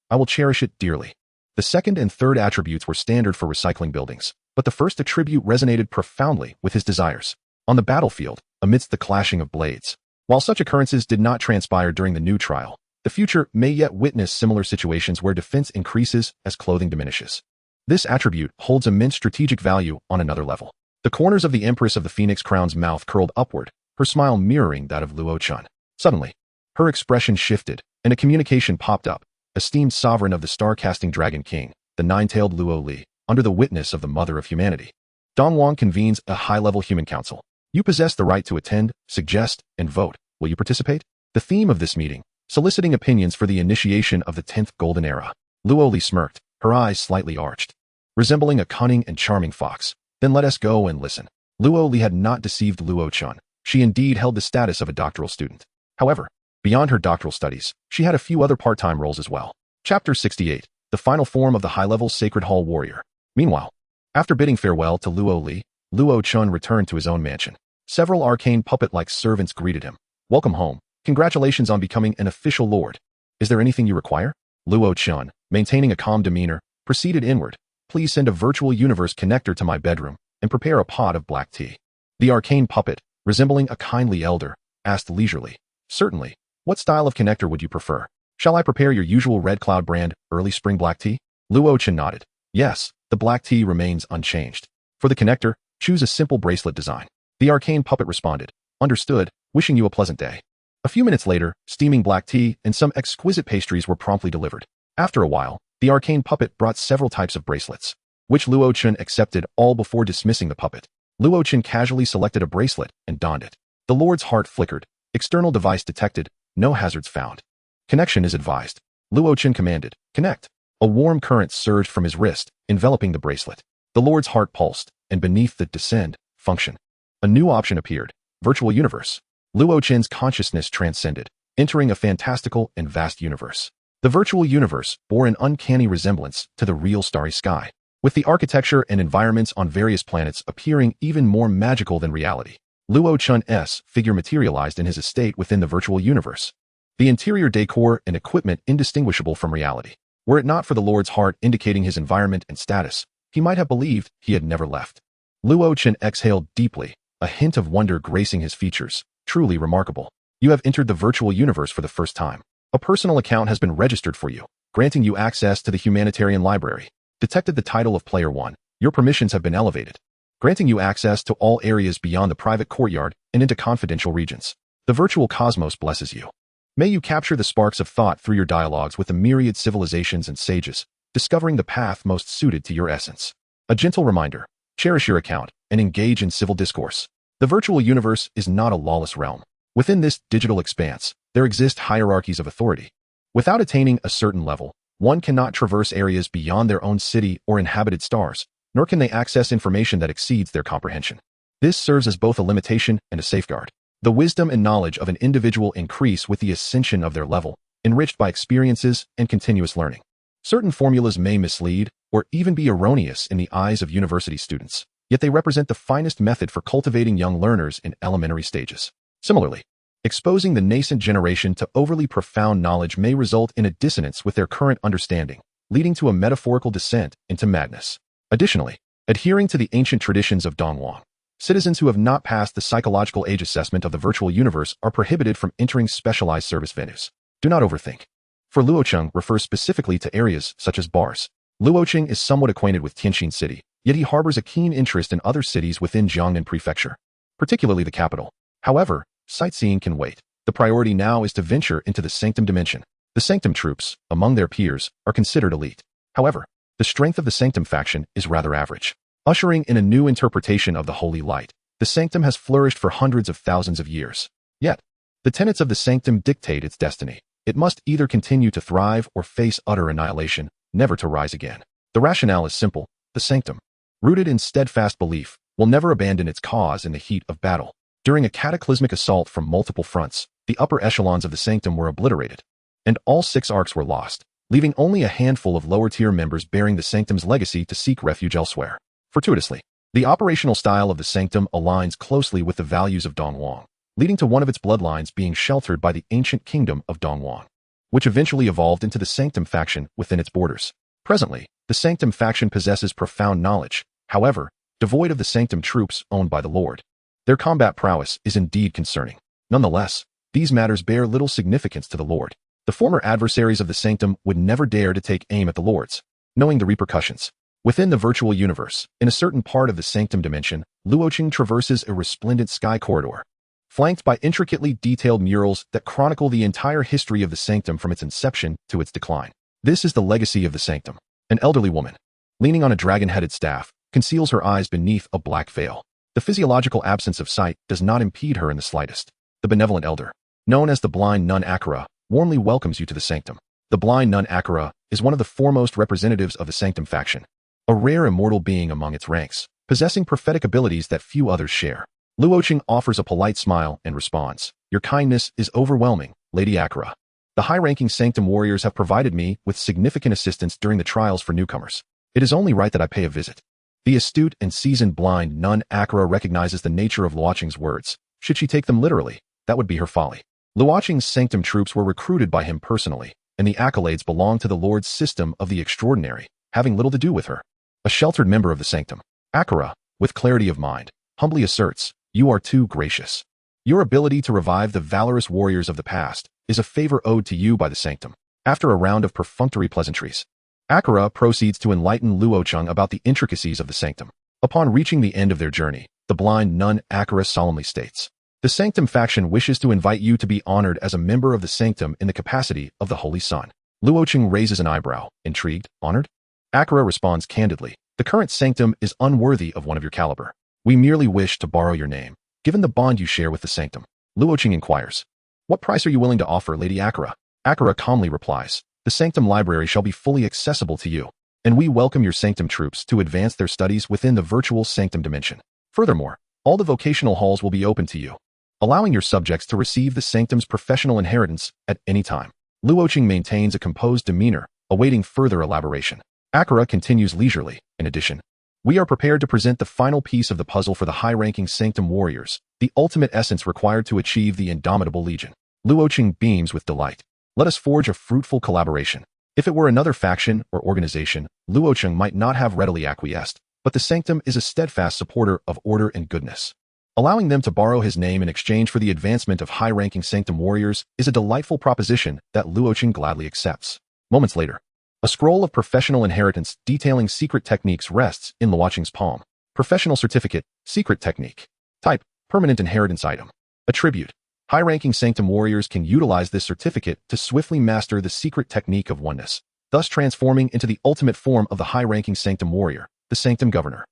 I will cherish it dearly. The second and third attributes were standard for recycling buildings, but the first attribute resonated profoundly with his desires. On the battlefield, amidst the clashing of blades. While such occurrences did not transpire during the new trial, the future may yet witness similar situations where defense increases as clothing diminishes. This attribute holds immense strategic value on another level. The corners of the Empress of the Phoenix Crown's mouth curled upward, her smile mirroring that of Luo Chen. Suddenly, her expression shifted, and a communication popped up. Esteemed sovereign of the star-casting Dragon King, the nine-tailed Luo Li, under the witness of the Mother of Humanity. Dongwang convenes a high-level human council. You possess the right to attend, suggest, and vote. Will you participate? The theme of this meeting, soliciting opinions for the initiation of the 10th Golden Era. Luo Li smirked, her eyes slightly arched, resembling a cunning and charming fox. Then let us go and listen. Luo Li had not deceived Luo Chen. She indeed held the status of a doctoral student. However, beyond her doctoral studies, she had a few other part-time roles as well. Chapter 68, the final form of the high-level Sacred Hall Warrior. Meanwhile, after bidding farewell to Luo Li, Luo Chen returned to his own mansion. Several arcane puppet-like servants greeted him. Welcome home. Congratulations on becoming an official lord. Is there anything you require? Luo Chen, maintaining a calm demeanor, proceeded inward. Please send a virtual universe connector to my bedroom and prepare a pot of black tea. The arcane puppet, resembling a kindly elder, asked leisurely. Certainly. What style of connector would you prefer? Shall I prepare your usual Red Cloud brand, early spring black tea? Luo Chen nodded. Yes, the black tea remains unchanged. For the connector, choose a simple bracelet design. The arcane puppet responded. Understood, wishing you a pleasant day. A few minutes later, steaming black tea and some exquisite pastries were promptly delivered. After a while, the arcane puppet brought several types of bracelets, which Luo Chen accepted all before dismissing the puppet. Luo Chen casually selected a bracelet and donned it. The Lord's heart flickered. External device detected. No hazards found. Connection is advised. Luo Chen commanded. Connect. A warm current surged from his wrist, enveloping the bracelet. The Lord's heart pulsed, and beneath the descend function, a new option appeared. Virtual universe. Luo Chen's consciousness transcended, entering a fantastical and vast universe. The virtual universe bore an uncanny resemblance to the real starry sky, with the architecture and environments on various planets appearing even more magical than reality. Luo Chen's figure materialized in his estate within the virtual universe. The interior decor and equipment indistinguishable from reality. Were it not for the Lord's heart indicating his environment and status, he might have believed he had never left. Luo Chen exhaled deeply, a hint of wonder gracing his features. Truly remarkable. You have entered the virtual universe for the first time. A personal account has been registered for you, granting you access to the humanitarian library. Detected the title of Player 1. Your permissions have been elevated, granting you access to all areas beyond the private courtyard and into confidential regions. The virtual cosmos blesses you. May you capture the sparks of thought through your dialogues with the myriad civilizations and sages, discovering the path most suited to your essence. A gentle reminder: cherish your account and engage in civil discourse. The virtual universe is not a lawless realm. Within this digital expanse, there exist hierarchies of authority. Without attaining a certain level, one cannot traverse areas beyond their own city or inhabited stars, nor can they access information that exceeds their comprehension. This serves as both a limitation and a safeguard. The wisdom and knowledge of an individual increase with the ascension of their level, enriched by experiences and continuous learning. Certain formulas may mislead or even be erroneous in the eyes of university students, yet they represent the finest method for cultivating young learners in elementary stages. Similarly, exposing the nascent generation to overly profound knowledge may result in a dissonance with their current understanding, leading to a metaphorical descent into madness. Additionally, adhering to the ancient traditions of Dongwang, citizens who have not passed the psychological age assessment of the virtual universe are prohibited from entering specialized service venues. Do not overthink. For Luo Chen refers specifically to areas such as bars. Luo Chen is somewhat acquainted with Tianjin City, yet he harbors a keen interest in other cities within Jiangnan Prefecture, particularly the capital. However, sightseeing can wait. The priority now is to venture into the Sanctum dimension. The Sanctum troops, among their peers, are considered elite. However, the strength of the Sanctum faction is rather average. Ushering in a new interpretation of the Holy Light, the Sanctum has flourished for hundreds of thousands of years. Yet, the tenets of the Sanctum dictate its destiny. It must either continue to thrive or face utter annihilation, never to rise again. The rationale is simple: the Sanctum, rooted in steadfast belief, will never abandon its cause in the heat of battle. During a cataclysmic assault from multiple fronts, the upper echelons of the Sanctum were obliterated, and all 6 arcs were lost, leaving only a handful of lower-tier members bearing the Sanctum's legacy to seek refuge elsewhere. Fortuitously, the operational style of the Sanctum aligns closely with the values of Dongwang, leading to one of its bloodlines being sheltered by the ancient kingdom of Dongwang, which eventually evolved into the Sanctum faction within its borders. Presently, the Sanctum faction possesses profound knowledge, however, devoid of the Sanctum troops owned by the Lord. Their combat prowess is indeed concerning. Nonetheless, these matters bear little significance to the Lord. The former adversaries of the Sanctum would never dare to take aim at the Lords, knowing the repercussions. Within the virtual universe, in a certain part of the Sanctum dimension, Luo Chen traverses a resplendent sky corridor, flanked by intricately detailed murals that chronicle the entire history of the Sanctum from its inception to its decline. This is the legacy of the Sanctum. An elderly woman, leaning on a dragon-headed staff, conceals her eyes beneath a black veil. The physiological absence of sight does not impede her in the slightest. The benevolent elder, known as the blind nun Akira, warmly welcomes you to the Sanctum. The blind nun Akira is one of the foremost representatives of the Sanctum faction, a rare immortal being among its ranks, possessing prophetic abilities that few others share. Luo Chen offers a polite smile and responds, "Your kindness is overwhelming, Lady Akira. The high-ranking Sanctum warriors have provided me with significant assistance during the trials for newcomers. It is only right that I pay a visit." The astute and seasoned blind nun Akira recognizes the nature of Luo Chen's words. Should she take them literally, that would be her folly. Luo Chen's Sanctum troops were recruited by him personally, and the accolades belong to the Lord's system of the extraordinary, having little to do with her. A sheltered member of the Sanctum, Akira, with clarity of mind, humbly asserts, "You are too gracious. Your ability to revive the valorous warriors of the past is a favor owed to you by the Sanctum." After a round of perfunctory pleasantries, Akira proceeds to enlighten Luo Chen about the intricacies of the Sanctum. Upon reaching the end of their journey, the blind nun Akira solemnly states, "The Sanctum faction wishes to invite you to be honored as a member of the Sanctum in the capacity of the Holy Son." Luo Chen raises an eyebrow, intrigued. "Honored?" Akira responds candidly, "The current Sanctum is unworthy of one of your caliber. We merely wish to borrow your name, given the bond you share with the Sanctum." Luo Chen inquires, "What price are you willing to offer, Lady Akira?" Akira calmly replies, "The Sanctum library shall be fully accessible to you, and we welcome your Sanctum troops to advance their studies within the virtual Sanctum dimension. Furthermore, all the vocational halls will be open to you, allowing your subjects to receive the Sanctum's professional inheritance at any time." Luo Chen maintains a composed demeanor, awaiting further elaboration. Akira continues leisurely, "In addition, we are prepared to present the final piece of the puzzle for the high-ranking Sanctum warriors, the ultimate essence required to achieve the indomitable legion." Luo Chen beams with delight. "Let us forge a fruitful collaboration." If it were another faction or organization, Luo Chen might not have readily acquiesced, but the Sanctum is a steadfast supporter of order and goodness. Allowing them to borrow his name in exchange for the advancement of high-ranking Sanctum warriors is a delightful proposition that Luo Chen gladly accepts. Moments later, a scroll of professional inheritance detailing secret techniques rests in Luo Chen's palm. Professional certificate, secret technique. Type, permanent inheritance item. Attribute, High-ranking Sanctum warriors can utilize this certificate to swiftly master the secret technique of oneness, thus transforming into the ultimate form of the high-ranking Sanctum warrior, the Sanctum Governor.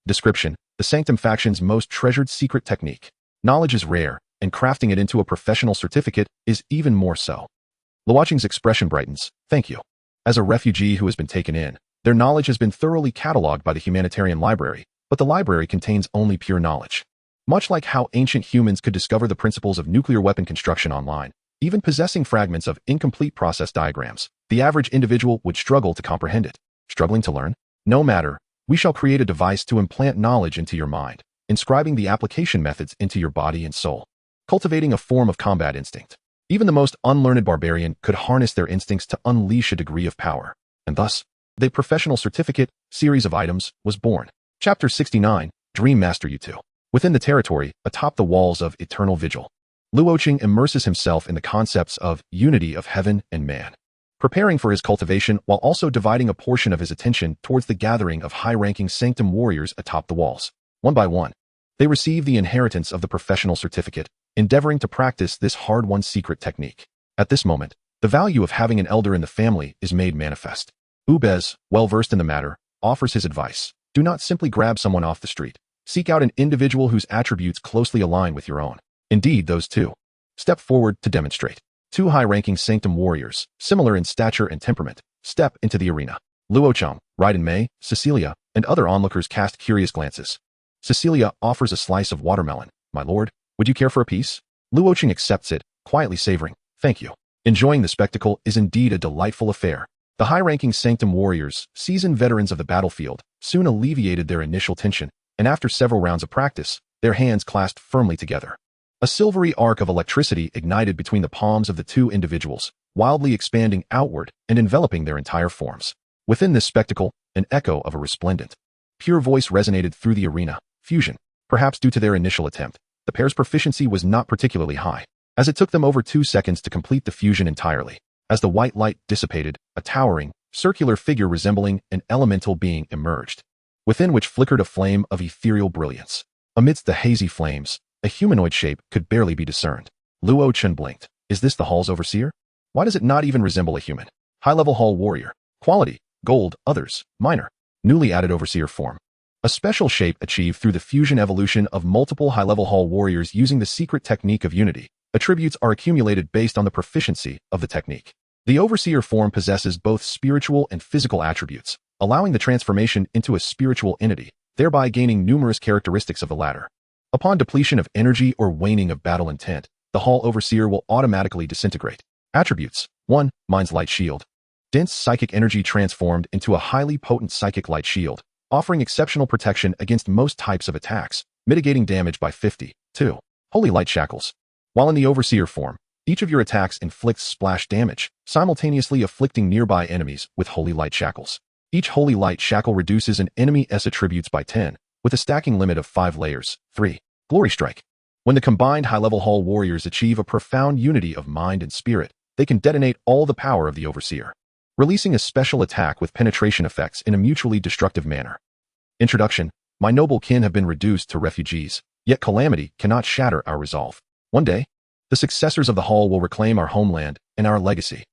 Description: the Sanctum faction's most treasured secret technique. Knowledge is rare, and crafting it into a professional certificate is even more so. Luo Chen's expression brightens. Thank you. As a refugee who has been taken in, their knowledge has been thoroughly cataloged by the humanitarian library, but the library contains only pure knowledge. Much like how ancient humans could discover the principles of nuclear weapon construction online, even possessing fragments of incomplete process diagrams, the average individual would struggle to comprehend it. Struggling to learn? No matter. We shall create a device to implant knowledge into your mind, inscribing the application methods into your body and soul, cultivating a form of combat instinct. Even the most unlearned barbarian could harness their instincts to unleash a degree of power, and thus, the professional certificate series of items was born. Chapter 69, Dream Master U2. Within the territory, atop the walls of Eternal Vigil, Luo Chen immerses himself in the concepts of unity of heaven and man, preparing for his cultivation while also dividing a portion of his attention towards the gathering of high-ranking Sanctum warriors atop the walls. One by one, they receive the inheritance of the professional certificate, endeavoring to practice this hard-won secret technique. At this moment, the value of having an elder in the family is made manifest. Ubez, well-versed in the matter, offers his advice. Do not simply grab someone off the street. Seek out an individual whose attributes closely align with your own. Indeed, those two. Step forward to demonstrate. Two high-ranking Sanctum warriors, similar in stature and temperament, step into the arena. Luo Chen, Raiden Mei, Cecilia, and other onlookers cast curious glances. Cecilia offers a slice of watermelon. My lord, would you care for a piece? Luo Chen accepts it, quietly savoring. Thank you. Enjoying the spectacle is indeed a delightful affair. The high-ranking Sanctum warriors, seasoned veterans of the battlefield, soon alleviated their initial tension, and after several rounds of practice, their hands clasped firmly together. A silvery arc of electricity ignited between the palms of the two individuals, wildly expanding outward and enveloping their entire forms. Within this spectacle, an echo of a resplendent, pure voice resonated through the arena. Fusion. Perhaps due to their initial attempt, the pair's proficiency was not particularly high, as it took them over 2 seconds to complete the fusion entirely. As the white light dissipated, a towering, circular figure resembling an elemental being emerged, within which flickered a flame of ethereal brilliance. Amidst the hazy flames, a humanoid shape could barely be discerned. Luo Chen blinked. Is this the hall's overseer? Why does it not even resemble a human? High-level hall warrior. Quality: gold. Others: minor. Newly added overseer form. A special shape achieved through the fusion evolution of multiple high-level hall warriors using the secret technique of unity. Attributes are accumulated based on the proficiency of the technique. The overseer form possesses both spiritual and physical attributes, allowing the transformation into a spiritual entity, thereby gaining numerous characteristics of the latter. Upon depletion of energy or waning of battle intent, the Hall Overseer will automatically disintegrate. Attributes: 1. Mind's Light Shield. Dense psychic energy transformed into a highly potent psychic light shield, offering exceptional protection against most types of attacks, mitigating damage by 50. 2. Holy Light Shackles. While in the Overseer form, each of your attacks inflicts splash damage, simultaneously afflicting nearby enemies with Holy Light Shackles. Each Holy Light Shackle reduces an enemy's attributes by 10, with a stacking limit of 5 layers. 3. Glory Strike. When the combined high-level Hall warriors achieve a profound unity of mind and spirit, they can detonate all the power of the Overseer, releasing a special attack with penetration effects in a mutually destructive manner. Introduction. My noble kin have been reduced to refugees, yet calamity cannot shatter our resolve. One day, the successors of the Hall will reclaim our homeland and our legacy.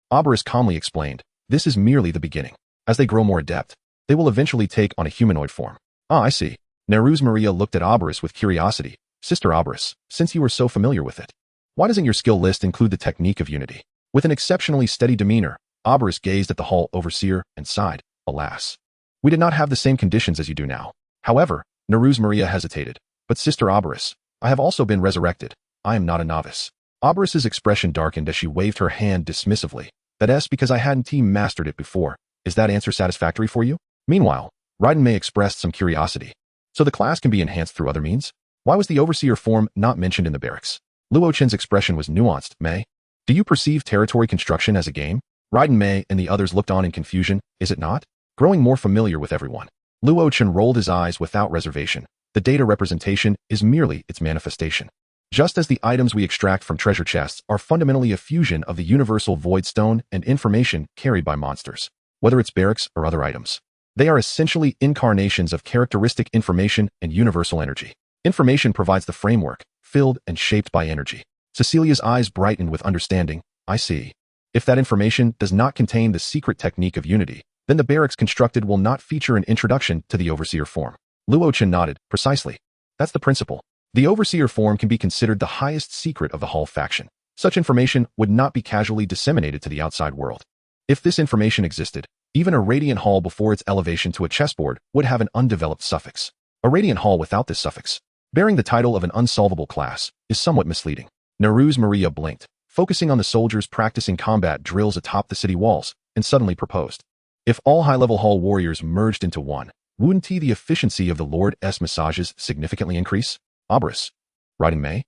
Oberus calmly explained, this is merely the beginning. As they grow more adept, they will eventually take on a humanoid form. Ah, I see. Neruz Maria looked at Oberus with curiosity. Sister Oberus, since you are so familiar with it, why doesn't your skill list include the technique of unity? With an exceptionally steady demeanor, Oberus gazed at the Hall Overseer and sighed. Alas, we did not have the same conditions as you do now. However, Neruz Maria hesitated. But Sister Oberus, I have also been resurrected. I am not a novice. Oberus's expression darkened as she waved her hand dismissively. That's because I hadn't mastered it before. Is that answer satisfactory for you? Meanwhile, Raiden Mei expressed some curiosity. So the class can be enhanced through other means? Why was the Overseer form not mentioned in the barracks? Luo Chen's expression was nuanced. Mei, do you perceive territory construction as a game? Raiden Mei and the others looked on in confusion. Is it not? Growing more familiar with everyone, Luo Chen rolled his eyes without reservation. The data representation is merely its manifestation. Just as the items we extract from treasure chests are fundamentally a fusion of the universal void stone and information carried by monsters, whether it's barracks or other items. They are essentially incarnations of characteristic information and universal energy. Information provides the framework, filled and shaped by energy. Cecilia's eyes brightened with understanding. I see. If that information does not contain the secret technique of unity, then the barracks constructed will not feature an introduction to the overseer form. Luo Chen nodded. Precisely. That's the principle. The overseer form can be considered the highest secret of the Hall faction. Such information would not be casually disseminated to the outside world. If this information existed, even a radiant hall before its elevation to a chessboard would have an undeveloped suffix. A radiant hall without this suffix, bearing the title of an unsolvable class, is somewhat misleading. Neruz Maria blinked, focusing on the soldiers practicing combat drills atop the city walls, and suddenly proposed. If all high-level hall warriors merged into one, wouldn't the efficiency of the Lord's massages significantly increase? Empress. Raiden Mei?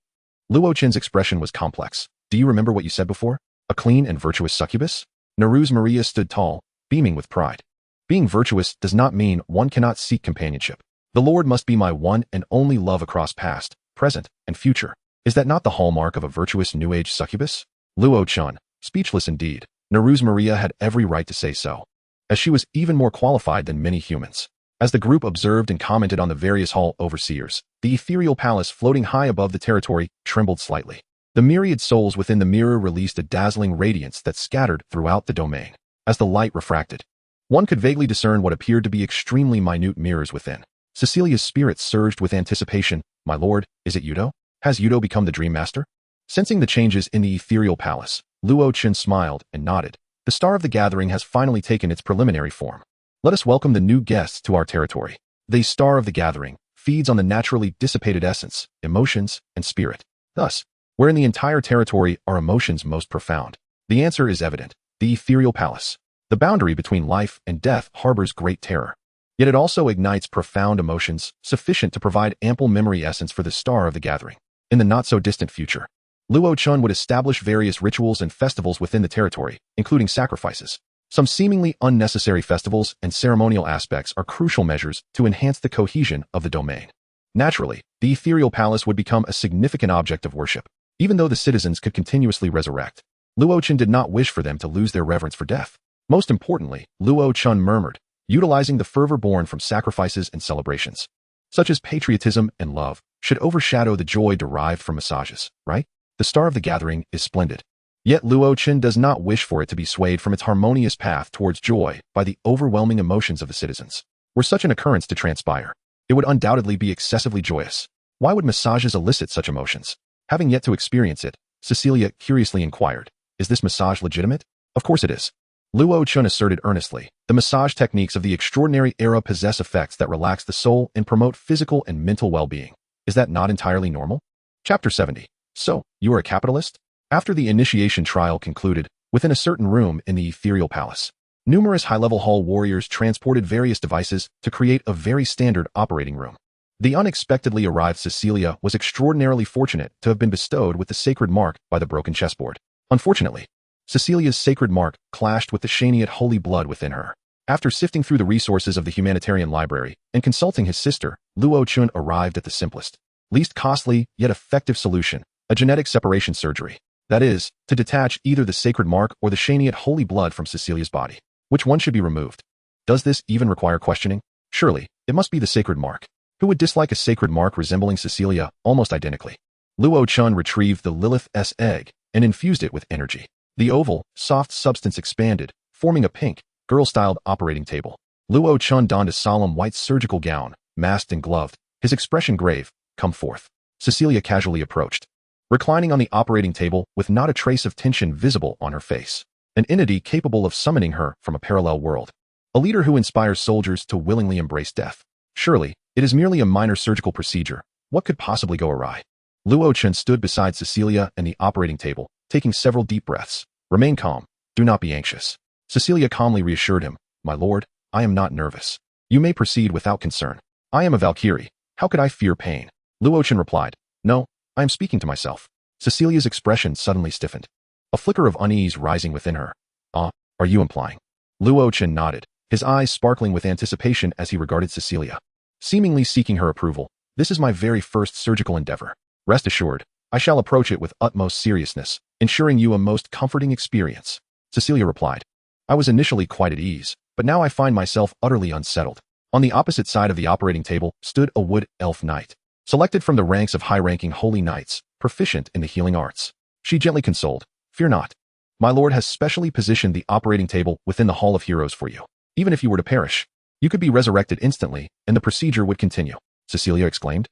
Luo Chen's expression was complex. Do you remember what you said before? A clean and virtuous succubus? Neruz Maria stood tall, beaming with pride. Being virtuous does not mean one cannot seek companionship. The Lord must be my one and only love across past, present, and future. Is that not the hallmark of a virtuous New Age succubus? Luo Chen, speechless indeed. Neruz Maria had every right to say so, as she was even more qualified than many humans. As the group observed and commented on the various hall overseers, the ethereal palace floating high above the territory trembled slightly. The myriad souls within the mirror released a dazzling radiance that scattered throughout the domain. As the light refracted, one could vaguely discern what appeared to be extremely minute mirrors within. Cecilia's spirit surged with anticipation. My lord, is it Yudo? Has Yudo become the Dream Master? Sensing the changes in the ethereal palace, Luo Chen smiled and nodded. The Star of the Gathering has finally taken its preliminary form. Let us welcome the new guests to our territory. The Star of the Gathering feeds on the naturally dissipated essence, emotions, and spirit. Thus, where in the entire territory are emotions most profound? The answer is evident. The ethereal palace. The boundary between life and death harbors great terror. Yet it also ignites profound emotions, sufficient to provide ample memory essence for the Star of the Gathering. In the not-so-distant future, Luo Chen would establish various rituals and festivals within the territory, including sacrifices. Some seemingly unnecessary festivals and ceremonial aspects are crucial measures to enhance the cohesion of the domain. Naturally, the ethereal palace would become a significant object of worship, even though the citizens could continuously resurrect. Luo Chen did not wish for them to lose their reverence for death. Most importantly, Luo Chen murmured, utilizing the fervor born from sacrifices and celebrations, such as patriotism and love, should overshadow the joy derived from massages, right? The Star of the Gathering is splendid. Yet Luo Chen does not wish for it to be swayed from its harmonious path towards joy by the overwhelming emotions of the citizens. Were such an occurrence to transpire, it would undoubtedly be excessively joyous. Why would massages elicit such emotions? Having yet to experience it, Cecilia curiously inquired, is this massage legitimate? Of course it is. Luo Chen asserted earnestly, the massage techniques of the extraordinary era possess effects that relax the soul and promote physical and mental well-being. Is that not entirely normal? Chapter 70. So, you are a capitalist? After the initiation trial concluded, within a certain room in the ethereal palace, numerous high-level hall warriors transported various devices to create a very standard operating room. The unexpectedly arrived Cecilia was extraordinarily fortunate to have been bestowed with the sacred mark by the broken chessboard. Unfortunately, Cecilia's sacred mark clashed with the Shaniate holy blood within her. After sifting through the resources of the humanitarian library and consulting his sister, Luo Chen arrived at the simplest, least costly, yet effective solution, a genetic separation surgery. That is, to detach either the sacred mark or the Shaniate holy blood from Cecilia's body. Which one should be removed? Does this even require questioning? Surely, it must be the sacred mark. Who would dislike a sacred mark resembling Cecilia almost identically? Luo Chen retrieved the Lilith's egg and infused it with energy. The oval, soft substance expanded, forming a pink, girl-styled operating table. Luo Chen donned a solemn white surgical gown, masked and gloved, his expression grave. Come forth. Cecilia casually approached, reclining on the operating table with not a trace of tension visible on her face. An entity capable of summoning her from a parallel world. A leader who inspires soldiers to willingly embrace death. Surely, it is merely a minor surgical procedure. What could possibly go awry? Luo Chen stood beside Cecilia and the operating table, taking several deep breaths. Remain calm. Do not be anxious. Cecilia calmly reassured him. My lord, I am not nervous. You may proceed without concern. I am a Valkyrie. How could I fear pain? Luo Chen replied. No, I am speaking to myself. Cecilia's expression suddenly stiffened, a flicker of unease rising within her. Ah, are you implying? Luo Chen nodded, his eyes sparkling with anticipation as he regarded Cecilia, seemingly seeking her approval. This is my very first surgical endeavor. Rest assured, I shall approach it with utmost seriousness, ensuring you a most comforting experience. Cecilia replied. I was initially quite at ease, but now I find myself utterly unsettled. On the opposite side of the operating table stood a wood elf knight. selected from the ranks of high-ranking holy knights, proficient in the healing arts. She gently consoled, "Fear not. My lord has specially positioned the operating table within the Hall of Heroes for you. Even if you were to perish, you could be resurrected instantly, and the procedure would continue," Cecilia exclaimed.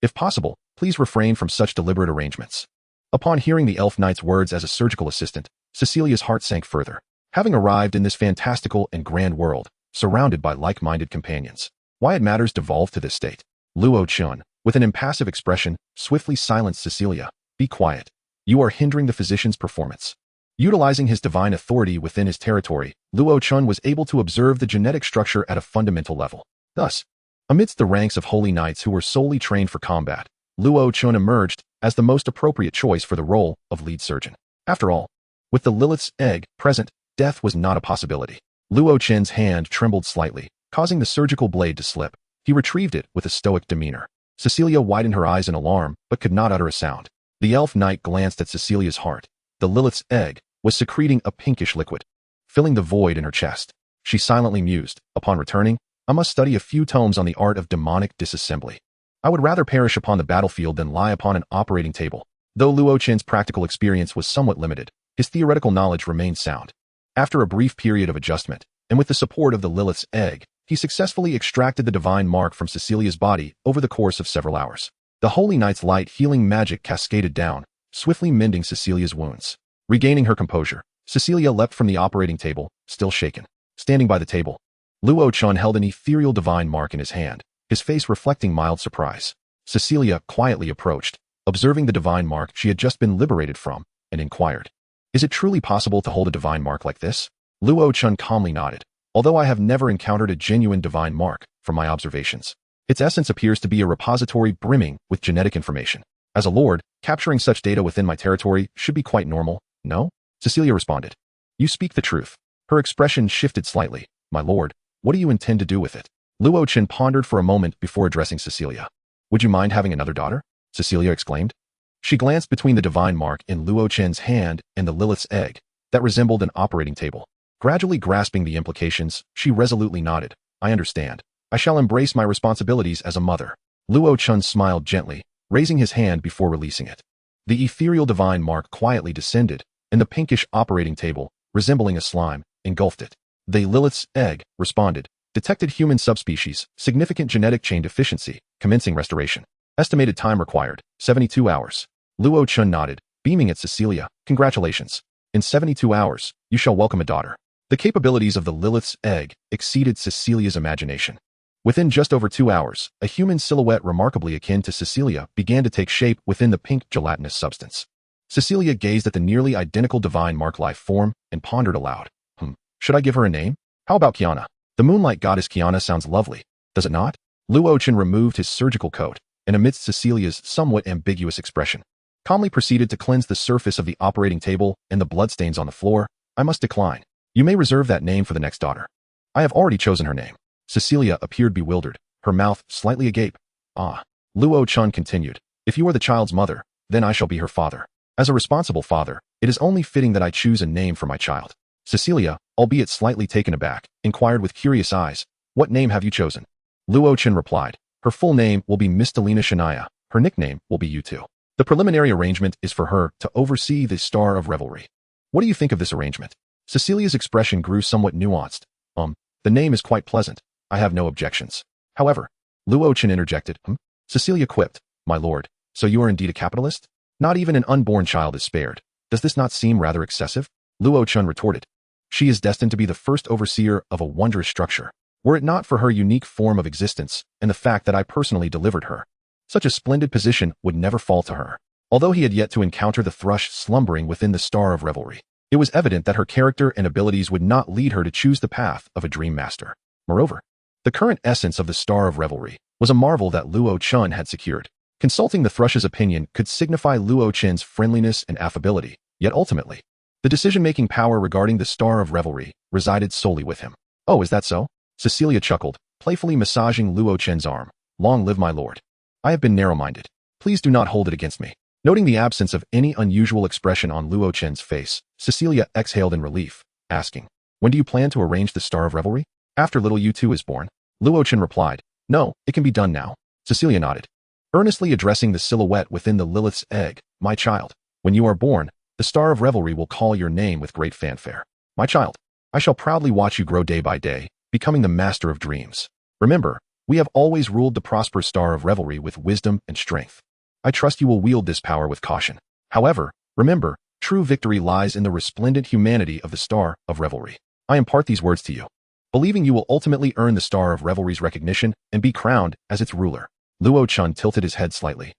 "If possible, please refrain from such deliberate arrangements." Upon hearing the elf knight's words as a surgical assistant, Cecilia's heart sank further. Having arrived in this fantastical and grand world, surrounded by like-minded companions, why had matters devolved to this state? Luo Chen, with an impassive expression, swiftly silenced Cecilia. "Be quiet. You are hindering the physician's performance." Utilizing his divine authority within his territory, Luo Chen was able to observe the genetic structure at a fundamental level. Thus, amidst the ranks of holy knights who were solely trained for combat, Luo Chen emerged as the most appropriate choice for the role of lead surgeon. After all, with the Lilith's egg present, death was not a possibility. Luo Chen's hand trembled slightly, causing the surgical blade to slip. He retrieved it with a stoic demeanor. Cecilia widened her eyes in alarm, but could not utter a sound. The elf knight glanced at Cecilia's heart. The Lilith's egg was secreting a pinkish liquid, filling the void in her chest. She silently mused, "Upon returning, I must study a few tomes on the art of demonic disassembly. I would rather perish upon the battlefield than lie upon an operating table." Though Luo Chen's practical experience was somewhat limited, his theoretical knowledge remained sound. After a brief period of adjustment, and with the support of the Lilith's egg, he successfully extracted the divine mark from Cecilia's body over the course of several hours. The Holy Knight's light healing magic cascaded down, swiftly mending Cecilia's wounds. Regaining her composure, Cecilia leapt from the operating table, still shaken. Standing by the table, Luo Chen held an ethereal divine mark in his hand, his face reflecting mild surprise. Cecilia quietly approached, observing the divine mark she had just been liberated from, and inquired, "Is it truly possible to hold a divine mark like this?" Luo Chen calmly nodded. "Although I have never encountered a genuine divine mark, from my observations, its essence appears to be a repository brimming with genetic information. As a lord, capturing such data within my territory should be quite normal, no?" Cecilia responded. "You speak the truth." Her expression shifted slightly. "My lord, what do you intend to do with it?" Luo Chen pondered for a moment before addressing Cecilia. "Would you mind having another daughter?" Cecilia exclaimed. She glanced between the divine mark in Luo Chen's hand and the Lilith's egg, that resembled an operating table. Gradually grasping the implications, she resolutely nodded. "I understand. I shall embrace my responsibilities as a mother." Luo Chen smiled gently, raising his hand before releasing it. The ethereal divine mark quietly descended, and the pinkish operating table, resembling a slime, engulfed it. The Lilith's egg responded. Detected human subspecies, significant genetic chain deficiency, commencing restoration. Estimated time required, 72 hours. Luo Chen nodded, beaming at Cecilia. "Congratulations. In 72 hours, you shall welcome a daughter." The capabilities of the Lilith's egg exceeded Cecilia's imagination. Within just over 2 hours, a human silhouette remarkably akin to Cecilia began to take shape within the pink gelatinous substance. Cecilia gazed at the nearly identical divine mark life form and pondered aloud. Should I give her a name? How about Kiana? The moonlight goddess Kiana sounds lovely, does it not? Luo Chen removed his surgical coat, and amidst Cecilia's somewhat ambiguous expression, calmly proceeded to cleanse the surface of the operating table and the bloodstains on the floor. "I must decline. You may reserve that name for the next daughter. I have already chosen her name." Cecilia appeared bewildered, her mouth slightly agape. "Ah." Luo Chen continued, "If you are the child's mother, then I shall be her father. As a responsible father, it is only fitting that I choose a name for my child." Cecilia, albeit slightly taken aback, inquired with curious eyes, "What name have you chosen?" Luo Chen replied, "Her full name will be Mistalina Shania. Her nickname will be U2. The preliminary arrangement is for her to oversee the Star of Revelry. What do you think of this arrangement?" Cecilia's expression grew somewhat nuanced. The name is quite pleasant. I have no objections." However, Luo Chen interjected. Cecilia quipped, "My lord, so you are indeed a capitalist? Not even an unborn child is spared. Does this not seem rather excessive?" Luo Chen retorted, "She is destined to be the first overseer of a wondrous structure. Were it not for her unique form of existence and the fact that I personally delivered her, such a splendid position would never fall to her." Although he had yet to encounter the thrush slumbering within the Star of Revelry, it was evident that her character and abilities would not lead her to choose the path of a dream master. Moreover, the current essence of the Star of Revelry was a marvel that Luo Chen had secured. Consulting the thrush's opinion could signify Luo Chen's friendliness and affability, yet ultimately, the decision-making power regarding the Star of Revelry resided solely with him. "Oh, is that so?" Cecilia chuckled, playfully massaging Luo Chen's arm. "Long live my lord. I have been narrow-minded. Please do not hold it against me." Noting the absence of any unusual expression on Luo Chen's face, Cecilia exhaled in relief, asking, "When do you plan to arrange the Star of Revelry?" "After little U2 is born." Luo Chen replied, "No, it can be done now." Cecilia nodded. earnestly addressing the silhouette within the Lilith's egg. My child, when you are born, the Star of Revelry will call your name with great fanfare. My child, I shall proudly watch you grow day by day, becoming the master of dreams. Remember, we have always ruled the prosperous Star of Revelry with wisdom and strength. I trust you will wield this power with caution. However, remember, true victory lies in the resplendent humanity of the Star of Revelry. I impart these words to you, believing you will ultimately earn the Star of Revelry's recognition and be crowned as its ruler. Luo Chen tilted his head slightly.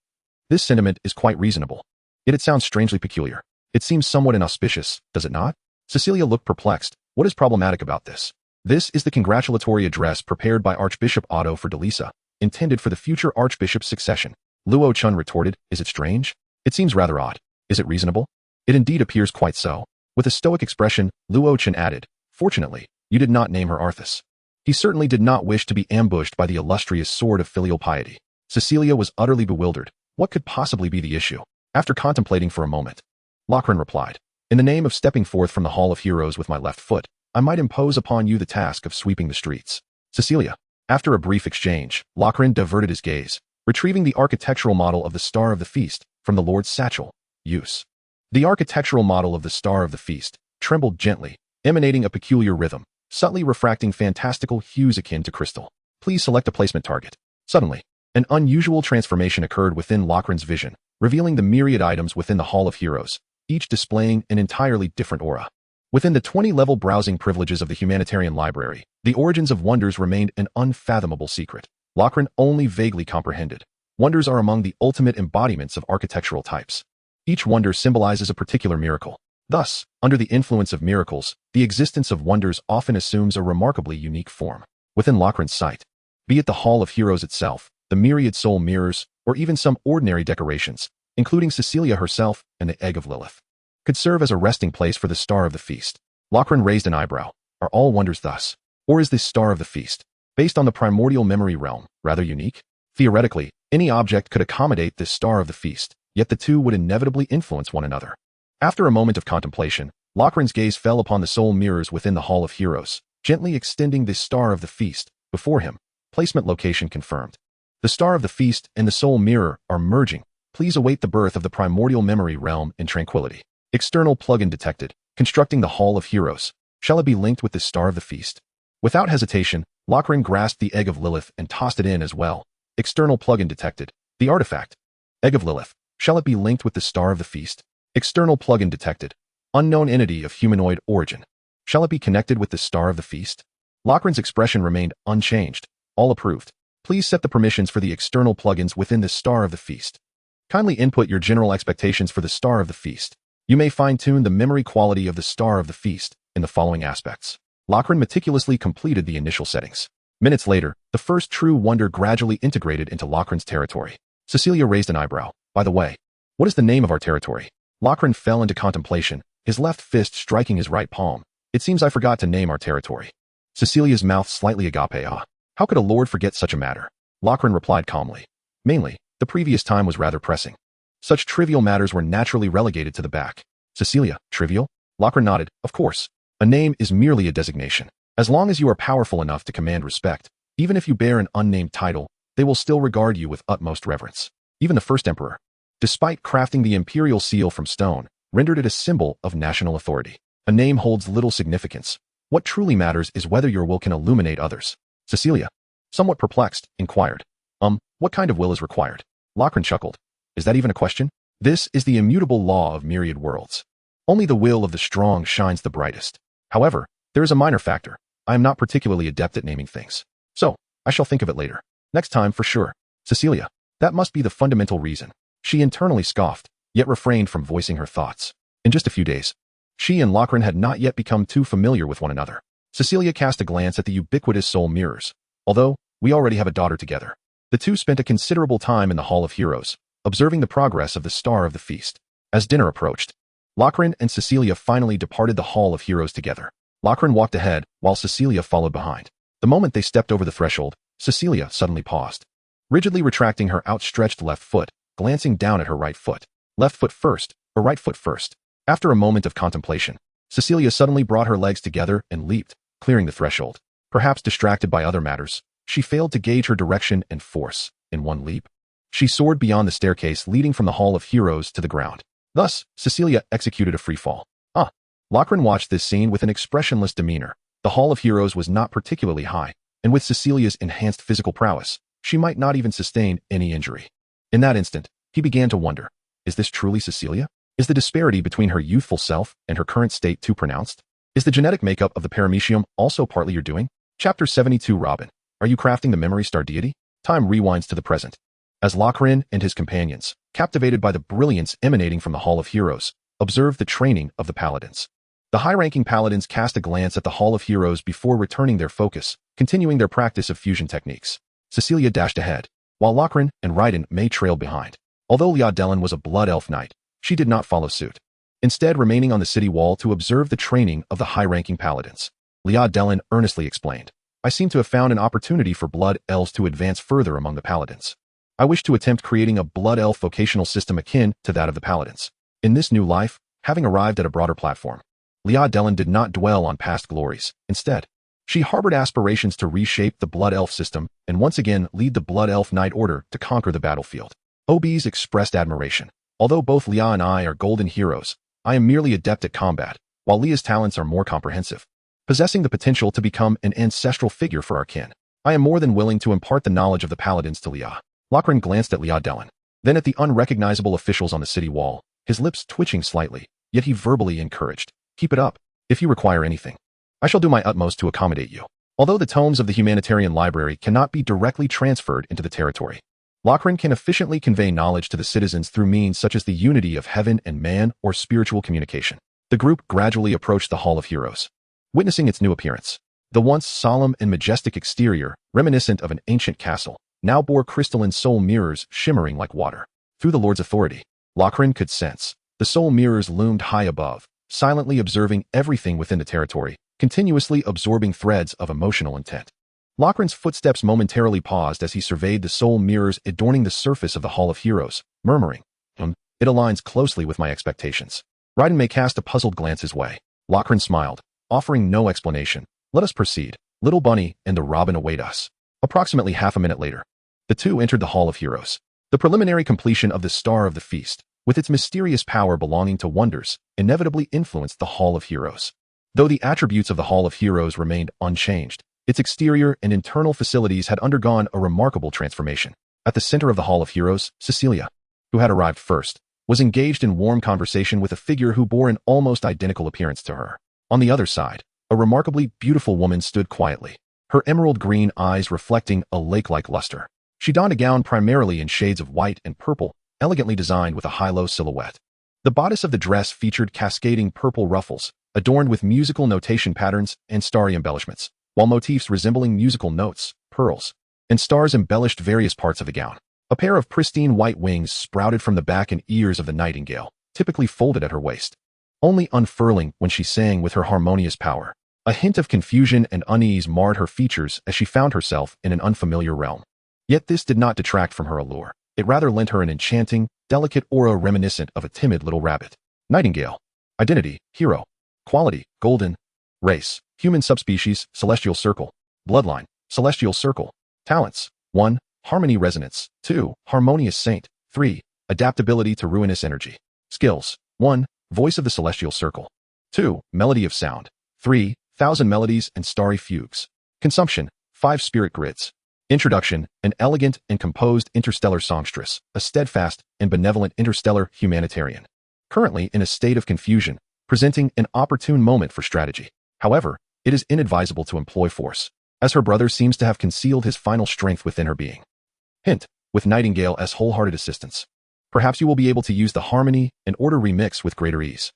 This sentiment is quite reasonable. Yet it sounds strangely peculiar. It seems somewhat inauspicious, does it not? Cecilia looked perplexed. What is problematic about this? This is the congratulatory address prepared by Archbishop Otto for Delisa, intended for the future Archbishop's succession. Luo Chen retorted, is it strange? It seems rather odd. Is it reasonable? It indeed appears quite so. With a stoic expression, Luo Chen added, fortunately, you did not name her Arthas. He certainly did not wish to be ambushed by the illustrious sword of filial piety. Cecilia was utterly bewildered. What could possibly be the issue? After contemplating for a moment, Lochran replied, in the name of stepping forth from the Hall of Heroes with my left foot, I might impose upon you the task of sweeping the streets. Cecilia. After a brief exchange, Lochran diverted his gaze, retrieving the architectural model of the Star of the Feast from the Lord's satchel. Use. The architectural model of the Star of the Feast trembled gently, emanating a peculiar rhythm, subtly refracting fantastical hues akin to crystal. Please select a placement target. Suddenly, an unusual transformation occurred within Lochran's vision, revealing the myriad items within the Hall of Heroes, each displaying an entirely different aura. Within the 20-level browsing privileges of the Humanitarian Library, the origins of wonders remained an unfathomable secret. Lochran only vaguely comprehended. Wonders are among the ultimate embodiments of architectural types. Each wonder symbolizes a particular miracle. Thus, under the influence of miracles, the existence of wonders often assumes a remarkably unique form. Within Lochran's sight, be it the Hall of Heroes itself, the myriad soul mirrors, or even some ordinary decorations, including Cecilia herself and the Egg of Lilith, could serve as a resting place for the Star of the Feast. Lochran raised an eyebrow. Are all wonders thus? Or is this Star of the Feast, based on the primordial memory realm, rather unique? Theoretically, any object could accommodate this Star of the Feast, yet the two would inevitably influence one another. After a moment of contemplation, Lochran's gaze fell upon the soul mirrors within the Hall of Heroes, gently extending this Star of the Feast before him. Placement location confirmed. The Star of the Feast and the Soul Mirror are merging. Please await the birth of the primordial memory realm in tranquility. External plugin detected. Constructing the Hall of Heroes. Shall it be linked with the Star of the Feast? Without hesitation, Lochran grasped the Egg of Lilith and tossed it in as well. External plugin detected. The artifact. Egg of Lilith. Shall it be linked with the Star of the Feast? External plugin detected. Unknown entity of humanoid origin. Shall it be connected with the Star of the Feast? Lochran's expression remained unchanged. All approved. Please set the permissions for the external plugins within the Star of the Feast. Kindly input your general expectations for the Star of the Feast. You may fine-tune the memory quality of the Star of the Feast in the following aspects. Lochran meticulously completed the initial settings. Minutes later, the first true wonder gradually integrated into Lochran's territory. Cecilia raised an eyebrow. By the way, what is the name of our territory? Lochran fell into contemplation, his left fist striking his right palm. It seems I forgot to name our territory. Cecilia's mouth slightly agape. How could a lord forget such a matter? Lochran replied calmly. Mainly, the previous time was rather pressing. Such trivial matters were naturally relegated to the back. Cecilia, trivial? Lochran nodded. Of course. A name is merely a designation. As long as you are powerful enough to command respect, even if you bear an unnamed title, they will still regard you with utmost reverence. Even the first emperor, despite crafting the imperial seal from stone, rendered it a symbol of national authority. A name holds little significance. What truly matters is whether your will can illuminate others. Cecilia, somewhat perplexed, inquired. What kind of will is required? Lochran chuckled. Is that even a question? This is the immutable law of myriad worlds. Only the will of the strong shines the brightest. However, there is a minor factor. I am not particularly adept at naming things. So, I shall think of it later. Next time for sure. Cecilia, that must be the fundamental reason. She internally scoffed, yet refrained from voicing her thoughts. In just a few days, she and Lochran had not yet become too familiar with one another. Cecilia cast a glance at the ubiquitous soul mirrors. Although, we already have a daughter together. The two spent a considerable time in the Hall of Heroes, observing the progress of the Star of the Feast. As dinner approached, Lochran and Cecilia finally departed the Hall of Heroes together. Lochran walked ahead, while Cecilia followed behind. The moment they stepped over the threshold, Cecilia suddenly paused, rigidly retracting her outstretched left foot, glancing down at her right foot. Left foot first, or right foot first? After a moment of contemplation, Cecilia suddenly brought her legs together and leaped, clearing the threshold. Perhaps distracted by other matters, she failed to gauge her direction and force. In one leap, She soared beyond the staircase leading from the Hall of Heroes to the ground. Thus, Cecilia executed a free fall. Lochran watched this scene with an expressionless demeanor. The Hall of Heroes was not particularly high, and with Cecilia's enhanced physical prowess, she might not even sustain any injury. In that instant, he began to wonder, is this truly Cecilia? Is the disparity between her youthful self and her current state too pronounced? Is the genetic makeup of the paramecium also partly your doing? Chapter 72 Robin, are you crafting the memory star deity? Time rewinds to the present. As Lochran and his companions, captivated by the brilliance emanating from the Hall of Heroes, observed the training of the paladins. The high-ranking paladins cast a glance at the Hall of Heroes before returning their focus, continuing their practice of fusion techniques. Cecilia dashed ahead, while Lochran and Raiden Mei trailed behind. Although Liadelin was a blood elf knight, she did not follow suit. Instead, remaining on the city wall to observe the training of the high-ranking paladins. Liadelin earnestly explained, I seem to have found an opportunity for blood elves to advance further among the paladins. I wish to attempt creating a blood elf vocational system akin to that of the paladins. In this new life, having arrived at a broader platform, Liadelin did not dwell on past glories. Instead, she harbored aspirations to reshape the blood elf system and once again lead the blood elf knight order to conquer the battlefield. OBs expressed admiration. Although both Lia and I are golden heroes, I am merely adept at combat, while Lia's talents are more comprehensive. Possessing the potential to become an ancestral figure for our kin, I am more than willing to impart the knowledge of the paladins to Lia. Lochran glanced at Liadelin, then at the unrecognizable officials on the city wall, his lips twitching slightly, yet he verbally encouraged, keep it up. If you require anything, I shall do my utmost to accommodate you. Although the tomes of the humanitarian library cannot be directly transferred into the territory, Lochran can efficiently convey knowledge to the citizens through means such as the unity of heaven and man or spiritual communication. The group gradually approached the Hall of Heroes. Witnessing its new appearance, the once solemn and majestic exterior, reminiscent of an ancient castle, now bore crystalline soul mirrors shimmering like water. Through the Lord's authority, Lochran could sense the soul mirrors loomed high above, silently observing everything within the territory, continuously absorbing threads of emotional intent. Lochran's footsteps momentarily paused as he surveyed the soul mirrors adorning the surface of the Hall of Heroes, murmuring, it aligns closely with my expectations. Raiden Mei cast a puzzled glance his way. Lochran smiled, offering no explanation. Let us proceed. Little Bunny and the Robin await us. Approximately half a minute later, the two entered the Hall of Heroes. The preliminary completion of the Star of the Feast, with its mysterious power belonging to wonders, inevitably influenced the Hall of Heroes. Though the attributes of the Hall of Heroes remained unchanged, its exterior and internal facilities had undergone a remarkable transformation. At the center of the Hall of Heroes, Cecilia, who had arrived first, was engaged in warm conversation with a figure who bore an almost identical appearance to her. On the other side, a remarkably beautiful woman stood quietly, her emerald green eyes reflecting a lake-like luster. She donned a gown primarily in shades of white and purple, elegantly designed with a high-low silhouette. The bodice of the dress featured cascading purple ruffles, adorned with musical notation patterns and starry embellishments, while motifs resembling musical notes, pearls, and stars embellished various parts of the gown. A pair of pristine white wings sprouted from the back and ears of the nightingale, typically folded at her waist, only unfurling when she sang with her harmonious power. A hint of confusion and unease marred her features as she found herself in an unfamiliar realm. Yet this did not detract from her allure. It rather lent her an enchanting, delicate aura reminiscent of a timid little rabbit. Nightingale. Identity, hero. Quality, golden. Race, human subspecies, celestial circle. Bloodline, celestial circle. Talents, 1. Harmony resonance. 2. Harmonious saint. 3. Adaptability to ruinous energy. Skills, 1. Voice of the celestial circle. 2. Melody of sound. 3. Thousand melodies and starry fugues. Consumption, 5 spirit grids. Introduction, an elegant and composed interstellar songstress, a steadfast and benevolent interstellar humanitarian. Currently in a state of confusion, presenting an opportune moment for strategy. However, it is inadvisable to employ force, as her brother seems to have concealed his final strength within her being. Hint, with Nightingale as wholehearted assistance, perhaps you will be able to use the harmony and order remix with greater ease.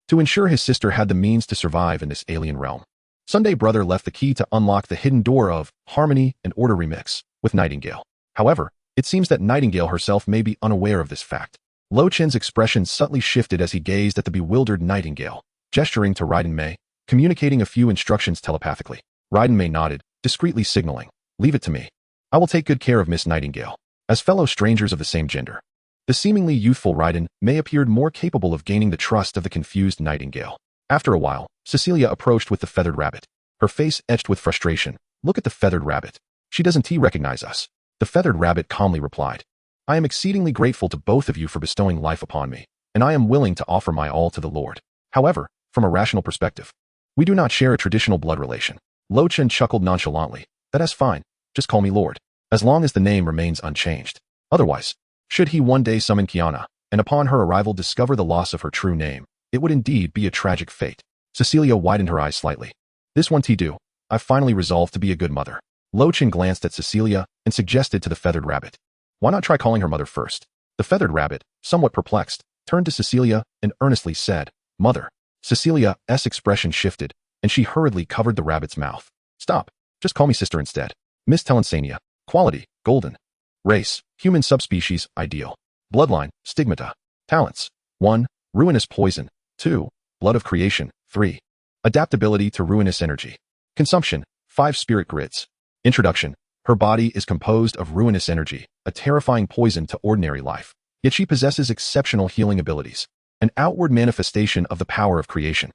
To ensure his sister had the means to survive in this alien realm, Sunday Brother left the key to unlock the hidden door of harmony and order remix with Nightingale. However, it seems that Nightingale herself may be unaware of this fact. Luo Chen's expression subtly shifted as he gazed at the bewildered Nightingale, gesturing to Raiden Mei, communicating a few instructions telepathically. Raiden Mei nodded, discreetly signaling, "Leave it to me. I will take good care of Miss Nightingale." As fellow strangers of the same gender, the seemingly youthful Raiden Mei appeared more capable of gaining the trust of the confused Nightingale. After a while, Cecilia approached with the feathered rabbit, her face etched with frustration. "Look at the feathered rabbit. She doesn't recognize us." The feathered rabbit calmly replied, I am exceedingly grateful to both of you for bestowing life upon me, and I am willing to offer my all to the Lord. However, from a rational perspective, we do not share a traditional blood relation. Luo Chen chuckled nonchalantly. That's fine. Just call me Lord, as long as the name remains unchanged. Otherwise, should he one day summon Kiana, and upon her arrival discover the loss of her true name, it would indeed be a tragic fate. Cecilia widened her eyes slightly. This one do. I've finally resolved to be a good mother. Luo Chen glanced at Cecilia and suggested to the feathered rabbit. Why not try calling her mother first? The feathered rabbit, somewhat perplexed, turned to Cecilia and earnestly said, Mother. Cecilia's expression shifted, and she hurriedly covered the rabbit's mouth. Stop. Just call me sister instead. Miss Telensania. Quality, golden. Race, human subspecies, ideal. Bloodline, stigmata. Talents, 1. Ruinous poison. 2. Blood of creation. 3. Adaptability to ruinous energy. Consumption, 5 spirit grids. Introduction. Her body is composed of ruinous energy, a terrifying poison to ordinary life. Yet she possesses exceptional healing abilities, an outward manifestation of the power of creation.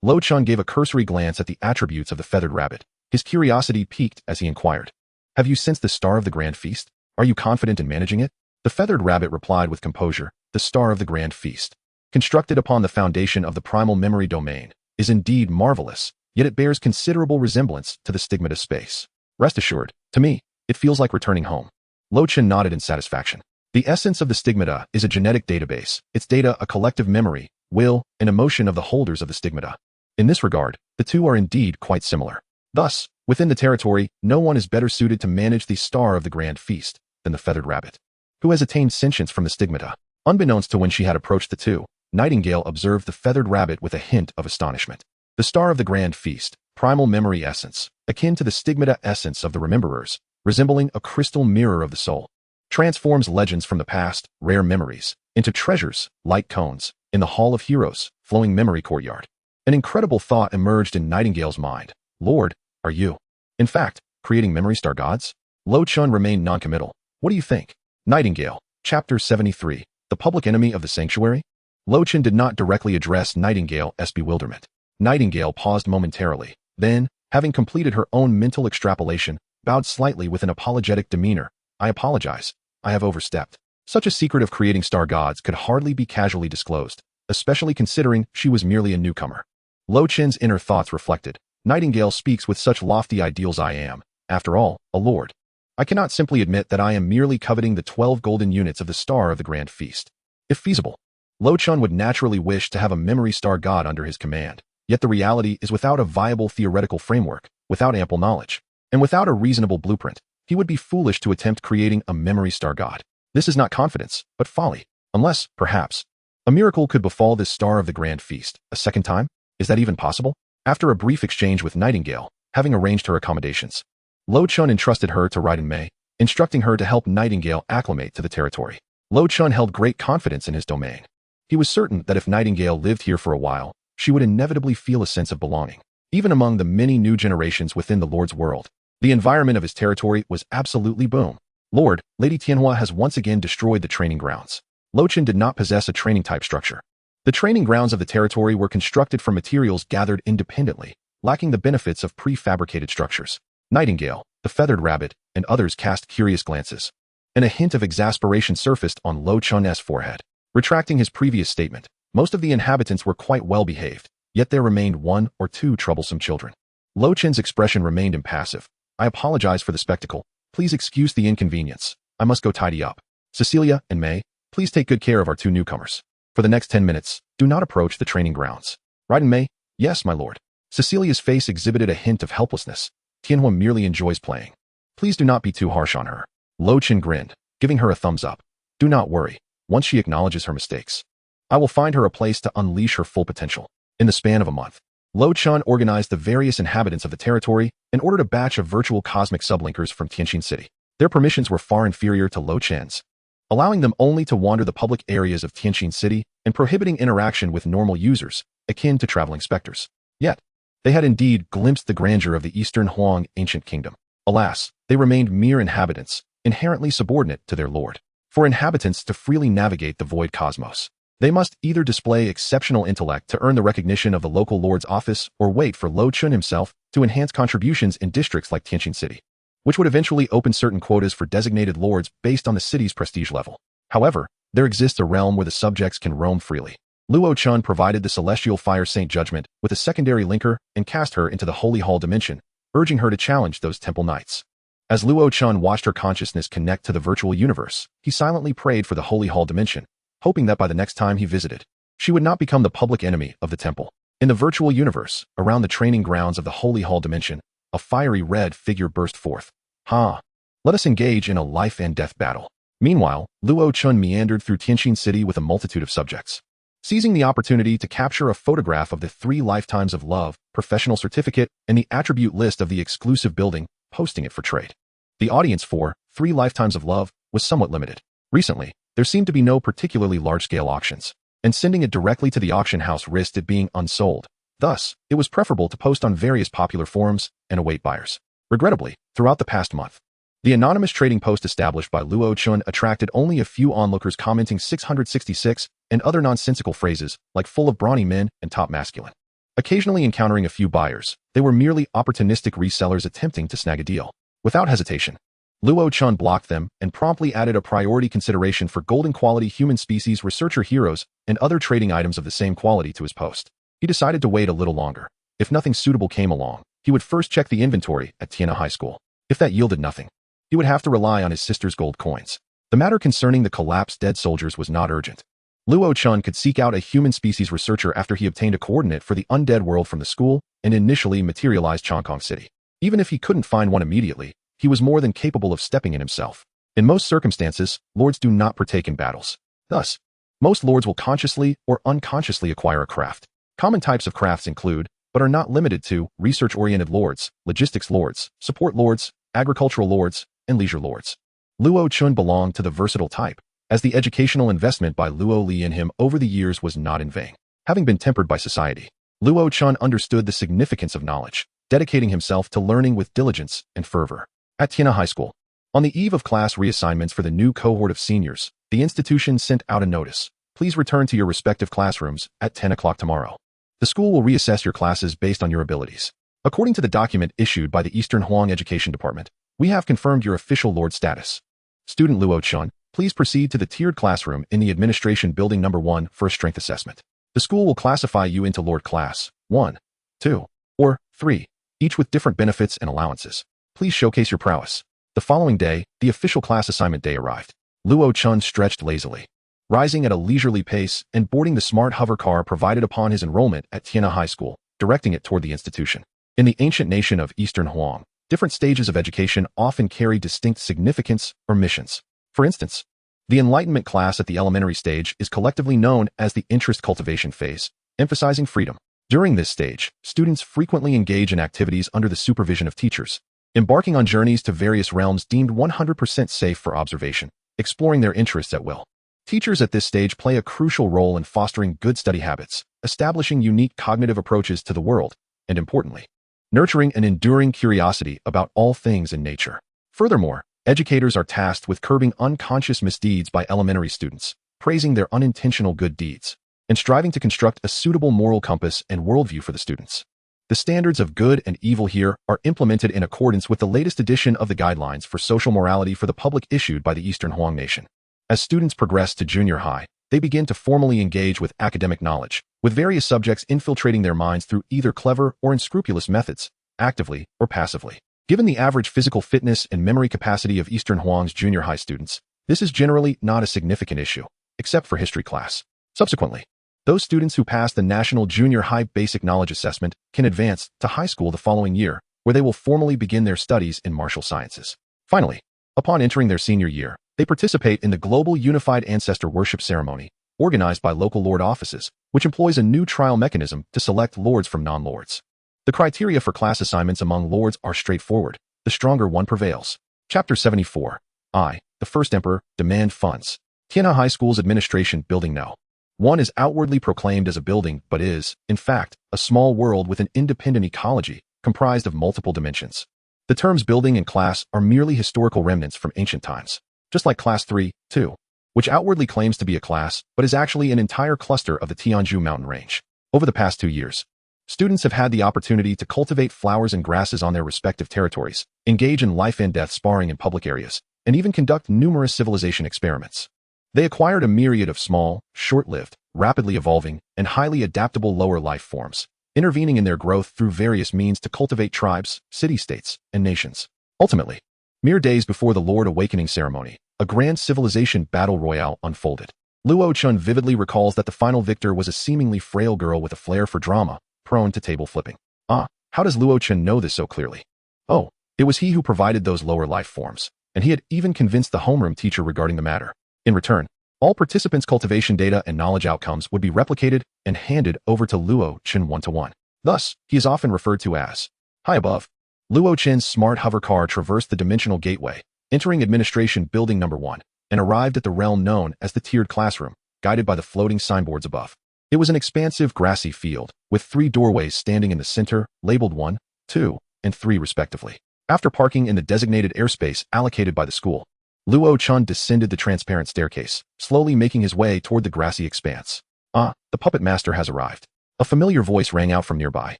Luo Chen gave a cursory glance at the attributes of the feathered rabbit. His curiosity piqued as he inquired, Have you sensed the Star of the Grand Feast? Are you confident in managing it? The feathered rabbit replied with composure, The Star of the Grand Feast, constructed upon the foundation of the primal memory domain, is indeed marvelous, yet it bears considerable resemblance to the stigmata space. Rest assured, to me, it feels like returning home. Luo Chen nodded in satisfaction. The essence of the stigmata is a genetic database, its data a collective memory, will, and emotion of the holders of the stigmata. In this regard, the two are indeed quite similar. Thus, within the territory, no one is better suited to manage the Star of the Grand Feast than the feathered rabbit, who has attained sentience from the stigmata. Unbeknownst to when she had approached the two, Nightingale observed the feathered rabbit with a hint of astonishment. The Star of the Grand Feast, primal memory essence, akin to the stigmata essence of the rememberers, resembling a crystal mirror of the soul, transforms legends from the past, rare memories, into treasures, light cones, in the Hall of Heroes, flowing memory courtyard. An incredible thought emerged in Nightingale's mind. Lord, are you, in fact, creating memory star gods? Luo Chen remained noncommittal. What do you think? Nightingale, Chapter 73, The Public Enemy of the Sanctuary? Luo Chen did not directly address Nightingale's bewilderment. Nightingale paused momentarily, then, having completed her own mental extrapolation, bowed slightly with an apologetic demeanor. I apologize. I have overstepped. Such a secret of creating star gods could hardly be casually disclosed, especially considering she was merely a newcomer. Luo Chen's inner thoughts reflected. Nightingale speaks with such lofty ideals. I am, after all, a lord. I cannot simply admit that I am merely coveting the 12 golden units of the Star of the Grand Feast. If feasible, Luo Chen would naturally wish to have a memory star god under his command, yet the reality is without a viable theoretical framework, without ample knowledge, and without a reasonable blueprint, he would be foolish to attempt creating a memory star god. This is not confidence, but folly, unless, perhaps, a miracle could befall this Star of the Grand Feast a second time? Is that even possible? After a brief exchange with Nightingale, having arranged her accommodations, Luo Chen entrusted her to Raiden Mei, instructing her to help Nightingale acclimate to the territory. Luo Chen held great confidence in his domain. He was certain that if Nightingale lived here for a while, she would inevitably feel a sense of belonging. Even among the many new generations within the Lord's world, the environment of his territory was absolutely boom. Lord, Lady Tianhua has once again destroyed the training grounds. Luo Chen did not possess a training type structure. The training grounds of the territory were constructed from materials gathered independently, lacking the benefits of prefabricated structures. Nightingale, the feathered rabbit, and others cast curious glances, and a hint of exasperation surfaced on Luo Chen's forehead. Retracting his previous statement, most of the inhabitants were quite well behaved, yet there remained 1 or 2 troublesome children. Luo Chen's expression remained impassive. I apologize for the spectacle. Please excuse the inconvenience. I must go tidy up. Cecilia and Mei, please take good care of our 2 newcomers. For the next 10 minutes, do not approach the training grounds. Raiden Mei, yes, my lord. Cecilia's face exhibited a hint of helplessness. Tianhua merely enjoys playing. Please do not be too harsh on her. Luo Chen grinned, giving her a thumbs up. Do not worry. Once she acknowledges her mistakes, I will find her a place to unleash her full potential. In the span of a month, Luo Chen organized the various inhabitants of the territory and ordered a batch of virtual cosmic sublinkers from Tianjin City. Their permissions were far inferior to Luo Chen's, allowing them only to wander the public areas of Tianjin City and prohibiting interaction with normal users, akin to traveling specters. Yet, they had indeed glimpsed the grandeur of the Eastern Huang ancient kingdom. Alas, they remained mere inhabitants, inherently subordinate to their lord. For inhabitants to freely navigate the void cosmos, they must either display exceptional intellect to earn the recognition of the local lord's office or wait for Luo Chen himself to enhance contributions in districts like Tianjin City. which would eventually open certain quotas for designated lords based on the city's prestige level. However, there exists a realm where the subjects can roam freely. Luo Chen provided the celestial fire saint Judgment with a secondary linker and cast her into the Holy Hall dimension, urging her to challenge those temple knights. As Luo Chen watched her consciousness connect to the virtual universe, he silently prayed for the Holy Hall dimension, hoping that by the next time he visited, she would not become the public enemy of the temple. In the virtual universe, around the training grounds of the Holy Hall dimension, a fiery red figure burst forth. Let us engage in a life and death battle. Meanwhile, Luo Chen meandered through Tianqin City with a multitude of subjects. Seizing the opportunity to capture a photograph of the 3 lifetimes of love, professional certificate, and the attribute list of the exclusive building, posting it for trade. The audience for 3 lifetimes of love was somewhat limited. Recently, there seemed to be no particularly large-scale auctions, and sending it directly to the auction house risked it being unsold. Thus, it was preferable to post on various popular forums and await buyers. Regrettably, throughout the past month, the anonymous trading post established by Luo Chen attracted only a few onlookers commenting 666 and other nonsensical phrases like full of brawny men and top masculine. Occasionally encountering a few buyers, they were merely opportunistic resellers attempting to snag a deal. Without hesitation, Luo Chen blocked them and promptly added a priority consideration for golden quality human species researcher heroes and other trading items of the same quality to his post. He decided to wait a little longer. If nothing suitable came along, he would first check the inventory at Tiana High School. If that yielded nothing, he would have to rely on his sister's gold coins. The matter concerning the collapsed dead soldiers was not urgent. Luo Chen could seek out a human species researcher after he obtained a coordinate for the undead world from the school and initially materialized Chongqing City. Even if he couldn't find one immediately, he was more than capable of stepping in himself. In most circumstances, lords do not partake in battles. Thus, most lords will consciously or unconsciously acquire a craft. Common types of crafts include, but are not limited to, research-oriented lords, logistics lords, support lords, agricultural lords, and leisure lords. Luo Chen belonged to the versatile type, as the educational investment by Luo Li in him over the years was not in vain. Having been tempered by society, Luo Chen understood the significance of knowledge, dedicating himself to learning with diligence and fervor. At Tiana High School, on the eve of class reassignments for the new cohort of seniors, the institution sent out a notice. Please return to your respective classrooms at 10 o'clock tomorrow. The school will reassess your classes based on your abilities. According to the document issued by the Eastern Huang Education Department, we have confirmed your official lord status. Student Luo Chen, please proceed to the tiered classroom in the administration building number 1 for a strength assessment. The school will classify you into Lord Class 1, 2, or 3, each with different benefits and allowances. Please showcase your prowess. The following day, the official class assignment day arrived. Luo Chen stretched lazily, rising at a leisurely pace and boarding the smart hover car provided upon his enrollment at Tiana High School, directing it toward the institution. In the ancient nation of Eastern Huang, different stages of education often carry distinct significance or missions. For instance, the Enlightenment class at the elementary stage is collectively known as the interest cultivation phase, emphasizing freedom. During this stage, students frequently engage in activities under the supervision of teachers, embarking on journeys to various realms deemed 100% safe for observation, exploring their interests at will. Teachers at this stage play a crucial role in fostering good study habits, establishing unique cognitive approaches to the world, and importantly, nurturing an enduring curiosity about all things in nature. Furthermore, educators are tasked with curbing unconscious misdeeds by elementary students, praising their unintentional good deeds, and striving to construct a suitable moral compass and worldview for the students. The standards of good and evil here are implemented in accordance with the latest edition of the Guidelines for Social Morality for the Public issued by the Eastern Huang Nation. As students progress to junior high, they begin to formally engage with academic knowledge, with various subjects infiltrating their minds through either clever or unscrupulous methods, actively or passively. Given the average physical fitness and memory capacity of Eastern Huang's junior high students, this is generally not a significant issue, except for history class. Subsequently, those students who pass the National Junior High Basic Knowledge Assessment can advance to high school the following year, where they will formally begin their studies in martial sciences. Finally, upon entering their senior year, they participate in the Global Unified Ancestor Worship Ceremony, organized by local lord offices, which employs a new trial mechanism to select lords from non-lords. The criteria for class assignments among lords are straightforward. The stronger one prevails. Chapter 74. I, the First Emperor, demand funds. Tiana High School's administration building No. 1 is outwardly proclaimed as a building, but is, in fact, a small world with an independent ecology, comprised of multiple dimensions. The terms building and class are merely historical remnants from ancient times. Just like Class 3, 2, which outwardly claims to be a class, but is actually an entire cluster of the Tianzhu mountain range. Over the past 2 years, Students have had the opportunity to cultivate flowers and grasses on their respective territories, engage in life and death sparring in public areas, and even conduct numerous civilization experiments. They acquired a myriad of small, short-lived, rapidly evolving, and highly adaptable lower life forms, intervening in their growth through various means to cultivate tribes, city-states, and nations. Ultimately, mere days before the Lord Awakening ceremony, a grand civilization battle royale unfolded. Luo Chen vividly recalls that the final victor was a seemingly frail girl with a flair for drama, prone to table flipping. How does Luo Chen know this so clearly? Oh, it was he who provided those lower life forms, and he had even convinced the homeroom teacher regarding the matter. In return, all participants' cultivation data and knowledge outcomes would be replicated and handed over to Luo Chen one-to-one. Thus, he is often referred to as High Above. Luo Chen's smart hover car traversed the dimensional gateway, entering Administration Building No. 1, and arrived at the realm known as the Tiered Classroom, guided by the floating signboards above. It was an expansive grassy field, with 3 doorways standing in the center, labeled 1, 2, and 3 respectively. After parking in the designated airspace allocated by the school, Luo Chen descended the transparent staircase, slowly making his way toward the grassy expanse. The puppet master has arrived. A familiar voice rang out from nearby.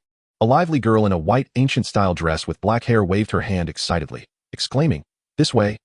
A lively girl in a white ancient-style dress with black hair waved her hand excitedly, exclaiming, this way,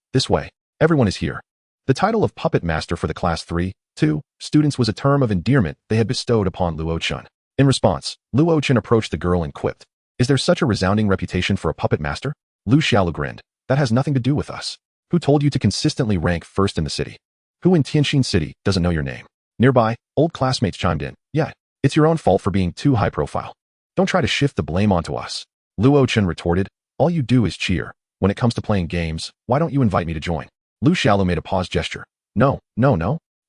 everyone is here." The title of puppet master for the class 3-2 students was a term of endearment they had bestowed upon Luo Chen. In response, Luo Chen approached the girl and quipped, "Is there such a resounding reputation for a puppet master?" Lu Xiaolu grinned, "That has nothing to do with us. Who told you to consistently rank first in the city? Who in Tianxin City doesn't know your name?" Nearby, old classmates chimed in, "Yeah, it's your own fault for being too high profile. Don't try to shift the blame onto us." Luo Chen retorted, "All you do is cheer. When it comes to playing games, why don't you invite me to join?" Lu Xiaolu made a pause gesture. No.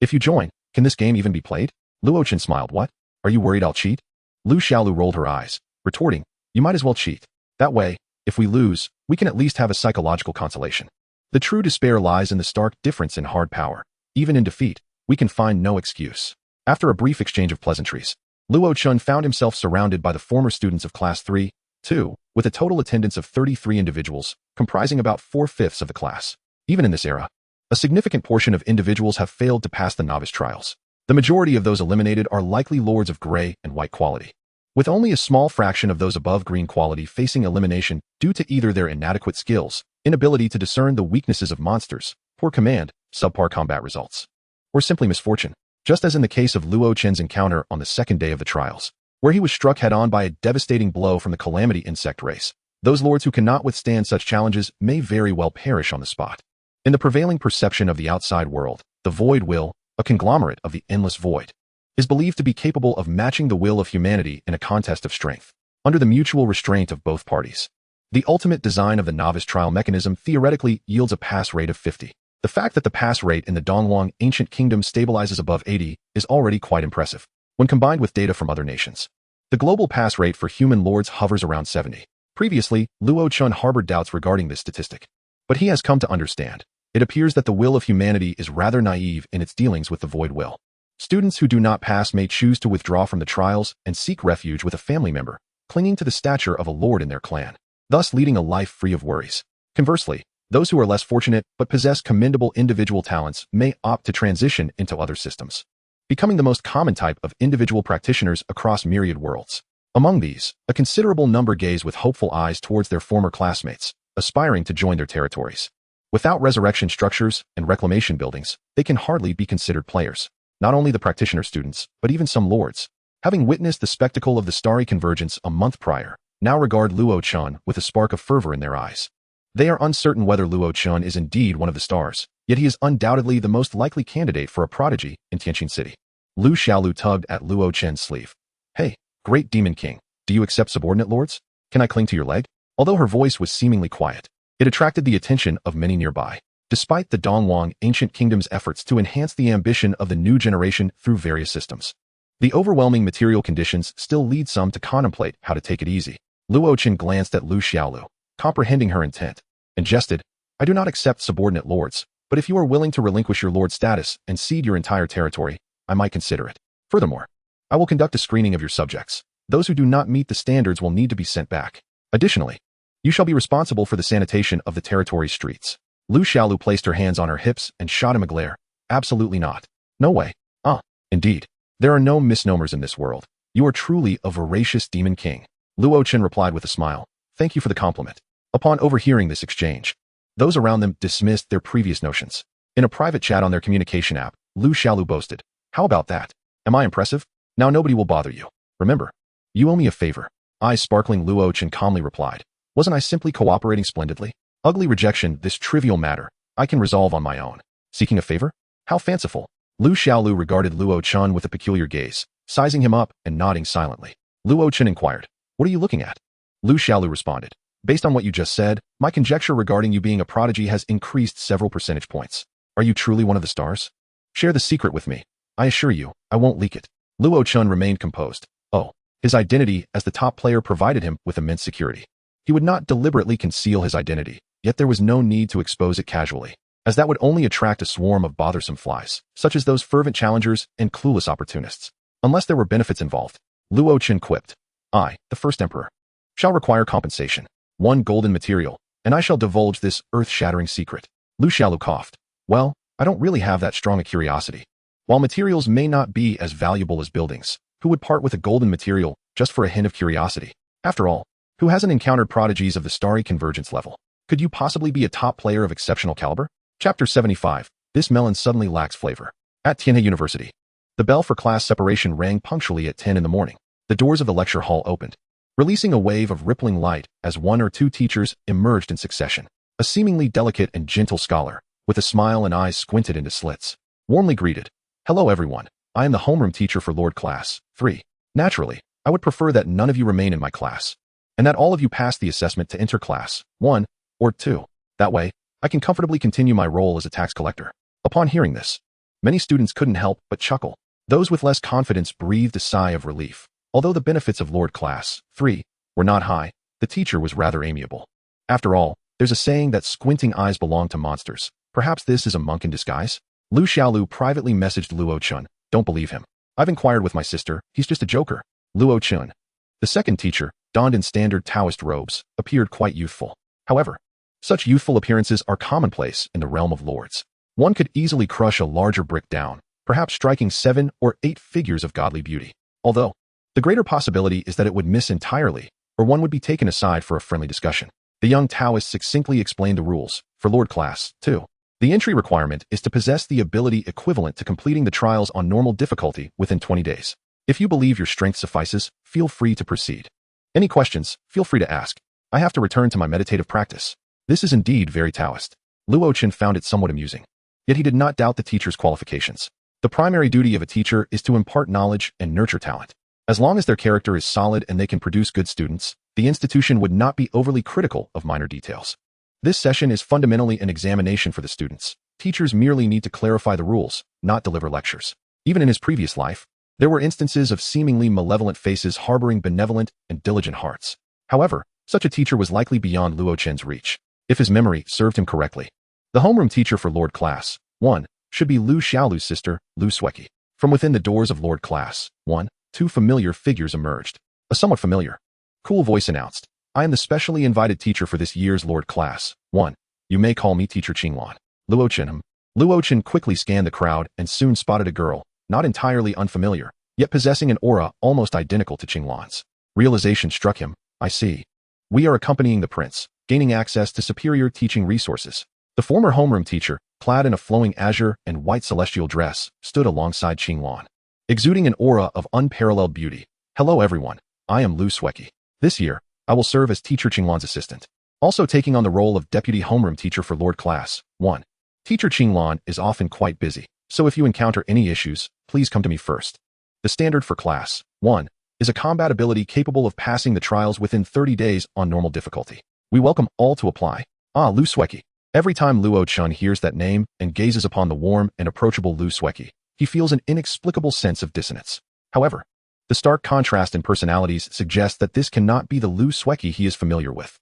If you join, can this game even be played?" Luo Chen smiled. "What? Are you worried I'll cheat?" Lu Xiaolu rolled her eyes, retorting, "You might as well cheat. That way, if we lose, we can at least have a psychological consolation. The true despair lies in the stark difference in hard power. Even in defeat, we can find no excuse." After a brief exchange of pleasantries, Luo Chen found himself surrounded by the former students of class 3-2, with a total attendance of 33 individuals, comprising about 4/5 of the class. Even in this era, a significant portion of individuals have failed to pass the novice trials. The majority of those eliminated are likely lords of gray and white quality, with only a small fraction of those above green quality facing elimination due to either their inadequate skills, inability to discern the weaknesses of monsters, poor command, subpar combat results, or simply misfortune, just as in the case of Luo Chen's encounter on the second day of the trials, where he was struck head-on by a devastating blow from the calamity insect race. Those lords who cannot withstand such challenges may very well perish on the spot. In the prevailing perception of the outside world, the void will, a conglomerate of the endless void, is believed to be capable of matching the will of humanity in a contest of strength, under the mutual restraint of both parties. The ultimate design of the novice trial mechanism theoretically yields a pass rate of 50. The fact that the pass rate in the Donghuang ancient kingdom stabilizes above 80 is already quite impressive, when combined with data from other nations. The global pass rate for human lords hovers around 70. Previously, Luo Chen harbored doubts regarding this statistic, but he has come to understand. It appears that the will of humanity is rather naive in its dealings with the void will. Students who do not pass may choose to withdraw from the trials and seek refuge with a family member, clinging to the stature of a lord in their clan, thus leading a life free of worries. Conversely, those who are less fortunate but possess commendable individual talents may opt to transition into other systems, becoming the most common type of individual practitioners across myriad worlds. Among these, a considerable number gaze with hopeful eyes towards their former classmates, aspiring to join their territories. Without resurrection structures and reclamation buildings, they can hardly be considered players. Not only the practitioner students, but even some lords, having witnessed the spectacle of the Star of Convergence a month prior, now regard Luo Chen with a spark of fervor in their eyes. They are uncertain whether Luo Chen is indeed one of the stars, yet he is undoubtedly the most likely candidate for a prodigy in Tianxin City. Lu Xiaolu tugged at Luo Chen's sleeve. "Hey, great demon king, do you accept subordinate lords? Can I cling to your leg?" Although her voice was seemingly quiet, it attracted the attention of many nearby. Despite the Donghuang ancient kingdom's efforts to enhance the ambition of the new generation through various systems, the overwhelming material conditions still lead some to contemplate how to take it easy. Luo Chen glanced at Lu Xiaolu, comprehending her intent, and jested, "I do not accept subordinate lords, but if you are willing to relinquish your lord status and cede your entire territory, I might consider it. Furthermore, I will conduct a screening of your subjects. Those who do not meet the standards will need to be sent back. Additionally, you shall be responsible for the sanitation of the territory's streets." Lu Xiaolu placed her hands on her hips and shot him a glare. "Absolutely not. No way. Indeed. There are no misnomers in this world. You are truly a voracious demon king. Luo Chen replied with a smile. Thank you for the compliment. Upon overhearing this exchange, those around them dismissed their previous notions. In a private chat on their communication app, Lu Xiaolu boasted, how about that? Am I impressive? Now nobody will bother you. Remember, you owe me a favor. Eyes sparkling, Luo Chen calmly replied. Wasn't I simply cooperating splendidly? Ugly rejection, this trivial matter, I can resolve on my own. Seeking a favor? How fanciful. Lu Xiaolu regarded Luo Chen with a peculiar gaze, sizing him up and nodding silently. Luo Chen inquired, what are you looking at? Lu Xiaolu responded, based on what you just said, my conjecture regarding you being a prodigy has increased several percentage points. Are you truly one of the stars? Share the secret with me. I assure you, I won't leak it. Luo Chen remained composed. Oh, his identity as the top player provided him with immense security. He would not deliberately conceal his identity, yet there was no need to expose it casually, as that would only attract a swarm of bothersome flies, such as those fervent challengers and clueless opportunists. Unless there were benefits involved, Luo Chen quipped, I, the first emperor, shall require compensation, 1 golden material, and I shall divulge this earth-shattering secret. Lu Xiaolu coughed. Well, I don't really have that strong a curiosity. While materials may not be as valuable as buildings, who would part with a golden material just for a hint of curiosity? After all, who hasn't encountered prodigies of the Star of Convergence level? Could you possibly be a top player of exceptional caliber? Chapter 75. This melon suddenly lacks flavor. At Tianhe University, the bell for class separation rang punctually at 10 in the morning. The doors of the lecture hall opened, releasing a wave of rippling light as 1 or 2 teachers emerged in succession. A seemingly delicate and gentle scholar, with a smile and eyes squinted into slits, warmly greeted, hello everyone, I am the homeroom teacher for Lord Class 3. Naturally, I would prefer that none of you remain in my class, and that all of you pass the assessment to enter class 1 or 2. That way, I can comfortably continue my role as a tax collector. Upon hearing this, many students couldn't help but chuckle. Those with less confidence breathed a sigh of relief. Although the benefits of Lord Class 3 were not high, the teacher was rather amiable. After all, there's a saying that squinting eyes belong to monsters. Perhaps this is a monk in disguise? Lu Xiaolu privately messaged Luo Chen, don't believe him. I've inquired with my sister, he's just a joker. Luo Chen, the second teacher, donned in standard Taoist robes, appeared quite youthful. However, such youthful appearances are commonplace in the realm of lords. One could easily crush a larger brick down, perhaps striking 7 or 8 figures of godly beauty. Although, the greater possibility is that it would miss entirely, or one would be taken aside for a friendly discussion. The young Taoist succinctly explained the rules for Lord Class 2. The entry requirement is to possess the ability equivalent to completing the trials on normal difficulty within 20 days. If you believe your strength suffices, feel free to proceed. Any questions, feel free to ask. I have to return to my meditative practice. This is indeed very Taoist. Luo Chen found it somewhat amusing. Yet he did not doubt the teacher's qualifications. The primary duty of a teacher is to impart knowledge and nurture talent. As long as their character is solid and they can produce good students, the institution would not be overly critical of minor details. This session is fundamentally an examination for the students. Teachers merely need to clarify the rules, not deliver lectures. Even in his previous life, there were instances of seemingly malevolent faces harboring benevolent and diligent hearts. However, such a teacher was likely beyond Luo Chen's reach, if his memory served him correctly. The homeroom teacher for Lord Class 1 should be Lu Xiaolu's sister, Lu Sueki. From within the doors of Lord Class 1, 2 familiar figures emerged. A somewhat familiar, cool voice announced, I am the specially invited teacher for this year's Lord Class 1. You may call me Teacher Qinglan. Luo Chen. Luo Chen quickly scanned the crowd and soon spotted a girl, not entirely unfamiliar, yet possessing an aura almost identical to Qinglan's. Realization struck him, I see. We are accompanying the prince, gaining access to superior teaching resources. The former homeroom teacher, clad in a flowing azure and white celestial dress, stood alongside Qinglan, exuding an aura of unparalleled beauty. Hello everyone, I am Lu Sueki. This year, I will serve as Teacher Qinglan's assistant, also taking on the role of deputy homeroom teacher for Lord Class 1. Teacher Qinglan is often quite busy, so if you encounter any issues, please come to me first. The standard for Class 1 is a combat ability capable of passing the trials within 30 days on normal difficulty. We welcome all to apply. Ah, Lu Sueki. Every time Luo Chen hears that name and gazes upon the warm and approachable Lu Sueki, he feels an inexplicable sense of dissonance. However, the stark contrast in personalities suggests that this cannot be the Lu Sueki he is familiar with.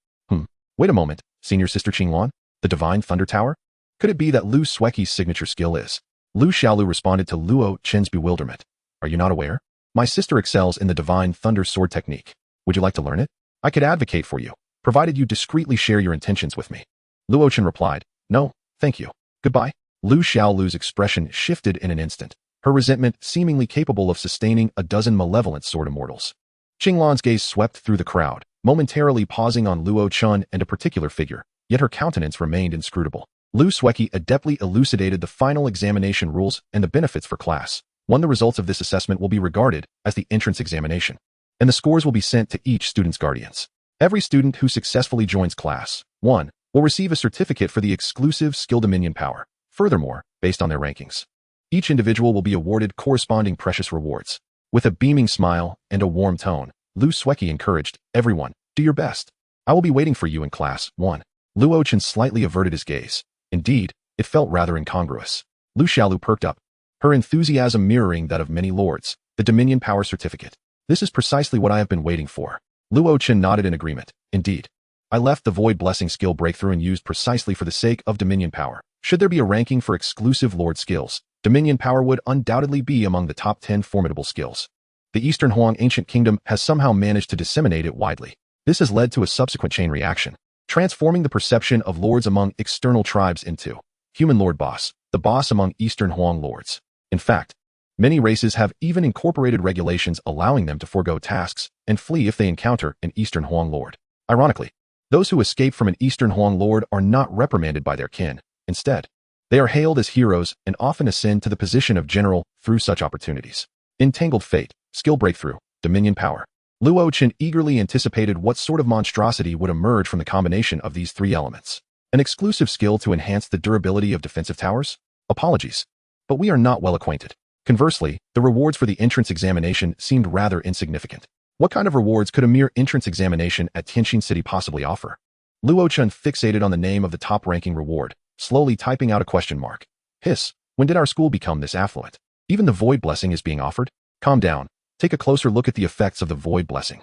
Wait a moment, senior sister Qinglan? The Divine Thunder Tower? Could it be that Lu Sueki's signature skill is? Lu Xiaolu responded to Luo Chen's bewilderment. Are you not aware? My sister excels in the Divine Thunder Sword technique. Would you like to learn it? I could advocate for you, provided you discreetly share your intentions with me. Luo Chen replied, no, thank you. Goodbye. Lu Xiaolu's expression shifted in an instant. her resentment seemingly capable of sustaining a dozen malevolent sword immortals. Qinglan's gaze swept through the crowd, momentarily pausing on Luo Chen and a particular figure, yet her countenance remained inscrutable. Lu Sueki adeptly elucidated the final examination rules and the benefits for class 1. The results of this assessment will be regarded as the entrance examination, and the scores will be sent to each student's guardians. Every student who successfully joins class 1 will receive a certificate for the exclusive skill dominion power. Furthermore, based on their rankings, each individual will be awarded corresponding precious rewards. With a beaming smile and a warm tone, Lu Sueki encouraged, "Everyone, do your best. I will be waiting for you in class 1. Luo Chen slightly averted his gaze. Indeed, it felt rather incongruous. Lu Xiaolu perked up, her enthusiasm mirroring that of many lords. The Dominion Power Certificate. This is precisely what I have been waiting for. Luo Chen nodded in agreement. Indeed. I left the Void Blessing skill breakthrough and used precisely for the sake of Dominion Power. Should there be a ranking for exclusive Lord skills, Dominion Power would undoubtedly be among the top 10 formidable skills. The Eastern Huang Ancient Kingdom has somehow managed to disseminate it widely. This has led to a subsequent chain reaction, transforming the perception of lords among external tribes into human lord boss, the boss among Eastern Huang lords. In fact, many races have even incorporated regulations allowing them to forego tasks and flee if they encounter an Eastern Huang lord. Ironically, those who escape from an Eastern Huang lord are not reprimanded by their kin. Instead, they are hailed as heroes and often ascend to the position of general through such opportunities. Entangled Fate, Skill Breakthrough, Dominion Power. Luo Chen eagerly anticipated what sort of monstrosity would emerge from the combination of these three elements. An exclusive skill to enhance the durability of defensive towers? Apologies, but we are not well acquainted. Conversely, the rewards for the entrance examination seemed rather insignificant. What kind of rewards could a mere entrance examination at Tianxin City possibly offer? Luo Chen fixated on the name of the top-ranking reward, slowly typing out a question mark. Hiss, when did our school become this affluent? Even the Void Blessing is being offered? Calm down. Take a closer look at the effects of the Void Blessing.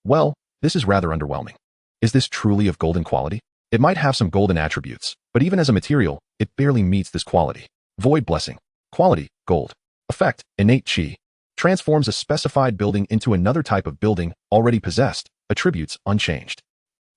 Well, this is rather underwhelming. Is this truly of golden quality? It might have some golden attributes, but even as a material, it barely meets this quality. Void Blessing. Quality, gold. Effect, innate chi. Transforms a specified building into another type of building already possessed. Attributes, unchanged.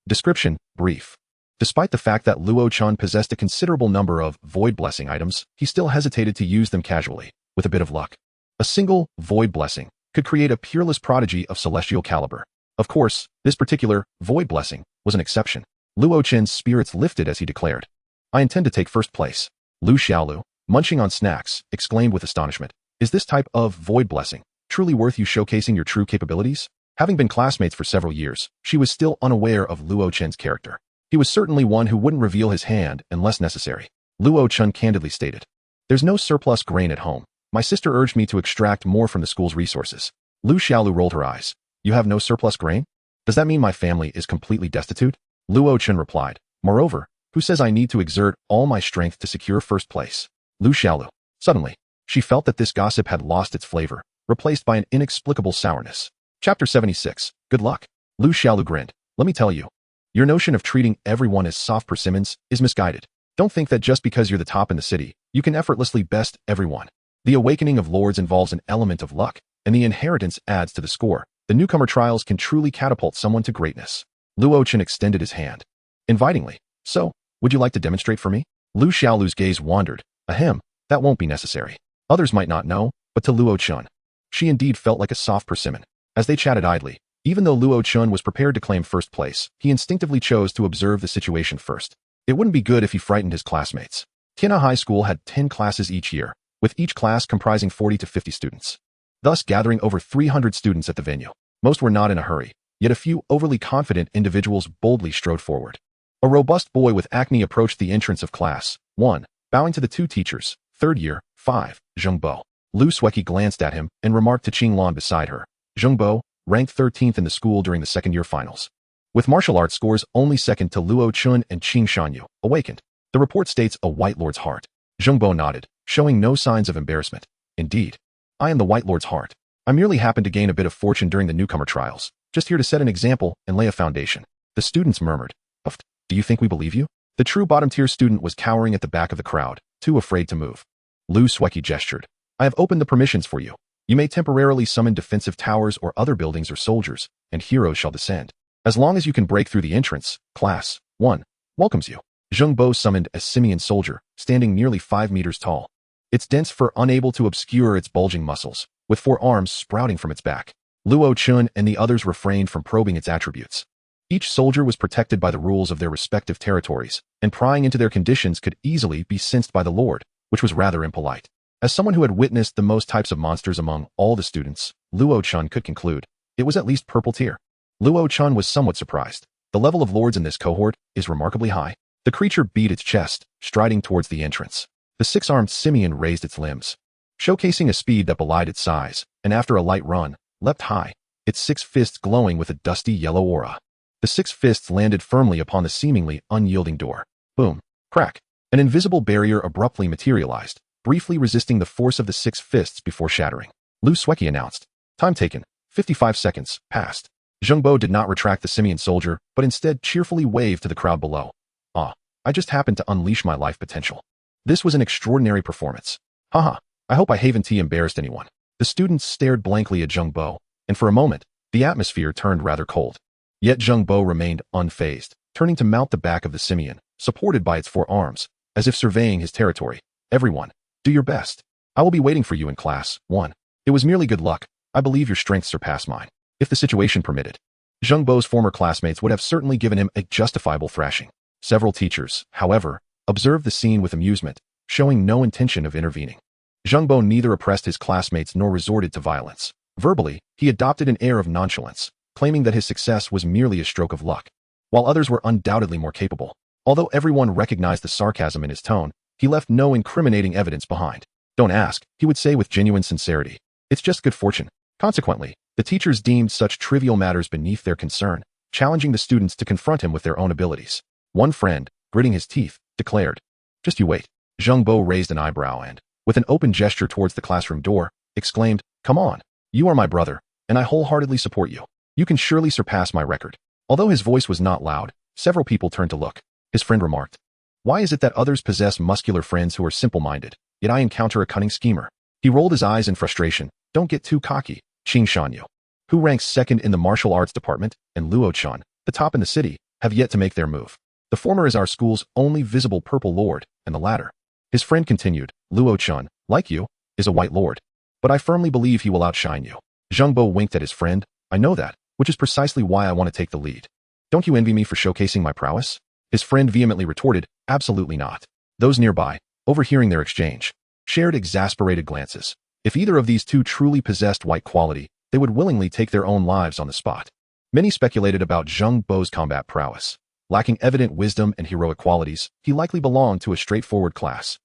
Description, brief. Despite the fact that Luo Chen possessed a considerable number of Void Blessing items, he still hesitated to use them casually, with a bit of luck. A single Void Blessing could create a peerless prodigy of celestial caliber. Of course, this particular Void Blessing was an exception. Luo Chen's spirits lifted as he declared, "I intend to take first place." Lu Xiaolu, munching on snacks, exclaimed with astonishment, "Is this type of Void Blessing truly worth you showcasing your true capabilities?" Having been classmates for several years, she was still unaware of Luo Chen's character. He was certainly one who wouldn't reveal his hand unless necessary. Luo Chen candidly stated, "There's no surplus grain at home. My sister urged me to extract more from the school's resources." Lu Xiaolu rolled her eyes. "You have no surplus grain? Does that mean my family is completely destitute?" Luo Chen replied, "Moreover, who says I need to exert all my strength to secure first place?" Lu Xiaolu. Suddenly, she felt that this gossip had lost its flavor, replaced by an inexplicable sourness. Chapter 76. Good luck. Lu Xiaolu grinned. "Let me tell you, your notion of treating everyone as soft persimmons is misguided. Don't think that just because you're the top in the city, you can effortlessly best everyone. The awakening of lords involves an element of luck, and the inheritance adds to the score. The newcomer trials can truly catapult someone to greatness." Luo Chen extended his hand invitingly. "So, would you like to demonstrate for me?" Lu Xiaolu's gaze wandered. "Ahem, that won't be necessary. Others might not know, but to Luo Chen, she indeed felt like a soft persimmon." As they chatted idly, even though Luo Chen was prepared to claim first place, he instinctively chose to observe the situation first. It wouldn't be good if he frightened his classmates. Tianhe High School had 10 classes each year, with each class comprising 40 to 50 students, thus gathering over 300 students at the venue. Most were not in a hurry, yet a few overly confident individuals boldly strode forward. A robust boy with acne approached the entrance of class 1, bowing to the two teachers, third year, 5, Zhengbo. Lu Sueki glanced at him and remarked to Qinglan beside her, "Zhengbo, ranked 13th in the school during the second-year finals, with martial arts scores only second to Luo Chen and Qing Shanyu, awakened. The report states a White Lord's heart." Zhengbo nodded, showing no signs of embarrassment. "Indeed, I am the White Lord's heart. I merely happened to gain a bit of fortune during the newcomer trials, just here to set an example and lay a foundation." The students murmured, "Uff, do you think we believe you?" The true bottom-tier student was cowering at the back of the crowd, too afraid to move. Lu Sueki gestured. "I have opened the permissions for you. You may temporarily summon defensive towers or other buildings or soldiers, and heroes shall descend. As long as you can break through the entrance, class 1 welcomes you." Zhengbo summoned a simian soldier, standing nearly 5 meters tall. its dense fur unable to obscure its bulging muscles, with 4 arms sprouting from its back. Luo Chen and the others refrained from probing its attributes. Each soldier was protected by the rules of their respective territories, and prying into their conditions could easily be sensed by the Lord, which was rather impolite. As someone who had witnessed the most types of monsters among all the students, Luo Chen could conclude it was at least purple tier. Luo Chen was somewhat surprised. The level of lords in this cohort is remarkably high. The creature beat its chest, striding towards the entrance. The 6-armed simian raised its limbs, showcasing a speed that belied its size, and after a light run, leapt high, its 6 fists glowing with a dusty yellow aura. The 6 fists landed firmly upon the seemingly unyielding door. Boom. Crack. An invisible barrier abruptly materialized, briefly resisting the force of the 6 fists before shattering. Lu Sueki announced. Time taken. 55 seconds passed. Zheng Bo did not retract the simian soldier, but instead cheerfully waved to the crowd below. Ah, I just happened to unleash my life potential. This was an extraordinary performance. Haha, I hope I haven't embarrassed anyone. The students stared blankly at Zheng Bo, and for a moment, the atmosphere turned rather cold. Yet Zheng Bo remained unfazed, turning to mount the back of the simian, supported by its 4 arms, as if surveying his territory. Everyone, do your best. I will be waiting for you in class 1. It was merely good luck. I believe your strength surpassed mine. If the situation permitted. Zheng Bo's former classmates would have certainly given him a justifiable thrashing. Several teachers, however, observed the scene with amusement, showing no intention of intervening. Zheng Bo neither oppressed his classmates nor resorted to violence. Verbally, he adopted an air of nonchalance, claiming that his success was merely a stroke of luck, while others were undoubtedly more capable. Although everyone recognized the sarcasm in his tone, he left no incriminating evidence behind. Don't ask, he would say with genuine sincerity. It's just good fortune. Consequently, the teachers deemed such trivial matters beneath their concern, challenging the students to confront him with their own abilities. One friend, gritting his teeth, declared, "Just you wait." Zheng Bo raised an eyebrow and, with an open gesture towards the classroom door, exclaimed, "Come on. You are my brother, and I wholeheartedly support you. You can surely surpass my record." Although his voice was not loud, several people turned to look. His friend remarked, "Why is it that others possess muscular friends who are simple-minded, yet I encounter a cunning schemer?" He rolled his eyes in frustration. "Don't get too cocky." Qing Shanyu, who ranks second in the martial arts department, and Luo Chen, the top in the city, have yet to make their move. The former is our school's only visible purple lord, and the latter. His friend continued, "Luo Chen, like you, is a white lord. But I firmly believe he will outshine you." Zheng Bo winked at his friend. "I know that, which is precisely why I want to take the lead. Don't you envy me for showcasing my prowess?" His friend vehemently retorted, "Absolutely not." Those nearby, overhearing their exchange, shared exasperated glances. If either of these two truly possessed white quality, they would willingly take their own lives on the spot. Many speculated about Zheng Bo's combat prowess. Lacking evident wisdom and heroic qualities, he likely belonged to a straightforward class.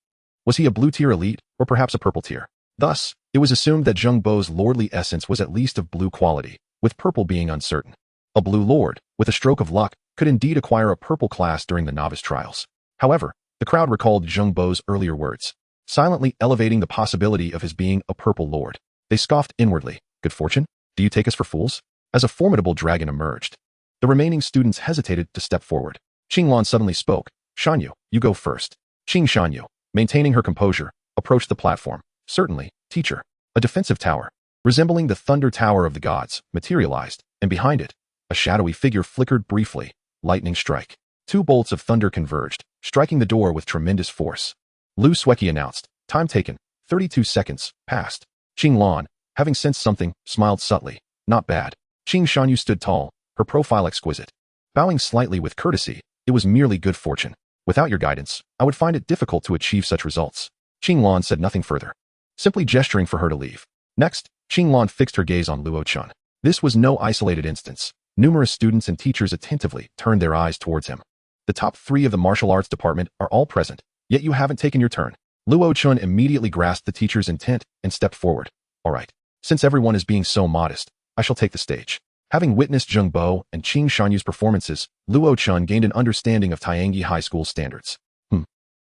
Was he a blue-tier elite, or perhaps a purple-tier? Thus, it was assumed that Zheng Bo's lordly essence was at least of blue quality, with purple being uncertain. A blue lord, with a stroke of luck, could indeed acquire a purple class during the novice trials. However, the crowd recalled Zheng Bo's earlier words, silently elevating the possibility of his being a purple lord. They scoffed inwardly. "Good fortune? Do you take us for fools?" As a formidable dragon emerged, the remaining students hesitated to step forward. Qinglan suddenly spoke. "Shanyu, you go first." Qing Shanyu, maintaining her composure, approached the platform. "Certainly, teacher." A defensive tower, resembling the thunder tower of the gods, materialized, and behind it, a shadowy figure flickered briefly. Lightning strike. 2 bolts of thunder converged, striking the door with tremendous force. Lu Sueki announced, "Time taken. 32 seconds passed." Qing Lan, having sensed something, smiled subtly. "Not bad." Qing Shanyu stood tall, her profile exquisite. Bowing slightly with courtesy, it was merely good fortune. "Without your guidance, I would find it difficult to achieve such results." Qing Lan said nothing further, simply gesturing for her to leave. Next, Qing Lan fixed her gaze on Luo Chen. This was no isolated instance. Numerous students and teachers attentively turned their eyes towards him. The top 3 of the martial arts department are all present, yet you haven't taken your turn. Luo Chen immediately grasped the teacher's intent and stepped forward. "All right. Since everyone is being so modest, I shall take the stage." Having witnessed Zheng Bo and Qing Shanyu's performances, Luo Chen gained an understanding of Tiangi High School standards.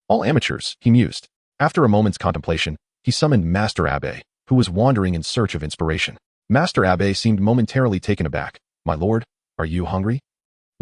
All amateurs, he mused. After a moment's contemplation, he summoned Master Abe, who was wandering in search of inspiration. Master Abe seemed momentarily taken aback. "My lord, are you hungry?"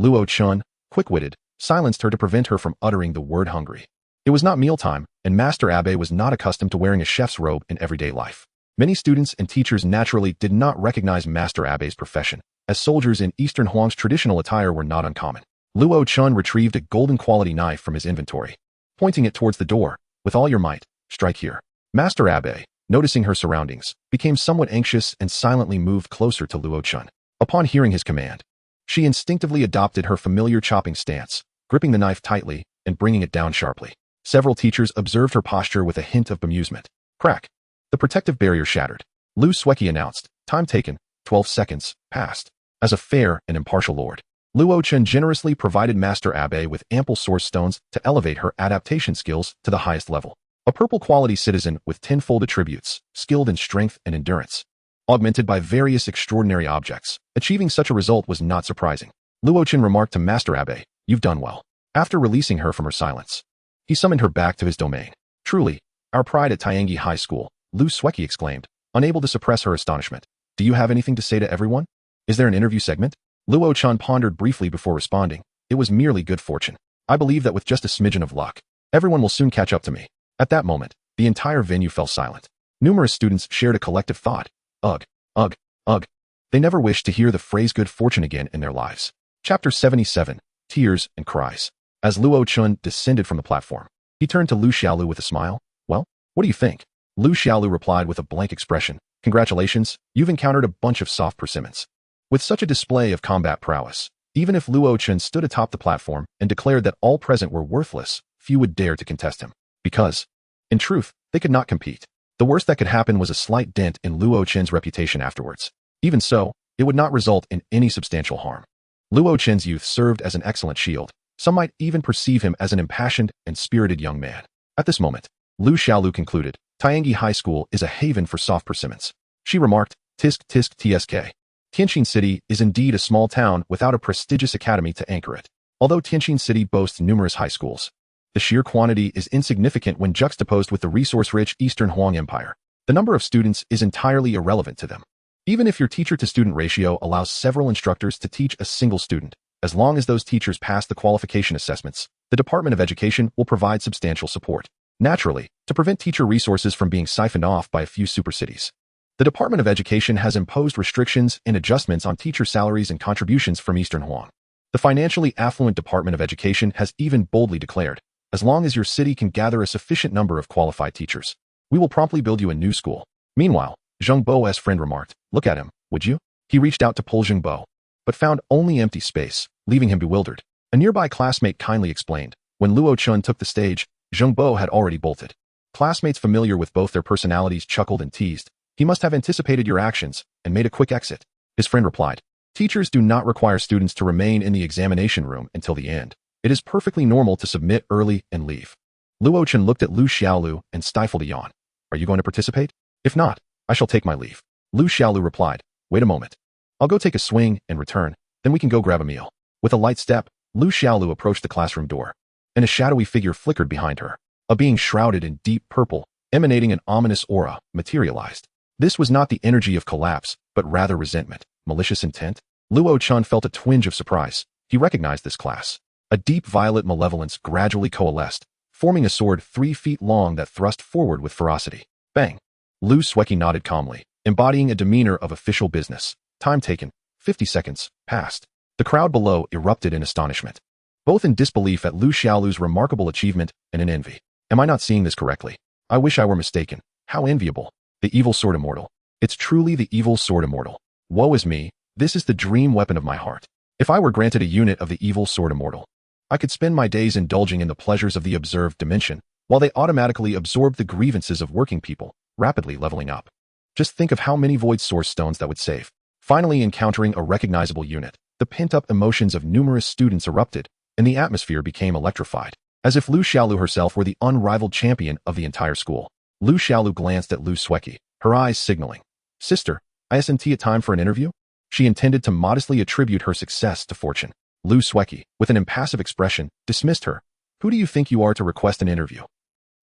Luo Chen, quick-witted, silenced her to prevent her from uttering the word hungry. It was not mealtime, and Master Abe was not accustomed to wearing a chef's robe in everyday life. Many students and teachers naturally did not recognize Master Abe's profession, as soldiers in Eastern Huang's traditional attire were not uncommon. Luo Chen retrieved a golden quality knife from his inventory. Pointing it towards the door, "With all your might, strike here." Master Abe, noticing her surroundings, became somewhat anxious and silently moved closer to Luo Chen. Upon hearing his command, she instinctively adopted her familiar chopping stance, gripping the knife tightly and bringing it down sharply. Several teachers observed her posture with a hint of bemusement. Crack. The protective barrier shattered. Lu Sueki announced, time taken, 12 seconds, passed. As a fair and impartial lord, Luo Chen generously provided Master Abe with ample source stones to elevate her adaptation skills to the highest level. A purple quality citizen with tenfold attributes, skilled in strength and endurance, augmented by various extraordinary objects. Achieving such a result was not surprising. Luo Chen remarked to Master Abe, you've done well. After releasing her from her silence, he summoned her back to his domain. Truly, our pride at Tiangi High School, Lu Sueki exclaimed, unable to suppress her astonishment. Do you have anything to say to everyone? Is there an interview segment? Luo Chen pondered briefly before responding. It was merely good fortune. I believe that with just a smidgen of luck, everyone will soon catch up to me. At that moment, the entire venue fell silent. Numerous students shared a collective thought. Ugh, ugh, ugh. They never wished to hear the phrase good fortune again in their lives. Chapter 77, Tears and Cries. As Luo Chen descended from the platform, he turned to Lu Xiaolu with a smile. Well, what do you think? Lu Xiaolu replied with a blank expression. Congratulations, you've encountered a bunch of soft persimmons. With such a display of combat prowess, even if Luo Chen stood atop the platform and declared that all present were worthless, few would dare to contest him. Because, in truth, they could not compete. The worst that could happen was a slight dent in Luo Chen's reputation afterwards. Even so, it would not result in any substantial harm. Luo Chen's youth served as an excellent shield. Some might even perceive him as an impassioned and spirited young man. At this moment, Lu Xiaolu concluded, Tiangi High School is a haven for soft persimmons. She remarked, tisk tisk tsk. Tianjin City is indeed a small town without a prestigious academy to anchor it. Although Tianjin City boasts numerous high schools, the sheer quantity is insignificant when juxtaposed with the resource-rich Eastern Huang Empire. The number of students is entirely irrelevant to them. Even if your teacher-to-student ratio allows several instructors to teach a single student, as long as those teachers pass the qualification assessments, the Department of Education will provide substantial support. Naturally, to prevent teacher resources from being siphoned off by a few super cities, the Department of Education has imposed restrictions and adjustments on teacher salaries and contributions from Eastern Huang. The financially affluent Department of Education has even boldly declared, as long as your city can gather a sufficient number of qualified teachers, we will promptly build you a new school. Meanwhile, Zheng Bo's friend remarked, look at him, would you? He reached out to pull Zheng Bo, but found only empty space, leaving him bewildered. A nearby classmate kindly explained, when Luo Chen took the stage, Zheng Bo had already bolted. Classmates familiar with both their personalities chuckled and teased, he must have anticipated your actions and made a quick exit. His friend replied, teachers do not require students to remain in the examination room until the end. It is perfectly normal to submit early and leave. Luo Chen looked at Lu Xiaolu and stifled a yawn. Are you going to participate? If not, I shall take my leave. Lu Xiaolu replied, wait a moment. I'll go take a swing and return, then we can go grab a meal. With a light step, Lu Xiaolu approached the classroom door, and a shadowy figure flickered behind her. A being shrouded in deep purple, emanating an ominous aura, materialized. This was not the energy of collapse, but rather resentment, malicious intent. Luo Chen felt a twinge of surprise. He recognized this class. A deep violet malevolence gradually coalesced, forming a sword 3 feet long that thrust forward with ferocity. Bang! Lu Sueki nodded calmly, embodying a demeanor of official business. Time taken, 50 seconds, passed. The crowd below erupted in astonishment, both in disbelief at Lu Xiaolu's remarkable achievement and in envy. Am I not seeing this correctly? I wish I were mistaken. How enviable. The evil sword immortal. It's truly the evil sword immortal. Woe is me, this is the dream weapon of my heart. If I were granted a unit of the evil sword immortal, I could spend my days indulging in the pleasures of the observed dimension, while they automatically absorb the grievances of working people, rapidly leveling up. Just think of how many void source stones that would save. Finally encountering a recognizable unit, the pent-up emotions of numerous students erupted, and the atmosphere became electrified, as if Lu Xiaolu herself were the unrivaled champion of the entire school. Lu Xiaolu glanced at Lu Sueki, her eyes signaling, sister, isn't it time for an interview? She intended to modestly attribute her success to fortune. Lu Sueki, with an impassive expression, dismissed her. Who do you think you are to request an interview?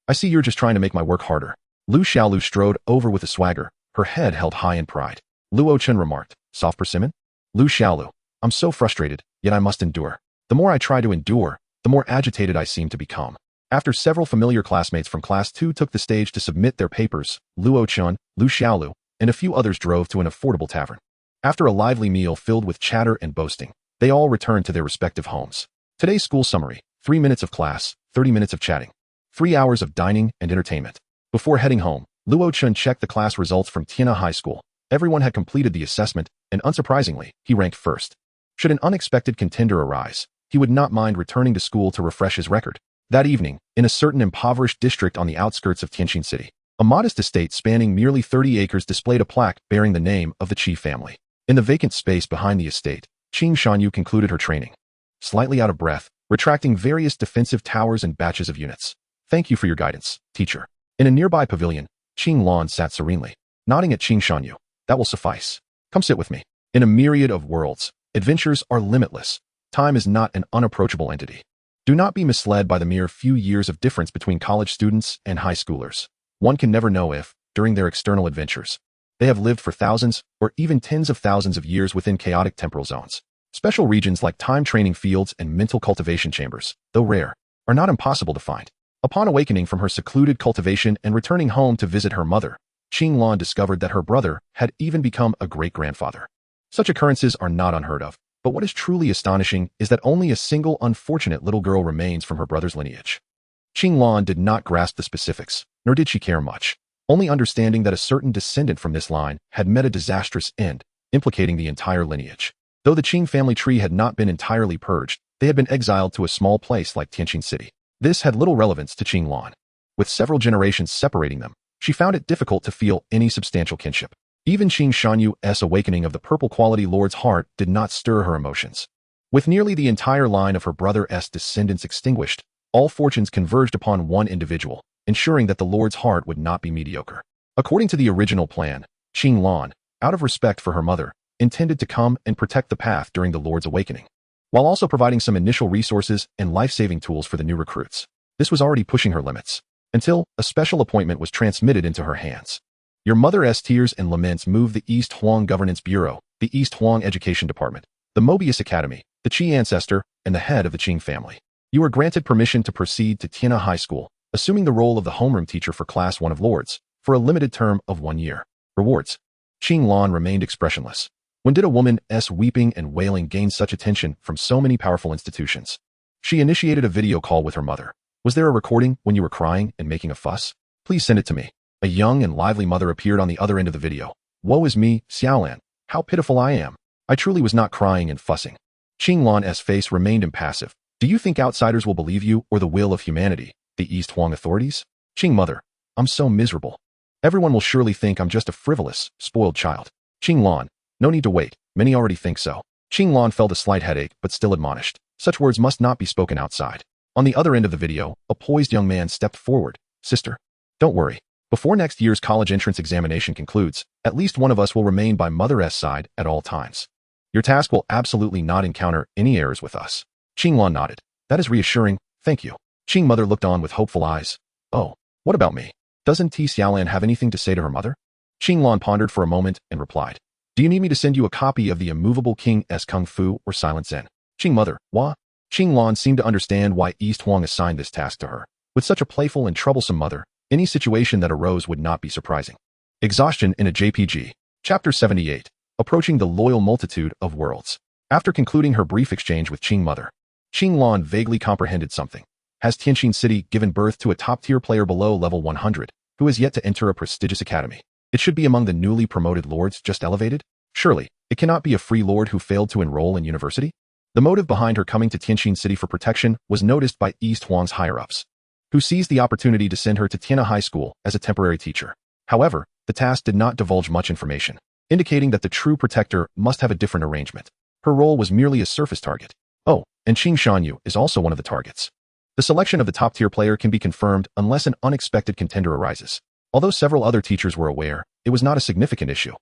I see you're just trying to make my work harder. Lu Xiaolu strode over with a swagger, her head held high in pride. Luo Chen remarked, soft persimmon? Lu Xiaolu, I'm so frustrated, yet I must endure. The more I try to endure, the more agitated I seem to become. After several familiar classmates from Class 2 took the stage to submit their papers, Luo Chen, Lu Xiaolu, and a few others drove to an affordable tavern. After a lively meal filled with chatter and boasting, they all returned to their respective homes. Today's school summary, 3 minutes of class, 30 minutes of chatting, 3 hours of dining and entertainment. Before heading home, Luo Chen checked the class results from Tiana High School. Everyone had completed the assessment, and unsurprisingly, he ranked first. Should an unexpected contender arise, he would not mind returning to school to refresh his record. That evening, in a certain impoverished district on the outskirts of Tianjin City, a modest estate spanning merely 30 acres displayed a plaque bearing the name of the Qi family. In the vacant space behind the estate, Qing Shanyu concluded her training. Slightly out of breath, retracting various defensive towers and batches of units. Thank you for your guidance, teacher. In a nearby pavilion, Qing Lan sat serenely, nodding at Qing Shanyu. That will suffice. Come sit with me. In a myriad of worlds, adventures are limitless. Time is not an unapproachable entity. Do not be misled by the mere few years of difference between college students and high schoolers. One can never know if, during their external adventures, they have lived for thousands or even tens of thousands of years within chaotic temporal zones. Special regions like time training fields and mental cultivation chambers, though rare, are not impossible to find. Upon awakening from her secluded cultivation and returning home to visit her mother, Qing Lan discovered that her brother had even become a great-grandfather. Such occurrences are not unheard of, but what is truly astonishing is that only a single unfortunate little girl remains from her brother's lineage. Qing Lan did not grasp the specifics, nor did she care much, only understanding that a certain descendant from this line had met a disastrous end, implicating the entire lineage. Though the Qing family tree had not been entirely purged, they had been exiled to a small place like Tianjin City. This had little relevance to Qing Lan. With several generations separating them, she found it difficult to feel any substantial kinship. Even Qing Shanyu's awakening of the purple quality lord's heart did not stir her emotions. With nearly the entire line of her brother's descendants extinguished, all fortunes converged upon one individual, ensuring that the lord's heart would not be mediocre. According to the original plan, Qing Lan, out of respect for her mother, intended to come and protect the path during the lord's awakening, while also providing some initial resources and life-saving tools for the new recruits. This was already pushing her limits, until a special appointment was transmitted into her hands. Your mother's tears and laments move the East Huang Governance Bureau, the East Huang Education Department, the Mobius Academy, the Qi ancestor, and the head of the Qing family. You are granted permission to proceed to Tiana High School, assuming the role of the homeroom teacher for Class 1 of Lords, for a limited term of 1 year. Rewards. Qing Lan remained expressionless. When did a woman's weeping and wailing gain such attention from so many powerful institutions? She initiated a video call with her mother. Was there a recording when you were crying and making a fuss? Please send it to me. A young and lively mother appeared on the other end of the video. Woe is me, Xiaolan. How pitiful I am. I truly was not crying and fussing. Qing Lan's face remained impassive. Do you think outsiders will believe you or the will of humanity, the East Huang authorities? Qing mother, I'm so miserable. Everyone will surely think I'm just a frivolous, spoiled child. Qing Lan, no need to wait. Many already think so. Qing Lan felt a slight headache but still admonished. Such words must not be spoken outside. On the other end of the video, a poised young man stepped forward. Sister, don't worry. Before next year's college entrance examination concludes, at least one of us will remain by Mother's side at all times. Your task will absolutely not encounter any errors with us. Qing Lan nodded. That is reassuring, thank you. Qing mother looked on with hopeful eyes. Oh, what about me? Doesn't T Xiaolan have anything to say to her mother? Qing Lan pondered for a moment and replied. Do you need me to send you a copy of the immovable King's Kung Fu or Silent Zen? Qing mother, what? Qing Lan seemed to understand why East Huang assigned this task to her. With such a playful and troublesome mother, any situation that arose would not be surprising. Exhaustion in a JPG. Chapter 78. Approaching the loyal multitude of worlds. After concluding her brief exchange with Qing mother, Qing Lan vaguely comprehended something. Has Tianjin City given birth to a top-tier player below level 100, who has yet to enter a prestigious academy? It should be among the newly promoted lords just elevated? Surely, it cannot be a free lord who failed to enroll in university? The motive behind her coming to Tianjin City for protection was noticed by East Huang's higher-ups, who seized the opportunity to send her to Tiana High School as a temporary teacher. However, the task did not divulge much information, indicating that the true protector must have a different arrangement. Her role was merely a surface target. Oh, and Qing Shanyu is also one of the targets. The selection of the top-tier player can be confirmed unless an unexpected contender arises. Although several other teachers were aware, it was not a significant issue.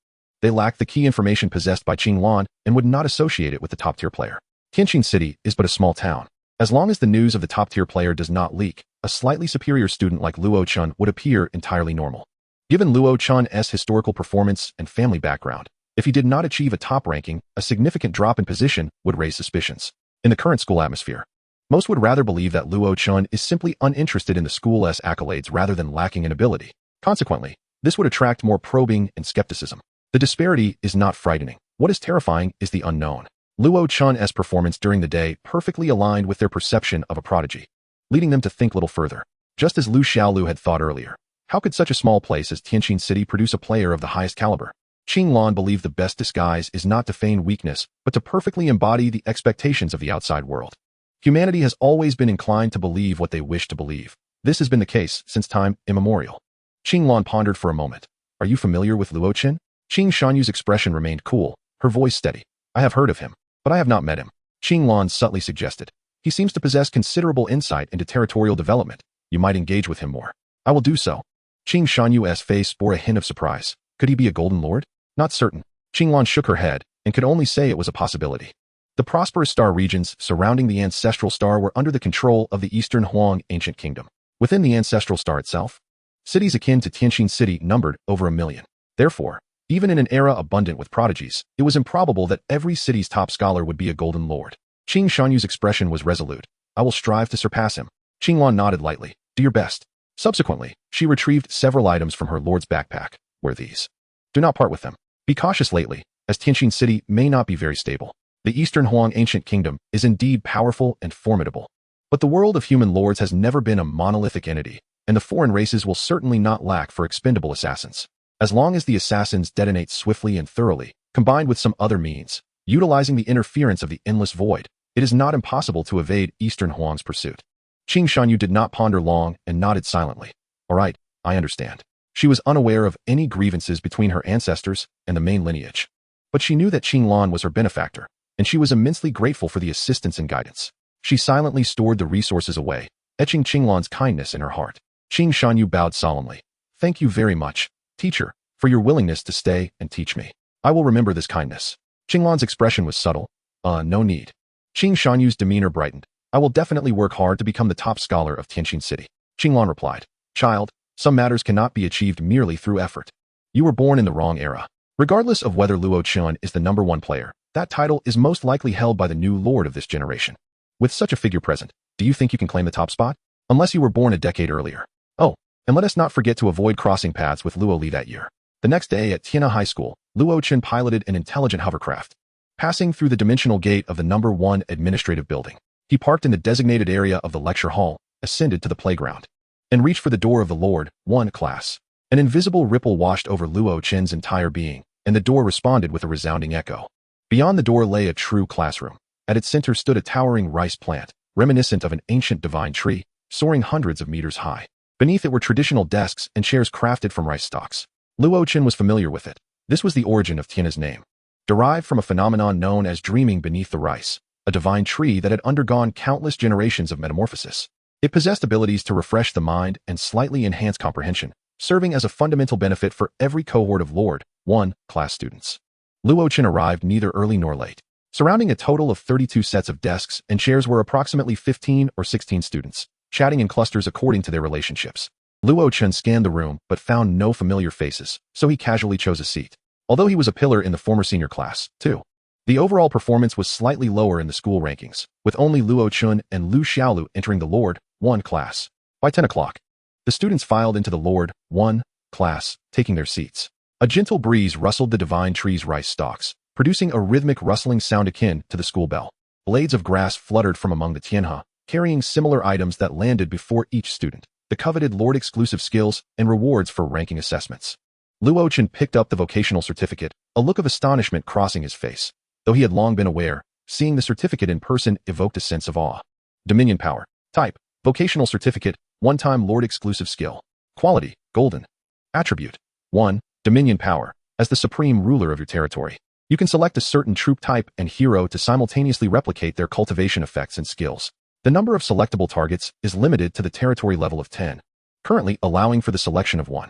They lacked the key information possessed by Qing Lan and would not associate it with the top-tier player. Tianjin City is but a small town. As long as the news of the top-tier player does not leak, a slightly superior student like Luo Chen would appear entirely normal. Given Luo Chen's historical performance and family background, if he did not achieve a top ranking, a significant drop in position would raise suspicions. In the current school atmosphere, most would rather believe that Luo Chen is simply uninterested in the school's accolades rather than lacking in ability. Consequently, this would attract more probing and skepticism. The disparity is not frightening. What is terrifying is the unknown. Luo Chen's performance during the day perfectly aligned with their perception of a prodigy, leading them to think little further. Just as Lu Xiaolu had thought earlier, How could such a small place as Tianqin City produce a player of the highest caliber? Qinglan believed the best disguise is not to feign weakness, but to perfectly embody the expectations of the outside world. Humanity has always been inclined to believe what they wish to believe. This has been the case since time immemorial. Qinglan pondered for a moment. Are you familiar with Luo Chen? Qing Shanyu's expression remained cool, her voice steady. I have heard of him, but I have not met him. Qinglan subtly suggested. He seems to possess considerable insight into territorial development. You might engage with him more. I will do so. Qing Shanyu's face bore a hint of surprise. Could he be a Golden Lord? Not certain. Qinglan shook her head and could only say it was a possibility. The prosperous star regions surrounding the ancestral star were under the control of the Eastern Huang ancient kingdom. Within the ancestral star itself, cities akin to Tianqin City numbered over 1 million. Therefore, even in an era abundant with prodigies, it was improbable that every city's top scholar would be a Golden Lord. Qing Shanyu's expression was resolute. I will strive to surpass him. Qinglan nodded lightly. Do your best. Subsequently, she retrieved several items from her lord's backpack. Were these? Do not part with them. Be cautious lately, as Tianqin City may not be very stable. The Eastern Huang ancient kingdom is indeed powerful and formidable. But the world of human lords has never been a monolithic entity, and the foreign races will certainly not lack for expendable assassins. As long as the assassins detonate swiftly and thoroughly, combined with some other means, utilizing the interference of the endless void, it is not impossible to evade Eastern Huang's pursuit. Qing Shanyu did not ponder long and nodded silently. All right, I understand. She was unaware of any grievances between her ancestors and the main lineage. But she knew that Qinglan was her benefactor, and she was immensely grateful for the assistance and guidance. She silently stored the resources away, etching Qinglan's kindness in her heart. Qing Shanyu bowed solemnly. Thank you very much, teacher, for your willingness to stay and teach me. I will remember this kindness. Qinglan's expression was subtle. No need. Qing Shanyu's demeanor brightened. I will definitely work hard to become the top scholar of Tianqin City. Qinglan replied. Child, some matters cannot be achieved merely through effort. You were born in the wrong era. Regardless of whether Luo Chen is the #1 player, that title is most likely held by the new lord of this generation. With such a figure present, do you think you can claim the top spot? Unless you were born a decade earlier. Oh, and let us not forget to avoid crossing paths with Luo Li that year. The next day at Tianhe High School, Luo Chen piloted an intelligent hovercraft. Passing through the dimensional gate of the #1 administrative building, he parked in the designated area of the lecture hall, ascended to the playground, and reached for the door of the Lord 1 class. An invisible ripple washed over Luo Chen's entire being, and the door responded with a resounding echo. Beyond the door lay a true classroom. At its center stood a towering rice plant, reminiscent of an ancient divine tree, soaring hundreds of meters high. Beneath it were traditional desks and chairs crafted from rice stalks. Luo Chen was familiar with it. This was the origin of Tianhe's name, derived from a phenomenon known as dreaming beneath the rice, a divine tree that had undergone countless generations of metamorphosis. It possessed abilities to refresh the mind and slightly enhance comprehension, serving as a fundamental benefit for every cohort of Lord 1 class students. Luo Chen arrived neither early nor late. Surrounding a total of 32 sets of desks and chairs were approximately 15 or 16 students, chatting in clusters according to their relationships. Luo Chen scanned the room but found no familiar faces, so he casually chose a seat. Although he was a pillar in the former senior class, too. The overall performance was slightly lower in the school rankings, with only Luo Chen and Lu Xiaolu entering the Lord 1 class. By 10 o'clock, the students filed into the Lord 1 class, taking their seats. A gentle breeze rustled the divine tree's rice stalks, producing a rhythmic rustling sound akin to the school bell. Blades of grass fluttered from among the tianhe, carrying similar items that landed before each student, the coveted Lord-exclusive skills and rewards for ranking assessments. Luo Chen picked up the vocational certificate, a look of astonishment crossing his face. Though he had long been aware, seeing the certificate in person evoked a sense of awe. Dominion power. Type. Vocational certificate. One-time Lord-exclusive skill. Quality. Golden. Attribute. 1. Dominion power. As the supreme ruler of your territory, you can select a certain troop type and hero to simultaneously replicate their cultivation effects and skills. The number of selectable targets is limited to the territory level of 10, currently allowing for the selection of 1.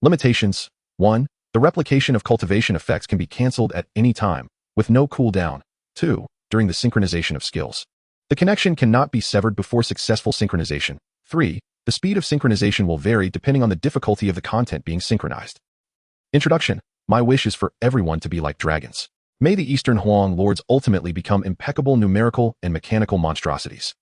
Limitations. 1. The replication of cultivation effects can be cancelled at any time, with no cooldown. 2. During the synchronization of skills, the connection cannot be severed before successful synchronization. 3. The speed of synchronization will vary depending on the difficulty of the content being synchronized. Introduction. My wish is for everyone to be like dragons. May the Eastern Huang lords ultimately become impeccable numerical and mechanical monstrosities.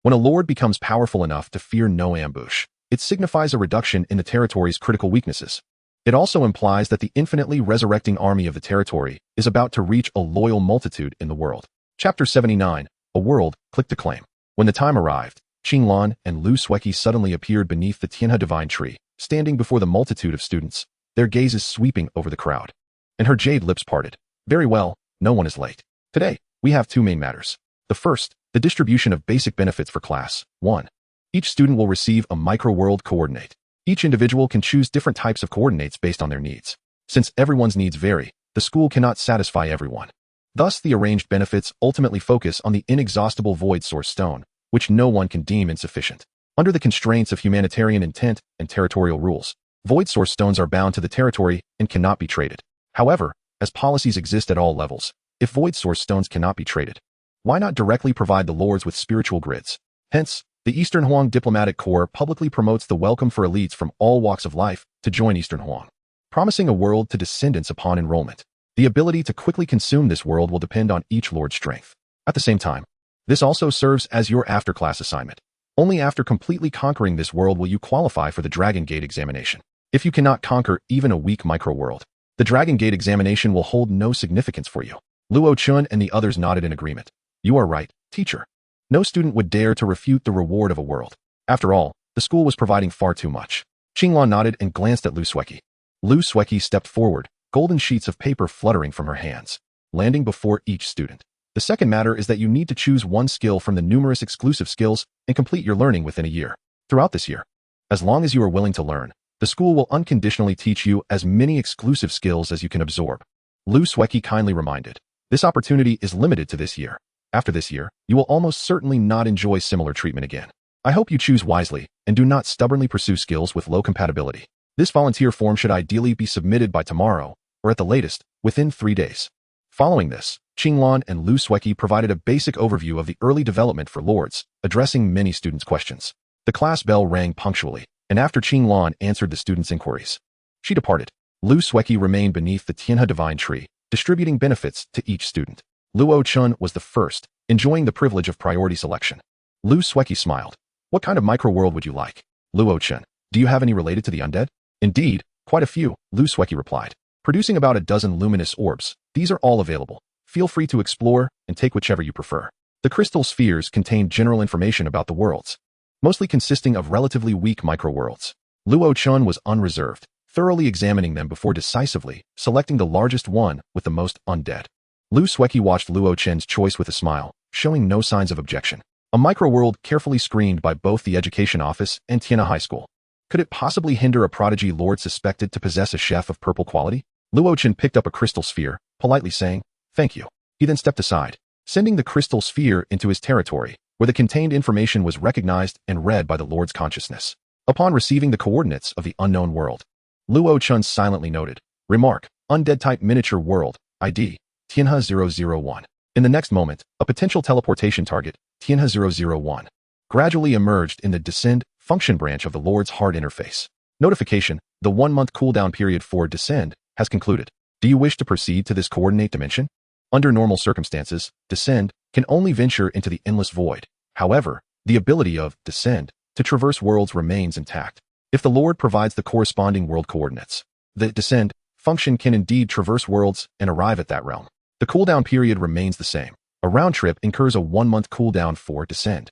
When a lord becomes powerful enough to fear no ambush, it signifies a reduction in the territory's critical weaknesses. It also implies that the infinitely resurrecting army of the territory is about to reach a loyal multitude in the world. Chapter 79. A world, click to claim. When the time arrived, Qinglan and Lu Sueki suddenly appeared beneath the Tianhe divine tree, standing before the multitude of students, their gazes sweeping over the crowd. And her jade lips parted. Very well, no one is late. Today, we have two main matters. The first, the distribution of basic benefits for class 1. Each student will receive a micro-world coordinate. Each individual can choose different types of coordinates based on their needs. Since everyone's needs vary, the school cannot satisfy everyone. Thus, the arranged benefits ultimately focus on the inexhaustible void source stone, which no one can deem insufficient. Under the constraints of humanitarian intent and territorial rules, void source stones are bound to the territory and cannot be traded. However, as policies exist at all levels, if void source stones cannot be traded, why not directly provide the lords with spiritual grids? Hence, the Eastern Huang Diplomatic Corps publicly promotes the welcome for elites from all walks of life to join Eastern Huang, promising a world to descendants upon enrollment. The ability to quickly consume this world will depend on each lord's strength. At the same time, this also serves as your after-class assignment. Only after completely conquering this world will you qualify for the Dragon Gate examination. If you cannot conquer even a weak micro-world, the Dragon Gate examination will hold no significance for you. Luo Chen and the others nodded in agreement. You are right, teacher. No student would dare to refute the reward of a world. After all, the school was providing far too much. Qinglan nodded and glanced at Lu Sueki. Lu Sueki stepped forward, golden sheets of paper fluttering from her hands, landing before each student. The second matter is that you need to choose one skill from the numerous exclusive skills and complete your learning within a year. Throughout this year, as long as you are willing to learn, the school will unconditionally teach you as many exclusive skills as you can absorb. Lu Sueki kindly reminded. This opportunity is limited to this year. After this year, you will almost certainly not enjoy similar treatment again. I hope you choose wisely and do not stubbornly pursue skills with low compatibility. This volunteer form should ideally be submitted by tomorrow, or at the latest, within 3 days. Following this, Qinglan and Lu Sueki provided a basic overview of the early development for lords, addressing many students' questions. The class bell rang punctually, and after Qinglan answered the students' inquiries, she departed. Lu Sueki remained beneath the Tianhe Divine Tree, distributing benefits to each student. Luo Chen was the first, enjoying the privilege of priority selection. Lu Sueki smiled. What kind of micro-world would you like? Luo Chen, do you have any related to the undead? Indeed, quite a few, Lu Sueki replied. Producing about a dozen luminous orbs, these are all available. Feel free to explore and take whichever you prefer. The crystal spheres contain general information about the worlds, mostly consisting of relatively weak micro-worlds. Luo Chen was unreserved, thoroughly examining them before decisively selecting the largest one with the most undead. Lu Sueki watched Luo Chen's choice with a smile, showing no signs of objection. A micro-world carefully screened by both the Education Office and Tianhe High School. Could it possibly hinder a prodigy lord suspected to possess a chef of purple quality? Luo Chen picked up a crystal sphere, politely saying, "Thank you." He then stepped aside, sending the crystal sphere into his territory, where the contained information was recognized and read by the lord's consciousness. Upon receiving the coordinates of the unknown world, Luo Chen silently noted, "Remark, undead-type miniature world, ID, Tianhe 001. In the next moment, a potential teleportation target, Tianhe 001, gradually emerged in the Descend function branch of the Lord's Heart interface. Notification, the 1-month cooldown period for Descend has concluded. Do you wish to proceed to this coordinate dimension? Under normal circumstances, Descend can only venture into the endless void. However, the ability of Descend to traverse worlds remains intact. If the Lord provides the corresponding world coordinates, the Descend function can indeed traverse worlds and arrive at that realm. The cooldown period remains the same. A round trip incurs a 1-month cooldown for Descend."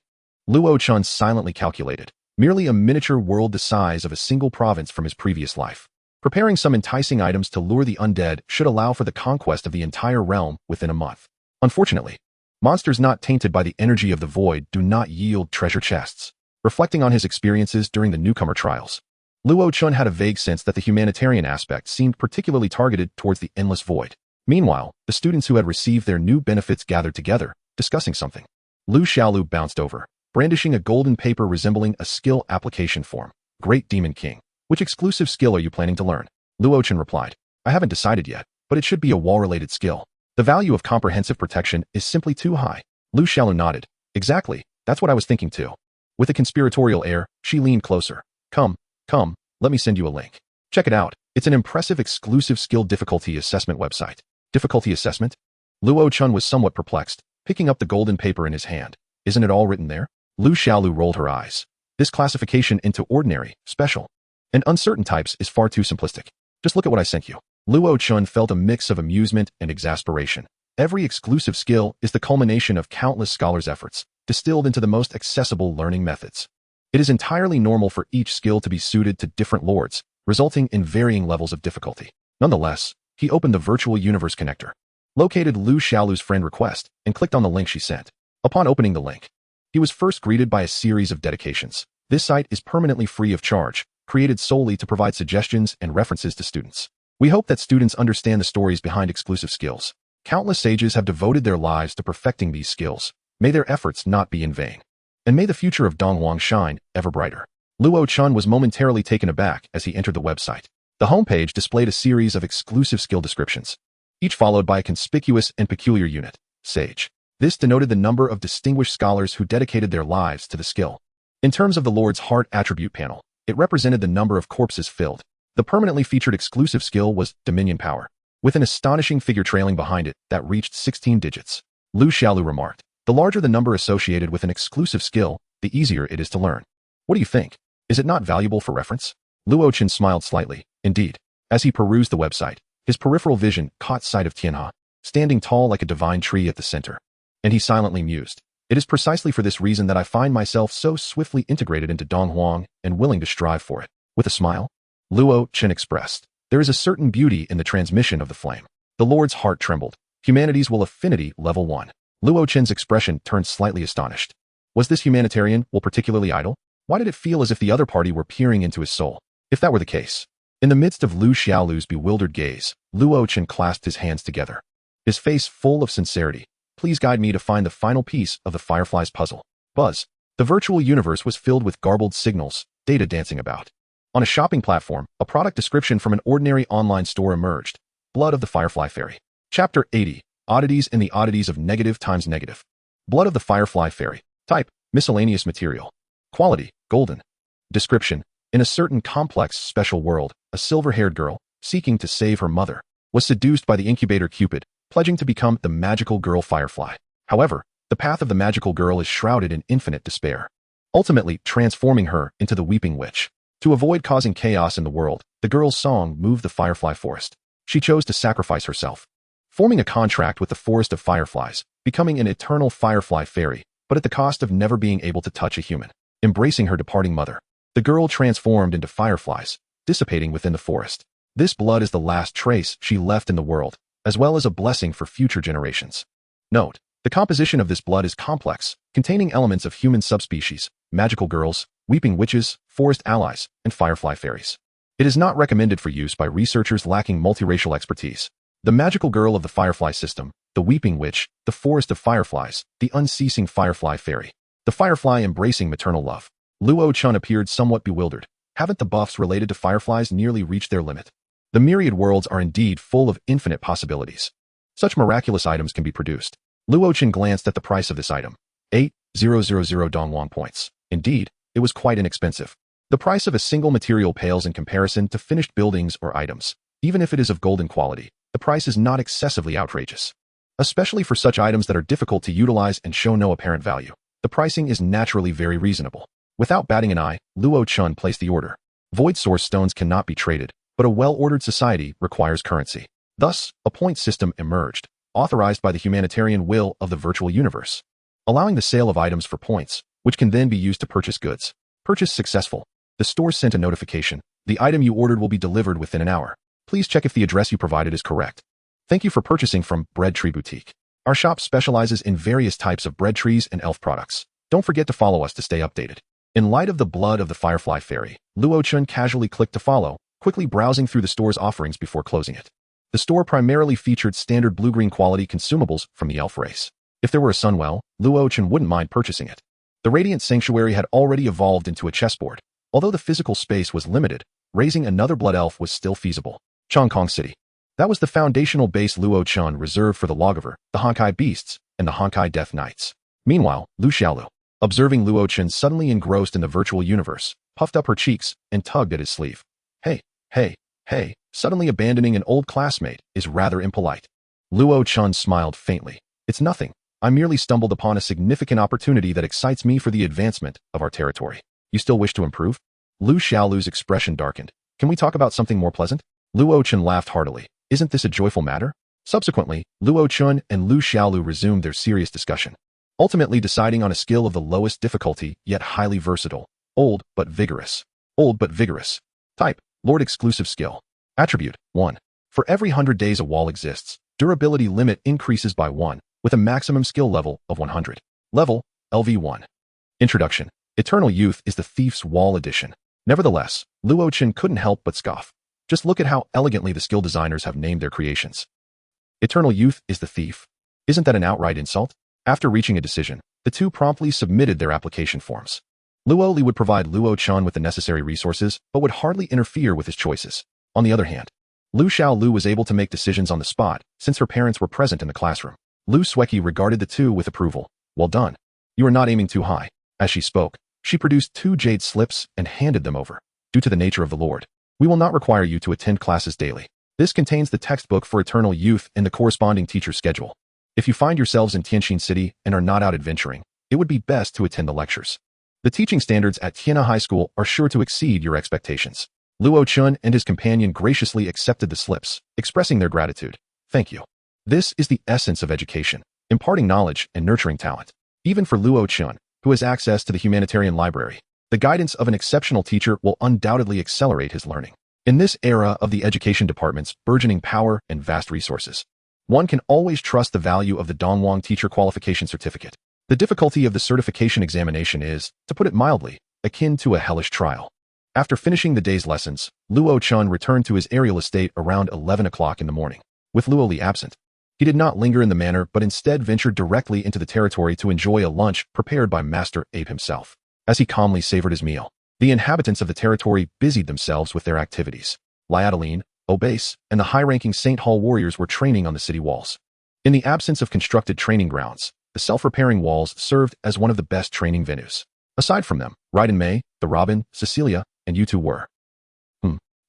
Luo Chen silently calculated, merely a miniature world the size of a single province from his previous life. Preparing some enticing items to lure the undead should allow for the conquest of the entire realm within a month. Unfortunately, monsters not tainted by the energy of the void do not yield treasure chests. Reflecting on his experiences during the newcomer trials, Luo Chen had a vague sense that the humanitarian aspect seemed particularly targeted towards the endless void. Meanwhile, the students who had received their new benefits gathered together, discussing something. Lu Xiaolu bounced over, brandishing a golden paper resembling a skill application form. "Great Demon King. Which exclusive skill are you planning to learn?" Luo Chen replied. "I haven't decided yet, but it should be a wall-related skill. The value of comprehensive protection is simply too high." Lu Xiaolu nodded. "Exactly, that's what I was thinking too." With a conspiratorial air, she leaned closer. Come, let me send you a link. Check it out. It's an impressive exclusive skill difficulty assessment website." Difficulty assessment? Luo Chen was somewhat perplexed, picking up the golden paper in his hand. "Isn't it all written there?" Lu Xiaolu rolled her eyes. "This classification into ordinary, special, and uncertain types is far too simplistic. Just look at what I sent you." Luo Chen felt a mix of amusement and exasperation. Every exclusive skill is the culmination of countless scholars' efforts, distilled into the most accessible learning methods. It is entirely normal for each skill to be suited to different lords, resulting in varying levels of difficulty. Nonetheless, he opened the virtual universe connector, located Lu Xiaolu's friend request, and clicked on the link she sent. Upon opening the link, he was first greeted by a series of dedications. This site is permanently free of charge, created solely to provide suggestions and references to students. We hope that students understand the stories behind exclusive skills. Countless sages have devoted their lives to perfecting these skills. May their efforts not be in vain. And may the future of Donghuang shine ever brighter. Luo Chen was momentarily taken aback as he entered the website. The homepage displayed a series of exclusive skill descriptions, each followed by a conspicuous and peculiar unit, sage. This denoted the number of distinguished scholars who dedicated their lives to the skill. In terms of the Lord's Heart attribute panel, it represented the number of corpses filled. The permanently featured exclusive skill was Dominion Power, with an astonishing figure trailing behind it that reached 16 digits. Lu Xiaolu remarked, the larger the number associated with an exclusive skill, the easier it is to learn. What do you think? Is it not valuable for reference? Luo Chen smiled slightly. Indeed. As he perused the website, his peripheral vision caught sight of Tianhe, standing tall like a divine tree at the center. And he silently mused. It is precisely for this reason that I find myself so swiftly integrated into Donghuang and willing to strive for it. With a smile, Luo Chen expressed, there is a certain beauty in the transmission of the flame. The Lord's heart trembled. Humanities will affinity level 1. Luo Chen's expression turned slightly astonished. Was this humanitarian will particularly idle? Why did it feel as if the other party were peering into his soul? If that were the case. In the midst of Lu Xiaolu's bewildered gaze, Luo Chen clasped his hands together, his face full of sincerity. Please guide me to find the final piece of the Firefly's puzzle. Buzz. The virtual universe was filled with garbled signals, data dancing about. On a shopping platform, a product description from an ordinary online store emerged. Blood of the Firefly Fairy. Chapter 80. Oddities and the Oddities of Negative times Negative. Blood of the Firefly Fairy. Type, miscellaneous material. Quality, golden. Description. In a certain complex, special world, a silver-haired girl, seeking to save her mother, was seduced by the incubator Cupid, pledging to become the magical girl Firefly. However, the path of the magical girl is shrouded in infinite despair, ultimately transforming her into the Weeping Witch. To avoid causing chaos in the world, the girl's song moved the Firefly Forest. She chose to sacrifice herself, forming a contract with the Forest of Fireflies, becoming an eternal Firefly Fairy, but at the cost of never being able to touch a human. Embracing her departing mother, the girl transformed into fireflies, dissipating within the forest. This blood is the last trace she left in the world, as well as a blessing for future generations. Note, the composition of this blood is complex, containing elements of human subspecies, magical girls, weeping witches, forest allies, and firefly fairies. It is not recommended for use by researchers lacking multiracial expertise. The magical girl of the Firefly system, the Weeping Witch, the Forest of Fireflies, the unceasing Firefly Fairy. The Firefly embracing maternal love. Luo Chen appeared somewhat bewildered. Haven't the buffs related to Fireflies nearly reached their limit? The myriad worlds are indeed full of infinite possibilities. Such miraculous items can be produced. Luo Chen glanced at the price of this item. 8,000 Donghuang points. Indeed, it was quite inexpensive. The price of a single material pales in comparison to finished buildings or items. Even if it is of golden quality, the price is not excessively outrageous. Especially for such items that are difficult to utilize and show no apparent value. The pricing is naturally very reasonable. Without batting an eye, Luo Chen placed the order. Void source stones cannot be traded, but a well-ordered society requires currency. Thus, a point system emerged, authorized by the humanitarian will of the virtual universe, allowing the sale of items for points, which can then be used to purchase goods. Purchase successful. The store sent a notification. The item you ordered will be delivered within an hour. Please check if the address you provided is correct. Thank you for purchasing from Bread Tree Boutique. Our shop specializes in various types of bread trees and elf products. Don't forget to follow us to stay updated. In light of the blood of the Firefly Fairy, Luo Chen casually clicked to follow, quickly browsing through the store's offerings before closing it. The store primarily featured standard blue-green quality consumables from the elf race. If there were a sunwell, Luo Chen wouldn't mind purchasing it. The Radiant Sanctuary had already evolved into a chessboard. Although the physical space was limited, raising another blood elf was still feasible. Chongkong City. That was the foundational base Luo Chen reserved for the Lawgiver, the Honkai Beasts, and the Honkai Death Knights. Meanwhile, Lu Xiaolu, observing Luo Chen suddenly engrossed in the virtual universe, puffed up her cheeks and tugged at his sleeve. Hey, suddenly abandoning an old classmate is rather impolite. Luo Chen smiled faintly. It's nothing. I merely stumbled upon a significant opportunity that excites me for the advancement of our territory. You still wish to improve? Lu Xiaolu's expression darkened. Can we talk about something more pleasant? Luo Chen laughed heartily. Isn't this a joyful matter? Subsequently, Luo Chen and Lu Xiaolu resumed their serious discussion, ultimately deciding on a skill of the lowest difficulty, yet highly versatile, Old but vigorous. Old but vigorous. Type, Lord exclusive skill. Attribute, 1. For every 100 days a wall exists, durability limit increases by 1, with a maximum skill level of 100. Level, LV1. Introduction. Eternal Youth is the Thief's Wall edition. Nevertheless, Luo Chen couldn't help but scoff. Just look at how elegantly the skill designers have named their creations. Eternal Youth is the Thief. Isn't that an outright insult? After reaching a decision, the two promptly submitted their application forms. Luo Li would provide Luo Chen with the necessary resources, but would hardly interfere with his choices. On the other hand, Lu Xiaolu was able to make decisions on the spot, since her parents were present in the classroom. Lu Sueki regarded the two with approval. Well done. You are not aiming too high. As she spoke, she produced 2 jade slips and handed them over. Due to the nature of the Lord, we will not require you to attend classes daily. This contains the textbook for Eternal Youth and the corresponding teacher schedule. If you find yourselves in Tianxin City and are not out adventuring, it would be best to attend the lectures. The teaching standards at Tianna High School are sure to exceed your expectations. Luo Chen and his companion graciously accepted the slips, expressing their gratitude. Thank you. This is the essence of education, imparting knowledge and nurturing talent. Even for Luo Chen, who has access to the humanitarian library, the guidance of an exceptional teacher will undoubtedly accelerate his learning. In this era of the education department's burgeoning power and vast resources, one can always trust the value of the Dongwang Teacher Qualification Certificate. The difficulty of the certification examination is, to put it mildly, akin to a hellish trial. After finishing the day's lessons, Luo Chen returned to his aerial estate around 11 o'clock in the morning. With Luo Li absent, he did not linger in the manor but instead ventured directly into the territory to enjoy a lunch prepared by Master Abe himself. As he calmly savored his meal, the inhabitants of the territory busied themselves with their activities. Liadaline, Obase, and the high-ranking Saint Hall warriors were training on the city walls. In the absence of constructed training grounds, the self-repairing walls served as one of the best training venues. Aside from them, Raiden Mei, the Robin, Cecilia, and you two were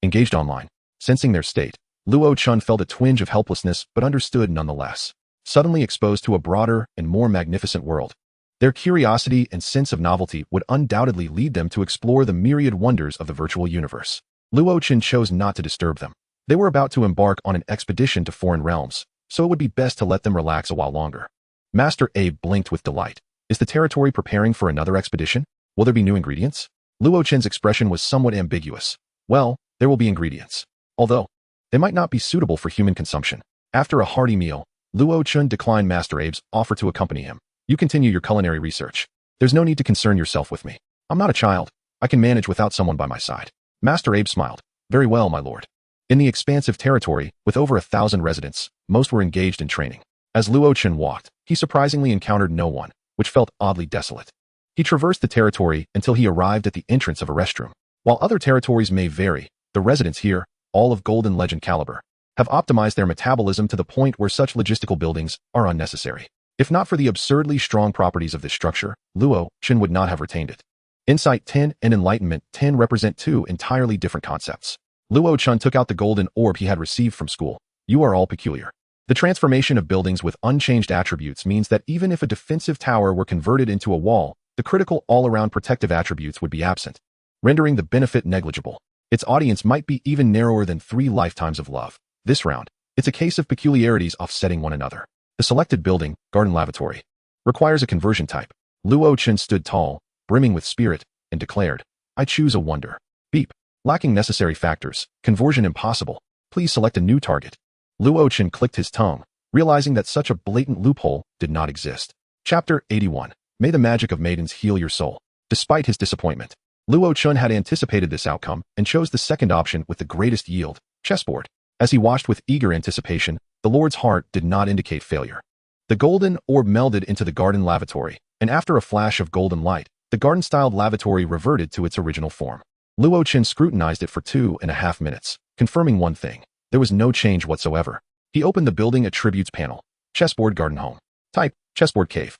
engaged online. Sensing their state, Luo Chen felt a twinge of helplessness but understood nonetheless. Suddenly exposed to a broader and more magnificent world, their curiosity and sense of novelty would undoubtedly lead them to explore the myriad wonders of the virtual universe. Luo Chen chose not to disturb them. They were about to embark on an expedition to foreign realms, so it would be best to let them relax a while longer. Master Abe blinked with delight. Is the territory preparing for another expedition? Will there be new ingredients? Luo Chen's expression was somewhat ambiguous. Well, there will be ingredients. Although, they might not be suitable for human consumption. After a hearty meal, Luo Chen declined Master Abe's offer to accompany him. You continue your culinary research. There's no need to concern yourself with me. I'm not a child. I can manage without someone by my side. Master Abe smiled. Very well, my lord. In the expansive territory, with over 1,000 residents, most were engaged in training. As Luo Chen walked, he surprisingly encountered no one, which felt oddly desolate. He traversed the territory until he arrived at the entrance of a restroom. While other territories may vary, the residents here, all of Golden Legend caliber, have optimized their metabolism to the point where such logistical buildings are unnecessary. If not for the absurdly strong properties of this structure, Luo Chen would not have retained it. Insight 10 and Enlightenment 10 represent two entirely different concepts. Luo Chen took out the golden orb he had received from school. You are all peculiar. The transformation of buildings with unchanged attributes means that even if a defensive tower were converted into a wall, the critical all-around protective attributes would be absent, rendering the benefit negligible. Its audience might be even narrower than 3 lifetimes of love. This round, it's a case of peculiarities offsetting one another. The selected building, Garden Lavatory, requires a conversion type. Luo Chen stood tall, brimming with spirit, and declared, I choose a wonder. Beep. Lacking necessary factors, conversion impossible. Please select a new target. Luo Chen clicked his tongue, realizing that such a blatant loophole did not exist. Chapter 81. May the magic of maidens heal your soul. Despite his disappointment, Luo Chen had anticipated this outcome and chose the second option with the greatest yield, chessboard. As he watched with eager anticipation, the Lord's heart did not indicate failure. The golden orb melded into the garden lavatory, and after a flash of golden light, the garden-styled lavatory reverted to its original form. Luo Chen scrutinized it for 2.5 minutes, confirming one thing. There was no change whatsoever. He opened the building attributes panel. Chessboard garden home. Type, chessboard cave.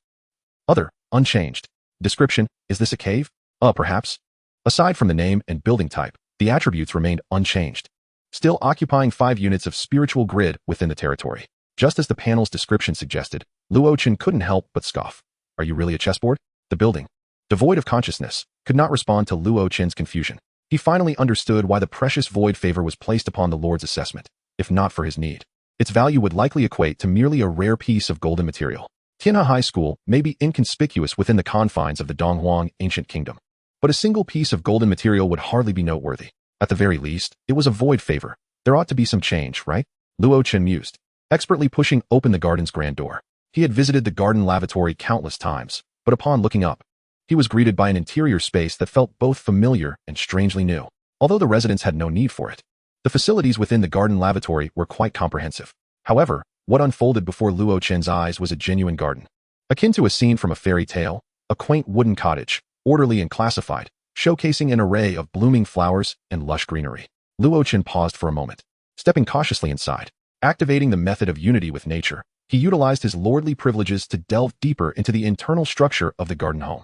Other, unchanged. Description, is this a cave? Perhaps. Aside from the name and building type, the attributes remained unchanged, still occupying 5 units of spiritual grid within the territory. Just as the panel's description suggested, Luo Chen couldn't help but scoff. Are you really a chessboard? The building, devoid of consciousness, could not respond to Luo Chen's confusion. He finally understood why the precious void favor was placed upon the Lord's assessment. If not for his need, its value would likely equate to merely a rare piece of golden material. Tianhe High School may be inconspicuous within the confines of the Donghuang ancient kingdom, but a single piece of golden material would hardly be noteworthy. At the very least, it was a void favor. There ought to be some change, right? Luo Chen mused, expertly pushing open the garden's grand door. He had visited the garden lavatory countless times, but upon looking up, he was greeted by an interior space that felt both familiar and strangely new. Although the residents had no need for it, the facilities within the garden lavatory were quite comprehensive. However, what unfolded before Luo Chen's eyes was a genuine garden. Akin to a scene from a fairy tale, a quaint wooden cottage, orderly and classified, showcasing an array of blooming flowers and lush greenery. Luo Chen paused for a moment, stepping cautiously inside. Activating the method of unity with nature, he utilized his lordly privileges to delve deeper into the internal structure of the garden home.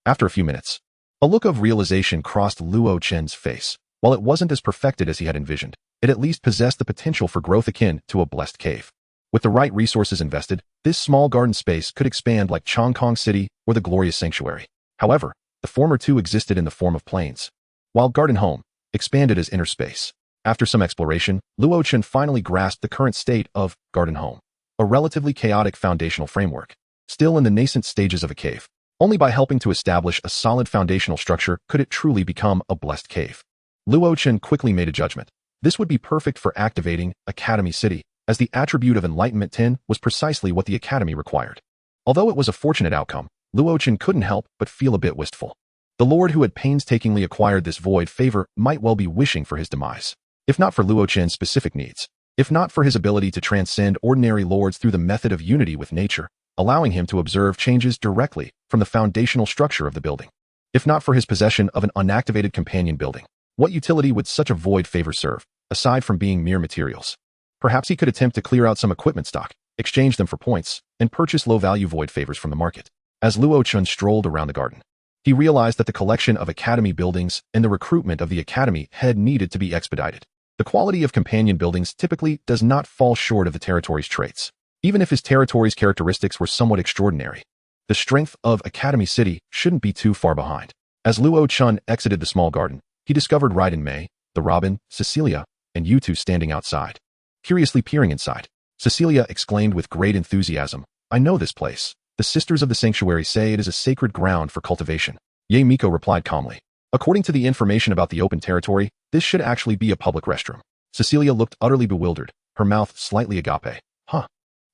After a few minutes, a look of realization crossed Luo Chen's face. While it wasn't as perfected as he had envisioned, it at least possessed the potential for growth akin to a blessed cave. With the right resources invested, this small garden space could expand like Chongkong City or the Glorious Sanctuary. However, the former two existed in the form of planes, while Garden Home expanded as inner space. After some exploration, Luo Chen finally grasped the current state of Garden Home, a relatively chaotic foundational framework, still in the nascent stages of a cave. Only by helping to establish a solid foundational structure could it truly become a blessed cave. Luo Chen quickly made a judgment. This would be perfect for activating Academy City, as the attribute of Enlightenment 10 was precisely what the Academy required. Although it was a fortunate outcome, Luo Chen couldn't help but feel a bit wistful. The Lord who had painstakingly acquired this void favor might well be wishing for his demise. If not for Luo Chen's specific needs, if not for his ability to transcend ordinary lords through the method of unity with nature, allowing him to observe changes directly from the foundational structure of the building. If not for his possession of an unactivated companion building, what utility would such a void favor serve, aside from being mere materials? Perhaps he could attempt to clear out some equipment stock, exchange them for points, and purchase low-value void favors from the market. As Luo Chen strolled around the garden, he realized that the collection of academy buildings and the recruitment of the academy had needed to be expedited. The quality of companion buildings typically does not fall short of the territory's traits. Even if his territory's characteristics were somewhat extraordinary, the strength of Academy City shouldn't be too far behind. As Luo Chen exited the small garden, he discovered Raiden Mei, the Robin, Cecilia, and Yutu standing outside. Curiously peering inside, Cecilia exclaimed with great enthusiasm, "I know this place. The Sisters of the Sanctuary say it is a sacred ground for cultivation." Ye Miko replied calmly, "According to the information about the open territory, this should actually be a public restroom." Cecilia looked utterly bewildered, her mouth slightly agape. Huh.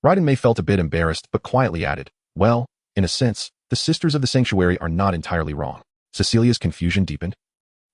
Raiden Mei felt a bit embarrassed but quietly added, "Well, in a sense, the Sisters of the Sanctuary are not entirely wrong." Cecilia's confusion deepened.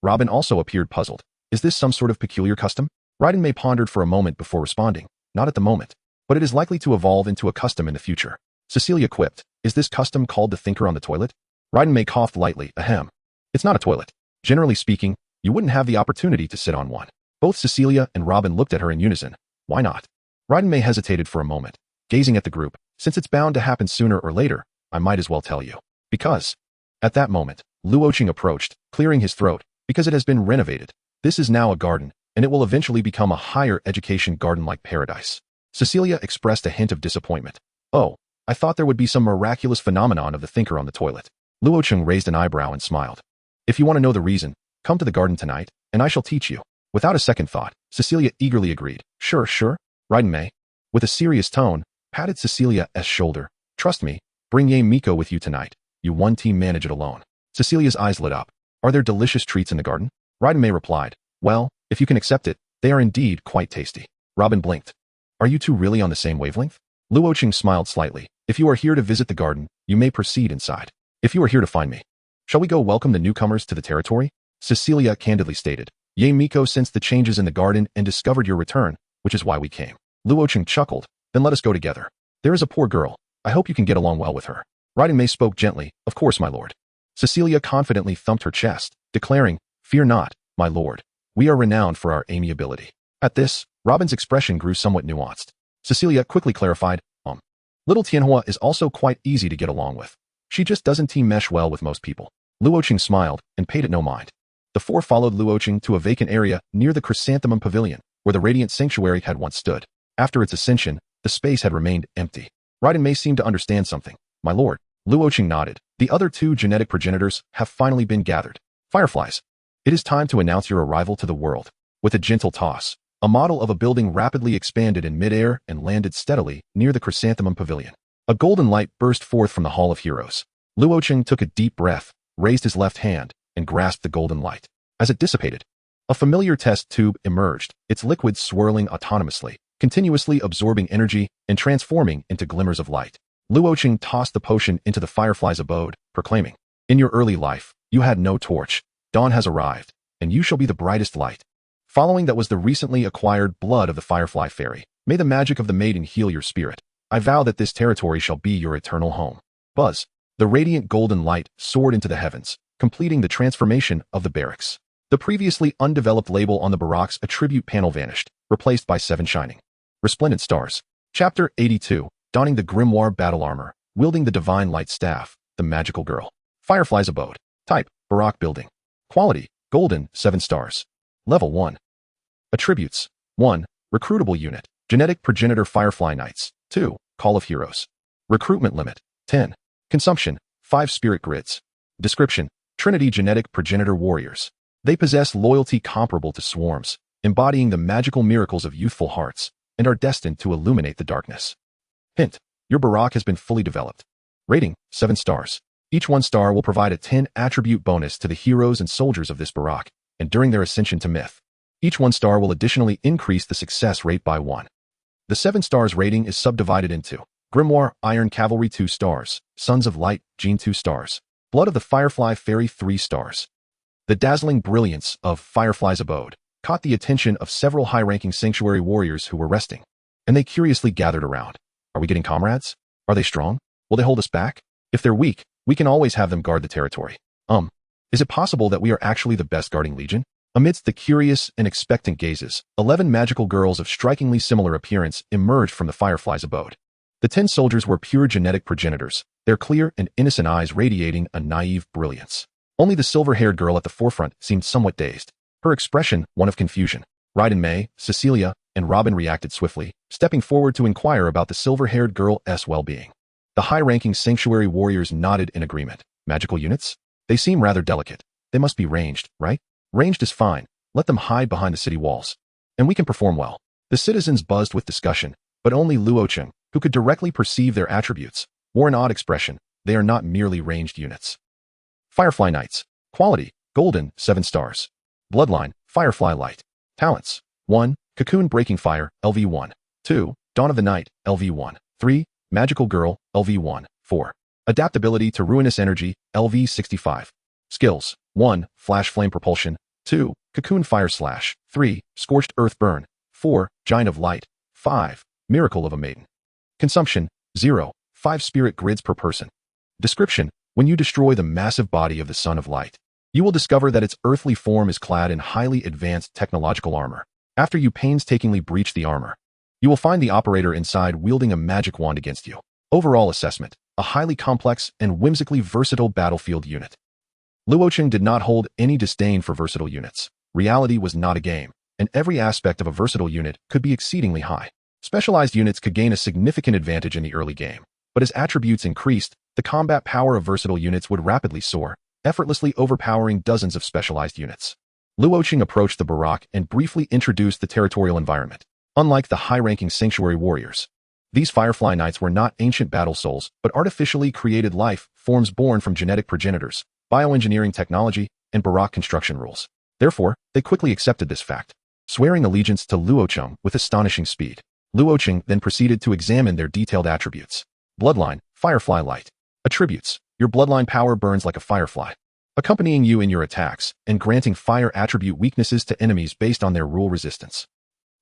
Robin also appeared puzzled. Is this some sort of peculiar custom? Raiden Mei pondered for a moment before responding. Not at the moment, but it is likely to evolve into a custom in the future. Cecilia quipped, "Is this custom called the thinker on the toilet?" Raiden Mei coughed lightly, ahem. "It's not a toilet. Generally speaking, you wouldn't have the opportunity to sit on one." Both Cecilia and Robin looked at her in unison. Why not? Raiden Mei hesitated for a moment, gazing at the group. Since it's bound to happen sooner or later, I might as well tell you. Because. At that moment, Luo Chen approached, clearing his throat, because it has been renovated. This is now a garden, and it will eventually become a higher education garden-like paradise. Cecilia expressed a hint of disappointment. Oh, I thought there would be some miraculous phenomenon of the thinker on the toilet. Luo Chen raised an eyebrow and smiled. If you want to know the reason, come to the garden tonight, and I shall teach you. Without a second thought, Cecilia eagerly agreed. Sure. Raiden Mei, with a serious tone, patted Cecilia's shoulder. Trust me, bring Ye Miko with you tonight. You one team manage it alone. Cecilia's eyes lit up. Are there delicious treats in the garden? Raiden Mei replied. Well, if you can accept it, they are indeed quite tasty. Robin blinked. Are you two really on the same wavelength? Luo Chen smiled slightly. If you are here to visit the garden, you may proceed inside. If you are here to find me, shall we go welcome the newcomers to the territory? Cecilia candidly stated. Ye Miko sensed the changes in the garden and discovered your return, which is why we came. Luo Chen chuckled. Then let us go together. There is a poor girl. I hope you can get along well with her. Raiden Mei spoke gently. Of course, my lord. Cecilia confidently thumped her chest, declaring, Fear not, my lord. We are renowned for our amiability. At this, Robin's expression grew somewhat nuanced. Cecilia quickly clarified, Little Tianhua is also quite easy to get along with. She just doesn't team mesh well with most people. Luo Chen smiled and paid it no mind. The four followed Luo Chen to a vacant area near the Chrysanthemum Pavilion, where the Radiant Sanctuary had once stood. After its ascension, the space had remained empty. Raiden Mei seemed to understand something. My lord. Luo Chen nodded. The other two genetic progenitors have finally been gathered. Fireflies. It is time to announce your arrival to the world. With a gentle toss, a model of a building rapidly expanded in midair and landed steadily near the Chrysanthemum Pavilion. A golden light burst forth from the Hall of Heroes. Luo Chen took a deep breath, raised his left hand, and grasped the golden light. As it dissipated, a familiar test tube emerged, its liquid swirling autonomously, continuously absorbing energy and transforming into glimmers of light. Luo Chen tossed the potion into the firefly's abode, proclaiming, "In your early life, you had no torch. Dawn has arrived, and you shall be the brightest light." Following that was the recently acquired blood of the firefly fairy. May the magic of the maiden heal your spirit. I vow that this territory shall be your eternal home. Buzz. The radiant golden light soared into the heavens, completing the transformation of the barracks. The previously undeveloped label on the barracks attribute panel vanished, replaced by 7 shining, resplendent stars. Chapter 82, donning the grimoire battle armor, wielding the divine light staff, the magical girl. Firefly's abode. Type, Barak building. Quality, golden, 7 stars. Level 1. Attributes. 1. Recruitable unit. Genetic progenitor Firefly Knights. 2. Call of Heroes. Recruitment limit. 10. Consumption. 5 spirit grids. Description. Trinity genetic progenitor warriors. They possess loyalty comparable to swarms, embodying the magical miracles of youthful hearts, and are destined to illuminate the darkness. Hint. Your Barak has been fully developed. Rating. 7 stars. Each 1 star will provide a 10 attribute bonus to the heroes and soldiers of this Barak, and during their ascension to myth. Each 1 star will additionally increase the success rate by 1. The 7 stars rating is subdivided into Grimoire, Iron Cavalry 2 stars, Sons of Light, Gene 2 stars, Blood of the Firefly Fairy 3 stars. The dazzling brilliance of Firefly's abode caught the attention of several high-ranking sanctuary warriors who were resting, and they curiously gathered around. Are we getting comrades? Are they strong? Will they hold us back? If they're weak, we can always have them guard the territory. Is it possible that we are actually the best guarding legion? Amidst the curious and expectant gazes, 11 magical girls of strikingly similar appearance emerged from the Firefly's abode. The 10 soldiers were pure genetic progenitors, their clear and innocent eyes radiating a naive brilliance. Only the silver-haired girl at the forefront seemed somewhat dazed, her expression one of confusion. Raiden Mei, Cecilia, and Robin reacted swiftly, stepping forward to inquire about the silver-haired girl's well-being. The high-ranking sanctuary warriors nodded in agreement. Magical units? They seem rather delicate. They must be ranged, right? Ranged is fine. Let them hide behind the city walls. And we can perform well. The citizens buzzed with discussion, but only Luo Chen, who could directly perceive their attributes, wore an odd expression. They are not merely ranged units. Firefly Knights. Quality, golden, 7 stars. Bloodline, Firefly Light. Talents. 1. Cocoon Breaking Fire, LV1. 2. Dawn of the Night, LV1. 3. Magical Girl, LV1. 4. Adaptability to Ruinous Energy, LV65. Skills. 1. Flash Flame Propulsion. 2. Cocoon Fire Slash. 3. Scorched Earth Burn. 4. Giant of Light. 5. Miracle of a Maiden. Consumption. 0. 5 spirit grids per person. Description. When you destroy the massive body of the Son of Light, you will discover that its earthly form is clad in highly advanced technological armor. After you painstakingly breach the armor, you will find the operator inside wielding a magic wand against you. Overall assessment. A highly complex and whimsically versatile battlefield unit. Luo Chen did not hold any disdain for versatile units. Reality was not a game, and every aspect of a versatile unit could be exceedingly high. Specialized units could gain a significant advantage in the early game, but as attributes increased, the combat power of versatile units would rapidly soar, effortlessly overpowering dozens of specialized units. Luo Chen approached the Barak and briefly introduced the territorial environment. Unlike the high-ranking sanctuary warriors, these Firefly Knights were not ancient battle souls, but artificially created life forms born from genetic progenitors, bioengineering technology, and Barak construction rules. Therefore, they quickly accepted this fact, swearing allegiance to Luo Chen with astonishing speed. Luo Chen then proceeded to examine their detailed attributes. Bloodline, Firefly Light. Attributes. Your bloodline power burns like a firefly, accompanying you in your attacks and granting fire attribute weaknesses to enemies based on their rule resistance.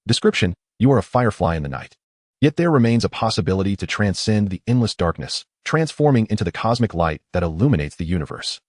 Description. You are a firefly in the night. Yet there remains a possibility to transcend the endless darkness, transforming into the cosmic light that illuminates the universe.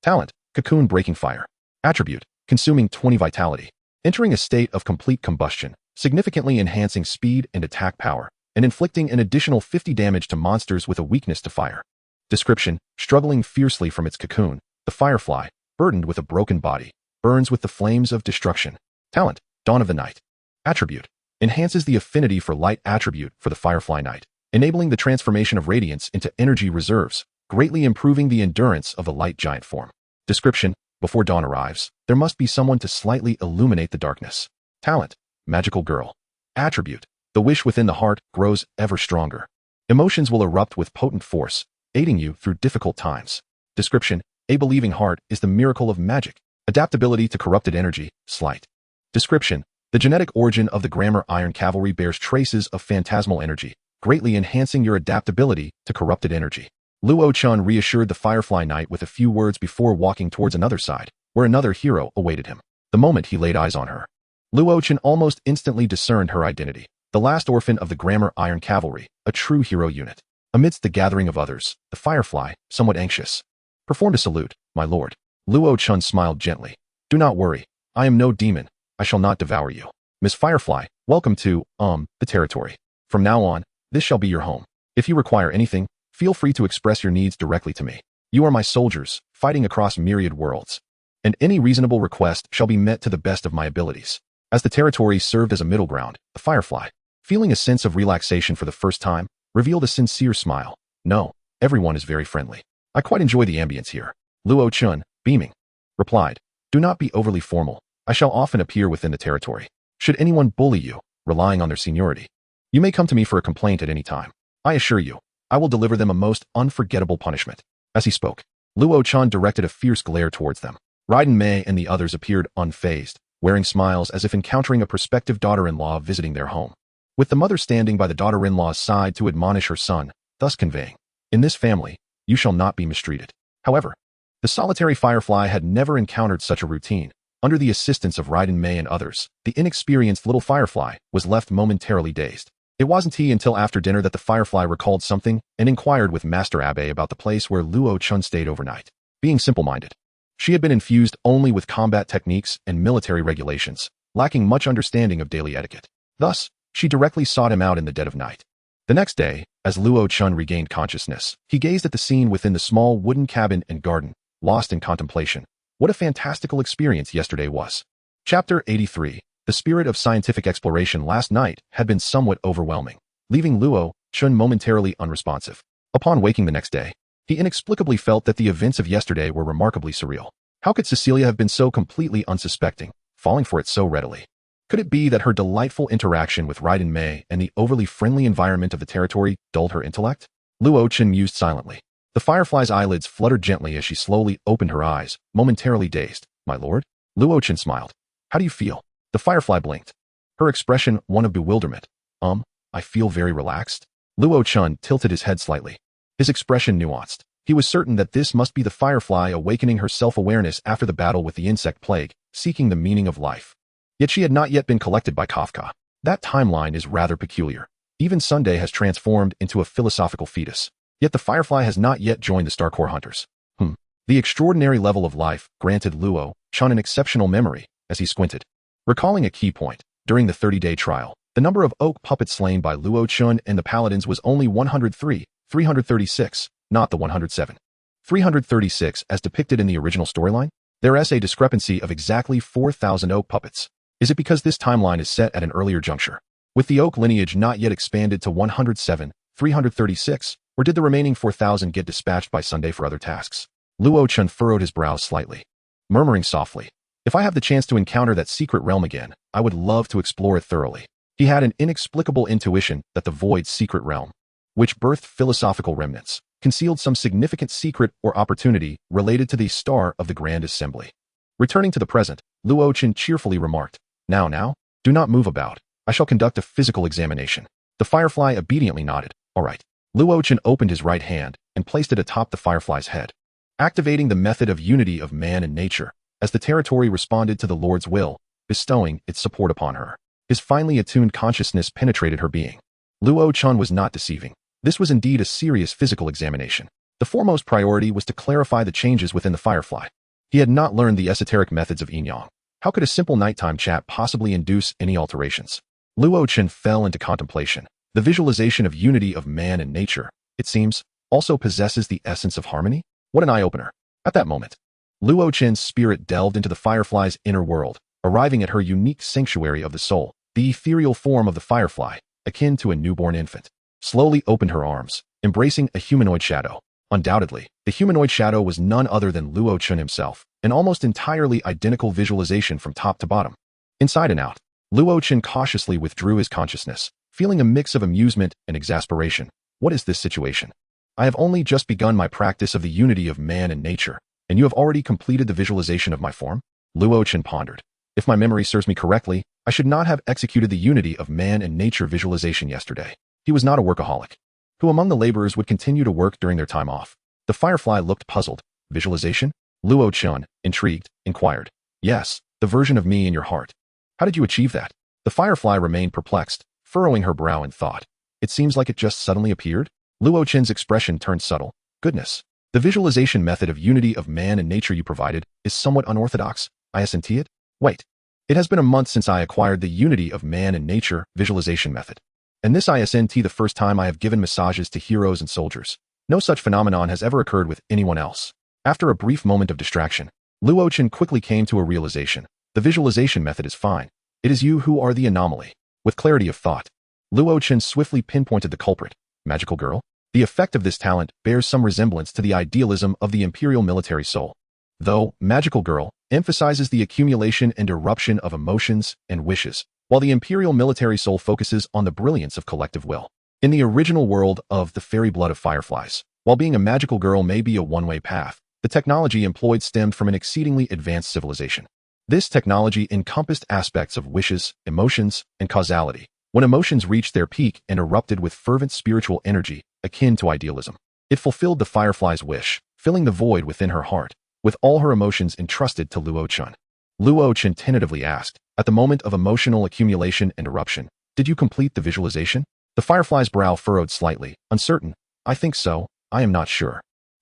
Talent. Cocoon Breaking Fire. Attribute. Consuming 20 vitality. Entering a state of complete combustion, significantly enhancing speed and attack power, and inflicting an additional 50 damage to monsters with a weakness to fire. Description. Struggling fiercely from its cocoon, the firefly, burdened with a broken body, burns with the flames of destruction. Talent. Dawn of the Night. Attribute. Enhances the affinity for light attribute for the Firefly Knight, enabling the transformation of radiance into energy reserves, greatly improving the endurance of the light giant form. Description. Before dawn arrives, there must be someone to slightly illuminate the darkness. Talent. Magical Girl. Attribute. The wish within the heart grows ever stronger. Emotions will erupt with potent force, aiding you through difficult times. Description. A believing heart is the miracle of magic. Adaptability to corrupted energy, slight. Description: the genetic origin of the grammar Iron Cavalry bears traces of phantasmal energy, greatly enhancing your adaptability to corrupted energy. Luo Chen reassured the Firefly Knight with a few words before walking towards another side, where another hero awaited him. The moment he laid eyes on her, Luo Chen almost instantly discerned her identity, the last orphan of the grammar Iron Cavalry, a true hero unit. Amidst the gathering of others, the Firefly, somewhat anxious, performed a salute. "My lord." Luo Chen smiled gently. "Do not worry. I am no demon. I shall not devour you. Miss Firefly, welcome to, the territory. From now on, this shall be your home. If you require anything, feel free to express your needs directly to me. You are my soldiers, fighting across myriad worlds. And any reasonable request shall be met to the best of my abilities." As the territory served as a middle ground, the Firefly, feeling a sense of relaxation for the first time, revealed a sincere smile. "No, everyone is very friendly. I quite enjoy the ambience here." Luo Chen, beaming, replied, "Do not be overly formal. I shall often appear within the territory. Should anyone bully you, relying on their seniority, you may come to me for a complaint at any time. I assure you, I will deliver them a most unforgettable punishment." As he spoke, Luo Chen directed a fierce glare towards them. Raiden Mei and the others appeared unfazed, wearing smiles as if encountering a prospective daughter-in-law visiting their home, with the mother standing by the daughter-in-law's side to admonish her son, thus conveying, "In this family, you shall not be mistreated." However, the solitary Firefly had never encountered such a routine. Under the assistance of Raiden Mei and others, the inexperienced little Firefly was left momentarily dazed. It wasn't until after dinner that the Firefly recalled something and inquired with Master Abe about the place where Luo Chen stayed overnight. Being simple-minded, she had been infused only with combat techniques and military regulations, lacking much understanding of daily etiquette. Thus, she directly sought him out in the dead of night. The next day, as Luo Chen regained consciousness, he gazed at the scene within the small wooden cabin and garden, lost in contemplation. What a fantastical experience yesterday was. Chapter 83. The spirit of scientific exploration last night had been somewhat overwhelming, leaving Luo Chen momentarily unresponsive. Upon waking the next day, he inexplicably felt that the events of yesterday were remarkably surreal. How could Cecilia have been so completely unsuspecting, falling for it so readily? Could it be that her delightful interaction with Raiden Mei and the overly friendly environment of the territory dulled her intellect? Luo Chen mused silently. The Firefly's eyelids fluttered gently as she slowly opened her eyes, momentarily dazed. "My lord?" Luo Chen smiled. "How do you feel?" The Firefly blinked, her expression one of bewilderment. I feel very relaxed." Luo Chen tilted his head slightly, his expression nuanced. He was certain that this must be the Firefly awakening her self-awareness after the battle with the insect plague, seeking the meaning of life. Yet she had not yet been collected by Kafka. That timeline is rather peculiar. Even Sunday has transformed into a philosophical fetus. Yet the Firefly has not yet joined the Star Corps Hunters. The extraordinary level of life granted Luo Chen an exceptional memory as he squinted, recalling a key point. During the 30-day trial, the number of oak puppets slain by Luo Chen and the Paladins was only 103, 336, not the 107. 336 as depicted in the original storyline? There is a discrepancy of exactly 4,000 oak puppets. Is it because this timeline is set at an earlier juncture, with the oak lineage not yet expanded to 107, 336, or did the remaining 4,000 get dispatched by Sunday for other tasks? Luo Chen furrowed his brows slightly, murmuring softly, "If I have the chance to encounter that secret realm again, I would love to explore it thoroughly." He had an inexplicable intuition that the Void's secret realm, which birthed philosophical remnants, concealed some significant secret or opportunity related to the Star of the Grand Assembly. Returning to the present, Luo Chen cheerfully remarked, Now, do not move about. I shall conduct a physical examination." The Firefly obediently nodded. "All right." Luo Chen opened his right hand and placed it atop the Firefly's head, activating the method of unity of man and nature, as the territory responded to the Lord's will, bestowing its support upon her. His finely attuned consciousness penetrated her being. Luo Chen was not deceiving. This was indeed a serious physical examination. The foremost priority was to clarify the changes within the Firefly. He had not learned the esoteric methods of yin-yang. How could a simple nighttime chat possibly induce any alterations? Luo Chen fell into contemplation. The visualization of unity of man and nature, it seems, also possesses the essence of harmony? What an eye-opener. At that moment, Luo Chen's spirit delved into the Firefly's inner world, arriving at her unique sanctuary of the soul. The ethereal form of the Firefly, akin to a newborn infant, slowly opened her arms, embracing a humanoid shadow. Undoubtedly, the humanoid shadow was none other than Luo Chen himself, an almost entirely identical visualization from top to bottom. Inside and out, Luo Chen cautiously withdrew his consciousness, feeling a mix of amusement and exasperation. What is this situation? I have only just begun my practice of the unity of man and nature, And you have already completed the visualization of my form? Luo Chen pondered. If my memory serves me correctly, I should not have executed the unity of man and nature visualization yesterday. He was not a workaholic. Who among the laborers would continue to work during their time off? The firefly looked puzzled. Visualization? Luo Chen, intrigued, inquired. Yes, the version of me in your heart. How did you achieve that? The firefly remained perplexed, furrowing her brow in thought. It seems like it just suddenly appeared? Luo Chen's expression turned subtle. Goodness. The visualization method of unity of man and nature you provided is somewhat unorthodox. Isn't it? Wait. It has been a month since I acquired the unity of man and nature visualization method. And this isn't the first time I have given massages to heroes and soldiers. No such phenomenon has ever occurred with anyone else. After a brief moment of distraction, Luo Chen quickly came to a realization. The visualization method is fine. It is you who are the anomaly. With clarity of thought, Luo Chen swiftly pinpointed the culprit. Magical girl? The effect of this talent bears some resemblance to the idealism of the imperial military soul. Though Magical Girl emphasizes the accumulation and eruption of emotions and wishes, while the imperial military soul focuses on the brilliance of collective will. In the original world of the fairy blood of fireflies, while being a magical girl may be a one-way path, the technology employed stemmed from an exceedingly advanced civilization. This technology encompassed aspects of wishes, emotions, and causality. When emotions reached their peak and erupted with fervent spiritual energy, akin to idealism, it fulfilled the firefly's wish, filling the void within her heart, with all her emotions entrusted to Luo Chen. Luo Chen tentatively asked, at the moment of emotional accumulation and eruption, did you complete the visualization? The firefly's brow furrowed slightly, uncertain. I think so, I am not sure.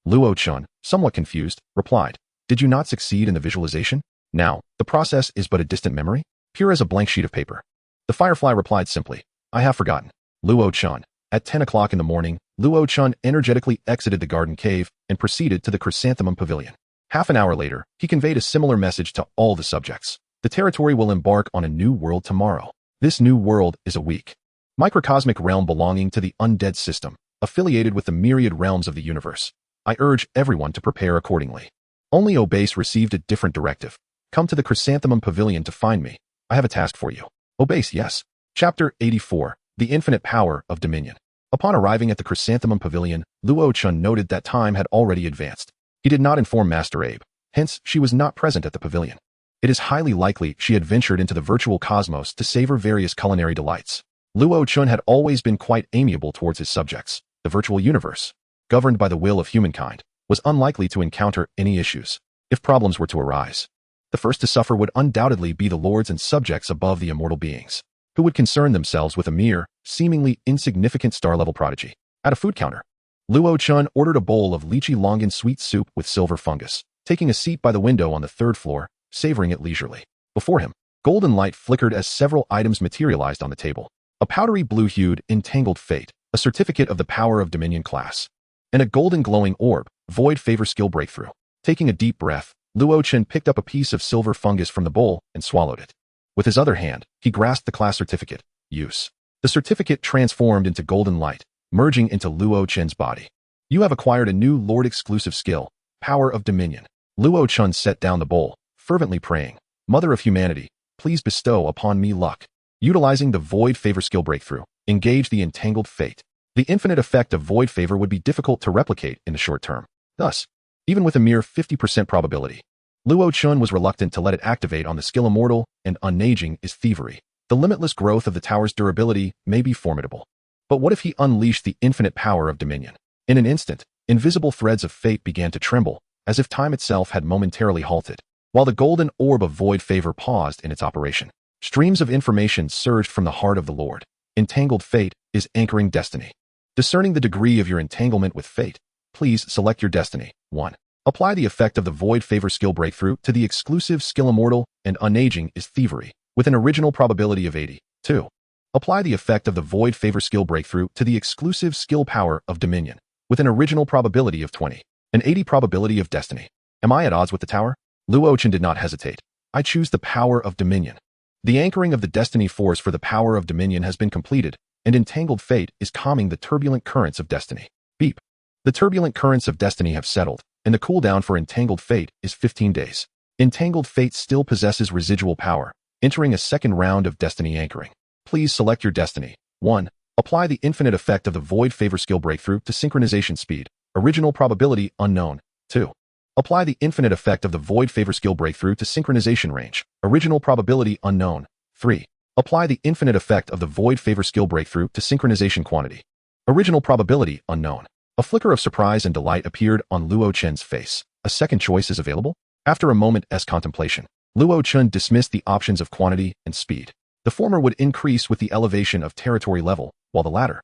Luo Chen, somewhat confused, replied, did you not succeed in the visualization? Now, the process is but a distant memory, pure as a blank sheet of paper. The firefly replied simply, I have forgotten. Luo Chen. At 10 o'clock in the morning, Luo Chen energetically exited the garden cave and proceeded to the chrysanthemum pavilion. Half an hour later, he conveyed a similar message to all the subjects. The territory will embark on a new world tomorrow. This new world is a weak, microcosmic realm belonging to the undead system, affiliated with the myriad realms of the universe. I urge everyone to prepare accordingly. Only Obase received a different directive. Come to the chrysanthemum pavilion to find me. I have a task for you. Obase, yes. Chapter 84, The Infinite Power of Dominion. Upon arriving at the chrysanthemum pavilion, Luo Chen noted that time had already advanced. He did not inform Master Abe, hence she was not present at the pavilion. It is highly likely she had ventured into the virtual cosmos to savor various culinary delights. Luo Chen had always been quite amiable towards his subjects. The virtual universe, governed by the will of humankind, was unlikely to encounter any issues. If problems were to arise, the first to suffer would undoubtedly be the lords and subjects above the immortal beings, who would concern themselves with a mere, seemingly insignificant star-level prodigy. At a food counter, Luo Chen ordered a bowl of lychee longan sweet soup with silver fungus, taking a seat by the window on the third floor, savoring it leisurely. Before him, golden light flickered as several items materialized on the table. A powdery blue-hued, entangled fate, a certificate of the power of Dominion class, and a golden glowing orb, void favor skill breakthrough. Taking a deep breath, Luo Chen picked up a piece of silver fungus from the bowl and swallowed it. With his other hand, he grasped the class certificate. Use. The certificate transformed into golden light, merging into Luo Chen's body. You have acquired a new Lord-exclusive skill, Power of Dominion. Luo Chen set down the bowl, fervently praying, Mother of Humanity, please bestow upon me luck. Utilizing the Void Favor skill breakthrough, engage the Entangled Fate. The infinite effect of Void Favor would be difficult to replicate in the short term. Thus, even with a mere 50% probability, Luo Chen was reluctant to let it activate on the skill Immortal and Unaging is Thievery. The limitless growth of the tower's durability may be formidable. But what if he unleashed the infinite power of Dominion? In an instant, invisible threads of fate began to tremble, as if time itself had momentarily halted, while the golden orb of Void Favor paused in its operation. Streams of information surged from the heart of the Lord. Entangled Fate is anchoring destiny. Discerning the degree of your entanglement with fate, please select your destiny. 1. Apply the effect of the Void Favor skill breakthrough to the exclusive skill Immortal and Unaging is Thievery, with an original probability of 80. 2. Apply the effect of the Void Favor skill breakthrough to the exclusive skill Power of Dominion, with an original probability of 20. An 80 probability of destiny. Am I at odds with the tower? Luo Chen did not hesitate. I choose the Power of Dominion. The anchoring of the destiny force for the Power of Dominion has been completed, and Entangled Fate is calming the turbulent currents of destiny. Beep. The turbulent currents of destiny have settled, and the cooldown for Entangled Fate is 15 days. Entangled Fate still possesses residual power, entering a second round of destiny anchoring. Please select your destiny. 1. Apply the infinite effect of the Void Favor skill breakthrough to synchronization speed, original probability unknown. 2. Apply the infinite effect of the void favor skill breakthrough to synchronization range. Original probability unknown. 3. Apply the infinite effect of the void favor skill breakthrough to synchronization quantity. Original probability unknown. A flicker of surprise and delight appeared on Luo Chen's face. A second choice is available? After a moment's contemplation, Luo Chen dismissed the options of quantity and speed. The former would increase with the elevation of territory level, while the latter.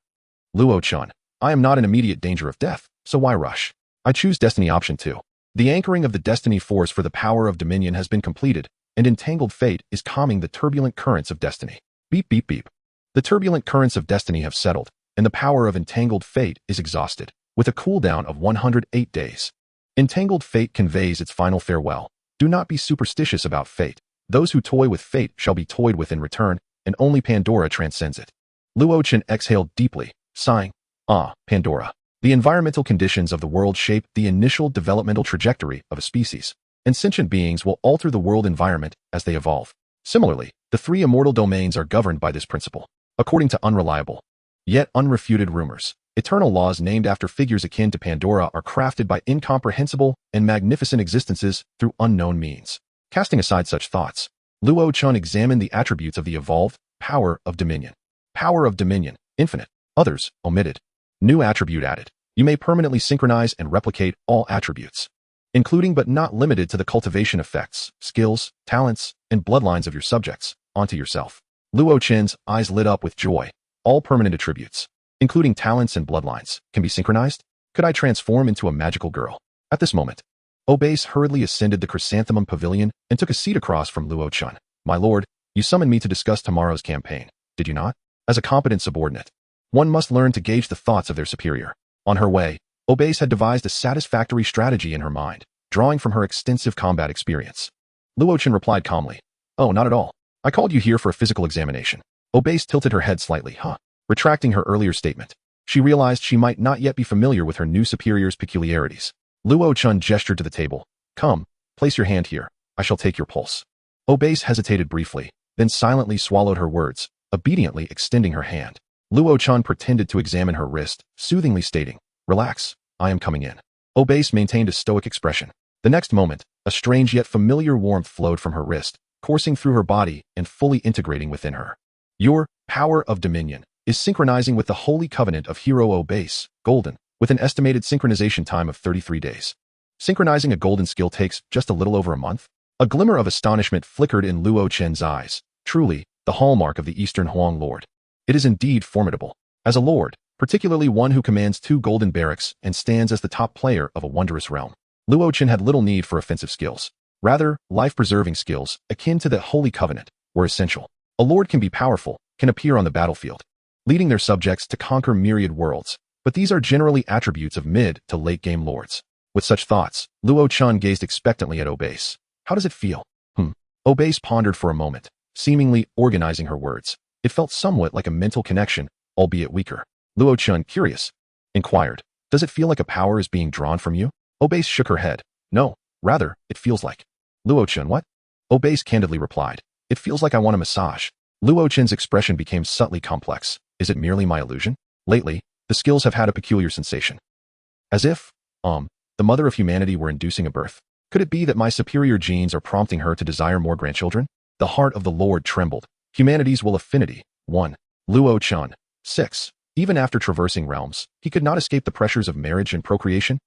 Luo Chen, I am not in immediate danger of death, so why rush? I choose destiny option 2. The anchoring of the destiny force for the power of dominion has been completed, and entangled fate is calming the turbulent currents of destiny. Beep beep beep. The turbulent currents of destiny have settled, and the power of entangled fate is exhausted, with a cooldown of 108 days. Entangled fate conveys its final farewell. Do not be superstitious about fate. Those who toy with fate shall be toyed with in return, and only Pandora transcends it. Luo Chen exhaled deeply, sighing, Pandora. The environmental conditions of the world shape the initial developmental trajectory of a species, and sentient beings will alter the world environment as they evolve. Similarly, the 3 immortal domains are governed by this principle. According to unreliable, yet unrefuted rumors, eternal laws named after figures akin to Pandora are crafted by incomprehensible and magnificent existences through unknown means. Casting aside such thoughts, Luo Chen examined the attributes of the evolved power of dominion. Power of dominion, infinite. Others, omitted. New attribute added. You may permanently synchronize and replicate all attributes, including but not limited to the cultivation effects, skills, talents, and bloodlines of your subjects, onto yourself. Luo Chen's eyes lit up with joy. All permanent attributes, including talents and bloodlines, can be synchronized? Could I transform into a magical girl? At this moment, Obase hurriedly ascended the chrysanthemum pavilion and took a seat across from Luo Chen. My lord, you summoned me to discuss tomorrow's campaign, did you not? As a competent subordinate, one must learn to gauge the thoughts of their superior. On her way, Obase had devised a satisfactory strategy in her mind, drawing from her extensive combat experience. Luo Chen replied calmly, Oh, not at all. I called you here for a physical examination. Obase tilted her head slightly, retracting her earlier statement. She realized she might not yet be familiar with her new superior's peculiarities. Luo Chen gestured to the table. Come, place your hand here. I shall take your pulse. Obase hesitated briefly, then silently swallowed her words, obediently extending her hand. Luo Chen pretended to examine her wrist, soothingly stating, Relax, I am coming in. Obase maintained a stoic expression. The next moment, a strange yet familiar warmth flowed from her wrist, coursing through her body and fully integrating within her. Your power of dominion is synchronizing with the holy covenant of Hero Obase, Golden, with an estimated synchronization time of 33 days. Synchronizing a golden skill takes just a little over a month? A glimmer of astonishment flickered in Luo Chen's eyes. Truly, the hallmark of the Eastern Huang Lord. It is indeed formidable. As a lord, particularly one who commands 2 golden barracks and stands as the top player of a wondrous realm, Luo Chen had little need for offensive skills. Rather, life-preserving skills, akin to the Holy Covenant, were essential. A lord can be powerful, can appear on the battlefield, leading their subjects to conquer myriad worlds, but these are generally attributes of mid to late-game lords. With such thoughts, Luo Chen gazed expectantly at Obase. How does it feel? Obase pondered for a moment, seemingly organizing her words. It felt somewhat like a mental connection, albeit weaker. Luo Chen, curious, inquired, Does it feel like a power is being drawn from you? Obase shook her head. No, rather, it feels like. Luo Chen, what? Obase candidly replied. It feels like I want a massage. Luo Chen's expression became subtly complex. Is it merely my illusion? Lately, the skills have had a peculiar sensation. As if, the mother of humanity were inducing a birth. Could it be that my superior genes are prompting her to desire more grandchildren? The heart of the Lord trembled. Humanity's will affinity. 1. Luo Chen. 6. Even after traversing realms, he could not escape the pressures of marriage and procreation.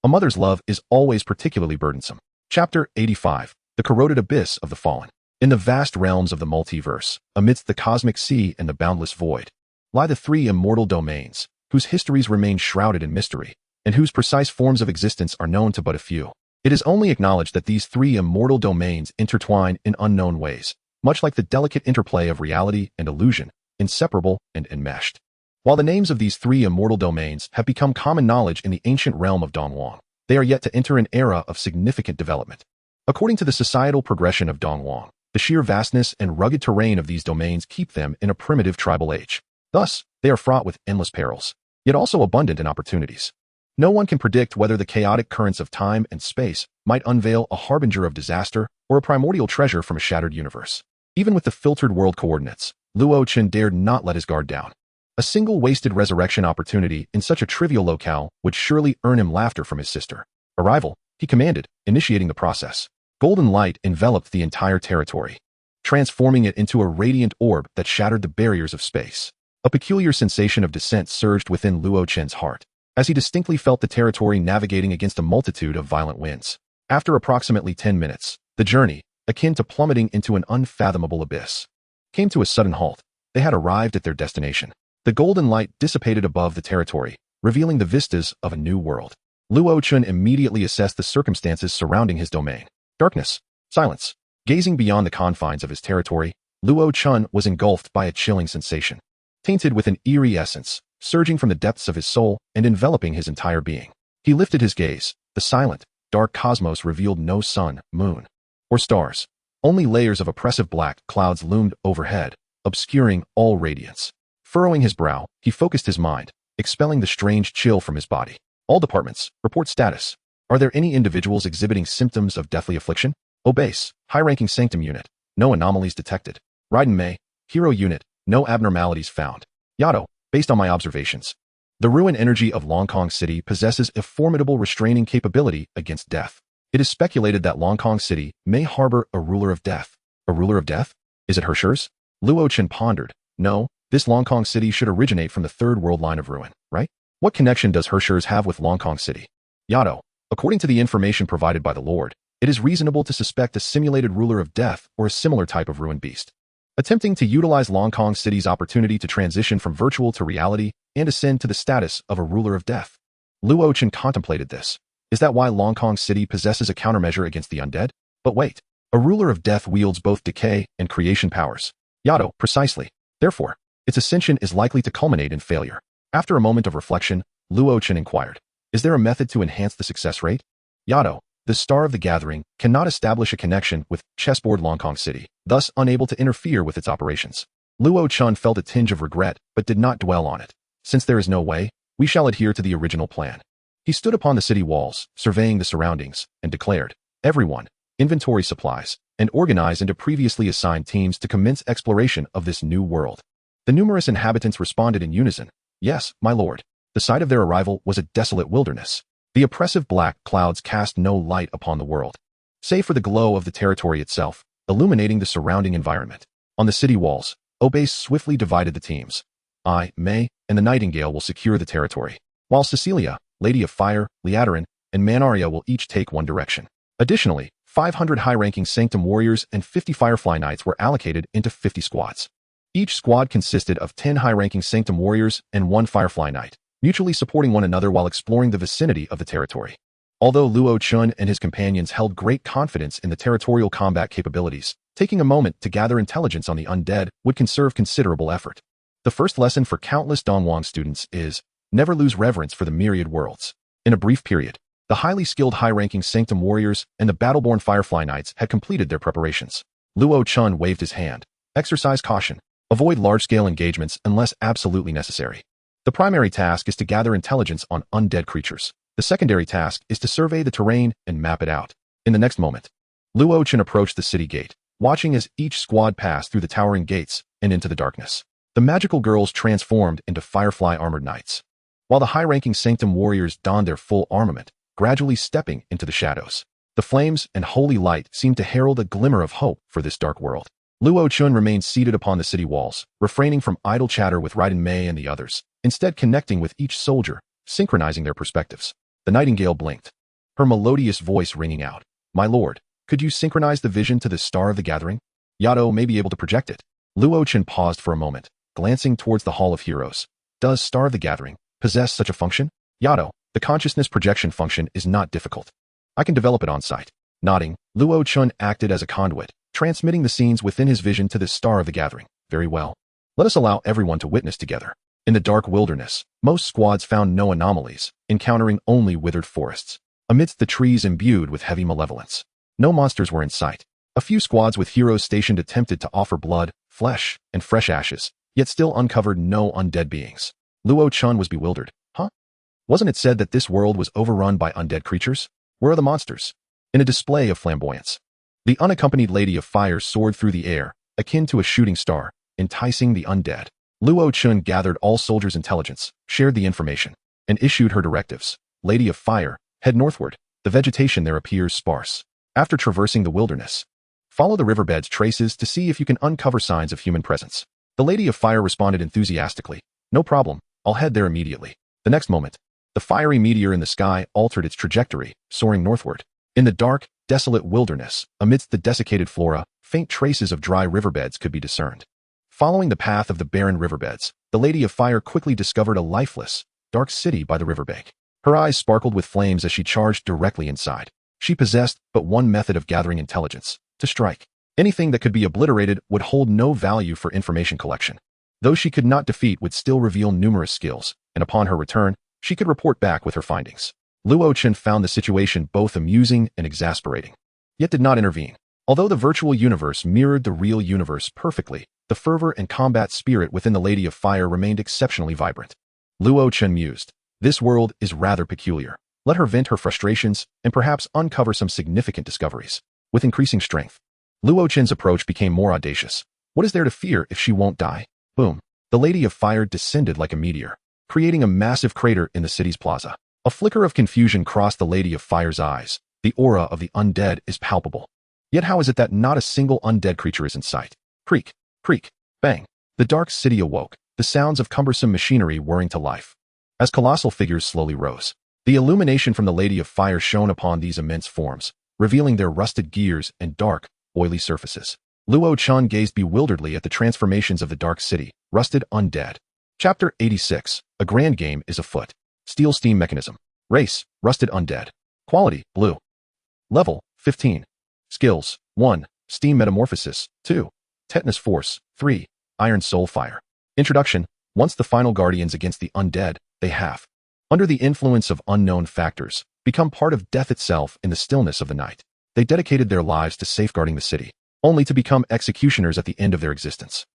A mother's love is always particularly burdensome. Chapter 85. The corroded abyss of the fallen. In the vast realms of the multiverse, amidst the cosmic sea and the boundless void, lie the 3 immortal domains, whose histories remain shrouded in mystery, and whose precise forms of existence are known to but a few. It is only acknowledged that these 3 immortal domains intertwine in unknown ways, much like the delicate interplay of reality and illusion, inseparable and enmeshed. While the names of these 3 immortal domains have become common knowledge in the ancient realm of Dongwang, they are yet to enter an era of significant development. According to the societal progression of Dongwang, the sheer vastness and rugged terrain of these domains keep them in a primitive tribal age. Thus, they are fraught with endless perils, yet also abundant in opportunities. No one can predict whether the chaotic currents of time and space might unveil a harbinger of disaster or a primordial treasure from a shattered universe. Even with the filtered world coordinates, Luo Chen dared not let his guard down. A single wasted resurrection opportunity in such a trivial locale would surely earn him laughter from his sister. Arrival. He commanded, initiating the process. Golden light enveloped the entire territory, transforming it into a radiant orb that shattered the barriers of space. A peculiar sensation of descent surged within Luo Chen's heart, as he distinctly felt the territory navigating against a multitude of violent winds. After approximately 10 minutes, the journey, akin to plummeting into an unfathomable abyss, came to a sudden halt. They had arrived at their destination. The golden light dissipated above the territory, revealing the vistas of a new world. Luo Chen immediately assessed the circumstances surrounding his domain. Darkness. Silence. Gazing beyond the confines of his territory, Luo Chen was engulfed by a chilling sensation, tainted with an eerie essence, surging from the depths of his soul and enveloping his entire being. He lifted his gaze. The silent, dark cosmos revealed no sun, moon, or stars. Only layers of oppressive black clouds loomed overhead, obscuring all radiance. Furrowing his brow, he focused his mind, expelling the strange chill from his body. All departments, report status. Are there any individuals exhibiting symptoms of deathly affliction? Obase, high-ranking sanctum unit, no anomalies detected. Raiden Mei, hero unit, no abnormalities found. Yado, based on my observations, the ruin energy of Longkong City possesses a formidable restraining capability against death. It is speculated that Longkong City may harbor a ruler of death. A ruler of death? Is it Hershers? Luo Chen pondered. No, this Longkong City should originate from the third world line of ruin, right? What connection does Hershers have with Longkong City? Yado, according to the information provided by the Lord, it is reasonable to suspect a simulated ruler of death or a similar type of ruined beast, attempting to utilize Longkong City's opportunity to transition from virtual to reality and ascend to the status of a ruler of death. Luo Chen contemplated this. Is that why Longkong City possesses a countermeasure against the undead? But wait, a ruler of death wields both decay and creation powers. Yado, precisely. Therefore, its ascension is likely to culminate in failure. After a moment of reflection, Luo Chen inquired, is there a method to enhance the success rate? Yado, the Star of the Gathering, cannot establish a connection with chessboard Longkong City, thus unable to interfere with its operations. Luo Chen felt a tinge of regret, but did not dwell on it. Since there is no way, we shall adhere to the original plan. He stood upon the city walls, surveying the surroundings, and declared, everyone, inventory supplies, and organize into previously assigned teams to commence exploration of this new world. The numerous inhabitants responded in unison, yes, my lord. The site of their arrival was a desolate wilderness. The oppressive black clouds cast no light upon the world, save for the glow of the territory itself, illuminating the surrounding environment. On the city walls, Obase swiftly divided the teams. I, May, and the Nightingale will secure the territory, while Cecilia, Lady of Fire, Liadarin, and Manaria will each take one direction. Additionally, 500 high-ranking Sanctum warriors and 50 Firefly Knights were allocated into 50 squads. Each squad consisted of 10 high-ranking Sanctum warriors and 1 Firefly Knight, mutually supporting one another while exploring the vicinity of the territory. Although Luo Chen and his companions held great confidence in the territorial combat capabilities, taking a moment to gather intelligence on the undead would conserve considerable effort. The first lesson for countless Dongwang students is, never lose reverence for the myriad worlds. In a brief period, the highly skilled high-ranking Sanctum warriors and the battle-born Firefly Knights had completed their preparations. Luo Chen waved his hand. Exercise caution. Avoid large-scale engagements unless absolutely necessary. The primary task is to gather intelligence on undead creatures. The secondary task is to survey the terrain and map it out. In the next moment, Luo Chen approached the city gate, watching as each squad passed through the towering gates and into the darkness. The magical girls transformed into Firefly armored knights, while the high-ranking Sanctum warriors donned their full armament, gradually stepping into the shadows. The flames and holy light seemed to herald a glimmer of hope for this dark world. Luo Chen remained seated upon the city walls, refraining from idle chatter with Raiden Mei and the others, instead connecting with each soldier, synchronizing their perspectives. The Nightingale blinked, her melodious voice ringing out. My lord, could you synchronize the vision to the Star of the Gathering? Yado may be able to project it. Luo Chen paused for a moment, glancing towards the Hall of Heroes. Does Star of the Gathering possess such a function? Yado, the consciousness projection function is not difficult. I can develop it on site. Nodding, Luo Chen acted as a conduit, transmitting the scenes within his vision to the Star of the Gathering. Very well. Let us allow everyone to witness together. In the dark wilderness, most squads found no anomalies, encountering only withered forests. Amidst the trees imbued with heavy malevolence, no monsters were in sight. A few squads with heroes stationed attempted to offer blood, flesh, and fresh ashes, yet still uncovered no undead beings. Luo Chen was bewildered. Huh? Wasn't it said that this world was overrun by undead creatures? Where are the monsters? In a display of flamboyance, the unaccompanied Lady of Fire soared through the air, akin to a shooting star, enticing the undead. Luo Chen gathered all soldiers' intelligence, shared the information, and issued her directives. Lady of Fire, head northward. the vegetation there appears sparse. After traversing the wilderness, follow the riverbed's traces to see if you can uncover signs of human presence. The Lady of Fire responded enthusiastically. No problem, I'll head there immediately. The next moment, the fiery meteor in the sky altered its trajectory, soaring northward. In the dark, desolate wilderness, amidst the desiccated flora, faint traces of dry riverbeds could be discerned. Following the path of the barren riverbeds, the Lady of Fire quickly discovered a lifeless, dark city by the riverbank. Her eyes sparkled with flames as she charged directly inside. She possessed but one method of gathering intelligence: to strike. Anything that could be obliterated would hold no value for information collection. Those she could not defeat would still reveal numerous skills, and upon her return, she could report back with her findings. Luo Chen found the situation both amusing and exasperating, yet did not intervene. Although the virtual universe mirrored the real universe perfectly, the fervor and combat spirit within the Lady of Fire remained exceptionally vibrant. Luo Chen mused, "This world is rather peculiar. Let her vent her frustrations and perhaps uncover some significant discoveries." With increasing strength, Luo Chen's approach became more audacious. What is there to fear if she won't die? Boom. The Lady of Fire descended like a meteor, creating a massive crater in the city's plaza. A flicker of confusion crossed the Lady of Fire's eyes. The aura of the undead is palpable. Yet how is it that not a single undead creature is in sight? Creak, creak, bang. The dark city awoke, the sounds of cumbersome machinery whirring to life. As colossal figures slowly rose, the illumination from the Lady of Fire shone upon these immense forms, revealing their rusted gears and dark, oily surfaces. Luo Chen gazed bewilderedly at the transformations of the dark city, rusted undead. Chapter 86. A grand game is afoot. Steel steam mechanism. Race, rusted undead. Quality, blue. Level, 15. Skills, 1. Steam metamorphosis, 2. Tetanus force, 3. Iron soul fire. Introduction. Once the final guardians against the undead, they have, under the influence of unknown factors, become part of death itself in the stillness of the night. They dedicated their lives to safeguarding the city, only to become executioners at the end of their existence.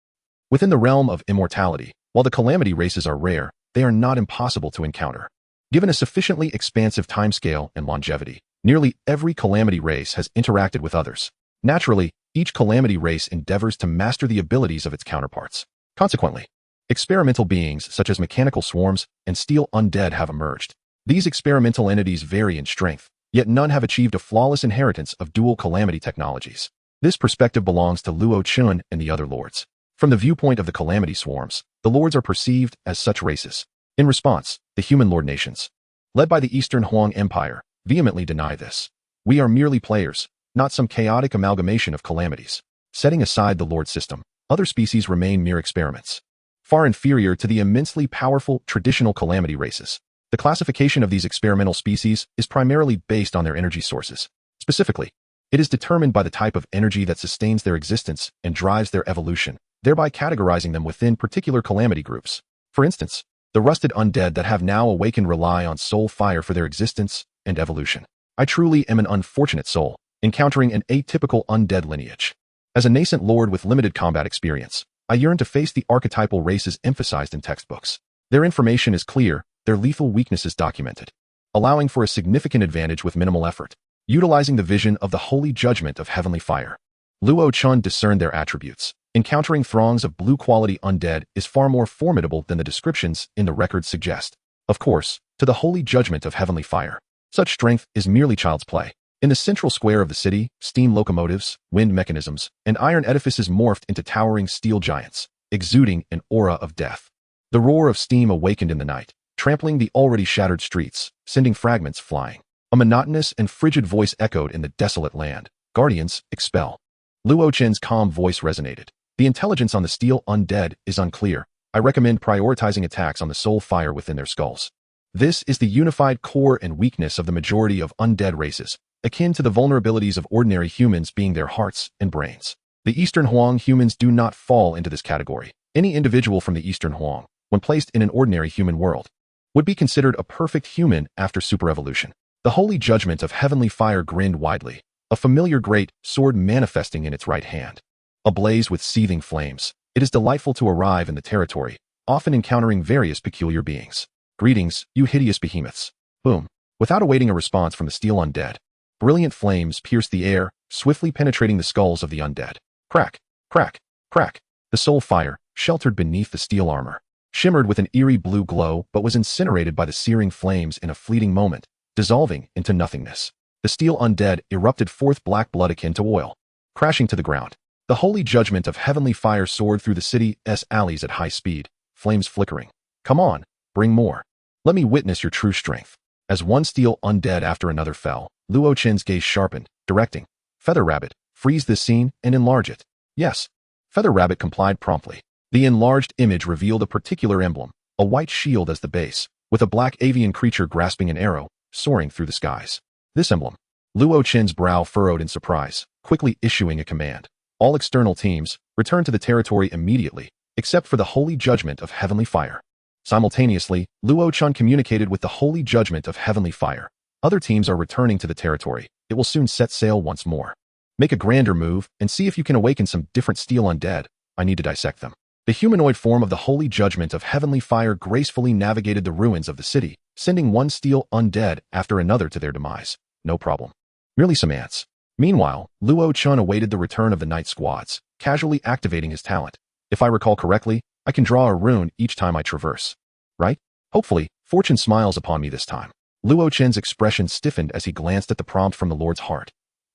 Within the realm of immortality, while the calamity races are rare, they are not impossible to encounter. Given a sufficiently expansive timescale and longevity, nearly every calamity race has interacted with others. Naturally, each calamity race endeavors to master the abilities of its counterparts. Consequently, experimental beings such as mechanical swarms and steel undead have emerged. These experimental entities vary in strength, yet none have achieved a flawless inheritance of dual calamity technologies. This perspective belongs to Luo Chen and the other lords. From the viewpoint of the calamity swarms, the lords are perceived as such races. In response, the human lord nations, led by the Eastern Huang Empire, vehemently deny this. We are merely players, not some chaotic amalgamation of calamities. Setting aside the lord system, other species remain mere experiments, far inferior to the immensely powerful traditional calamity races. The classification of these experimental species is primarily based on their energy sources. Specifically, it is determined by the type of energy that sustains their existence and drives their evolution, thereby categorizing them within particular calamity groups. For instance, the rusted undead that have now awakened rely on soul fire for their existence and evolution. I truly am an unfortunate soul, encountering an atypical undead lineage. As a nascent lord with limited combat experience, I yearn to face the archetypal races emphasized in textbooks. Their information is clear, their lethal weaknesses documented, allowing for a significant advantage with minimal effort. Utilizing the vision of the holy judgment of heavenly fire, Luo Chen discerned their attributes. Encountering throngs of blue-quality undead is far more formidable than the descriptions in the records suggest. Of course, to the holy judgment of heavenly fire, such strength is merely child's play. In the central square of the city, steam locomotives, wind mechanisms, and iron edifices morphed into towering steel giants, exuding an aura of death. The roar of steam awakened in the night, trampling the already shattered streets, sending fragments flying. A monotonous and frigid voice echoed in the desolate land. Guardians, expel. Luo Chen's calm voice resonated. The intelligence on the steel undead is unclear. I recommend prioritizing attacks on the soul fire within their skulls. This is the unified core and weakness of the majority of undead races, akin to the vulnerabilities of ordinary humans being their hearts and brains. The Eastern Huang humans do not fall into this category. Any individual from the Eastern Huang, when placed in an ordinary human world, would be considered a perfect human after superevolution. The holy judgment of heavenly fire grinned widely, a familiar great sword manifesting in its right hand. Ablaze with seething flames, it is delightful to arrive in the territory, often encountering various peculiar beings. Greetings, you hideous behemoths. Boom. Without awaiting a response from the steel undead, brilliant flames pierced the air, swiftly penetrating the skulls of the undead. Crack, crack, crack. The soul fire, sheltered beneath the steel armor, shimmered with an eerie blue glow but was incinerated by the searing flames in a fleeting moment, dissolving into nothingness. The steel undead erupted forth black blood akin to oil, crashing to the ground. The holy judgment of heavenly fire soared through the city's alleys at high speed, flames flickering. Come on, bring more. Let me witness your true strength. As one steel undead after another fell, Luo Chen's gaze sharpened, directing, Feather Rabbit, freeze this scene and enlarge it. Yes. Feather Rabbit complied promptly. The enlarged image revealed a particular emblem, a white shield as the base, with a black avian creature grasping an arrow, soaring through the skies. This emblem. Luo Chen's brow furrowed in surprise, quickly issuing a command. All external teams, return to the territory immediately, except for the holy judgment of heavenly fire. Simultaneously, Luo Chen communicated with the holy judgment of heavenly fire. Other teams are returning to the territory. It will soon set sail once more. Make a grander move and see if you can awaken some different steel undead. I need to dissect them. The humanoid form of the holy judgment of heavenly fire gracefully navigated the ruins of the city, sending one steel undead after another to their demise. No problem. Merely some ants. Meanwhile, Luo Chen awaited the return of the night squads, casually activating his talent. If I recall correctly, I can draw a rune each time I traverse. Right? Hopefully, fortune smiles upon me this time. Luo Chen's expression stiffened as he glanced at the prompt from the Lord's heart.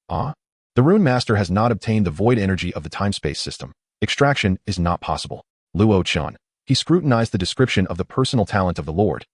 Ah? The Rune Master has not obtained the void energy of the time-space system. Extraction is not possible. Luo Chen. He scrutinized the description of the personal talent of the Lord,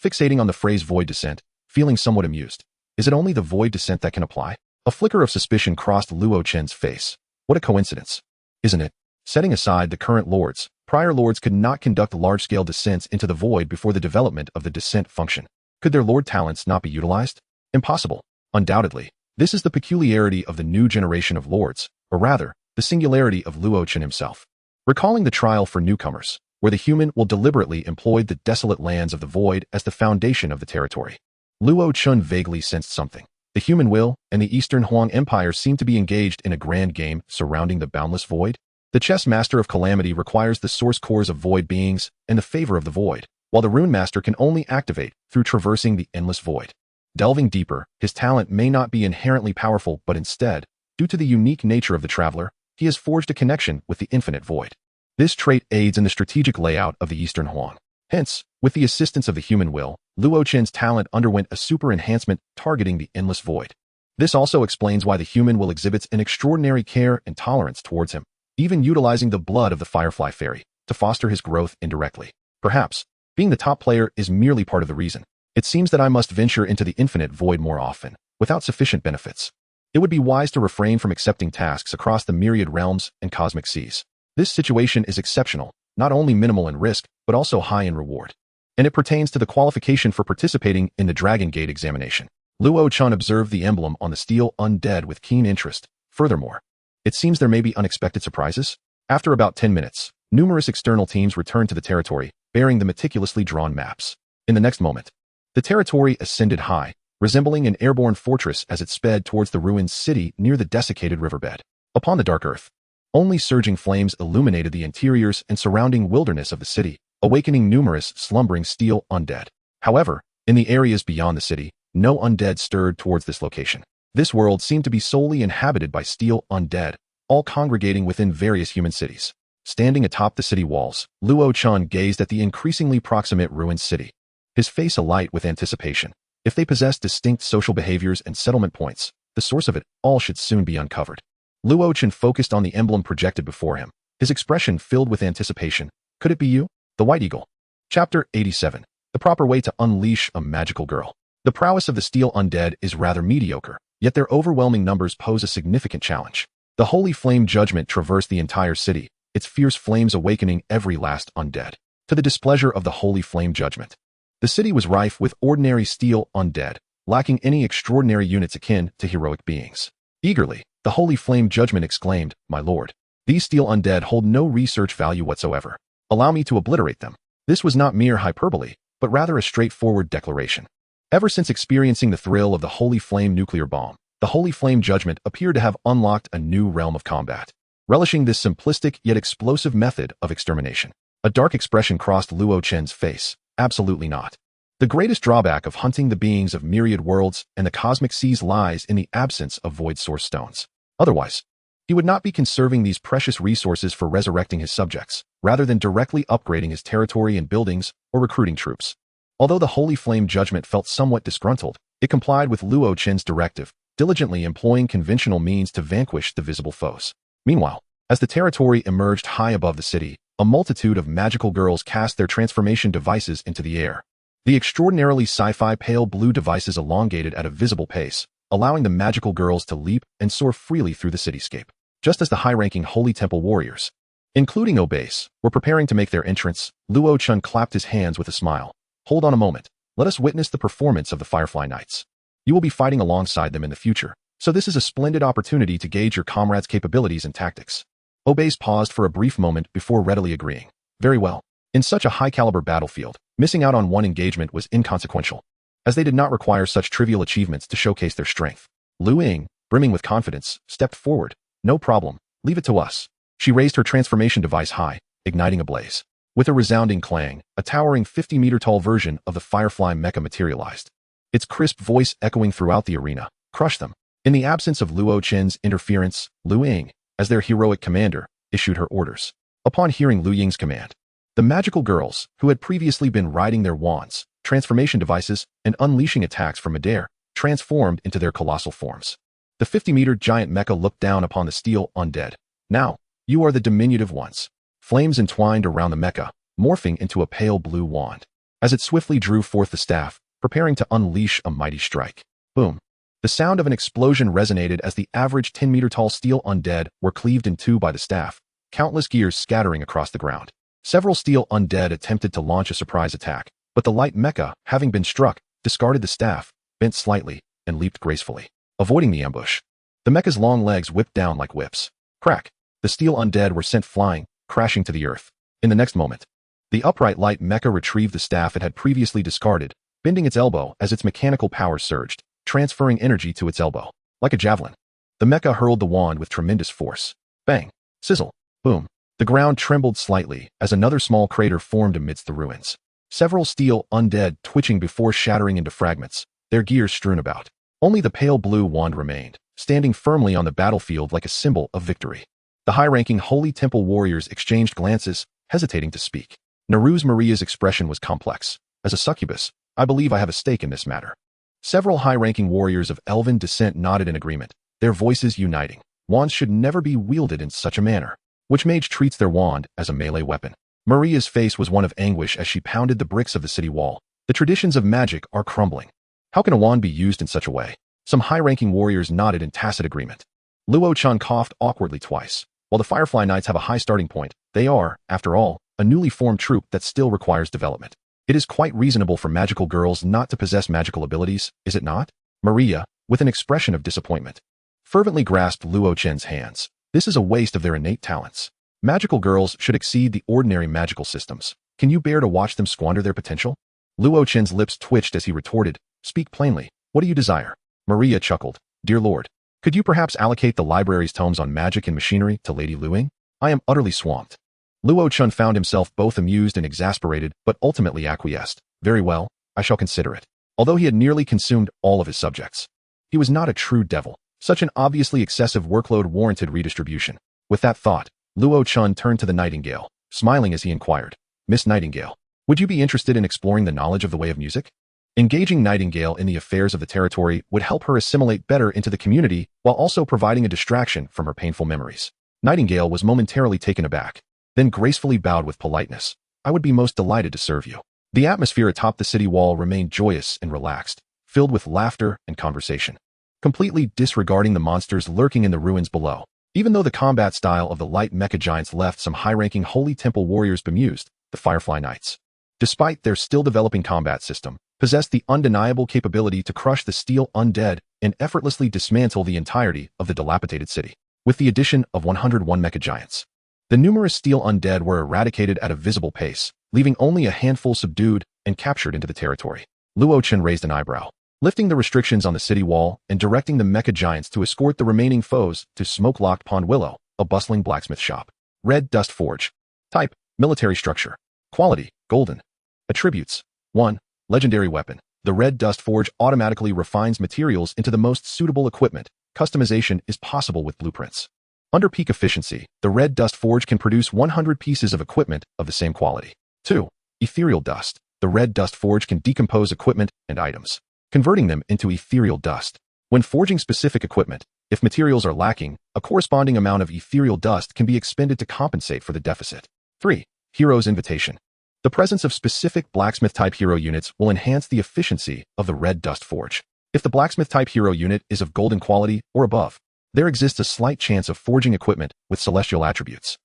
fixating on the phrase void descent, feeling somewhat amused. Is it only the void descent that can apply? A flicker of suspicion crossed Luo Chen's face. What a coincidence. Isn't it? Setting aside the current lords, prior lords could not conduct large-scale descents into the void before the development of the descent function. Could their lord talents not be utilized? Impossible. Undoubtedly. This is the peculiarity of the new generation of lords, or rather, the singularity of Luo Chen himself. Recalling the trial for newcomers, where the human will deliberately employ the desolate lands of the void as the foundation of the territory. Luo Chen vaguely sensed something. The human will and the Eastern Huang Empire seem to be engaged in a grand game surrounding the boundless void. The Chessmaster of Calamity requires the source cores of void beings and the favor of the void, while the Rune Master can only activate through traversing the endless void. Delving deeper, his talent may not be inherently powerful, but instead, due to the unique nature of the traveler, he has forged a connection with the infinite void. This trait aids in the strategic layout of the Eastern Huang. Hence, with the assistance of the human will, Luo Chen's talent underwent a super enhancement targeting the endless void. This also explains why the human will exhibits an extraordinary care and tolerance towards him, even utilizing the blood of the Firefly Fairy to foster his growth indirectly. Perhaps, being the top player is merely part of the reason. It seems that I must venture into the infinite void more often, without sufficient benefits. It would be wise to refrain from accepting tasks across the myriad realms and cosmic seas. This situation is exceptional, not only minimal in risk, but also high in reward. And it pertains to the qualification for participating in the Dragon Gate examination. Luo Chen observed the emblem on the steel undead with keen interest. Furthermore, it seems there may be unexpected surprises. After about 10 minutes, numerous external teams returned to the territory, bearing the meticulously drawn maps. In the next moment, the territory ascended high, resembling an airborne fortress as it sped towards the ruined city near the desiccated riverbed. Upon the dark earth, only surging flames illuminated the interiors and surrounding wilderness of the city, awakening numerous slumbering steel undead. However, in the areas beyond the city, no undead stirred towards this location. This world seemed to be solely inhabited by steel undead, all congregating within various human cities. Standing atop the city walls, Luo Chen gazed at the increasingly proximate ruined city, his face alight with anticipation. If they possess distinct social behaviors and settlement points, the source of it all should soon be uncovered. Luo Chen focused on the emblem projected before him, his expression filled with anticipation. Could it be you? The White Eagle. Chapter 87. The proper way to unleash a magical girl. The prowess of the steel undead is rather mediocre, yet their overwhelming numbers pose a significant challenge. The holy flame judgment traversed the entire city, its fierce flames awakening every last undead. To the displeasure of the holy flame judgment, the city was rife with ordinary steel undead, lacking any extraordinary units akin to heroic beings. Eagerly, the holy flame judgment exclaimed, "My lord, these steel undead hold no research value whatsoever. Allow me to obliterate them." This was not mere hyperbole, but rather a straightforward declaration. Ever since experiencing the thrill of the holy flame nuclear bomb, the holy flame judgment appeared to have unlocked a new realm of combat. Relishing this simplistic yet explosive method of extermination, a dark expression crossed Luo Chen's face. Absolutely not. The greatest drawback of hunting the beings of myriad worlds and the cosmic seas lies in the absence of void source stones. Otherwise, he would not be conserving these precious resources for resurrecting his subjects, rather than directly upgrading his territory and buildings or recruiting troops. Although the holy flame judgment felt somewhat disgruntled, it complied with Luo Chen's directive, diligently employing conventional means to vanquish the visible foes. Meanwhile, as the territory emerged high above the city, a multitude of magical girls cast their transformation devices into the air. The extraordinarily sci-fi pale blue devices elongated at a visible pace, allowing the magical girls to leap and soar freely through the cityscape. Just as the high-ranking Holy Temple warriors, including Obase, were preparing to make their entrance, Luo Chen clapped his hands with a smile. Hold on a moment. Let us witness the performance of the Firefly Knights. You will be fighting alongside them in the future, so this is a splendid opportunity to gauge your comrades' capabilities and tactics. Obase paused for a brief moment before readily agreeing. Very well. In such a high-caliber battlefield, missing out on one engagement was inconsequential, as they did not require such trivial achievements to showcase their strength. Lu Ying, brimming with confidence, stepped forward. No problem. Leave it to us. She raised her transformation device high, igniting a blaze. With a resounding clang, a towering 50-meter-tall version of the Firefly mecha materialized. Its crisp voice echoing throughout the arena, crushed them. In the absence of Luo Chen's interference, Lu Ying, as their heroic commander, issued her orders. Upon hearing Lu Ying's command, the magical girls, who had previously been riding their wands, transformation devices, and unleashing attacks from midair, transformed into their colossal forms. The 50-meter giant mecha looked down upon the steel undead. Now, you are the diminutive ones. Flames entwined around the mecha, morphing into a pale blue wand. As it swiftly drew forth the staff, preparing to unleash a mighty strike. Boom. The sound of an explosion resonated as the average 10-meter-tall steel undead were cleaved in two by the staff, countless gears scattering across the ground. Several steel undead attempted to launch a surprise attack, but the light mecha, having been struck, discarded the staff, bent slightly, and leaped gracefully, avoiding the ambush. The mecha's long legs whipped down like whips. Crack! The steel undead were sent flying, crashing to the earth. In the next moment, the upright light mecha retrieved the staff it had previously discarded, bending its elbow as its mechanical powers surged, transferring energy to its elbow. Like a javelin, the mecha hurled the wand with tremendous force. Bang! Sizzle! Boom! The ground trembled slightly as another small crater formed amidst the ruins. Several steel undead twitching before shattering into fragments, their gears strewn about. Only the pale blue wand remained, standing firmly on the battlefield like a symbol of victory. The high-ranking Holy Temple warriors exchanged glances, hesitating to speak. Naru's Maria's expression was complex. As a succubus, I believe I have a stake in this matter. Several high-ranking warriors of elven descent nodded in agreement, their voices uniting. Wands should never be wielded in such a manner. Which mage treats their wand as a melee weapon? Maria's face was one of anguish as she pounded the bricks of the city wall. The traditions of magic are crumbling. How can a wand be used in such a way? Some high-ranking warriors nodded in tacit agreement. Luo Chen coughed awkwardly twice. While the Firefly Knights have a high starting point, they are, after all, a newly formed troop that still requires development. It is quite reasonable for magical girls not to possess magical abilities, is it not? Maria, with an expression of disappointment, fervently grasped Luo Chen's hands. This is a waste of their innate talents. Magical girls should exceed the ordinary magical systems. Can you bear to watch them squander their potential? Luo Chen's lips twitched as he retorted, Speak plainly. What do you desire? Maria chuckled. Dear Lord, could you perhaps allocate the library's tomes on magic and machinery to Lady Lu Ying? I am utterly swamped. Luo Chen found himself both amused and exasperated, but ultimately acquiesced. Very well, I shall consider it. Although he had nearly consumed all of his subjects, he was not a true devil. Such an obviously excessive workload warranted redistribution. With that thought, Luo Chen turned to the Nightingale, smiling as he inquired, Miss Nightingale, would you be interested in exploring the knowledge of the way of music? Engaging Nightingale in the affairs of the territory would help her assimilate better into the community while also providing a distraction from her painful memories. Nightingale was momentarily taken aback, then gracefully bowed with politeness. I would be most delighted to serve you. The atmosphere atop the city wall remained joyous and relaxed, filled with laughter and conversation, completely disregarding the monsters lurking in the ruins below. Even though the combat style of the light mecha giants left some high-ranking Holy Temple warriors bemused, the Firefly Knights, despite their still developing combat system, possessed the undeniable capability to crush the steel undead and effortlessly dismantle the entirety of the dilapidated city. With the addition of 101 mecha giants, the numerous steel undead were eradicated at a visible pace, leaving only a handful subdued and captured into the territory. Luo Chen raised an eyebrow, lifting the restrictions on the city wall and directing the mecha giants to escort the remaining foes to smoke-locked Pond Willow, a bustling blacksmith shop. Red Dust Forge. Type, military structure. Quality, golden. Attributes. 1. Legendary weapon. The Red Dust Forge automatically refines materials into the most suitable equipment. Customization is possible with blueprints. Under peak efficiency, the Red Dust Forge can produce 100 pieces of equipment of the same quality. 2. Ethereal Dust. The Red Dust Forge can decompose equipment and items, converting them into ethereal dust. When forging specific equipment, if materials are lacking, a corresponding amount of ethereal dust can be expended to compensate for the deficit. 3. Hero's Invitation. The presence of specific blacksmith-type hero units will enhance the efficiency of the red dust forge. If the blacksmith-type hero unit is of golden quality or above, there exists a slight chance of forging equipment with celestial attributes.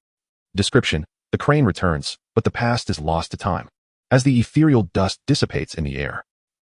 Description: the crane returns, but the past is lost to time, as the ethereal dust dissipates in the air.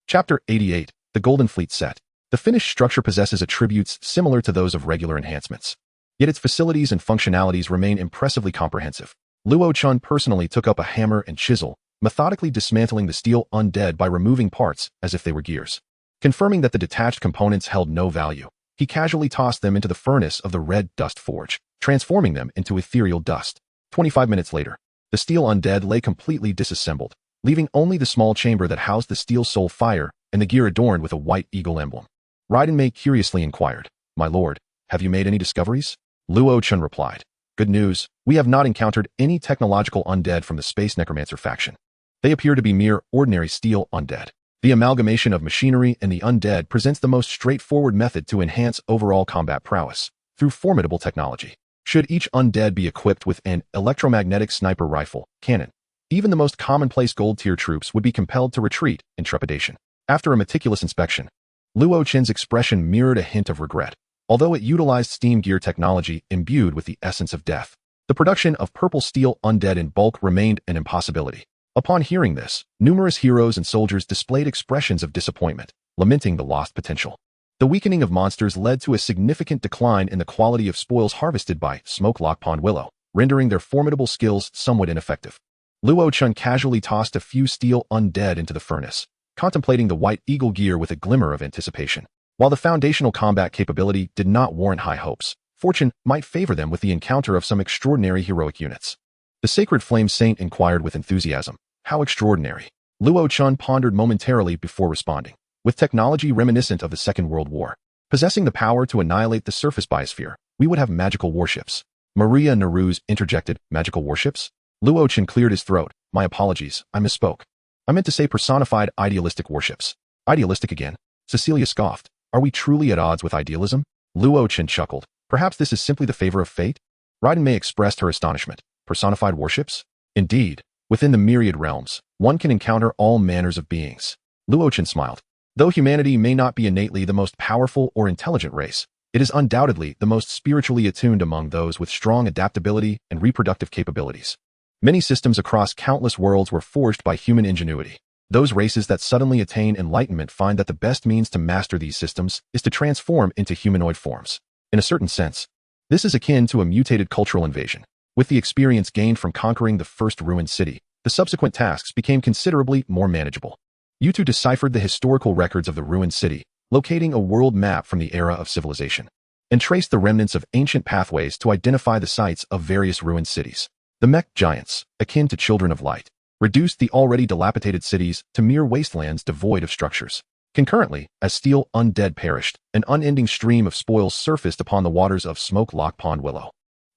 Chapter 88, The Golden Fleet Set. The finished structure possesses attributes similar to those of regular enhancements, yet its facilities and functionalities remain impressively comprehensive. Luo Chen personally took up a hammer and chisel, methodically dismantling the steel undead by removing parts as if they were gears. Confirming that the detached components held no value, he casually tossed them into the furnace of the red dust forge, transforming them into ethereal dust. 25 minutes later, the steel undead lay completely disassembled, leaving only the small chamber that housed the steel soul fire and the gear adorned with a white eagle emblem. Raiden Mei curiously inquired, "My lord, have you made any discoveries?" Luo Chen replied, "Good news, we have not encountered any technological undead from the Space Necromancer faction. They appear to be mere ordinary steel undead. The amalgamation of machinery and the undead presents the most straightforward method to enhance overall combat prowess, through formidable technology. Should each undead be equipped with an electromagnetic sniper rifle, cannon, even the most commonplace gold-tier troops would be compelled to retreat in trepidation." After a meticulous inspection, Luo Chen's expression mirrored a hint of regret. Although it utilized steam gear technology imbued with the essence of death, the production of purple steel undead in bulk remained an impossibility. Upon hearing this, numerous heroes and soldiers displayed expressions of disappointment, lamenting the lost potential. The weakening of monsters led to a significant decline in the quality of spoils harvested by Smokelock Pond Willow, rendering their formidable skills somewhat ineffective. Luo Chen casually tossed a few steel undead into the furnace, contemplating the white eagle gear with a glimmer of anticipation. While the foundational combat capability did not warrant high hopes, fortune might favor them with the encounter of some extraordinary heroic units. The Sacred Flame Saint inquired with enthusiasm, "How extraordinary?" Luo Chen pondered momentarily before responding. With technology reminiscent of the Second World War, possessing the power to annihilate the surface biosphere, we would have magical warships. Maria Neruz interjected, "Magical warships?" Luo Chen cleared his throat. "My apologies, I misspoke. I meant to say personified idealistic warships." "Idealistic again?" Cecilia scoffed. "Are we truly at odds with idealism?" Luo Chen chuckled. "Perhaps this is simply the favor of fate?" Raiden Mei expressed her astonishment. "Personified warships?" "Indeed. Within the myriad realms, one can encounter all manners of beings." Luo Chen smiled. "Though humanity may not be innately the most powerful or intelligent race, it is undoubtedly the most spiritually attuned among those with strong adaptability and reproductive capabilities. Many systems across countless worlds were forged by human ingenuity. Those races that suddenly attain enlightenment find that the best means to master these systems is to transform into humanoid forms. In a certain sense, this is akin to a mutated cultural invasion. With the experience gained from conquering the first ruined city, the subsequent tasks became considerably more manageable. Yutu deciphered the historical records of the ruined city, locating a world map from the era of civilization, and traced the remnants of ancient pathways to identify the sites of various ruined cities. The mech giants, akin to children of light, reduced the already dilapidated cities to mere wastelands devoid of structures. Concurrently, as steel undead perished, an unending stream of spoils surfaced upon the waters of Smokelock Pond Willow.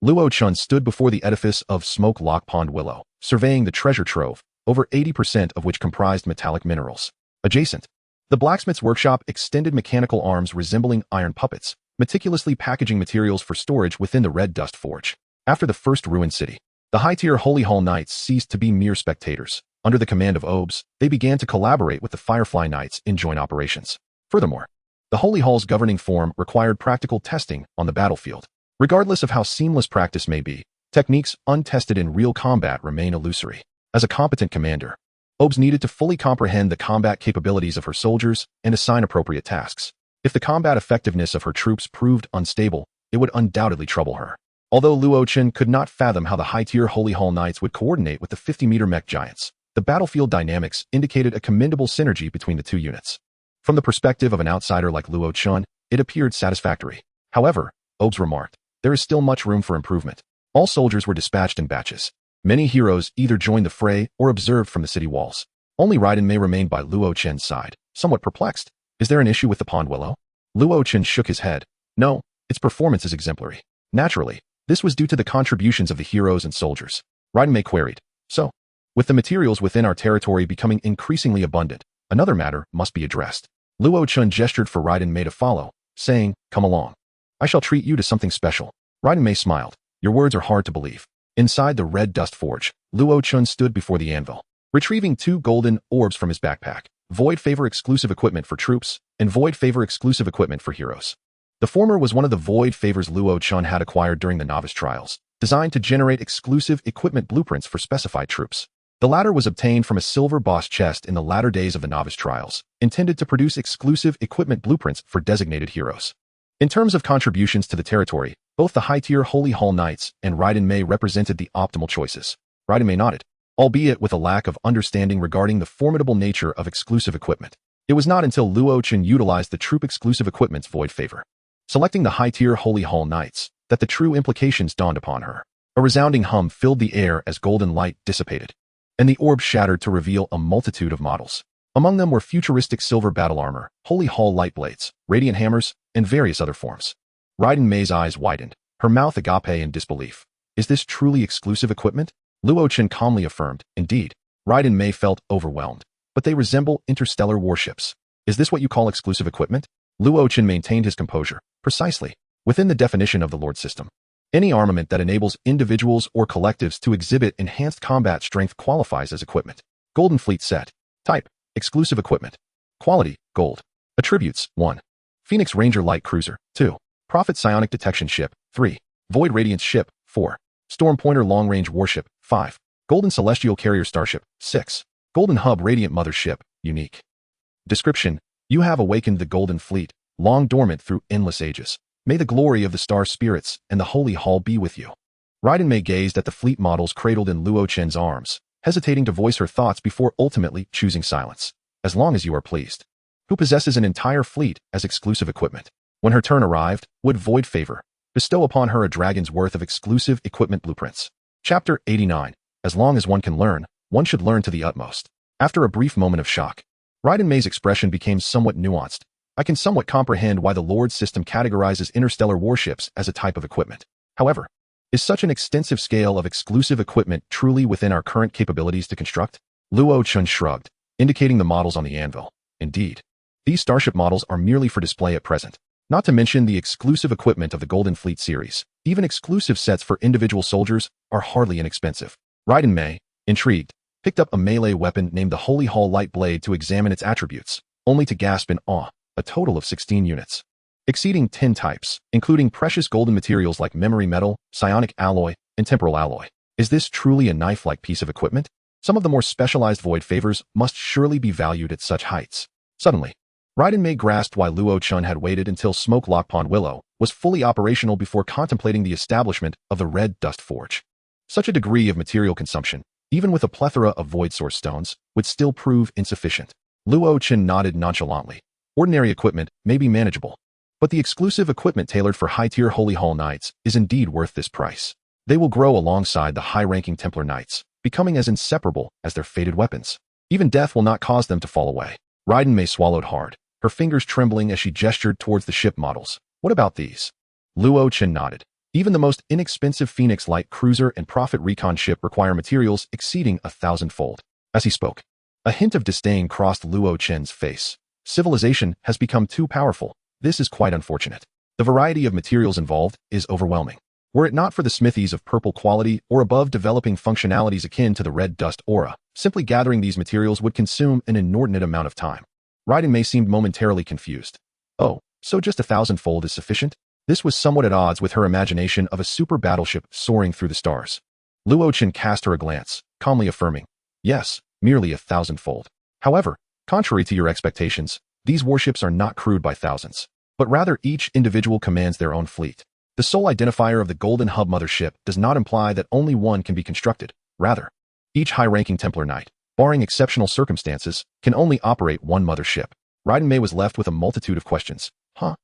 Luo Chen stood before the edifice of Smokelock Pond Willow, surveying the treasure trove, over 80% of which comprised metallic minerals. Adjacent, the blacksmith's workshop extended mechanical arms resembling iron puppets, meticulously packaging materials for storage within the red dust forge. After the first ruined city, the high-tier Holy Hall Knights ceased to be mere spectators. Under the command of Obes, they began to collaborate with the Firefly Knights in joint operations. Furthermore, the Holy Hall's governing form required practical testing on the battlefield. Regardless of how seamless practice may be, techniques untested in real combat remain illusory. As a competent commander, Obes needed to fully comprehend the combat capabilities of her soldiers and assign appropriate tasks. If the combat effectiveness of her troops proved unstable, it would undoubtedly trouble her. Although Luo Chen could not fathom how the high-tier Holy Hall Knights would coordinate with the 50-meter mech giants, the battlefield dynamics indicated a commendable synergy between the two units. From the perspective of an outsider like Luo Chen, it appeared satisfactory. However, Obes remarked, there is still much room for improvement. All soldiers were dispatched in batches. Many heroes either joined the fray or observed from the city walls. Only Raiden Mei remained by Luo Chen's side, somewhat perplexed. "Is there an issue with the Pond Willow?" Luo Chen shook his head. "No, its performance is exemplary. Naturally, this was due to the contributions of the heroes and soldiers." Raiden Mei queried, "So, with the materials within our territory becoming increasingly abundant, another matter must be addressed." Luo Chen gestured for Raiden Mei to follow, saying, "Come along. I shall treat you to something special." Raiden Mei smiled. "Your words are hard to believe." Inside the red dust forge, Luo Chen stood before the anvil, retrieving 2 golden orbs from his backpack, void favor exclusive equipment for troops, and void favor exclusive equipment for heroes. The former was one of the void favors Luo Chen had acquired during the novice trials, designed to generate exclusive equipment blueprints for specified troops. The latter was obtained from a silver boss chest in the latter days of the novice trials, intended to produce exclusive equipment blueprints for designated heroes. In terms of contributions to the territory, both the high-tier Holy Hall Knights and Raiden Mei represented the optimal choices. Raiden Mei nodded, albeit with a lack of understanding regarding the formidable nature of exclusive equipment. It was not until Luo Chen utilized the troop exclusive equipment's void favor, selecting the high-tier Holy Hall Knights, that the true implications dawned upon her. A resounding hum filled the air as golden light dissipated, and the orb shattered to reveal a multitude of models. Among them were futuristic silver battle armor, Holy Hall light blades, radiant hammers, and various other forms. Raiden Mei's eyes widened, her mouth agape in disbelief. Is this truly exclusive equipment? Luo Chen calmly affirmed, indeed. Raiden Mei felt overwhelmed. But they resemble interstellar warships. Is this what you call exclusive equipment? Luo Chen maintained his composure. Precisely. Within the definition of the Lord system, any armament that enables individuals or collectives to exhibit enhanced combat strength qualifies as equipment. Golden Fleet Set. Type: exclusive equipment. Quality: gold. Attributes: 1. Phoenix Ranger Light Cruiser. 2. Prophet Psionic Detection Ship. 3. Void Radiance Ship. 4. Storm Pointer Long Range Warship. 5. Golden Celestial Carrier Starship. 6. Golden Hub Radiant Mother Ship. Unique. Description: you have awakened the Golden Fleet, long dormant through endless ages. May the glory of the star spirits and the Holy Hall be with you. Raiden Mei gazed at the fleet models cradled in Luo Chen's arms, hesitating to voice her thoughts before ultimately choosing silence. As long as you are pleased. Who possesses an entire fleet as exclusive equipment? When her turn arrived, would void favor bestow upon her a dragon's worth of exclusive equipment blueprints. Chapter 89. As long as one can learn, one should learn to the utmost. After a brief moment of shock, Raiden Mei's expression became somewhat nuanced. I can somewhat comprehend why the Lord's system categorizes interstellar warships as a type of equipment. However, is such an extensive scale of exclusive equipment truly within our current capabilities to construct? Luo Chen shrugged, indicating the models on the anvil. Indeed, these starship models are merely for display at present. Not to mention the exclusive equipment of the Golden Fleet series. Even exclusive sets for individual soldiers are hardly inexpensive. Raiden Mei, intrigued, picked up a melee weapon named the Holy Hall Light Blade to examine its attributes, only to gasp in awe. A total of 16 units, exceeding 10 types, including precious golden materials like memory metal, psionic alloy, and temporal alloy. Is this truly a knife-like piece of equipment? Some of the more specialized void favors must surely be valued at such heights. Suddenly, Raiden Mei grasped why Luo Chen had waited until Smoke Lock Pond Willow was fully operational before contemplating the establishment of the Red Dust Forge. Such a degree of material consumption, even with a plethora of void source stones, would still prove insufficient. Luo Chen nodded nonchalantly. Ordinary equipment may be manageable, but the exclusive equipment tailored for high-tier Holy Hall Knights is indeed worth this price. They will grow alongside the high-ranking Templar Knights, becoming as inseparable as their fated weapons. Even death will not cause them to fall away. Raiden Mei swallowed hard, her fingers trembling as she gestured towards the ship models. What about these? Luo Chen nodded. Even the most inexpensive Phoenix Light Cruiser and Prophet Recon ship require materials exceeding 1,000-fold. As he spoke, a hint of disdain crossed Luo Chen's face. Civilization has become too powerful. This is quite unfortunate. The variety of materials involved is overwhelming. Were it not for the smithies of purple quality or above developing functionalities akin to the red dust aura, simply gathering these materials would consume an inordinate amount of time. Raiden Mei seemed momentarily confused. Oh, so just 1,000-fold is sufficient? This was somewhat at odds with her imagination of a super battleship soaring through the stars. Luo Chen cast her a glance, calmly affirming, yes, merely 1,000-fold. However, contrary to your expectations, these warships are not crewed by thousands, but rather each individual commands their own fleet. The sole identifier of the Golden Hub Mothership does not imply that only one can be constructed. Rather, each high-ranking Templar Knight, barring exceptional circumstances, can only operate one mothership. Raiden Mei was left with a multitude of questions. Huh?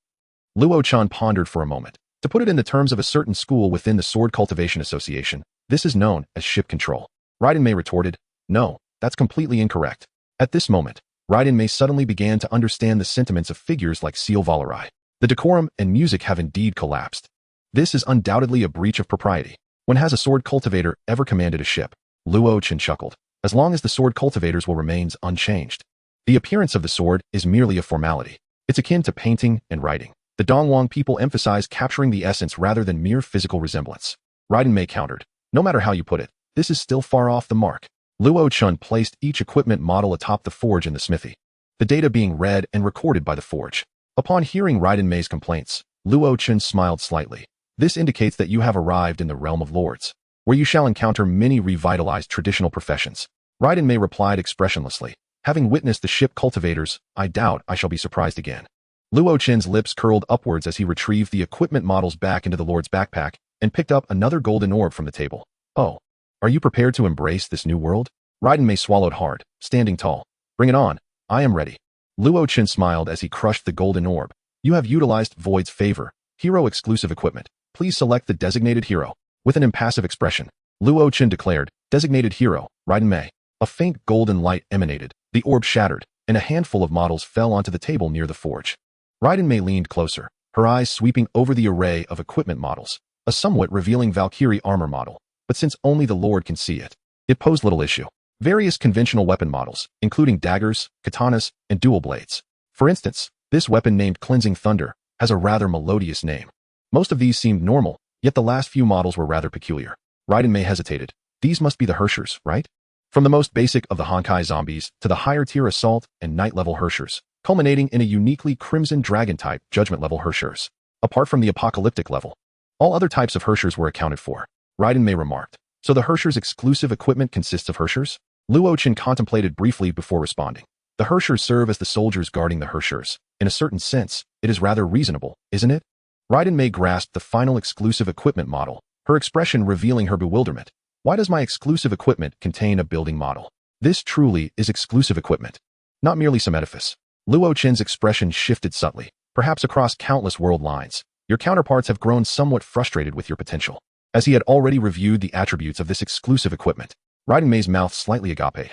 Luo Chen pondered for a moment. To put it in the terms of a certain school within the Sword Cultivation Association, this is known as ship control. Raiden Mei retorted, no, that's completely incorrect. At this moment, Raiden Mei suddenly began to understand the sentiments of figures like Seal Valerai. The decorum and music have indeed collapsed. This is undoubtedly a breach of propriety. When has a sword cultivator ever commanded a ship? Luo Chen chuckled. As long as the sword cultivators will remain unchanged. The appearance of the sword is merely a formality. It's akin to painting and writing. The Dongwang people emphasize capturing the essence rather than mere physical resemblance. Raiden Mei countered, no matter how you put it, this is still far off the mark. Luo Chen placed each equipment model atop the forge in the smithy, the data being read and recorded by the forge. Upon hearing Raiden Mei's complaints, Luo Chen smiled slightly. This indicates that you have arrived in the realm of lords, where you shall encounter many revitalized traditional professions. Raiden Mei replied expressionlessly, having witnessed the ship cultivators, I doubt I shall be surprised again. Luo Chen's lips curled upwards as he retrieved the equipment models back into the lord's backpack and picked up another golden orb from the table. Oh, are you prepared to embrace this new world? Raiden Mei swallowed hard, standing tall. Bring it on, I am ready. Luo Chen smiled as he crushed the golden orb. You have utilized Void's favor, hero-exclusive equipment. Please select the designated hero. With an impassive expression, Luo Chen declared, designated hero, Raiden Mei. A faint golden light emanated, the orb shattered, and a handful of models fell onto the table near the forge. Raiden Mei leaned closer, her eyes sweeping over the array of equipment models, a somewhat revealing Valkyrie armor model, but since only the Lord can see it, it posed little issue. Various conventional weapon models, including daggers, katanas, and dual blades. For instance, this weapon named Cleansing Thunder has a rather melodious name. Most of these seemed normal, yet the last few models were rather peculiar. Raiden Mei hesitated. These must be the Herschers, right? From the most basic of the Honkai zombies to the higher-tier assault and night-level Herschers, culminating in a uniquely Crimson Dragon-type judgment-level Herschers. Apart from the apocalyptic level, all other types of Herschers were accounted for. Raiden Mei remarked. So the Herschers' exclusive equipment consists of Herschers? Luo Chen contemplated briefly before responding. The Herschers serve as the soldiers guarding the Herschers. In a certain sense, it is rather reasonable, isn't it? Raiden Mei grasped the final exclusive equipment model, her expression revealing her bewilderment. Why does my exclusive equipment contain a building model? This truly is exclusive equipment, not merely some edifice. Luo Chen's expression shifted subtly, perhaps across countless world lines. Your counterparts have grown somewhat frustrated with your potential, as he had already reviewed the attributes of this exclusive equipment. Raiden Mei's mouth slightly agape,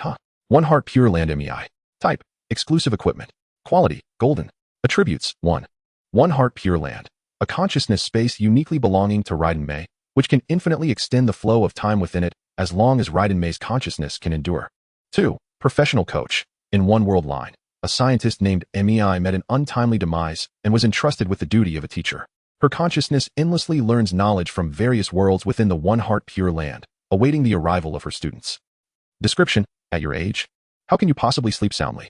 One Heart Pure Land MEI. Type, exclusive equipment. Quality, golden. Attributes, 1. One Heart Pure Land. A consciousness space uniquely belonging to Raiden Mei, which can infinitely extend the flow of time within it as long as Raiden Mei's consciousness can endure. 2. Professional coach. In one world line, a scientist named MEI met an untimely demise and was entrusted with the duty of a teacher. Her consciousness endlessly learns knowledge from various worlds within the One Heart Pure Land, awaiting the arrival of her students. Description, at your age? How can you possibly sleep soundly?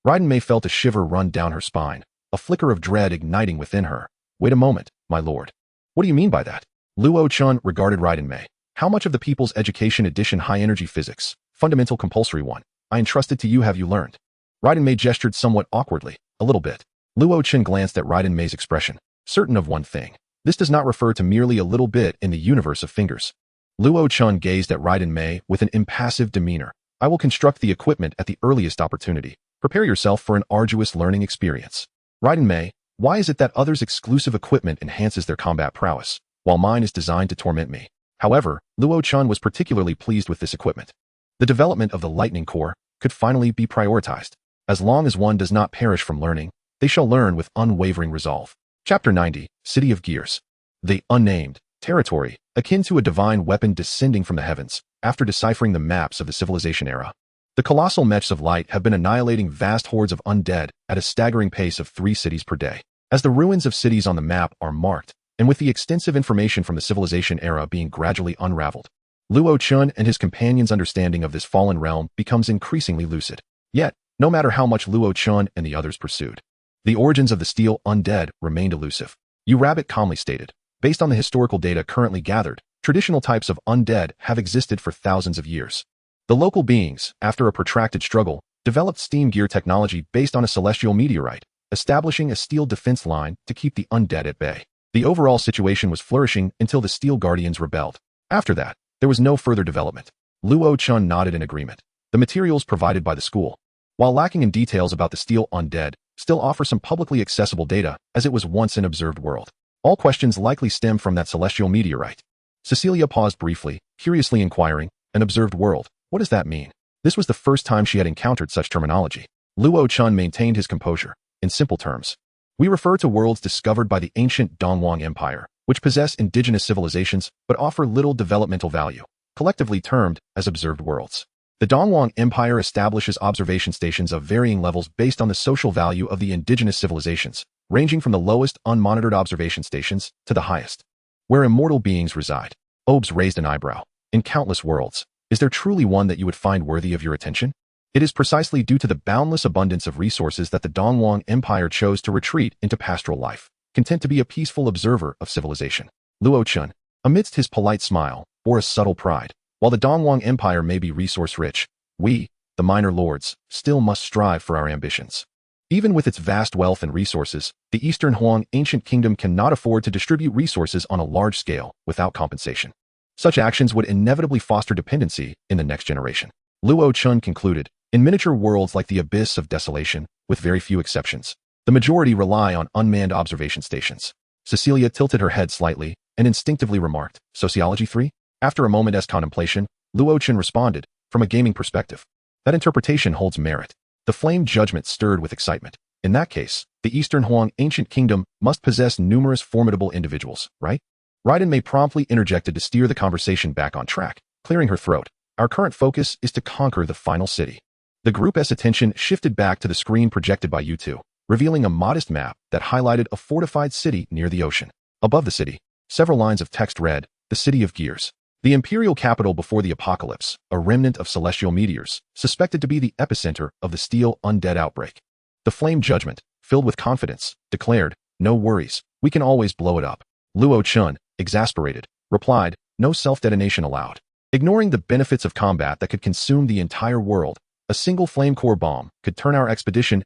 Raiden Mei felt a shiver run down her spine, a flicker of dread igniting within her. Wait a moment, my lord. What do you mean by that? Luo Chen regarded Raiden Mei. How much of the People's Education Edition High-Energy Physics, Fundamental Compulsory 1, I entrusted to you have you learned? Raiden Mei gestured somewhat awkwardly, a little bit. Luo Chen glanced at Raiden Mei's expression, certain of one thing. This does not refer to merely a little bit in the universe of fingers. Luo Chen gazed at Raiden Mei with an impassive demeanor. I will construct the equipment at the earliest opportunity. Prepare yourself for an arduous learning experience. Raiden Mei, why is it that others' exclusive equipment enhances their combat prowess, while mine is designed to torment me? However, Luo Chen was particularly pleased with this equipment. The development of the Lightning Core could finally be prioritized. As long as one does not perish from learning, they shall learn with unwavering resolve. Chapter 90, City of Gears. The unnamed territory, akin to a divine weapon descending from the heavens, after deciphering the maps of the civilization era. The colossal mechs of light have been annihilating vast hordes of undead at a staggering pace of 3 cities per day. As the ruins of cities on the map are marked, and with the extensive information from the civilization era being gradually unraveled, Luo Chen and his companions' understanding of this fallen realm becomes increasingly lucid. Yet, no matter how much Luo Chen and the others pursued, the origins of the steel undead remained elusive. Yu Rabbit calmly stated, based on the historical data currently gathered, traditional types of undead have existed for thousands of years. The local beings, after a protracted struggle, developed steam gear technology based on a celestial meteorite, establishing a steel defense line to keep the undead at bay. The overall situation was flourishing until the Steel Guardians rebelled. After that, there was no further development. Luo Chen nodded in agreement. The materials provided by the school, while lacking in details about the steel undead, still offer some publicly accessible data, as it was once an observed world. All questions likely stem from that celestial meteorite. Cecilia paused briefly, curiously inquiring, an observed world. What does that mean? This was the first time she had encountered such terminology. Luo Chen maintained his composure. In simple terms, we refer to worlds discovered by the ancient Dongwang Empire, which possess indigenous civilizations but offer little developmental value, collectively termed as observed worlds. The Dongwang Empire establishes observation stations of varying levels based on the social value of the indigenous civilizations, ranging from the lowest unmonitored observation stations to the highest, where immortal beings reside. Obes raised an eyebrow. In countless worlds, is there truly one that you would find worthy of your attention? It is precisely due to the boundless abundance of resources that the Dongwang Empire chose to retreat into pastoral life, content to be a peaceful observer of civilization. Luo Chen, amidst his polite smile, bore a subtle pride. While the Dongwang Empire may be resource-rich, we, the minor lords, still must strive for our ambitions. Even with its vast wealth and resources, the Eastern Huang ancient kingdom cannot afford to distribute resources on a large scale without compensation. Such actions would inevitably foster dependency in the next generation. Luo Chen concluded, in miniature worlds like the abyss of desolation, with very few exceptions, the majority rely on unmanned observation stations. Cecilia tilted her head slightly and instinctively remarked, Sociology 3? After a moment's contemplation, Luo Chen responded, from a gaming perspective. That interpretation holds merit. The flame judgment stirred with excitement. In that case, the Eastern Huang ancient kingdom must possess numerous formidable individuals, right? Raiden Mei promptly interjected to steer the conversation back on track, clearing her throat. Our current focus is to conquer the final city. The group's attention shifted back to the screen projected by U2, revealing a modest map that highlighted a fortified city near the ocean. Above the city, several lines of text read, the City of Gears. The imperial capital before the apocalypse, a remnant of celestial meteors, suspected to be the epicenter of the steel undead outbreak. The flame judgment, filled with confidence, declared, no worries, we can always blow it up. Luo Chen, exasperated, replied, no self-detonation allowed. Ignoring the benefits of combat that could consume the entire world, a single flame core bomb could turn our expedition's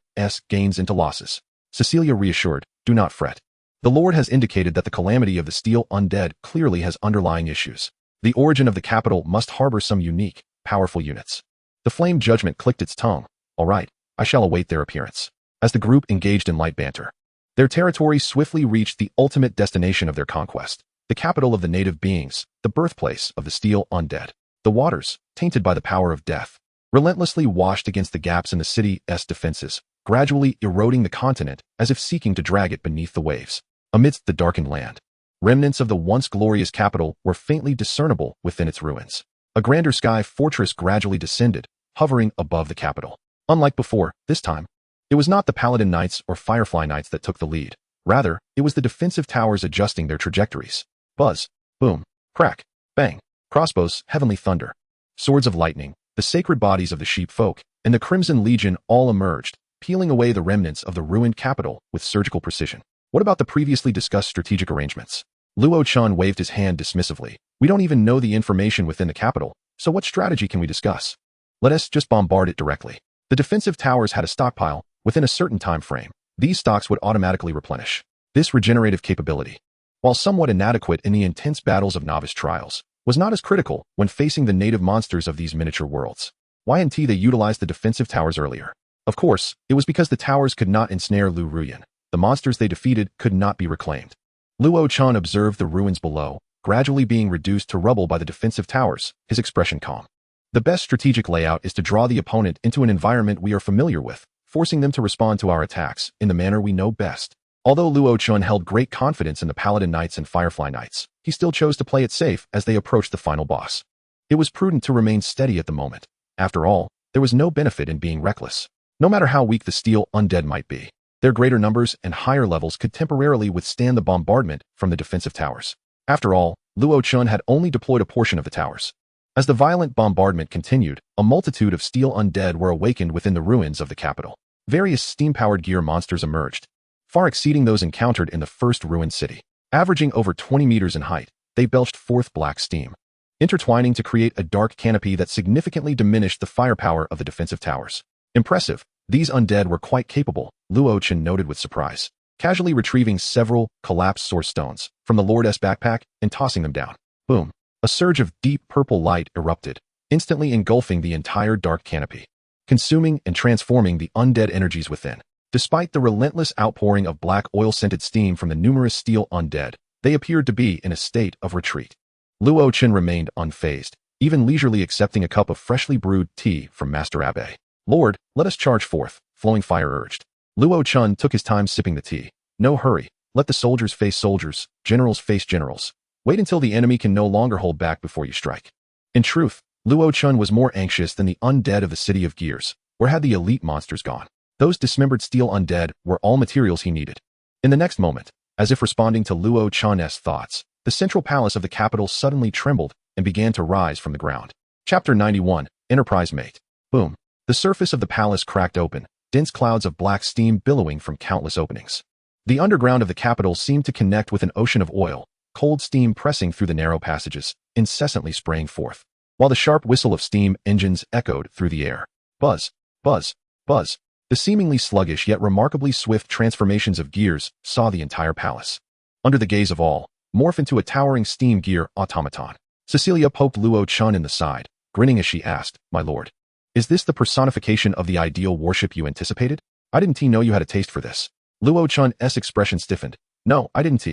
gains into losses. Cecilia reassured, do not fret. The Lord has indicated that the calamity of the steel undead clearly has underlying issues. The origin of the capital must harbor some unique, powerful units. The flame judgment clicked its tongue. All right, I shall await their appearance. As the group engaged in light banter, their territory swiftly reached the ultimate destination of their conquest, the capital of the native beings, the birthplace of the steel undead. The waters, tainted by the power of death, relentlessly washed against the gaps in the city's defenses, gradually eroding the continent as if seeking to drag it beneath the waves. Amidst the darkened land, remnants of the once glorious capital were faintly discernible within its ruins. A grander sky fortress gradually descended, hovering above the capital. Unlike before, this time, it was not the Paladin Knights or Firefly Knights that took the lead. Rather, it was the defensive towers adjusting their trajectories. Buzz, boom, crack, bang, crossbows, heavenly thunder, swords of lightning, the sacred bodies of the sheep folk, and the Crimson Legion all emerged, peeling away the remnants of the ruined capital with surgical precision. What about the previously discussed strategic arrangements? Luo Chen waved his hand dismissively. We don't even know the information within the capital, so what strategy can we discuss? Let us just bombard it directly. The defensive towers had a stockpile. Within a certain time frame, these stocks would automatically replenish. This regenerative capability, while somewhat inadequate in the intense battles of novice trials, was not as critical when facing the native monsters of these miniature worlds. Why they utilized the defensive towers earlier? Of course, it was because the towers could not ensnare Lu Ruyan. The monsters they defeated could not be reclaimed. Luo Chen observed the ruins below, gradually being reduced to rubble by the defensive towers, his expression calm. The best strategic layout is to draw the opponent into an environment we are familiar with, forcing them to respond to our attacks in the manner we know best. Although Luo Chen held great confidence in the Paladin Knights and Firefly Knights, he still chose to play it safe as they approached the final boss. It was prudent to remain steady at the moment. After all, there was no benefit in being reckless. No matter how weak the steel undead might be, their greater numbers and higher levels could temporarily withstand the bombardment from the defensive towers. After all, Luo Chen had only deployed a portion of the towers. As the violent bombardment continued, a multitude of steel undead were awakened within the ruins of the capital. Various steam-powered gear monsters emerged, far exceeding those encountered in the first ruined city. Averaging over 20 meters in height, they belched forth black steam, intertwining to create a dark canopy that significantly diminished the firepower of the defensive towers. Impressive. These undead were quite capable, Luo Chen noted with surprise, casually retrieving several collapsed source stones from the Lord's backpack and tossing them down. Boom. A surge of deep purple light erupted, instantly engulfing the entire dark canopy, consuming and transforming the undead energies within. Despite the relentless outpouring of black oil-scented steam from the numerous steel undead, they appeared to be in a state of retreat. Luo Chen remained unfazed, even leisurely accepting a cup of freshly brewed tea from Master Abbé. Lord, let us charge forth, Flowing Fire urged. Luo Chen took his time sipping the tea. No hurry, let the soldiers face soldiers, generals face generals. Wait until the enemy can no longer hold back before you strike. In truth, Luo Chen was more anxious than the undead of the City of Gears. Where had the elite monsters gone? Those dismembered steel undead were all materials he needed. In the next moment, as if responding to Luo Chen's thoughts, the central palace of the capital suddenly trembled and began to rise from the ground. Chapter 91, Enterprise Mate. Boom. The surface of the palace cracked open, dense clouds of black steam billowing from countless openings. The underground of the capital seemed to connect with an ocean of oil, cold steam pressing through the narrow passages, incessantly spraying forth, while the sharp whistle of steam engines echoed through the air. Buzz, buzz, buzz. The seemingly sluggish yet remarkably swift transformations of gears saw the entire palace, under the gaze of all, morph into a towering steam gear automaton. Cecilia poked Luo Chen in the side, grinning as she asked, "My lord, is this the personification of the ideal warship you anticipated? I didn't know you had a taste for this." Luo Chen's expression stiffened. "No, I didn't.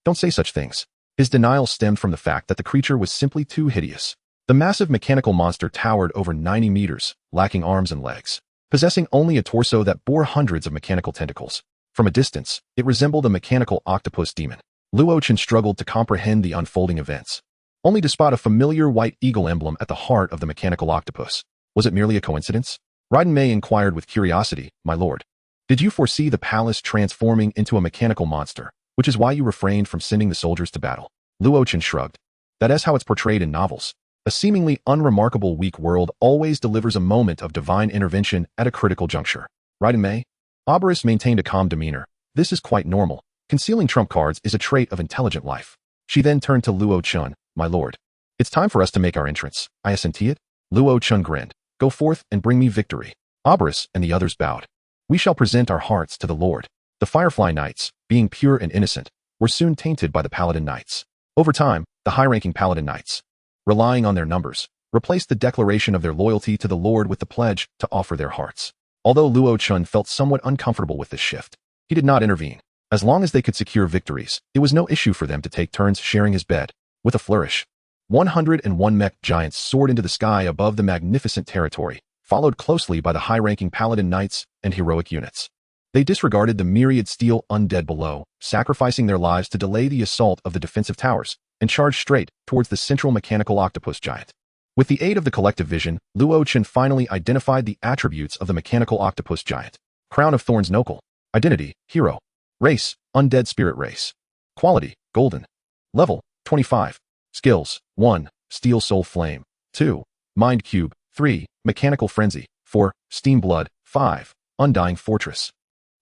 Don't say such things." His denial stemmed from the fact that the creature was simply too hideous. The massive mechanical monster towered over 90 meters, lacking arms and legs, possessing only a torso that bore hundreds of mechanical tentacles. From a distance, it resembled a mechanical octopus demon. Luo Chen struggled to comprehend the unfolding events, only to spot a familiar white eagle emblem at the heart of the mechanical octopus. Was it merely a coincidence? Raiden Mei inquired with curiosity, "My lord, did you foresee the palace transforming into a mechanical monster, which is why you refrained from sending the soldiers to battle?" Luo Chen shrugged. "That is how it's portrayed in novels. A seemingly unremarkable weak world always delivers a moment of divine intervention at a critical juncture." Raiden Mei? Empress maintained a calm demeanor. "This is quite normal. Concealing trump cards is a trait of intelligent life." She then turned to Luo Chen, "My lord, it's time for us to make our entrance. I assent it." Luo Chen grinned. "Go forth and bring me victory." Empress and the others bowed. "We shall present our hearts to the Lord." The Firefly Knights, being pure and innocent, were soon tainted by the Paladin Knights. Over time, the high-ranking Paladin Knights, relying on their numbers, replaced the declaration of their loyalty to the Lord with the pledge to offer their hearts. Although Luo Chen felt somewhat uncomfortable with this shift, he did not intervene. As long as they could secure victories, it was no issue for them to take turns sharing his bed. With a flourish, 101 mech giants soared into the sky above the magnificent territory, followed closely by the high-ranking Paladin Knights and heroic units. They disregarded the myriad steel undead below, sacrificing their lives to delay the assault of the defensive towers, and charged straight towards the central mechanical octopus giant. With the aid of the collective vision, Luo Chen finally identified the attributes of the mechanical octopus giant. Crown of Thorns Nokel. Identity, Hero. Race, Undead Spirit Race. Quality, Golden. Level, 25. Skills, 1. Steel Soul Flame. 2. Mind Cube. 3. Mechanical Frenzy. 4. Steam Blood. 5. Undying Fortress.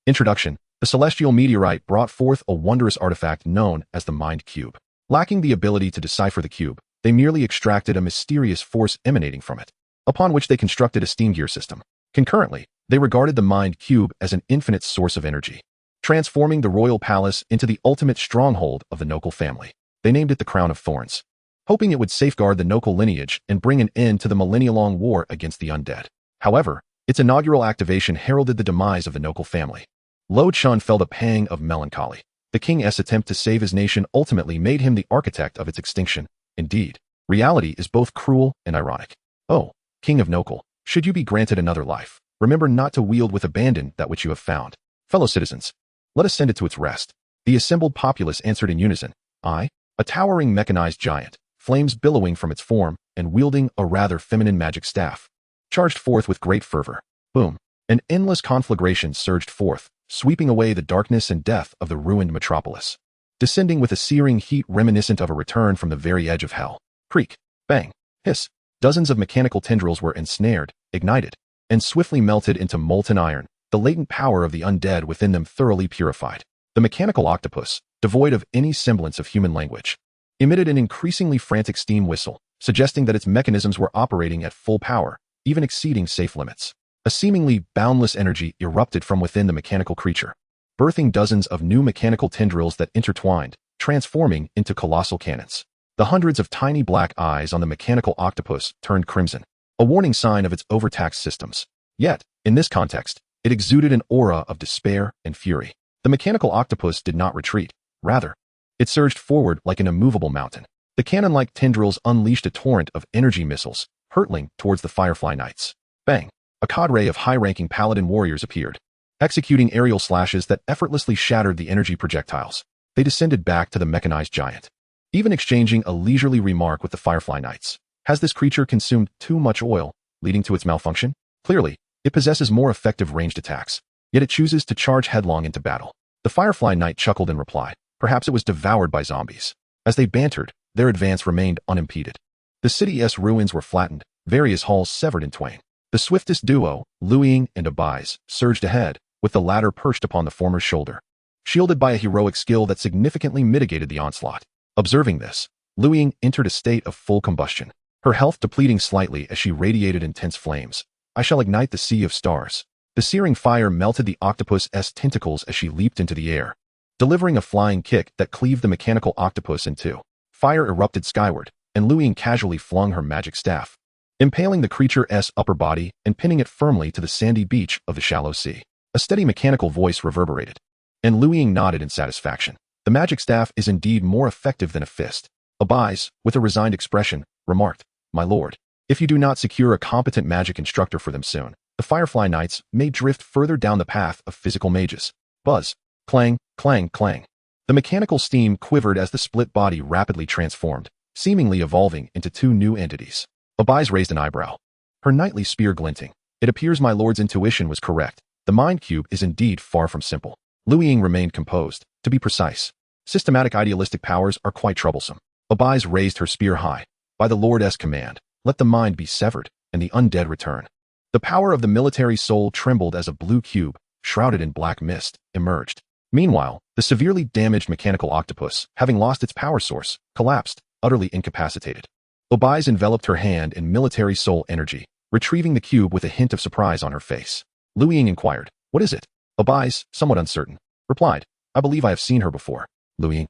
Introduction. The celestial meteorite brought forth a wondrous artifact known as the Mind Cube. Lacking the ability to decipher the cube, they merely extracted a mysterious force emanating from it, upon which they constructed a steam gear system. Concurrently, they regarded the Mind Cube as an infinite source of energy, transforming the royal palace into the ultimate stronghold of the Nokel family. They named it the Crown of Thorns, hoping it would safeguard the Nokel lineage and bring an end to the millennia-long war against the undead. However, its inaugural activation heralded the demise of the Nokel family. Luo Chen felt a pang of melancholy. The king's attempt to save his nation ultimately made him the architect of its extinction. Indeed, reality is both cruel and ironic. Oh, King of Nokel, should you be granted another life, remember not to wield with abandon that which you have found. Fellow citizens, let us send it to its rest. The assembled populace answered in unison. I, a towering mechanized giant, flames billowing from its form and wielding a rather feminine magic staff, charged forth with great fervor. Boom. An endless conflagration surged forth, sweeping away the darkness and death of the ruined metropolis, descending with a searing heat reminiscent of a return from the very edge of hell. Creak, bang, hiss. Dozens of mechanical tendrils were ensnared, ignited, and swiftly melted into molten iron, the latent power of the undead within them thoroughly purified. The mechanical octopus, devoid of any semblance of human language, emitted an increasingly frantic steam whistle, suggesting that its mechanisms were operating at full power, even exceeding safe limits. A seemingly boundless energy erupted from within the mechanical creature, birthing dozens of new mechanical tendrils that intertwined, transforming into colossal cannons. The hundreds of tiny black eyes on the mechanical octopus turned crimson, a warning sign of its overtaxed systems. Yet, in this context, it exuded an aura of despair and fury. The mechanical octopus did not retreat. Rather, it surged forward like an immovable mountain. The cannon-like tendrils unleashed a torrent of energy missiles, hurtling towards the Firefly Knights. Bang! A cadre of high-ranking paladin warriors appeared, executing aerial slashes that effortlessly shattered the energy projectiles. They descended back to the mechanized giant, even exchanging a leisurely remark with the Firefly Knights. Has this creature consumed too much oil, leading to its malfunction? Clearly, it possesses more effective ranged attacks, yet it chooses to charge headlong into battle. The Firefly Knight chuckled in reply. Perhaps it was devoured by zombies. As they bantered, their advance remained unimpeded. The city's ruins were flattened, various halls severed in twain. The swiftest duo, Luo and Abais, surged ahead, with the latter perched upon the former's shoulder, shielded by a heroic skill that significantly mitigated the onslaught. Observing this, Luo entered a state of full combustion, her health depleting slightly as she radiated intense flames. I shall ignite the sea of stars. The searing fire melted the octopus's tentacles as she leaped into the air, delivering a flying kick that cleaved the mechanical octopus in two. Fire erupted skyward, and Luo casually flung her magic staff, impaling the creature's upper body and pinning it firmly to the sandy beach of the shallow sea. A steady mechanical voice reverberated, and Luo nodded in satisfaction. The magic staff is indeed more effective than a fist. Abais, with a resigned expression, remarked, My lord, if you do not secure a competent magic instructor for them soon, the Firefly Knights may drift further down the path of physical mages. Buzz, clang, clang, clang. The mechanical steam quivered as the split body rapidly transformed, seemingly evolving into two new entities. Abais raised an eyebrow, her knightly spear glinting. It appears my lord's intuition was correct. The mind cube is indeed far from simple. Luo remained composed. To be precise, systematic idealistic powers are quite troublesome. Abais raised her spear high. By the Lord's command, let the mind be severed, and the undead return. The power of the military soul trembled as a blue cube, shrouded in black mist, emerged. Meanwhile, the severely damaged mechanical octopus, having lost its power source, collapsed, utterly incapacitated. Abais enveloped her hand in military soul energy, retrieving the cube with a hint of surprise on her face. Luo inquired, What is it? Abais, somewhat uncertain, replied, I believe I have seen her before. Luo,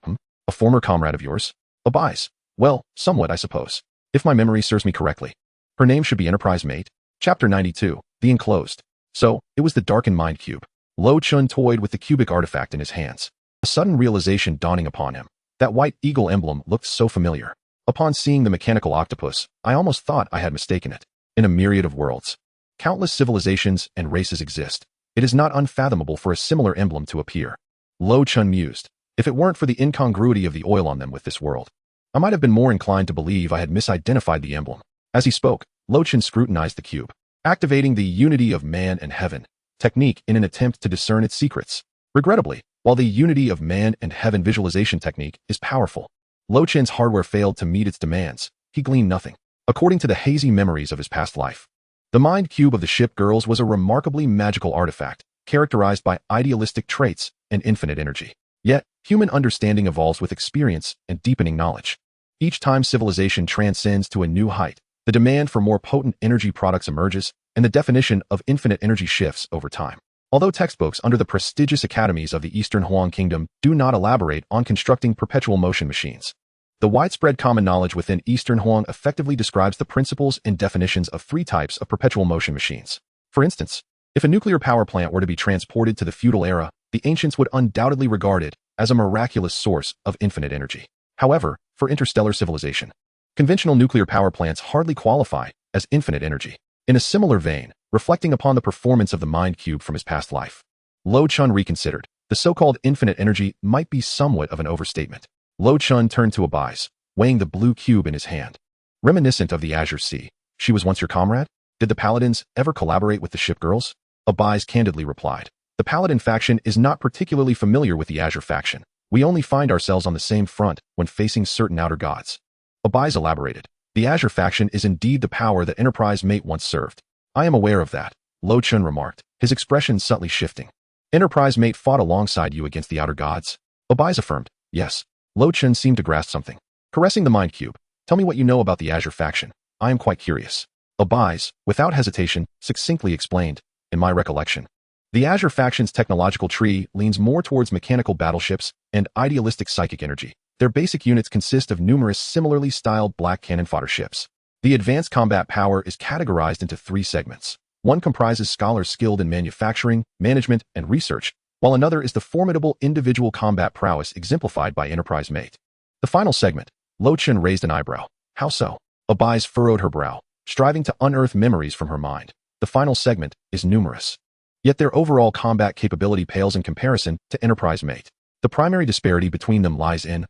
a former comrade of yours? Abais, well, somewhat I suppose. If my memory serves me correctly. Her name should be Enterprise Mate. Chapter 92, The Enclosed. So, it was the darkened mind cube. Luo Chen toyed with the cubic artifact in his hands, a sudden realization dawning upon him. That white eagle emblem looked so familiar. Upon seeing the mechanical octopus, I almost thought I had mistaken it. In a myriad of worlds, countless civilizations and races exist. It is not unfathomable for a similar emblem to appear. Luo Chen mused. If it weren't for the incongruity of the oil on them with this world, I might have been more inclined to believe I had misidentified the emblem. As he spoke, Luo Chen scrutinized the cube, activating the unity of man and heaven technique in an attempt to discern its secrets. Regrettably, while the unity of man and heaven visualization technique is powerful, Luo Chen's hardware failed to meet its demands. He gleaned nothing. According to the hazy memories of his past life, the mind cube of the ship girls was a remarkably magical artifact, characterized by idealistic traits and infinite energy. Yet, human understanding evolves with experience and deepening knowledge. Each time civilization transcends to a new height, the demand for more potent energy products emerges, and the definition of infinite energy shifts over time. Although textbooks under the prestigious academies of the Eastern Huang Kingdom do not elaborate on constructing perpetual motion machines, the widespread common knowledge within Eastern Huang effectively describes the principles and definitions of three types of perpetual motion machines. For instance, if a nuclear power plant were to be transported to the feudal era, the ancients would undoubtedly regard it as a miraculous source of infinite energy. However, for interstellar civilization, conventional nuclear power plants hardly qualify as infinite energy. In a similar vein, reflecting upon the performance of the mind cube from his past life, Luo Chen reconsidered. The so-called infinite energy might be somewhat of an overstatement. Luo Chen turned to Abais, weighing the blue cube in his hand. Reminiscent of the Azure Sea, she was once your comrade? Did the Paladins ever collaborate with the ship girls? Abais candidly replied. The Paladin faction is not particularly familiar with the Azure faction. We only find ourselves on the same front when facing certain outer gods. Abais elaborated. The Azure faction is indeed the power that Enterprise Mate once served. I am aware of that, Luo Chen remarked, his expression subtly shifting. Enterprise Mate fought alongside you against the outer gods? Abais affirmed. Yes. Luo Chen seemed to grasp something. Caressing the mind cube. Tell me what you know about the Azure faction. I am quite curious. Abais, without hesitation, succinctly explained. In my recollection, the Azure faction's technological tree leans more towards mechanical battleships and idealistic psychic energy. Their basic units consist of numerous similarly styled black cannon fodder ships. The advanced combat power is categorized into three segments. One comprises scholars skilled in manufacturing, management, and research, while another is the formidable individual combat prowess exemplified by Enterprise Mate. The final segment, Luo Chen raised an eyebrow. How so? Abais furrowed her brow, striving to unearth memories from her mind. The final segment is numerous, yet their overall combat capability pales in comparison to Enterprise Mate. The primary disparity between them lies in,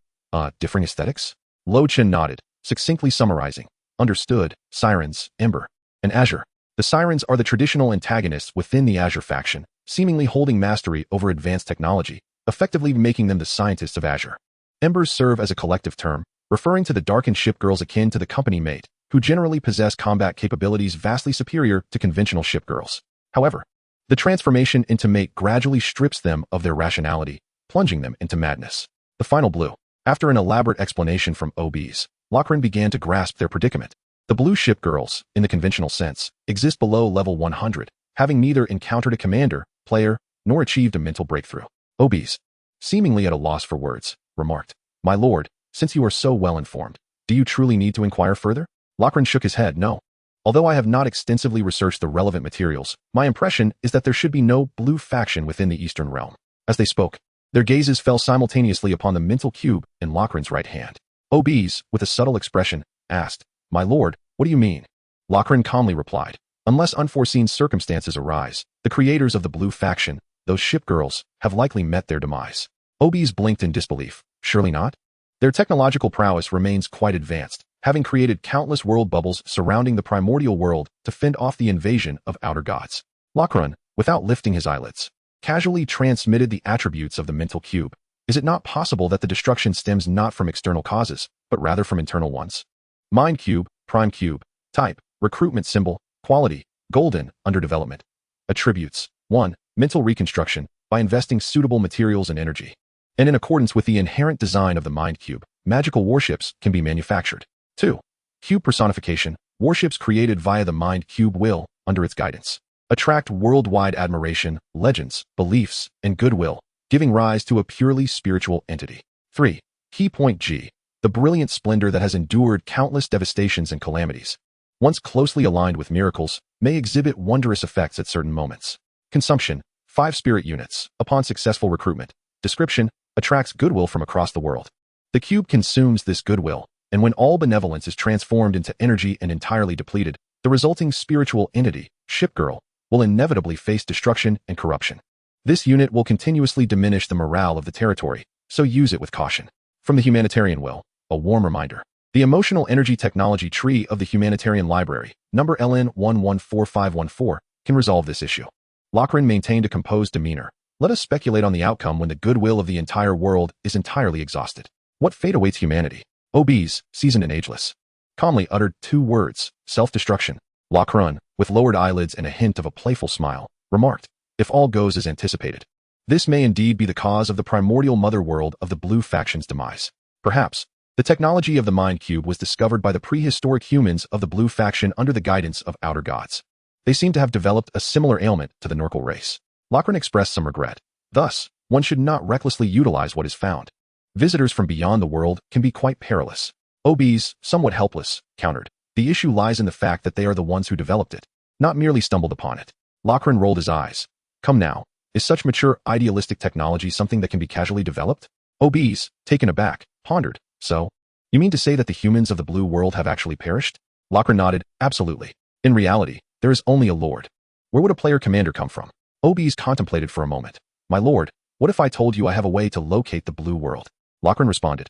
differing aesthetics? Luo Chen nodded, succinctly summarizing. Understood, Sirens, Ember, and Azure. The Sirens are the traditional antagonists within the Azure faction, seemingly holding mastery over advanced technology, effectively making them the scientists of Azure. Embers serve as a collective term, referring to the darkened ship girls akin to the company mate, who generally possess combat capabilities vastly superior to conventional ship girls. However, the transformation into mate gradually strips them of their rationality, plunging them into madness. The final blue. After an elaborate explanation from OBs, Lachlan began to grasp their predicament. The blue ship girls, in the conventional sense, exist below level 100, having neither encountered a commander, player, nor achieved a mental breakthrough. OBs, seemingly at a loss for words, remarked, "My lord, since you are so well informed, do you truly need to inquire further?" Lachlan shook his head, "No. Although I have not extensively researched the relevant materials, my impression is that there should be no blue faction within the Eastern Realm." As they spoke, their gazes fell simultaneously upon the mental cube in Lachlan's right hand. OBs, with a subtle expression, asked, "My lord, what do you mean?" Lachlan calmly replied, "Unless unforeseen circumstances arise, the creators of the blue faction, those ship girls, have likely met their demise." OBs blinked in disbelief. Surely not? Their technological prowess remains quite advanced, having created countless world bubbles surrounding the primordial world to fend off the invasion of outer gods. Lachlan, without lifting his eyelids, casually transmitted the attributes of the mental cube. Is it not possible that the destruction stems not from external causes, but rather from internal ones? Mind cube, prime cube, type, recruitment symbol, quality, golden, under development. Attributes. 1. Mental reconstruction, by investing suitable materials and energy. And in accordance with the inherent design of the mind cube, magical warships can be manufactured. 2. Cube personification, warships created via the mind cube will, under its guidance, attract worldwide admiration, legends, beliefs, and goodwill, giving rise to a purely spiritual entity. 3. Key point G, the brilliant splendor that has endured countless devastations and calamities, once closely aligned with miracles, may exhibit wondrous effects at certain moments. Consumption, 5 spirit units, upon successful recruitment. Description, attracts goodwill from across the world. The cube consumes this goodwill, and when all benevolence is transformed into energy and entirely depleted, the resulting spiritual entity, ship girl, will inevitably face destruction and corruption. This unit will continuously diminish the morale of the territory, so use it with caution. From the Humanitarian Will, a warm reminder. The Emotional Energy Technology Tree of the Humanitarian Library, number LN114514, can resolve this issue. Lachlan maintained a composed demeanor. Let us speculate on the outcome when the goodwill of the entire world is entirely exhausted. What fate awaits humanity? OBs, seasoned and ageless, calmly uttered 2 words, self-destruction. Lachlan, with lowered eyelids and a hint of a playful smile, remarked, "If all goes as anticipated, this may indeed be the cause of the primordial mother world of the blue faction's demise. Perhaps, the technology of the mind cube was discovered by the prehistoric humans of the blue faction under the guidance of outer gods. They seem to have developed a similar ailment to the Norcal race." Lachlan expressed some regret. Thus, one should not recklessly utilize what is found. Visitors from beyond the world can be quite perilous. OBs, somewhat helpless, countered. The issue lies in the fact that they are the ones who developed it, not merely stumbled upon it. Lachlan rolled his eyes. Come now, is such mature idealistic technology something that can be casually developed? OBs, taken aback, pondered. So, you mean to say that the humans of the blue world have actually perished? Lachlan nodded, absolutely. In reality, there is only a lord. Where would a player commander come from? OBs contemplated for a moment. My lord, what if I told you I have a way to locate the blue world? Lachlan responded,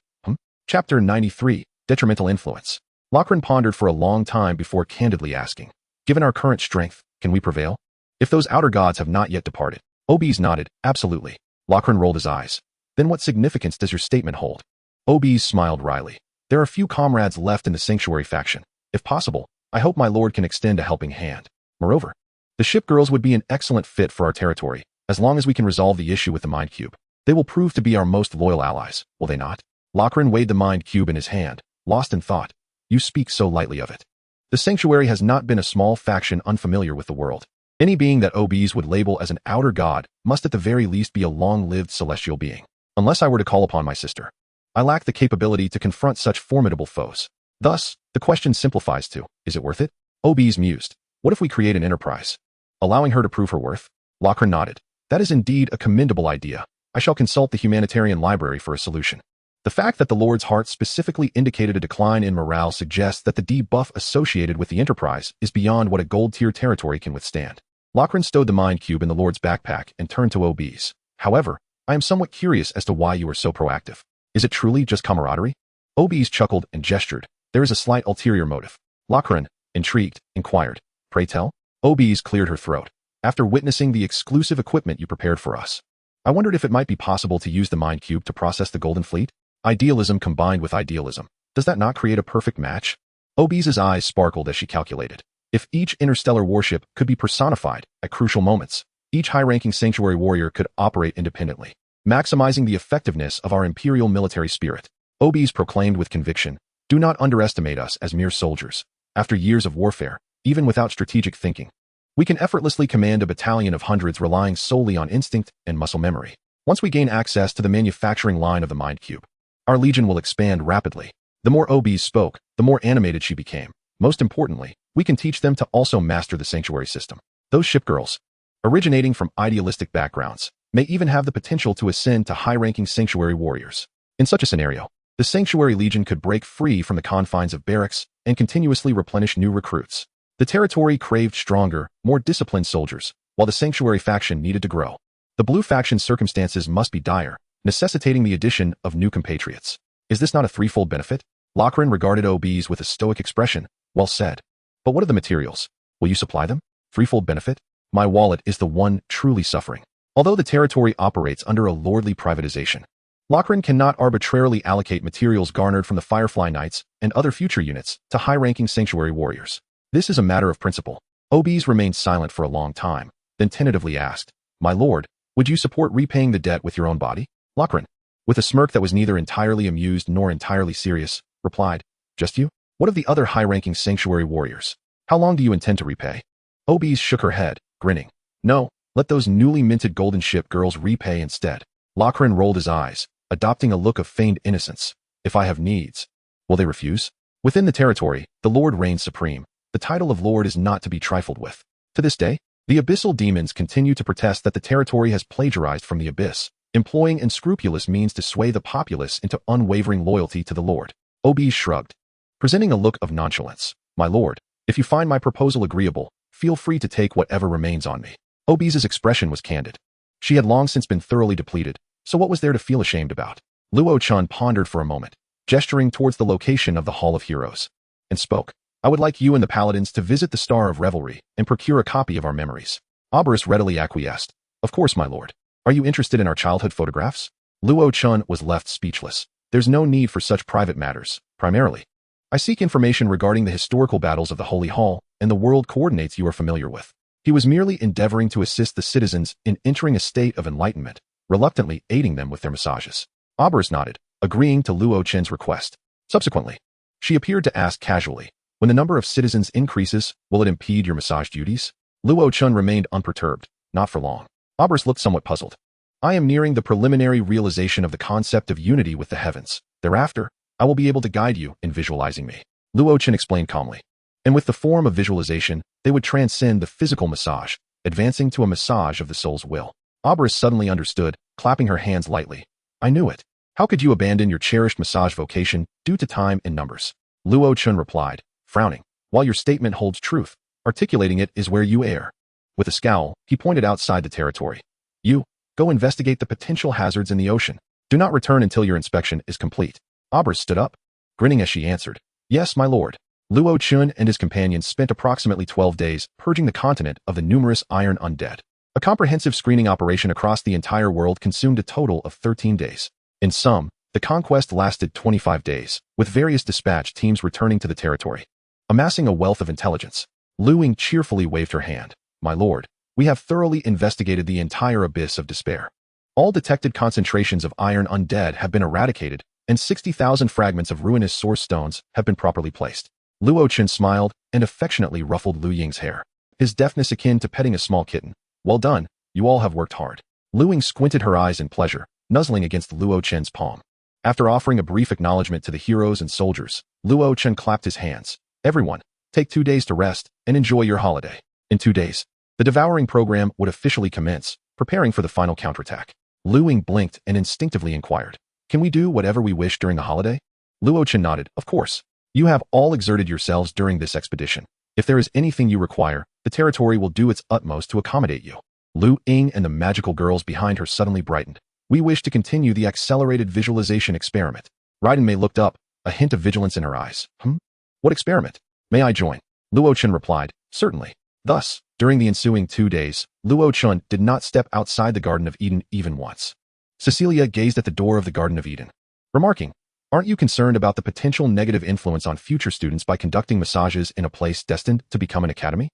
Chapter 93, Detrimental Influence. Lachlan pondered for a long time before candidly asking, given our current strength, can we prevail? If those outer gods have not yet departed. OBs nodded, absolutely. Lachlan rolled his eyes. Then what significance does your statement hold? OBs smiled wryly. There are few comrades left in the sanctuary faction. If possible, I hope my lord can extend a helping hand. Moreover, the ship girls would be an excellent fit for our territory, as long as we can resolve the issue with the mind cube. They will prove to be our most loyal allies, will they not? Lachlan weighed the mind cube in his hand, lost in thought. You speak so lightly of it. The sanctuary has not been a small faction unfamiliar with the world. Any being that OBs would label as an outer god must at the very least be a long-lived celestial being. Unless I were to call upon my sister, I lack the capability to confront such formidable foes. Thus, the question simplifies to, is it worth it? OBs mused. What if we create an enterprise, allowing her to prove her worth? Lachlan nodded. That is indeed a commendable idea. I shall consult the Humanitarian Library for a solution. The fact that the Lord's heart specifically indicated a decline in morale suggests that the debuff associated with the enterprise is beyond what a gold-tier territory can withstand. Lachlan stowed the mind cube in the Lord's backpack and turned to OBs. However, I am somewhat curious as to why you are so proactive. Is it truly just camaraderie? OBs chuckled and gestured. There is a slight ulterior motive. Lachlan, intrigued, inquired. Pray tell? OBs cleared her throat. After witnessing the exclusive equipment you prepared for us, I wondered if it might be possible to use the Mind Cube to process the Golden Fleet. Idealism combined with idealism. Does that not create a perfect match? Obi's eyes sparkled as she calculated. If each interstellar warship could be personified at crucial moments, each high-ranking sanctuary warrior could operate independently, maximizing the effectiveness of our imperial military spirit. Obi's proclaimed with conviction, "Do not underestimate us as mere soldiers. After years of warfare, even without strategic thinking, we can effortlessly command a battalion of hundreds relying solely on instinct and muscle memory. Once we gain access to the manufacturing line of the Mind Cube, our legion will expand rapidly." The more Obi spoke, the more animated she became. Most importantly, we can teach them to also master the sanctuary system. Those shipgirls, originating from idealistic backgrounds, may even have the potential to ascend to high-ranking sanctuary warriors. In such a scenario, the sanctuary legion could break free from the confines of barracks and continuously replenish new recruits. The territory craved stronger, more disciplined soldiers, while the sanctuary faction needed to grow. The blue faction's circumstances must be dire, necessitating the addition of new compatriots. Is this not a threefold benefit? Lochran regarded Obi's with a stoic expression. Well said. But what are the materials? Will you supply them? Threefold benefit? My wallet is the one truly suffering. Although the territory operates under a lordly privatization, Lochran cannot arbitrarily allocate materials garnered from the Firefly Knights and other future units to high-ranking sanctuary warriors. This is a matter of principle. Obi's remained silent for a long time, then tentatively asked, "My lord, would you support repaying the debt with your own body?" Lochran, with a smirk that was neither entirely amused nor entirely serious, replied, "Just you? What of the other high-ranking sanctuary warriors? How long do you intend to repay?" Obi's shook her head, grinning. "No, let those newly minted golden ship girls repay instead." Lochran rolled his eyes, adopting a look of feigned innocence. "If I have needs, will they refuse?" Within the territory, the Lord reigns supreme. The title of Lord is not to be trifled with. To this day, the abyssal demons continue to protest that the territory has plagiarized from the abyss, employing unscrupulous means to sway the populace into unwavering loyalty to the Lord. Obi shrugged, presenting a look of nonchalance. "My lord, if you find my proposal agreeable, feel free to take whatever remains on me." Obi's expression was candid. She had long since been thoroughly depleted, so what was there to feel ashamed about? Luo Chen pondered for a moment, gesturing towards the location of the Hall of Heroes, and spoke. "I would like you and the paladins to visit the Star of Revelry and procure a copy of our memories." Oberus readily acquiesced. "Of course, my lord. Are you interested in our childhood photographs?" Luo Chen was left speechless. "There's no need for such private matters. Primarily, I seek information regarding the historical battles of the Holy Hall and the world coordinates you are familiar with." He was merely endeavoring to assist the citizens in entering a state of enlightenment, reluctantly aiding them with their massages. Oberus nodded, agreeing to Luo Chen's request. Subsequently, she appeared to ask casually, "When the number of citizens increases, will it impede your massage duties?" Luo Chen remained unperturbed. "Not for long." Oberus looked somewhat puzzled. "I am nearing the preliminary realization of the concept of unity with the heavens. Thereafter, I will be able to guide you in visualizing me." Luo Chen explained calmly. And with the form of visualization, they would transcend the physical massage, advancing to a massage of the soul's will. Oberus suddenly understood, clapping her hands lightly. "I knew it. How could you abandon your cherished massage vocation due to time and numbers?" Luo Chen replied, frowning. "While your statement holds truth, articulating it is where you err." With a scowl, he pointed outside the territory. "You, go investigate the potential hazards in the ocean. Do not return until your inspection is complete." Oberus stood up, grinning as she answered, "Yes, my lord." Luo Chen and his companions spent approximately 12 days purging the continent of the numerous iron undead. A comprehensive screening operation across the entire world consumed a total of 13 days. In sum, the conquest lasted 25 days, with various dispatch teams returning to the territory, amassing a wealth of intelligence. Lu Ying cheerfully waved her hand. "My lord, we have thoroughly investigated the entire abyss of despair. All detected concentrations of iron undead have been eradicated, and 60,000 fragments of ruinous source stones have been properly placed." Luo Chen smiled and affectionately ruffled Lu Ying's hair, his deftness akin to petting a small kitten. "Well done, you all have worked hard." Lu Ying squinted her eyes in pleasure, nuzzling against Luo Chen's palm. After offering a brief acknowledgement to the heroes and soldiers, Luo Chen clapped his hands. "Everyone, take 2 days to rest and enjoy your holiday." In 2 days, the devouring program would officially commence, preparing for the final counterattack. Lu Ying blinked and instinctively inquired, "Can we do whatever we wish during the holiday?" Luo Chen nodded. "Of course. You have all exerted yourselves during this expedition. If there is anything you require, the territory will do its utmost to accommodate you." Lu Ying and the magical girls behind her suddenly brightened. "We wish to continue the accelerated visualization experiment." Raiden Mei looked up, a hint of vigilance in her eyes. What experiment? May I join?" Luo Chen replied, "Certainly." Thus, during the ensuing 2 days, Luo Chen did not step outside the Garden of Eden even once. Cecilia gazed at the door of the Garden of Eden, remarking, "Aren't you concerned about the potential negative influence on future students by conducting massages in a place destined to become an academy?"